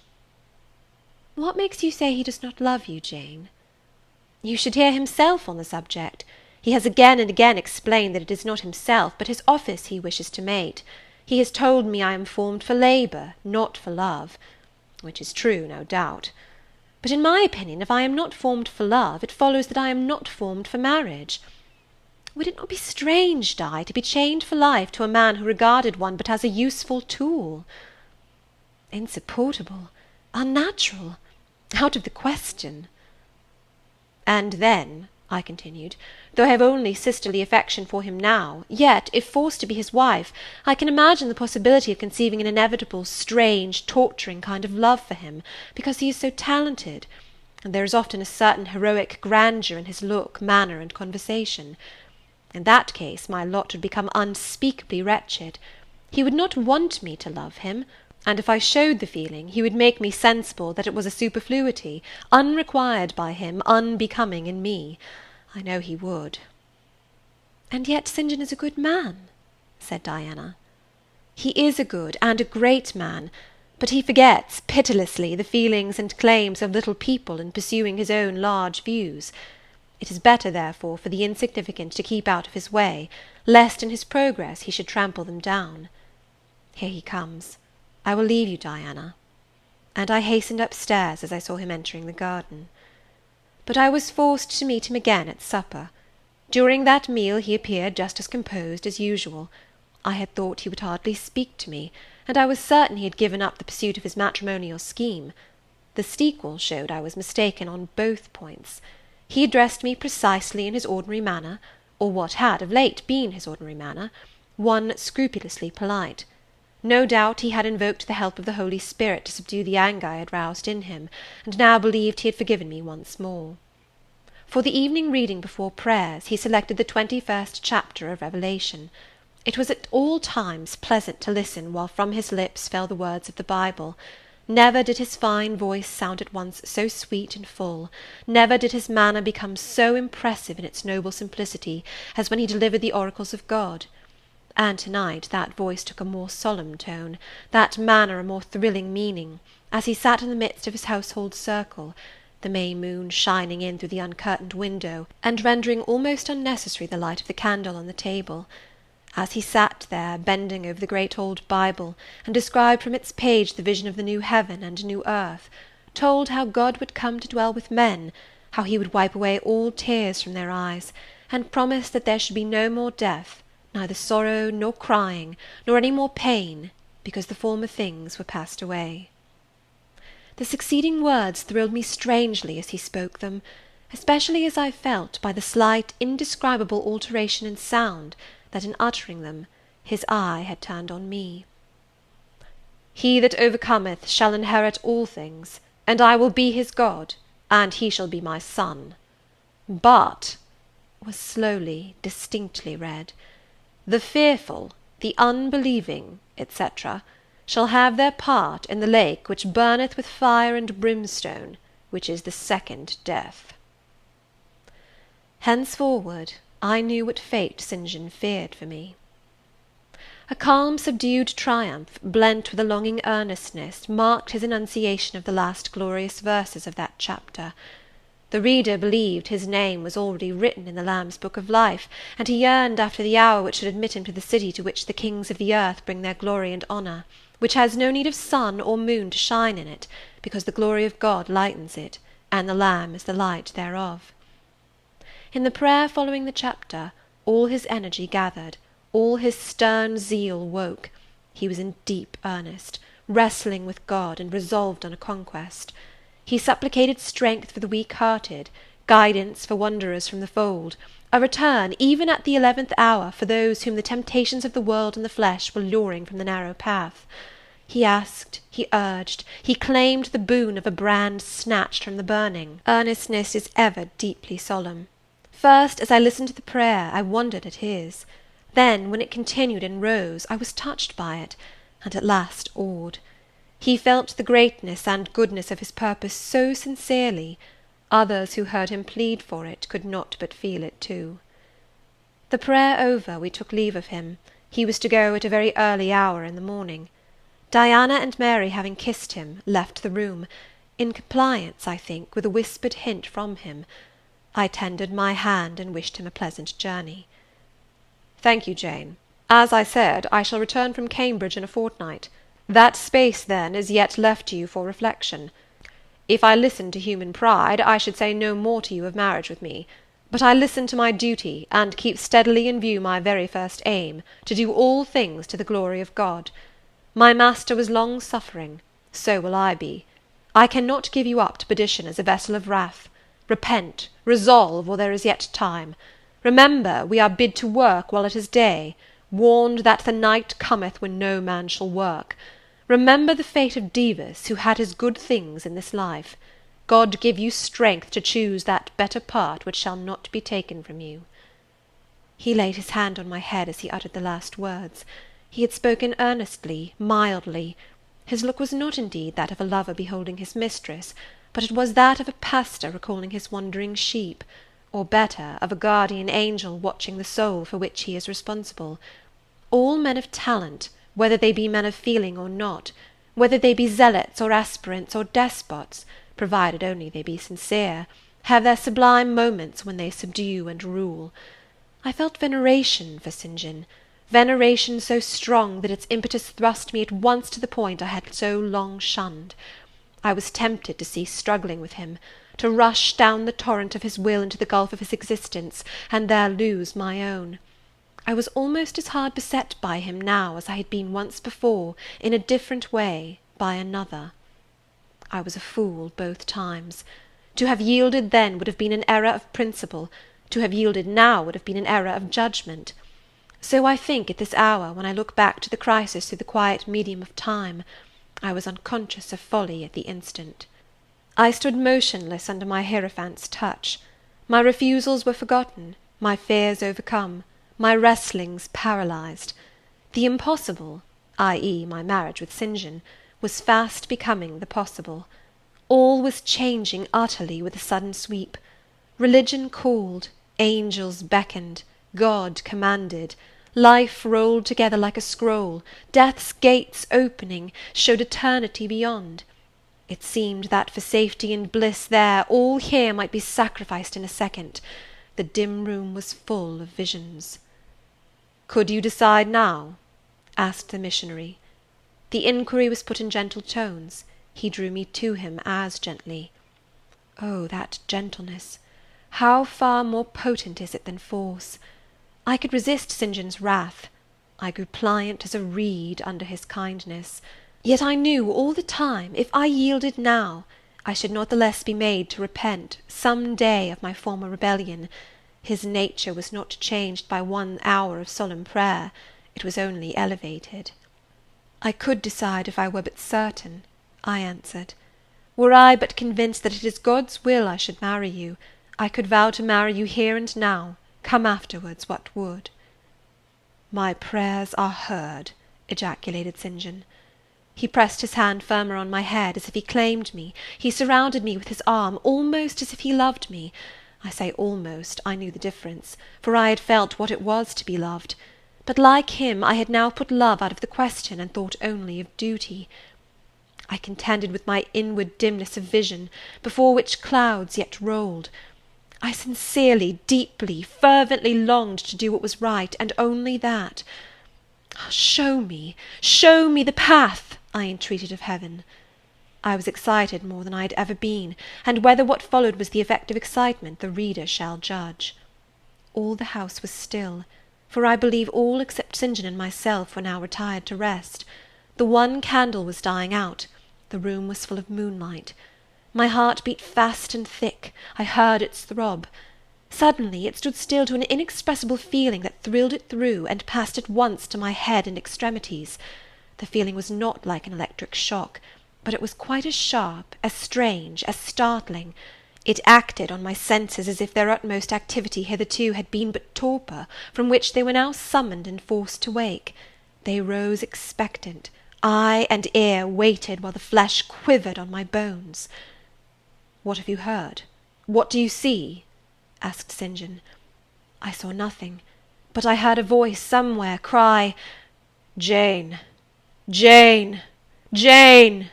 "What makes you say he does not love you, Jane?" "You should hear himself on the subject. He has again and again explained that it is not himself, but his office he wishes to mate. He has told me I am formed for labour, not for love, which is true, no doubt. But in my opinion, if I am not formed for love, it follows that I am not formed for marriage. Would it not be strange, Di, to be chained for life to a man who regarded one but as a useful tool?" "Insupportable, unnatural, out of the question." "And then," I continued, "though I have only sisterly affection for him now, yet, if forced to be his wife, I can imagine the possibility of conceiving an inevitable, strange, torturing kind of love for him, because he is so talented, and there is often a certain heroic grandeur in his look, manner, and conversation. In that case my lot would become unspeakably wretched. He would not want me to love him, and if I showed the feeling, he would make me sensible that it was a superfluity, unrequired by him, unbecoming in me. I know he would." "And yet St. John is a good man," said Diana. "He is a good and a great man, but he forgets, pitilessly, the feelings and claims of little people in pursuing his own large views. It is better, therefore, for the insignificant to keep out of his way, lest in his progress he should trample them down. Here he comes. I will leave you, Diana." And I hastened upstairs as I saw him entering the garden. But I was forced to meet him again at supper. During that meal he appeared just as composed as usual. I had thought he would hardly speak to me, and I was certain he had given up the pursuit of his matrimonial scheme. The sequel showed I was mistaken on both points. He addressed me precisely in his ordinary manner, or what had of late been his ordinary manner, one scrupulously polite. No doubt he had invoked the help of the Holy Spirit to subdue the anger I had roused in him, and now believed he had forgiven me once more. For the evening reading before prayers, he selected the 21st chapter of Revelation. It was at all times pleasant to listen while from his lips fell the words of the Bible. Never did his fine voice sound at once so sweet and full, never did his manner become so impressive in its noble simplicity, as when he delivered the oracles of God. And to-night that voice took a more solemn tone, that manner a more thrilling meaning, as he sat in the midst of his household circle, the May moon shining in through the uncurtained window, and rendering almost unnecessary the light of the candle on the table. As he sat there, bending over the great old Bible, and described from its page the vision of the new heaven and new earth, told how God would come to dwell with men, how he would wipe away all tears from their eyes, and promised that there should be no more death, neither sorrow nor crying, nor any more pain, because the former things were passed away. The succeeding words thrilled me strangely as he spoke them, especially as I felt, by the slight indescribable alteration in sound, that in uttering them his eye had turned on me. "He that overcometh shall inherit all things, and I will be his God, and he shall be my son. But," was slowly, distinctly read, "the fearful, the unbelieving, etc., shall have their part in the lake which burneth with fire and brimstone, which is the second death." Henceforward I knew what fate St. John feared for me. A calm subdued triumph, blent with a longing earnestness, marked his enunciation of the last glorious verses of that chapter. The reader believed his name was already written in the Lamb's book of life, and he yearned after the hour which should admit him to the city to which the kings of the earth bring their glory and honour, which has no need of sun or moon to shine in it, because the glory of God lightens it, and the Lamb is the light thereof. In the prayer following the chapter, all his energy gathered, all his stern zeal woke. He was in deep earnest, wrestling with God, and resolved on a conquest. He supplicated strength for the weak-hearted, guidance for wanderers from the fold, a return, even at the 11th hour, for those whom the temptations of the world and the flesh were luring from the narrow path. He asked, he urged, he claimed the boon of a brand snatched from the burning. Earnestness is ever deeply solemn. First, as I listened to the prayer, I wondered at his. Then, when it continued and rose, I was touched by it, and at last awed. He felt the greatness and goodness of his purpose so sincerely, others who heard him plead for it could not but feel it too. The prayer over, we took leave of him. He was to go at a very early hour in the morning. Diana and Mary, having kissed him, left the room, in compliance, I think, with a whispered hint from him. I tendered my hand, and wished him a pleasant journey. "Thank you, Jane. As I said, I shall return from Cambridge in a fortnight. That space, then, is yet left to you for reflection. If I listened to human pride, I should say no more to you of marriage with me. But I listen to my duty, and keep steadily in view my very first aim, to do all things to the glory of God. My master was long-suffering, so will I be. I cannot give you up to perdition as a vessel of wrath. Repent, resolve, while there is yet time. Remember, we are bid to work while it is day, warned that the night cometh when no man shall work. Remember the fate of Dives, who had his good things in this life. God give you strength to choose that better part which shall not be taken from you." He laid his hand on my head as he uttered the last words. He had spoken earnestly, mildly. His look was not indeed that of a lover beholding his mistress, but it was that of a pastor recalling his wandering sheep, or better, of a guardian angel watching the soul for which he is responsible. All men of talent, whether they be men of feeling or not, whether they be zealots or aspirants or despots, provided only they be sincere, have their sublime moments when they subdue and rule. I felt veneration for St. John, veneration so strong that its impetus thrust me at once to the point I had so long shunned. I was tempted to cease struggling with him, to rush down the torrent of his will into the gulf of his existence, and there lose my own. I was almost as hard beset by him now as I had been once before, in a different way, by another. I was a fool both times. To have yielded then would have been an error of principle, to have yielded now would have been an error of judgment. So I think at this hour, when I look back to the crisis through the quiet medium of time, I was unconscious of folly at the instant. I stood motionless under my hierophant's touch. My refusals were forgotten, my fears overcome, my wrestlings paralysed. The impossible, i.e. my marriage with St. John, was fast becoming the possible. All was changing utterly with a sudden sweep. Religion called, angels beckoned, God commanded, life rolled together like a scroll, death's gates opening, showed eternity beyond. It seemed that for safety and bliss there, all here might be sacrificed in a second. The dim room was full of visions. "Could you decide now?" asked the missionary. The inquiry was put in gentle tones. He drew me to him as gently. Oh, that gentleness! How far more potent is it than force! I could resist St. John's wrath. I grew pliant as a reed under his kindness. Yet I knew all the time, if I yielded now, I should not the less be made to repent, some day, of my former rebellion. His nature was not changed by 1 hour of solemn prayer, it was only elevated. I could decide if I were but certain, I answered. Were I but convinced that it is God's will I should marry you, I could vow to marry you here and now, come afterwards what would. My prayers are heard, ejaculated St. John. He pressed his hand firmer on my head, as if he claimed me. He surrounded me with his arm, almost as if he loved me. I say almost, I knew the difference, for I had felt what it was to be loved. But like him, I had now put love out of the question, and thought only of duty. I contended with my inward dimness of vision, before which clouds yet rolled. I sincerely, deeply, fervently longed to do what was right, and only that. Show me the path, I entreated of heaven. I was excited more than I had ever been, and whether what followed was the effect of excitement the reader shall judge. All the house was still, for I believe all except St. John and myself were now retired to rest. The one candle was dying out, the room was full of moonlight. My heart beat fast and thick, I heard its throb. Suddenly it stood still to an inexpressible feeling that thrilled it through, and passed at once to my head and extremities. The feeling was not like an electric shock, but it was quite as sharp, as strange, as startling. It acted on my senses as if their utmost activity hitherto had been but torpor, from which they were now summoned and forced to wake. They rose expectant. Eye and ear waited while the flesh quivered on my bones. "What have you heard? What do you see?" asked St. John. I saw nothing, but I heard a voice somewhere cry, "Jane! Jane! Jane!"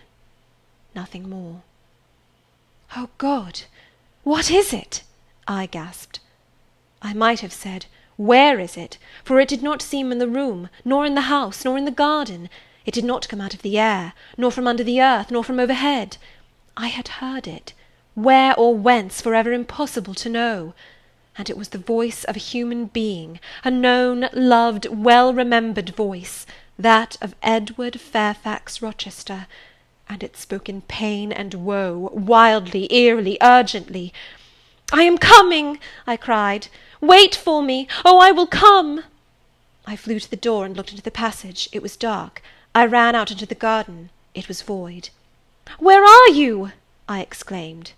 Nothing more. "Oh, God! What is it?" I gasped. I might have said, "Where is it?" for it did not seem in the room, nor in the house, nor in the garden. It did not come out of the air, nor from under the earth, nor from overhead. I had heard it. Where or whence, forever impossible to know. And it was the voice of a human being, a known, loved, well-remembered voice, that of Edward Fairfax Rochester, and it spoke in pain and woe, wildly, eerily, urgently. "I am coming!" I cried. "Wait for me! Oh, I will come!" I flew to the door and looked into the passage. It was dark. I ran out into the garden. It was void. "Where are you?" I exclaimed.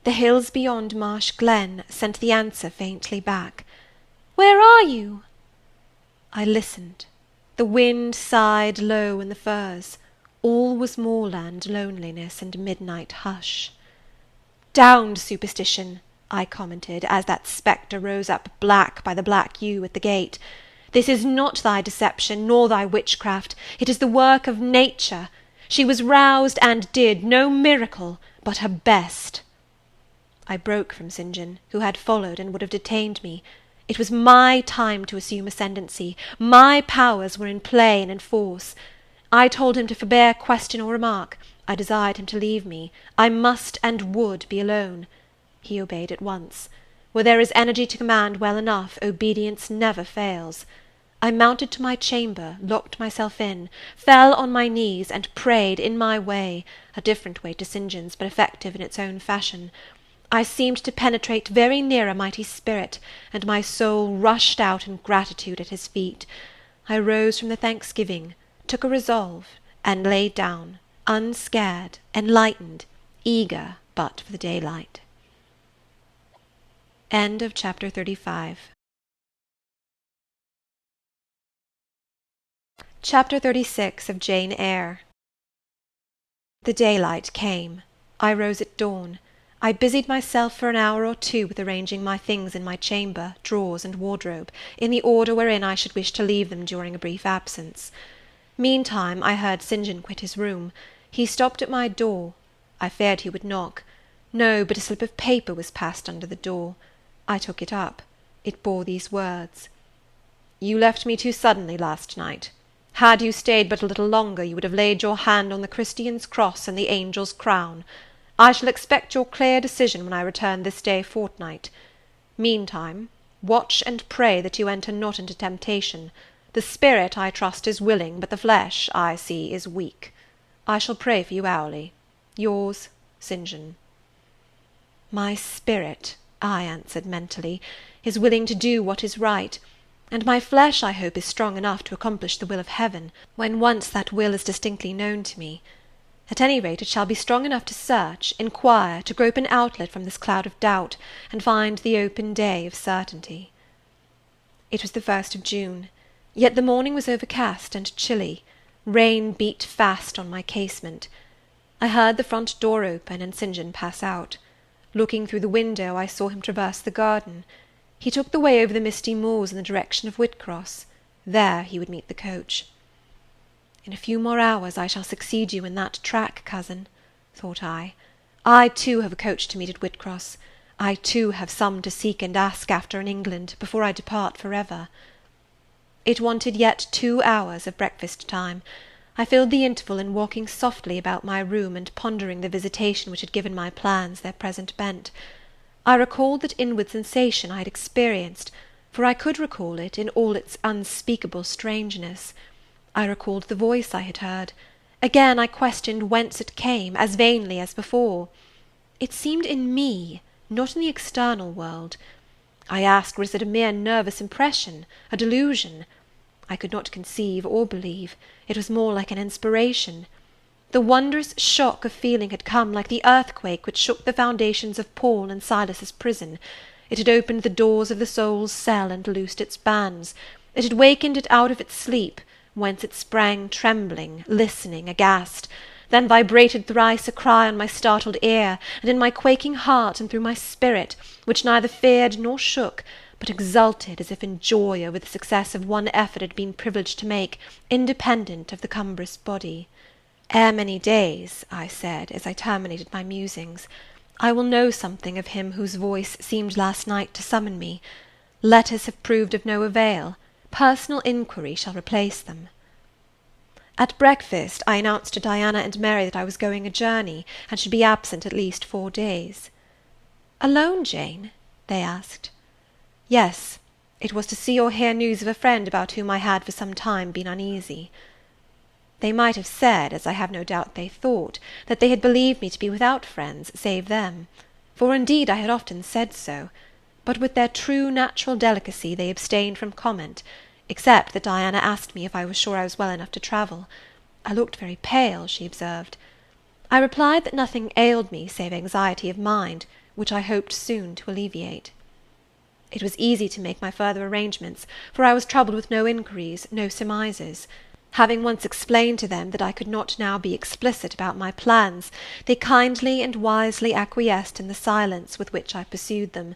The hills beyond Marsh Glen sent the answer faintly back. "Where are you?" I listened. The wind sighed low in the firs. All was moorland loneliness and midnight hush. "Down, superstition!" I commented, as that spectre rose up black by the black yew at the gate. "This is not thy deception, nor thy witchcraft. It is the work of nature. She was roused and did no miracle, but her best." I broke from St. John, who had followed and would have detained me. It was my time to assume ascendancy. My powers were in play and in force. I told him to forbear question or remark. I desired him to leave me. I must and would be alone. He obeyed at once. Where there is energy to command well enough, obedience never fails. I mounted to my chamber, locked myself in, fell on my knees, and prayed in my way, a different way to St. John's, but effective in its own fashion. I seemed to penetrate very near a mighty spirit, and my soul rushed out in gratitude at his feet. I rose from the thanksgiving, took a resolve, and lay down, unscared, enlightened, eager but for the daylight. End of chapter 35. Chapter 36 of Jane Eyre. The daylight came. I rose at dawn. I busied myself for an hour or two with arranging my things in my chamber, drawers, and wardrobe, in the order wherein I should wish to leave them during a brief absence. Meantime I heard St. John quit his room. He stopped at my door. I feared he would knock. No, but a slip of paper was passed under the door. I took it up. It bore these words: "You left me too suddenly last night. Had you stayed but a little longer, you would have laid your hand on the Christian's cross and the angel's crown. I shall expect your clear decision when I return this day fortnight. Meantime, watch and pray that you enter not into temptation. The spirit, I trust, is willing, but the flesh, I see, is weak. I shall pray for you hourly. Yours, St. John. My spirit, I answered mentally, is willing to do what is right, and my flesh, I hope, is strong enough to accomplish the will of Heaven, when once that will is distinctly known to me. At any rate, it shall be strong enough to search, inquire, to grope an outlet from this cloud of doubt, and find the open day of certainty. It was the 1st of June, yet the morning was overcast and chilly. Rain beat fast on my casement. I heard the front door open and St. John pass out. Looking through the window, I saw him traverse the garden. He took the way over the misty moors in the direction of Whitcross. There he would meet the coach. In a few more hours I shall succeed you in that track, cousin, thought I. I too have a coach to meet at Whitcross. I too have some to seek and ask after in England, before I depart for ever. It wanted yet 2 hours of breakfast time. I filled the interval in walking softly about my room and pondering the visitation which had given my plans their present bent. I recalled that inward sensation I had experienced, for I could recall it in all its unspeakable strangeness. I recalled the voice I had heard. Again I questioned whence it came, as vainly as before. It seemed in me, not in the external world. I asked, was it a mere nervous impression, a delusion? I could not conceive or believe. It was more like an inspiration. The wondrous shock of feeling had come like the earthquake which shook the foundations of Paul and Silas's prison. It had opened the doors of the soul's cell and loosed its bands. It had wakened it out of its sleep, whence it sprang trembling, listening, aghast. Then vibrated thrice a cry on my startled ear, and in my quaking heart, and through my spirit, which neither feared nor shook, but exulted as if in joy over the success of one effort it had been privileged to make, independent of the cumbrous body. Ere many days, I said, as I terminated my musings, I will know something of him whose voice seemed last night to summon me. Letters have proved of no avail. Personal inquiry shall replace them. At breakfast I announced to Diana and Mary that I was going a journey, and should be absent at least 4 days. "Alone, Jane?" they asked. Yes, it was to see or hear news of a friend about whom I had for some time been uneasy. They might have said, as I have no doubt they thought, that they had believed me to be without friends save them, for indeed I had often said so, but with their true natural delicacy they abstained from comment, except that Diana asked me if I was sure I was well enough to travel. I looked very pale, she observed. I replied that nothing ailed me save anxiety of mind, which I hoped soon to alleviate. It was easy to make my further arrangements, for I was troubled with no inquiries, no surmises. Having once explained to them that I could not now be explicit about my plans, they kindly and wisely acquiesced in the silence with which I pursued them,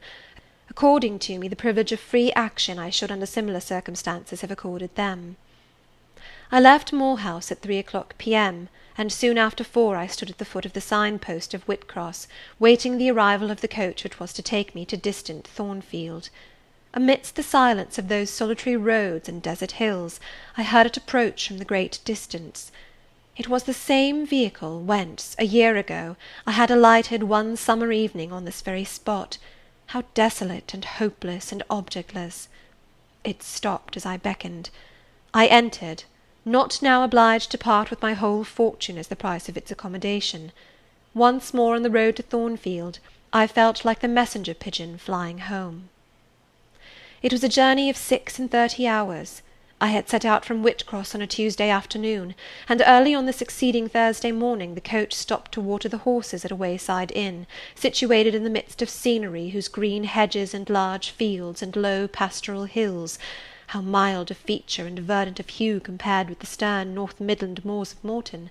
according to me the privilege of free action I should under similar circumstances have accorded them. I left Moor House at 3 o'clock p.m., and soon after 4 I stood at the foot of the sign-post of Whitcross, waiting the arrival of the coach which was to take me to distant Thornfield. Amidst the silence of those solitary roads and desert hills, I heard it approach from the great distance. It was the same vehicle whence, a year ago, I had alighted one summer evening on this very spot. How desolate and hopeless and objectless! It stopped as I beckoned. I entered, not now obliged to part with my whole fortune as the price of its accommodation. Once more on the road to Thornfield, I felt like the messenger pigeon flying home. It was a journey of 36 hours. I had set out from Whitcross on a Tuesday afternoon, and early on the succeeding Thursday morning the coach stopped to water the horses at a wayside inn, situated in the midst of scenery whose green hedges and large fields and low pastoral hills, how mild of feature and verdant of hue compared with the stern North Midland moors of Morton,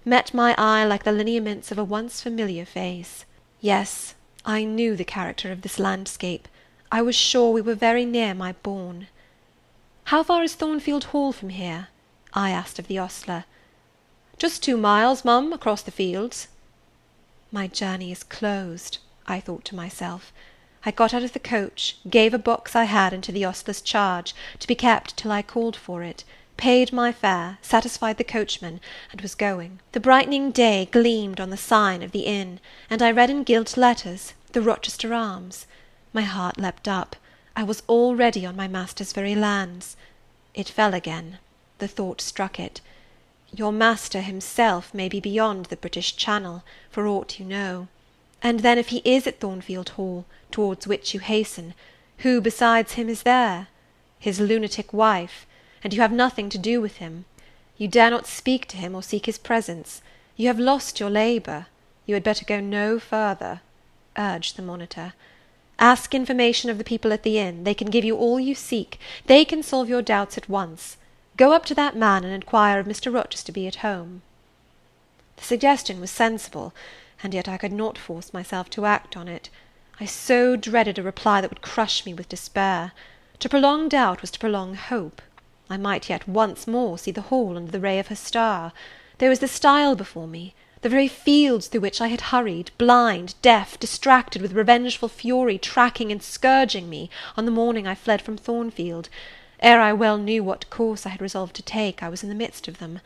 met my eye like the lineaments of a once familiar face. Yes, I knew the character of this landscape. I was sure we were very near my bourne. "How far is Thornfield Hall from here?" I asked of the ostler. "Just 2 miles, mum, across the fields." My journey is closed, I thought to myself. I got out of the coach, gave a box I had into the ostler's charge, to be kept till I called for it, paid my fare, satisfied the coachman, and was going. The brightening day gleamed on the sign of the inn, and I read in gilt letters, "The Rochester Arms." My heart leapt up. I was already on my master's very lands. It fell again. The thought struck it. Your master himself may be beyond the British Channel, for aught you know; and then if he is at Thornfield Hall, towards which you hasten, who besides him is there? His lunatic wife, and you have nothing to do with him. You dare not speak to him or seek his presence. You have lost your labour. You had better go no further," urged the monitor. "Ask information of the people at the inn. They can give you all you seek. They can solve your doubts at once. Go up to that man and inquire if Mr. Rochester be at home." The suggestion was sensible, and yet I could not force myself to act on it. I so dreaded a reply that would crush me with despair. To prolong doubt was to prolong hope. I might yet once more see the Hall under the ray of her star. There was the stile before me, the very fields through which I had hurried, blind, deaf, distracted with revengeful fury, tracking and scourging me on the morning I fled from Thornfield. Ere I well knew what course I had resolved to take, I was in the midst of them.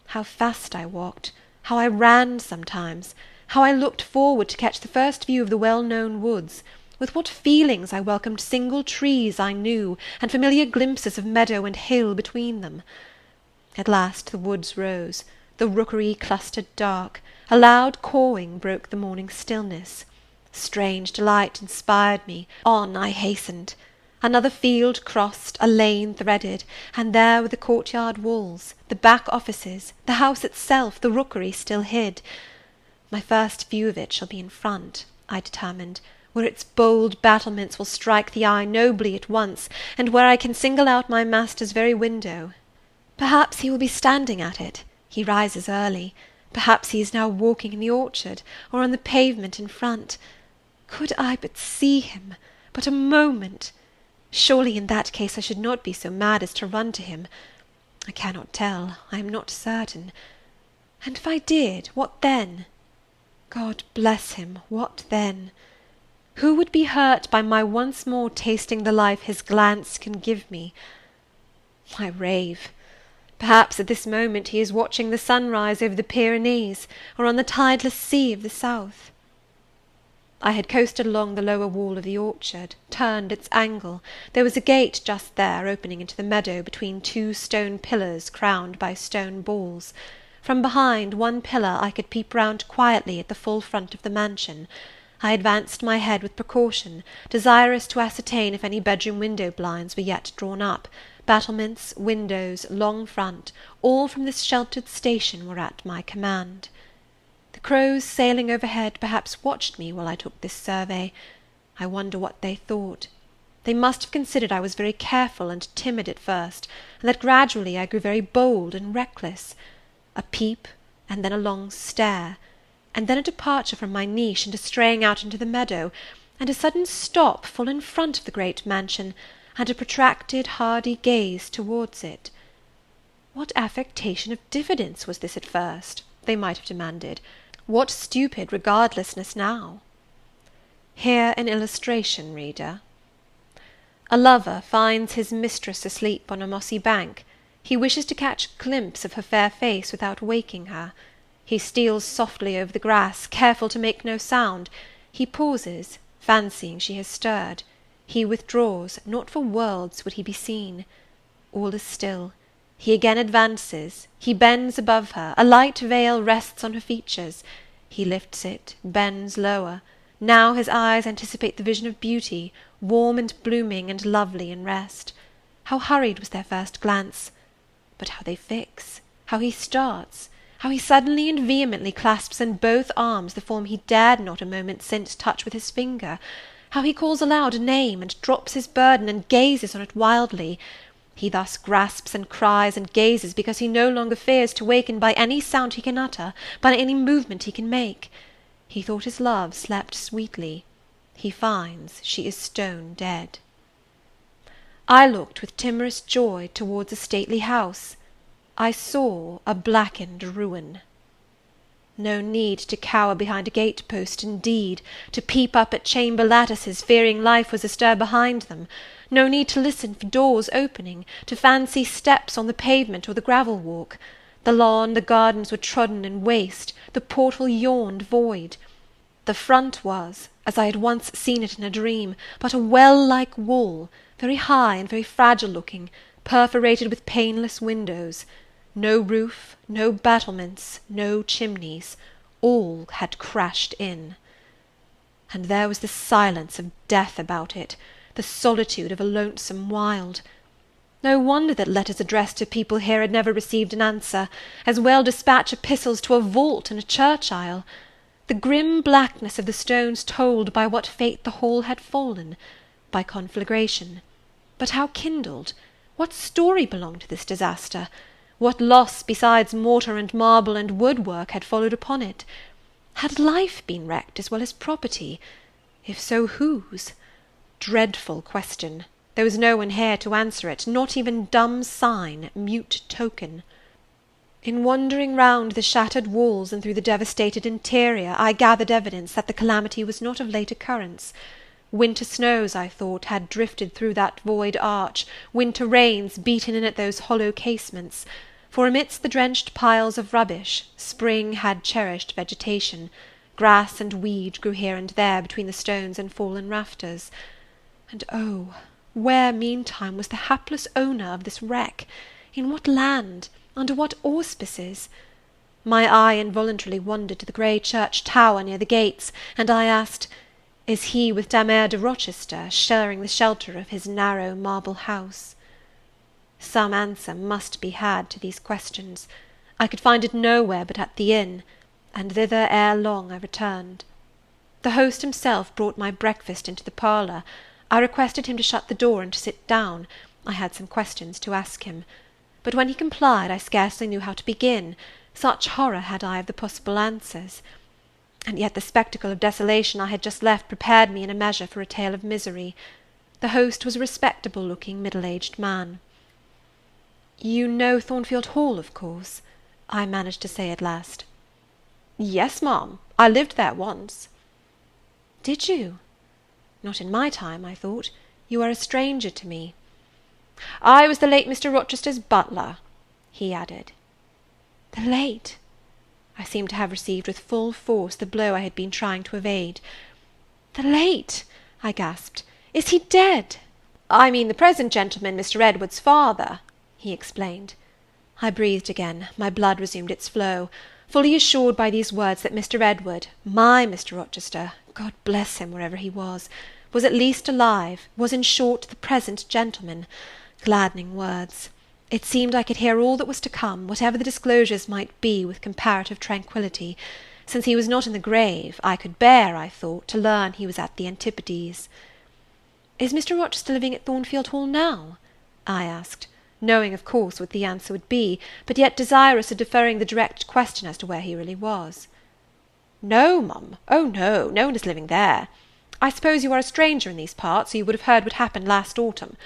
How fast I walked! How I ran sometimes! How I looked forward to catch the first view of the well-known woods! With what feelings I welcomed single trees I knew, and familiar glimpses of meadow and hill between them! At last the woods rose, the rookery clustered dark, a loud cawing broke the morning stillness. Strange delight inspired me, on I hastened. Another field crossed, a lane threaded, and there were the courtyard walls, the back offices, the house itself, the rookery still hid. My first view of it shall be in front, I determined, where its bold battlements will strike the eye nobly at once, and where I can single out my master's very window. Perhaps he will be standing at it. He rises early. Perhaps he is now walking in the orchard, or on the pavement in front. Could I but see him! But a moment! Surely in that case I should not be so mad as to run to him. I cannot tell. I am not certain. And if I did, what then? God bless him, what then? Who would be hurt by my once more tasting the life his glance can give me? I rave. Perhaps at this moment he is watching the sunrise over the Pyrenees, or on the tideless sea of the south. I had coasted along the lower wall of the orchard, turned its angle. There was a gate just there, opening into the meadow between two stone pillars crowned by stone balls. From behind one pillar I could peep round quietly at the full front of the mansion. I advanced my head with precaution, desirous to ascertain if any bedroom window blinds were yet drawn up. Battlements, windows, long front, all from this sheltered station were at my command. The crows sailing overhead perhaps watched me while I took this survey. I wonder what they thought. They must have considered I was very careful and timid at first, and that gradually I grew very bold and reckless. A peep, and then a long stare, and then a departure from my niche and a straying out into the meadow, and a sudden stop full in front of the great mansion, and a protracted hardy gaze towards it. What affectation of diffidence was this at first? They might have demanded. What stupid regardlessness now? Here an illustration, reader. A lover finds his mistress asleep on a mossy bank. He wishes to catch a glimpse of her fair face without waking her. He steals softly over the grass, careful to make no sound. He pauses, fancying she has stirred. He withdraws, not for worlds would he be seen. All is still. He again advances, he bends above her, a light veil rests on her features. He lifts it, bends lower. Now his eyes anticipate the vision of beauty, warm and blooming and lovely in rest. How hurried was their first glance! But how they fix! How he starts! How he suddenly and vehemently clasps in both arms the form he dared not a moment since touch with his finger! How he calls aloud a name, and drops his burden, and gazes on it wildly! He thus grasps and cries and gazes because he no longer fears to waken by any sound he can utter, by any movement he can make. He thought his love slept sweetly. He finds she is stone dead. I looked with timorous joy towards a stately house. I saw a blackened ruin. No need to cower behind a gate-post, indeed, to peep up at chamber lattices, fearing life was astir behind them. No need to listen for doors opening, to fancy steps on the pavement or the gravel walk. The lawn, the gardens were trodden and waste, the portal yawned void. The front was, as I had once seen it in a dream, but a well-like wall, very high and very fragile-looking, perforated with paneless windows. No roof, no battlements, no chimneys, all had crashed in. And there was the silence of death about it, the solitude of a lonesome wild. No wonder that letters addressed to people here had never received an answer, as well dispatch epistles to a vault in a church aisle. The grim blackness of the stones told by what fate the hall had fallen, by conflagration. But how kindled? What story belonged to this disaster? What loss besides mortar and marble and woodwork had followed upon it? Had life been wrecked as well as property? If so, whose? Dreadful question! There was no one here to answer it, not even dumb sign, mute token. In wandering round the shattered walls and through the devastated interior, I gathered evidence that the calamity was not of late occurrence. Winter snows, I thought, had drifted through that void arch, winter rains beaten in at those hollow casements, for amidst the drenched piles of rubbish, spring had cherished vegetation. Grass and weed grew here and there between the stones and fallen rafters. And oh, where, meantime, was the hapless owner of this wreck? In what land? Under what auspices? My eye involuntarily wandered to the grey church tower near the gates, and I asked, is he with Dame Eyre de Rochester sharing the shelter of his narrow marble house? Some answer must be had to these questions. I could find it nowhere but at the inn, and thither ere long I returned. The host himself brought my breakfast into the parlour. I requested him to shut the door and to sit down. I had some questions to ask him. But when he complied, I scarcely knew how to begin, such horror had I of the possible answers. And yet the spectacle of desolation I had just left prepared me in a measure for a tale of misery. The host was a respectable-looking, middle-aged man. "You know Thornfield Hall, of course?" I managed to say at last. "Yes, ma'am, I lived there once." "Did you? Not in my time, I thought. You are a stranger to me." "I was the late Mr. Rochester's butler," he added. The late? I seemed to have received with full force the blow I had been trying to evade. "The late!" I gasped. "Is he dead?" "I mean the present gentleman, Mr. Edward's father," he explained. I breathed again, my blood resumed its flow, fully assured by these words that Mr. Edward, my Mr. Rochester, God bless him wherever he was at least alive, was in short the present gentleman. Gladdening words! It seemed I could hear all that was to come, whatever the disclosures might be, with comparative tranquillity. Since he was not in the grave, I could bear, I thought, to learn he was at the Antipodes. "Is Mr. Rochester living at Thornfield Hall now?" I asked, knowing, of course, what the answer would be, but yet desirous of deferring the direct question as to where he really was. "No, mum, oh no, no one is living there. I suppose you are a stranger in these parts, or you would have heard what happened last autumn.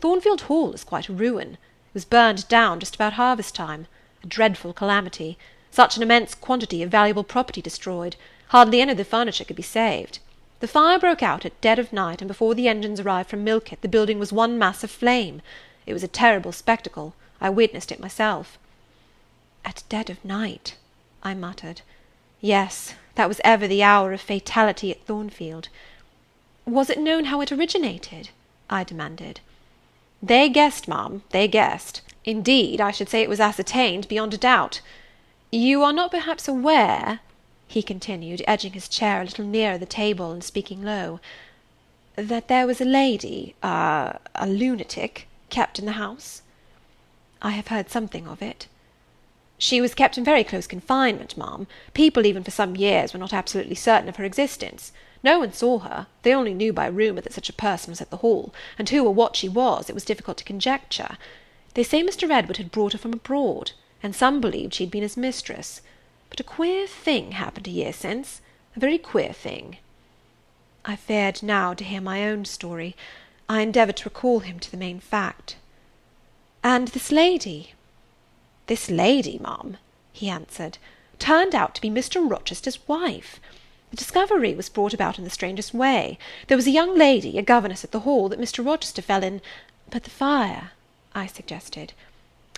Thornfield Hall is quite a ruin. It was burned down just about harvest time. A dreadful calamity. Such an immense quantity of valuable property destroyed. Hardly any of the furniture could be saved. The fire broke out at dead of night, and before the engines arrived from Millcote the building was one mass of flame. It was a terrible spectacle. I witnessed it myself." "At dead of night," I muttered. Yes, that was ever the hour of fatality at Thornfield. "Was it known how it originated?" I demanded. "They guessed, ma'am, they guessed. Indeed, I should say it was ascertained beyond a doubt. You are not perhaps aware," he continued, edging his chair a little nearer the table and speaking low, "that there was a lady, a lunatic, kept in the house?" "I have heard something of it." "She was kept in very close confinement, ma'am. People even for some years were not absolutely certain of her existence. No one saw her. They only knew by rumour that such a person was at the Hall, and who or what she was it was difficult to conjecture. They say Mr. Edward had brought her from abroad, and some believed she had been his mistress. But a queer thing happened a year since, a very queer thing." I feared now to hear my own story. I endeavoured to recall him to the main fact. "And this lady?" "This lady, ma'am," he answered, "turned out to be Mr. Rochester's wife. The discovery was brought about in the strangest way. There was a young lady, a governess at the Hall, that Mr. Rochester fell in—" "But the fire," I suggested.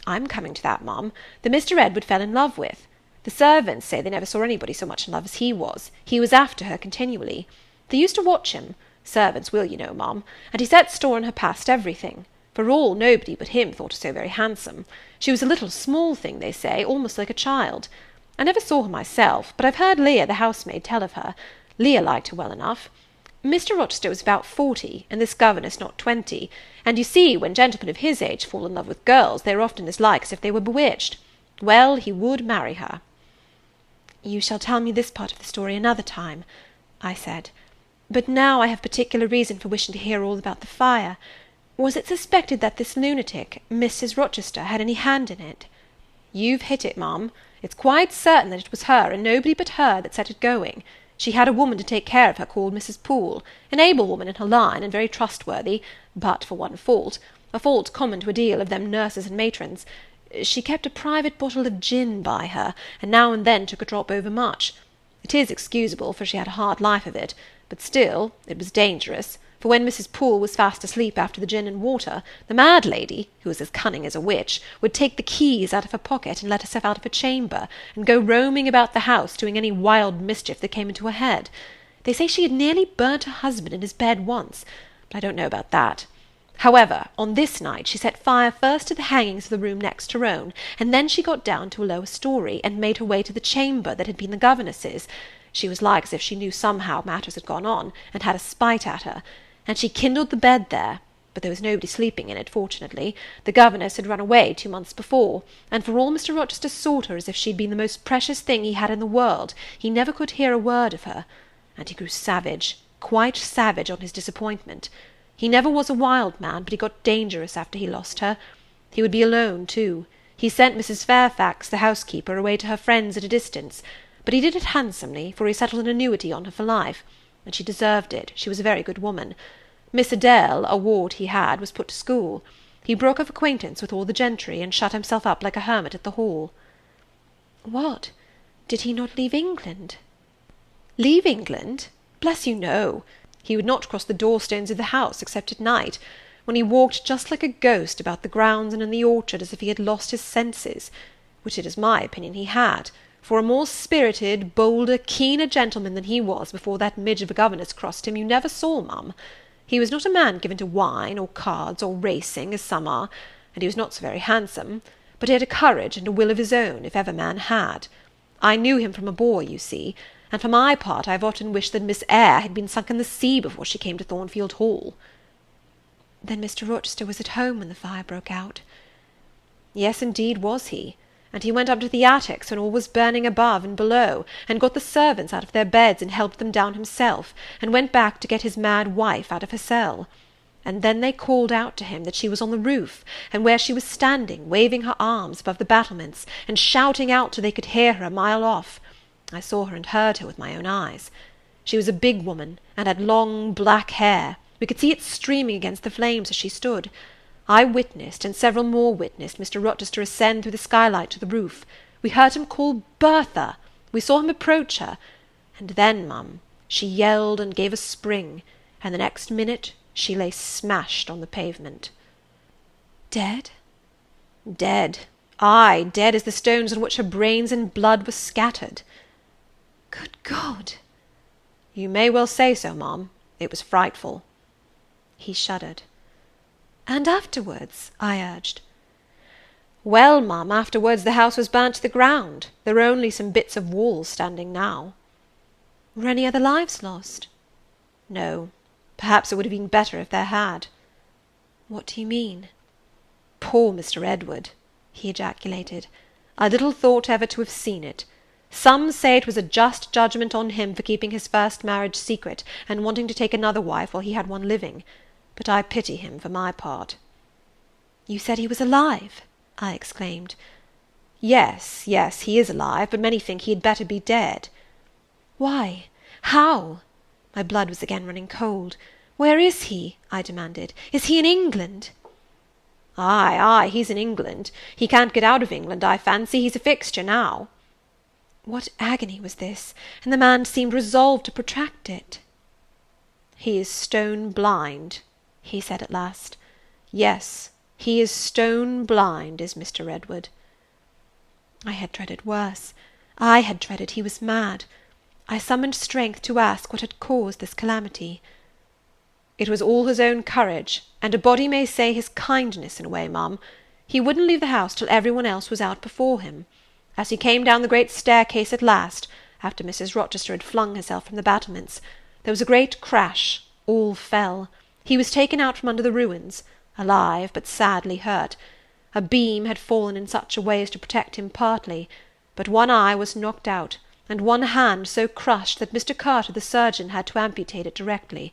"I'm coming to that, ma'am. The Mr. Edward fell in love with. The servants say they never saw anybody so much in love as he was. He was after her continually. They used to watch him. Servants will, you know, ma'am. And he set store on her past everything. For all nobody but him thought her so very handsome. She was a little small thing, they say, almost like a child. I never saw her myself, but I've heard Leah, the housemaid, tell of her. Leah liked her well enough. Mr. Rochester was about 40, and this governess not 20, and you see, when gentlemen of his age fall in love with girls, they are often as like as if they were bewitched. Well, he would marry her. You shall tell me this part of the story another time, I said. But now I have particular reason for wishing to hear all about the fire. Was it suspected that this lunatic, Mrs. Rochester, had any hand in it? You've hit it, ma'am. It's quite certain that it was her, and nobody but her, that set it going. She had a woman to take care of her called Mrs. Poole, an able woman in her line, and very trustworthy, but for one fault, a fault common to a deal of them nurses and matrons. She kept a private bottle of gin by her, and now and then took a drop overmuch. It is excusable, for she had a hard life of it, but still it was dangerous, for when Mrs. Poole was fast asleep after the gin and water, the mad lady, who was as cunning as a witch, would take the keys out of her pocket and let herself out of her chamber, and go roaming about the house, doing any wild mischief that came into her head. They say she had nearly burnt her husband in his bed once, but I don't know about that. However, on this night she set fire first to the hangings of the room next her own, and then she got down to a lower story, and made her way to the chamber that had been the governess's. She was like as if she knew somehow matters had gone on, and had a spite at her, and she kindled the bed there, but there was nobody sleeping in it, fortunately. The governess had run away 2 months before, and for all Mr. Rochester sought her as if she'd been the most precious thing he had in the world, he never could hear a word of her, and he grew savage, quite savage on his disappointment. He never was a wild man, but he got dangerous after he lost her. He would be alone, too. He sent Mrs. Fairfax, the housekeeper, away to her friends at a distance, but he did it handsomely, for he settled an annuity on her for life, and she deserved it. She was a very good woman. Miss Adele, a ward he had, was put to school. He broke off acquaintance with all the gentry, and shut himself up like a hermit at the Hall. What? Did he not leave England? Leave England? Bless you, no. He would not cross the door-stones of the house, except at night, when he walked just like a ghost about the grounds and in the orchard, as if he had lost his senses, which it is my opinion he had, for a more spirited, bolder, keener gentleman than he was before that midge of a governess crossed him you never saw, mum. He was not a man given to wine, or cards, or racing, as some are, and he was not so very handsome, but he had a courage and a will of his own, if ever man had. I knew him from a boy, you see, and for my part I have often wished that Miss Eyre had been sunk in the sea before she came to Thornfield Hall. Then Mr. Rochester was at home when the fire broke out? Yes, indeed was he, and he went up to the attics when all was burning above and below, and got the servants out of their beds, and helped them down himself, and went back to get his mad wife out of her cell. And then they called out to him that she was on the roof, and where she was standing, waving her arms above the battlements, and shouting out till they could hear her a mile off. I saw her and heard her with my own eyes. She was a big woman, and had long black hair. We could see it streaming against the flames as she stood. I witnessed, and several more witnessed, Mr. Rochester ascend through the skylight to the roof. We heard him call Bertha. We saw him approach her. And then, mum, she yelled and gave a spring, and the next minute she lay smashed on the pavement. Dead? Dead. Ay, dead as the stones on which her brains and blood were scattered. Good God! You may well say so, ma'am. It was frightful. He shuddered. And afterwards? I urged. Well, ma'am, afterwards the house was burnt to the ground. There are only some bits of walls standing now. Were any other lives lost? No. Perhaps it would have been better if there had. What do you mean? Poor Mr. Edward, he ejaculated. I little thought ever to have seen it. Some say it was a just judgment on him for keeping his first marriage secret, and wanting to take another wife while he had one living. But I pity him for my part. You said he was alive? I exclaimed. Yes, yes, he is alive, but many think he had better be dead. Why? How? My blood was again running cold. Where is he? I demanded. Is he in England? Ay, ay, he's in England. He can't get out of England, I fancy. He's a fixture now. What agony was this? And the man seemed resolved to protract it. He is stone blind, he said at last. Yes, he is stone blind, is Mr. Edward. I had dreaded worse. I had dreaded he was mad. I summoned strength to ask what had caused this calamity. It was all his own courage, and a body may say his kindness in a way, ma'am. He wouldn't leave the house till every one else was out before him. As he came down the great staircase at last, after Mrs. Rochester had flung herself from the battlements, there was a great crash, all fell. He was taken out from under the ruins, alive, but sadly hurt. A beam had fallen in such a way as to protect him partly, but one eye was knocked out, and one hand so crushed that Mr. Carter the surgeon had to amputate it directly.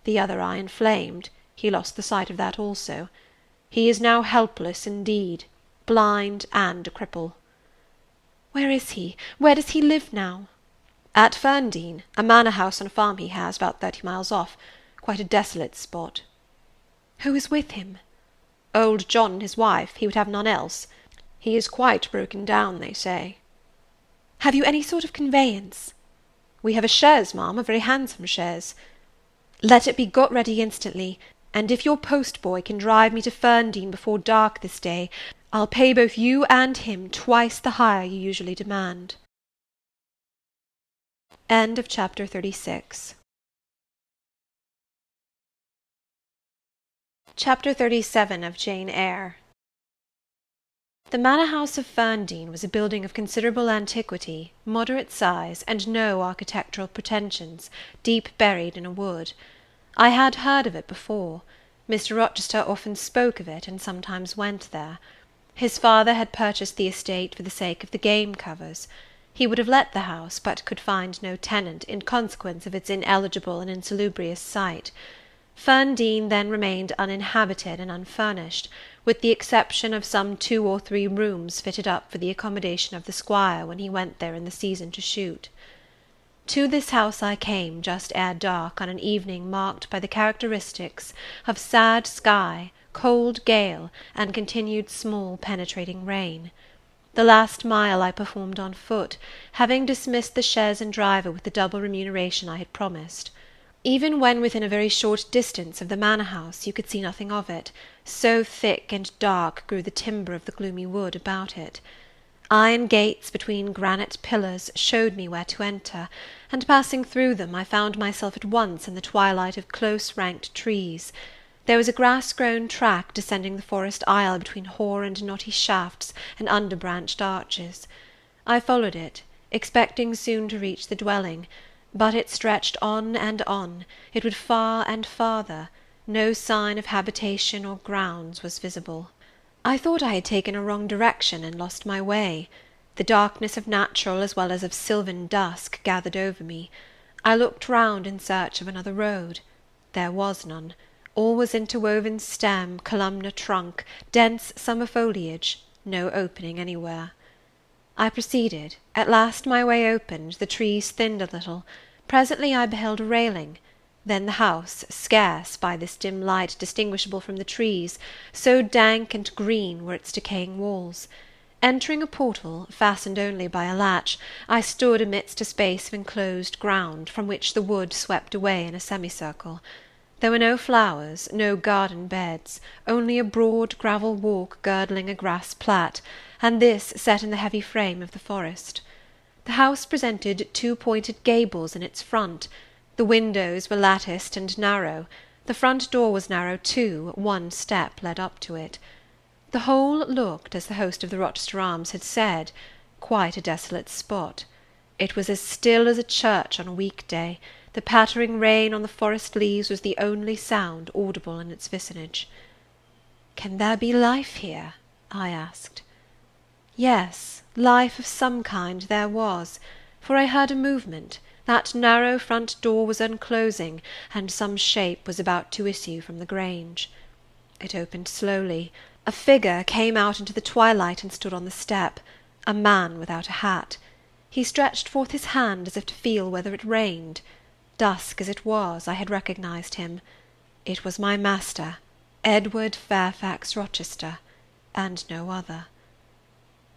The other eye inflamed, he lost the sight of that also. He is now helpless indeed, blind and a cripple. Where is he? Where does he live now? At Ferndean, a manor house on a farm he has, about 30 miles off. Quite a desolate spot. Who is with him? Old John and his wife. He would have none else. He is quite broken down, they say. Have you any sort of conveyance? We have a chaise, ma'am, a very handsome chaise. Let it be got ready instantly, and if your post-boy can drive me to Ferndean before dark this day, I'll pay both you and him twice the hire you usually demand. End of chapter 36. Chapter 37 of Jane Eyre. The manor house of Ferndean was a building of considerable antiquity, moderate size, and no architectural pretensions, deep buried in a wood. I had heard of it before. Mr. Rochester often spoke of it, and sometimes went there. His father had purchased the estate for the sake of the game covers. He would have let the house, but could find no tenant, in consequence of its ineligible and insalubrious site. Ferndean then remained uninhabited and unfurnished, with the exception of some 2 or 3 rooms fitted up for the accommodation of the squire when he went there in the season to shoot. To this house I came just ere dark, on an evening marked by the characteristics of sad sky, cold gale, and continued small penetrating rain. The last mile I performed on foot, having dismissed the chaise and driver with the double remuneration I had promised. Even when within a very short distance of the manor house, you could see nothing of it, so thick and dark grew the timber of the gloomy wood about it. Iron gates between granite pillars showed me where to enter, and passing through them, I found myself at once in the twilight of close-ranked trees. There was a grass-grown track descending the forest aisle between hoar and knotty shafts and under-branched arches. I followed it, expecting soon to reach the dwelling, but it stretched on and on, it would far and farther, no sign of habitation or grounds was visible. I thought I had taken a wrong direction and lost my way. The darkness of natural as well as of sylvan dusk gathered over me. I looked round in search of another road. There was none. All was interwoven stem, columnar trunk, dense summer foliage, no opening anywhere. I proceeded. At last my way opened, the trees thinned a little. Presently I beheld a railing. Then the house, scarce, by this dim light, distinguishable from the trees, so dank and green were its decaying walls. Entering a portal, fastened only by a latch, I stood amidst a space of enclosed ground, from which the wood swept away in a semicircle. There were no flowers, no garden beds, only a broad gravel walk girdling a grass plat, and this set in the heavy frame of the forest. The house presented 2 pointed gables in its front. The windows were latticed and narrow. The front door was narrow too, 1 step led up to it. The whole looked, as the host of the Rochester Arms had said, quite a desolate spot. It was as still as a church on a week-day. The pattering rain on the forest leaves was the only sound audible in its vicinage. "Can there be life here?" I asked. Yes, life of some kind there was, for I heard a movement. That narrow front door was unclosing, and some shape was about to issue from the grange. It opened slowly. A figure came out into the twilight and stood on the step, a man without a hat. He stretched forth his hand as if to feel whether it rained. Dusk as it was, I had recognized him. It was my master, Edward Fairfax Rochester, and no other.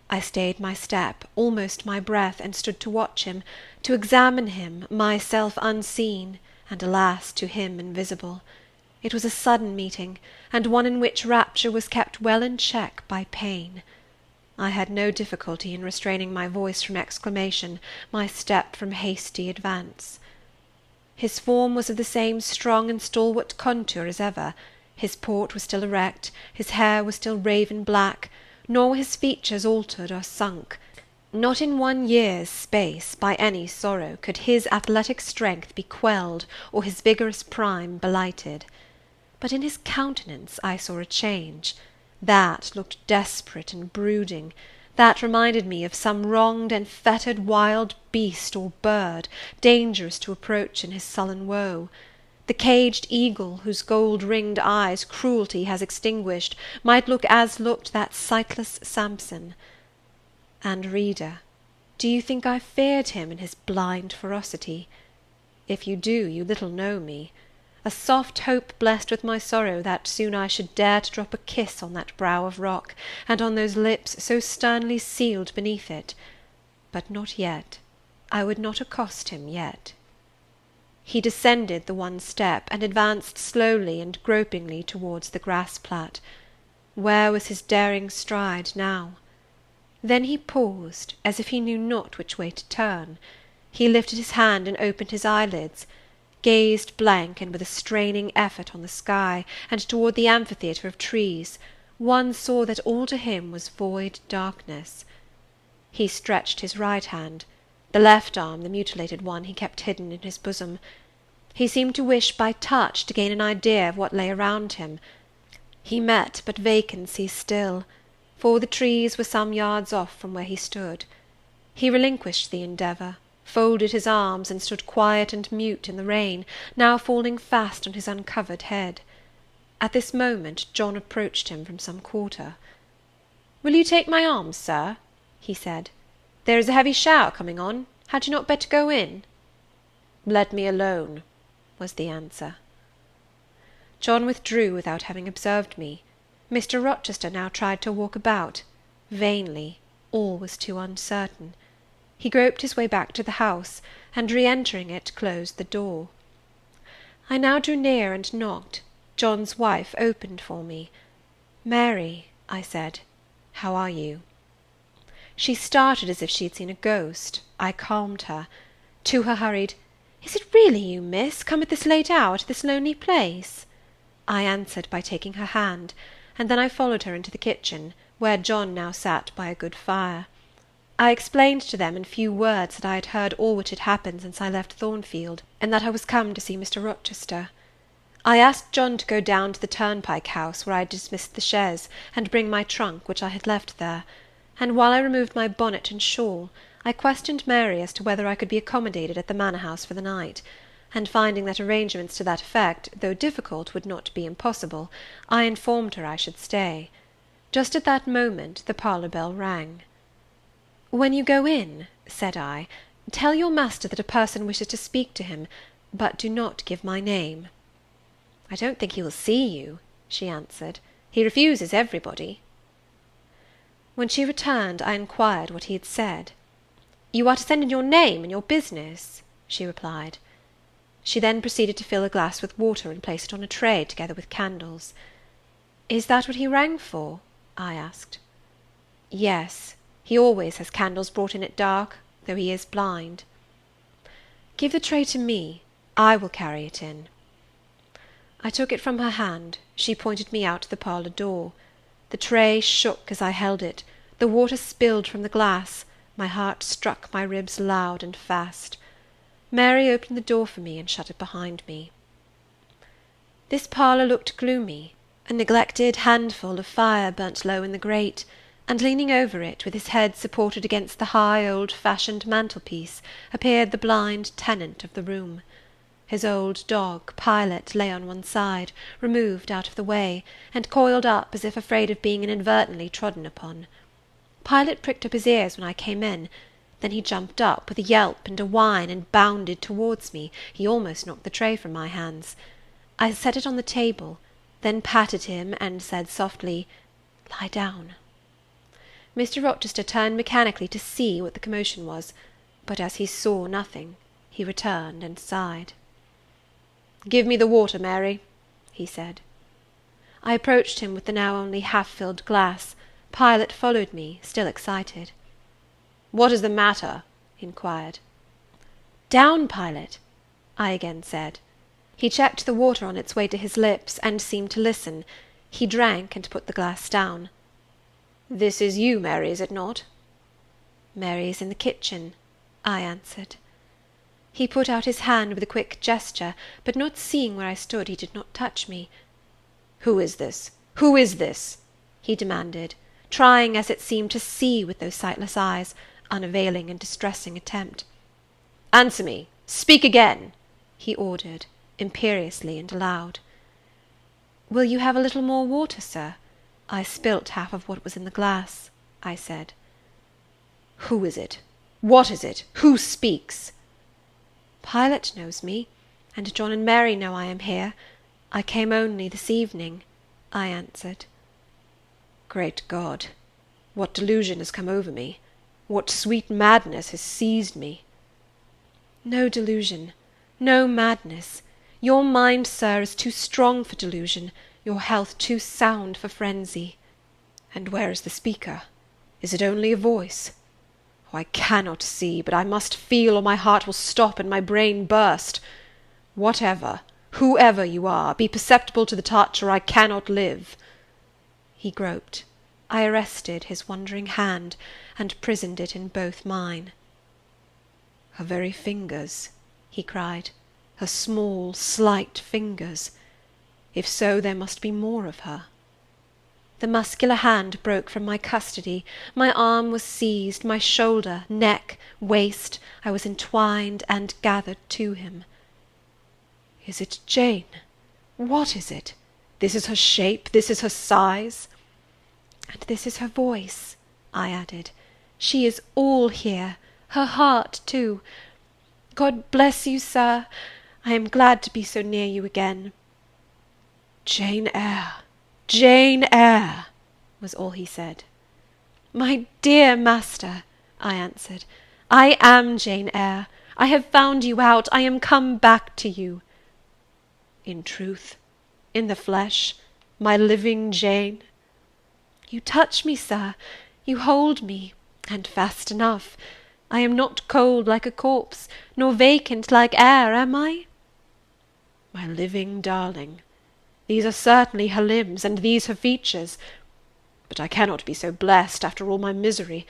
I stayed my step, almost my breath, and stood to watch him, to examine him, myself unseen, and, alas, to him invisible. It was a sudden meeting, and one in which rapture was kept well in check by pain. I had no difficulty in restraining my voice from exclamation, my step from hasty advance. His form was of the same strong and stalwart contour as ever, his port was still erect, his hair was still raven black, nor were his features altered or sunk. Not in 1 year's space, by any sorrow, could his athletic strength be quelled, or his vigorous prime blighted. But in his countenance I saw a change. That looked desperate and brooding, that reminded me of some wronged and fettered wild beast or bird, dangerous to approach in his sullen woe. The caged eagle, whose gold-ringed eyes cruelty has extinguished, might look as looked that sightless Samson. And, reader, do you think I feared him in his blind ferocity? If you do, you little know me. A soft hope blessed with my sorrow that soon I should dare to drop a kiss on that brow of rock, and on those lips so sternly sealed beneath it. But not yet. I would not accost him yet. He descended the 1 step, and advanced slowly and gropingly towards the grass-plat. Where was his daring stride now? Then he paused, as if he knew not which way to turn. He lifted his hand and opened his eyelids, gazed blank and with a straining effort on the sky, and toward the amphitheatre of trees. One saw that all to him was void darkness. He stretched his right hand. The left arm, the mutilated one, he kept hidden in his bosom. He seemed to wish by touch to gain an idea of what lay around him. He met but vacancy still, for the trees were some yards off from where he stood. He relinquished the endeavour, folded his arms, and stood quiet and mute in the rain, now falling fast on his uncovered head. At this moment John approached him from some quarter. "Will you take my arm, sir?" he said. "There is a heavy shower coming on. Had you not better go in?" "Let me alone," was the answer. John withdrew without having observed me. Mr. Rochester now tried to walk about. Vainly. All was too uncertain. He groped his way back to the house, and re-entering it, closed the door. I now drew near and knocked. John's wife opened for me. "Mary," I said, "how are you?" She started as if she had seen a ghost. I calmed her. To her hurried, "Is it really you, miss, come at this late hour to this lonely place?" I answered by taking her hand, and then I followed her into the kitchen, where John now sat by a good fire. I explained to them in few words that I had heard all which had happened since I left Thornfield, and that I was come to see Mr. Rochester. I asked John to go down to the turnpike house where I had dismissed the chaise, and bring my trunk, which I had left there; and while I removed my bonnet and shawl, I questioned Mary as to whether I could be accommodated at the manor house for the night; and finding that arrangements to that effect, though difficult, would not be impossible, I informed her I should stay. Just at that moment the parlour bell rang. "When you go in," said I, "tell your master that a person wishes to speak to him, but do not give my name." "I don't think he will see you," she answered. "He refuses everybody." When she returned, I inquired what he had said. "You are to send in your name and your business," she replied. She then proceeded to fill a glass with water and place it on a tray, together with candles. "Is that what he rang for?" I asked. "Yes. He always has candles brought in at dark, though he is blind." "Give the tray to me. I will carry it in." I took it from her hand. She pointed me out to the parlour door. The tray shook as I held it. The water spilled from the glass. My heart struck my ribs loud and fast. Mary opened the door for me and shut it behind me. This parlour looked gloomy. A neglected handful of fire burnt low in the grate, and leaning over it, with his head supported against the high old-fashioned mantelpiece, appeared the blind tenant of the room. His old dog, Pilot, lay on one side, removed out of the way, and coiled up as if afraid of being inadvertently trodden upon. Pilot pricked up his ears when I came in. Then he jumped up, with a yelp and a whine, and bounded towards me. He almost knocked the tray from my hands. I set it on the table, then patted him, and said softly, "Lie down." Mr. Rochester turned mechanically to see what the commotion was, but as he saw nothing, he returned and sighed. "Give me the water, Mary," he said. I approached him with the now only half-filled glass. Pilot followed me, still excited. "What is the matter?" he inquired. "Down, Pilot." I again said. He checked the water on its way to his lips, and seemed to listen. He drank, and put the glass down. "This is you, Mary, is it not?" "Mary is in the kitchen," I answered. He put out his hand with a quick gesture, but not seeing where I stood, he did not touch me. "Who is this? Who is this?" he demanded, trying, as it seemed, to see with those sightless eyes, unavailing and distressing attempt. "Answer me! Speak again!" he ordered, imperiously and aloud. "Will you have a little more water, sir? I spilt half of what was in the glass," I said. "Who is it? What is it? Who speaks?" "Pilot knows me, and John and Mary know I am here. I came only this evening," I answered. Great God! What delusion has come over me? What sweet madness has seized me? No delusion, no madness. Your mind, sir, is too strong for delusion, your health too sound for frenzy. And where is the speaker? Is it only a voice? Oh, I cannot see, but I must feel, or my heart will stop and my brain burst. Whatever, whoever you are, be perceptible to the touch, or I cannot live." He groped. I arrested his wandering hand, and prisoned it in both mine. "Her very fingers," he cried, "her small, slight fingers. If so, there must be more of her." The muscular hand broke from my custody, my arm was seized, my shoulder, neck, waist, I was entwined and gathered to him. "Is it Jane? What is it? This is her shape, this is her size?" "And this is her voice," I added. "She is all here, her heart too. God bless you, sir. I am glad to be so near you again." "Jane Eyre! Jane Eyre!" was all he said. "My dear master," I answered, "I am Jane Eyre. I have found you out. I am come back to you." "In truth? In the flesh? My living Jane?" "You touch me, sir. You hold me, and fast enough. I am not cold like a corpse, nor vacant like air, am I?" "My living darling! These are certainly her limbs, and these her features. But I cannot be so blessed, after all my misery.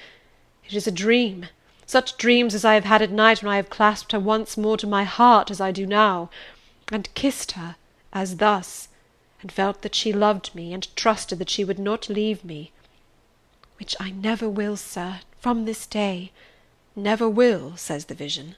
It is a dream, such dreams as I have had at night when I have clasped her once more to my heart, as I do now, and kissed her, as thus, and felt that she loved me, and trusted that she would not leave me." "Which I never will, sir, from this day." "Never will," says the vision.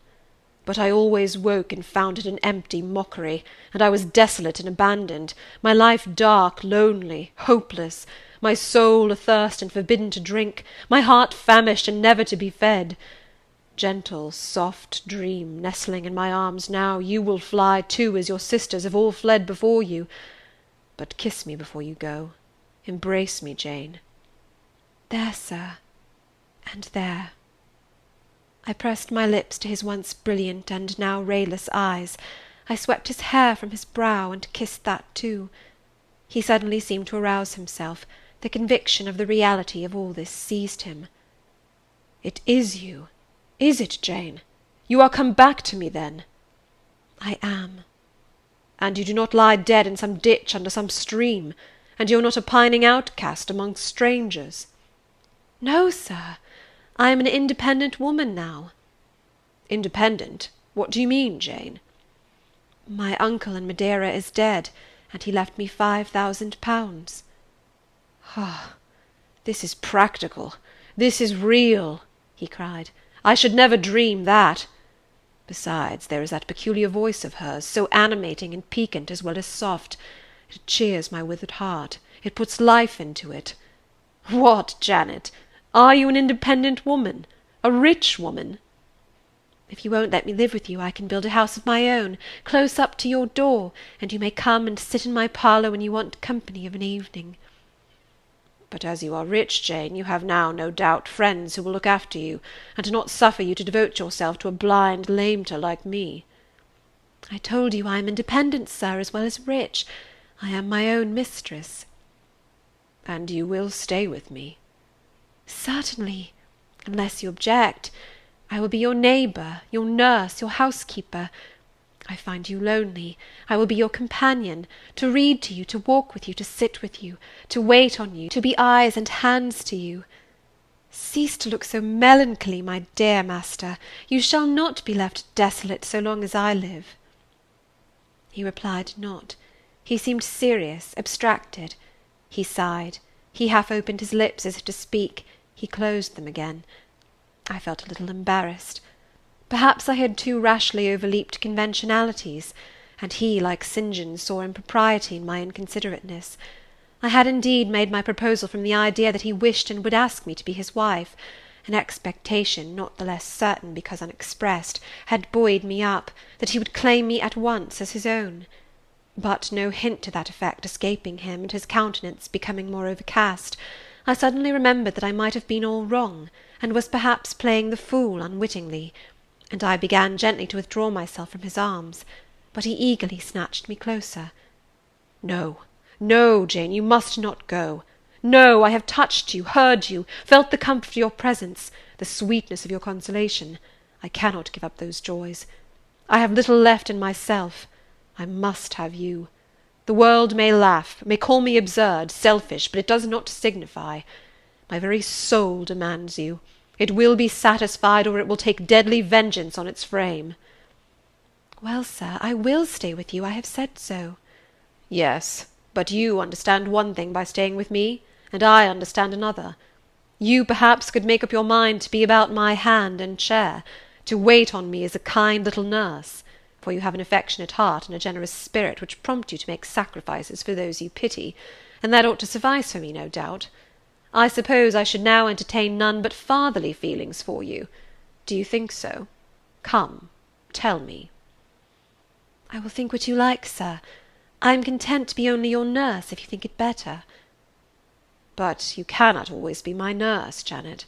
But I always woke and found it an empty mockery, and I was desolate and abandoned, my life dark, lonely, hopeless, my soul athirst and forbidden to drink, my heart famished and never to be fed. Gentle, soft dream, nestling in my arms now, you will fly too, as your sisters have all fled before you. But kiss me before you go. Embrace me, Jane." "There, sir, and there." I pressed my lips to his once brilliant and now rayless eyes. I swept his hair from his brow, and kissed that too. He suddenly seemed to arouse himself. The conviction of the reality of all this seized him. "It is you, is it, Jane? You are come back to me, then?" "I am." "And you do not lie dead in some ditch under some stream? And you are not a pining outcast among strangers?" "No, sir. I am an independent woman now." "Independent? What do you mean, Jane?" "My uncle in Madeira is dead, and he left me £5,000. "Ah, this is practical, this is real," he cried. "I should never dream that. Besides, there is that peculiar voice of hers, so animating and piquant as well as soft. It cheers my withered heart. It puts life into it. What, Janet? Are you an independent woman? A rich woman?" "If you won't let me live with you, I can build a house of my own, close up to your door, and you may come and sit in my parlour when you want company of an evening." "But as you are rich, Jane, you have now, no doubt, friends who will look after you, and not suffer you to devote yourself to a blind lamester like me." "I told you I am independent, sir, as well as rich. I am my own mistress." "And you will stay with me?" "Certainly, unless you object. I will be your neighbour, your nurse, your housekeeper. I find you lonely. I will be your companion, to read to you, to walk with you, to sit with you, to wait on you, to be eyes and hands to you. Cease to look so melancholy, my dear master. You shall not be left desolate so long as I live." He replied not. He seemed serious, abstracted. He sighed. He half opened his lips as if to speak. He closed them again. I felt a little embarrassed. Perhaps I had too rashly overleaped conventionalities, and he, like St. John, saw impropriety in my inconsiderateness. I had indeed made my proposal from the idea that he wished and would ask me to be his wife. An expectation, not the less certain because unexpressed, had buoyed me up, that he would claim me at once as his own. But no hint to that effect escaping him, and his countenance becoming more overcast, I suddenly remembered that I might have been all wrong, and was perhaps playing the fool unwittingly, and I began gently to withdraw myself from his arms, but he eagerly snatched me closer. "No, no, Jane, you must not go. No, I have touched you, heard you, felt the comfort of your presence, the sweetness of your consolation. I cannot give up those joys. I have little left in myself. I must have you. The world may laugh, may call me absurd, selfish, but it does not signify. My very soul demands you. It will be satisfied, or it will take deadly vengeance on its frame." "Well, sir, I will stay with you. I have said so." "Yes, but you understand one thing by staying with me, and I understand another. You, perhaps, could make up your mind to be about my hand and chair, to wait on me as a kind little nurse, for you have an affectionate heart and a generous spirit which prompt you to make sacrifices for those you pity, and that ought to suffice for me, no doubt. I suppose I should now entertain none but fatherly feelings for you. Do you think so? Come, tell me." "I will think what you like, sir. I am content to be only your nurse, if you think it better." "But you cannot always be my nurse, Janet.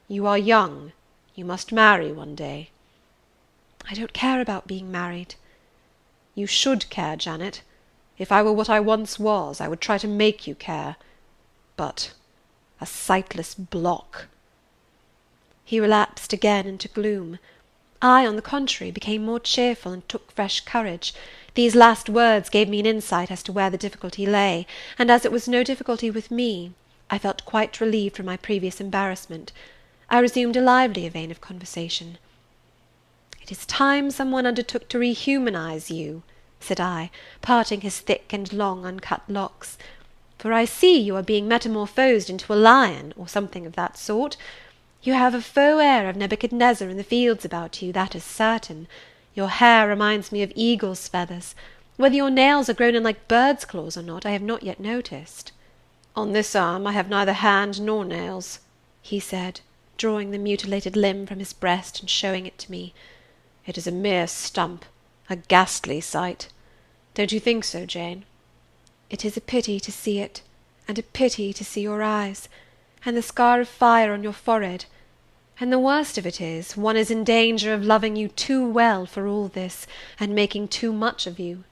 You are young. You must marry one day." "I don't care about being married." "You should care, Janet. If I were what I once was, I would try to make you care. But a sightless block." He relapsed again into gloom. I, on the contrary, became more cheerful, and took fresh courage. These last words gave me an insight as to where the difficulty lay, and as it was no difficulty with me, I felt quite relieved from my previous embarrassment. I resumed a livelier vein of conversation. "It is time some one undertook to rehumanize you," said I, parting his thick and long uncut locks, "for I see you are being metamorphosed into a lion, or something of that sort. You have a faux air of Nebuchadnezzar in the fields about you, that is certain. Your hair reminds me of eagle's feathers. Whether your nails are grown in like bird's claws or not, I have not yet noticed." "On this arm I have neither hand nor nails," he said, drawing the mutilated limb from his breast and showing it to me. "It is a mere stump, a ghastly sight. Don't you think so, Jane?" "It is a pity to see it, and a pity to see your eyes, and the scar of fire on your forehead. And the worst of it is, one is in danger of loving you too well for all this, and making too much of you."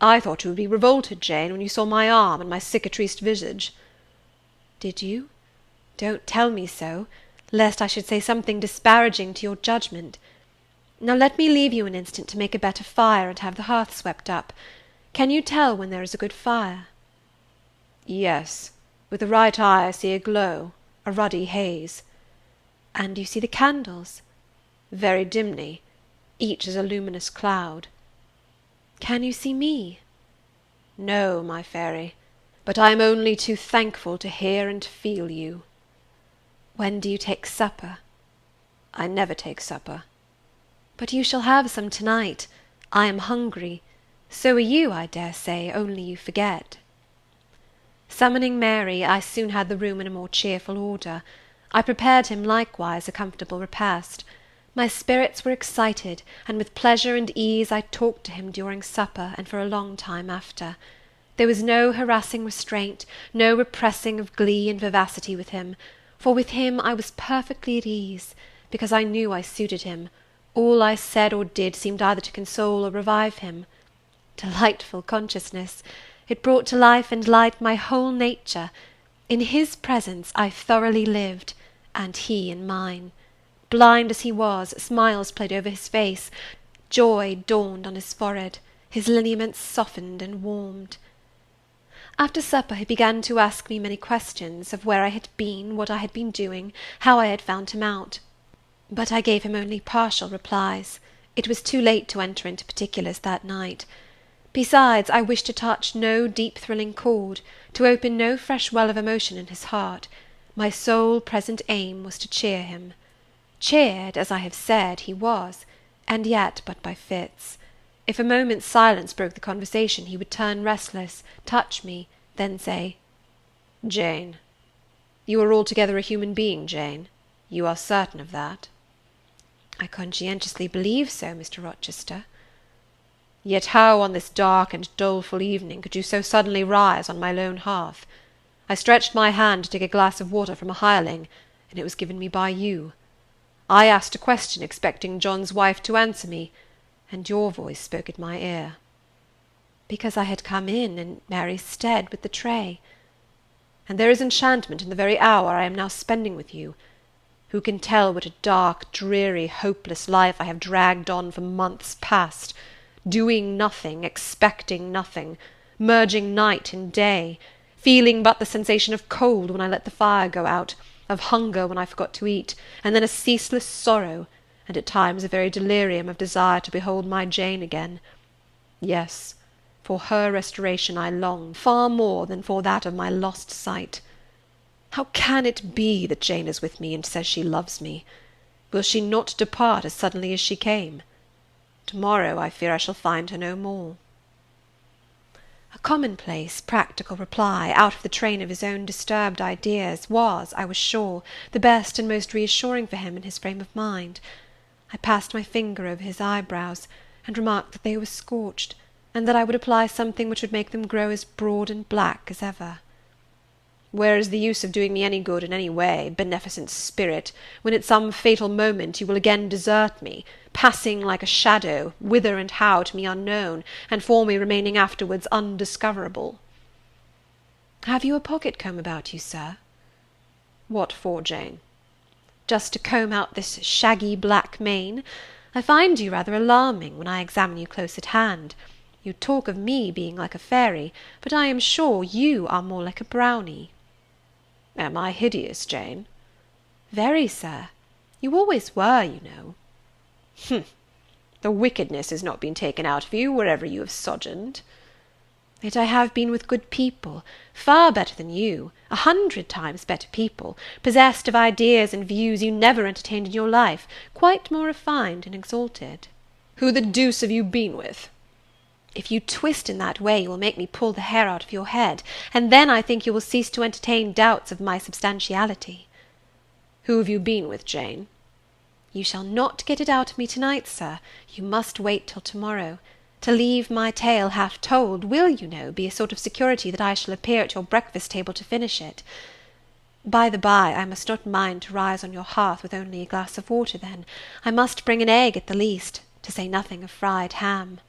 "I thought you would be revolted, Jane, when you saw my arm and my cicatriced visage." "Did you? Don't tell me so, lest I should say something disparaging to your judgment. Now let me leave you an instant to make a better fire and have the hearth swept up. Can you tell when there is a good fire?" "Yes. With the right eye I see a glow, a ruddy haze." "And you see the candles?" "Very dimly. Each is a luminous cloud." "Can you see me?" "No, my fairy, but I am only too thankful to hear and feel you." "When do you take supper?" "I never take supper." "But you shall have some to-night. I am hungry. So are you, I dare say, only you forget." Summoning Mary, I soon had the room in a more cheerful order. I prepared him likewise a comfortable repast. My spirits were excited, and with pleasure and ease I talked to him during supper, and for a long time after. There was no harassing restraint, no repressing of glee and vivacity with him, for with him I was perfectly at ease, because I knew I suited him. All I said or did seemed either to console or revive him. Delightful consciousness! It brought to life and light my whole nature. In his presence I thoroughly lived, and he in mine. Blind as he was, smiles played over his face, Joy dawned on his forehead, his lineaments softened and warmed. After supper he began to ask me many questions, of where I had been, what I had been doing, how I had found him out. But I gave him only partial replies. It was too late to enter into particulars that night. Besides, I wished to touch no deep thrilling chord, to open no fresh well of emotion in his heart. My sole present aim was to cheer him. Cheered, as I have said, he was, and yet but by fits. If a moment's silence broke the conversation, he would turn restless, touch me, then say, "Jane, you are altogether a human being, Jane. You are certain of that?" "I conscientiously believe so, Mr. Rochester." "Yet how on this dark and doleful evening could you so suddenly rise on my lone hearth? I stretched my hand to take a glass of water from a hireling, and it was given me by you. I asked a question, expecting John's wife to answer me, and your voice spoke at my ear." "Because I had come in Mary's stead with the tray." "And there is enchantment in the very hour I am now spending with you. Who can tell what a dark, dreary, hopeless life I have dragged on for months past, doing nothing, expecting nothing, merging night in day, feeling but the sensation of cold when I let the fire go out, of hunger when I forgot to eat, and then a ceaseless sorrow, and at times a very delirium of desire to behold my Jane again. Yes, for her restoration I long, far more than for that of my lost sight. How can it be that Jane is with me and says she loves me? Will she not depart as suddenly as she came? To-morrow I fear I shall find her no more." A commonplace, practical reply, out of the train of his own disturbed ideas, was, I was sure, the best and most reassuring for him in his frame of mind. I passed my finger over his eyebrows, and remarked that they were scorched, and that I would apply something which would make them grow as broad and black as ever. "Where is the use of doing me any good in any way, beneficent spirit, when at some fatal moment you will again desert me, passing like a shadow, whither and how to me unknown, and for me remaining afterwards undiscoverable?" "Have you a pocket-comb about you, sir?" "What for, Jane?" "Just to comb out this shaggy black mane. I find you rather alarming, when I examine you close at hand. You talk of me being like a fairy, but I am sure you are more like a brownie." "Am I hideous, Jane?" "Very, sir. You always were, you know." "Humph! The wickedness has not been taken out of you, wherever you have sojourned." "Yet I have been with good people, far better than you, 100 times better people, possessed of ideas and views you never entertained in your life, quite more refined and exalted." "Who the deuce have you been with?" "If you twist in that way, you will make me pull the hair out of your head, and then I think you will cease to entertain doubts of my substantiality." "Who have you been with, Jane?" "You shall not get it out of me to-night, sir. You must wait till to-morrow. To leave my tale half told will, you know, be a sort of security that I shall appear at your breakfast-table to finish it. By the by, I must not mind to rise on your hearth with only a glass of water then. I must bring an egg at the least, to say nothing of fried ham."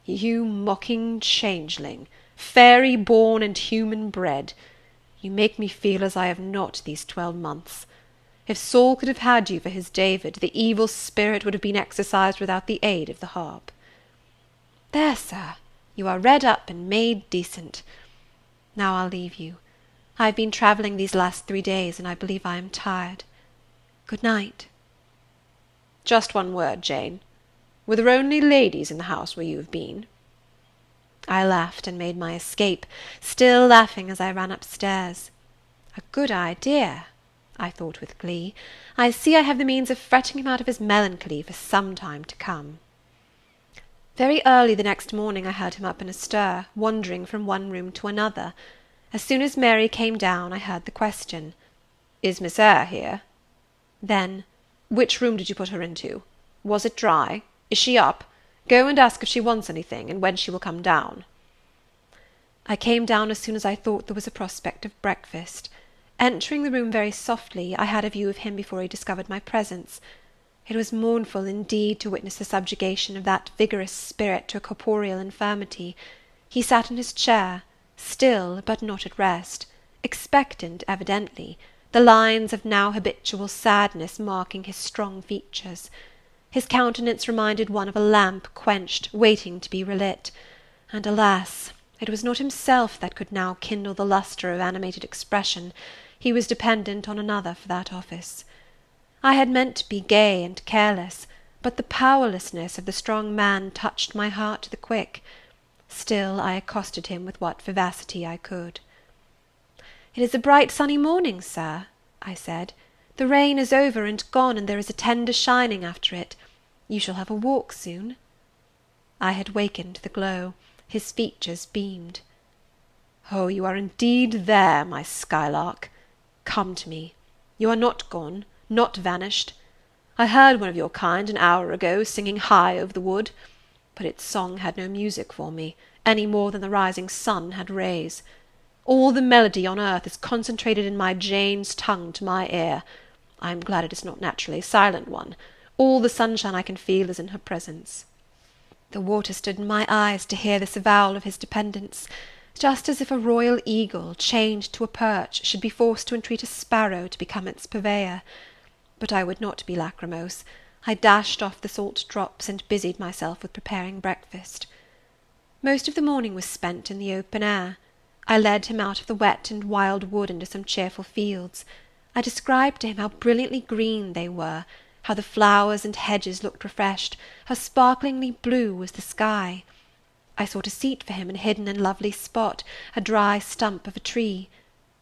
"You mocking changeling, fairy born and human bred, you make me feel as I have not these 12 months. If Saul could have had you for his David, the evil spirit would have been exorcised without the aid of the harp." "There, sir, you are redd up and made decent. Now I'll leave you. I have been travelling these last 3 days, and I believe I am tired. Good night." "Just one word, Jane. Were there only ladies in the house where you have been?" I laughed and made my escape, still laughing as I ran upstairs. A good idea, I thought with glee. I see I have the means of fretting him out of his melancholy for some time to come. Very early the next morning I heard him up in a stir, wandering from one room to another. As soon as Mary came down, I heard the question, "Is Miss Eyre here?" Then, "Which room did you put her into? Was it dry? Is she up? Go and ask if she wants anything, and when she will come down." I came down as soon as I thought there was a prospect of breakfast. Entering the room very softly, I had a view of him before he discovered my presence. It was mournful indeed to witness the subjugation of that vigorous spirit to a corporeal infirmity. He sat in his chair, still, but not at rest, expectant evidently, the lines of now habitual sadness marking his strong features. His countenance reminded one of a lamp quenched, waiting to be relit, and alas! it was not himself that could now kindle the lustre of animated expression, he was dependent on another for that office. I had meant to be gay and careless, but the powerlessness of the strong man touched my heart to the quick. Still I accosted him with what vivacity I could. "It is a bright sunny morning, sir," I said. "The rain is over and gone, and there is a tender shining after it. You shall have a walk soon." I had wakened the glow. His features beamed. "Oh, you are indeed there, my skylark. Come to me. You are not gone, not vanished. I heard one of your kind an hour ago singing high over the wood, but its song had no music for me, any more than the rising sun had rays. All the melody on earth is concentrated in my Jane's tongue to my ear. I am glad it is not naturally a silent one. All the sunshine I can feel is in her presence." The water stood in my eyes to hear this avowal of his dependence, just as if a royal eagle, chained to a perch, should be forced to entreat a sparrow to become its purveyor. But I would not be lachrymose. I dashed off the salt drops, and busied myself with preparing breakfast. Most of the morning was spent in the open air. I led him out of the wet and wild wood into some cheerful fields. I described to him how brilliantly green they were, how the flowers and hedges looked refreshed, how sparklingly blue was the sky. I sought a seat for him in a hidden and lovely spot, a dry stump of a tree.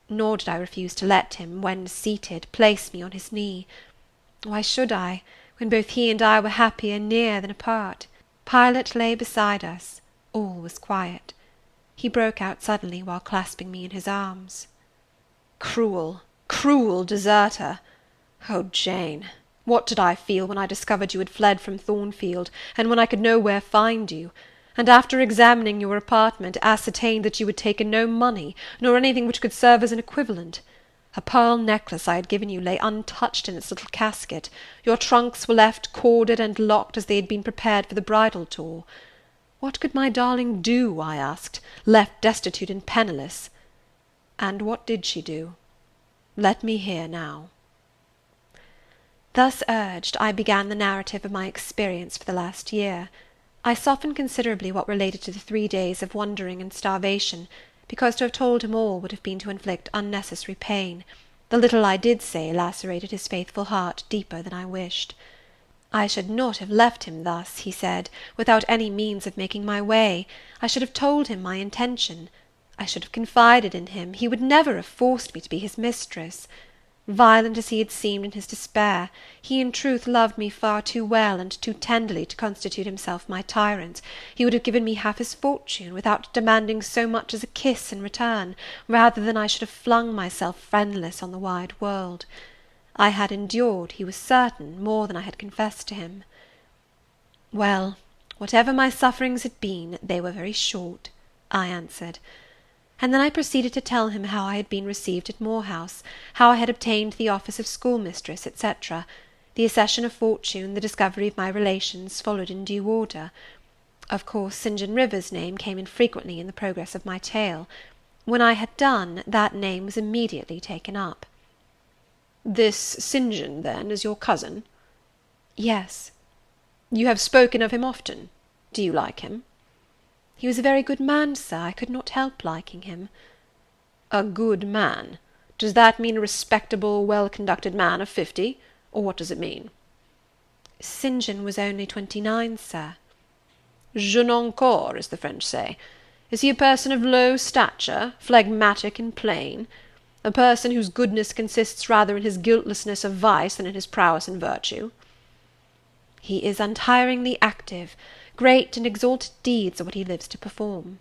Nor did I refuse to let him, when seated, place me on his knee. Why should I, when both he and I were happier near than apart? Pilot lay beside us. All was quiet. He broke out suddenly while clasping me in his arms. "Cruel, cruel deserter! Oh, Jane, what did I feel when I discovered you had fled from Thornfield, and when I could nowhere find you, and after examining your apartment, ascertained that you had taken no money, nor anything which could serve as an equivalent. A pearl necklace I had given you lay untouched in its little casket. Your trunks were left corded and locked as they had been prepared for the bridal tour. What could my darling do, I asked, left destitute and penniless? And what did she do? Let me hear now." Thus urged, I began the narrative of my experience for the last year. I softened considerably what related to the 3 days of wandering and starvation, because to have told him all would have been to inflict unnecessary pain. The little I did say lacerated his faithful heart deeper than I wished. I should not have left him thus, he said, without any means of making my way. I should have told him my intention. I should have confided in him. He would never have forced me to be his mistress. Violent as he had seemed in his despair, he in truth loved me far too well and too tenderly to constitute himself my tyrant. He would have given me half his fortune, without demanding so much as a kiss in return, rather than I should have flung myself friendless on the wide world. I had endured, he was certain, more than I had confessed to him. Well, whatever my sufferings had been, they were very short, I answered. And then I proceeded to tell him how I had been received at Moor House, how I had obtained the office of schoolmistress, etc. The accession of fortune, the discovery of my relations, followed in due order. Of course, St. John Rivers' name came in frequently in the progress of my tale. When I had done, that name was immediately taken up. "This St. John, then, is your cousin?" "Yes." "You have spoken of him often. Do you like him?" "He was a very good man, sir. I could not help liking him." "A good man? Does that mean a respectable, well-conducted man of 50, or what does it mean?" "St. John was only 29, sir." "Jeune encore, as the French say. Is he a person of low stature, phlegmatic and plain? A person whose goodness consists rather in his guiltlessness of vice than in his prowess in virtue?" "He is untiringly active. Great and exalted deeds are what he lives to perform."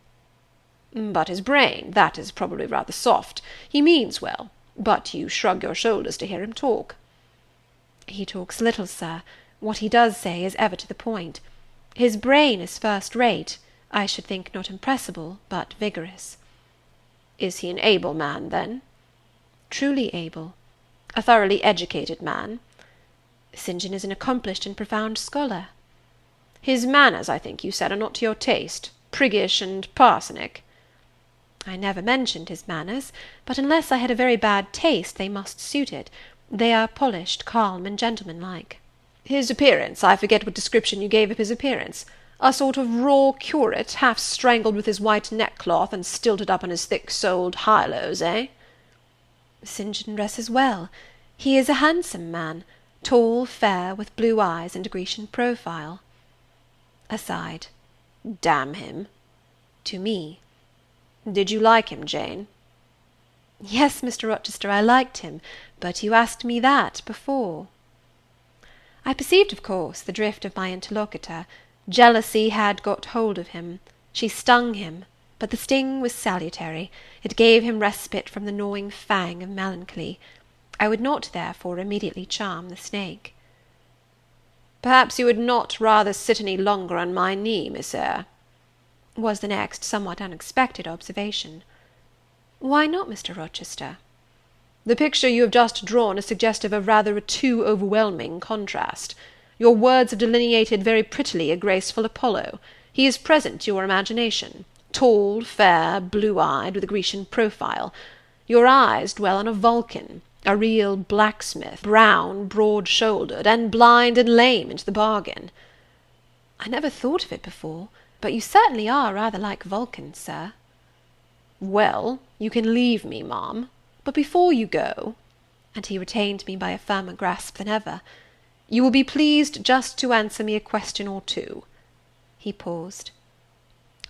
"But his brain, that is probably rather soft. He means well, but you shrug your shoulders to hear him talk." "He talks little, sir. What he does say is ever to the point. His brain is first rate. I should think not impressible, but vigorous." "Is he an able man, then?" "Truly able." "A thoroughly educated man?" "St. John is an accomplished and profound scholar." "His manners, I think you said, are not to your taste, priggish and parsonic?" "I never mentioned his manners, but unless I had a very bad taste, they must suit it. They are polished, calm, and gentlemanlike." His appearance, I forget what description you gave of his appearance. A sort of raw curate, half strangled with his white neckcloth, and stilted up on his thick-soled high-lows, eh? St. John dresses well. He is a handsome man, tall, fair, with blue eyes and a Grecian profile. Aside. Damn him. To me. Did you like him, Jane? Yes, Mr. Rochester, I liked him, but you asked me that before. I perceived, of course, the drift of my interlocutor. Jealousy had got hold of him. She stung him, but the sting was salutary. It gave him respite from the gnawing fang of melancholy. I would not, therefore, immediately charm the snake. Perhaps you would not rather sit any longer on my knee, Miss Eyre? Was the next somewhat unexpected observation. Why not, Mr. Rochester? The picture you have just drawn is suggestive of rather a too overwhelming contrast. Your words have delineated very prettily a graceful Apollo. He is present to your imagination, tall, fair, blue-eyed, with a Grecian profile. Your eyes dwell on a Vulcan, a real blacksmith, brown, broad-shouldered, and blind and lame into the bargain. I never thought of it before, but you certainly are rather like Vulcan, sir. Well, you can leave me, ma'am, but before you go," and he retained me by a firmer grasp than ever, "you will be pleased just to answer me a question or two." He paused.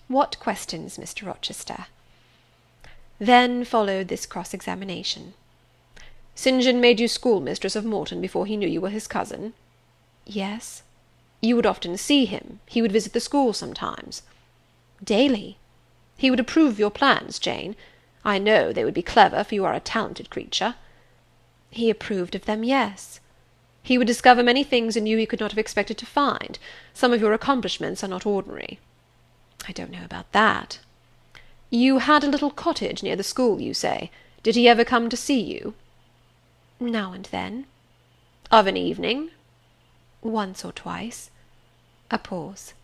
What questions, Mr. Rochester? Then followed this cross-examination. St. John made you schoolmistress of Morton before he knew you were his cousin? Yes. You would often see him? He would visit the school sometimes? Daily. He would approve of your plans, Jane? I know they would be clever, for you are a talented creature. He approved of them, yes. He would discover many things in you he could not have expected to find. Some of your accomplishments are not ordinary. I don't know about that. You had a little cottage near the school, you say. Did he ever come to see you? Now and then. Of an evening? Once or twice. A pause.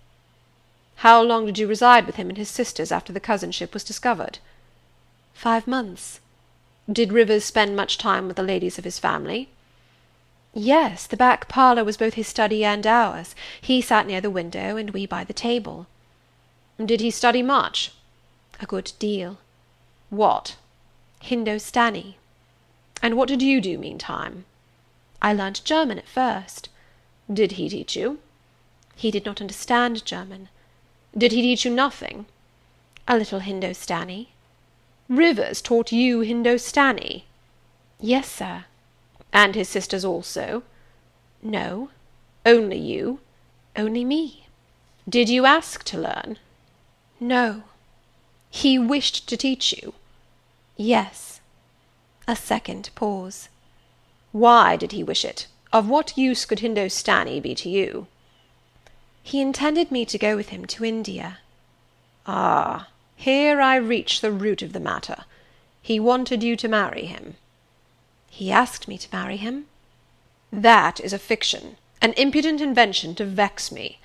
How long did you reside with him and his sisters after the cousinship was discovered? 5 months. Did Rivers spend much time with the ladies of his family? Yes, the back parlour was both his study and ours. He sat near the window, and we by the table. Did he study much? A good deal. What? Hindostani. And what did you do meantime? I learnt German at first. Did he teach you? He did not understand German. Did he teach you nothing? A little Hindostani. Rivers taught you Hindostani? Yes, sir. And his sisters also? No. Only you? Only me. Did you ask to learn? No. He wished to teach you? Yes. A second pause. Why did he wish it? Of what use could Hindostani be to you? He intended me to go with him to India. Ah, here I reach the root of the matter. He wanted you to marry him. He asked me to marry him. That is a fiction, an impudent invention to vex me.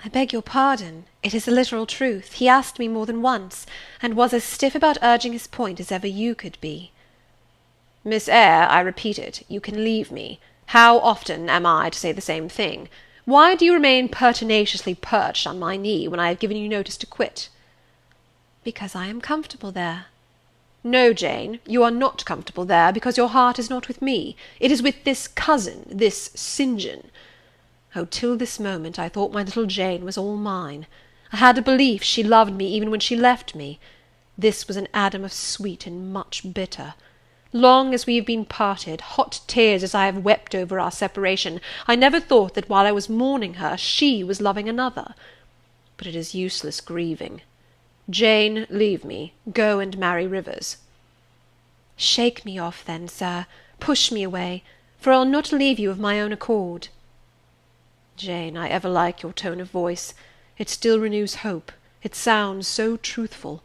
I beg your pardon. It is the literal truth. He asked me more than once, and was as stiff about urging his point as ever you could be. Miss Eyre, I repeat it, you can leave me. How often am I to say the same thing? Why do you remain pertinaciously perched on my knee when I have given you notice to quit? Because I am comfortable there. No, Jane, you are not comfortable there, because your heart is not with me. It is with this cousin, this St. John. Oh, till this moment I thought my little Jane was all mine. I had a belief she loved me even when she left me. This was an Adam of sweet and much bitter. Long as we have been parted, hot tears as I have wept over our separation, I never thought that while I was mourning her, she was loving another. But it is useless grieving. Jane, leave me. Go and marry Rivers. Shake me off, then, sir. Push me away, for I'll not leave you of my own accord. Jane, I ever like your tone of voice. It still renews hope. It sounds so truthful.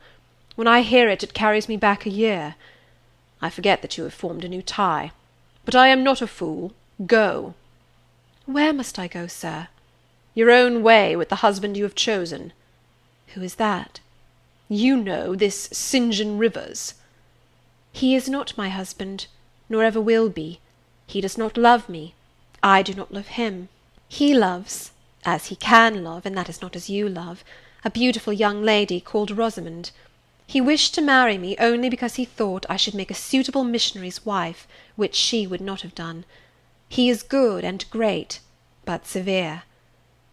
When I hear it, it carries me back a year. I forget that you have formed a new tie. But I am not a fool. Go. Where must I go, sir? Your own way, with the husband you have chosen. Who is that? You know, this St. John Rivers. He is not my husband, nor ever will be. He does not love me. I do not love him. He loves, as he can love, and that is not as you love, a beautiful young lady called Rosamond. He wished to marry me only because he thought I should make a suitable missionary's wife, which she would not have done. He is good and great, but severe,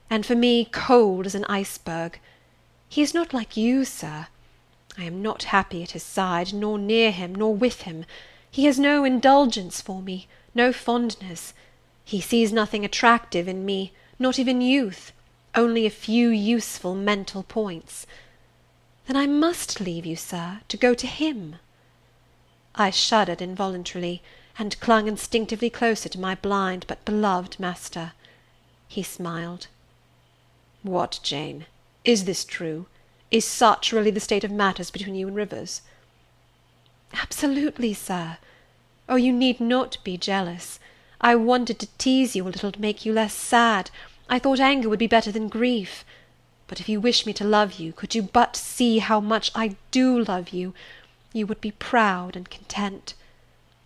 and for me cold as an iceberg. He is not like you, sir. I am not happy at his side, nor near him, nor with him. He has no indulgence for me, no fondness. He sees nothing attractive in me, not even youth, only a few useful mental points. Then I must leave you, sir, to go to him. I shuddered involuntarily, and clung instinctively closer to my blind but beloved master. He smiled. What, Jane? Is this true? Is such really the state of matters between you and Rivers? Absolutely, sir. Oh, you need not be jealous. I wanted to tease you a little to make you less sad. I thought anger would be better than grief. But if you wish me to love you, could you but see how much I do love you, you would be proud and content.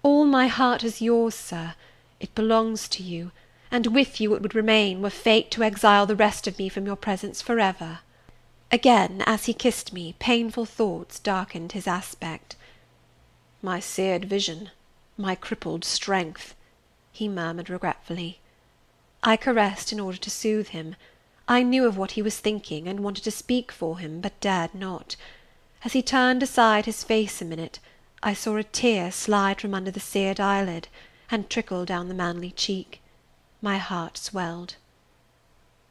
All my heart is yours, sir. It belongs to you, and with you it would remain, were fate to exile the rest of me from your presence forever. Again, as he kissed me, painful thoughts darkened his aspect. My seared vision, my crippled strength, he murmured regretfully. I caressed in order to soothe him. I knew of what he was thinking, and wanted to speak for him, but dared not. As he turned aside his face a minute, I saw a tear slide from under the seared eyelid, and trickle down the manly cheek. My heart swelled.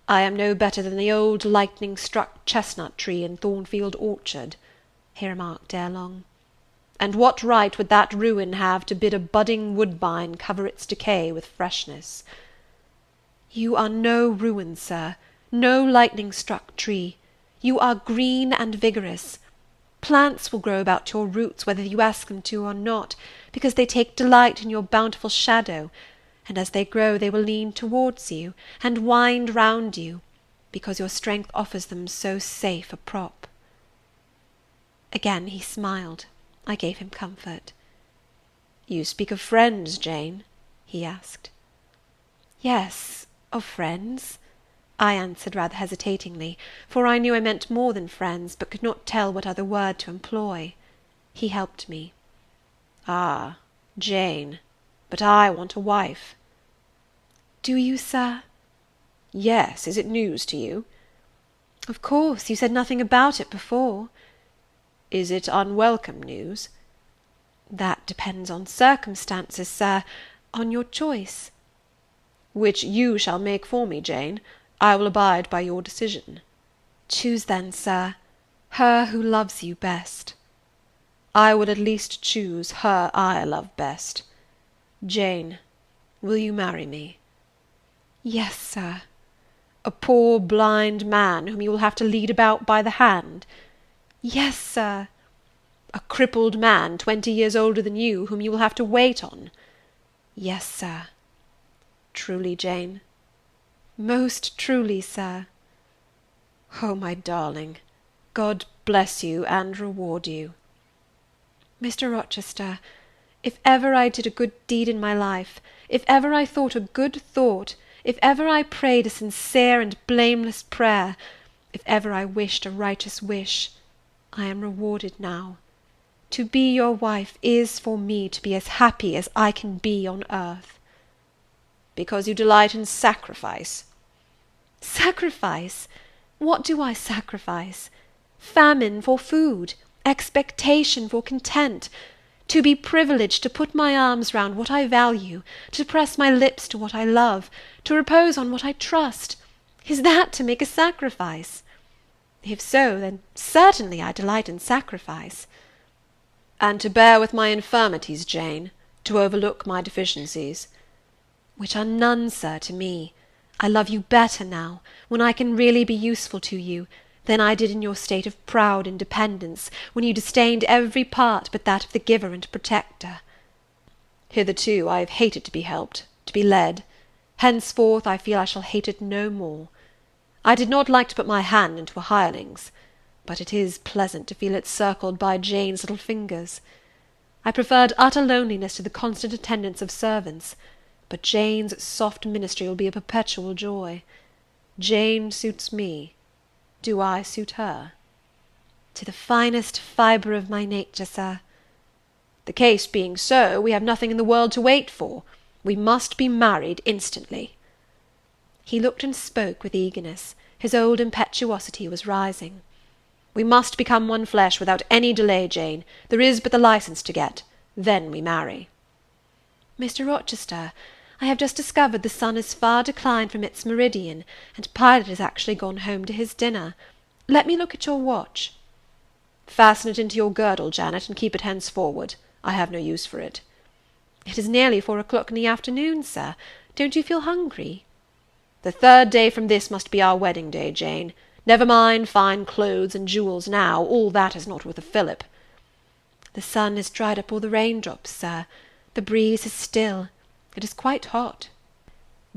I am no better than the old lightning-struck chestnut tree in Thornfield orchard, he remarked ere long. And what right would that ruin have to bid a budding woodbine cover its decay with freshness? You are no ruin, sir, no lightning-struck tree. You are green and vigorous. Plants will grow about your roots whether you ask them to or not, because they take delight in your bountiful shadow, and as they grow they will lean towards you, and wind round you, because your strength offers them so safe a prop. Again he smiled. I gave him comfort. You speak of friends, Jane? he asked. Yes, of friends, I answered rather hesitatingly, for I knew I meant more than friends, but could not tell what other word to employ. He helped me. Ah, Jane, but I want a wife. Do you, sir? Yes, is it news to you? Of course, you said nothing about it before. Is it unwelcome news? That depends on circumstances, sir, on your choice. Which you shall make for me, Jane. I will abide by your decision. Choose then, sir, her who loves you best. I would at least choose her I love best. Jane, will you marry me? Yes, sir. A poor blind man whom you will have to lead about by the hand? Yes, sir. A crippled man 20 years older than you, whom you will have to wait on? Yes, sir. Truly, Jane? Most truly, sir. Oh, my darling, God bless you and reward you. Mr. Rochester, if ever I did a good deed in my life, if ever I thought a good thought, if ever I prayed a sincere and blameless prayer, if ever I wished a righteous wish, I am rewarded now. To be your wife is for me to be as happy as I can be on earth. Because you delight in sacrifice. Sacrifice? What do I sacrifice? Famine for food, expectation for content, to be privileged to put my arms round what I value, to press my lips to what I love, to repose on what I trust. Is that to make a sacrifice? If so, then certainly I delight in sacrifice. And to bear with my infirmities, Jane, to overlook my deficiencies. Which are none, sir, to me. I love you better now, when I can really be useful to you, than I did in your state of proud independence, when you disdained every part but that of the giver and protector. Hitherto I have hated to be helped, to be led. Henceforth I feel I shall hate it no more. I did not like to put my hand into a hireling's, but it is pleasant to feel it circled by Jane's little fingers. I preferred utter loneliness to the constant attendance of servants, but Jane's soft ministry will be a perpetual joy. Jane suits me. Do I suit her?" "To the finest fibre of my nature, sir." "The case being so, we have nothing in the world to wait for. We must be married instantly." He looked and spoke with eagerness. His old impetuosity was rising. "We must become one flesh without any delay, Jane. There is but the licence to get. Then we marry." "Mr. Rochester, I have just discovered the sun is far declined from its meridian, and Pilot has actually gone home to his dinner. Let me look at your watch." "Fasten it into your girdle, Janet, and keep it henceforward. I have no use for it." "It is nearly 4 o'clock in the afternoon, sir. Don't you feel hungry?" "The 3rd day from this must be our wedding day, Jane. Never mind fine clothes and jewels now, all that is not worth a fillip." "The sun has dried up all the raindrops, sir. The breeze is still. It is quite hot."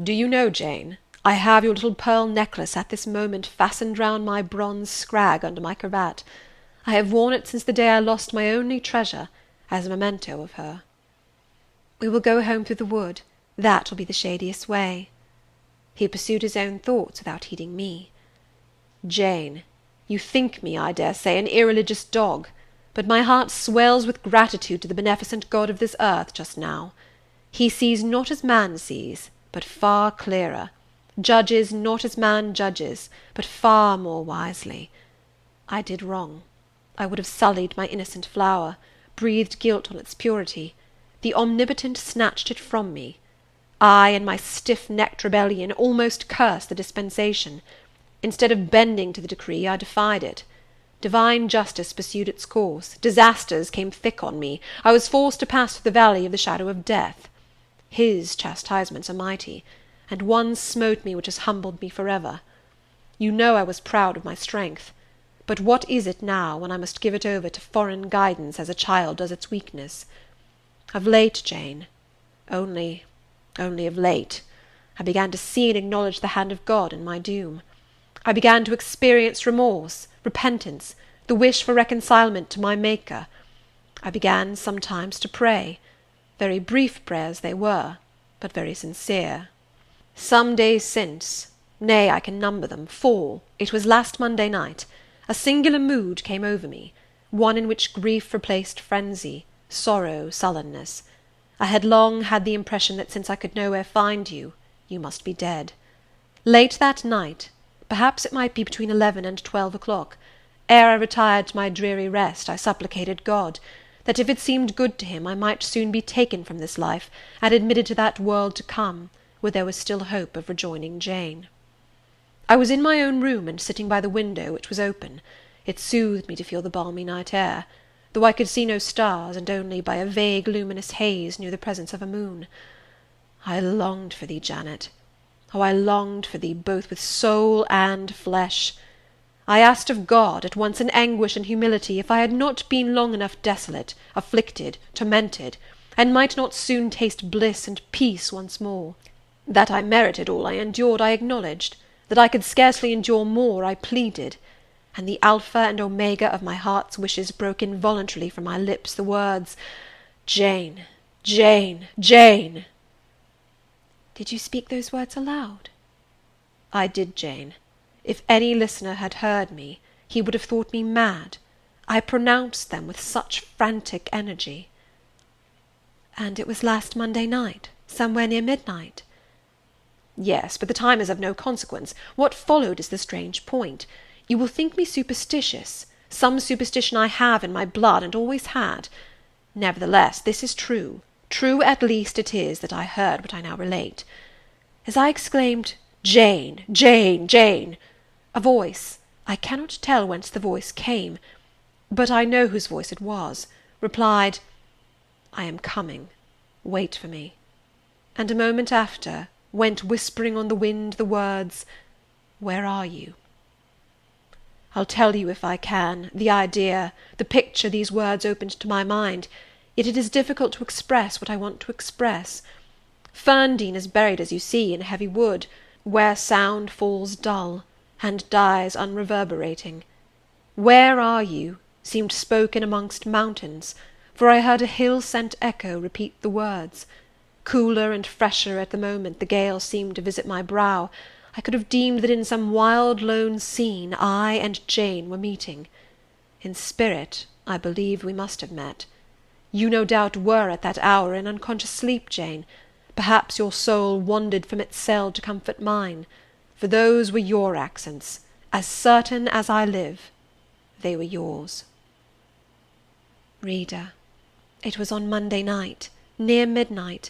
"Do you know, Jane, I have your little pearl necklace at this moment fastened round my bronze scrag under my cravat. I have worn it since the day I lost my only treasure, as a memento of her." "We will go home through the wood. That will be the shadiest way." He pursued his own thoughts without heeding me. "Jane, you think me, I dare say, an irreligious dog, but my heart swells with gratitude to the beneficent God of this earth just now. He sees not as man sees, but far clearer, judges not as man judges, but far more wisely. I did wrong. I would have sullied my innocent flower, breathed guilt on its purity. The Omnipotent snatched it from me. I, in my stiff-necked rebellion, almost cursed the dispensation. Instead of bending to the decree, I defied it. Divine justice pursued its course. Disasters came thick on me. I was forced to pass through the valley of the shadow of death. His chastisements are mighty, and one smote me which has humbled me forever. You know I was proud of my strength. But what is it now, when I must give it over to foreign guidance as a child does its weakness? Of late, Jane, only of late, I began to see and acknowledge the hand of God in my doom. I began to experience remorse, repentance, the wish for reconcilement to my Maker. I began sometimes to pray. Very brief prayers they were, but very sincere. Some days since, nay, I can number them, 4, it was last Monday night, a singular mood came over me, one in which grief replaced frenzy, sorrow sullenness. I had long had the impression that since I could nowhere find you, you must be dead. Late that night, perhaps it might be between 11 and 12 o'clock, ere I retired to my dreary rest, I supplicated God, that if it seemed good to him, I might soon be taken from this life, and admitted to that world to come, where there was still hope of rejoining Jane. I was in my own room, and sitting by the window, which was open. It soothed me to feel the balmy night air, though I could see no stars, and only by a vague luminous haze knew the presence of a moon. I longed for thee, Janet. Oh, I longed for thee both with soul and flesh. I asked of God, at once in anguish and humility, if I had not been long enough desolate, afflicted, tormented, and might not soon taste bliss and peace once more. That I merited all I endured, I acknowledged. That I could scarcely endure more, I pleaded. And the alpha and omega of my heart's wishes broke involuntarily from my lips the words, "Jane, Jane, Jane!" "Did you speak those words aloud?" "I did, Jane. If any listener had heard me, he would have thought me mad. I pronounced them with such frantic energy." "And it was last Monday night, somewhere near midnight?" "Yes, but the time is of no consequence. What followed is the strange point. You will think me superstitious. Some superstition I have in my blood, and always had. Nevertheless, this is true. True at least it is that I heard what I now relate. As I exclaimed, 'Jane, Jane, Jane!' a voice, I cannot tell whence the voice came, but I know whose voice it was, replied, 'I am coming. Wait for me,' and a moment after went whispering on the wind the words, 'Where are you?' I'll tell you if I can, the idea, the picture these words opened to my mind, yet it is difficult to express what I want to express. Ferndean is buried, as you see, in a heavy wood, where sound falls dull, and dies unreverberating. 'Where are you?' seemed spoken amongst mountains, for I heard a hill-sent echo repeat the words. Cooler and fresher at the moment the gale seemed to visit my brow, I could have deemed that in some wild lone scene I and Jane were meeting. In spirit, I believe we must have met. You no doubt were at that hour in unconscious sleep, Jane. Perhaps your soul wandered from its cell to comfort mine, for those were your accents. As certain as I live, they were yours. Reader, it was on Monday night, near midnight,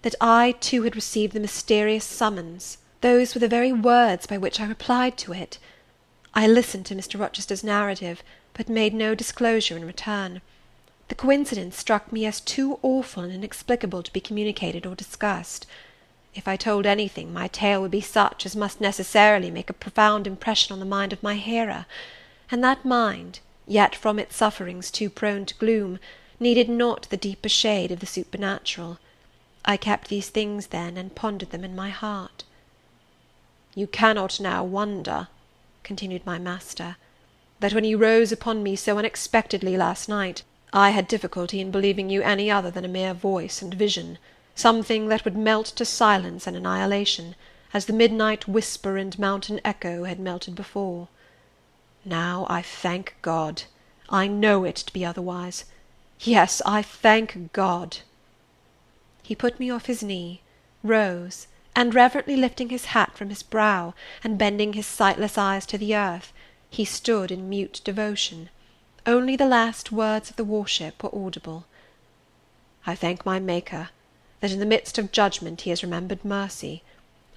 that I too had received the mysterious summons. Those were the very words by which I replied to it. I listened to Mr. Rochester's narrative, but made no disclosure in return. The coincidence struck me as too awful and inexplicable to be communicated or discussed. If I told anything, my tale would be such as must necessarily make a profound impression on the mind of my hearer, and that mind, yet from its sufferings too prone to gloom, needed not the deeper shade of the supernatural. I kept these things then, and pondered them in my heart. You cannot now wonder, continued my master, that when you rose upon me so unexpectedly last night, I had difficulty in believing you any other than a mere voice and vision, something that would melt to silence and annihilation, as the midnight whisper and mountain echo had melted before. Now I thank God, I know it to be otherwise. Yes, I thank God. He put me off his knee, rose, and reverently lifting his hat from his brow, and bending his sightless eyes to the earth, he stood in mute devotion. Only the last words of the worship were audible. I thank my Maker, that in the midst of judgment he has remembered mercy.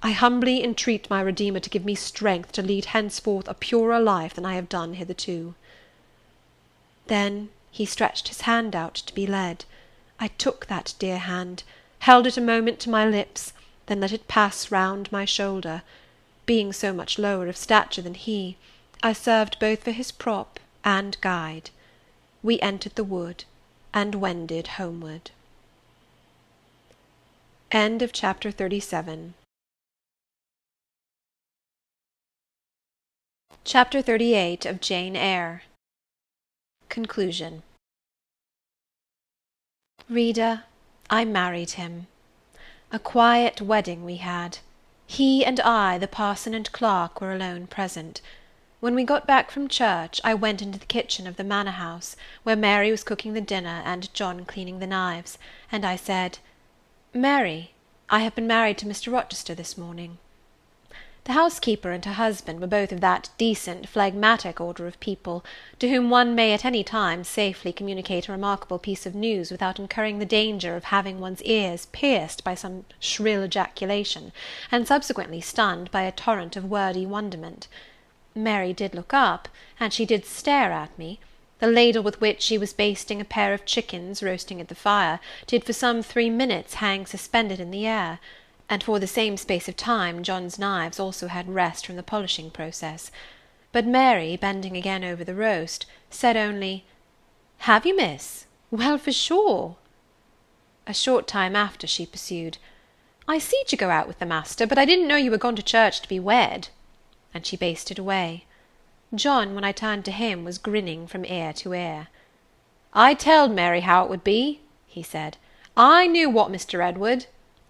I humbly entreat my Redeemer to give me strength to lead henceforth a purer life than I have done hitherto. Then he stretched his hand out to be led. I took that dear hand, held it a moment to my lips, then let it pass round my shoulder. Being so much lower of stature than he, I served both for his prop and guide. We entered the wood, and wended homeward. End of chapter 37. Chapter 38 of Jane Eyre. Conclusion. Reader, I married him. A quiet wedding we had. He and I, the parson and clerk, were alone present. When we got back from church, I went into the kitchen of the manor house, where Mary was cooking the dinner and John cleaning the knives, and I said, "Mary, I have been married to Mr. Rochester this morning." The housekeeper and her husband were both of that decent, phlegmatic order of people, to whom one may at any time safely communicate a remarkable piece of news without incurring the danger of having one's ears pierced by some shrill ejaculation, and subsequently stunned by a torrent of wordy wonderment. Mary did look up, and she did stare at me. The ladle with which she was basting a pair of chickens roasting at the fire did for some 3 minutes hang suspended in the air, and for the same space of time John's knives also had rest from the polishing process. But Mary, bending again over the roast, said only, "Have you, miss? Well, for sure." A short time after she pursued, "I seed you go out with the master, but I didn't know you were gone to church to be wed," and she basted away. John, when I turned to him, was grinning from ear to ear. "I telled Mary how it would be," he said. "I knew what Mr. Edward—"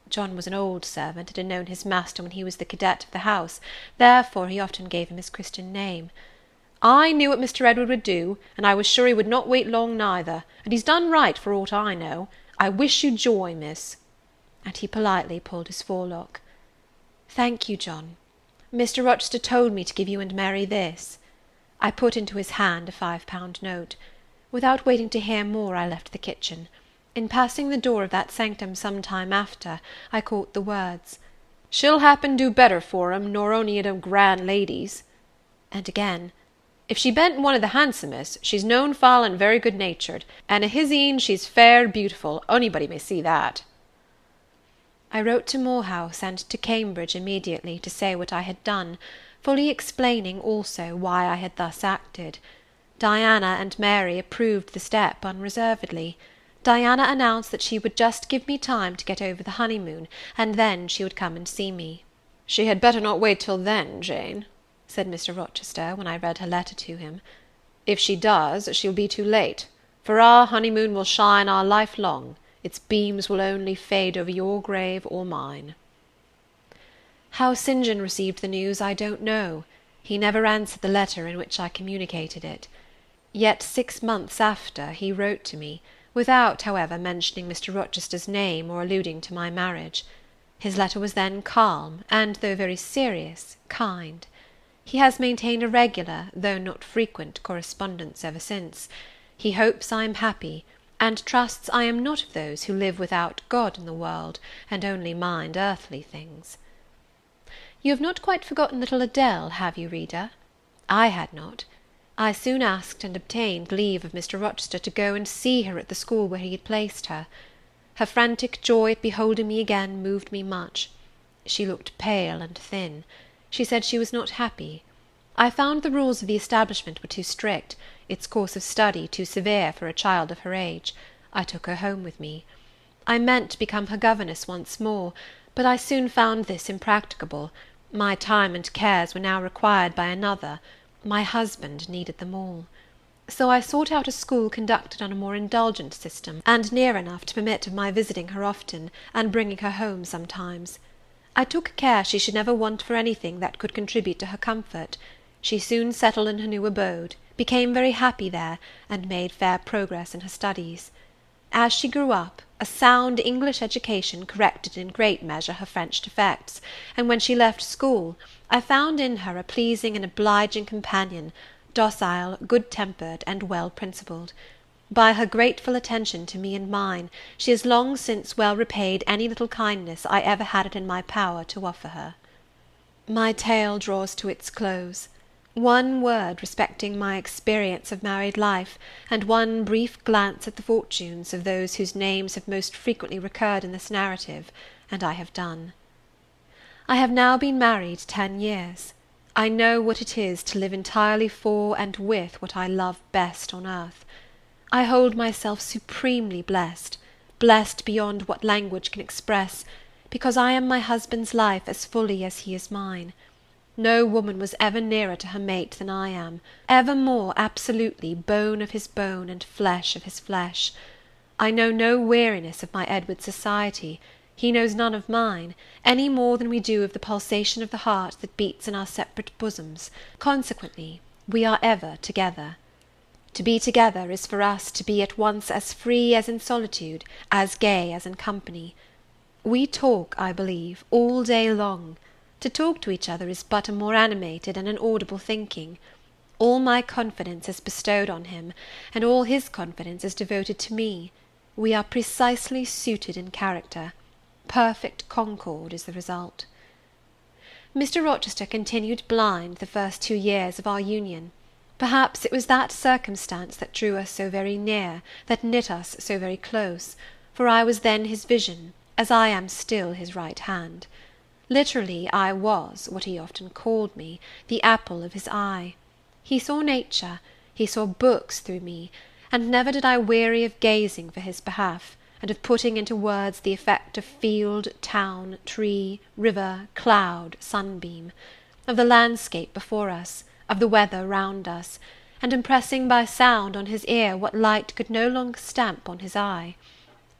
John was an old servant, and had known his master when he was the cadet of the house, therefore he often gave him his Christian name. "I knew what Mr. Edward would do, and I was sure he would not wait long neither, and he's done right for aught I know. I wish you joy, miss." And he politely pulled his forelock. "Thank you, John. Mr. Rochester told me to give you and Mary this." I put into his hand a £5 note. Without waiting to hear more, I left the kitchen. In passing the door of that sanctum some time after, I caught the words, "She'll happen do better for 'em nor ony of them grand ladies." And again, "If she ben't one of the handsomest, she's known foul and very good-natured, and a his een she's fair beautiful, onybody may see that." I wrote to Moor House and to Cambridge immediately to say what I had done, fully explaining also why I had thus acted. Diana and Mary approved the step unreservedly. Diana announced that she would just give me time to get over the honeymoon, and then she would come and see me. "She had better not wait till then, Jane," said Mr. Rochester, when I read her letter to him. "If she does, she'll be too late, for our honeymoon will shine our life long. Its beams will only fade over your grave or mine." How St. John received the news I don't know. He never answered the letter in which I communicated it. Yet 6 months after he wrote to me, without, however, mentioning Mr. Rochester's name or alluding to my marriage. His letter was then calm, and, though very serious, kind. He has maintained a regular, though not frequent, correspondence ever since. He hopes I am happy, and trusts I am not of those who live without God in the world, and only mind earthly things. You have not quite forgotten little Adele, have you, reader? I had not. I soon asked and obtained leave of Mr. Rochester to go and see her at the school where he had placed her. Her frantic joy at beholding me again moved me much. She looked pale and thin. She said she was not happy. I found the rules of the establishment were too strict, its course of study too severe for a child of her age. I took her home with me. I meant to become her governess once more, but I soon found this impracticable. My time and cares were now required by another. My husband needed them all. So I sought out a school conducted on a more indulgent system, and near enough to permit of my visiting her often, and bringing her home sometimes. I took care she should never want for anything that could contribute to her comfort. She soon settled in her new abode, became very happy there, and made fair progress in her studies. As she grew up, a sound English education corrected in great measure her French defects, and when she left school, I found in her a pleasing and obliging companion, docile, good-tempered, and well-principled. By her grateful attention to me and mine, she has long since well repaid any little kindness I ever had it in my power to offer her. My tale draws to its close. One word respecting my experience of married life, and one brief glance at the fortunes of those whose names have most frequently recurred in this narrative, and I have done. I have now been married 10 years. I know what it is to live entirely for and with what I love best on earth. I hold myself supremely blessed, blessed beyond what language can express, because I am my husband's life as fully as he is mine. No woman was ever nearer to her mate than I am, ever more absolutely bone of his bone and flesh of his flesh. I know no weariness of my Edward's society. He knows none of mine, any more than we do of the pulsation of the heart that beats in our separate bosoms. Consequently, we are ever together. To be together is for us to be at once as free as in solitude, as gay as in company. We talk, I believe, all day long. To talk to each other is but a more animated and an audible thinking. All my confidence is bestowed on him, and all his confidence is devoted to me. We are precisely suited in character. Perfect concord is the result. Mr. Rochester continued blind the first 2 years of our union. Perhaps it was that circumstance that drew us so very near, that knit us so very close, for I was then his vision, as I am still his right hand. Literally, I was, what he often called me, the apple of his eye. He saw nature, he saw books through me, and never did I weary of gazing for his behalf, and of putting into words the effect of field, town, tree, river, cloud, sunbeam, of the landscape before us, of the weather round us, and impressing by sound on his ear what light could no longer stamp on his eye.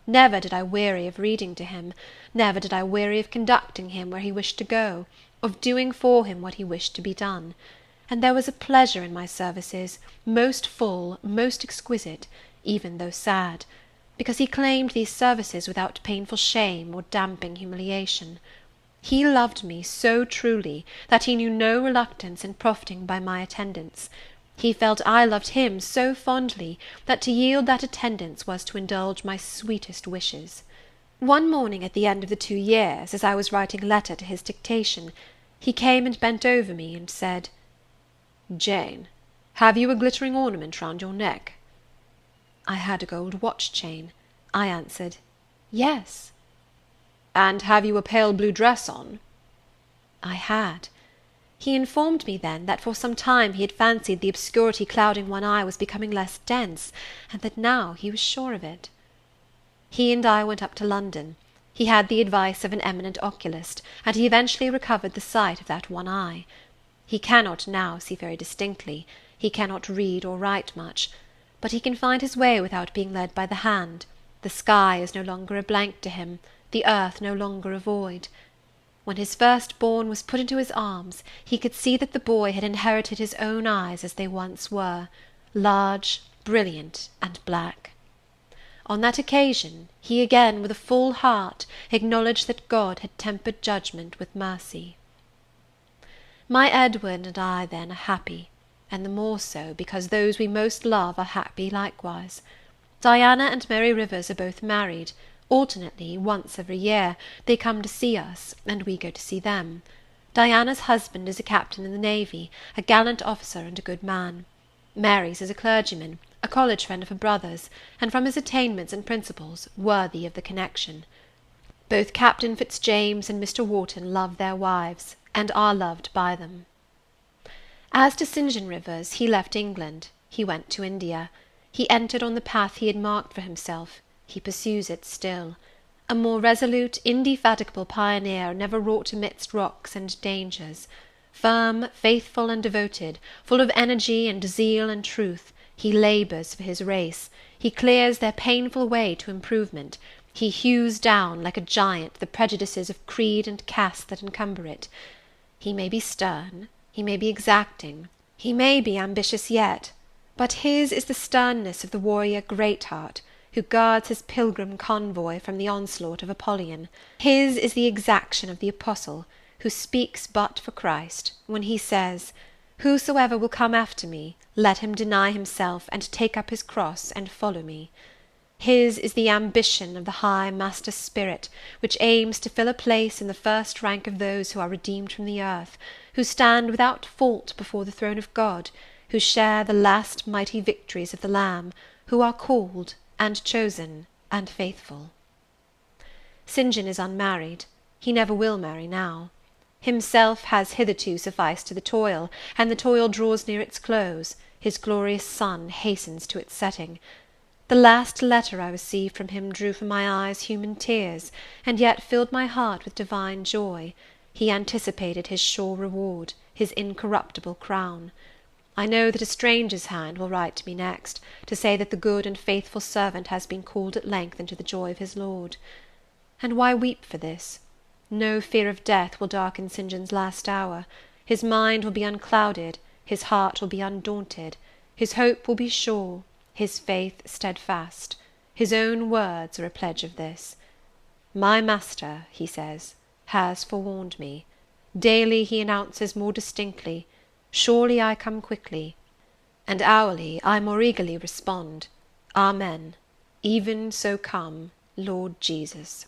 Never did I weary of reading to him, never did I weary of conducting him where he wished to go, of doing for him what he wished to be done. And there was a pleasure in my services, most full, most exquisite, even though sad, because he claimed these services without painful shame or damping humiliation. He loved me so truly, that he knew no reluctance in profiting by my attendance. He felt I loved him so fondly, that to yield that attendance was to indulge my sweetest wishes. One morning at the end of the 2 years, as I was writing a letter to his dictation, he came and bent over me, and said, "Jane, have you a glittering ornament round your neck?" I had a gold watch chain. I answered, "Yes." "And have you a pale blue dress on?" I had. He informed me then that for some time he had fancied the obscurity clouding one eye was becoming less dense, and that now he was sure of it. He and I went up to London. He had the advice of an eminent oculist, and he eventually recovered the sight of that one eye. He cannot now see very distinctly, he cannot read or write much, but he can find his way without being led by the hand. The sky is no longer a blank to him, the earth no longer a void. When his first-born was put into his arms, he could see that the boy had inherited his own eyes as they once were, large, brilliant, and black. On that occasion, he again, with a full heart, acknowledged that God had tempered judgment with mercy. My Edward and I, then, are happy, and the more so, because those we most love are happy likewise. Diana and Mary Rivers are both married. Alternately, once every year, they come to see us, and we go to see them. Diana's husband is a captain in the navy, a gallant officer and a good man. Mary's is a clergyman, a college friend of her brother's, and from his attainments and principles, worthy of the connection. Both Captain Fitzjames and Mr. Wharton love their wives, and are loved by them. As to St. John Rivers, he left England, he went to India. He entered on the path he had marked for himself, he pursues it still. A more resolute, indefatigable pioneer never wrought amidst rocks and dangers. Firm, faithful, and devoted, full of energy and zeal and truth, he labours for his race, he clears their painful way to improvement, he hews down, like a giant, the prejudices of creed and caste that encumber it. He may be stern, he may be exacting, he may be ambitious yet, but his is the sternness of the warrior Greatheart, who guards his pilgrim convoy from the onslaught of Apollyon. His is the exaction of the apostle, who speaks but for Christ, when he says, "Whosoever will come after me, let him deny himself, and take up his cross, and follow me." His is the ambition of the high master spirit, which aims to fill a place in the first rank of those who are redeemed from the earth, who stand without fault before the throne of God, who share the last mighty victories of the Lamb, who are called, and chosen, and faithful. St. John is unmarried. He never will marry now. Himself has hitherto sufficed to the toil, and the toil draws near its close, his glorious sun hastens to its setting. The last letter I received from him drew from my eyes human tears, and yet filled my heart with divine joy. He anticipated his sure reward, his incorruptible crown. I know that a stranger's hand will write to me next, to say that the good and faithful servant has been called at length into the joy of his Lord. And why weep for this? No fear of death will darken St. John's last hour. His mind will be unclouded, his heart will be undaunted, his hope will be sure, his faith steadfast. His own words are a pledge of this. "My master," he says, "has forewarned me. Daily he announces more distinctly, 'Surely I come quickly,' and hourly I more eagerly respond, 'Amen, even so come, Lord Jesus.'"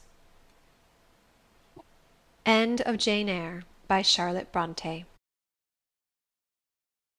End of Jane Eyre, by Charlotte Bronte.